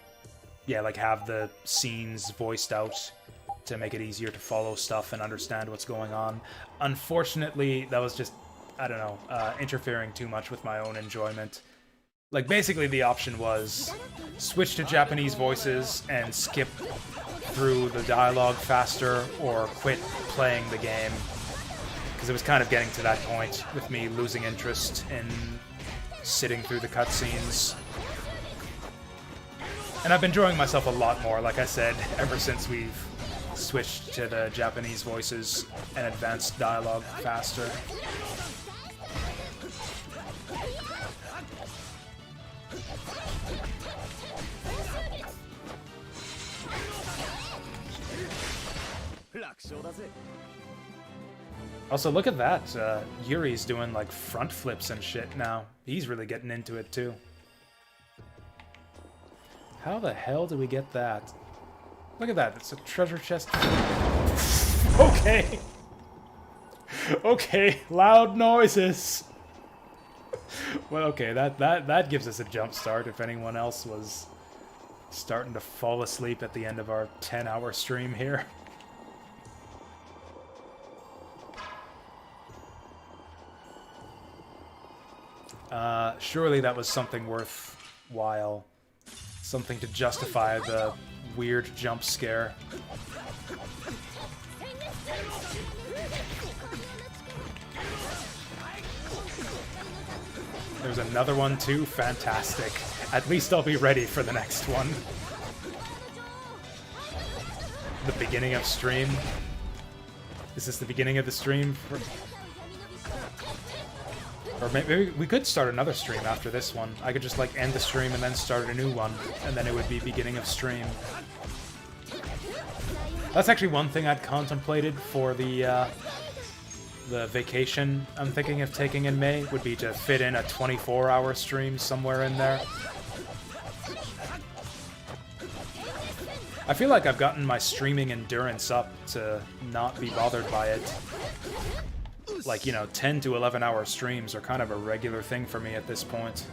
yeah, like have the scenes voiced out to make it easier to follow stuff and understand what's going on. Unfortunately, that was just, I don't know, interfering too much with my own enjoyment. Like, basically the option was switch to Japanese voices and skip through the dialogue faster or quit playing the game. Because it was kind of getting to that point with me losing interest in sitting through the cutscenes. And I've been enjoying myself a lot more, like I said, ever since we've switched to the Japanese voices and advanced dialogue faster. Also, look at that. Yuri's doing, like, front flips and shit now. He's really getting into it, too. How the hell do we get that? Look at that. It's a treasure chest. Okay. Okay, loud noises. Well, okay, that gives us a jump start if anyone else was starting to fall asleep at the end of our 10-hour stream here. Surely that was something worthwhile. Something to justify the weird jump scare. There's another one too? Fantastic. At least I'll be ready for the next one. The beginning of stream? Is this the beginning of the stream? Or maybe we could start another stream after this one. I could just like end the stream and then start a new one, and then it would be beginning of stream. That's actually one thing I'd contemplated for the vacation I'm thinking of taking in May, would be to fit in a 24-hour stream somewhere in there. I feel like I've gotten my streaming endurance up to not be bothered by it. Like, you know, 10 to 11-hour streams are kind of a regular thing for me at this point.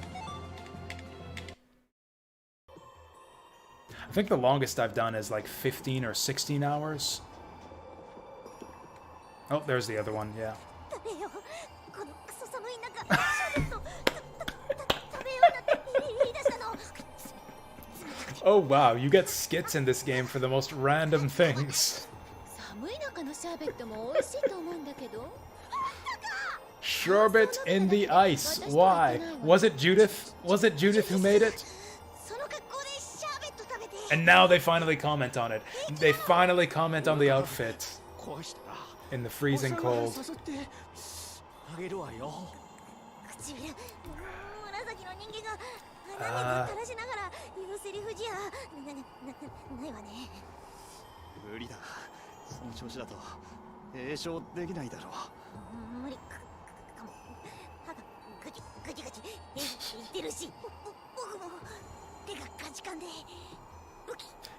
I think the longest I've done is like 15 or 16 hours. Oh, there's the other one, yeah. Oh wow, you get skits in this game for the most random things. Sherbet in the ice. Why? Was it Judith? Was it Judith who made it? And now they finally comment on it. They finally comment on the outfit. In the freezing cold.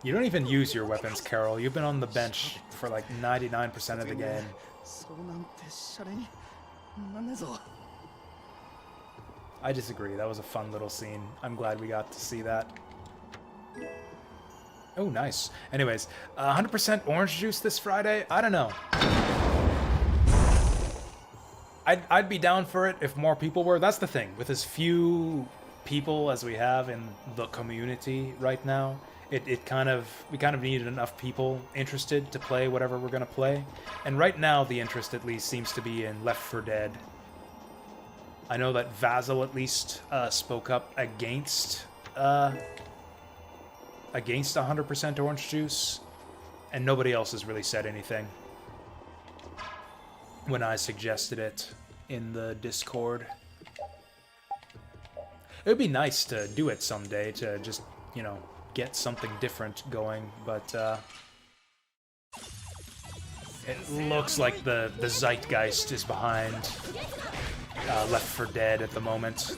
You don't even use your weapons, Carol. You've been on the bench for like 99% of the game. I disagree. That was a fun little scene. I'm glad we got to see that. Oh, nice. Anyways, 100% orange juice this Friday? I don't know. I'd be down for it if more people were. That's the thing. With as few people as we have in the community right now, we kind of needed enough people interested to play whatever we're going to play. And right now, the interest at least seems to be in Left 4 Dead. I know that Vasil at least spoke up against 100% orange juice, and nobody else has really said anything when I suggested it in the Discord. It would be nice to do it someday, to just, you know, get something different going, but it looks like the zeitgeist is behind Left 4 Dead at the moment.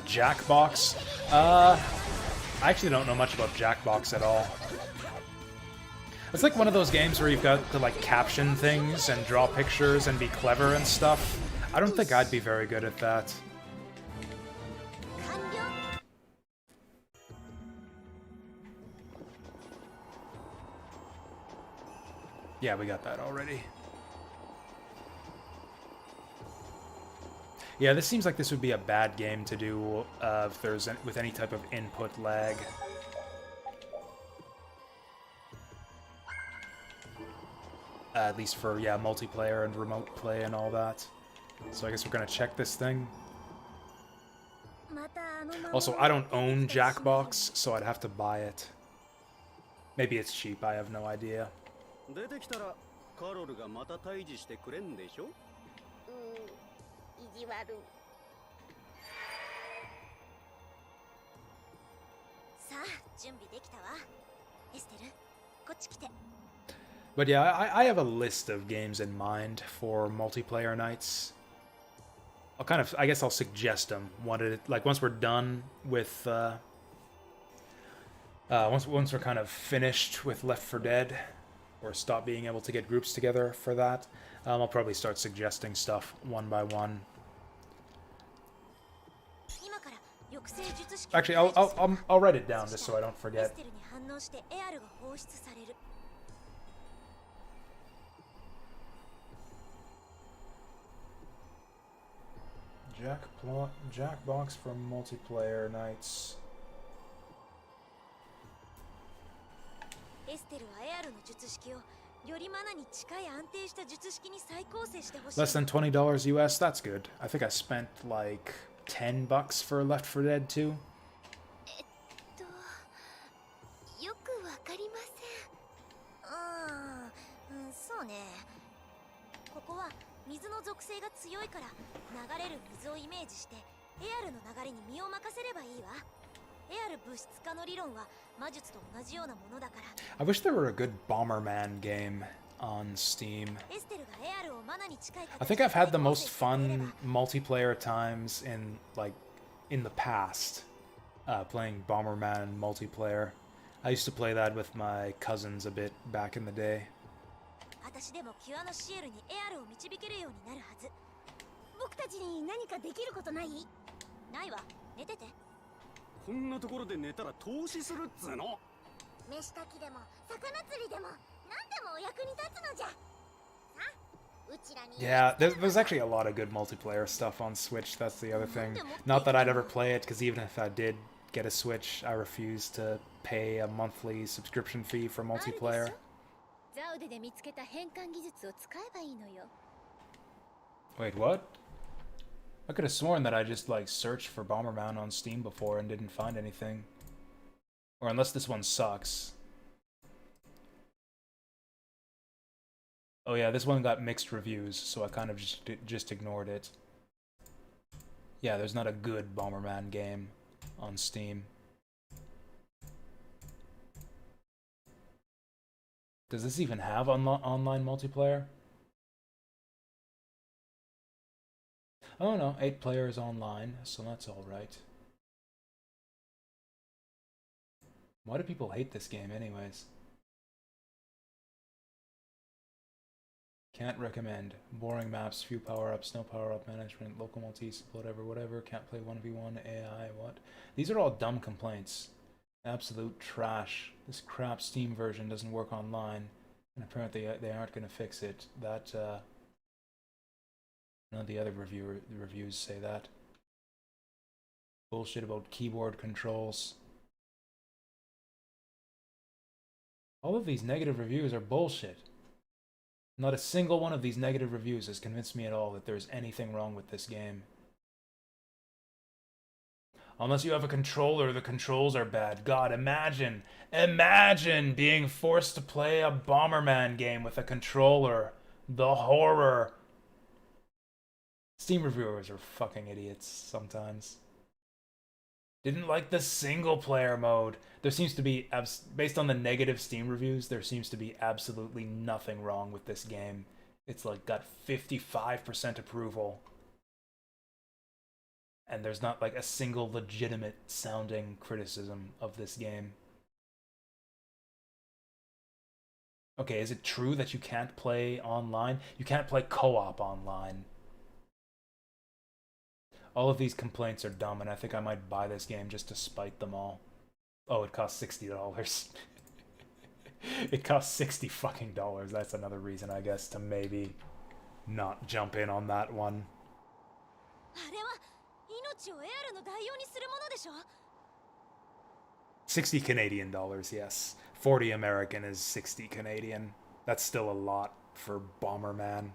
Jackbox? I actually don't know much about Jackbox at all. It's like one of those games where you've got to like caption things and draw pictures and be clever and stuff. I don't think I'd be very good at that. Yeah, we got that already. Yeah, this seems like this would be a bad game to do if there's with any type of input lag. At least for, yeah, multiplayer and remote play and all that. So I guess we're gonna check this thing. Also, I don't own Jackbox, so I'd have to buy it. Maybe it's cheap, I have no idea. But yeah, I have a list of games in mind for multiplayer nights. I'll kind of, I guess I'll suggest them. Like once we're done with, once we're kind of finished with Left 4 Dead, or stop being able to get groups together for that, I'll probably start suggesting stuff one by one. Actually, I'll write it down just so I don't forget. Jackbox for multiplayer nights. Less than $20 US, that's good. I think I spent like $10 for Left 4 Dead 2. よくわかりません。そうね。ここは水の属性が強いから流れる水をイメージしてエアルの流れに身を任せればいいわ。エアル物質化の理論は魔術と同じようなものだから。I wish there were a good Bomberman game on Steam. I think I've had the most fun multiplayer times in the past playing Bomberman multiplayer. I used to play that with my cousins a bit back in the day. 私でもキュアのシエルにエアルを導けるようになるはず。僕たちに何かできることない？ないわ。寝てて。こんなところで寝たら投資するっつーの。飯炊きでも魚釣りでも何でもお役に立つのじゃ。Yeah, there's actually a lot of good multiplayer stuff on Switch, that's the other thing. Not that I'd ever play it, because even if I did get a Switch, I refuse to pay a monthly subscription fee for multiplayer. Wait, what? I could have sworn that I just, like, searched for Bomberman on Steam before and didn't find anything. Or unless this one sucks. Oh yeah, this one got mixed reviews, so I kind of just ignored it. Yeah, there's not a good Bomberman game on Steam. Does this even have online multiplayer? Oh no, 8 players online, so that's alright. Why do people hate this game anyways? Can't recommend. Boring maps, few power-ups, no power-up management, local Maltese, whatever. Can't play 1v1, AI, what? These are all dumb complaints. Absolute trash. This crap Steam version doesn't work online, and apparently they aren't going to fix it. That, none of the other reviews say that. Bullshit about keyboard controls. All of these negative reviews are bullshit. Not a single one of these negative reviews has convinced me at all that there's anything wrong with this game. Unless you have a controller, the controls are bad. God, imagine being forced to play a Bomberman game with a controller. The horror. Steam reviewers are fucking idiots sometimes. Didn't like the single player mode. There seems to be, based on the negative Steam reviews, there seems to be absolutely nothing wrong with this game. It's like got 55% approval. And there's not like a single legitimate sounding criticism of this game. Okay, is it true that you can't play online? You can't play co-op online. All of these complaints are dumb, and I think I might buy this game just to spite them all. Oh, it costs $60. It costs $60 fucking dollars. That's another reason, I guess, to maybe not jump in on that one. 60 Canadian dollars, yes. 40 American is 60 Canadian. That's still a lot for Bomberman.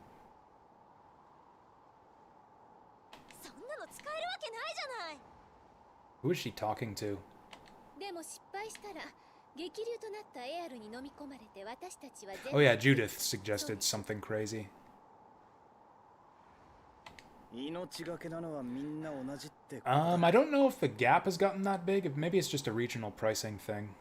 Who is she talking to? Oh yeah, Judith suggested something crazy. I don't know if the gap has gotten that big. Maybe it's just a regional pricing thing.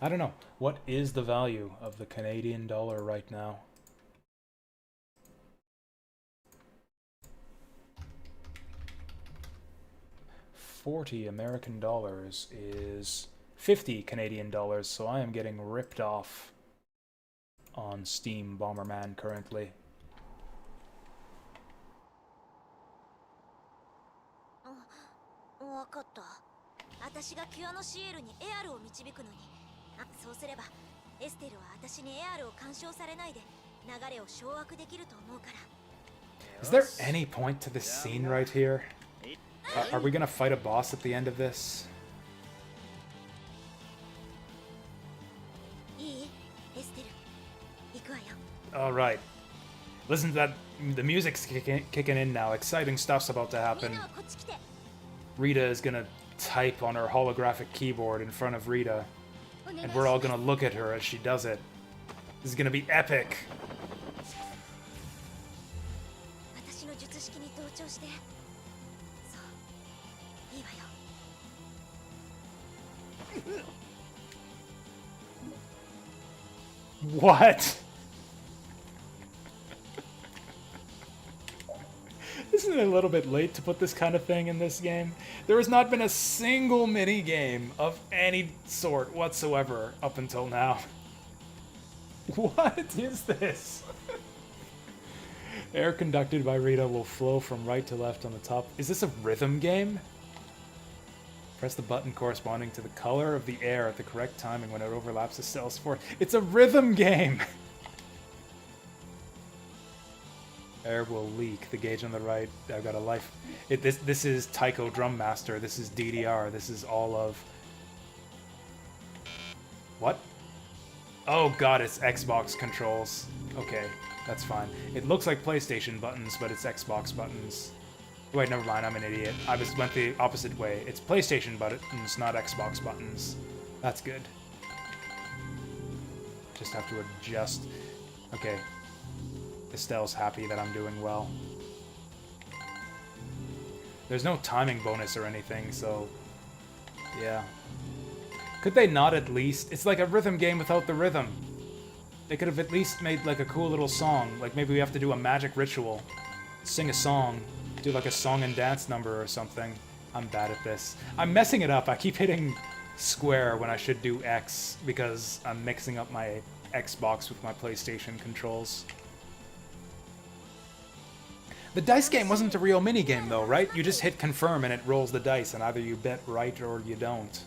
I don't know. What is the value of the Canadian dollar right now? $40 American dollars is 50 Canadian dollars, so I am getting ripped off on Steam Bomberman currently. Is there any point to this scene right here? Are we gonna fight a boss at the end of this? Alright. Listen to that. The music's kicking in now. Exciting stuff's about to happen. Rita is gonna type on her holographic keyboard in front of Rita. And we're all gonna look at her as she does it. This is gonna be epic. What? Isn't it a little bit late to put this kind of thing in this game? There has not been a single mini-game of any sort whatsoever up until now. What is this? Air conducted by Rita will flow from right to left on the top. Is this a rhythm game? Press the button corresponding to the color of the air at the correct timing when it overlaps the cell's force. It's a rhythm game! Air will leak. The gauge on the right. I've got a life. This is Taiko Drum Master. This is DDR. This is all of... What? Oh god, it's Xbox controls. Okay, that's fine. It looks like PlayStation buttons, but it's Xbox buttons. Wait, never mind, I'm an idiot. I just went the opposite way. It's PlayStation buttons, not Xbox buttons. That's good. Just have to adjust. Okay. Estelle's happy that I'm doing well. There's no timing bonus or anything, so... Yeah. Could they not at least... It's like a rhythm game without the rhythm. They could have at least made like a cool little song. Like maybe we have to do a magic ritual. Sing a song. Do like a song and dance number or something. I'm bad at this. I'm messing it up. I keep hitting square when I should do X because I'm mixing up my Xbox with my PlayStation controls. The dice game wasn't a real minigame though, right? You just hit confirm and it rolls the dice and either you bet right or you don't.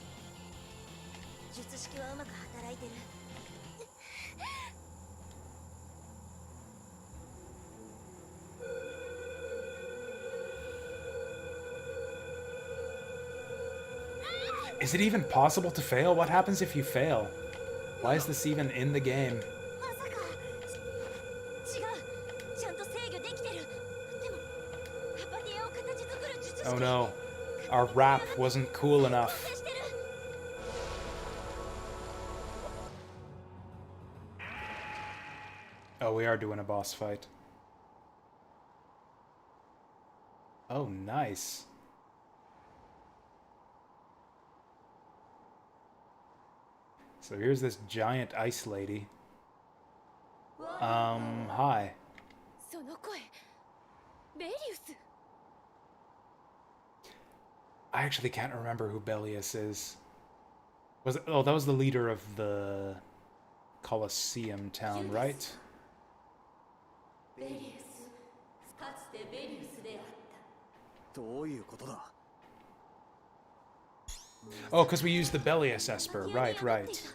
Is it even possible to fail? What happens if you fail? Why is this even in the game? Oh no, our rap wasn't cool enough. Oh, we are doing a boss fight. Oh, nice. So here's this giant ice lady. Hi. I actually can't remember who Belius is. Was it, oh, that was the leader of the Colosseum town, right? Oh, because we used the Belius Esper. Right, right.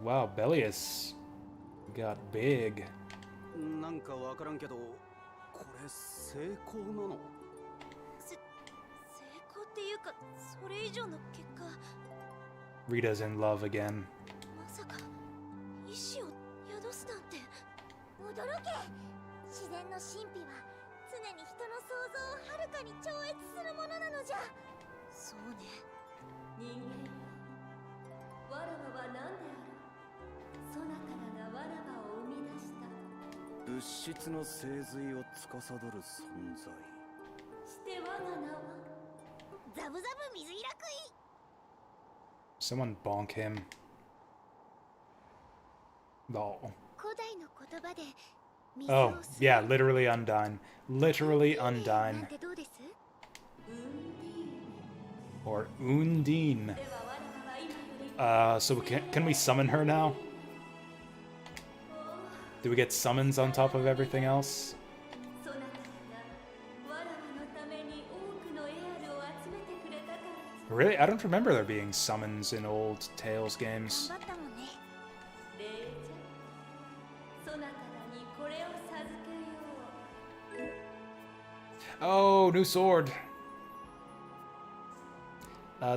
Wow, Belius got big. Rita's in love again. 物質の精髄を司る存在。して我が名はザブザブ水イラクイ。 Someone bonk him. No. 古代の言葉で水 Oh, を吸う yeah, literally Undyne. Literally な Undyne. んてどうです？ Or Undine. So can we summon her now? Do we get summons on top of everything else? そなたがわらわのために多くのエアルを集めてくれたから Really? I don't remember there being summons in old Tales 頑 games. 張ったもんね。レイちゃん、そなたらにこれを授けよう。 Oh, new sword.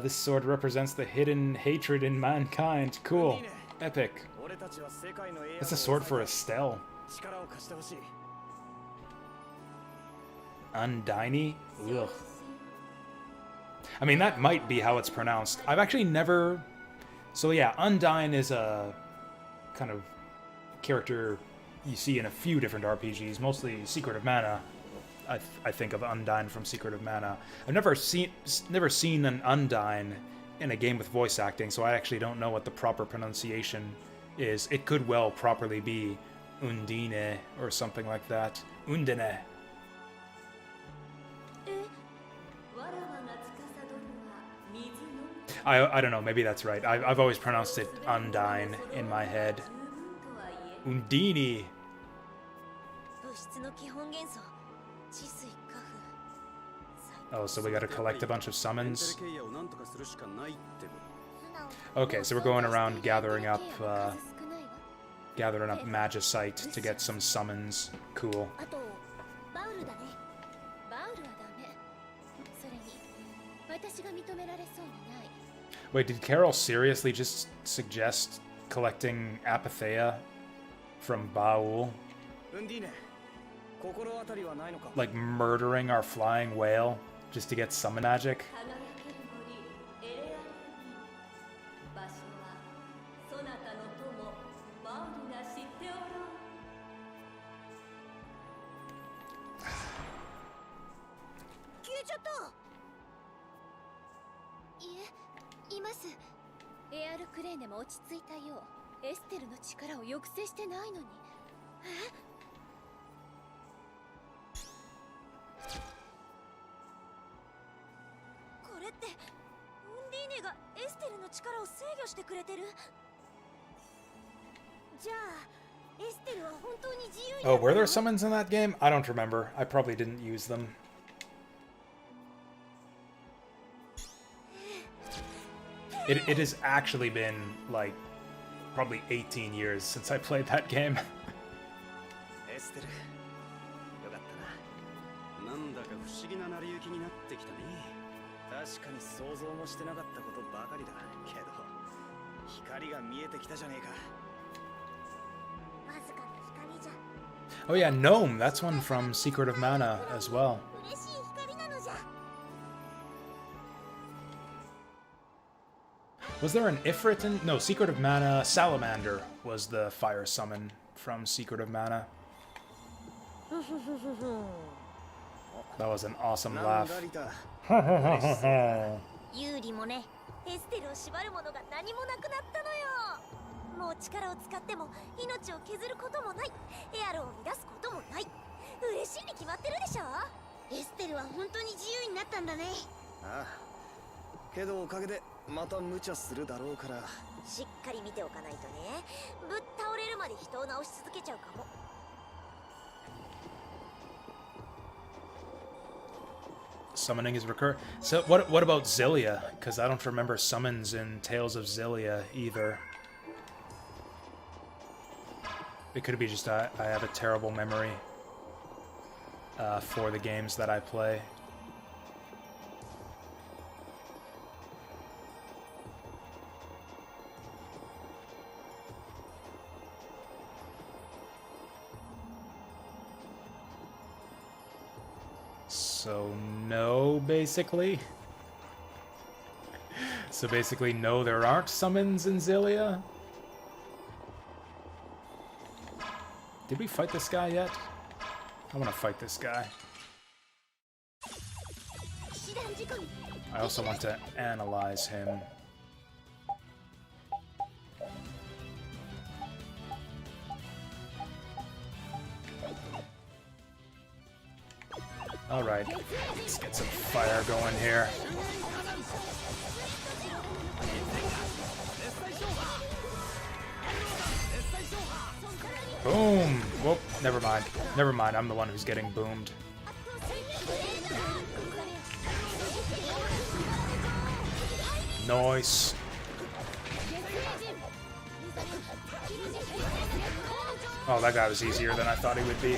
This sword represents the hidden hatred in mankind. Cool. Epic. 俺たちは世界のエア That's a sword for Estelle. 力を貸してほしい。 Undine? Ugh. I mean, that might be how it's pronounced. I've actually never... So yeah, Undine is a kind of character you see in a few different RPGs, mostly Secret of Mana. I think of Undine from Secret of Mana. I've never seen an Undine in a game with voice acting, so I actually don't know what the proper pronunciation is. It could well properly be Undine or something like that. Undine. わらわが司るは水の I don't know, maybe that's right. I've always pronounced it Undine in my head. 十分とはいえ Undine. 物質の基本元素地水火風 Oh, so we gotta collect a bunch of メンテ summons. ルケイヤをなんとかするしかないってこと。 Okay, so we're going around gathering up magicite to get some summons. Cool. あとバウルだね。バウルはダメ。それに私が認められそうにない。 Wait, did Carol seriously just suggest collecting Apatheia from Baul? ウンディーネ、心当たりはないのか。 Like murdering our flying whale just to get summon magic? 輝ける森エレアルに場所はそなたの友バウルが知っておろう。消えちゃった。いえ、います。エアルクレーネも落ち着いたよう。エステルの力を抑制してないのに。これってウンディーネがエステルの力を制御してくれてる。じゃあエステルは本当に自由に Oh, were there summons in that game? I don't remember. I probably didn't use them. It has actually been, like, probably 18 years since I played that game. エステル、よかったな。なんだか不思議な成り行きになってきたね。確かに想像もしてなかったことばかりだけど、光が見えてきたじゃねえか。わずかな光じゃ Oh yeah, Gnome. That's one from Secret of Mana as well. 嬉しい光なのじゃ。 Was there an Ifrit in... No, Secret of Mana, Salamander was the fire summon from Secret of Mana. That was an awesome なん laugh. だリタ。ユーリもね、エステルを縛るものが何もなくなったのよ。もう力を使っても命を削ることもない。エアルを乱すこともない。嬉しいに決まってるでしょ。エステルは本当に自由になったんだね。ああ。けどおかげでまた無茶するだろうから。しっかり見ておかないとね。ぶっ倒れるまで人を直し続けちゃうかも。 Summoning is recur. So what about Zillia? Because I don't remember summons in Tales of Zillia either. It could be just I have a terrible memory for the games that I play. So no, basically. So basically, no, there aren't summons in Zillia. Did we fight this guy yet? I want to fight this guy. I also want to analyze him. Alright, let's get some fire going here. Boom! Whoop, never mind. Never mind, I'm the one who's getting boomed. Nice. Oh, that guy was easier than I thought he would be.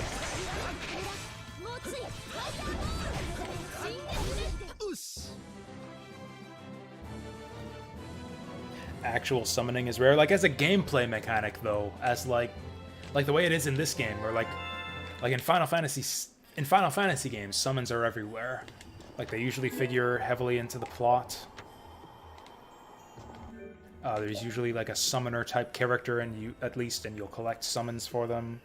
Actual summoning is rare. Like, as a gameplay mechanic, though, as like the way it is in this game, or like in Final Fantasy games, summons are everywhere. Like, they usually figure heavily into the plot. There's usually like a summoner type character, and you'll collect summons for them,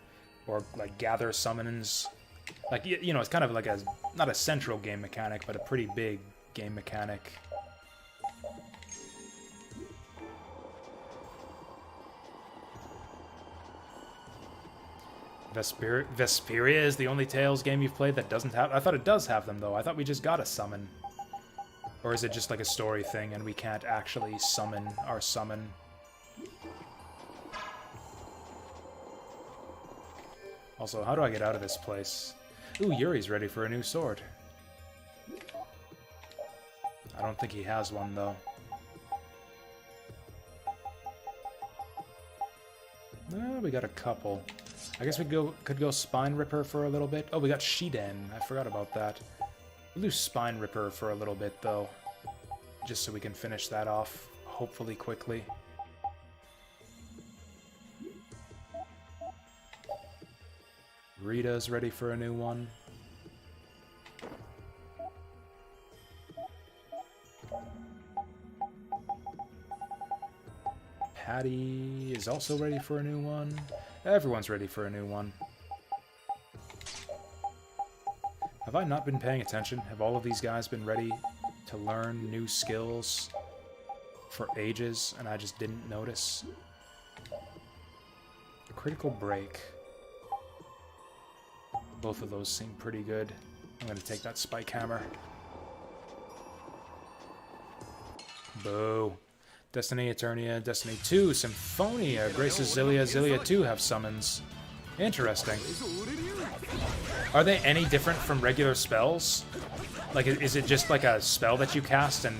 or like gather summons. Like, you know, it's kind of like not a central game mechanic, but a pretty big game mechanic. Vesperia is the only Tales game you've played that doesn't have... I thought it does have them, though. I thought we just got a summon. Or is it just like a story thing and we can't actually summon our summon? Also, how do I get out of this place? Ooh, Yuri's ready for a new sword. I don't think he has one, though. We got a couple. I guess we could go Spine Ripper for a little bit. Oh, we got Shiden. I forgot about that. We'll do Spine Ripper for a little bit, though. Just so we can finish that off, hopefully quickly. Rita's ready for a new one. Patty is also ready for a new one. Everyone's ready for a new one. Have I not been paying attention? Have all of these guys been ready to learn new skills for ages, and I just didn't notice? Critical Break. Both of those seem pretty good. I'm going to take that Spike Hammer. Boo. Destiny, Eternia, Destiny 2, Symphonia, Grace's Zillia, Zillia 2 have summons. Interesting. Are they any different from regular spells? Like, is it just like a spell that you cast and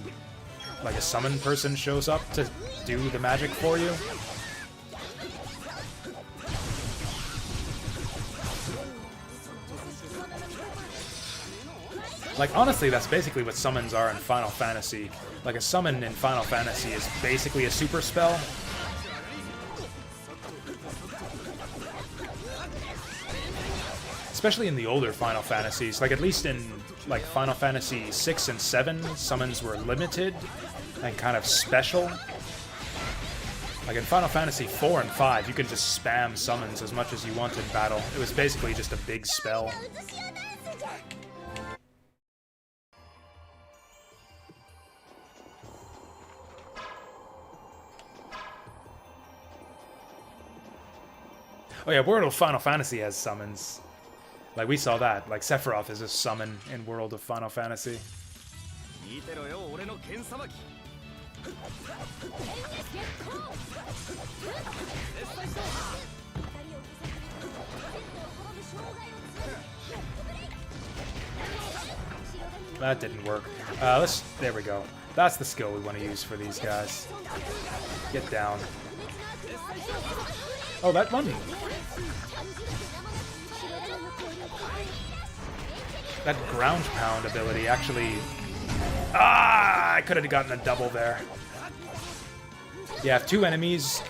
like a summon person shows up to do the magic for you? Like, honestly, that's basically what summons are in Final Fantasy. Like, a summon in Final Fantasy is basically a super spell. Especially in the older Final Fantasies. Like, at least in, like, Final Fantasy 6 and 7, summons were limited and kind of special. Like, in Final Fantasy 4 and 5, you could just spam summons as much as you want in battle. It was basically just a big spell. Oh yeah, World of Final Fantasy has summons. Like, we saw that. Like, Sephiroth is a summon in World of Final Fantasy. That didn't work. There we go. That's the skill we want to use for these guys. Get down. Oh, that one. That ground pound ability actually... Ah! I could have gotten a double there. Yeah, if two enemies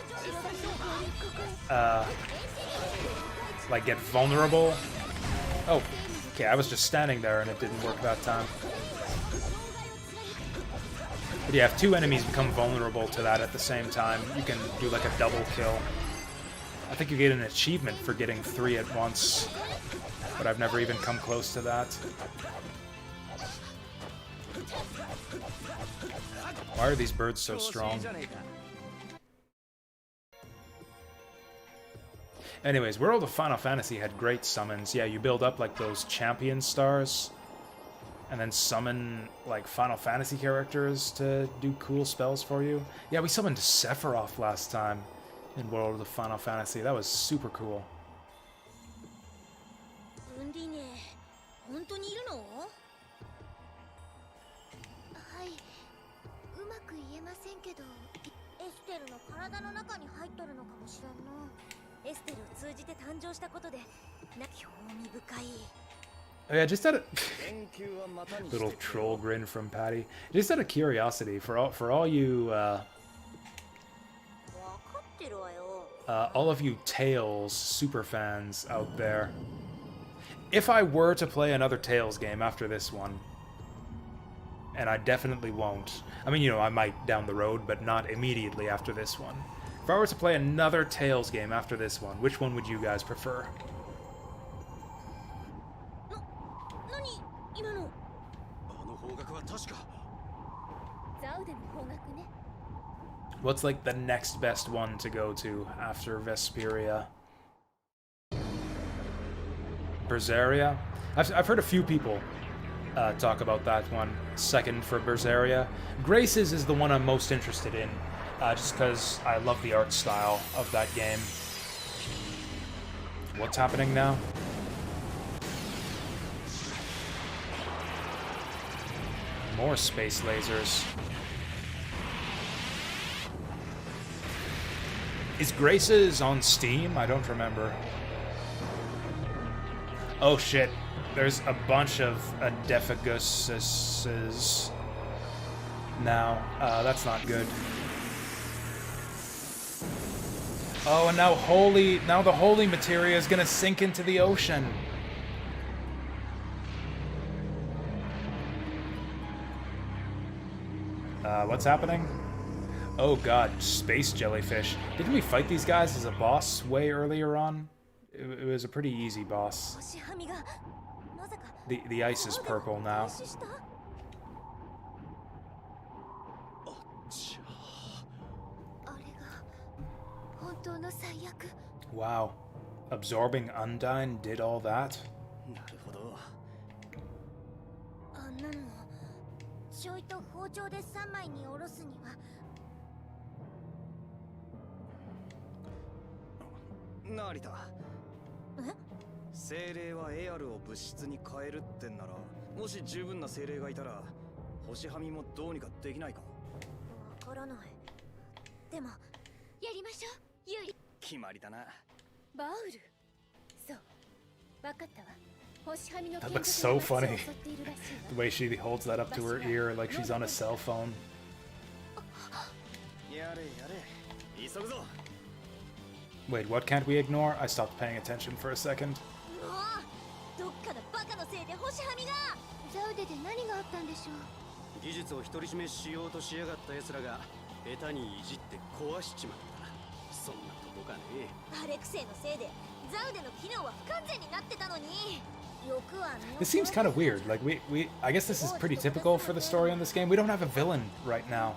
like get vulnerable. Oh, okay, I was just standing there and it didn't work that time. But yeah, if two enemies become vulnerable to that at the same time, you can do like a double kill. I think you get an achievement for getting 3 at once, but I've never even come close to that. Why are these birds so strong? Anyways, World of Final Fantasy had great summons. Yeah, you build up like those champion stars, and then summon like Final Fantasy characters to do cool spells for you. Yeah, we summoned Sephiroth last time in World of Final Fantasy. That was super cool. ウンディネ本当にいるの？はい、うまく言えませんけど、エステルの体の中に入っとるのかもしれんの。エステルを通じて誕生したことで、興味深い。 Oh yeah, just out of little troll grin from Patty. Just out of curiosity, for all you all of you Tales super fans out there, if I were to play another Tales game after this one, and I definitely won't. I mean, you know, I might down the road, but not immediately after this one. If I were to play another Tales game after this one, which one would you guys prefer? What's like the next best one to go to after Vesperia? Berseria? I've heard a few people talk about that one. Second for Berseria. Graces is the one I'm most interested in, just because I love the art style of that game. What's happening now? More space lasers. Is Graces on Steam? I don't remember. Oh shit. There's a bunch of Adephaguses now. That's not good. Oh, and now the holy materia is gonna sink into the ocean. What's happening? Oh god, space jellyfish. Didn't we fight these guys as a boss way earlier on? It was a pretty easy boss. The ice is purple now. Wow. Absorbing Undyne did all that? ちょいと包丁で3枚におろすには成田精霊はエアルを物質に変えるってんならもし十分な精霊がいたら星はみもどうにかできないかわからないでもやりましょうユリ決まりだなバウルそうわかったわ That looks so funny. The way she holds that up to her ear like she's on a cell phone. Wait, what can't we ignore? I stopped paying attention for a second. This seems kind of weird. Like I guess this is pretty typical for the story in this game. We don't have a villain right now.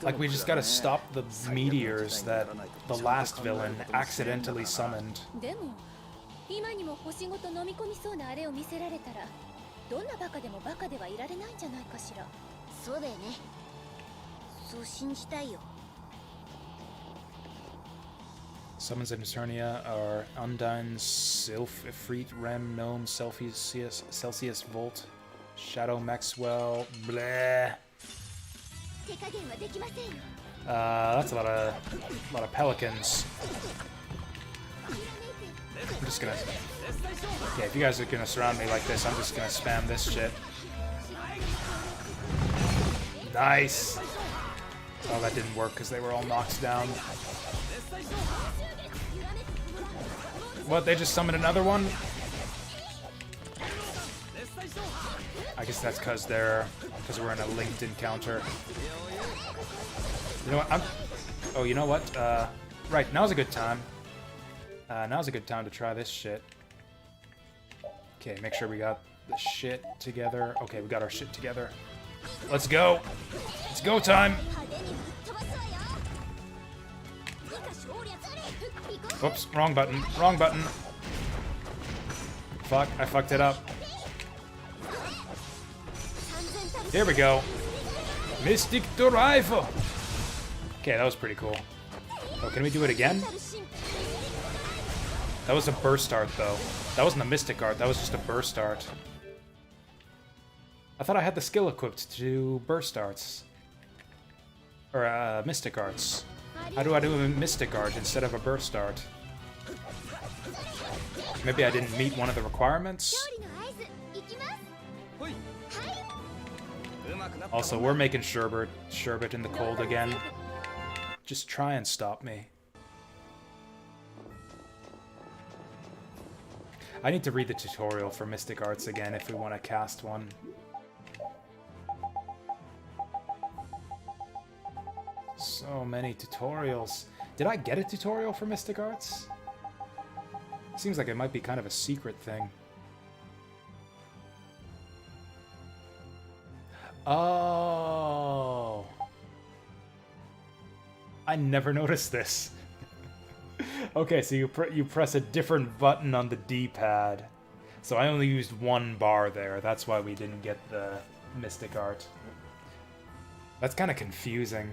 Like we just gotta stop the meteors that the last villain accidentally summoned. Summons in Eternia are Undyne, Sylph, Ifrit, Rem, Gnome, Celsius, Volt, Shadow, Maxwell, bleh. That's a lot of pelicans. I'm just gonna... Yeah, if you guys are gonna surround me like this, I'm just gonna spam this shit. Nice! Oh, that didn't work because they were all knocked down. What, they just summoned another one? I guess that's because we're in a linked encounter. You know what, oh, you know what? Right, now's a good time. Now's a good time to try this shit. Okay, make sure we got the shit together. Okay, we got our shit together. Let's go! It's go time! Whoops, wrong button. Wrong button. Fuck, I fucked it up. Here we go. Mystic the rifle! Okay, that was pretty cool. Oh, can we do it again? That was a burst art, though. That wasn't a mystic art, that was just a burst art. I thought I had the skill equipped to do burst arts. Or, mystic arts. How do I do a mystic art instead of a burst art? Maybe I didn't meet one of the requirements? Also, we're making sherbet in the cold again. Just try and stop me. I need to read the tutorial for Mystic Arts again if we want to cast one. So many tutorials. Did I get a tutorial for Mystic Arts? Seems like it might be kind of a secret thing. Oh. I never noticed this. Okay, so you press a different button on the D-pad. So I only used one bar there. That's why we didn't get the Mystic Art. That's kind of confusing.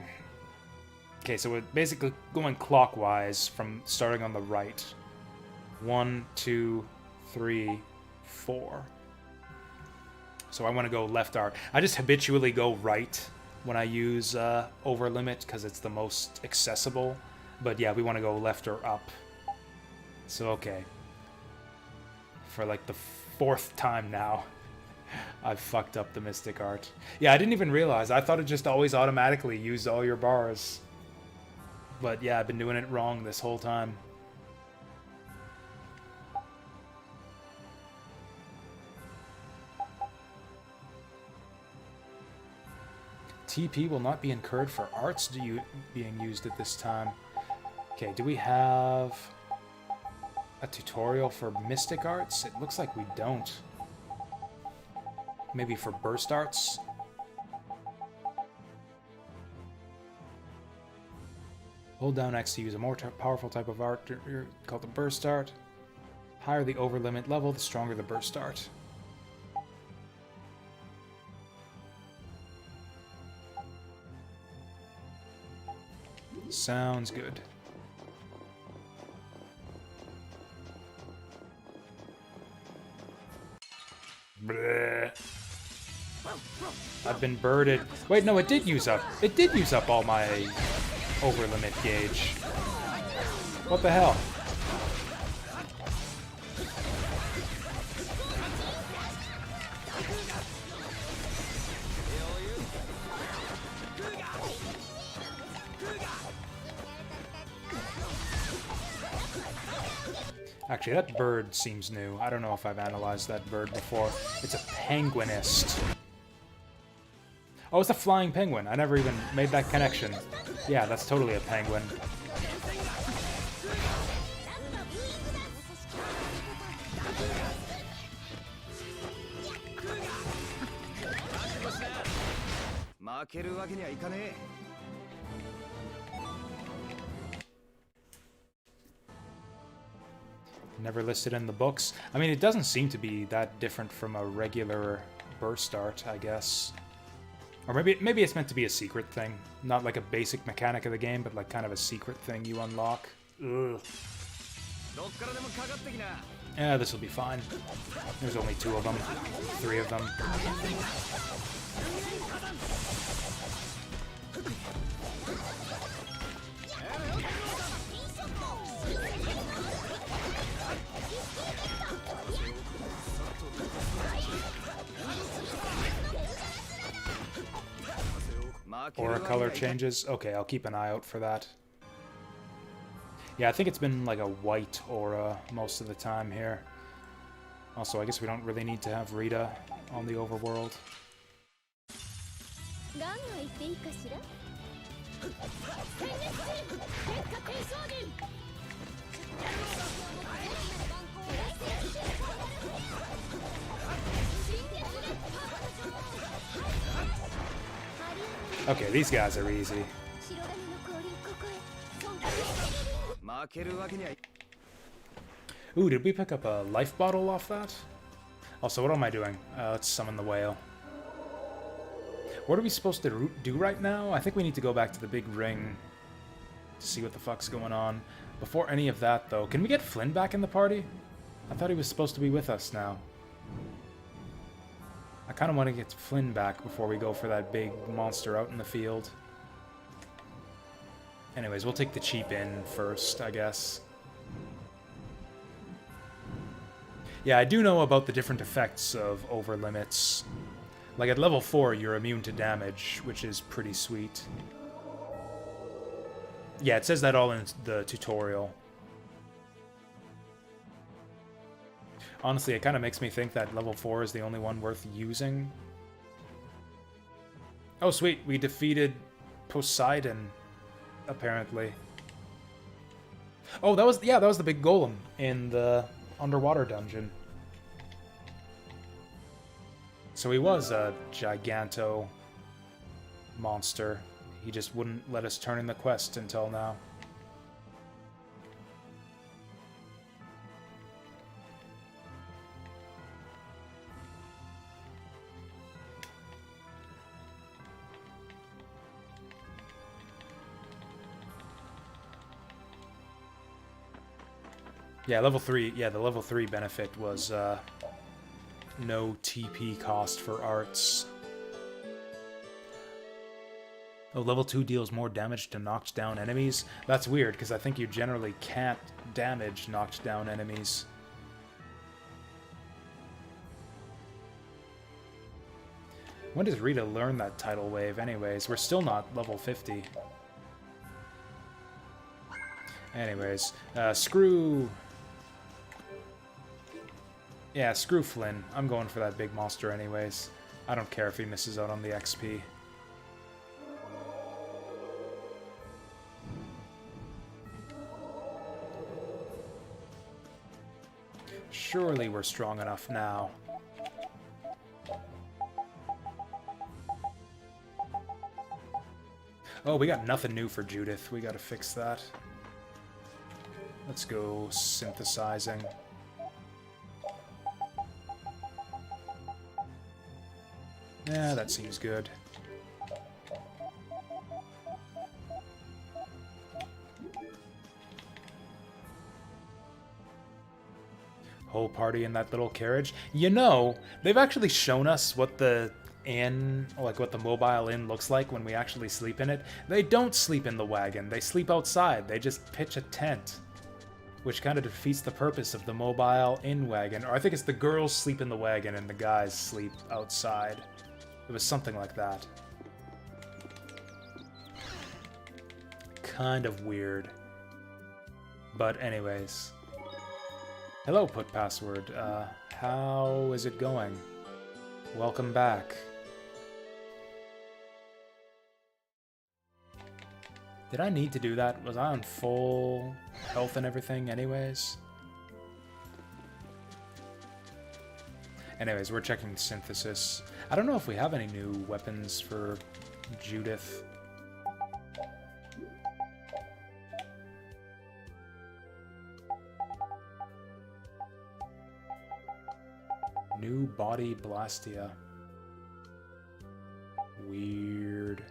Okay, so we're basically going clockwise from starting on the right. 1, 2, 3, 4. So I want to go left art. I just habitually go right when I use over limit because it's the most accessible. But yeah, we want to go left or up. So okay. For like the 4th time now, I've fucked up the Mystic Art. Yeah, I didn't even realize. I thought it just always automatically used all your bars. But yeah, I've been doing it wrong this whole time. TP will not be incurred for arts being used at this time. Okay, do we have a tutorial for Mystic Arts? It looks like we don't. Maybe for Burst Arts? Hold down X to use a more powerful type of art called the Burst Art. Higher the over limit level, the stronger the Burst Art. Sounds good. Bleh. I've been birded. Wait, no, it did use up. It did use up all my over limit gauge. What the hell? Actually, that bird seems new. I don't know if I've analyzed that bird before. It's a penguinist. Oh, it's a flying penguin. I never even made that connection. Yeah, that's totally a penguin. Never listed in the books. I mean, it doesn't seem to be that different from a regular burst art, I guess. Or maybe it's meant to be a secret thing. Not like a basic mechanic of the game, but like kind of a secret thing you unlock. Ugh. Yeah, this will be fine. There's only 2 of them. 3 of them. Aura color changes. Okay, I'll keep an eye out for that. Yeah, I think it's been like a white aura most of the time here. Also, I guess we don't really need to have Rita on the overworld. Okay, these guys are easy. Ooh, did we pick up a life bottle off that? Also, what am I doing? Let's summon the whale. What are we supposed to do right now? I think we need to go back to the big ring to see what the fuck's going on. Before any of that, though, can we get Flynn back in the party? I thought he was supposed to be with us now. I kind of want to get Flynn back before we go for that big monster out in the field. Anyways, we'll take the cheap in first, I guess. Yeah, I do know about the different effects of over limits. Like at level 4, you're immune to damage, which is pretty sweet. Yeah, it says that all in the tutorial. Honestly, it kind of makes me think that level 4 is the only one worth using. Oh, sweet. We defeated Poseidon, apparently. Oh, that was the big golem in the underwater dungeon. So he was a giganto monster. He just wouldn't let us turn in the quest until now. Yeah, level 3. Yeah, the level 3 benefit was no TP cost for arts. Oh, level 2 deals more damage to knocked down enemies? That's weird, because I think you generally can't damage knocked down enemies. When does Rita learn that tidal wave anyways? We're still not level 50. Anyways, screw... Yeah, screw Flynn. I'm going for that big monster anyways. I don't care if he misses out on the XP. Surely we're strong enough now. Oh, we got nothing new for Judith. We gotta fix that. Let's go synthesizing. Yeah, that seems good. Whole party in that little carriage. You know, they've actually shown us what the inn, like what the mobile inn looks like when we actually sleep in it. They don't sleep in the wagon. They sleep outside. They just pitch a tent, which kind of defeats the purpose of the mobile inn wagon. Or I think it's the girls sleep in the wagon and the guys sleep outside. It was something like that. Kind of weird. But anyways. Hello, put password. How is it going? Welcome back. Did I need to do that? Was I on full health and everything anyways? Anyways, we're checking synthesis. I don't know if we have any new weapons for Judith. New body Blastia. Weird.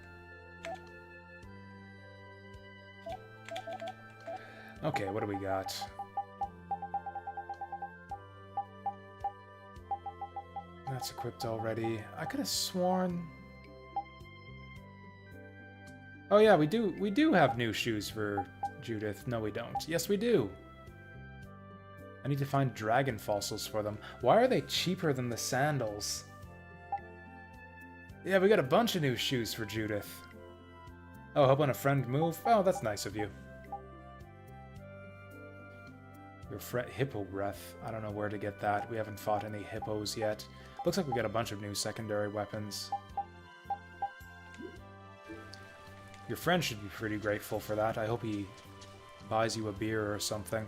Okay, what do we got? That's equipped already. I could have sworn... Oh yeah, we do have new shoes for Judith. No, we don't. Yes, we do. I need to find dragon fossils for them. Why are they cheaper than the sandals? Yeah, we got a bunch of new shoes for Judith. Oh, helping a friend move? Oh, that's nice of you. Your hippo breath. I don't know where to get that. We haven't fought any hippos yet. Looks like we got a bunch of new secondary weapons. Your friend should be pretty grateful for that. I hope he buys you a beer or something.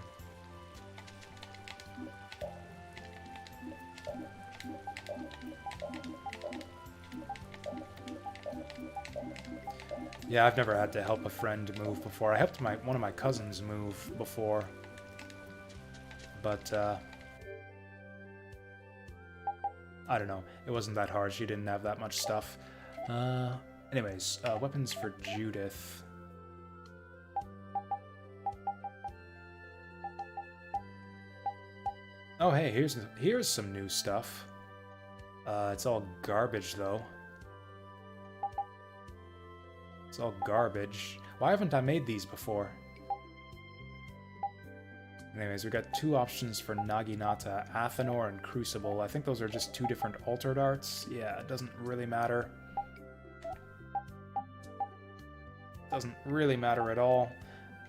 Yeah, I've never had to help a friend move before. I helped one of my cousins move before. But, I don't know. It wasn't that hard. She didn't have that much stuff. Anyways, weapons for Judith. Oh, hey, here's some new stuff. It's all garbage, though. It's all garbage. Why haven't I made these before? Anyways, we got 2 options for Naginata, Athenor and Crucible. I think those are just 2 different altered arts. Yeah, it doesn't really matter. Doesn't really matter at all.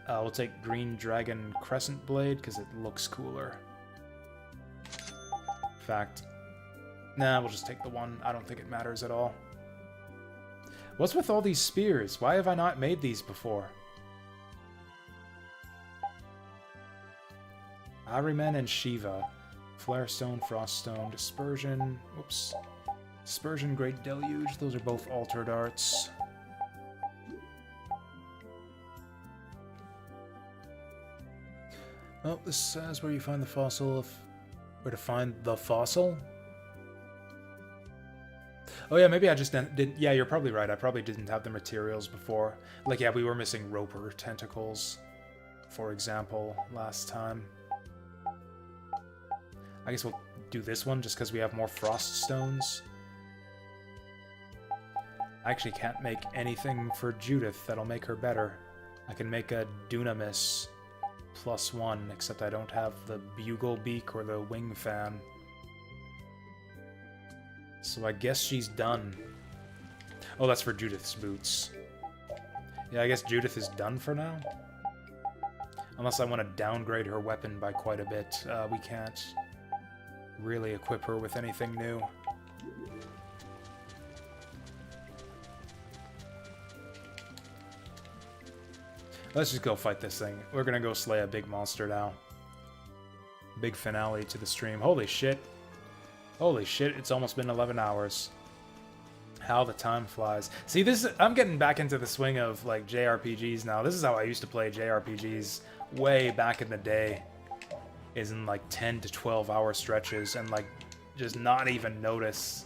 We'll take Green Dragon Crescent Blade because it looks cooler. In fact, nah, we'll just take the one. I don't think it matters at all. What's with all these spears? Why have I not made these before? Ahriman and Shiva. Flare-Stone, Frost-Stone, Dispersion. Oops. Dispersion, Great Deluge. Those are both altered arts. Oh, this says where you find the fossil. Where to find the fossil? Oh yeah, maybe I just didn't... Yeah, you're probably right. I probably didn't have the materials before. Like, yeah, we were missing roper tentacles, for example, last time. I guess we'll do this one just because we have more frost stones. I actually can't make anything for Judith that'll make her better. I can make a Dunamis +1, except I don't have the bugle beak or the wing fan. So I guess she's done. Oh, that's for Judith's boots. Yeah, I guess Judith is done for now. Unless I want to downgrade her weapon by quite a bit. We can't really equip her with anything new. Let's just go fight this thing. We're gonna go slay a big monster now. Big finale to the stream. Holy shit. Holy shit, it's almost been 11 hours. How the time flies. See, I'm getting back into the swing of, like, JRPGs now. This is how I used to play JRPGs way back in the day. Is in, like, 10 to 12 hour stretches and, like, just not even notice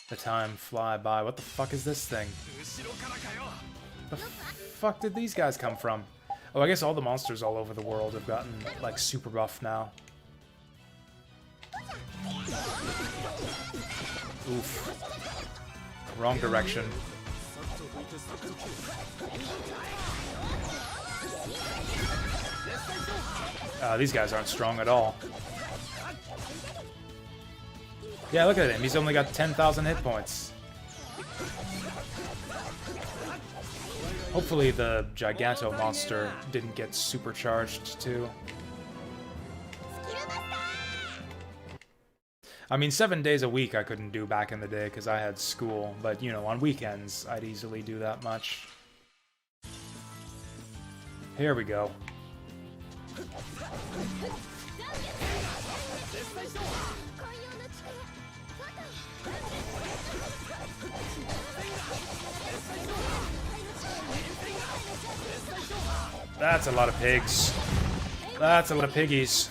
the time fly by. What the fuck is this thing? The fuck did these guys come from? Oh, I guess all the monsters all over the world have gotten, like, super buff now. Oof. Wrong direction. These guys aren't strong at all. Yeah, look at him. He's only got 10,000 hit points. Hopefully the Giganto monster didn't get supercharged too. I mean, 7 days a week I couldn't do back in the day because I had school, but, you know, on weekends I'd easily do that much. Here we go. That's a lot of pigs. That's a lot of piggies.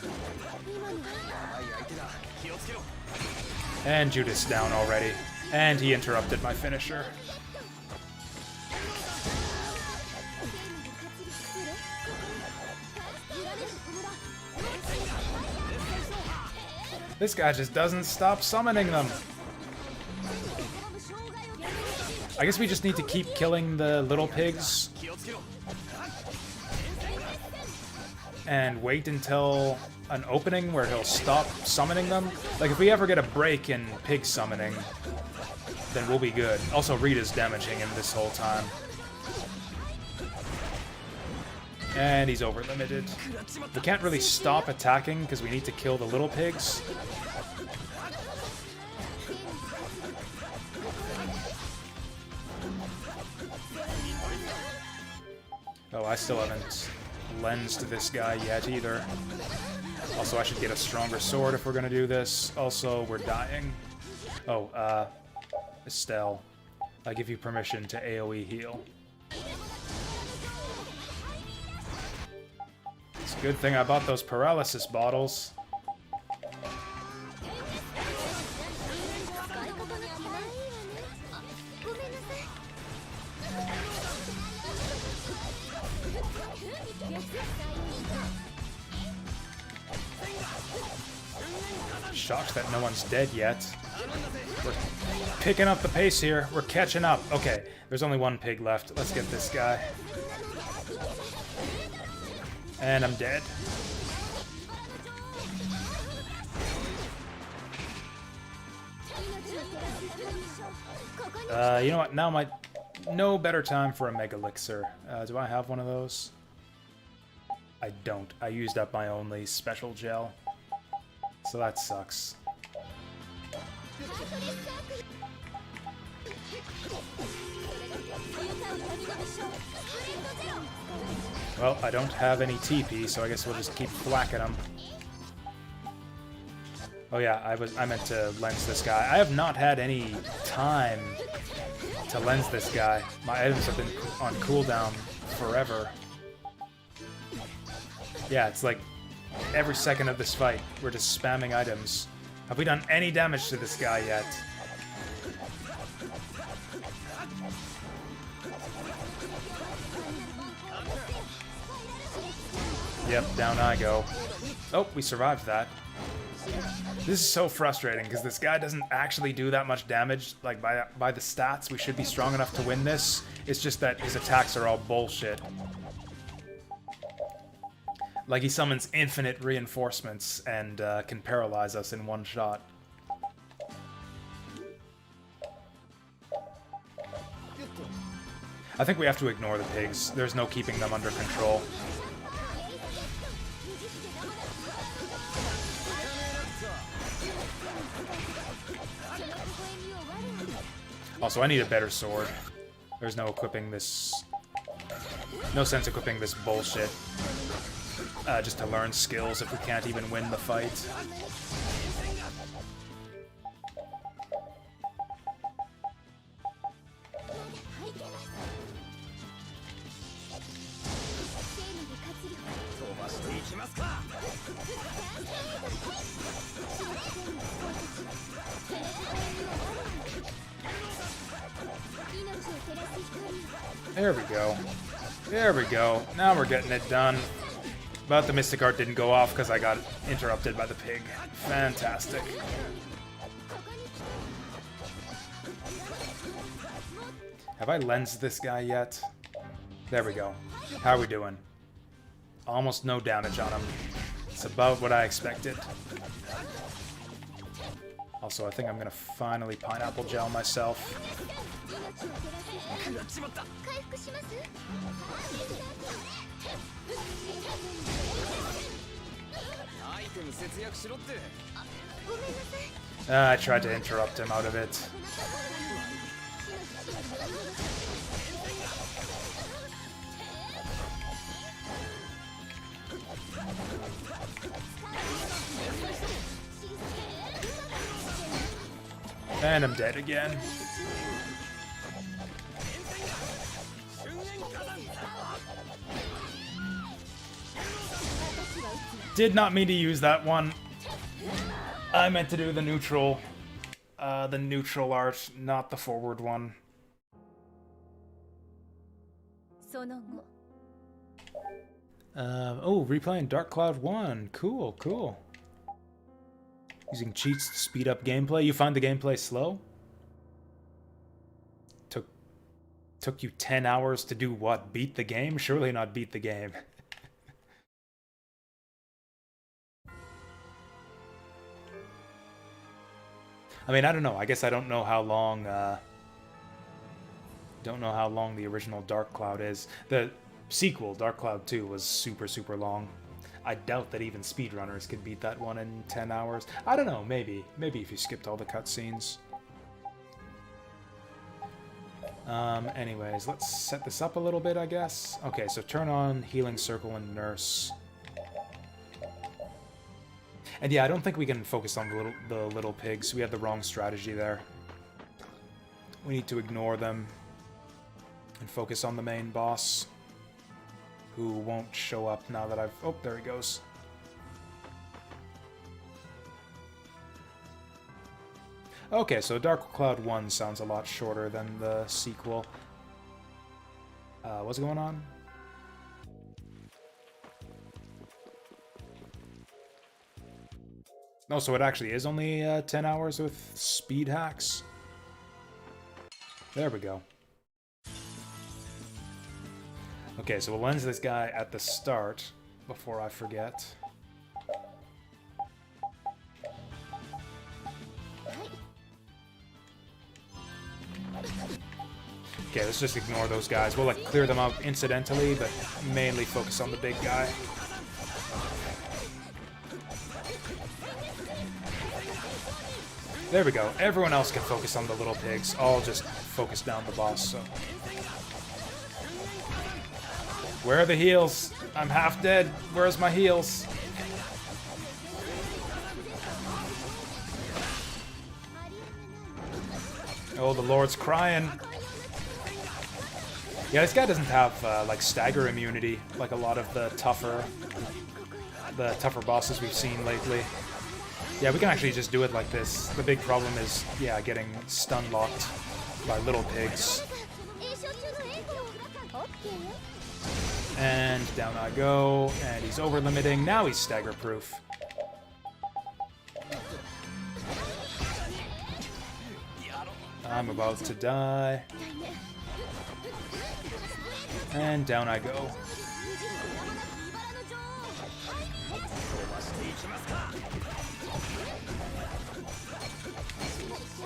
And Judith's down already. And he interrupted my finisher. This guy just doesn't stop summoning them. I guess we just need to keep killing the little pigs. And wait until an opening where he'll stop summoning them. Like, if we ever get a break in pig summoning, then we'll be good. Also, Rita's damaging him this whole time. And he's over limited. We can't really stop attacking because we need to kill the little pigs. Oh, I still haven't lensed this guy yet either. Also, I should get a stronger sword if we're gonna do this. Also, we're dying. Oh, Estelle, I give you permission to AoE heal. It's a good thing I bought those paralysis bottles. Shocked that no one's dead yet. We're picking up the pace here. We're catching up. Okay, there's only one pig left. Let's get this guy. And I'm dead. You know what? Now might no better time for a Mega Elixir. Do I have one of those? I don't. I used up my only special gel. So that sucks. Well, I don't have any TP, so I guess we'll just keep whacking them. Oh yeah, I meant to lens this guy. I have not had any time to lens this guy. My items have been on cooldown forever. Yeah, it's like every second of this fight, we're just spamming items. Have we done any damage to this guy yet? Yep, down I go. Oh, we survived that. This is so frustrating, because this guy doesn't actually do that much damage. Like, by the stats, we should be strong enough to win this. It's just that his attacks are all bullshit. Like, he summons infinite reinforcements and can paralyze us in one shot. I think we have to ignore the pigs. There's no keeping them under control. Also, I need a better sword. There's no equipping this... No sense equipping this bullshit. Just to learn skills if we can't even win the fight. There we go. There we go. Now we're getting it done. But the Mystic Art didn't go off because I got interrupted by the pig. Fantastic. Have I lensed this guy yet? There we go. How are we doing? Almost no damage on him. It's about what I expected. Also, I think I'm gonna finally pineapple gel myself. I tried to interrupt him out of it. And I'm dead again. Did not mean to use that one. I meant to do the neutral art, not the forward one. Oh, replaying Dark Cloud 1. Cool, cool. Using cheats to speed up gameplay. You find the gameplay slow? Took you 10 hours to do what? Beat the game? Surely not beat the game. I mean, I don't know. I guess I don't know how long the original Dark Cloud is. The sequel, Dark Cloud 2, was super, super long. I doubt that even speedrunners could beat that one in 10 hours. I don't know, maybe. Maybe if you skipped all the cutscenes. Anyways, let's set this up a little bit, I guess. Okay, so turn on Healing Circle and Nurse. And yeah, I don't think we can focus on the little pigs. We had the wrong strategy there. We need to ignore them and focus on the main boss, who won't show up now that I've... Oh, there he goes. Okay, so Dark Cloud 1 sounds a lot shorter than the sequel. What's going on? Oh, so it actually is only 10 hours with speed hacks? There we go. Okay, so we'll lens this guy at the start before I forget. Okay, let's just ignore those guys. We'll like clear them up incidentally, but mainly focus on the big guy. There we go. Everyone else can focus on the little pigs. I'll just focus down the boss, so... Where are the heals? I'm half dead. Where's my heals? Oh, the Lord's crying. Yeah, this guy doesn't have, like, stagger immunity, like a lot of the tougher bosses we've seen lately. Yeah, we can actually just do it like this. The big problem is, yeah, getting stun-locked by little pigs. And down I go, and he's over-limiting. Now he's stagger-proof. I'm about to die. And down I go.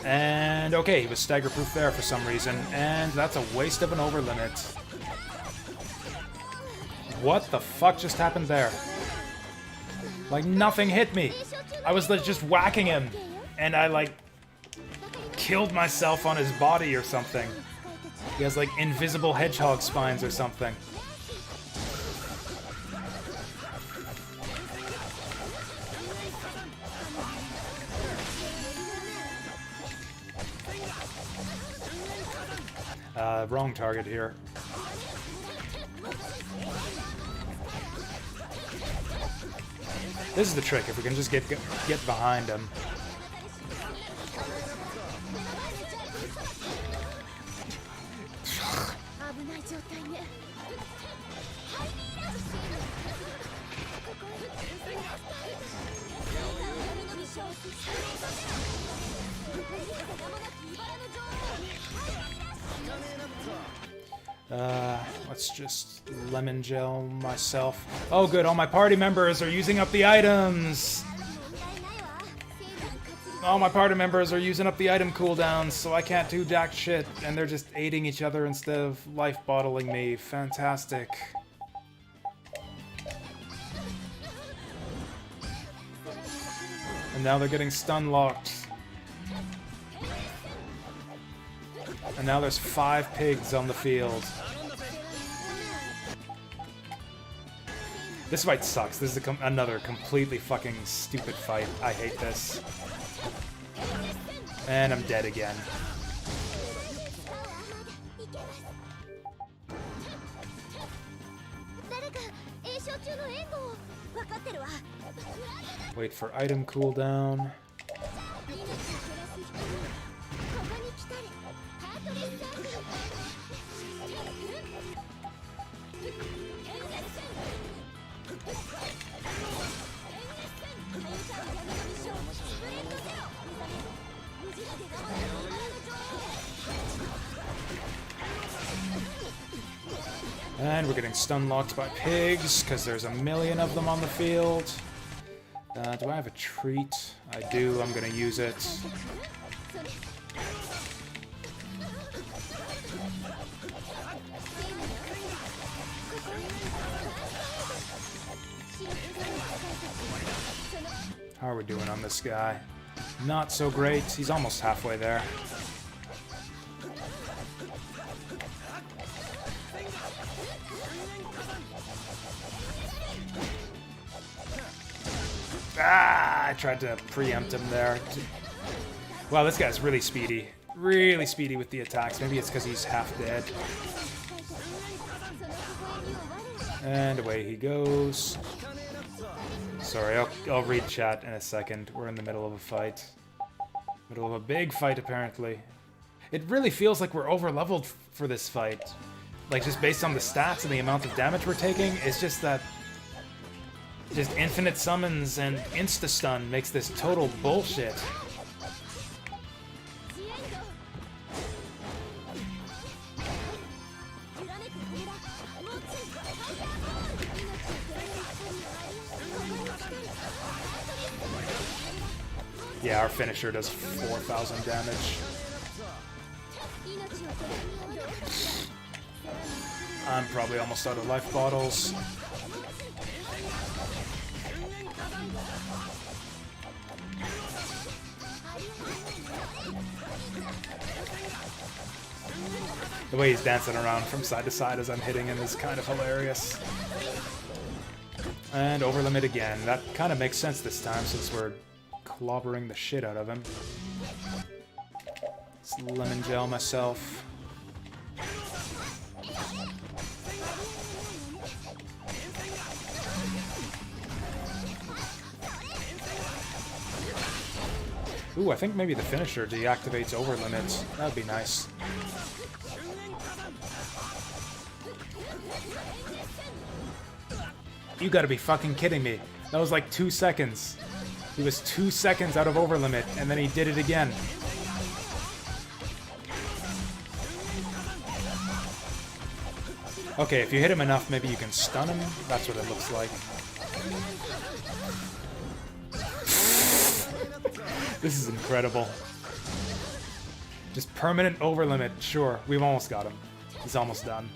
And okay, he was stagger-proof there for some reason, and that's a waste of an over-limit. What the fuck just happened there? Like, nothing hit me. I was like, just whacking him, and I, like, killed myself on his body or something. He has, like, invisible hedgehog spines or something. Wrong target here. This is the trick, if we can just get behind him. Let's just lemon gel myself. Oh good, all my party members are using up the items! All my party members are using up the item cooldowns, so I can't do jack shit, and they're just aiding each other instead of life bottling me. Fantastic. And now they're getting stun locked. And now there's 5 pigs on the field. This fight sucks. This is another completely fucking stupid fight. I hate this. And I'm dead again. Wait for item cooldown. And we're getting stun locked by pigs, because there's a million of them on the field. Do I have a treat? I do, I'm gonna use it. How are we doing on this guy? Not so great, he's almost halfway there. I tried to preempt him there. Wow, this guy's really speedy. Really speedy with the attacks. Maybe it's because he's half dead. And away he goes. Sorry, I'll read chat in a second. We're in the middle of a fight. Middle of a big fight, apparently. It really feels like we're over-leveled for this fight. Like, just based on the stats and the amount of damage we're taking, it's just that... Just infinite summons and insta-stun makes this total bullshit. Yeah, our finisher does 4,000 damage. I'm probably almost out of life bottles. The way he's dancing around from side to side as I'm hitting him is kind of hilarious. And over limit again. That kind of makes sense this time since we're clobbering the shit out of him. Let's lemon gel myself. Ooh, I think maybe the finisher deactivates over limits. That would be nice. You gotta be fucking kidding me. That was like 2 seconds. He was 2 seconds out of over limit, and then he did it again. Okay, if you hit him enough, maybe you can stun him. That's what it looks like. This is incredible. Just permanent over limit. Sure, we've almost got him. He's almost done.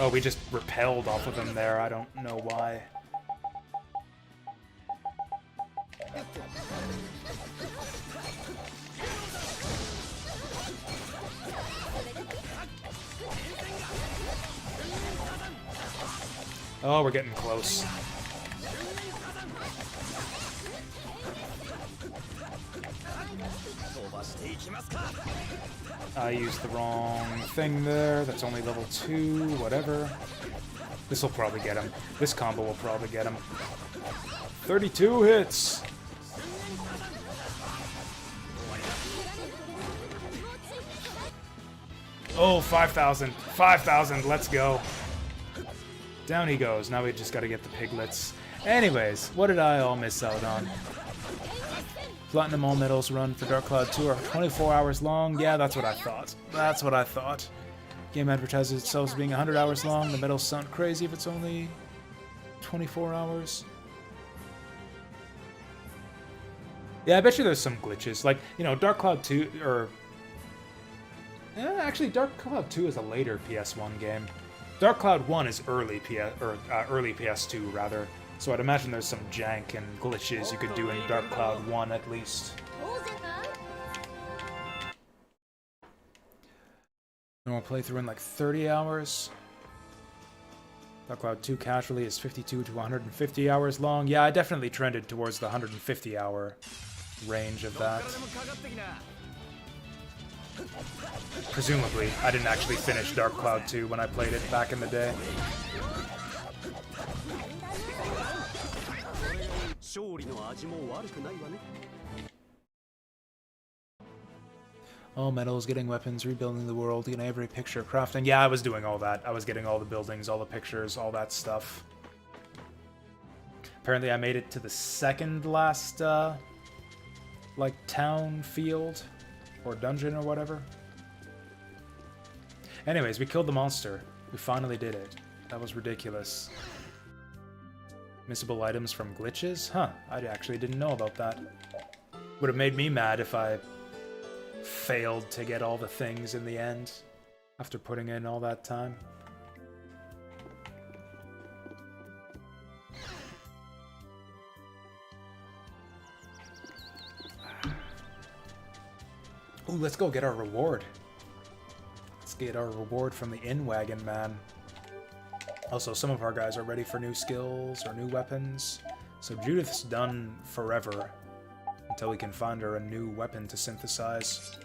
Oh, we just repelled off of him there. I don't know why. Oh, we're getting close. I used the wrong thing there. That's only level 2, whatever. This will probably get him. This combo will probably get him. 32 hits! Oh, 5,000. 5,000, let's go. Down he goes. Now we just gotta get the piglets. Anyways, what did I all miss out on? Platinum all medals run for Dark Cloud 2 are 24 hours long. Yeah, that's what I thought. That's what I thought. Game advertises itself as being 100 hours long. The medals sound crazy if it's only 24 hours. Yeah, I bet you there's some glitches. Like, you know, Dark Cloud 2, or... actually, Dark Cloud 2 is a later PS1 game. Dark Cloud 1 is early early PS2, rather. So I'd imagine there's some jank and glitches you could do in Dark Cloud 1 at least. Normal playthrough in like 30 hours. Dark Cloud 2 casually is 52 to 150 hours long. Yeah, I definitely trended towards the 150 hour range of that. Presumably, I didn't actually finish Dark Cloud 2 when I played it back in the day. All medals, getting weapons, rebuilding the world, getting every picture, crafting. Yeah, I was doing all that. I was getting all the buildings, all the pictures, all that stuff. Apparently I made it to the second last, like, town field, or dungeon or whatever. Anyways, we killed the monster. We finally did it. That was ridiculous. Missable items from glitches? Huh, I actually didn't know about that. Would have made me mad if I failed to get all the things in the end after putting in all that time. Ooh, let's go get our reward. Let's get our reward from the Inn Wagon Man. Also, some of our guys are ready for new skills or new weapons. So Judith's done forever until we can find her a new weapon to synthesize.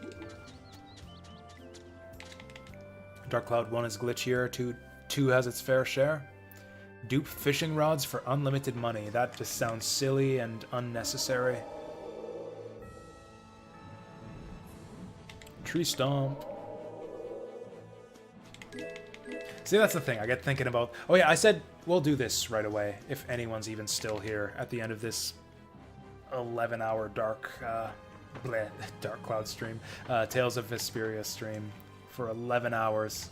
Dark Cloud 1 is glitchier, 2 has its fair share. Dupe fishing rods for unlimited money. That just sounds silly and unnecessary. Tree Stomp. See, that's the thing. I get thinking about... Oh yeah, I said we'll do this right away, if anyone's even still here at the end of this 11-hour Dark Cloud stream. Tales of Vesperia stream for 11 hours.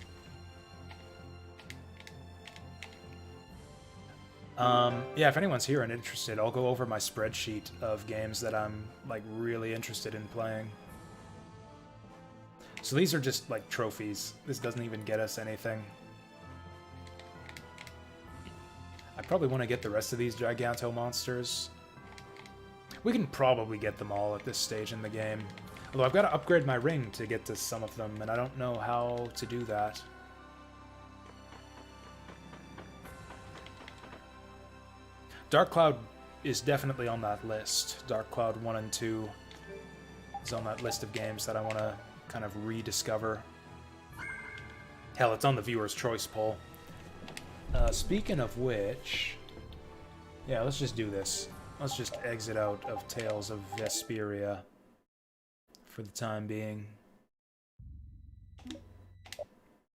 Yeah, if anyone's here and interested, I'll go over my spreadsheet of games that I'm, like, really interested in playing. So these are just, like, trophies. This doesn't even get us anything. I probably want to get the rest of these Giganto monsters. We can probably get them all at this stage in the game. Although I've got to upgrade my ring to get to some of them, and I don't know how to do that. Dark Cloud is definitely on that list. Dark Cloud 1 and 2 is on that list of games that I want to kind of rediscover. Hell, it's on the viewer's choice poll. Speaking of which... Yeah, let's just do this. Let's just exit out of Tales of Vesperia for the time being.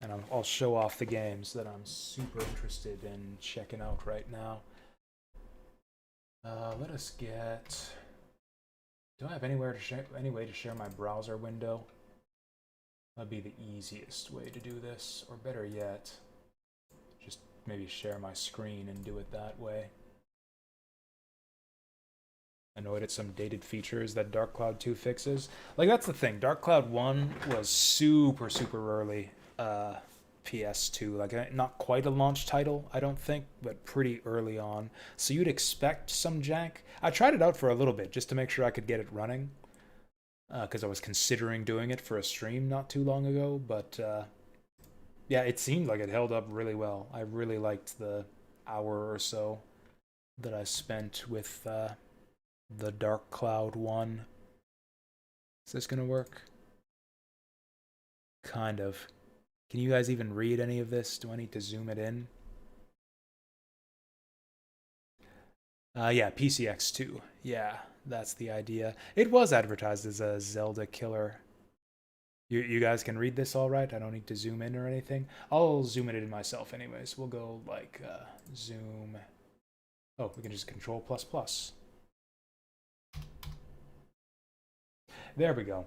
And I'll show off the games that I'm super interested in checking out right now. Let us get... Do I have any way to share my browser window? That'd be the easiest way to do this, or better yet, just maybe share my screen and do it that way. Annoyed at some dated features that Dark Cloud 2 fixes. Like, that's the thing. Dark Cloud 1 was super, super early PS2. Like, not quite a launch title, I don't think, but pretty early on. So you'd expect some jank. I tried it out for a little bit just to make sure I could get it running. Because I was considering doing it for a stream not too long ago. But, yeah, it seemed like it held up really well. I really liked the hour or so that I spent with... the Dark Cloud 1. Is this gonna work? Kind of. Can you guys even read any of this? Do I need to zoom it in? Yeah, PCX2. Yeah, that's the idea. It was advertised as a Zelda killer. You guys can read this all right? I don't need to zoom in or anything. I'll zoom it in myself anyways. We'll go like zoom. Oh, we can just Control++. There we go.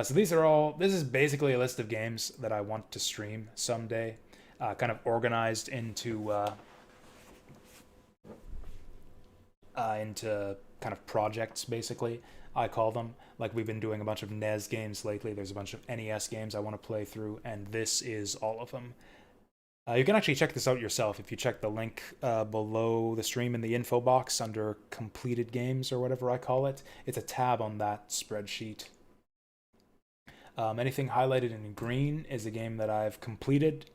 So these are all... This is basically a list of games that I want to stream someday. Kind of organized into kind of projects, basically, I call them. Like, we've been doing a bunch of NES games lately. There's a bunch of NES games I want to play through, and this is all of them. You can actually check this out yourself if you check the link below the stream in the info box under completed games or whatever I call it. It's a tab on that spreadsheet. Anything highlighted in green is a game that I've completed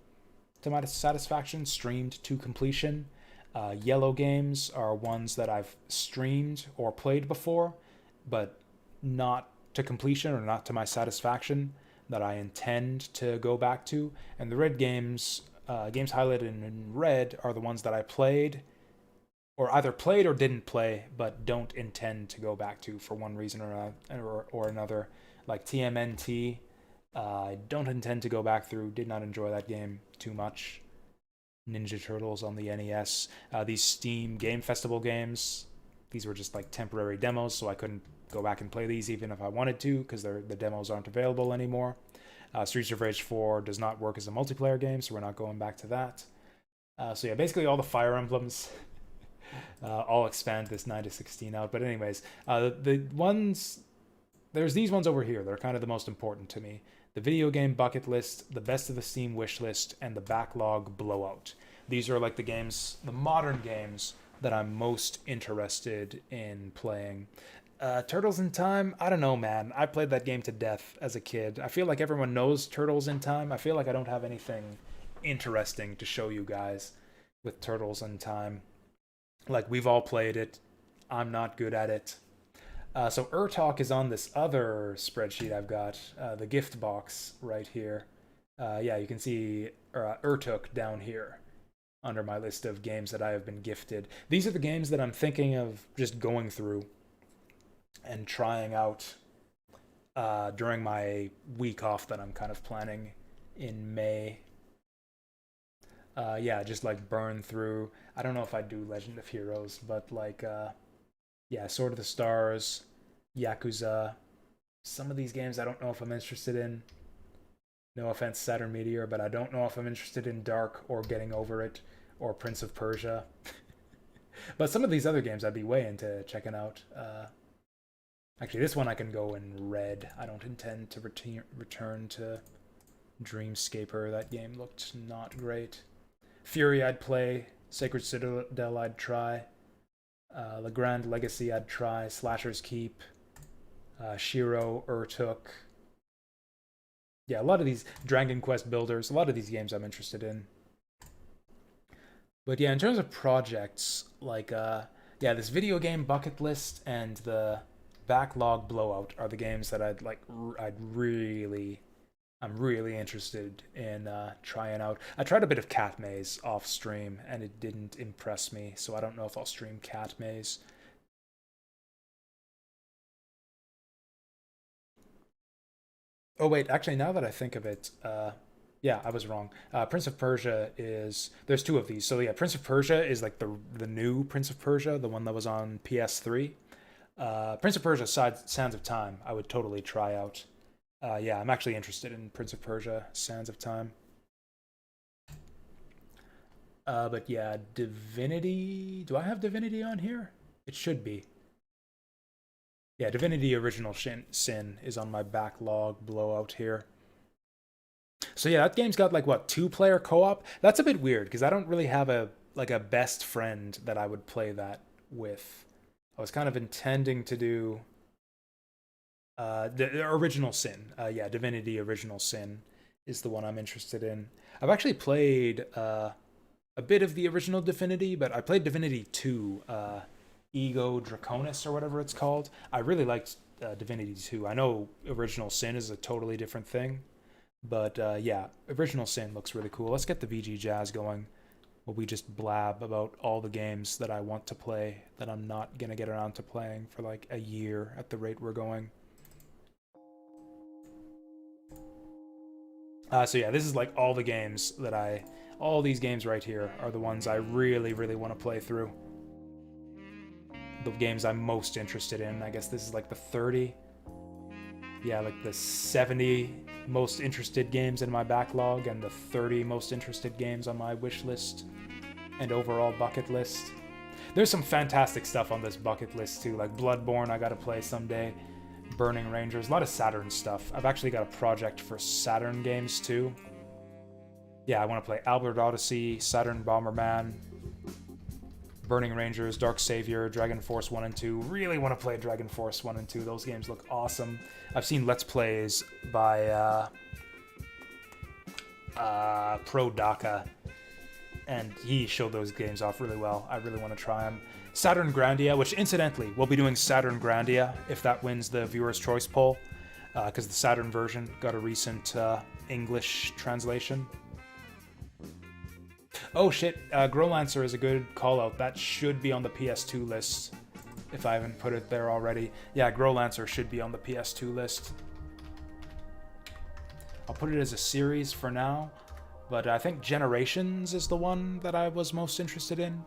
to my satisfaction, streamed to completion. Yellow games are ones that I've streamed or played before, but not to completion or not to my satisfaction, that I intend to go back to. And the red games... games highlighted in red are the ones that I played, or either played or didn't play, but don't intend to go back to for one reason or another. Like TMNT, I don't intend to go back through, did not enjoy that game too much. Ninja Turtles on the NES. These Steam Game Festival games, these were just like temporary demos, so I couldn't go back and play these even if I wanted to, because the demos aren't available anymore. Streets of Rage 4 does not work as a multiplayer game, so we're not going back to that. So yeah, basically all the Fire Emblems all expand this 9 to 16 out. But anyways, the ones... There's these ones over here. They're kind of the most important to me. The video game bucket list, the best of the Steam wish list, and the backlog blowout. These are like the games, the modern games that I'm most interested in playing. Turtles in Time, I don't know, man. I played that game to death as a kid. I feel like everyone knows Turtles in Time. I feel like I don't have anything interesting to show you guys with Turtles in Time. Like, we've all played it. I'm not good at it. So Talk is on this other spreadsheet I've got, the gift box right here. Yeah, you can see Urtuk down here under my list of games that I have been gifted. These are the games that I'm thinking of just going through and trying out during my week off that I'm kind of planning in May. Yeah, just like burn through. I don't know if I'd do Legend of Heroes, but like, yeah, Sword of the Stars, Yakuza. Some of these games I don't know if I'm interested in. No offense, Saturn Meteor, but I don't know if I'm interested in Dark or Getting Over It or Prince of Persia. But some of these other games I'd be way into checking out. Actually, this one I can go in red. I don't intend to return to Dreamscaper. That game looked not great. Fury I'd play. Sacred Citadel I'd try. La Grande Legacy I'd try. Slasher's Keep. Shiro, Urtuk. Yeah, a lot of these Dragon Quest Builders, a lot of these games I'm interested in. But yeah, in terms of projects, like, yeah, this video game bucket list and the backlog blowout are the games that I'm really interested in trying out. I tried a bit of Cat Maze off stream and it didn't impress me, so I don't know if I'll stream Cat Maze. Oh wait, actually, now that I think of it, yeah, I was wrong. Prince of Persia is... There's two of these. So yeah, Prince of Persia is like the new Prince of Persia, the one that was on PS3. Prince of Persia Sands of Time, I would totally try out. Yeah, I'm actually interested in Prince of Persia Sands of Time. But yeah, Divinity... Do I have Divinity on here? It should be. Yeah, Divinity Original Sin is on my backlog blowout here. So yeah, that game's got like, what, 2-player co-op? That's a bit weird, because I don't really have a best friend that I would play that with. I was kind of intending to do the Original Sin. Yeah, Divinity Original Sin is the one I'm interested in. I've actually played a bit of the original Divinity, but I played Divinity 2, Ego Draconis or whatever it's called. I really liked Divinity 2. I know Original Sin is a totally different thing, but yeah, Original Sin looks really cool. Let's get the VG Jazz going. Will we just blab about all the games that I want to play that I'm not going to get around to playing for like a year at the rate we're going. So yeah, this is like all the games that all these games right here are the ones I really, really want to play through. The games I'm most interested in. I guess this is like the 30. Yeah, like the 70 most interested games in my backlog and the 30 most interested games on my wish list and overall bucket list. There's some fantastic stuff on this bucket list too, like Bloodborne I gotta play someday, Burning Rangers, a lot of Saturn stuff. I've actually got a project for Saturn games too. Yeah, I want to play Albert Odyssey, Saturn Bomberman, Burning Rangers, Dark Savior, Dragon Force 1 and 2. Really want to play Dragon Force 1 and 2. Those games look awesome. I've seen Let's Plays by Pro Daka, and he showed those games off really well. I really want to try them. Saturn Grandia, which incidentally, we'll be doing Saturn Grandia if that wins the Viewer's Choice poll, because the Saturn version got a recent English translation. Oh shit, Growlancer is a good call-out. That should be on the PS2 list, if I haven't put it there already. Yeah, Growlancer should be on the PS2 list. I'll put it as a series for now, but I think Generations is the one that I was most interested in.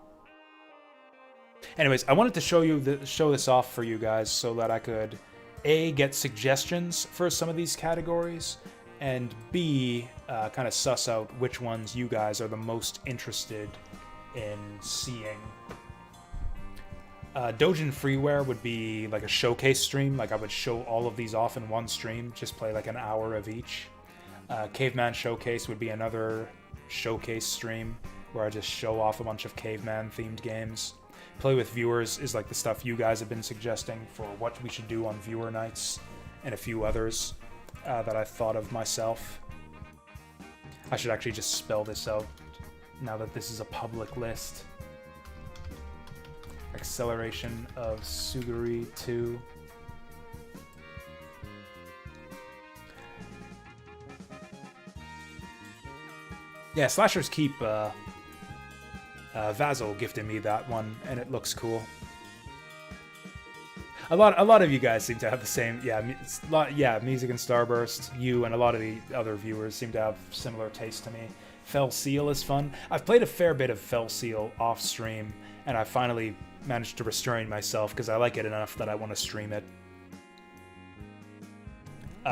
Anyways, I wanted to show this off for you guys so that I could A, get suggestions for some of these categories, and B, kind of suss out which ones you guys are the most interested in seeing. Dojin Freeware would be like a showcase stream, like I would show all of these off in one stream, just play like an hour of each. Caveman Showcase would be another showcase stream where I just show off a bunch of caveman themed games. Play with Viewers is like the stuff you guys have been suggesting for what we should do on viewer nights, and a few others that I thought of myself. I should actually just spell this out now that this is a public list. Acceleration of Suguri 2. Yeah, Slashers Keep, Vazzle gifted me that one, and it looks cool. A lot of you guys seem to have the same, Music and Starburst, you and a lot of the other viewers seem to have similar taste to me. Fell Seal is fun. I've played a fair bit of Fell Seal off stream, and I finally managed to restrain myself because I like it enough that I want to stream it.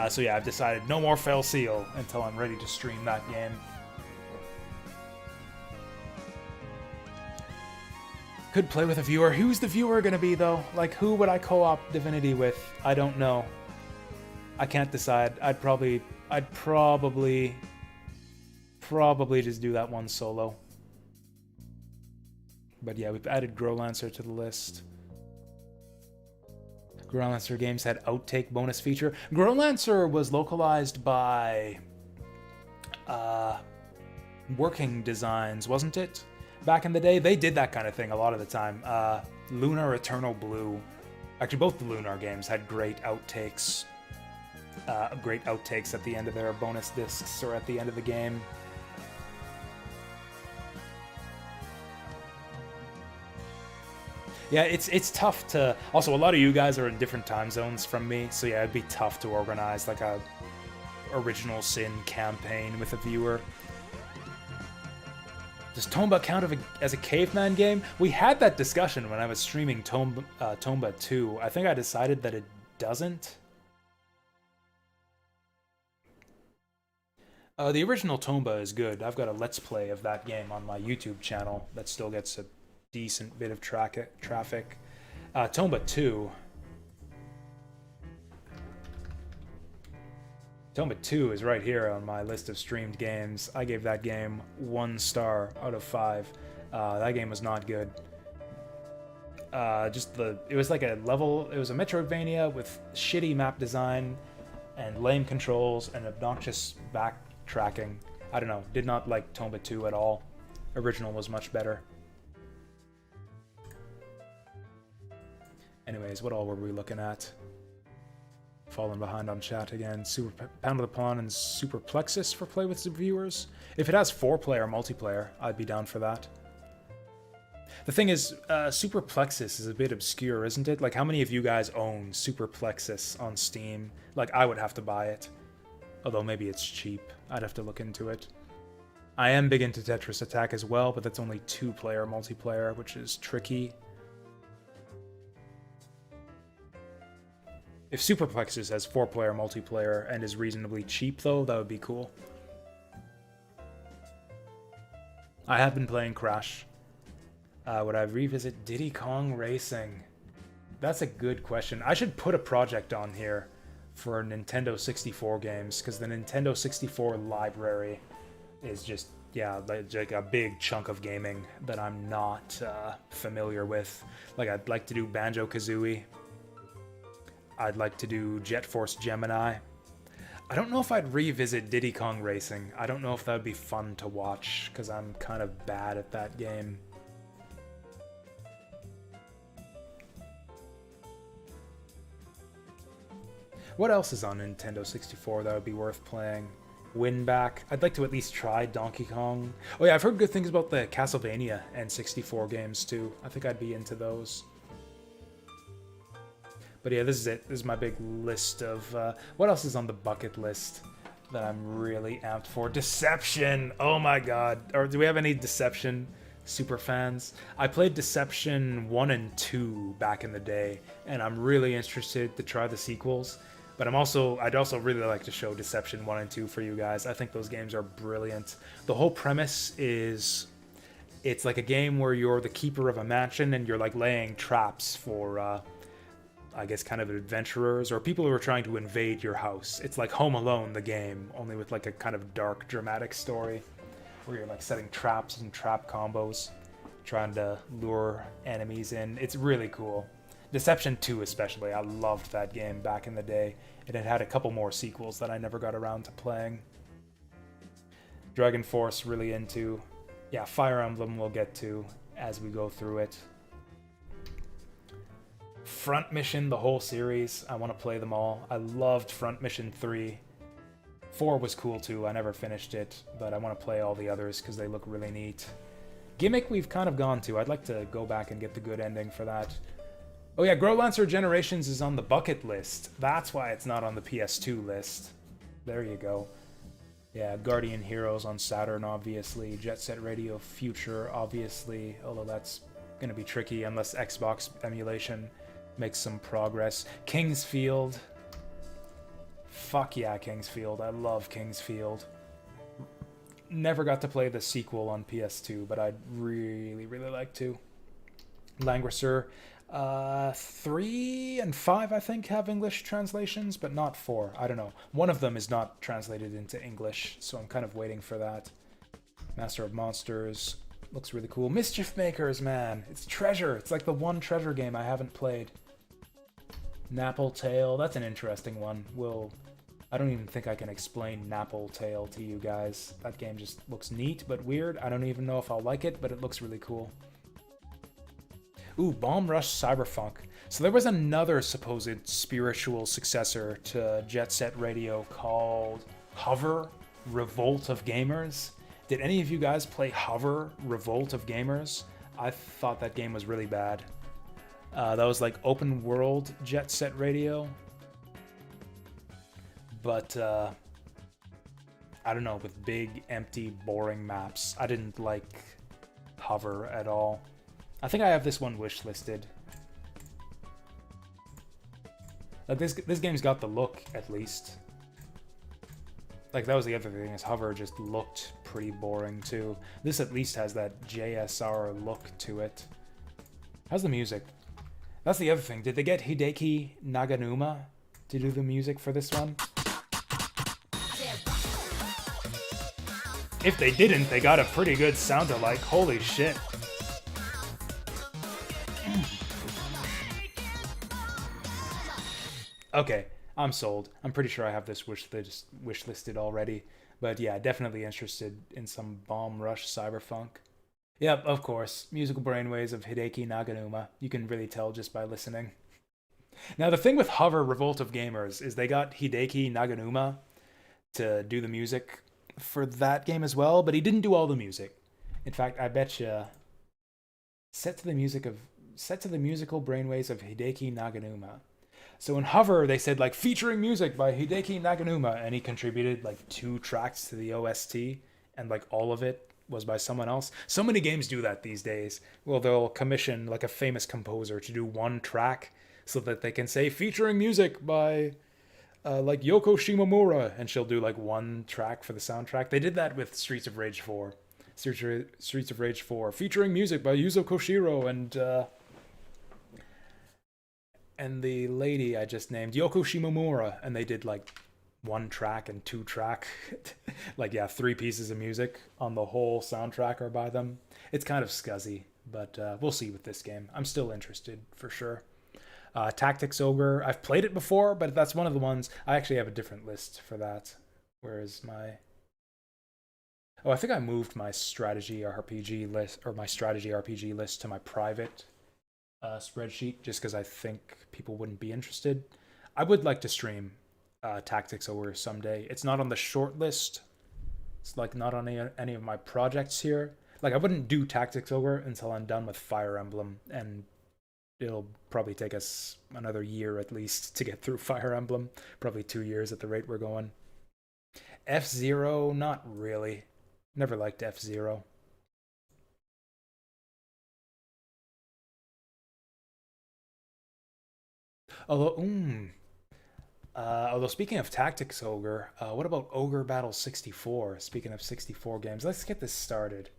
So yeah, I've decided no more Fell Seal until I'm ready to stream that game. Could play with a viewer. Who's the viewer gonna be though? Like, who would I co-op Divinity with? I don't know. I can't decide. I'd probably just do that one solo. But yeah, we've added Growlancer to the list. Growlancer games had outtake bonus feature. Growlancer was localized by Working Designs, wasn't it? Back in the day, they did that kind of thing a lot of the time. Lunar Eternal Blue. Actually, both the Lunar games had great outtakes. At the end of their bonus discs or at the end of the game. Yeah, it's tough to... Also, a lot of you guys are in different time zones from me, so yeah, it'd be tough to organize like a Original Sin campaign with a viewer. Does Tomba count as a caveman game? We had that discussion when I was streaming Tomba 2. I think I decided that it doesn't. The original Tomba is good. I've got a Let's Play of that game on my YouTube channel that still gets a decent bit of traffic. Tomba 2. Tomba 2 is right here on my list of streamed games. I gave that game 1 star out of 5. That game was not good. It was like a level, it was a Metroidvania with shitty map design and lame controls and obnoxious backtracking. I don't know, did not like Tomba 2 at all. Original was much better. Anyways, what all were we looking at? Falling behind on chat again. Super Pound of the Pawn and Super Plexus for play with some viewers. If it has 4-player multiplayer, I'd be down for that. The thing is, Super Plexus is a bit obscure, isn't it? Like, how many of you guys own Super Plexus on Steam? Like, I would have to buy it. Although maybe it's cheap. I'd have to look into it. I am big into Tetris Attack as well, but that's only 2-player multiplayer, which is tricky. If Super Plexus has 4-player multiplayer and is reasonably cheap, though, that would be cool. I have been playing Crash. Would I revisit Diddy Kong Racing? That's a good question. I should put a project on here for Nintendo 64 games, because the Nintendo 64 library is just, yeah, like a big chunk of gaming that I'm not familiar with. Like, I'd like to do Banjo-Kazooie. I'd like to do Jet Force Gemini. I don't know if I'd revisit Diddy Kong Racing. I don't know if that would be fun to watch, because I'm kind of bad at that game. What else is on Nintendo 64 that would be worth playing? Winback. I'd like to at least try Donkey Kong. Oh yeah, I've heard good things about the Castlevania N64 games too. I think I'd be into those. But yeah, this is it. This is my big list of... what else is on the bucket list that I'm really amped for? Deception! Oh my god. Or do we have any Deception super fans? I played Deception 1 and 2 back in the day, and I'm really interested to try the sequels. But I'd also really like to show Deception 1 and 2 for you guys. I think those games are brilliant. The whole premise is... It's like a game where you're the keeper of a mansion, and you're like laying traps for... I guess kind of adventurers or people who are trying to invade your house. It's like Home Alone, the game, only with like a kind of dark, dramatic story where you're like setting traps and trap combos, trying to lure enemies in. It's really cool. Deception 2 especially, I loved that game back in the day. It had a couple more sequels that I never got around to playing. Dragon Force, really into. Yeah, Fire Emblem we'll get to as we go through it. Front Mission, the whole series. I want to play them all. I loved Front Mission 3. 4 was cool too. I never finished it, but I want to play all the others because they look really neat. Gimmick we've kind of gone to. I'd like to go back and get the good ending for that. Oh yeah, Growlancer Generations is on the bucket list. That's why it's not on the PS2 list. There you go. Yeah, Guardian Heroes on Saturn, obviously. Jet Set Radio Future, obviously. Although that's going to be tricky unless Xbox emulation makes some progress. Kingsfield. Fuck yeah, Kingsfield. I love Kingsfield. Never got to play the sequel on PS2, but I'd really, really like to. Languisher. 3 and 5, I think, have English translations, but not 4. I don't know. One of them is not translated into English, so I'm kind of waiting for that. Master of Monsters. Looks really cool. Mischief Makers, man. It's treasure. It's like the one treasure game I haven't played. Napple Tale. That's an interesting one. I don't even think I can explain Napple Tale to you guys. That game just looks neat, but weird. I don't even know if I'll like it, but it looks really cool. Ooh, Bomb Rush Cyberpunk. So there was another supposed spiritual successor to Jet Set Radio called Hover Revolt of Gamers. Did any of you guys play Hover Revolt of Gamers? I thought that game was really bad. That was like open world Jet Set Radio. But, I don't know, with big, empty, boring maps. I didn't like Hover at all. I think I have this one wishlisted. Like this game's got the look, at least. Like that was the other thing, is Hover just looked pretty boring too. This at least has that JSR look to it. How's the music? That's the other thing. Did they get Hideki Naganuma to do the music for this one? If they didn't, they got a pretty good sound-alike. Holy shit. Okay, I'm sold. I'm pretty sure I have this wish listed already. But yeah, definitely interested in some Bomb Rush Cyberpunk. Yep, of course. Musical brainwaves of Hideki Naganuma. You can really tell just by listening. Now, the thing with Hover Revolt of Gamers is they got Hideki Naganuma to do the music for that game as well, but he didn't do all the music. In fact, I bet you set to the musical brainwaves of Hideki Naganuma. So in Hover, they said, like, featuring music by Hideki Naganuma, and he contributed, like, 2 tracks to the OST, and, like, all of it was by someone else. So many games do that these days. Well, they'll commission, like, a famous composer to do 1 track so that they can say, featuring music by, like, Yoko Shimomura, and she'll do, like, 1 track for the soundtrack. They did that with Streets of Rage 4. Streets of Rage 4, featuring music by Yuzo Koshiro and the lady I just named, Yoko Shimomura, and they did like 1 track and 2 track, like, yeah, 3 pieces of music on the whole soundtrack are by them. It's kind of scuzzy, but we'll see with this game. I'm still interested for sure. Tactics Ogre, I've played it before, but that's one of the ones, I actually have a different list for that. Where is my... Oh, I think I moved my strategy RPG list, or my strategy RPG list to my private spreadsheet, just because I think people wouldn't be interested. I would like to stream Tactics Ogre someday. It's not on the short list. It's like not on any of my projects here. Like, I wouldn't do Tactics Ogre until I'm done with Fire Emblem, and it'll probably take us another year at least to get through Fire Emblem. Probably 2 years at the rate we're going. F-Zero, not really. Never liked F-Zero. Although speaking of Tactics Ogre, what about Ogre Battle 64? Speaking of 64 games, let's get this started.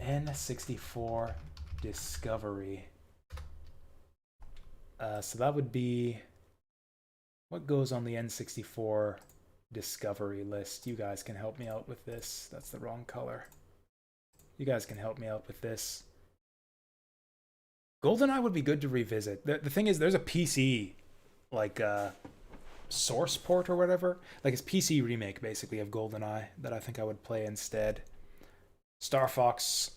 N64 Discovery. So that would be... What goes on the N64 Discovery list? You guys can help me out with this. That's the wrong color. You guys can help me out with this. GoldenEye would be good to revisit. The thing is, there's a PC, like, source port or whatever. Like it's PC remake basically of GoldenEye that I think I would play instead. Star Fox,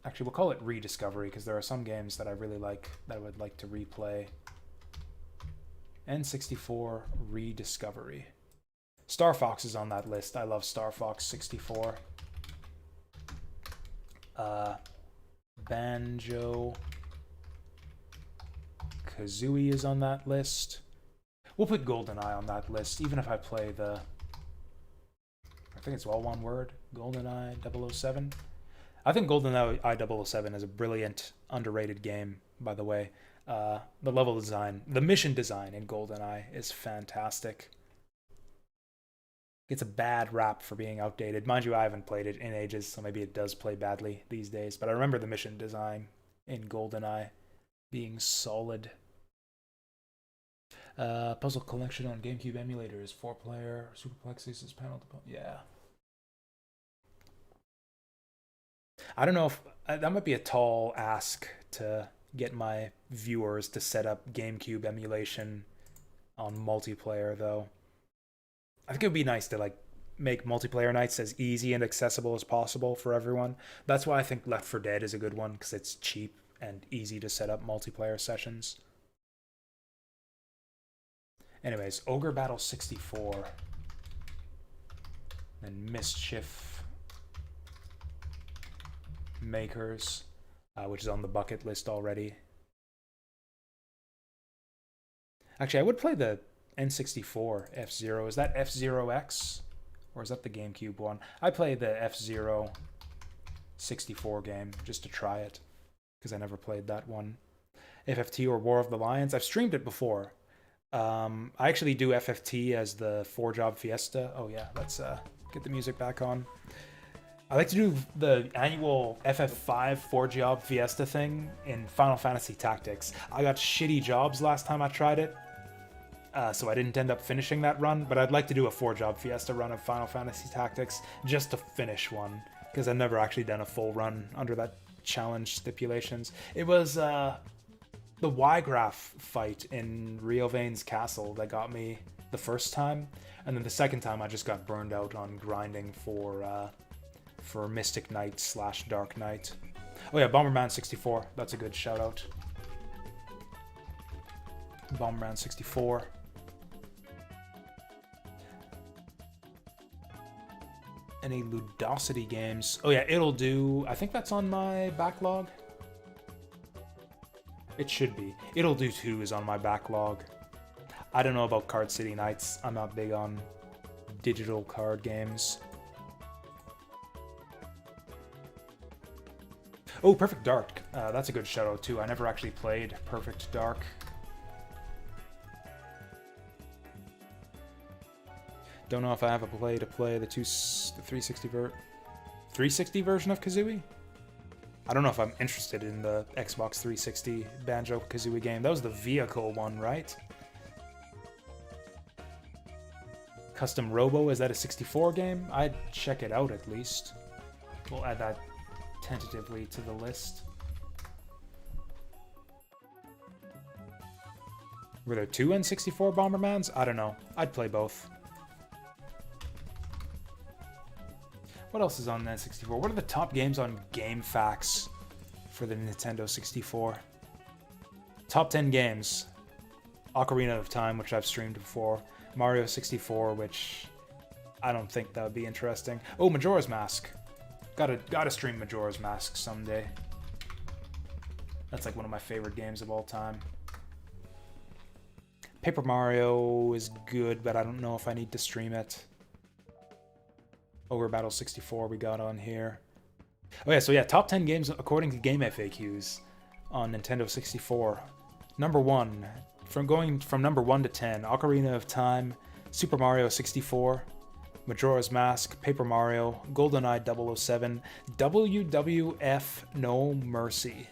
actually we'll call it Rediscovery because there are some games that I really like that I would like to replay. N64 Rediscovery. Star Fox is on that list. I love Star Fox 64. Banjo Kazooie is on that list. We'll put GoldenEye on that list, even if I play the... I think it's all one word. GoldenEye 007. I think GoldenEye 007 is a brilliant, underrated game, by the way. The level design, the mission design in GoldenEye is fantastic. It's a bad rap for being outdated. Mind you, I haven't played it in ages, so maybe it does play badly these days. But I remember the mission design in GoldenEye being solid. Puzzle collection on GameCube emulators. 4-player, Superplexes is panel to... Yeah. I don't know if... that might be a tall ask to get my viewers to set up GameCube emulation on multiplayer, though. I think it would be nice to like make multiplayer nights as easy and accessible as possible for everyone. That's why I think Left 4 Dead is a good one, because it's cheap and easy to set up multiplayer sessions. Anyways, Ogre Battle 64. And Mischief Makers, which is on the bucket list already. Actually, I would play the N64 F-Zero. Is that F-Zero X? Or is that the GameCube one? I play the F-Zero 64 game just to try it, because I never played that one. FFT or War of the Lions? I've streamed it before. I actually do FFT as the 4-job fiesta. Oh yeah, let's get the music back on. I like to do the annual FF5 4-job fiesta thing in Final Fantasy Tactics. I got shitty jobs last time I tried it. So I didn't end up finishing that run, but I'd like to do a 4-job fiesta run of Final Fantasy Tactics just to finish one, because I've never actually done a full run under that challenge stipulations. It was the Y-Graph fight in Rio Vane's castle that got me the first time, and then the second time I just got burned out on grinding for Mystic Knight / Dark Knight. Oh yeah, Bomberman 64, that's a good shout out. Bomberman 64. Any Ludosity games? Oh yeah, It'll Do. I think that's on my backlog. It should be. It'll Do 2 is on my backlog. I don't know about Card City Nights. I'm not big on digital card games. Oh, Perfect Dark. That's a good shout out too. I never actually played Perfect Dark. Don't know if I have a play to play the 360 version of Kazooie. I don't know if I'm interested in the Xbox 360 Banjo-Kazooie game. That was the vehicle one, right? Custom Robo, is that a 64 game? I'd check it out at least. We'll add that tentatively to the list. Were there 2 N64 Bombermans? I don't know. I'd play both. What else is on the N64? What are the top games on GameFAQs for the Nintendo 64? Top 10 games. Ocarina of Time, which I've streamed before. Mario 64, which I don't think that would be interesting. Oh, Majora's Mask. Gotta stream Majora's Mask someday. That's like one of my favorite games of all time. Paper Mario is good, but I don't know if I need to stream it. Ogre Battle 64 we got on here. Oh yeah, so yeah, top 10 games according to Game FAQs on Nintendo 64. Number 1, going from number 1 to 10, Ocarina of Time, Super Mario 64, Majora's Mask, Paper Mario, GoldenEye 007, WWF No Mercy.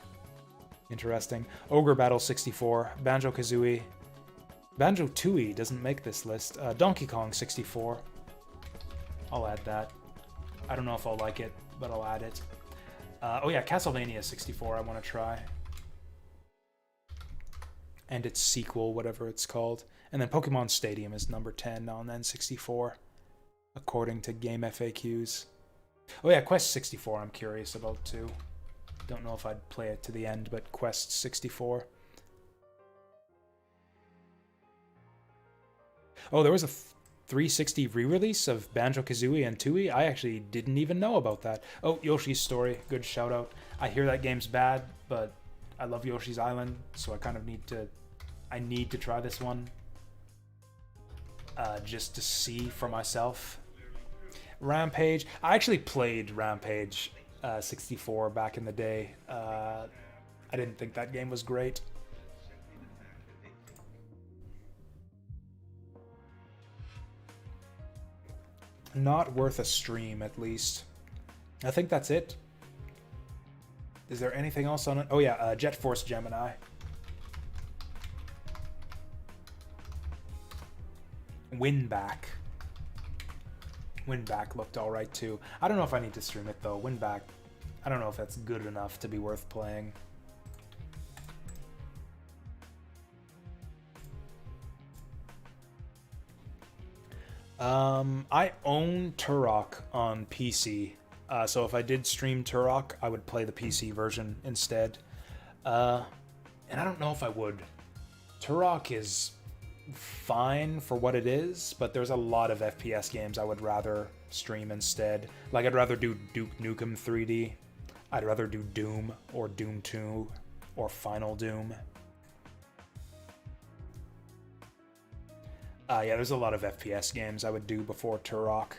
Interesting. Ogre Battle 64, Banjo-Kazooie, Banjo-Tooie doesn't make this list, Donkey Kong 64. I'll add that. I don't know if I'll like it, but I'll add it. Oh yeah, Castlevania 64 I want to try. and its sequel, whatever it's called. And then Pokemon Stadium is number 10 on N64, according to Game FAQs. Oh yeah, Quest 64 I'm curious about too. Don't know if I'd play it to the end, but Quest 64. Oh, there was a 360 re-release of Banjo-Kazooie and Tooie. I actually didn't even know about that. Oh, Yoshi's Story. Good shout out. I hear that game's bad, but I love Yoshi's Island, so I kind of need to try this one. Just to see for myself. Rampage. I actually played Rampage 64 back in the day. I didn't think that game was great. Not worth a stream, at least. I think that's it. Is there anything else on it? Oh yeah, Jet Force Gemini. Winback. Winback looked alright too. I don't know if I need to stream it though. Winback, I don't know if that's good enough to be worth playing. I own Turok on PC, so if I did stream Turok, I would play the PC version instead. And I don't know if I would. Turok is fine for what it is, but there's a lot of FPS games I would rather stream instead. Like, I'd rather do Duke Nukem 3D. I'd rather do Doom or Doom 2 or Final Doom. Yeah, there's a lot of FPS games I would do before Turok.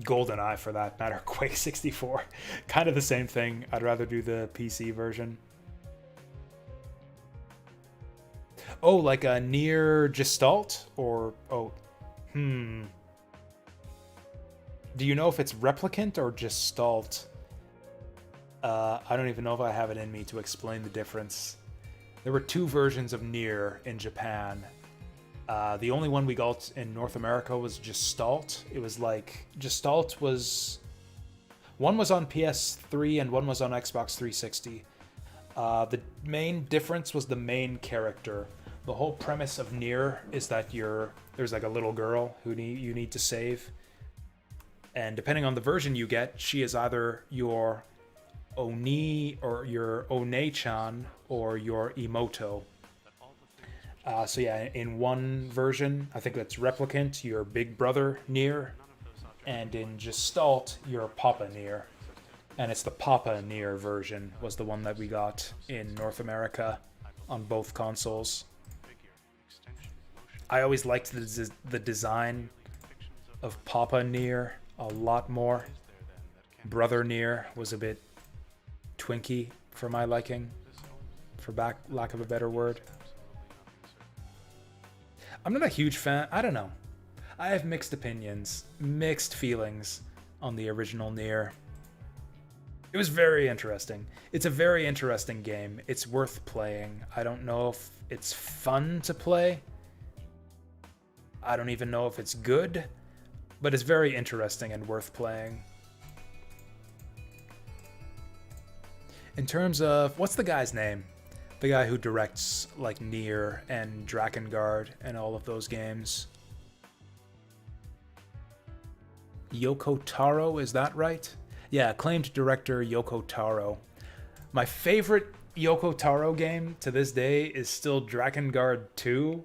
GoldenEye, for that matter. Quake 64. Kind of the same thing. I'd rather do the PC version. Oh, like a Nier Gestalt? Or, oh, Do you know if it's Replicant or Gestalt? I don't even know if I have it in me to explain the difference. There were two versions of Nier in Japan. The only one we got in North America was Gestalt. It was like, Gestalt was... One was on PS3 and one was on Xbox 360. The main difference was the main character. The whole premise of Nier is that there's like a little girl who you need to save. And depending on the version you get, she is either your Oni or your One-chan or your Imoto. So yeah, in one version, I think that's Replicant, your big brother Nier, and in Gestalt, your Papa Nier. And it's the Papa Nier version was the one that we got in North America on both consoles. I always liked the design of Papa Nier a lot more. Brother Nier was a bit twinky for my liking, for lack of a better word. I'm not a huge fan. I don't know. I have mixed opinions, mixed feelings on the original Nier. It was very interesting. It's a very interesting game. It's worth playing. I don't know if it's fun to play. I don't even know if it's good, but it's very interesting and worth playing. In terms of, what's the guy's name? The guy who directs like Nier and Drakengard and all of those games. Yoko Taro, is that right? Yeah, acclaimed director Yoko Taro. My favorite Yoko Taro game to this day is still Drakengard 2,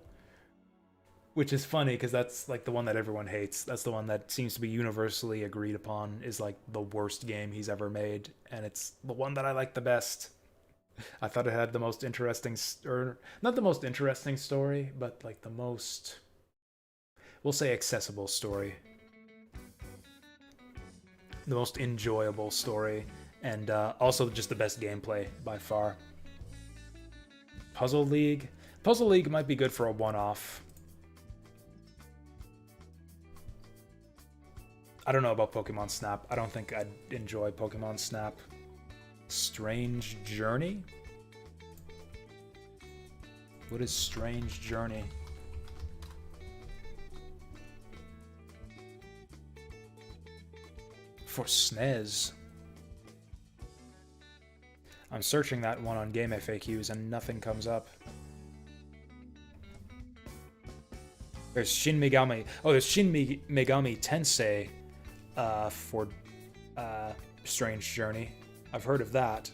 which is funny because that's like the one that everyone hates. That's the one that seems to be universally agreed upon is like the worst game he's ever made, and it's the one that I like the best. I thought it had the most interesting, or not the most interesting story, but like the most, we'll say, accessible story. The most enjoyable story, and also just the best gameplay by far. Puzzle League? Puzzle League might be good for a one-off. I don't know about Pokemon Snap. I don't think I'd enjoy Pokemon Snap. Strange Journey? What is Strange Journey? For SNES. I'm searching that one on Game FAQs and nothing comes up. There's Shin Megami. Oh, there's Shin Megami Tensei for Strange Journey. I've heard of that.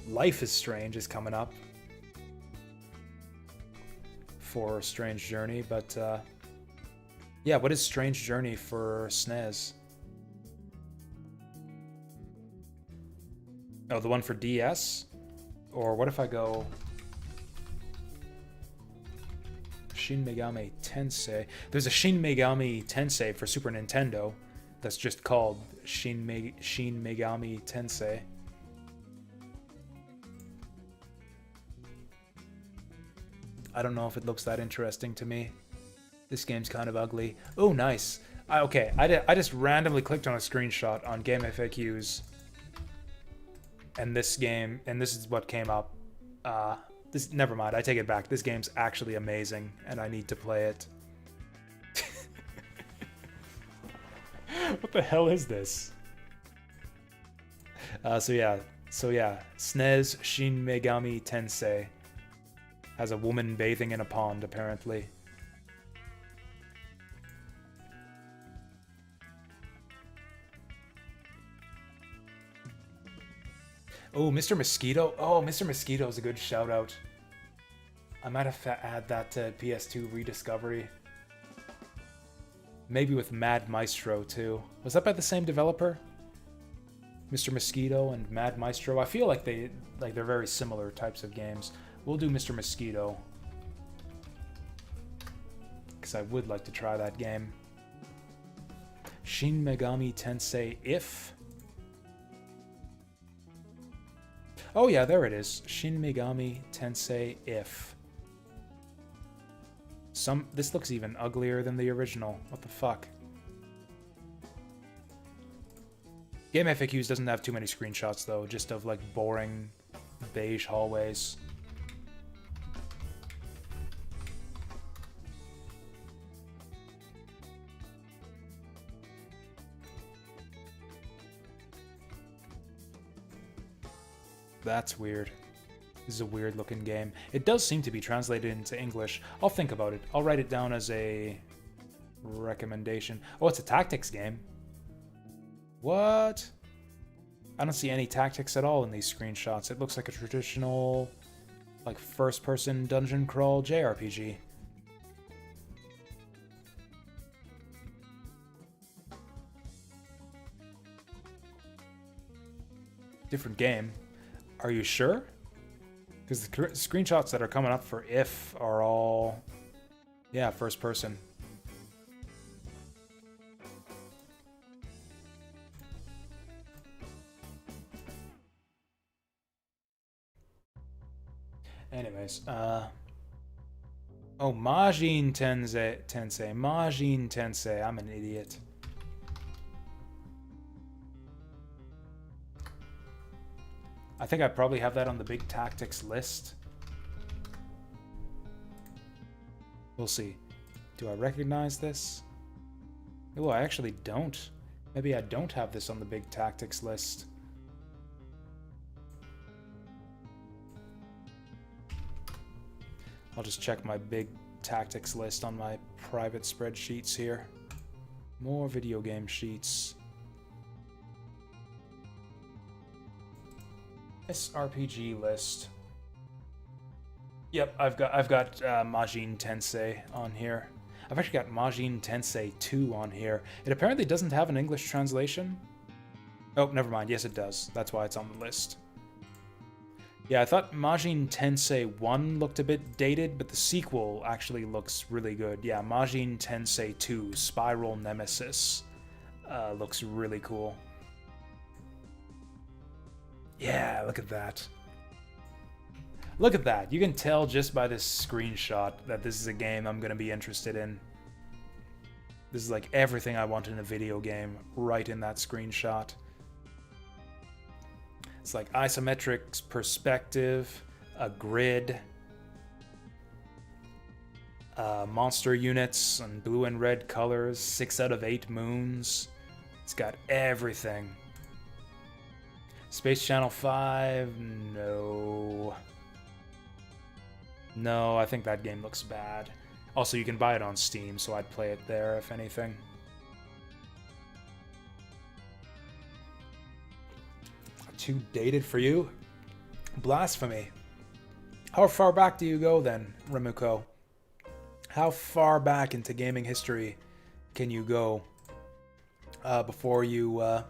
Life is Strange is coming up for Strange Journey, but yeah, what is Strange Journey for SNES? Oh, the one for DS? Or what if I go Shin Megami Tensei? There's a Shin Megami Tensei for Super Nintendo that's just called Shin Megami Tensei. I don't know if it looks that interesting to me. This game's kind of ugly. Oh, nice. Okay, I just randomly clicked on a screenshot on Game FAQs. And this game, and this is what came up. Never mind, I take it back. This game's actually amazing, and I need to play it. What the hell is this? So yeah, SNES Shin Megami Tensei has a woman bathing in a pond, apparently. Oh, Mr. Mosquito. Oh, Mr. Mosquito is a good shout out. I might have to add that to PS2 Rediscovery. Maybe with Mad Maestro too. Was that by the same developer? Mr. Mosquito and Mad Maestro. I feel like they're very similar types of games. We'll do Mr. Mosquito, because I would like to try that game. Shin Megami Tensei If. Oh yeah, there it is. Shin Megami Tensei If. This looks even uglier than the original. What the fuck? Game FAQs doesn't have too many screenshots though, just of like boring beige hallways. That's weird. This is a weird looking game. It does seem to be translated into English. I'll think about it. I'll write it down as a recommendation. Oh, it's a tactics game. What? I don't see any tactics at all in these screenshots. It looks like a traditional, like, first-person dungeon crawl JRPG. Different game. Are you sure? Because the screenshots that are coming up for If are all, yeah, first person. Anyways, oh, Majin Tensei, Majin Tensei, I'm an idiot. I think I probably have that on the big tactics list. We'll see. Do I recognize this? Oh, I actually don't. Maybe I don't have this on the big tactics list. I'll just check my big tactics list on my private spreadsheets here. More video game sheets. RPG list. Yep, I've got Majin Tensei on here. I've actually got Majin Tensei 2 on here. It apparently doesn't have an English translation. Oh, never mind. Yes, it does. That's why it's on the list. Yeah, I thought Majin Tensei 1 looked a bit dated, but the sequel actually looks really good. Yeah, Majin Tensei 2, Spiral Nemesis, looks really cool. Yeah, look at that. Look at that. You can tell just by this screenshot that this is a game I'm going to be interested in. This is like everything I want in a video game right in that screenshot. It's like isometric perspective, a grid, monster units and blue and red colors, 6 out of 8 moons. It's got everything. Space Channel 5? No. No, I think that game looks bad. Also, you can buy it on Steam, so I'd play it there, if anything. Too dated for you? Blasphemy. How far back do you go then, Remuko? How far back into gaming history can you go before you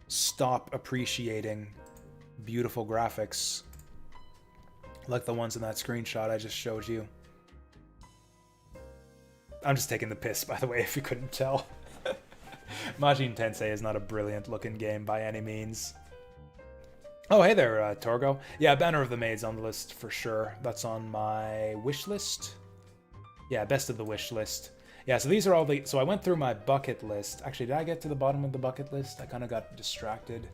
stop appreciating beautiful graphics like the ones in that screenshot I just showed you? I'm just taking the piss, by the way, if you couldn't tell. Majin Tensei is not a brilliant looking game by any means. Oh, hey there, Torgo. Yeah, Banner of the Maid's on the list for sure. That's on my wish list. Yeah, best of the wish list. Yeah, so these are all the... So I went through my bucket list. Actually, did I get to the bottom of the bucket list? I kind of got distracted.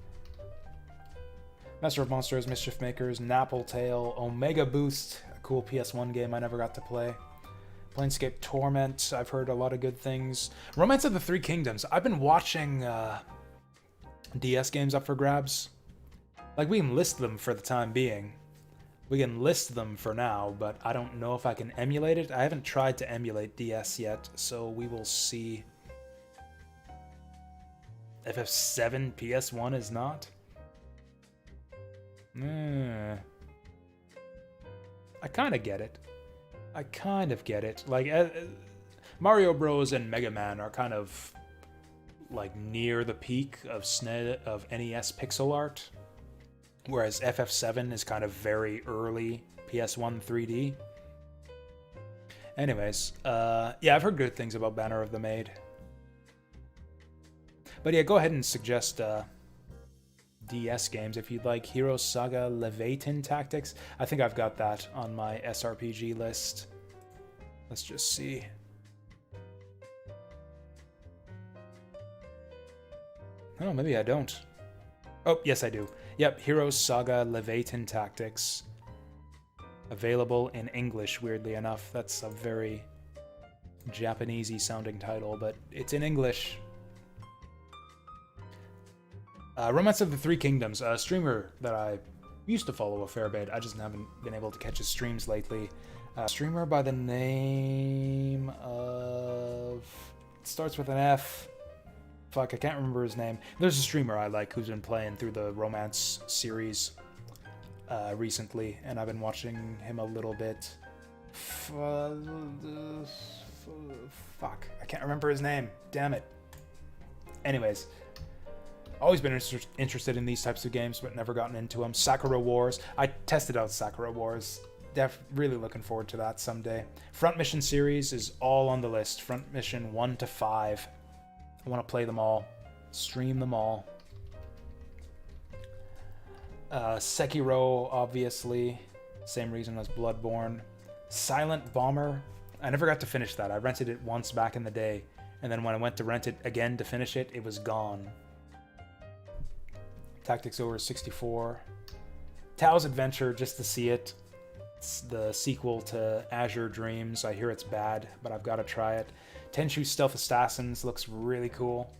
Master of Monsters, Mischief Makers, Napple Tale, Omega Boost, a cool PS1 game I never got to play. Planescape Torment, I've heard a lot of good things. Romance of the Three Kingdoms. I've been watching DS games up for grabs. Like, we can list them for the time being. We can list them for now, but I don't know if I can emulate it. I haven't tried to emulate DS yet, so we will see. FF7 PS1 is not? I kind of get it. I kind of get it. Like, Mario Bros. And Mega Man are kind of, like, near the peak of NES pixel art. Whereas FF7 is kind of very early PS1 3D. Anyways, yeah, I've heard good things about Banner of the Maid. But yeah, go ahead and suggest DS games if you'd like. Hero Saga Leviathan Tactics. I think I've got that on my SRPG list. Let's just see. Oh, maybe I don't. Oh, yes I do. Yep, Heroes Saga Leviathan Tactics. Available in English, weirdly enough. That's a very Japanesey sounding title, but it's in English. Romance of the Three Kingdoms, a streamer that I used to follow a fair bit. I just haven't been able to catch his streams lately. Streamer by the name of... It starts with an F. Fuck, I can't remember his name. There's a streamer I like who's been playing through the romance series recently, and I've been watching him a little bit. Fuck, I can't remember his name. Damn it. Anyways, always been interested in these types of games, but never gotten into them. Sakura Wars. I tested out Sakura Wars. Really looking forward to that someday. Front Mission series is all on the list. Front Mission 1 to 5. I want to play them all, stream them all. Sekiro, obviously, same reason as Bloodborne. Silent Bomber, I never got to finish that. I rented it once back in the day, and then when I went to rent it again to finish it, it was gone. Tactics Over 64. Tao's Adventure, just to see it. It's the sequel to Azure Dreams. I hear it's bad, but I've got to try it. Tenchu Stealth Assassins looks really cool.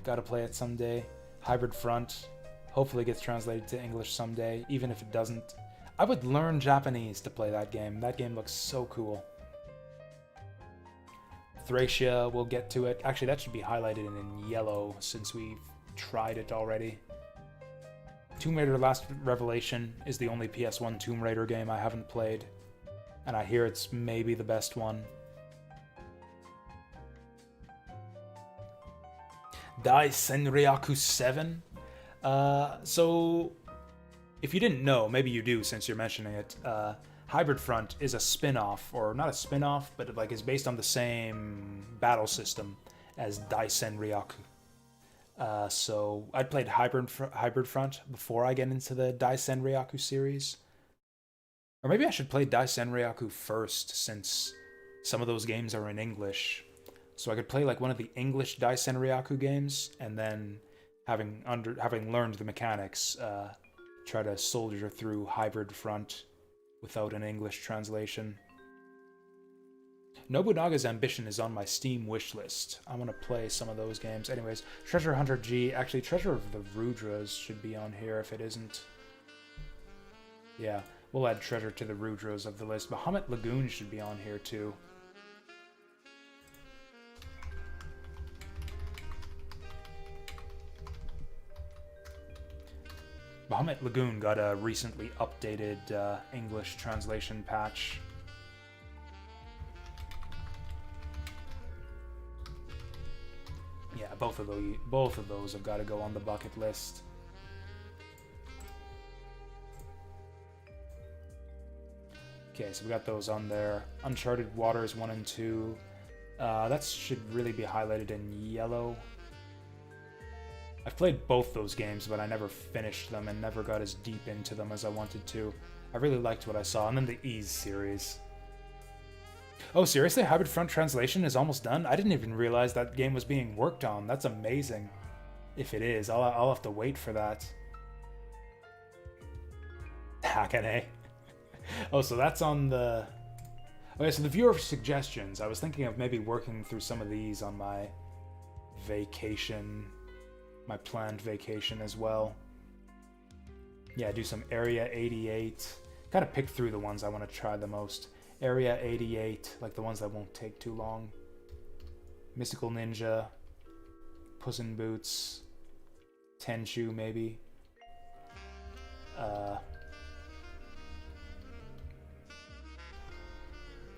Gotta play it someday. Hybrid Front. Hopefully gets translated to English someday, even if it doesn't. I would learn Japanese to play that game. That game looks so cool. Thracia, we'll get to it. Actually, that should be highlighted in yellow since we've tried it already. Tomb Raider Last Revelation is the only PS1 Tomb Raider game I haven't played. And I hear it's maybe the best one. Dai Senryaku 7. So, if you didn't know, maybe you do since you're mentioning it, Hybrid Front is a spin-off, or not a spin-off, but like is based on the same battle system as Dai Senryaku. So, I played Hybrid Front before I get into the Dai Senryaku series. Or maybe I should play Dai Senryaku first, since some of those games are in English. So I could play like one of the English Dai Senryaku games, and then having learned the mechanics, try to soldier through Hybrid Front without an English translation. Nobunaga's Ambition is on my Steam wish list. I want to play some of those games. Anyways, Treasure Hunter G. Actually, Treasure of the Rudras should be on here if it isn't. Yeah, we'll add Treasure to the Rudras of the list. Bahamut Lagoon should be on here too. Bahamut Lagoon got a recently updated English translation patch. Yeah, both of those have got to go on the bucket list. Okay, so we got those on there. Uncharted Waters 1 and 2. That should really be highlighted in yellow. I've played both those games, but I never finished them and never got as deep into them as I wanted to. I really liked what I saw. And then the Ease series. Oh, seriously? Hybrid Front translation is almost done? I didn't even realize that game was being worked on. That's amazing. If it is, I'll have to wait for that. Hakane. Oh, so that's on the... Okay, so the viewer suggestions. I was thinking of maybe working through some of these on my vacation, my planned vacation as well. Yeah, do some Area 88. Kind of pick through the ones I want to try the most. Area 88, like the ones that won't take too long. Mystical Ninja. Puss in Boots. Tenchu, maybe.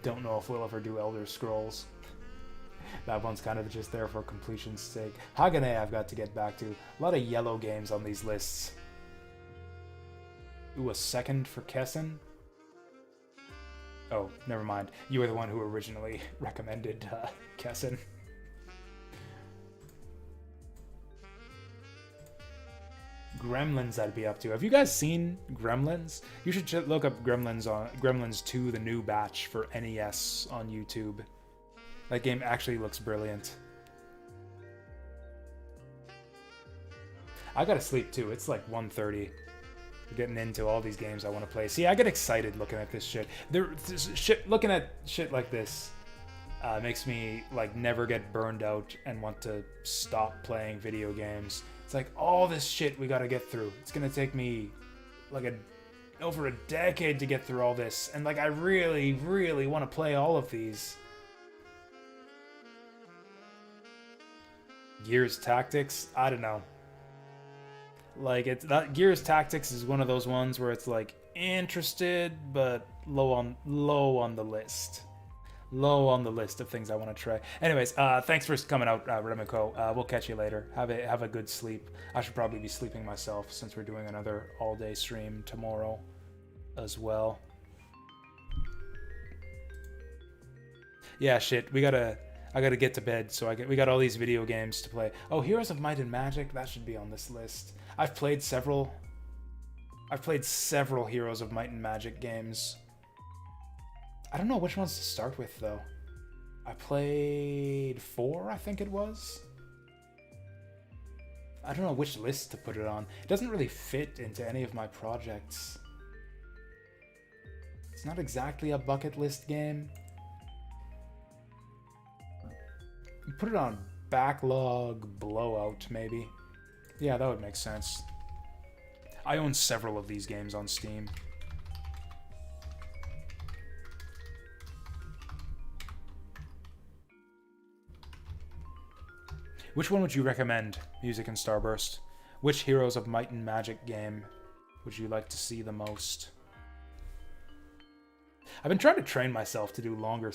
Don't know if we'll ever do Elder Scrolls. That one's kind of just there for completion's sake. Hagane I've got to get back to. A lot of yellow games on these lists. Ooh, a second for Kessen? Oh, never mind. You were the one who originally recommended Kessen. Gremlins I'd be up to. Have you guys seen Gremlins? You should look up Gremlins 2, the new batch for NES on YouTube. That game actually looks brilliant. I gotta sleep too. It's like 1:30. We're getting into all these games I want to play. See, I get excited looking at this shit. Looking at shit like this makes me like never get burned out and want to stop playing video games. It's like all this shit we gotta get through. It's gonna take me like over a decade to get through all this, and like I really, really want to play all of these. Gears Tactics, I don't know. Like Gears Tactics is one of those ones where it's like interested but low on the list. Low on the list of things I want to try. Anyways, thanks for coming out, Remiko. We'll catch you later. Have a good sleep. I should probably be sleeping myself since we're doing another all-day stream tomorrow as well. Yeah, shit. I gotta get to bed, so we got all these video games to play. Oh, Heroes of Might and Magic, that should be on this list. I've played several Heroes of Might and Magic games. I don't know which ones to start with, though. I played 4, I think it was. I don't know which list to put it on. It doesn't really fit into any of my projects. It's not exactly a bucket list game. Put it on Backlog Blowout, maybe. Yeah, that would make sense. I own several of these games on Steam. Which one would you recommend, Music and Starburst? Which Heroes of Might and Magic game would you like to see the most? I've been trying to train myself to do longer